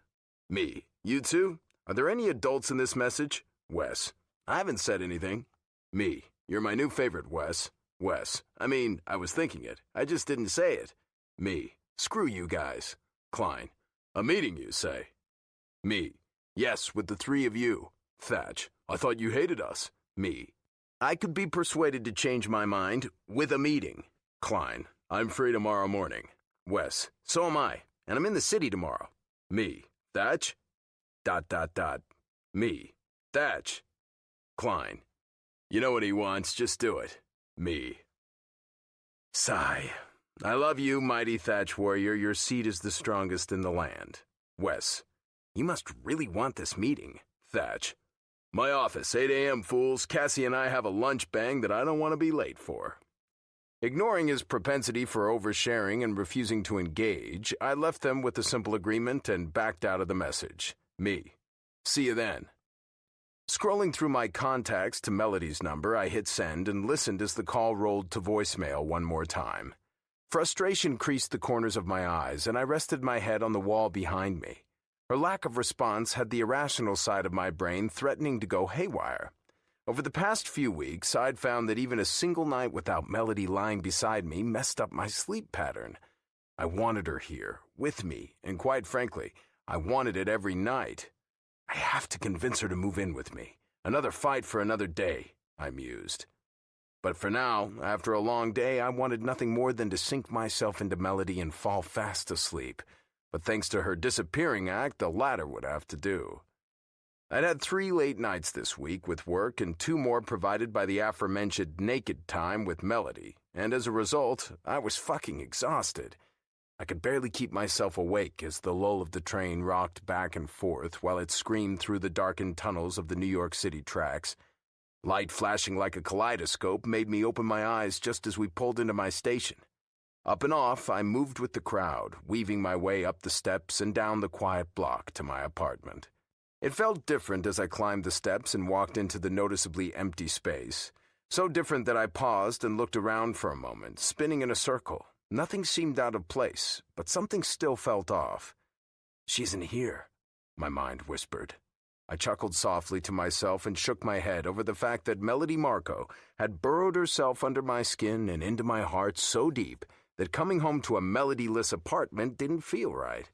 Me. You too? Are there any adults in this message? Wes. I haven't said anything. Me. You're my new favorite, Wes. Wes. I mean, I was thinking it. I just didn't say it. Me. Screw you guys. Klein. A meeting, you say? Me. Yes, with the three of you. Thatch. I thought you hated us. Me. I could be persuaded to change my mind with a meeting. Klein. I'm free tomorrow morning. Wes. So am I, and I'm in the city tomorrow. Me. Thatch? ... Me. Thatch. Klein. You know what he wants, just do it. Me. Sigh. I love you, mighty Thatch warrior. Your seed is the strongest in the land. Wes. You must really want this meeting. Thatch. My office, 8 a.m., fools. Cassie and I have a lunch bang that I don't want to be late for. Ignoring his propensity for oversharing and refusing to engage, I left them with a simple agreement and backed out of the message. Me. See you then. Scrolling through my contacts to Melody's number, I hit send and listened as the call rolled to voicemail one more time. Frustration creased the corners of my eyes, and I rested my head on the wall behind me. Her lack of response had the irrational side of my brain threatening to go haywire. Over the past few weeks, I'd found that even a single night without Melody lying beside me messed up my sleep pattern. I wanted her here, with me, and quite frankly, I wanted it every night. I have to convince her to move in with me. Another fight for another day, I mused. But for now, after a long day, I wanted nothing more than to sink myself into Melody and fall fast asleep. But thanks to her disappearing act, the latter would have to do. I'd had 3 late nights this week with work and 2 more provided by the aforementioned naked time with Melody, and as a result, I was fucking exhausted. I could barely keep myself awake as the lull of the train rocked back and forth while it screamed through the darkened tunnels of the New York City tracks. Light flashing like a kaleidoscope made me open my eyes just as we pulled into my station. Up and off, I moved with the crowd, weaving my way up the steps and down the quiet block to my apartment. It felt different as I climbed the steps and walked into the noticeably empty space. So different that I paused and looked around for a moment, spinning in a circle. Nothing seemed out of place, but something still felt off. "She isn't here," my mind whispered. I chuckled softly to myself and shook my head over the fact that Melody Marco had burrowed herself under my skin and into my heart so deep that coming home to a melody-less apartment didn't feel right.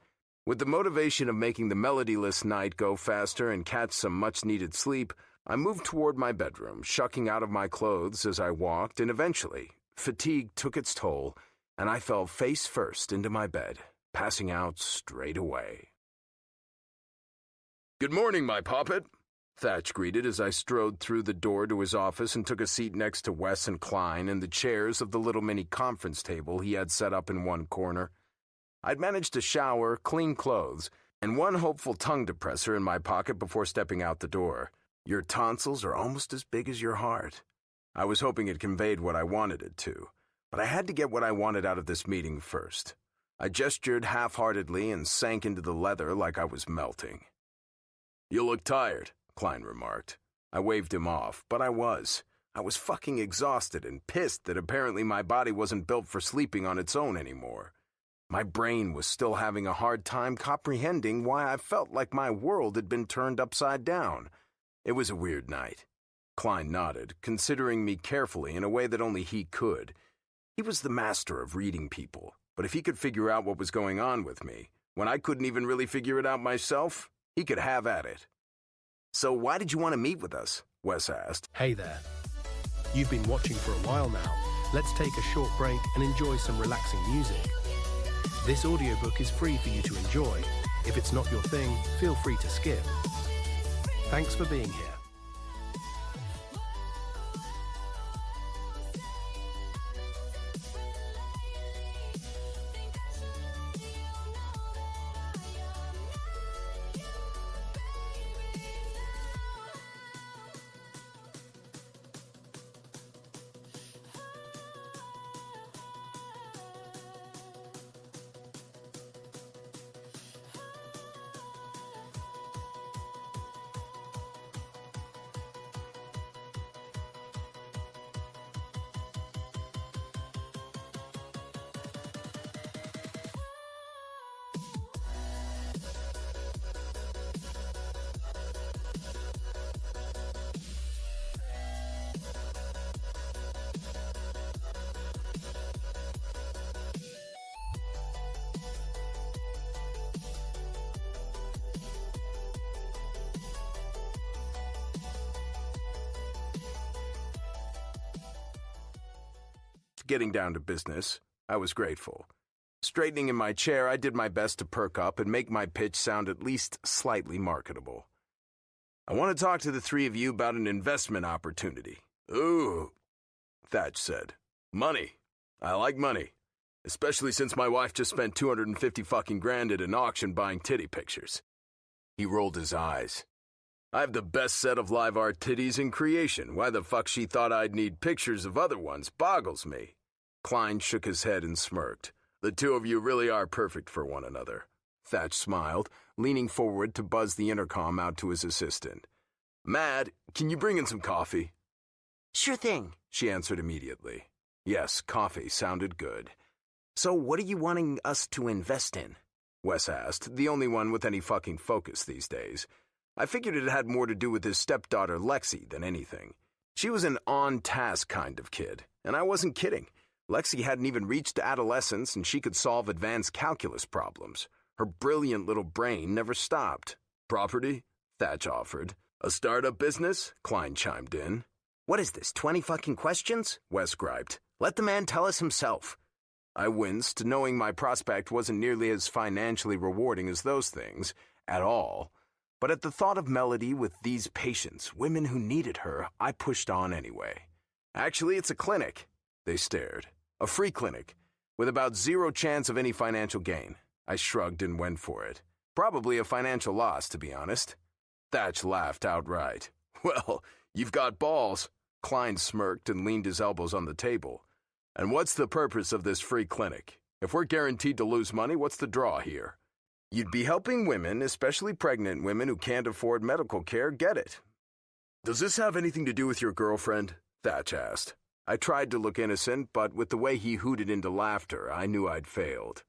With the motivation of making the melody-less night go faster and catch some much-needed sleep, I moved toward my bedroom, shucking out of my clothes as I walked, and eventually, fatigue took its toll, and I fell face first into my bed, passing out straight away. "Good morning, my poppet," Thatch greeted as I strode through the door to his office and took a seat next to Wes and Klein in the chairs of the little mini conference table he had set up in one corner. I'd managed to shower, clean clothes, and one hopeful tongue depressor in my pocket before stepping out the door. "Your tonsils are almost as big as your heart." I was hoping it conveyed what I wanted it to, but I had to get what I wanted out of this meeting first. I gestured half-heartedly and sank into the leather like I was melting. "You look tired," Klein remarked. I waved him off, but I was fucking exhausted and pissed that apparently my body wasn't built for sleeping on its own anymore. My brain was still having a hard time comprehending why I felt like my world had been turned upside down. It was a weird night. Klein nodded, considering me carefully in a way that only he could. He was the master of reading people, but if he could figure out what was going on with me, when I couldn't even really figure it out myself, he could have at it. "So why did you want to meet with us?" Wes asked. Hey there. You've been watching for a while now. Let's take a short break and enjoy some relaxing music. This audiobook is free for you to enjoy. If it's not your thing, feel free to skip. Thanks for being here. Getting down to business, I was grateful. Straightening in my chair, I did my best to perk up and make my pitch sound at least slightly marketable. "I want to talk to the three of you about an investment opportunity." "Ooh," Thatch said. "Money. I like money. Especially since my wife just spent 250 fucking grand at an auction buying titty pictures." He rolled his eyes. "I have the best set of live art titties in creation. Why the fuck she thought I'd need pictures of other ones boggles me." Klein shook his head and smirked. "The two of you really are perfect for one another." Thatch smiled, leaning forward to buzz the intercom out to his assistant. "Mad, can you bring in some coffee?" "Sure thing," she answered immediately. Yes, coffee sounded good. "So what are you wanting us to invest in?" Wes asked, the only one with any fucking focus these days. I figured it had more to do with his stepdaughter Lexi than anything. She was an on-task kind of kid, and I wasn't kidding. Lexi hadn't even reached adolescence, and she could solve advanced calculus problems. Her brilliant little brain never stopped. "Property?" Thatch offered. "A startup business?" Klein chimed in. "What is this, 20 fucking questions?" Wes griped. "Let the man tell us himself." I winced, knowing my prospect wasn't nearly as financially rewarding as those things, at all. But at the thought of Melody with these patients, women who needed her, I pushed on anyway. "Actually, it's a clinic." They stared. "A free clinic, with about zero chance of any financial gain." I shrugged and went for it. Probably a financial loss, to be honest. Thatch laughed outright. "Well, you've got balls." Klein smirked and leaned his elbows on the table. "And what's the purpose of this free clinic? If we're guaranteed to lose money, what's the draw here?" You'd be helping women, especially pregnant women who can't afford medical care, get it. Does this have anything to do with your girlfriend? Thatch asked. I tried to look innocent, but with the way he hooted into laughter, I knew I'd failed.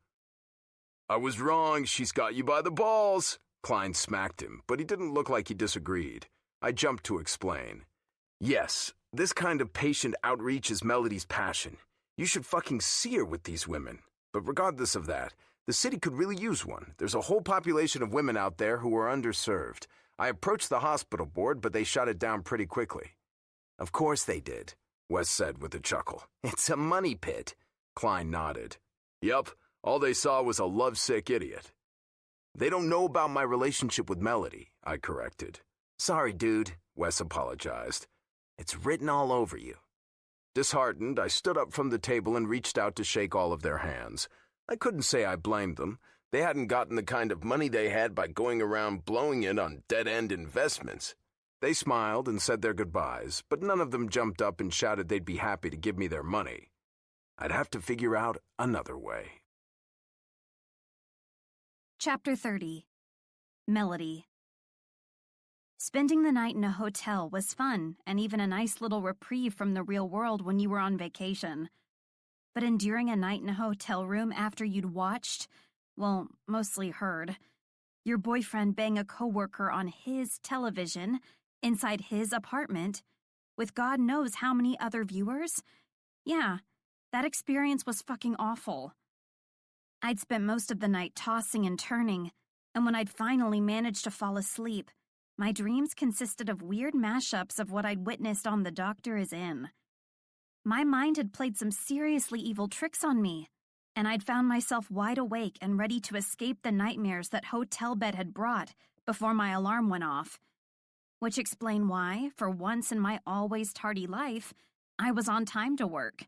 I was wrong, she's got you by the balls. Klein smacked him, but he didn't look like he disagreed. I jumped to explain. Yes, this kind of patient outreach is Melody's passion. You should fucking see her with these women. But regardless of that, the city could really use one. There's a whole population of women out there who are underserved. I approached the hospital board, but they shut it down pretty quickly. Of course they did, Wes said with a chuckle. It's a money pit. Klein nodded. Yup, all they saw was a lovesick idiot. They don't know about my relationship with Melody, I corrected. Sorry, dude, Wes apologized. It's written all over you. Disheartened, I stood up from the table and reached out to shake all of their hands. I couldn't say I blamed them. They hadn't gotten the kind of money they had by going around blowing it on dead-end investments. They smiled and said their goodbyes, but none of them jumped up and shouted they'd be happy to give me their money. I'd have to figure out another way. Chapter 30. Melody. Spending the night in a hotel was fun and even a nice little reprieve from the real world when you were on vacation. But enduring a night in a hotel room after you'd watched, well, mostly heard, your boyfriend bang a coworker on his television inside his apartment with God knows how many other viewers? Yeah, that experience was fucking awful. I'd spent most of the night tossing and turning, and when I'd finally managed to fall asleep, my dreams consisted of weird mashups of what I'd witnessed on The Doctor Is In. My mind had played some seriously evil tricks on me, and I'd found myself wide awake and ready to escape the nightmares that hotel bed had brought before my alarm went off. Which explained why, for once in my always tardy life, I was on time to work.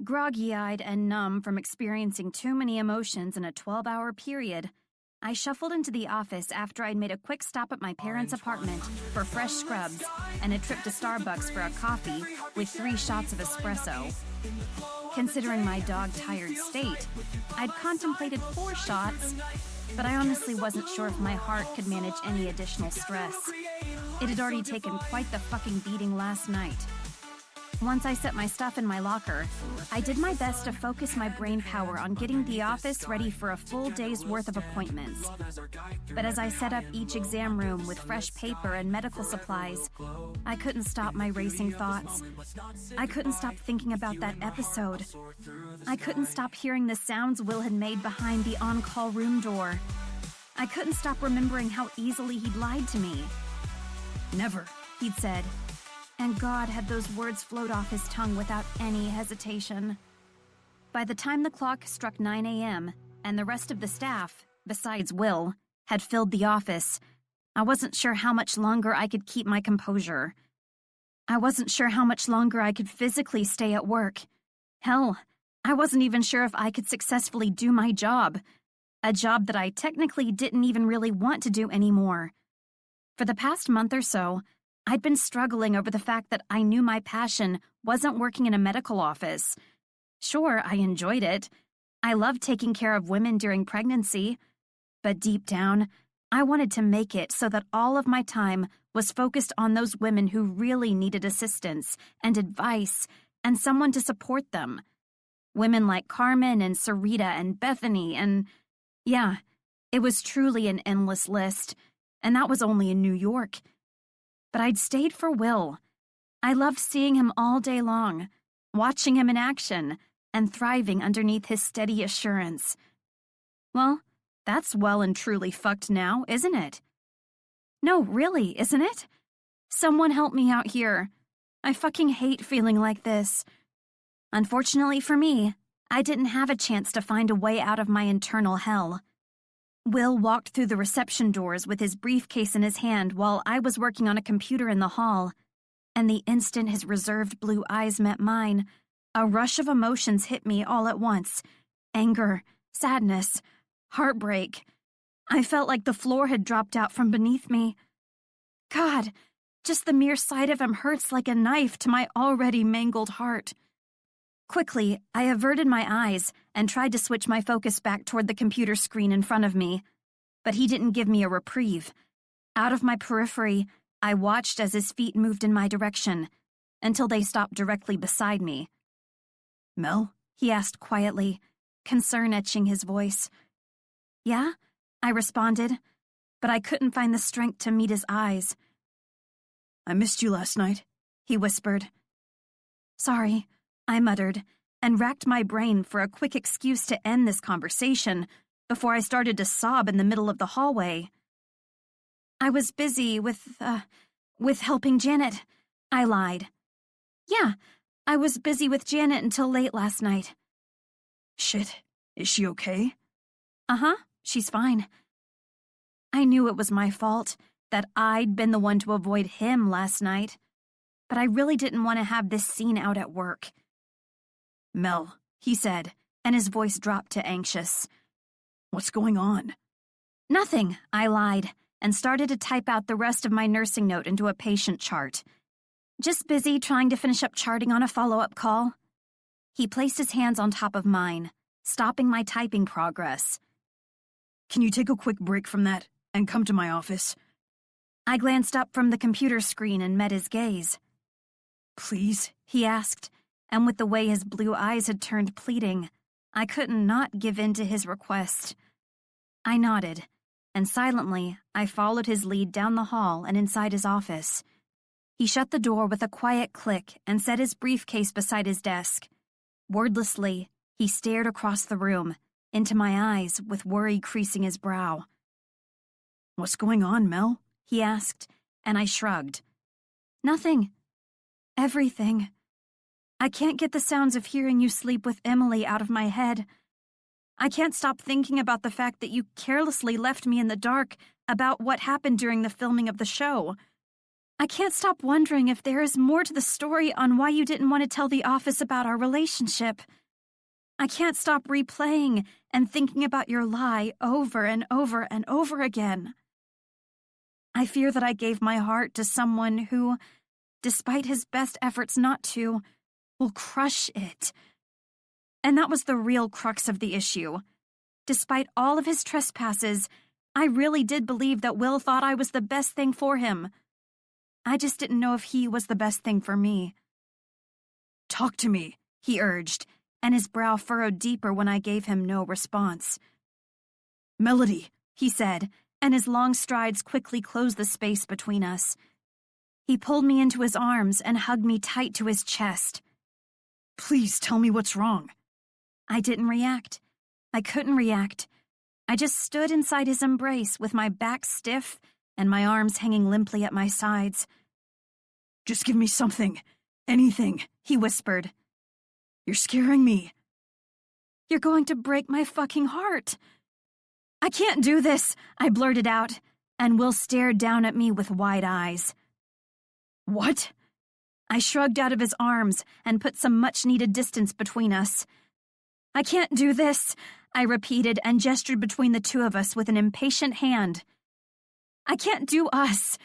Groggy-eyed and numb from experiencing too many emotions in a 12-hour period, I shuffled into the office after I'd made a quick stop at my parents' apartment for fresh scrubs and a trip to Starbucks for a coffee with 3 shots of espresso. Considering my dog-tired state, I'd contemplated 4 shots, but I honestly wasn't sure if my heart could manage any additional stress. It had already taken quite the fucking beating last night. Once I set my stuff in my locker, I did my best to focus my brain power on getting the office ready for a full day's worth of appointments. But as I set up each exam room with fresh paper and medical supplies, I couldn't stop my racing thoughts. I couldn't stop thinking about that episode. I couldn't stop hearing the sounds Will had made behind the on-call room door. I couldn't stop remembering how easily he'd lied to me. Never, He'd said. And God had those words float off his tongue without any hesitation. By the time the clock struck 9 a.m., and the rest of the staff, besides Will, had filled the office, I wasn't sure how much longer I could keep my composure. I wasn't sure how much longer I could physically stay at work. Hell, I wasn't even sure if I could successfully do my job, a job that I technically didn't even really want to do anymore. For the past month or so, I'd been struggling over the fact that I knew my passion wasn't working in a medical office. Sure, I enjoyed it. I loved taking care of women during pregnancy. But deep down, I wanted to make it so that all of my time was focused on those women who really needed assistance and advice and someone to support them. Women like Carmen and Sarita and Bethany and... yeah, it was truly an endless list, and that was only in New York. But I'd stayed for Will. I loved seeing him all day long, watching him in action, and thriving underneath his steady assurance. Well, that's well and truly fucked now, isn't it? No, really, isn't it? Someone help me out here. I fucking hate feeling like this. Unfortunately for me, I didn't have a chance to find a way out of my internal hell. Will walked through the reception doors with his briefcase in his hand while I was working on a computer in the hall, and the instant his reserved blue eyes met mine, a rush of emotions hit me all at once. Anger, sadness, heartbreak. I felt like the floor had dropped out from beneath me. God, just the mere sight of him hurts like a knife to my already mangled heart. Quickly, I averted my eyes and tried to switch my focus back toward the computer screen in front of me, But he didn't give me a reprieve. Out of my periphery, I watched as his feet moved in my direction, until they stopped directly beside me. Mel? He asked quietly, concern etching his voice. Yeah, I responded, but I couldn't find the strength to meet his eyes. I missed you last night, he whispered. Sorry, I muttered, and racked my brain for a quick excuse to end this conversation before I started to sob in the middle of the hallway. I was busy with helping Janet, I lied. Yeah, I was busy with Janet until late last night. Shit, is she okay? Uh-huh, she's fine. I knew it was my fault, that I'd been the one to avoid him last night, but I really didn't want to have this scene out at work. Mel, he said, and his voice dropped to anxious. What's going on? Nothing, I lied, and started to type out the rest of my nursing note into a patient chart. Just busy trying to finish up charting on a follow-up call. He placed his hands on top of mine, stopping my typing progress. Can you take a quick break from that and come to my office? I glanced up from the computer screen and met his gaze. Please? He asked, and with the way his blue eyes had turned pleading, I couldn't not give in to his request. I nodded, and silently I followed his lead down the hall and inside his office. He shut the door with a quiet click and set his briefcase beside his desk. Wordlessly, he stared across the room, into my eyes with worry creasing his brow. What's going on, Mel? He asked, and I shrugged. Nothing. Everything. I can't get the sounds of hearing you sleep with Emily out of my head. I can't stop thinking about the fact that you carelessly left me in the dark about what happened during the filming of the show. I can't stop wondering if there is more to the story on why you didn't want to tell the office about our relationship. I can't stop replaying and thinking about your lie over and over and over again. I fear that I gave my heart to someone who, despite his best efforts not to, will crush it. And that was the real crux of the issue. Despite all of his trespasses, I really did believe that Will thought I was the best thing for him. I just didn't know if he was the best thing for me. Talk to me, he urged, and his brow furrowed deeper when I gave him no response. Melody, he said, and his long strides quickly closed the space between us. He pulled me into his arms and hugged me tight to his chest. Please tell me what's wrong. I didn't react. I couldn't react. I just stood inside his embrace with my back stiff and my arms hanging limply at my sides. Just give me something. Anything, he whispered. You're scaring me. You're going to break my fucking heart. I can't do this, I blurted out, and Will stared down at me with wide eyes. What? I shrugged out of his arms and put some much-needed distance between us. I can't do this, I repeated and gestured between the two of us with an impatient hand. I can't do us.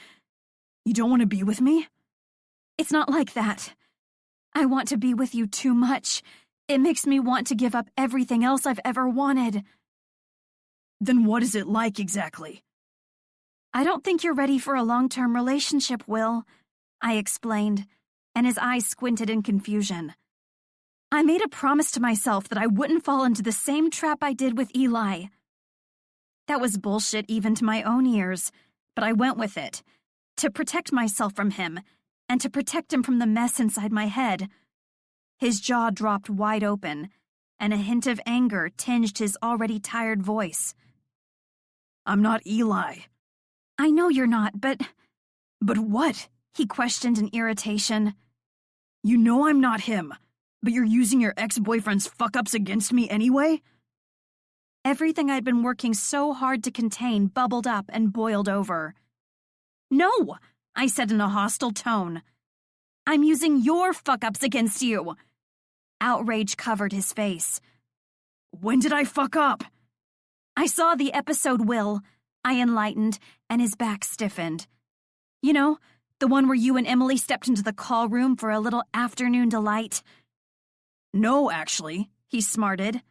You don't want to be with me? It's not like that. I want to be with you too much. It makes me want to give up everything else I've ever wanted. Then what is it like exactly? I don't think you're ready for a long-term relationship, Will, I explained, and his eyes squinted in confusion. I made a promise to myself that I wouldn't fall into the same trap I did with Eli. That was bullshit even to my own ears, but I went with it, to protect myself from him, and to protect him from the mess inside my head. His jaw dropped wide open, and a hint of anger tinged his already tired voice. I'm not Eli. I know you're not, but... But what? He questioned in irritation. You know I'm not him, but you're using your ex-boyfriend's fuck-ups against me anyway? Everything I'd been working so hard to contain bubbled up and boiled over. No, I said in a hostile tone. I'm using your fuck-ups against you. Outrage covered his face. When did I fuck up? I saw the episode, Will, I enlightened, and his back stiffened. You know, the one where you and Emily stepped into the call room for a little afternoon delight. No, actually, he smarted.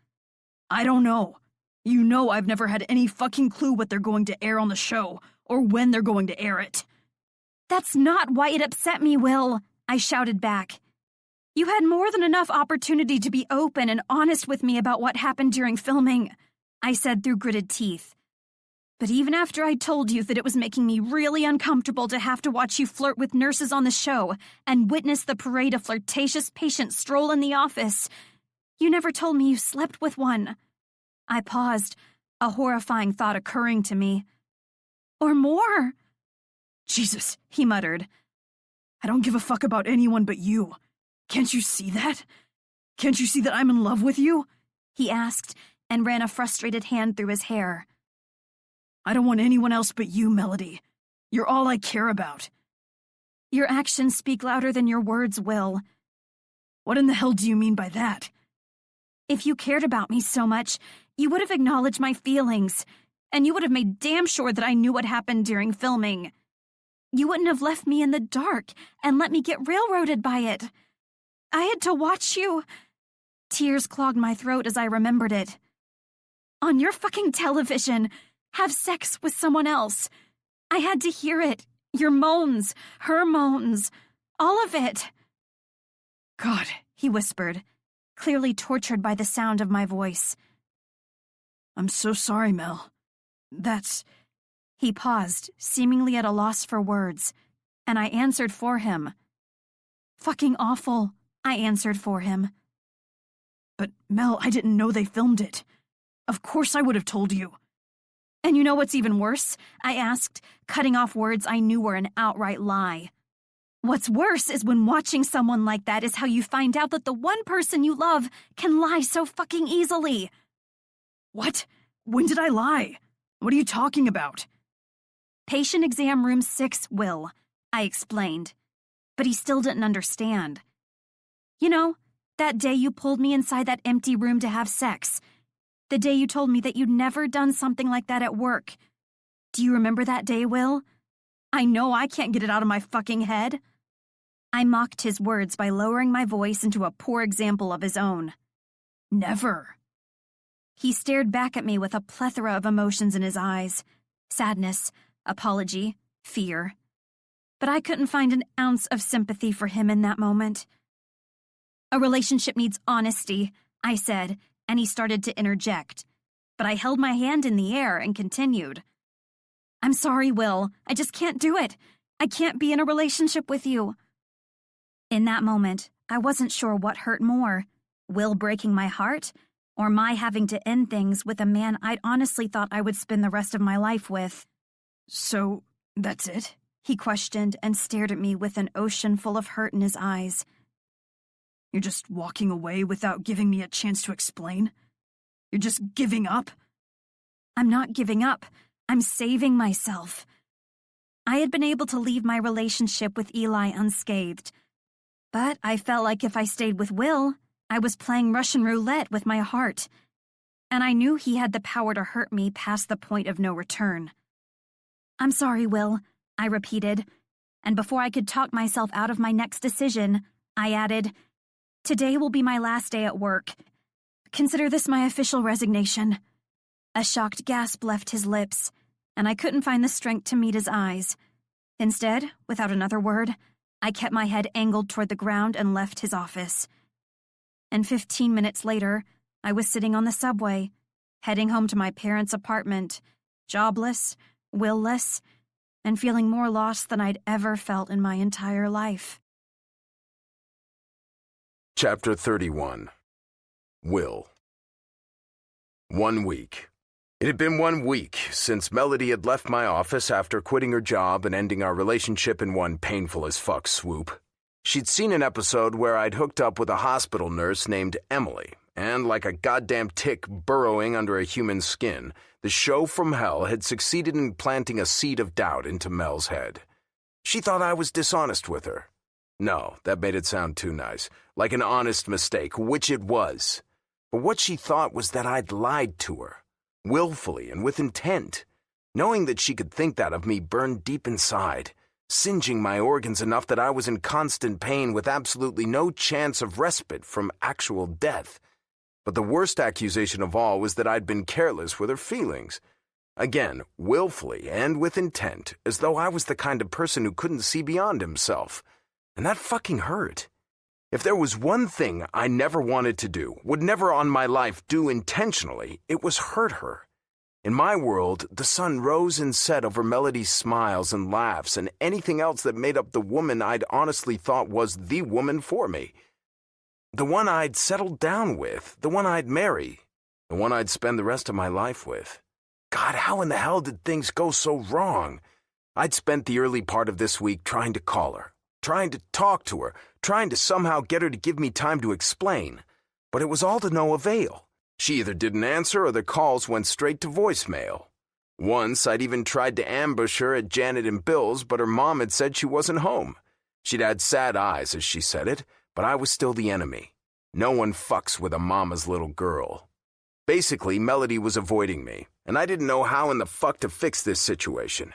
I don't know. You know I've never had any fucking clue what they're going to air on the show, or when they're going to air it. That's not why it upset me, Will, I shouted back. You had more than enough opportunity to be open and honest with me about what happened during filming, I said through gritted teeth. But even after I told you that it was making me really uncomfortable to have to watch you flirt with nurses on the show and witness the parade of flirtatious patients stroll in the office, you never told me you slept with one. I paused, a horrifying thought occurring to me. Or more. Jesus, he muttered. I don't give a fuck about anyone but you. Can't you see that? Can't you see that I'm in love with you? He asked and ran a frustrated hand through his hair. I don't want anyone else but you, Melody. You're all I care about. Your actions speak louder than your words, Will. What in the hell do you mean by that? If you cared about me so much, you would have acknowledged my feelings, and you would have made damn sure that I knew what happened during filming. You wouldn't have left me in the dark and let me get railroaded by it. I had to watch you. Tears clogged my throat as I remembered it. On your fucking television, have sex with someone else. I had to hear it. Your moans, her moans, all of it. God, he whispered, clearly tortured by the sound of my voice. I'm so sorry, Mel. That's... He paused, seemingly at a loss for words, and I answered for him. Fucking awful, I answered for him. But, Mel, I didn't know they filmed it. Of course I would have told you. And you know what's even worse? I asked, cutting off words I knew were an outright lie. What's worse is when watching someone like that is how you find out that the one person you love can lie so fucking easily. What? When did I lie? What are you talking about? Patient exam room 6, Will, I explained. But he still didn't understand. You know, that day you pulled me inside that empty room to have sex. The day you told me that you'd never done something like that at work. Do you remember that day, Will? I know I can't get it out of my fucking head. I mocked his words by lowering my voice into a poor example of his own. Never. He stared back at me with a plethora of emotions in his eyes. Sadness, apology, fear. But I couldn't find an ounce of sympathy for him in that moment. A relationship needs honesty, I said, and he started to interject. But I held my hand in the air and continued. I'm sorry, Will. I just can't do it. I can't be in a relationship with you. In that moment, I wasn't sure what hurt more, Will breaking my heart, or my having to end things with a man I'd honestly thought I would spend the rest of my life with. So, that's it? He questioned and stared at me with an ocean full of hurt in his eyes. You're just walking away without giving me a chance to explain? You're just giving up? I'm not giving up. I'm saving myself. I had been able to leave my relationship with Eli unscathed, but I felt like if I stayed with Will, I was playing Russian roulette with my heart, and I knew he had the power to hurt me past the point of no return. I'm sorry, Will, I repeated, and before I could talk myself out of my next decision, I added, Today will be my last day at work. Consider this my official resignation. A shocked gasp left his lips, and I couldn't find the strength to meet his eyes. Instead, without another word, I kept my head angled toward the ground and left his office. And 15 minutes later, I was sitting on the subway, heading home to my parents' apartment, jobless, will-less, and feeling more lost than I'd ever felt in my entire life. Chapter 31. Will. 1 week. It had been 1 week since Melody had left my office after quitting her job and ending our relationship in one painful-as-fuck swoop. She'd seen an episode where I'd hooked up with a hospital nurse named Emily, and like a goddamn tick burrowing under a human skin, the show from hell had succeeded in planting a seed of doubt into Mel's head. She thought I was dishonest with her. No, that made it sound too nice, like an honest mistake, which it was. But what she thought was that I'd lied to her, willfully and with intent. Knowing that she could think that of me burned deep inside, singeing my organs enough that I was in constant pain with absolutely no chance of respite from actual death. But the worst accusation of all was that I'd been careless with her feelings. Again, willfully and with intent, as though I was the kind of person who couldn't see beyond himself. And that fucking hurt. If there was one thing I never wanted to do, would never on my life do intentionally, it was hurt her. In my world, the sun rose and set over Melody's smiles and laughs and anything else that made up the woman I'd honestly thought was the woman for me. The one I'd settled down with, the one I'd marry, the one I'd spend the rest of my life with. God, how in the hell did things go so wrong? I'd spent the early part of this week trying to call her, trying to talk to her, trying to somehow get her to give me time to explain. But it was all to no avail. She either didn't answer or the calls went straight to voicemail. Once, I'd even tried to ambush her at Janet and Bill's, but her mom had said she wasn't home. She'd had sad eyes as she said it, but I was still the enemy. No one fucks with a mama's little girl. Basically, Melody was avoiding me, and I didn't know how in the fuck to fix this situation.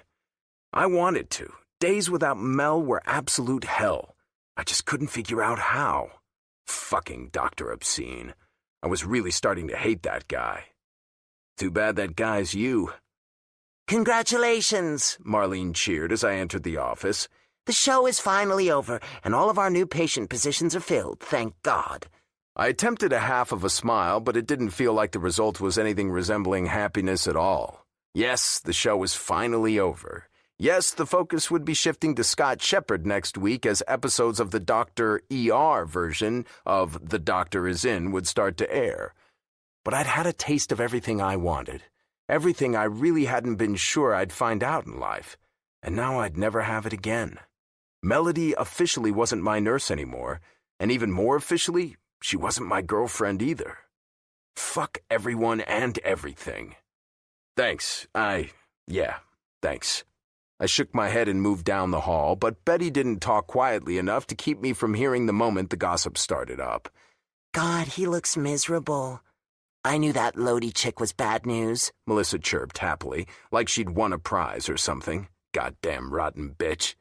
I wanted to. Days without Mel were absolute hell. I just couldn't figure out how. Fucking Dr. Obscene. I was really starting to hate that guy. Too bad that guy's you. Congratulations, Marlene cheered as I entered the office. The show is finally over, and all of our new patient positions are filled, thank God. I attempted a half of a smile, but it didn't feel like the result was anything resembling happiness at all. Yes, the show was finally over. Yes, the focus would be shifting to Scott Shepard next week as episodes of the Dr. ER version of The Doctor Is In would start to air. But I'd had a taste of everything I wanted, everything I really hadn't been sure I'd find out in life, and now I'd never have it again. Melody officially wasn't my nurse anymore, and even more officially, she wasn't my girlfriend either. Fuck everyone and everything. Thanks, thanks. I shook my head and moved down the hall, but Betty didn't talk quietly enough to keep me from hearing the moment the gossip started up. God, he looks miserable. I knew that Lodi chick was bad news, Melissa chirped happily, like she'd won a prize or something. Goddamn rotten bitch.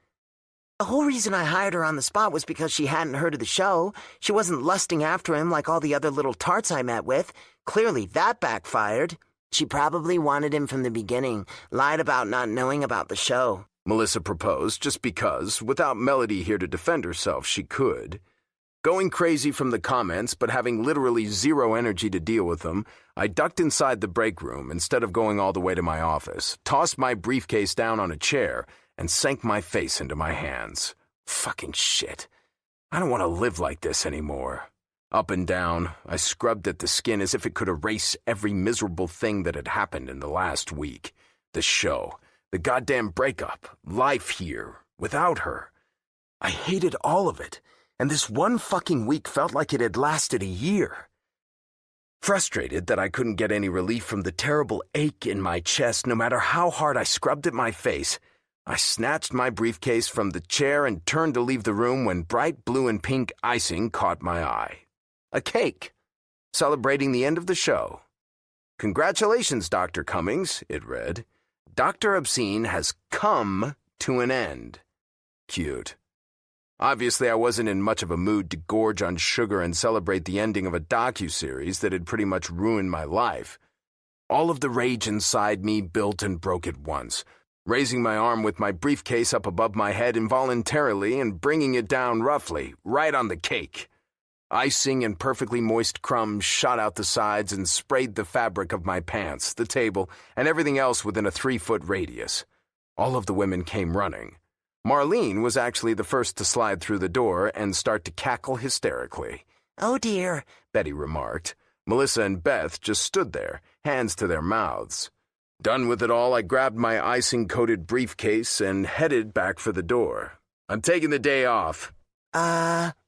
The whole reason I hired her on the spot was because she hadn't heard of the show. She wasn't lusting after him like all the other little tarts I met with. Clearly that backfired. She probably wanted him from the beginning, lied about not knowing about the show. Melissa proposed just because, without Melody here to defend herself, she could. Going crazy from the comments, but having literally zero energy to deal with them, I ducked inside the break room instead of going all the way to my office, tossed my briefcase down on a chair, and sank my face into my hands. Fucking shit. I don't want to live like this anymore. Up and down, I scrubbed at the skin as if it could erase every miserable thing that had happened in the last week. The show, the goddamn breakup, life here, without her. I hated all of it, and this one fucking week felt like it had lasted a year. Frustrated that I couldn't get any relief from the terrible ache in my chest no matter how hard I scrubbed at my face, I snatched my briefcase from the chair and turned to leave the room when bright blue and pink icing caught my eye. A cake, celebrating the end of the show. Congratulations, Dr. Cummings, it read. Dr. Obscene has come to an end. Cute. Obviously, I wasn't in much of a mood to gorge on sugar and celebrate the ending of a docuseries that had pretty much ruined my life. All of the rage inside me built and broke at once, raising my arm with my briefcase up above my head involuntarily and bringing it down roughly, right on the cake. Icing and perfectly moist crumbs shot out the sides and sprayed the fabric of my pants, the table, and everything else within a 3-foot radius. All of the women came running. Marlene was actually the first to slide through the door and start to cackle hysterically. Oh dear, Betty remarked. Melissa and Beth just stood there, hands to their mouths. Done with it all, I grabbed my icing-coated briefcase and headed back for the door. I'm taking the day off.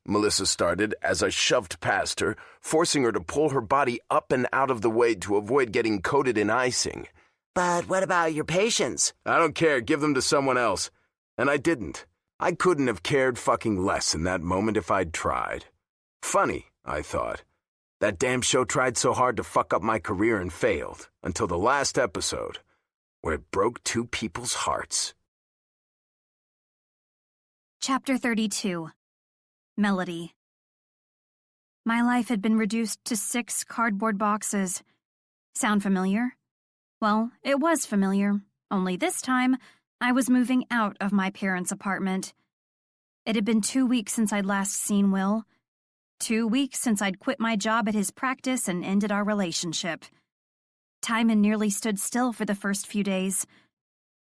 Melissa started as I shoved past her, forcing her to pull her body up and out of the way to avoid getting coated in icing. But what about your patients? I don't care, give them to someone else. And I didn't. I couldn't have cared fucking less in that moment if I'd tried. Funny, I thought. That damn show tried so hard to fuck up my career and failed, until the last episode, where it broke 2 people's hearts. Chapter 32. Melody. My life had been reduced to 6 cardboard boxes. Sound familiar? Well, it was familiar, only this time I was moving out of my parents' apartment. It had been 2 weeks since I'd last seen Will. 2 weeks since I'd quit my job at his practice and ended our relationship. Time had nearly stood still for the first few days.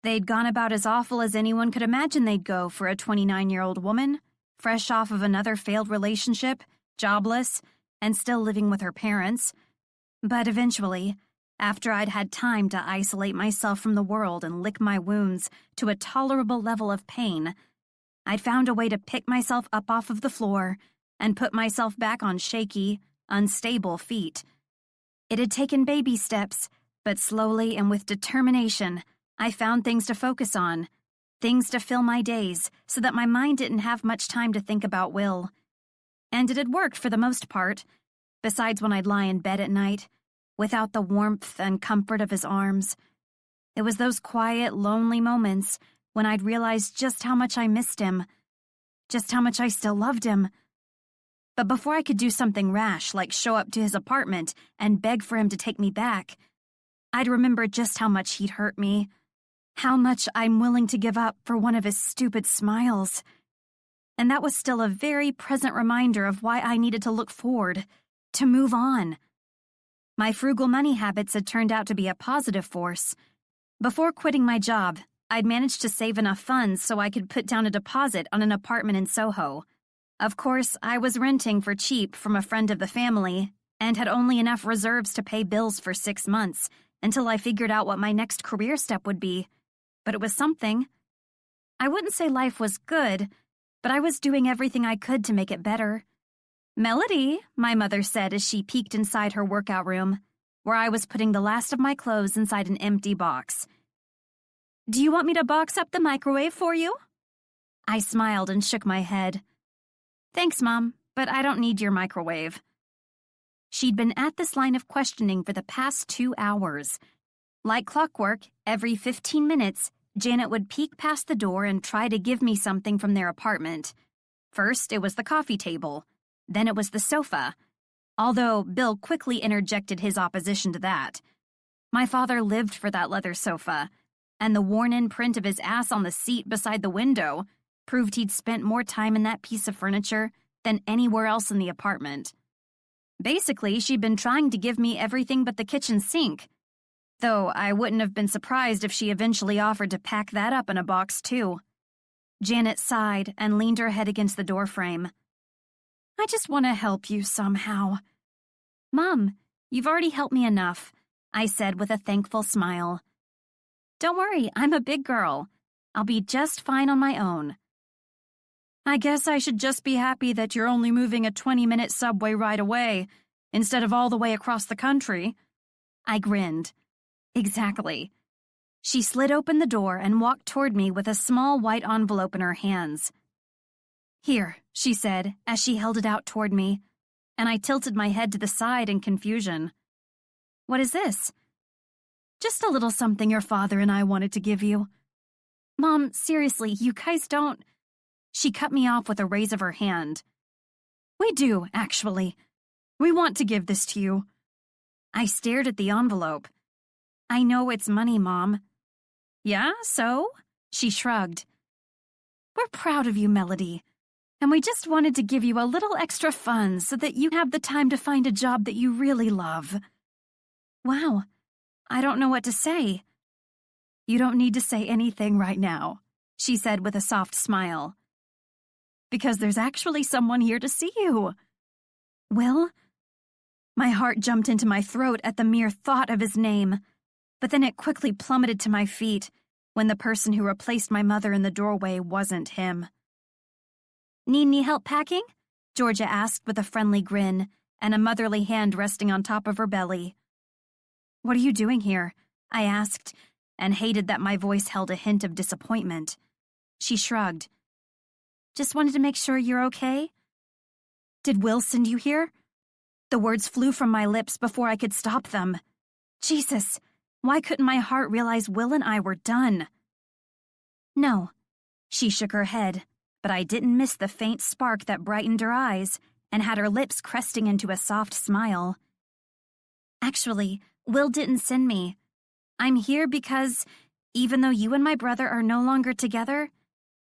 They'd gone about as awful as anyone could imagine they'd go for a 29-year-old woman, fresh off of another failed relationship, jobless, and still living with her parents. But eventually, after I'd had time to isolate myself from the world and lick my wounds to a tolerable level of pain, I'd found a way to pick myself up off of the floor and put myself back on shaky, unstable feet. It had taken baby steps, but slowly and with determination, I found things to focus on, things to fill my days so that my mind didn't have much time to think about Will. And it had worked for the most part, besides when I'd lie in bed at night, without the warmth and comfort of his arms. It was those quiet, lonely moments when I'd realized just how much I missed him, just how much I still loved him. But before I could do something rash like show up to his apartment and beg for him to take me back, I'd remembered just how much he'd hurt me, how much I'm willing to give up for one of his stupid smiles. And that was still a very present reminder of why I needed to look forward, to move on. My frugal money habits had turned out to be a positive force. Before quitting my job, I'd managed to save enough funds so I could put down a deposit on an apartment in Soho. Of course, I was renting for cheap from a friend of the family and had only enough reserves to pay bills for 6 months until I figured out what my next career step would be. But it was something. I wouldn't say life was good, but I was doing everything I could to make it better. "Melody," my mother said as she peeked inside her workout room, where I was putting the last of my clothes inside an empty box. "Do you want me to box up the microwave for you?" I smiled and shook my head. "Thanks, Mom, but I don't need your microwave." She'd been at this line of questioning for the past 2 hours. Like clockwork, every 15 minutes, Janet would peek past the door and try to give me something from their apartment. First, it was the coffee table. Then it was the sofa, although Bill quickly interjected his opposition to that. My father lived for that leather sofa, and the worn-in print of his ass on the seat beside the window proved he'd spent more time in that piece of furniture than anywhere else in the apartment. Basically, she'd been trying to give me everything but the kitchen sink, though I wouldn't have been surprised if she eventually offered to pack that up in a box, too. Janet sighed and leaned her head against the doorframe. "I just want to help you somehow." "Mom, you've already helped me enough," I said with a thankful smile. "Don't worry, I'm a big girl. I'll be just fine on my own." "I guess I should just be happy that you're only moving a 20-minute subway ride away, instead of all the way across the country." I grinned. Exactly. She slid open the door and walked toward me with a small white envelope in her hands. "Here," she said as she held it out toward me, and I tilted my head to the side in confusion. "What is this?" "Just a little something your father and I wanted to give you." "Mom, seriously, you guys don't—" She cut me off with a raise of her hand. "We do, actually. We want to give this to you." I stared at the envelope. "I know it's money, Mom." "Yeah, so?" She shrugged. "We're proud of you, Melody. And we just wanted to give you a little extra funds so that you have the time to find a job that you really love." Wow, I don't know what to say. "You don't need to say anything right now," she said with a soft smile. "Because there's actually someone here to see you." "Will?" My heart jumped into my throat at the mere thought of his name, but then it quickly plummeted to my feet when the person who replaced my mother in the doorway wasn't him. "Need any help packing?" Georgia asked with a friendly grin and a motherly hand resting on top of her belly. "What are you doing here?" I asked, and hated that my voice held a hint of disappointment. She shrugged. "Just wanted to make sure you're okay." "Did Will send you here?" The words flew from my lips before I could stop them. Jesus, why couldn't my heart realize Will and I were done? "No." She shook her head, but I didn't miss the faint spark that brightened her eyes and had her lips cresting into a soft smile. Actually, Will didn't send me. I'm here because, even though you and my brother are no longer together,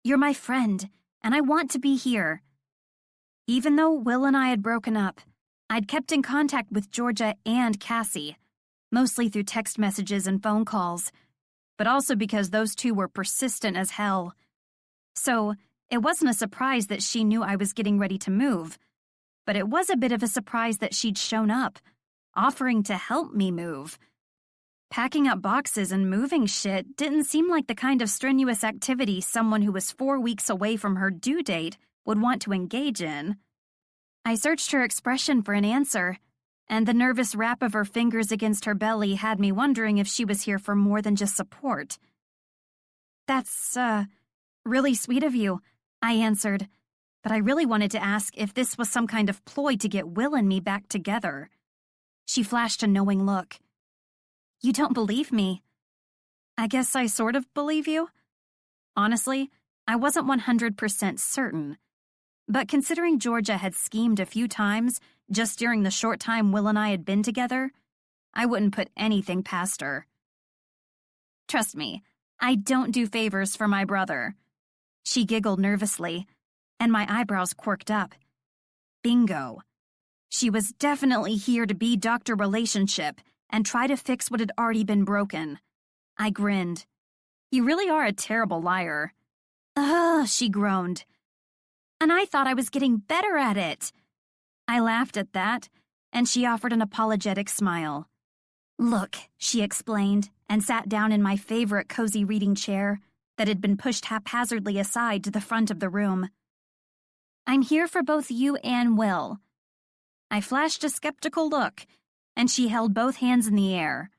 you're my friend, and I want to be here. Even though Will and I had broken up, I'd kept in contact with Georgia and Cassie, mostly through text messages and phone calls, but also because those two were persistent as hell. So, it wasn't a surprise that she knew I was getting ready to move, but it was a bit of a surprise that she'd shown up, offering to help me move. Packing up boxes and moving shit didn't seem like the kind of strenuous activity someone who was 4 weeks away from her due date would want to engage in. I searched her expression for an answer, and the nervous rap of her fingers against her belly had me wondering if she was here for more than just support. That's, really sweet of you, I answered, but I really wanted to ask if this was some kind of ploy to get Will and me back together. She flashed a knowing look. You don't believe me. I guess I sort of believe you. Honestly, I wasn't 100% certain. But considering Georgia had schemed a few times just during the short time Will and I had been together, I wouldn't put anything past her. Trust me, I don't do favors for my brother. She giggled nervously, and my eyebrows quirked up. Bingo. She was definitely here to be Dr. Relationship and try to fix what had already been broken. I grinned. You really are a terrible liar. Ugh, she groaned. And I thought I was getting better at it. I laughed at that, and she offered an apologetic smile. Look, she explained, and sat down in my favorite cozy reading chair that had been pushed haphazardly aside to the front of the room. I'm here for both you and Will. I flashed a skeptical look, and she held both hands in the air.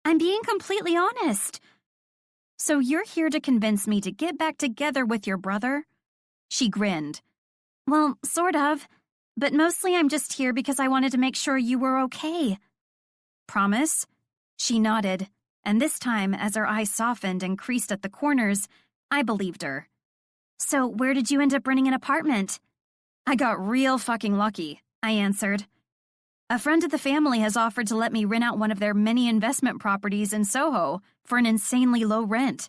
I'm being completely honest. So you're here to convince me to get back together with your brother? She grinned. Well, sort of, but mostly I'm just here because I wanted to make sure you were okay. Promise? She nodded, and this time, as her eyes softened and creased at the corners, I believed her. So where did you end up renting an apartment? I got real fucking lucky, I answered. A friend of the family has offered to let me rent out one of their many investment properties in Soho for an insanely low rent.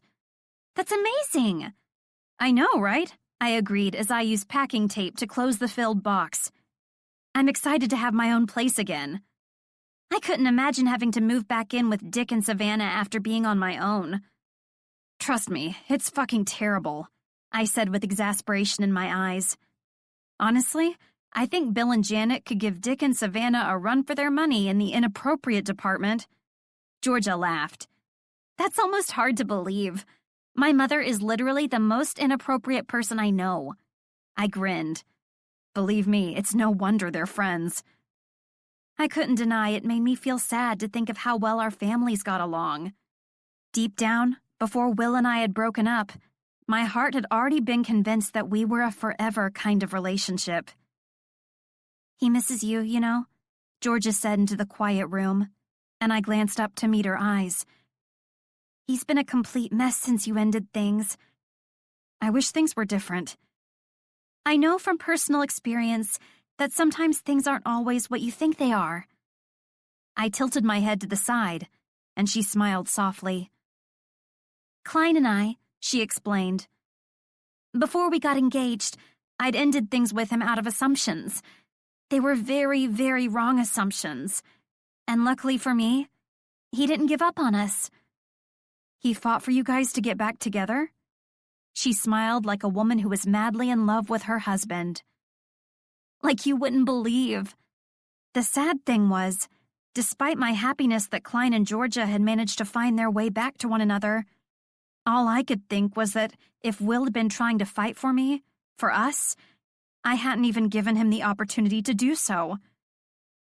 That's amazing! I know, right? I agreed as I used packing tape to close the filled box. I'm excited to have my own place again. I couldn't imagine having to move back in with Dick and Savannah after being on my own. Trust me, it's fucking terrible, I said with exasperation in my eyes. Honestly, I think Bill and Janet could give Dick and Savannah a run for their money in the inappropriate department. Georgia laughed. That's almost hard to believe. My mother is literally the most inappropriate person I know. I grinned. Believe me, it's no wonder they're friends. I couldn't deny it made me feel sad to think of how well our families got along. Deep down, before Will and I had broken up, my heart had already been convinced that we were a forever kind of relationship. He misses you, you know, Georgia said into the quiet room, and I glanced up to meet her eyes. He's been a complete mess since you ended things. I wish things were different. I know from personal experience that sometimes things aren't always what you think they are. I tilted my head to the side, and she smiled softly. Klein and I, she explained. Before we got engaged, I'd ended things with him out of assumptions. They were very, very wrong assumptions. And luckily for me, he didn't give up on us. He fought for you guys to get back together? She smiled like a woman who was madly in love with her husband. Like you wouldn't believe. The sad thing was, despite my happiness that Klein and Georgia had managed to find their way back to one another, all I could think was that if Will had been trying to fight for me, for us, I hadn't even given him the opportunity to do so.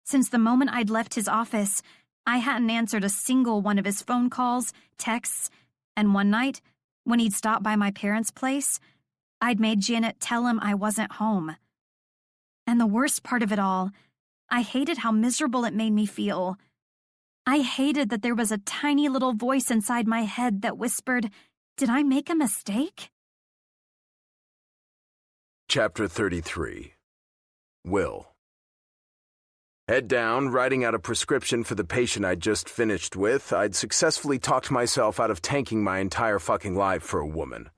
Since the moment I'd left his office, I hadn't answered a single one of his phone calls, texts, and one night, when he'd stopped by my parents' place, I'd made Janet tell him I wasn't home. And the worst part of it all, I hated how miserable it made me feel. I hated that there was a tiny little voice inside my head that whispered, "Did I make a mistake?" Chapter 33. Will. Head down, writing out a prescription for the patient I'd just finished with, I'd successfully talked myself out of tanking my entire fucking life for a woman.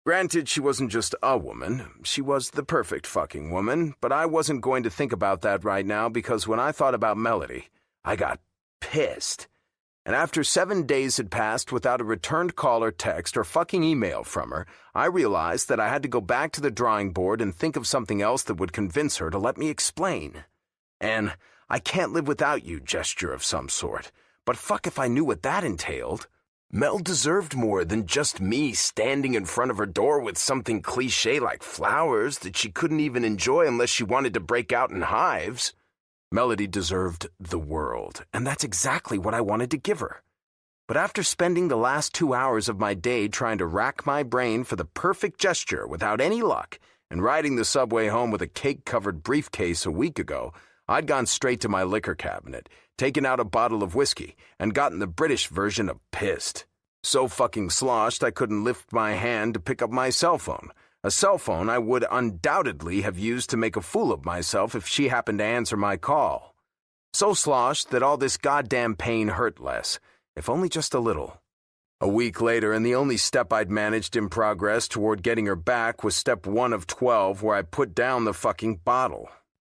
Granted, she wasn't just a woman, she was the perfect fucking woman, but I wasn't going to think about that right now because when I thought about Melody, I got pissed. And after 7 days had passed without a returned call or text or fucking email from her, I realized that I had to go back to the drawing board and think of something else that would convince her to let me explain. An "I can't live without you" gesture of some sort, but fuck if I knew what that entailed. Mel deserved more than just me standing in front of her door with something cliché like flowers that she couldn't even enjoy unless she wanted to break out in hives. Melody deserved the world, and that's exactly what I wanted to give her. But after spending the last 2 hours of my day trying to rack my brain for the perfect gesture without any luck, and riding the subway home with a cake-covered briefcase a week ago, I'd gone straight to my liquor cabinet, taken out a bottle of whiskey, and gotten the British version of pissed. So fucking sloshed I couldn't lift my hand to pick up my cell phone. A cell phone I would undoubtedly have used to make a fool of myself if she happened to answer my call. So sloshed that all this goddamn pain hurt less, if only just a little. A week later, and the only step I'd managed in progress toward getting her back was step 1 of 12, where I put down the fucking bottle.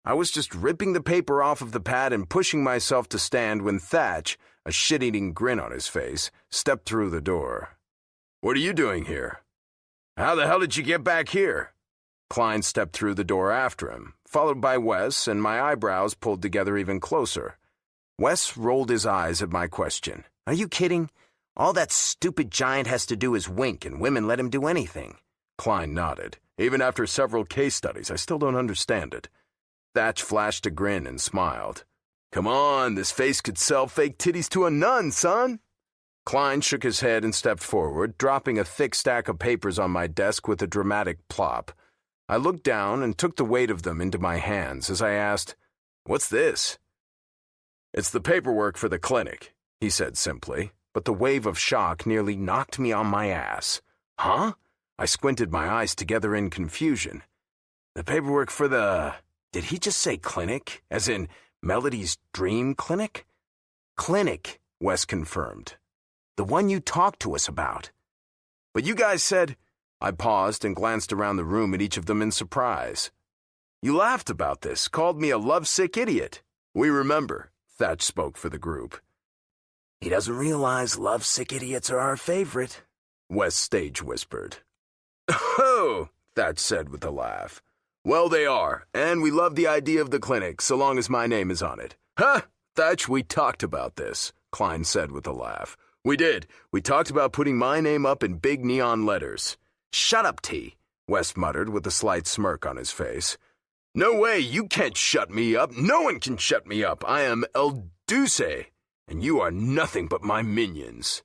I was just ripping the paper off of the pad and pushing myself to stand when Thatch, a shit-eating grin on his face, stepped through the door. "What are you doing here?" "How the hell did you get back here?" Klein stepped through the door after him, followed by Wes, and my eyebrows pulled together even closer. Wes rolled his eyes at my question. Are you kidding? All that stupid giant has to do is wink, and women let him do anything. Klein nodded. "Even after several case studies, I still don't understand it." Thatch flashed a grin and smiled. "Come on, this face could sell fake titties to a nun, son." Klein shook his head and stepped forward, dropping a thick stack of papers on my desk with a dramatic plop. I looked down and took the weight of them into my hands as I asked, "What's this?" "It's the paperwork for the clinic," he said simply, but the wave of shock nearly knocked me on my ass. "Huh?" I squinted my eyes together in confusion. "The paperwork for the..." Did he just say clinic, as in Melody's dream clinic? "Clinic," Wes confirmed. "The one you talked to us about." "But you guys said..." I paused and glanced around the room at each of them in surprise. "You laughed about this, called me a lovesick idiot." "We remember," Thatch spoke for the group. "He doesn't realize lovesick idiots are our favorite," Wes stage whispered. "Oh," Thatch said with a laugh. "Well, they are, and we love the idea of the clinic, so long as my name is on it." "Huh, Thatch, we talked about this," Klein said with a laugh. "We did. We talked about putting my name up in big neon letters." "Shut up, T," Wes muttered with a slight smirk on his face. "No way, you can't shut me up. No one can shut me up. I am El Duce, and you are nothing but my minions."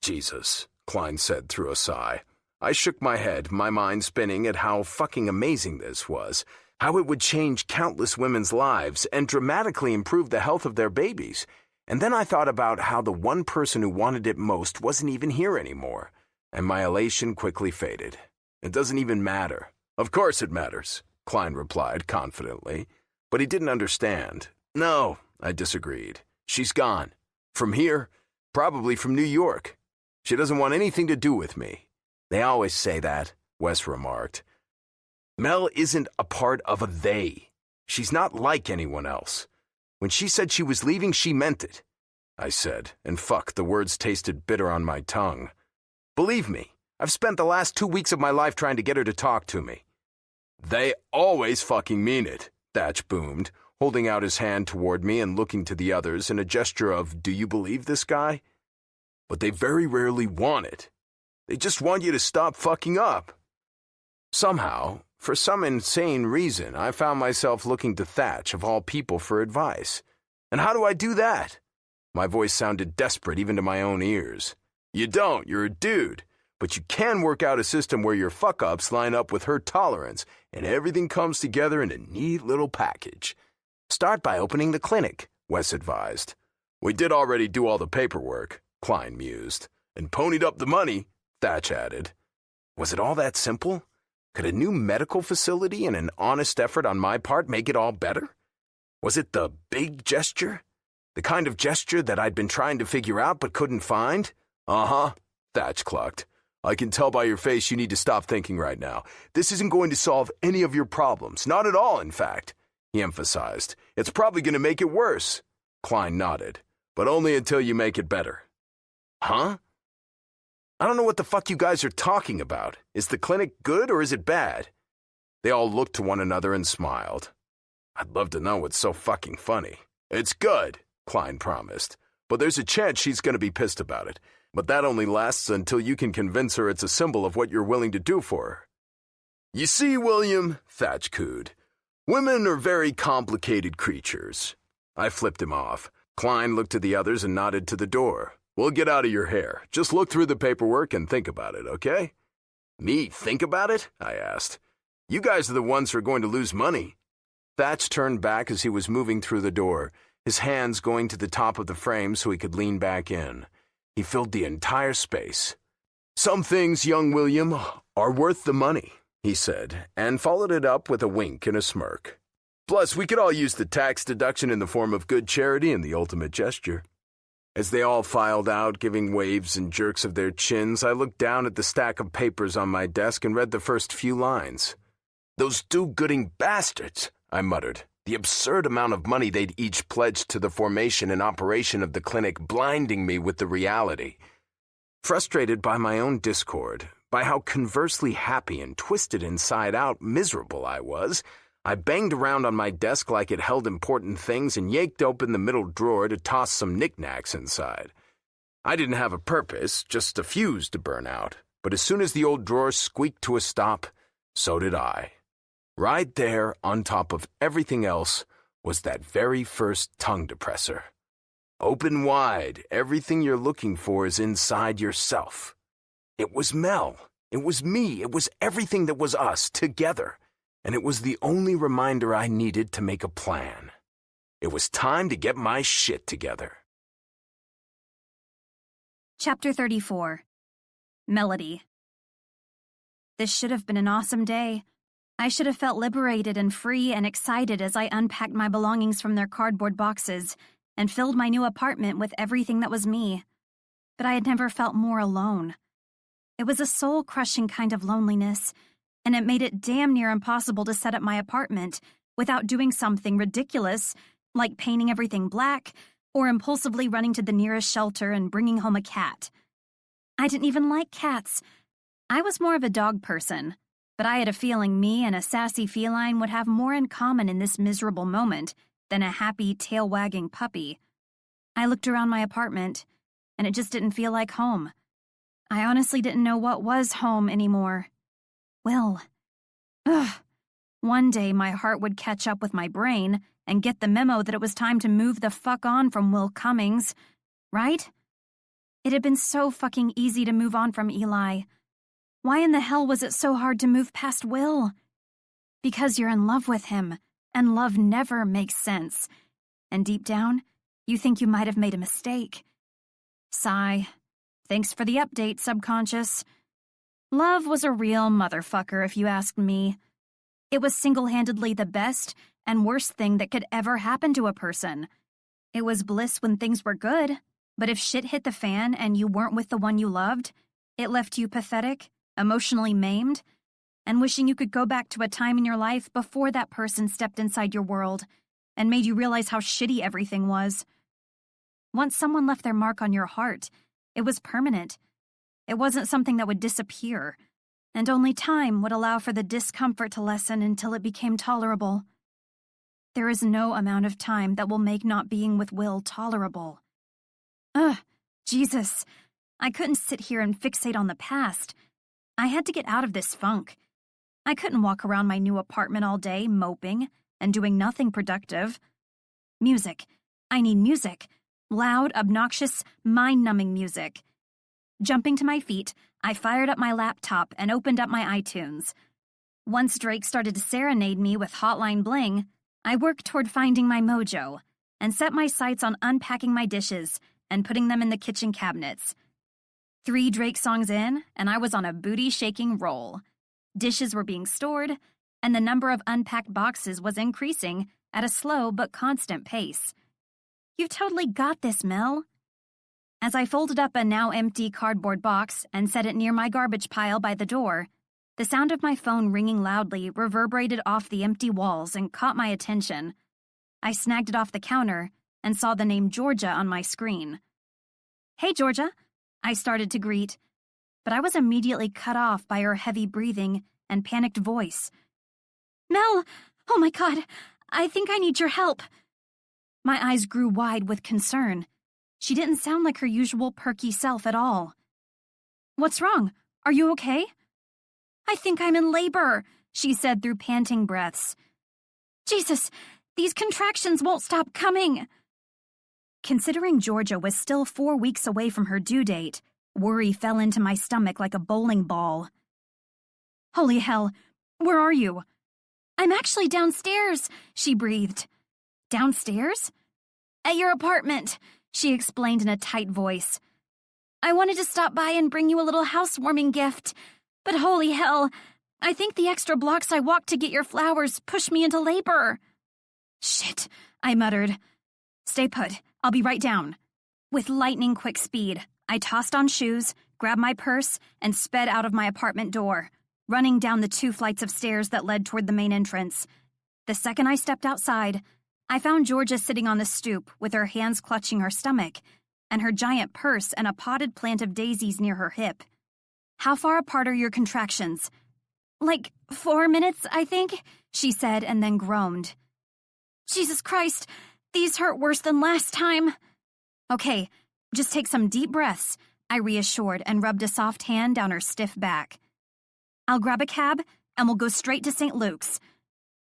"Jesus," Klein said through a sigh. I shook my head, my mind spinning at how fucking amazing this was, how it would change countless women's lives and dramatically improve the health of their babies. And then I thought about how the one person who wanted it most wasn't even here anymore, and my elation quickly faded. "It doesn't even matter." "Of course it matters," Klein replied confidently, but he didn't understand. "No," I disagreed. "She's gone. From here, probably from New York. She doesn't want anything to do with me." "They always say that," Wes remarked. "Mel isn't a part of a they. She's not like anyone else. When she said she was leaving, she meant it," I said, and fuck, the words tasted bitter on my tongue. "Believe me, I've spent the last 2 weeks of my life trying to get her to talk to me." "They always fucking mean it," Thatch boomed, holding out his hand toward me and looking to the others in a gesture of, "Do you believe this guy?" "But they very rarely want it. They just want you to stop fucking up." Somehow, for some insane reason, I found myself looking to Thatch, of all people, for advice. "And how do I do that?" My voice sounded desperate even to my own ears. "You don't, you're a dude. But you can work out a system where your fuck-ups line up with her tolerance, and everything comes together in a neat little package." "Start by opening the clinic," Wes advised. "We did already do all the paperwork," Klein mused. "And ponied up the money," Thatch added. Was it all that simple? Could a new medical facility and an honest effort on my part make it all better? Was it the big gesture? The kind of gesture that I'd been trying to figure out but couldn't find? Uh-huh, Thatch clucked. I can tell by your face you need to stop thinking right now. This isn't going to solve any of your problems. Not at all, in fact, he emphasized. It's probably going to make it worse. Klein nodded. But only until you make it better. Huh? I don't know what the fuck you guys are talking about. Is the clinic good or is it bad? They all looked to one another and smiled. I'd love to know what's so fucking funny. It's good, Klein promised. But there's a chance she's going to be pissed about it. But that only lasts until you can convince her it's a symbol of what you're willing to do for her. You see, William, Thatch cooed, women are very complicated creatures. I flipped him off. Klein looked to the others and nodded to the door. We'll get out of your hair. Just look through the paperwork and think about it, okay? Me think about it? I asked. You guys are the ones who are going to lose money. Thatch turned back as he was moving through the door, his hands going to the top of the frame so he could lean back in. He filled the entire space. Some things, young William, are worth the money, he said, and followed it up with a wink and a smirk. Plus, we could all use the tax deduction in the form of good charity and the ultimate gesture. As they all filed out, giving waves and jerks of their chins, I looked down at the stack of papers on my desk and read the first few lines. Those do-gooding bastards, I muttered. The absurd amount of money they'd each pledged to the formation and operation of the clinic blinding me with the reality. Frustrated by my own discord, by how conversely happy and twisted inside out miserable I was, I banged around on my desk like it held important things and yanked open the middle drawer to toss some knickknacks inside. I didn't have a purpose, just a fuse to burn out, but as soon as the old drawer squeaked to a stop, so did I. Right there, on top of everything else, was that very first tongue depressor. Open wide, everything you're looking for is inside yourself. It was Mel. It was me. It was everything that was us, together. And it was the only reminder I needed to make a plan. It was time to get my shit together. Chapter 34. Melody. This should have been an awesome day. I should have felt liberated and free and excited as I unpacked my belongings from their cardboard boxes and filled my new apartment with everything that was me. But I had never felt more alone. It was a soul-crushing kind of loneliness, and it made it damn near impossible to set up my apartment without doing something ridiculous, like painting everything black or impulsively running to the nearest shelter and bringing home a cat. I didn't even like cats. I was more of a dog person, but I had a feeling me and a sassy feline would have more in common in this miserable moment than a happy, tail-wagging puppy. I looked around my apartment, and it just didn't feel like home. I honestly didn't know what was home anymore. Will. One day my heart would catch up with my brain and get the memo that it was time to move the fuck on from Will Cummings, right? It had been so fucking easy to move on from Eli. Why in the hell was it so hard to move past Will? Because you're in love with him, and love never makes sense. And deep down, you think you might have made a mistake. Sigh. Thanks for the update, subconscious. Love was a real motherfucker, if you asked me. It was single-handedly the best and worst thing that could ever happen to a person. It was bliss when things were good, but if shit hit the fan and you weren't with the one you loved, it left you pathetic, emotionally maimed, and wishing you could go back to a time in your life before that person stepped inside your world and made you realize how shitty everything was. Once someone left their mark on your heart, it was permanent. It wasn't something that would disappear, and only time would allow for the discomfort to lessen until it became tolerable. There is no amount of time that will make not being with Will tolerable. Jesus. I couldn't sit here and fixate on the past. I had to get out of this funk. I couldn't walk around my new apartment all day moping and doing nothing productive. Music. I need music. Loud, obnoxious, mind-numbing music. Jumping to my feet, I fired up my laptop and opened up my iTunes. Once Drake started to serenade me with Hotline Bling, I worked toward finding my mojo and set my sights on unpacking my dishes and putting them in the kitchen cabinets. 3 Drake songs in, and I was on a booty-shaking roll. dishes were being stored, and the number of unpacked boxes was increasing at a slow but constant pace. "You've totally got this, Mel." As I folded up a now empty cardboard box and set it near my garbage pile by the door, the sound of my phone ringing loudly reverberated off the empty walls and caught my attention. I snagged it off the counter and saw the name Georgia on my screen. "Hey, Georgia," I started to greet, but I was immediately cut off by her heavy breathing and panicked voice. "Mel, oh my God, I think I need your help." My eyes grew wide with concern. She didn't sound like her usual perky self at all. "What's wrong? Are you okay?" "I think I'm in labor," she said through panting breaths. "Jesus, these contractions won't stop coming." Considering Georgia was still 4 weeks away from her due date, worry fell into my stomach like a bowling ball. "Holy hell, where are you?" "I'm actually downstairs," she breathed. "Downstairs?" "At your apartment," she explained in a tight voice. "I wanted to stop by and bring you a little housewarming gift, but holy hell, I think the extra blocks I walked to get your flowers pushed me into labor." "Shit," I muttered. "Stay put. I'll be right down." With lightning-quick speed, I tossed on shoes, grabbed my purse, and sped out of my apartment door, running down the 2 flights of stairs that led toward the main entrance. The second I stepped outside, I found Georgia sitting on the stoop with her hands clutching her stomach, and her giant purse and a potted plant of daisies near her hip. "How far apart are your contractions?" "Like 4 minutes, I think," she said and then groaned. "Jesus Christ, these hurt worse than last time." "Okay, just take some deep breaths," I reassured and rubbed a soft hand down her stiff back. "I'll grab a cab and we'll go straight to St. Luke's."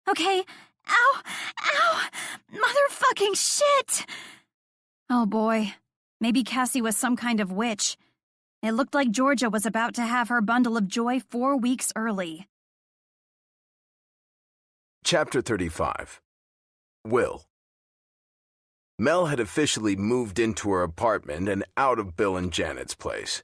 "Okay. Ow! Ow! Motherfucking shit!" Oh boy, maybe Cassie was some kind of witch. It looked like Georgia was about to have her bundle of joy 4 weeks early. Chapter 35. Will. Mel had officially moved into her apartment and out of Bill and Janet's place.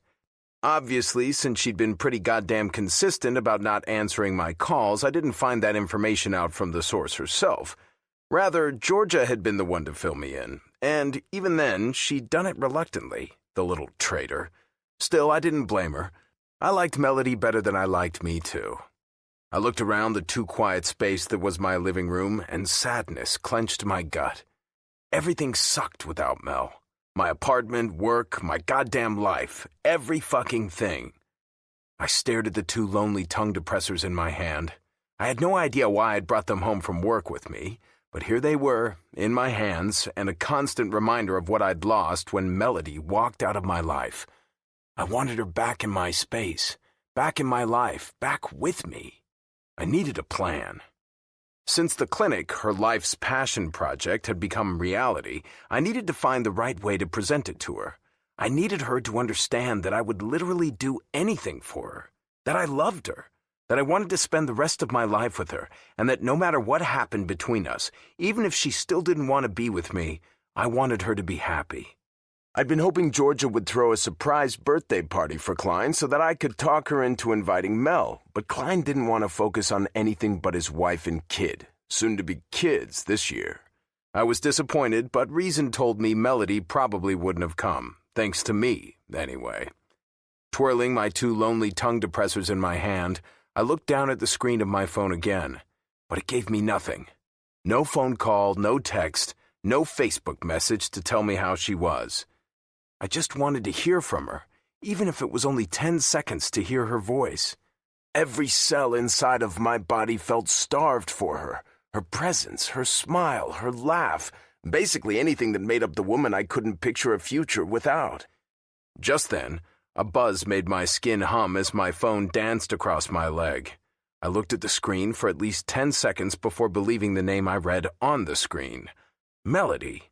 Obviously, since she'd been pretty goddamn consistent about not answering my calls, I didn't find that information out from the source herself. Rather, Georgia had been the one to fill me in, and even then, she'd done it reluctantly, the little traitor. Still, I didn't blame her. I liked Melody better than I liked me, too. I looked around the too quiet space that was my living room, and sadness clenched my gut. Everything sucked without Mel. My apartment, work, my goddamn life, every fucking thing. I stared at the 2 lonely tongue depressors in my hand. I had no idea why I'd brought them home from work with me, but here they were, in my hands, and a constant reminder of what I'd lost when Melody walked out of my life. I wanted her back in my space, back in my life, back with me. I needed a plan. Since the clinic, her life's passion project, had become reality, I needed to find the right way to present it to her. I needed her to understand that I would literally do anything for her, that I loved her, that I wanted to spend the rest of my life with her, and that no matter what happened between us, even if she still didn't want to be with me, I wanted her to be happy. I'd been hoping Georgia would throw a surprise birthday party for Klein so that I could talk her into inviting Mel, but Klein didn't want to focus on anything but his wife and kid, soon-to-be kids, this year. I was disappointed, but reason told me Melody probably wouldn't have come, thanks to me, anyway. Twirling my 2 lonely tongue depressors in my hand, I looked down at the screen of my phone again, but it gave me nothing. No phone call, no text, no Facebook message to tell me how she was. I just wanted to hear from her, even if it was only 10 seconds to hear her voice. Every cell inside of my body felt starved for her. Her presence, her smile, her laugh, basically anything that made up the woman I couldn't picture a future without. Just then, a buzz made my skin hum as my phone danced across my leg. I looked at the screen for at least 10 seconds before believing the name I read on the screen. Melody.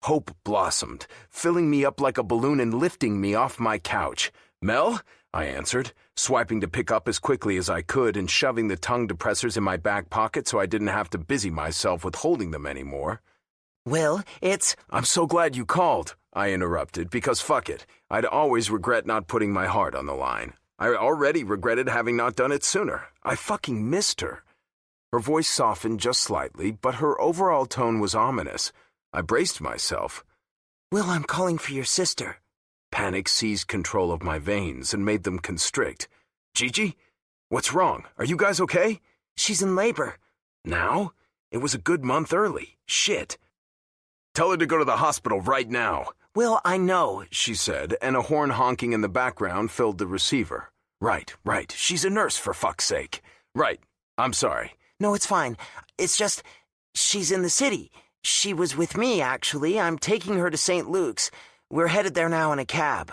Hope blossomed, filling me up like a balloon and lifting me off my couch. "Mel?" I answered, swiping to pick up as quickly as I could and shoving the tongue depressors in my back pocket so I didn't have to busy myself with holding them anymore. "Will, it's—" "I'm so glad you called," I interrupted, because fuck it, I'd always regret not putting my heart on the line. I already regretted having not done it sooner. I fucking missed her. Her voice softened just slightly, but her overall tone was ominous. I braced myself. Will, I'm calling for your sister. Panic seized control of my veins and made them constrict. Gigi? What's wrong? Are you guys okay? She's in labor. Now? It was a good month early. Shit. Tell her to go to the hospital right now. Will, I know, she said, and a horn honking in the background filled the receiver. Right. She's a nurse, for fuck's sake. Right. I'm sorry. No, it's fine. It's just, she's in the city. She was with me, actually. I'm taking her to St. Luke's. We're headed there now in a cab.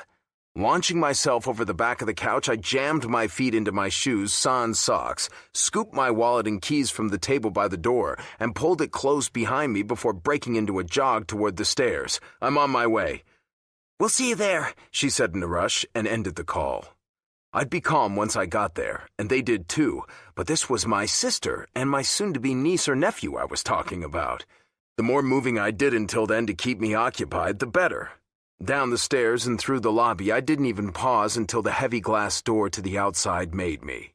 Launching myself over the back of the couch, I jammed my feet into my shoes, sans socks, scooped my wallet and keys from the table by the door, and pulled it closed behind me before breaking into a jog toward the stairs. I'm on my way. We'll see you there, she said in a rush, and ended the call. I'd be calm once I got there, and they did too, but this was my sister and my soon-to-be niece or nephew I was talking about. The more moving I did until then to keep me occupied, the better. Down the stairs and through the lobby, I didn't even pause until the heavy glass door to the outside made me.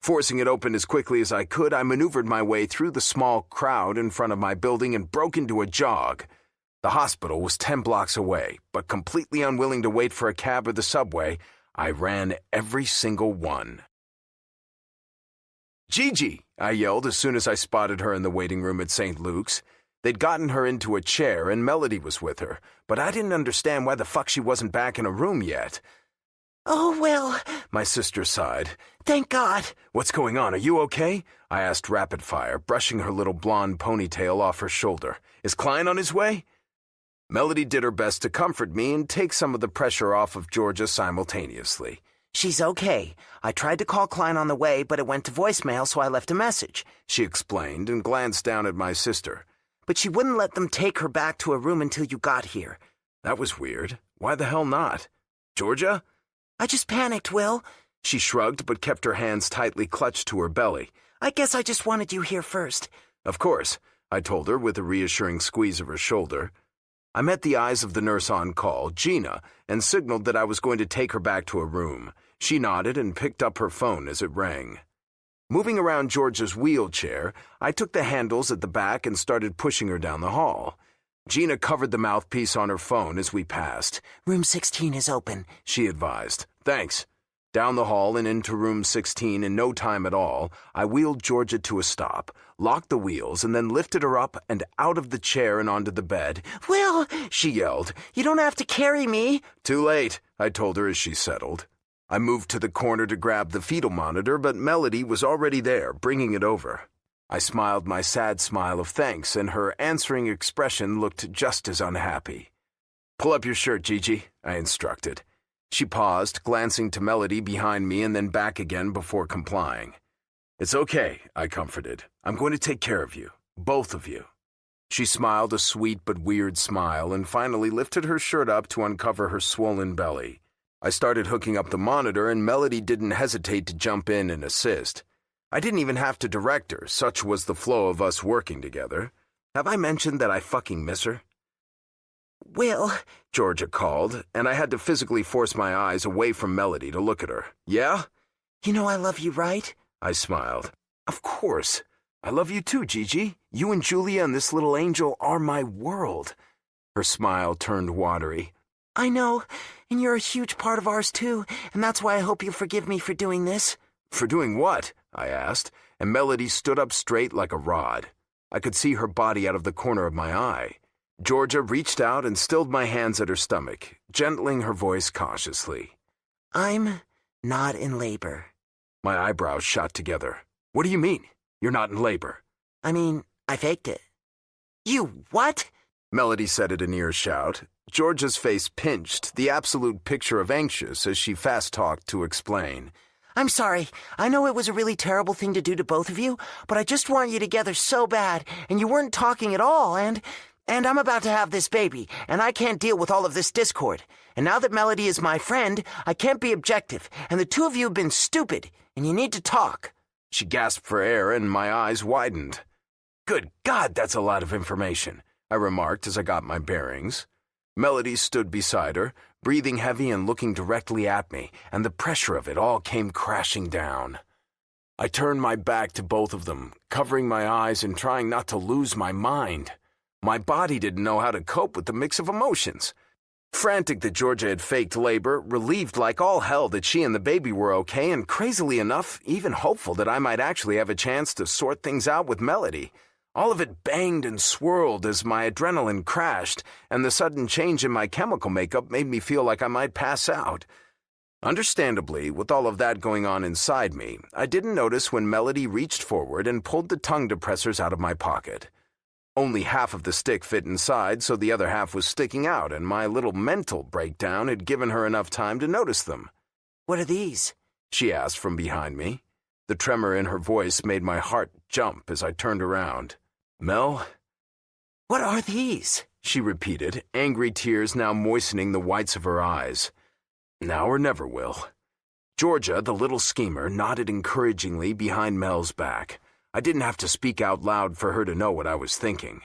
Forcing it open as quickly as I could, I maneuvered my way through the small crowd in front of my building and broke into a jog. The hospital was 10 blocks away, but completely unwilling to wait for a cab or the subway, I ran every single one. Gigi! I yelled as soon as I spotted her in the waiting room at St. Luke's. They'd gotten her into a chair and Melody was with her, but I didn't understand why the fuck she wasn't back in a room yet. Oh, Will, my sister sighed. Thank God. What's going on? Are you okay? I asked rapid fire, brushing her little blonde ponytail off her shoulder. Is Klein on his way? Melody did her best to comfort me and take some of the pressure off of Georgia simultaneously. She's okay. I tried to call Klein on the way, but it went to voicemail, so I left a message, she explained and glanced down at my sister. But she wouldn't let them take her back to a room until you got here. That was weird. Why the hell not? Georgia? I just panicked, Will. She shrugged but kept her hands tightly clutched to her belly. I guess I just wanted you here first. Of course, I told her with a reassuring squeeze of her shoulder. I met the eyes of the nurse on call, Gina, and signaled that I was going to take her back to a room. She nodded and picked up her phone as it rang. Moving around Georgia's wheelchair, I took the handles at the back and started pushing her down the hall. Gina covered the mouthpiece on her phone as we passed. Room 16 is open, she advised. Thanks. Down the hall and into room 16 in no time at all, I wheeled Georgia to a stop, locked the wheels, and then lifted her up and out of the chair and onto the bed. Will, she yelled, you don't have to carry me. Too late, I told her as she settled. I moved to the corner to grab the fetal monitor, but Melody was already there, bringing it over. I smiled my sad smile of thanks, and her answering expression looked just as unhappy. Pull up your shirt, Gigi, I instructed. She paused, glancing to Melody behind me and then back again before complying. It's okay, I comforted. I'm going to take care of you, both of you. She smiled a sweet but weird smile and finally lifted her shirt up to uncover her swollen belly. I started hooking up the monitor and Melody didn't hesitate to jump in and assist. I didn't even have to direct her, such was the flow of us working together. Have I mentioned that I fucking miss her? Will, Georgia called, and I had to physically force my eyes away from Melody to look at her. Yeah? You know I love you, right? I smiled. Of course. I love you too, Gigi. You and Julia and this little angel are my world. Her smile turned watery. I know, and you're a huge part of ours too, and that's why I hope you forgive me for doing this. For doing what? I asked, and Melody stood up straight like a rod. I could see her body out of the corner of my eye. Georgia reached out and stilled my hands at her stomach, gentling her voice cautiously. I'm not in labor. My eyebrows shot together. What do you mean? You're not in labor? I mean, I faked it. You what? Melody said at an earshout. Georgia's face pinched, the absolute picture of anxious as she fast-talked to explain. I'm sorry. I know it was a really terrible thing to do to both of you, but I just want you together so bad, and you weren't talking at all, and I'm about to have this baby, and I can't deal with all of this discord. And now that Melody is my friend, I can't be objective, and the two of you have been stupid, and you need to talk. She gasped for air, and my eyes widened. Good God, that's a lot of information, I remarked as I got my bearings. Melody stood beside her, breathing heavy and looking directly at me, and the pressure of it all came crashing down. I turned my back to both of them, covering my eyes and trying not to lose my mind. My body didn't know how to cope with the mix of emotions. Frantic that Georgia had faked labor, relieved like all hell that she and the baby were okay, and crazily enough, even hopeful that I might actually have a chance to sort things out with Melody. All of it banged and swirled as my adrenaline crashed, and the sudden change in my chemical makeup made me feel like I might pass out. Understandably, with all of that going on inside me, I didn't notice when Melody reached forward and pulled the tongue depressors out of my pocket. Only half of the stick fit inside, so the other half was sticking out, and my little mental breakdown had given her enough time to notice them. What are these? She asked from behind me. The tremor in her voice made my heart jump as I turned around. Mel? What are these? She repeated, angry tears now moistening the whites of her eyes. Now or never, Will. Georgia, the little schemer, nodded encouragingly behind Mel's back. I didn't have to speak out loud for her to know what I was thinking.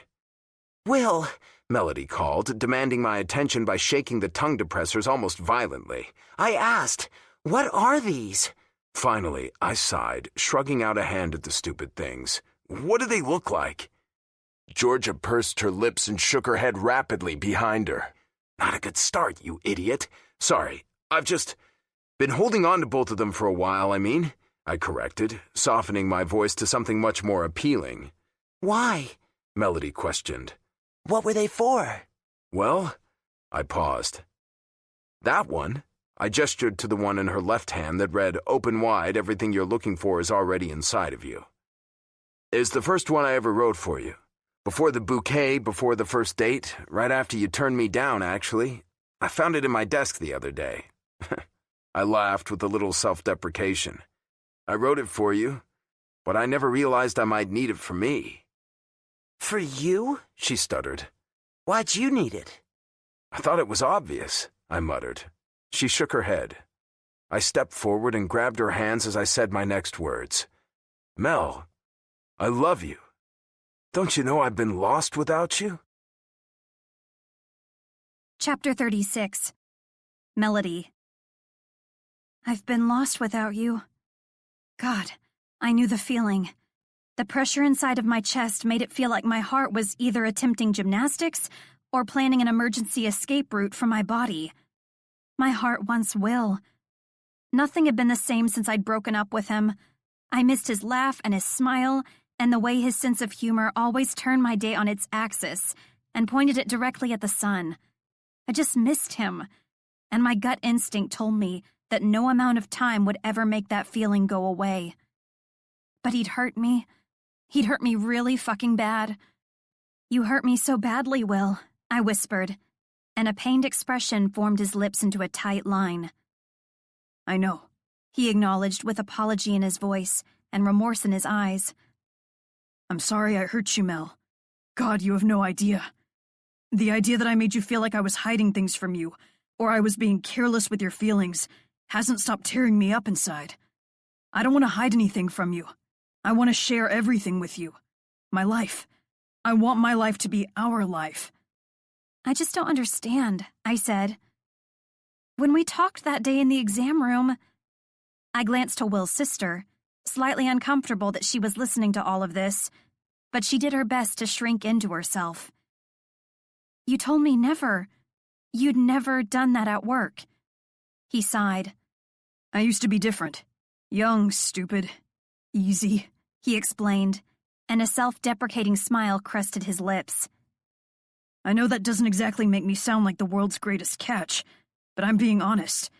Will, Melody called, demanding my attention by shaking the tongue depressors almost violently. I asked, what are these? Finally, I sighed, shrugging out a hand at the stupid things. What do they look like? Georgia pursed her lips and shook her head rapidly behind her. Not a good start, you idiot. Sorry, I've just been holding on to both of them for a while, I corrected, softening my voice to something much more appealing. Why? Melody questioned. What were they for? Well, I paused. That one, I gestured to the one in her left hand that read, "Open wide, everything you're looking for is already inside of you," is the first one I ever wrote for you. Before the bouquet, before the first date, right after you turned me down, actually. I found it in my desk the other day. I laughed with a little self-deprecation. I wrote it for you, but I never realized I might need it for me. For you? She stuttered. Why'd you need it? I thought it was obvious, I muttered. She shook her head. I stepped forward and grabbed her hands as I said my next words. Mel, I love you. Don't you know I've been lost without you? Chapter 36. Melody. I've been lost without you. God, I knew the feeling. The pressure inside of my chest made it feel like my heart was either attempting gymnastics or planning an emergency escape route from my body. My heart wants Will. Nothing had been the same since I'd broken up with him. I missed his laugh and his smile, and the way his sense of humor always turned my day on its axis and pointed it directly at the sun. I just missed him, and my gut instinct told me that no amount of time would ever make that feeling go away. But he'd hurt me. He'd hurt me really fucking bad. You hurt me so badly, Will, I whispered, and a pained expression formed his lips into a tight line. I know, he acknowledged with apology in his voice and remorse in his eyes. I'm sorry I hurt you, Mel. God, you have no idea. The idea that I made you feel like I was hiding things from you, or I was being careless with your feelings, hasn't stopped tearing me up inside. I don't want to hide anything from you. I want to share everything with you. My life. I want my life to be our life. I just don't understand, I said. When we talked that day in the exam room, I glanced to Will's sister, slightly uncomfortable that she was listening to all of this, but she did her best to shrink into herself. You told me you'd never done that at work. He sighed. I used to be different. Young, stupid, easy, he explained, and a self-deprecating smile crusted his lips. I know that doesn't exactly make me sound like the world's greatest catch, but I'm being honest.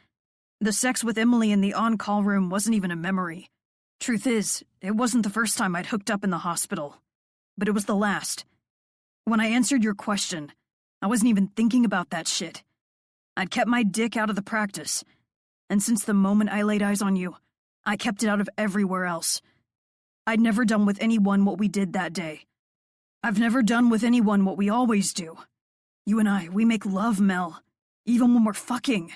The sex with Emily in the on-call room wasn't even a memory. Truth is, it wasn't the first time I'd hooked up in the hospital, but it was the last. When I answered your question, I wasn't even thinking about that shit. I'd kept my dick out of the practice, and since the moment I laid eyes on you, I kept it out of everywhere else. I'd never done with anyone what we did that day. I've never done with anyone what we always do. You and I, we make love, Mel, even when we're fucking.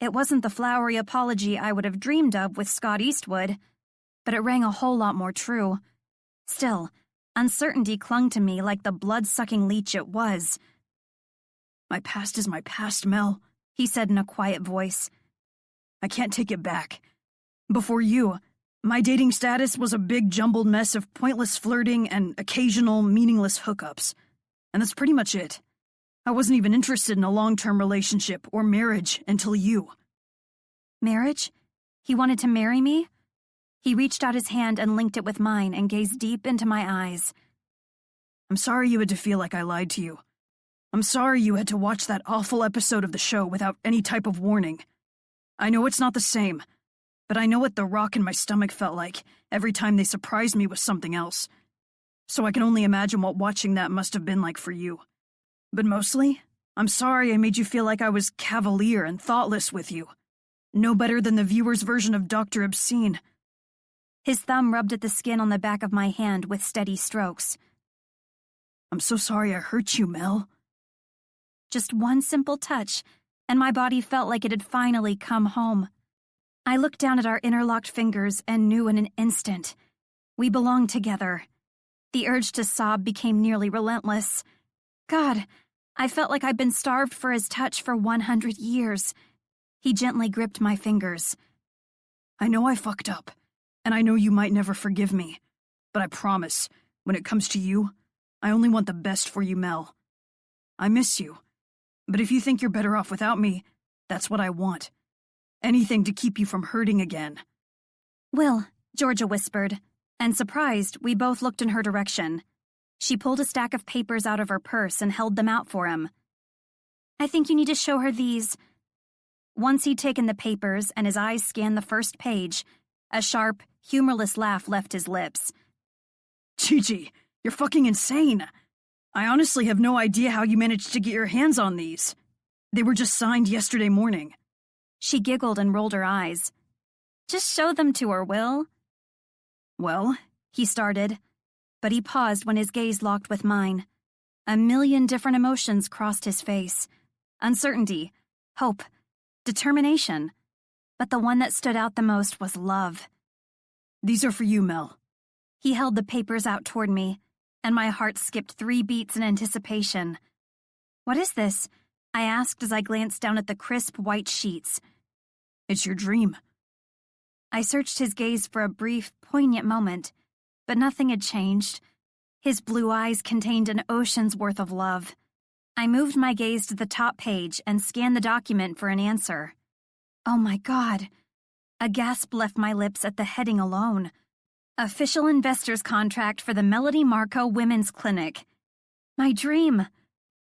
It wasn't the flowery apology I would have dreamed of with Scott Eastwood, but it rang a whole lot more true. Still, uncertainty clung to me like the blood-sucking leech it was. My past is my past, Mel, he said in a quiet voice. I can't take it back. Before you, my dating status was a big jumbled mess of pointless flirting and occasional meaningless hookups. And that's pretty much it. I wasn't even interested in a long-term relationship or marriage until you. Marriage? He wanted to marry me? He reached out his hand and linked it with mine and gazed deep into my eyes. I'm sorry you had to feel like I lied to you. I'm sorry you had to watch that awful episode of the show without any type of warning. I know it's not the same, but I know what the rock in my stomach felt like every time they surprised me with something else. So I can only imagine what watching that must have been like for you. But mostly, I'm sorry I made you feel like I was cavalier and thoughtless with you. No better than the viewer's version of Dr. Obscene. His thumb rubbed at the skin on the back of my hand with steady strokes. I'm so sorry I hurt you, Mel. Just one simple touch, and my body felt like it had finally come home. I looked down at our interlocked fingers and knew in an instant. We belonged together. The urge to sob became nearly relentless. God, I felt like I'd been starved for his touch for 100 years. He gently gripped my fingers. I know I fucked up, and I know you might never forgive me. But I promise, when it comes to you, I only want the best for you, Mel. I miss you. But if you think you're better off without me, that's what I want. Anything to keep you from hurting again. Will, Georgia whispered, and surprised, we both looked in her direction. She pulled a stack of papers out of her purse and held them out for him. I think you need to show her these. Once he'd taken the papers and his eyes scanned the first page, a sharp, humorless laugh left his lips. Gigi, you're fucking insane. I honestly have no idea how you managed to get your hands on these. They were just signed yesterday morning. She giggled and rolled her eyes. Just show them to her, Will. Well, he started, but he paused when his gaze locked with mine. A million different emotions crossed his face. Uncertainty, hope, determination. But the one that stood out the most was love. These are for you, Mel. He held the papers out toward me, and my heart skipped 3 beats in anticipation. What is this? I asked as I glanced down at the crisp white sheets. It's your dream. I searched his gaze for a brief, poignant moment, but nothing had changed. His blue eyes contained an ocean's worth of love. I moved my gaze to the top page and scanned the document for an answer. Oh my God. A gasp left my lips at the heading alone. Official investor's contract for the Melody Marco Women's Clinic. My dream.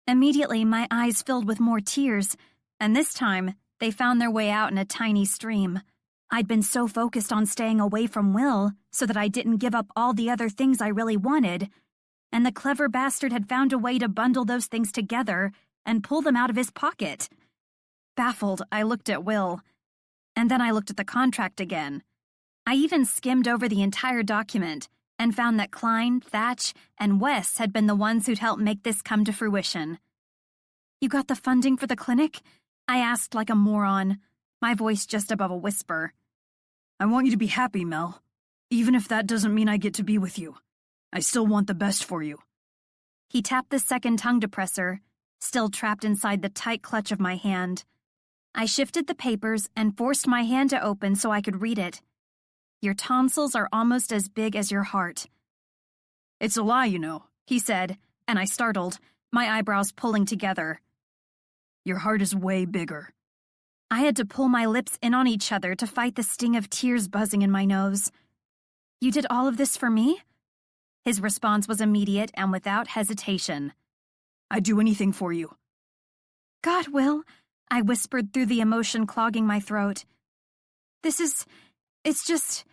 Immediately, my eyes filled with more tears, and this time, they found their way out in a tiny stream. I'd been so focused on staying away from Will so that I didn't give up all the other things I really wanted, and the clever bastard had found a way to bundle those things together and pull them out of his pocket. Baffled, I looked at Will, and then I looked at the contract again. I even skimmed over the entire document and found that Klein, Thatch, and Wes had been the ones who'd helped make this come to fruition. You got the funding for the clinic? I asked like a moron, my voice just above a whisper. I want you to be happy, Mel. Even if that doesn't mean I get to be with you. I still want the best for you. He tapped the second tongue depressor, still trapped inside the tight clutch of my hand. I shifted the papers and forced my hand to open so I could read it. Your tonsils are almost as big as your heart. It's a lie, you know, he said, and I startled, my eyebrows pulling together. Your heart is way bigger. I had to pull my lips in on each other to fight the sting of tears buzzing in my nose. You did all of this for me? His response was immediate and without hesitation. I'd do anything for you. God, Will, I whispered through the emotion clogging my throat. It's just...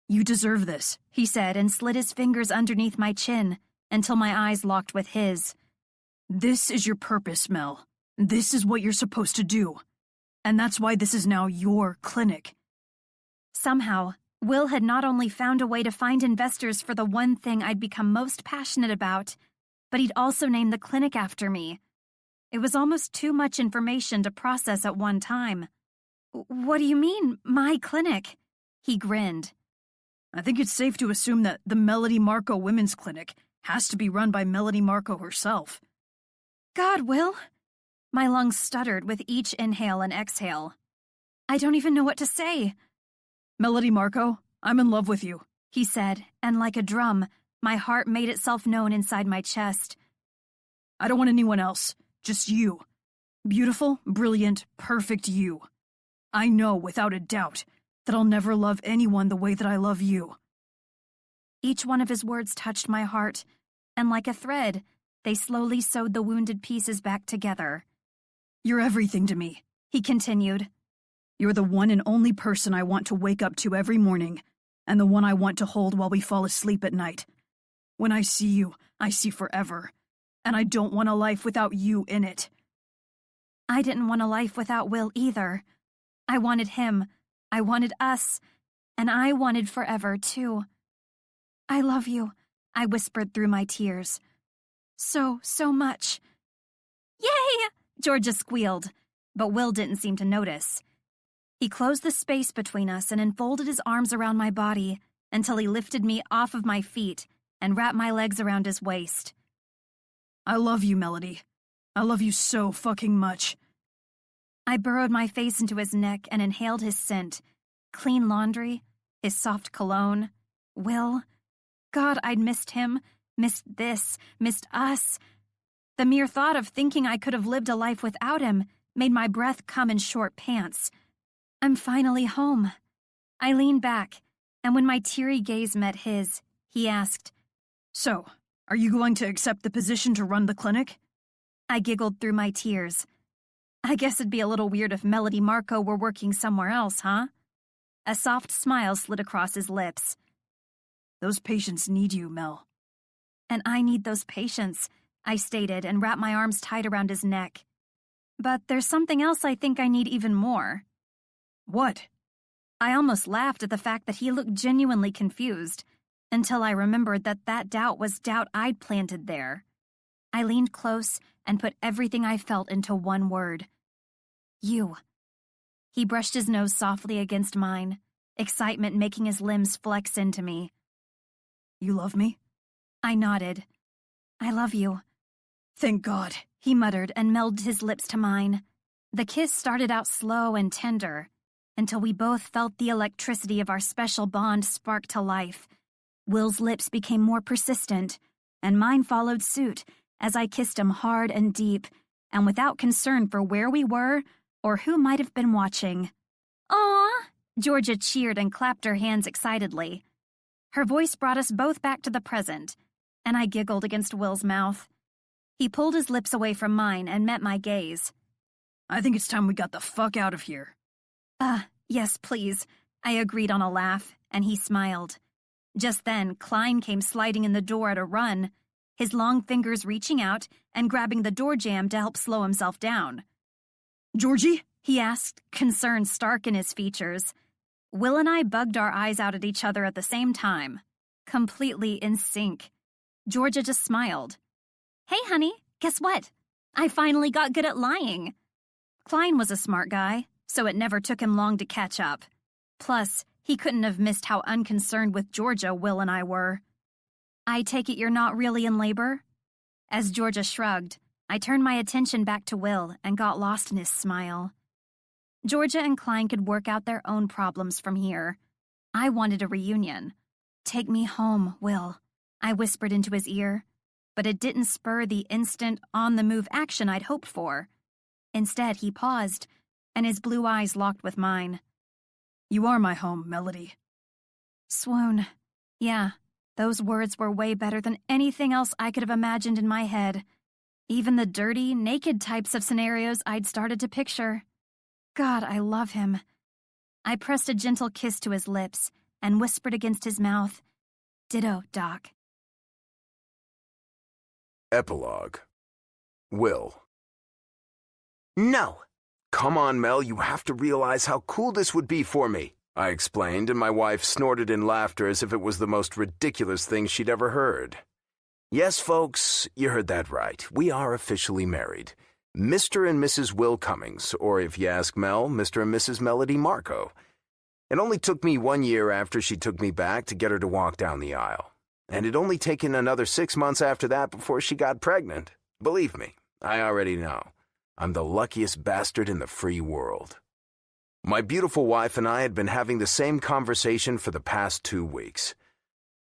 You deserve this, he said and slid his fingers underneath my chin until my eyes locked with his. This is your purpose, Mel. This is what you're supposed to do. And that's why this is now your clinic. Somehow, Will had not only found a way to find investors for the one thing I'd become most passionate about, but he'd also named the clinic after me. It was almost too much information to process at one time. What do you mean, my clinic? He grinned. I think it's safe to assume that the Melody Marco Women's Clinic has to be run by Melody Marco herself. God, Will. My lungs stuttered with each inhale and exhale. I don't even know what to say. Melody Marco, I'm in love with you, he said, and like a drum, my heart made itself known inside my chest. I don't want anyone else, just you. Beautiful, brilliant, perfect you. I know without a doubt that I'll never love anyone the way that I love you. Each one of his words touched my heart, and like a thread, they slowly sewed the wounded pieces back together. You're everything to me, he continued. You're the one and only person I want to wake up to every morning, and the one I want to hold while we fall asleep at night. When I see you, I see forever, and I don't want a life without you in it. I didn't want a life without Will either. I wanted him, I wanted us, and I wanted forever too. I love you, I whispered through my tears. So much. Yay! Georgia squealed, but Will didn't seem to notice. He closed the space between us and enfolded his arms around my body until he lifted me off of my feet and wrapped my legs around his waist. I love you, Melody. I love you so fucking much. I burrowed my face into his neck and inhaled his scent. Clean laundry, his soft cologne. Will. God, I'd missed him, missed this, missed us. The mere thought of thinking I could have lived a life without him made my breath come in short pants. I'm finally home. I leaned back, and when my teary gaze met his, he asked, So, are you going to accept the position to run the clinic? I giggled through my tears. I guess it'd be a little weird if Melody Marco were working somewhere else, huh? A soft smile slid across his lips. Those patients need you, Mel. And I need those patients, I stated and wrapped my arms tight around his neck. But there's something else I think I need even more. What? I almost laughed at the fact that he looked genuinely confused, until I remembered that doubt was doubt I'd planted there. I leaned close and put everything I felt into one word. You. He brushed his nose softly against mine, excitement making his limbs flex into me. You love me? I nodded. I love you. Thank God, he muttered and melded his lips to mine. The kiss started out slow and tender, until we both felt the electricity of our special bond spark to life. Will's lips became more persistent, and mine followed suit as I kissed him hard and deep, and without concern for where we were or who might have been watching. Aw! Georgia cheered and clapped her hands excitedly. Her voice brought us both back to the present, and I giggled against Will's mouth. He pulled his lips away from mine and met my gaze. I think it's time we got the fuck out of here. Yes, please, I agreed on a laugh, and he smiled. Just then, Klein came sliding in the door at a run, his long fingers reaching out and grabbing the door jamb to help slow himself down. Georgie? He asked, concern stark in his features. Will and I bugged our eyes out at each other at the same time, completely in sync. Georgia just smiled. Hey, honey, guess what? I finally got good at lying. Klein was a smart guy, so it never took him long to catch up. Plus, he couldn't have missed how unconcerned with Georgia Will and I were. I take it you're not really in labor? As Georgia shrugged, I turned my attention back to Will and got lost in his smile. Georgia and Klein could work out their own problems from here. I wanted a reunion. Take me home, Will, I whispered into his ear, but it didn't spur the instant, on-the-move action I'd hoped for. Instead, he paused, and his blue eyes locked with mine. You are my home, Melody. Swoon. Yeah, those words were way better than anything else I could have imagined in my head. Even the dirty, naked types of scenarios I'd started to picture. God, I love him. I pressed a gentle kiss to his lips and whispered against his mouth, Ditto, Doc. Epilogue. Will. No. Come on, Mel, you have to realize how cool this would be for me, I explained, and my wife snorted in laughter as if it was the most ridiculous thing she'd ever heard. Yes, folks, you heard that right. We are officially married. Mr. and Mrs. Will Cummings, or if you ask Mel, Mr. and Mrs. Melody Marco. It only took me 1 year after she took me back to get her to walk down the aisle. And it only taken another 6 months after that before she got pregnant. Believe me, I already know. I'm the luckiest bastard in the free world. My beautiful wife and I had been having the same conversation for the past 2 weeks.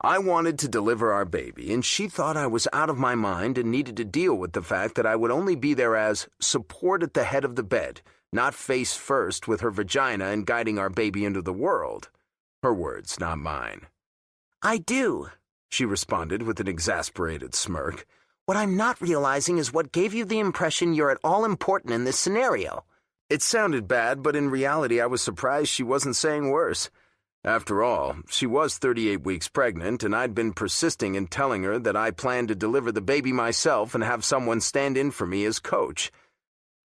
I wanted to deliver our baby, and she thought I was out of my mind and needed to deal with the fact that I would only be there as support at the head of the bed, not face first with her vagina and guiding our baby into the world. Her words, not mine. I do, she responded with an exasperated smirk. What I'm not realizing is what gave you the impression you're at all important in this scenario. It sounded bad, but in reality I was surprised she wasn't saying worse. After all, she was 38 weeks pregnant, and I'd been persisting in telling her that I planned to deliver the baby myself and have someone stand in for me as coach.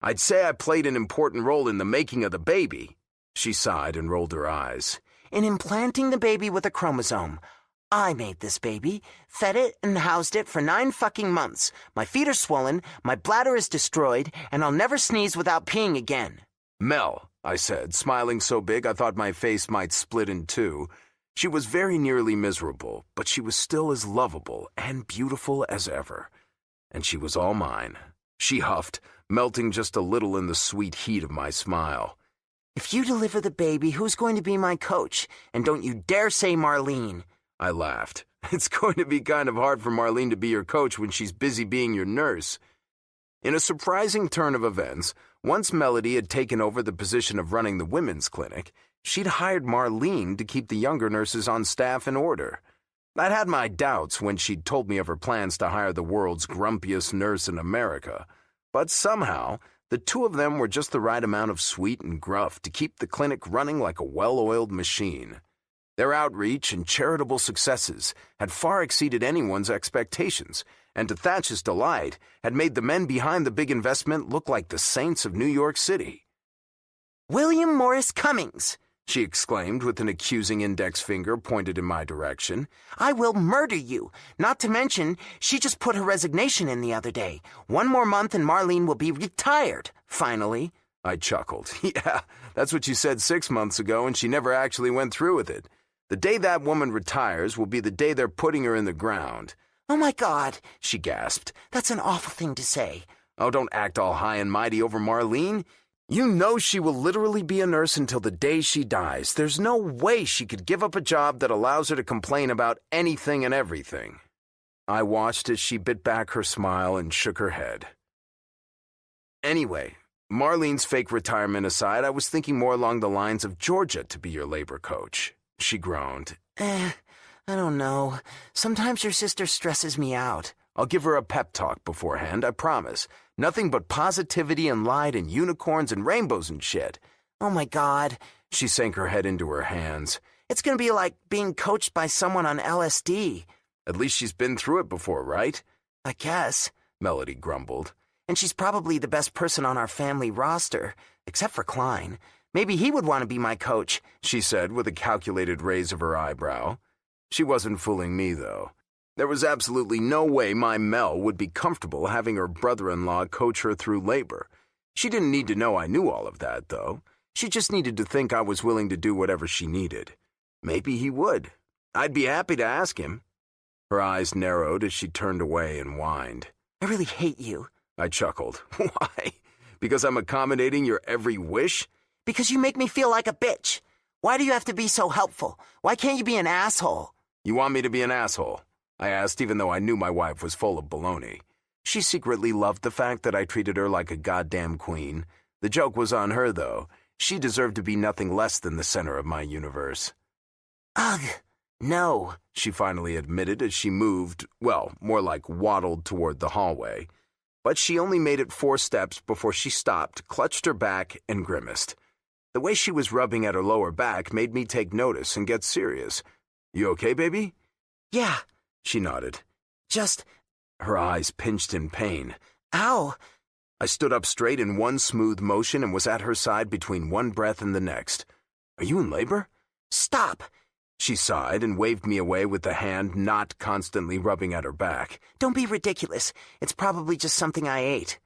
I'd say I played an important role in the making of the baby. She sighed and rolled her eyes. In implanting the baby with a chromosome. I made this baby, fed it, and housed it for 9 fucking months. My feet are swollen, my bladder is destroyed, and I'll never sneeze without peeing again. Mel, I said, smiling so big I thought my face might split in two. She was very nearly miserable, but she was still as lovable and beautiful as ever. And she was all mine. She huffed, melting just a little in the sweet heat of my smile. If you deliver the baby, who's going to be my coach? And don't you dare say Marlene. I laughed. It's going to be kind of hard for Marlene to be your coach when she's busy being your nurse. In a surprising turn of events, once Melody had taken over the position of running the women's clinic, she'd hired Marlene to keep the younger nurses on staff in order. I'd had my doubts when she'd told me of her plans to hire the world's grumpiest nurse in America, but somehow the two of them were just the right amount of sweet and gruff to keep the clinic running like a well-oiled machine. Their outreach and charitable successes had far exceeded anyone's expectations, and to Thatch's delight, had made the men behind the big investment look like the saints of New York City. William Morris Cummings, she exclaimed with an accusing index finger pointed in my direction. I will murder you. Not to mention, she just put her resignation in the other day. 1 more month and Marlene will be retired, finally. I chuckled. Yeah, that's what you said 6 months ago, and she never actually went through with it. The day that woman retires will be the day they're putting her in the ground. Oh my God, she gasped. That's an awful thing to say. Oh, don't act all high and mighty over Marlene. You know she will literally be a nurse until the day she dies. There's no way she could give up a job that allows her to complain about anything and everything. I watched as she bit back her smile and shook her head. Anyway, Marlene's fake retirement aside, I was thinking more along the lines of Georgia to be your labor coach. She groaned. I don't know. Sometimes your sister stresses me out. I'll give her a pep talk beforehand, I promise. Nothing but positivity and light and unicorns and rainbows and shit. Oh my God. She sank her head into her hands. It's gonna be like being coached by someone on LSD. At least she's been through it before, right? I guess, Melody grumbled. And she's probably the best person on our family roster, except for Klein. Maybe he would want to be my coach, she said with a calculated raise of her eyebrow. She wasn't fooling me, though. There was absolutely no way my Mel would be comfortable having her brother-in-law coach her through labor. She didn't need to know I knew all of that, though. She just needed to think I was willing to do whatever she needed. Maybe he would. I'd be happy to ask him. Her eyes narrowed as she turned away and whined. I really hate you. I chuckled. Why? Because I'm accommodating your every wish? Because you make me feel like a bitch. Why do you have to be so helpful? Why can't you be an asshole? You want me to be an asshole? I asked, even though I knew my wife was full of baloney. She secretly loved the fact that I treated her like a goddamn queen. The joke was on her, though. She deserved to be nothing less than the center of my universe. Ugh, no, she finally admitted as she moved, well, more like waddled toward the hallway. But she only made it 4 steps before she stopped, clutched her back, and grimaced. The way she was rubbing at her lower back made me take notice and get serious. You okay, baby? Yeah, she nodded. Just... Her eyes pinched in pain. Ow! I stood up straight in one smooth motion and was at her side between one breath and the next. Are you in labor? Stop! She sighed and waved me away with the hand not constantly rubbing at her back. Don't be ridiculous. It's probably just something I ate.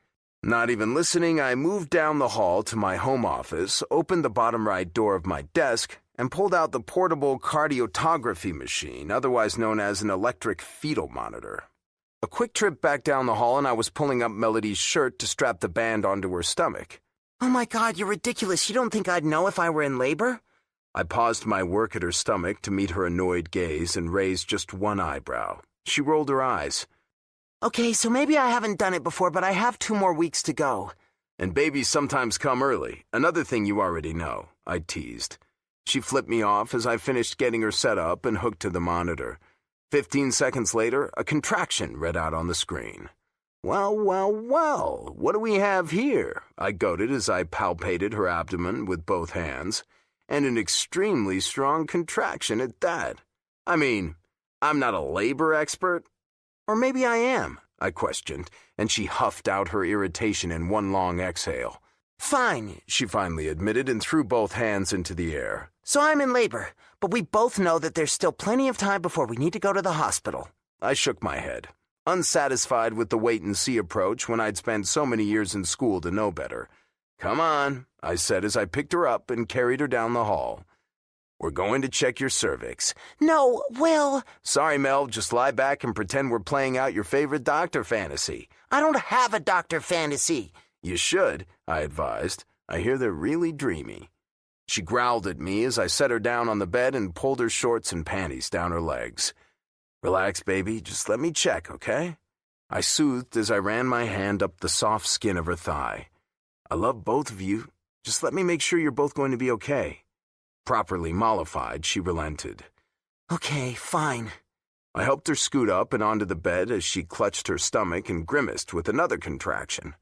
Not even listening, I moved down the hall to my home office, opened the bottom right door of my desk, and pulled out the portable cardiotography machine, otherwise known as an electric fetal monitor. A quick trip back down the hall and I was pulling up Melody's shirt to strap the band onto her stomach. Oh my God, you're ridiculous. You don't think I'd know if I were in labor? I paused my work at her stomach to meet her annoyed gaze and raised just one eyebrow. She rolled her eyes. Okay, so maybe I haven't done it before, but I have 2 more weeks to go. And babies sometimes come early. Another thing you already know, I teased. She flipped me off as I finished getting her set up and hooked to the monitor. 15 seconds later, a contraction read out on the screen. Well, what do we have here? I goaded as I palpated her abdomen with both hands. And an extremely strong contraction at that. I mean, I'm not a labor expert. Or maybe I am, I questioned, and she huffed out her irritation in one long exhale. Fine, she finally admitted and threw both hands into the air. So I'm in labor, but we both know that there's still plenty of time before we need to go to the hospital. I shook my head, unsatisfied with the wait-and-see approach when I'd spent so many years in school to know better. Come on, I said as I picked her up and carried her down the hall. We're going to check your cervix. No, Will. Sorry, Mel, just lie back and pretend we're playing out your favorite doctor fantasy. I don't have a doctor fantasy. You should, I advised. I hear they're really dreamy. She growled at me as I set her down on the bed and pulled her shorts and panties down her legs. Relax, baby, just let me check, okay? I soothed as I ran my hand up the soft skin of her thigh. I love both of you. Just let me make sure you're both going to be okay. Properly mollified, she relented. Okay, fine. I helped her scoot up and onto the bed as she clutched her stomach and grimaced with another contraction.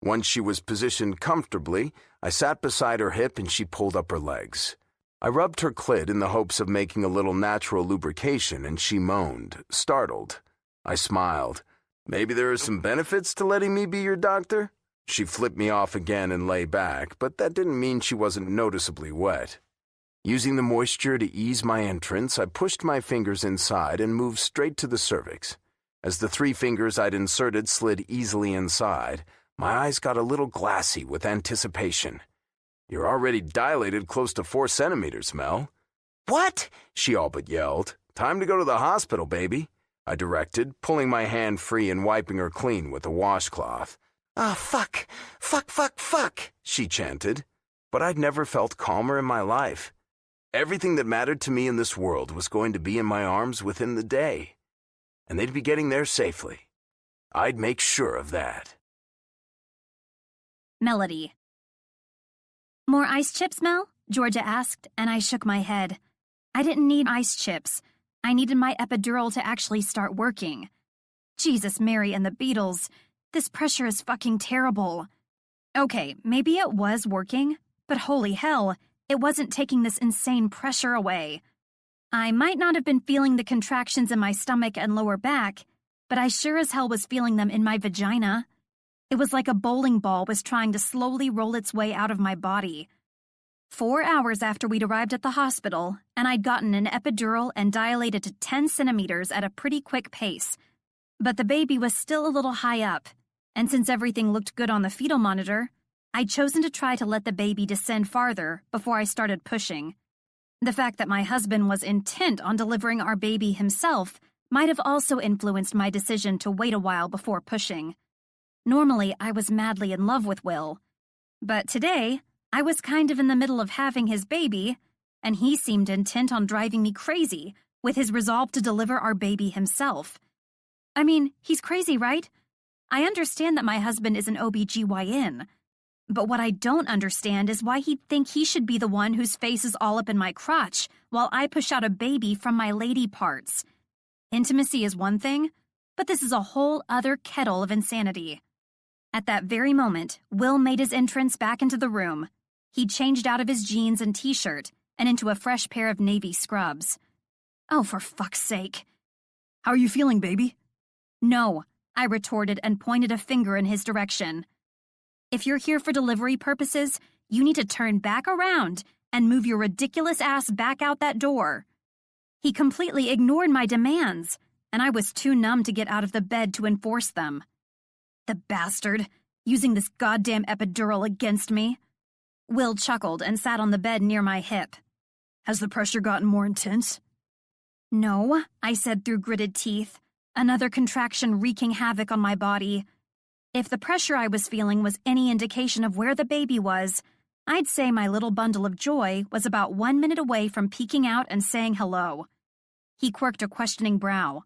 Once she was positioned comfortably, I sat beside her hip and she pulled up her legs. I rubbed her clit in the hopes of making a little natural lubrication and she moaned, startled. I smiled. Maybe there are some benefits to letting me be your doctor? She flipped me off again and lay back, but that didn't mean she wasn't noticeably wet. Using the moisture to ease my entrance, I pushed my fingers inside and moved straight to the cervix. As the 3 fingers I'd inserted slid easily inside, my eyes got a little glassy with anticipation. You're already dilated close to 4 centimeters, Mel. What? She all but yelled. Time to go to the hospital, baby, I directed, pulling my hand free and wiping her clean with a washcloth. Oh, fuck, She chanted. But I'd never felt calmer in my life. Everything that mattered to me in this world was going to be in my arms within the day. And they'd be getting there safely. I'd make sure of that. Melody. More ice chips, Mel? Georgia asked, and I shook my head. I didn't need ice chips. I needed my epidural to actually start working. Jesus, Mary, and the Beatles. This pressure is fucking terrible. Okay, maybe it was working, but holy hell, it wasn't taking this insane pressure away. I might not have been feeling the contractions in my stomach and lower back, but I sure as hell was feeling them in my vagina. It was like a bowling ball was trying to slowly roll its way out of my body. 4 hours after we'd arrived at the hospital, and I'd gotten an epidural and dilated to 10 centimeters at a pretty quick pace. But the baby was still a little high up, and since everything looked good on the fetal monitor, I'd chosen to try to let the baby descend farther before I started pushing. The fact that my husband was intent on delivering our baby himself might have also influenced my decision to wait a while before pushing. Normally, I was madly in love with Will, but today, I was kind of in the middle of having his baby, and he seemed intent on driving me crazy with his resolve to deliver our baby himself. I mean, he's crazy, right? I understand that my husband is an OBGYN, but what I don't understand is why he'd think he should be the one whose face is all up in my crotch while I push out a baby from my lady parts. Intimacy is one thing, but this is a whole other kettle of insanity. At that very moment, Will made his entrance back into the room. He changed out of his jeans and t-shirt and into a fresh pair of navy scrubs. Oh, for fuck's sake. How are you feeling, baby? No, I retorted and pointed a finger in his direction. If you're here for delivery purposes, you need to turn back around and move your ridiculous ass back out that door. He completely ignored my demands, and I was too numb to get out of the bed to enforce them. The bastard, using this goddamn epidural against me. Will chuckled and sat on the bed near my hip. Has the pressure gotten more intense? No, I said through gritted teeth. Another contraction wreaking havoc on my body. If the pressure I was feeling was any indication of where the baby was, I'd say my little bundle of joy was about 1 minute away from peeking out and saying hello. He quirked a questioning brow.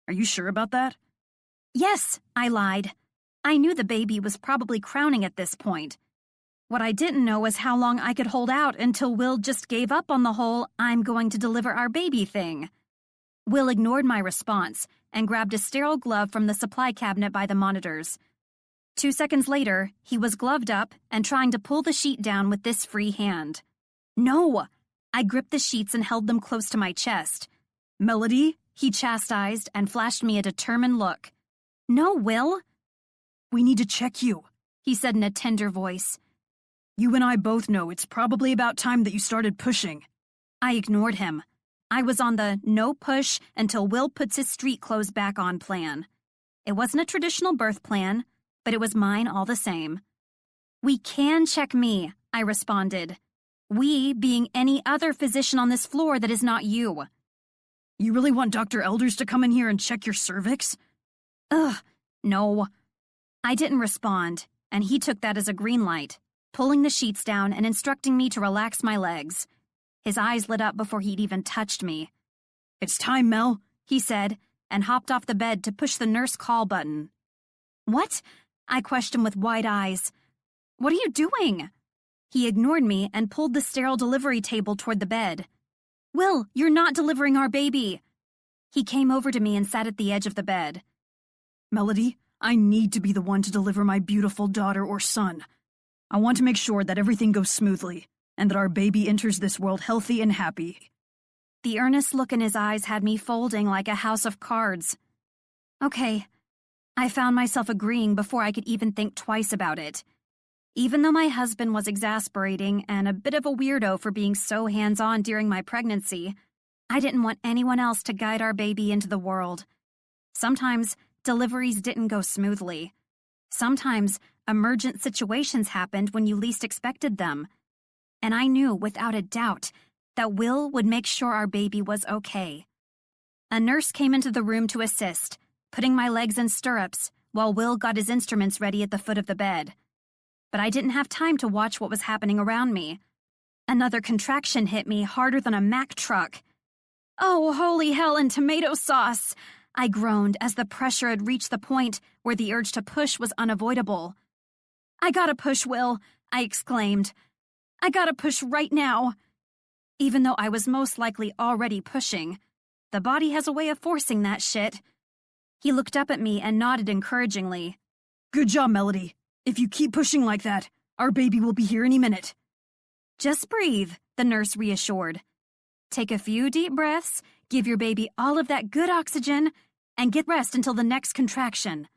Are you sure about that? Yes, I lied. I knew the baby was probably crowning at this point. What I didn't know was how long I could hold out until Will just gave up on the whole "I'm going to deliver our baby" thing. Will ignored my response and grabbed a sterile glove from the supply cabinet by the monitors. 2 seconds later, he was gloved up and trying to pull the sheet down with this free hand. No! I gripped the sheets and held them close to my chest. Melody? He chastised and flashed me a determined look. No, Will. We need to check you, he said in a tender voice. You and I both know it's probably about time that you started pushing. I ignored him. I was on the no push until Will puts his street clothes back on plan. It wasn't a traditional birth plan, but it was mine all the same. We can check me, I responded. We being any other physician on this floor that is not you. You really want Dr. Elders to come in here and check your cervix? Ugh, no. I didn't respond, and he took that as a green light, pulling the sheets down and instructing me to relax my legs. His eyes lit up before he'd even touched me. It's time, Mel, he said, and hopped off the bed to push the nurse call button. What? I questioned with wide eyes. What are you doing? He ignored me and pulled the sterile delivery table toward the bed. Will, you're not delivering our baby. He came over to me and sat at the edge of the bed. Melody, I need to be the one to deliver my beautiful daughter or son. I want to make sure that everything goes smoothly and that our baby enters this world healthy and happy. The earnest look in his eyes had me folding like a house of cards. Okay. I found myself agreeing before I could even think twice about it. Even though my husband was exasperating and a bit of a weirdo for being so hands-on during my pregnancy, I didn't want anyone else to guide our baby into the world. Sometimes deliveries didn't go smoothly. Sometimes emergent situations happened when you least expected them. And I knew without a doubt that Will would make sure our baby was okay. A nurse came into the room to assist, putting my legs in stirrups while Will got his instruments ready at the foot of the bed. But I didn't have time to watch what was happening around me. Another contraction hit me harder than a Mack truck. Oh, holy hell and tomato sauce! I groaned as the pressure had reached the point where the urge to push was unavoidable. I gotta push, Will, I exclaimed. I gotta push right now. Even though I was most likely already pushing, the body has a way of forcing that shit. He looked up at me and nodded encouragingly. Good job, Melody. If you keep pushing like that, our baby will be here any minute. Just breathe, the nurse reassured. Take a few deep breaths, give your baby all of that good oxygen, and get rest until the next contraction.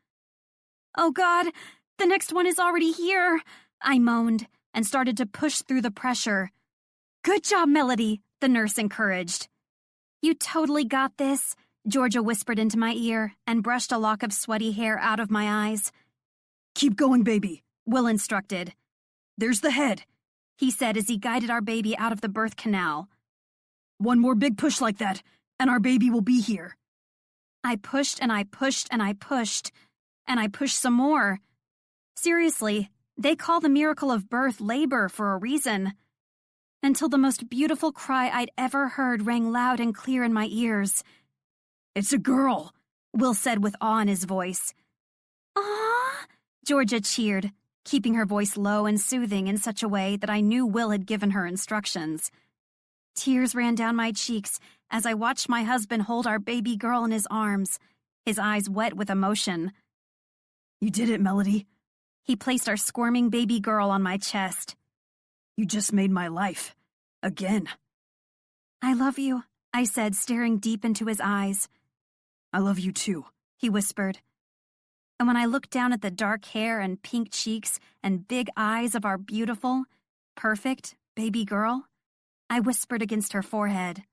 Oh God, the next one is already here, I moaned and started to push through the pressure. Good job, Melody, the nurse encouraged. You totally got this, Georgia whispered into my ear and brushed a lock of sweaty hair out of my eyes. Keep going, baby, Will instructed. There's the head, he said as he guided our baby out of the birth canal. One more big push like that, and our baby will be here. I pushed and I pushed and I pushed, and I pushed some more. Seriously, they call the miracle of birth labor for a reason. Until the most beautiful cry I'd ever heard rang loud and clear in my ears. It's a girl, Will said with awe in his voice. Ah! Georgia cheered, keeping her voice low and soothing in such a way that I knew Will had given her instructions. Tears ran down my cheeks as I watched my husband hold our baby girl in his arms, his eyes wet with emotion. You did it, Melody. He placed our squirming baby girl on my chest. You just made my life. Again. I love you, I said, staring deep into his eyes. I love you too, he whispered. And when I looked down at the dark hair and pink cheeks and big eyes of our beautiful, perfect baby girl, I whispered against her forehead,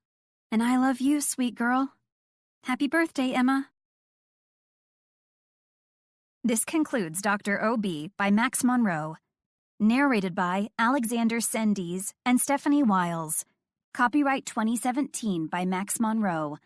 "And I love you, sweet girl. Happy birthday, Emma." This concludes Dr. O.B. by Max Monroe. Narrated by Alexander Sendies and Stephanie Wiles. Copyright 2017 by Max Monroe.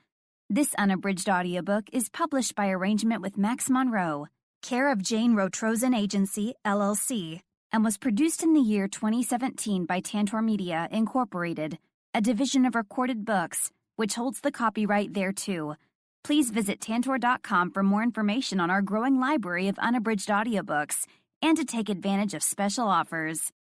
This unabridged audiobook is published by arrangement with Max Monroe, care of Jane Rotrozen Agency, LLC, and was produced in the year 2017 by Tantor Media, Incorporated, a division of Recorded Books, which holds the copyright thereto. Please visit Tantor.com for more information on our growing library of unabridged audiobooks and to take advantage of special offers.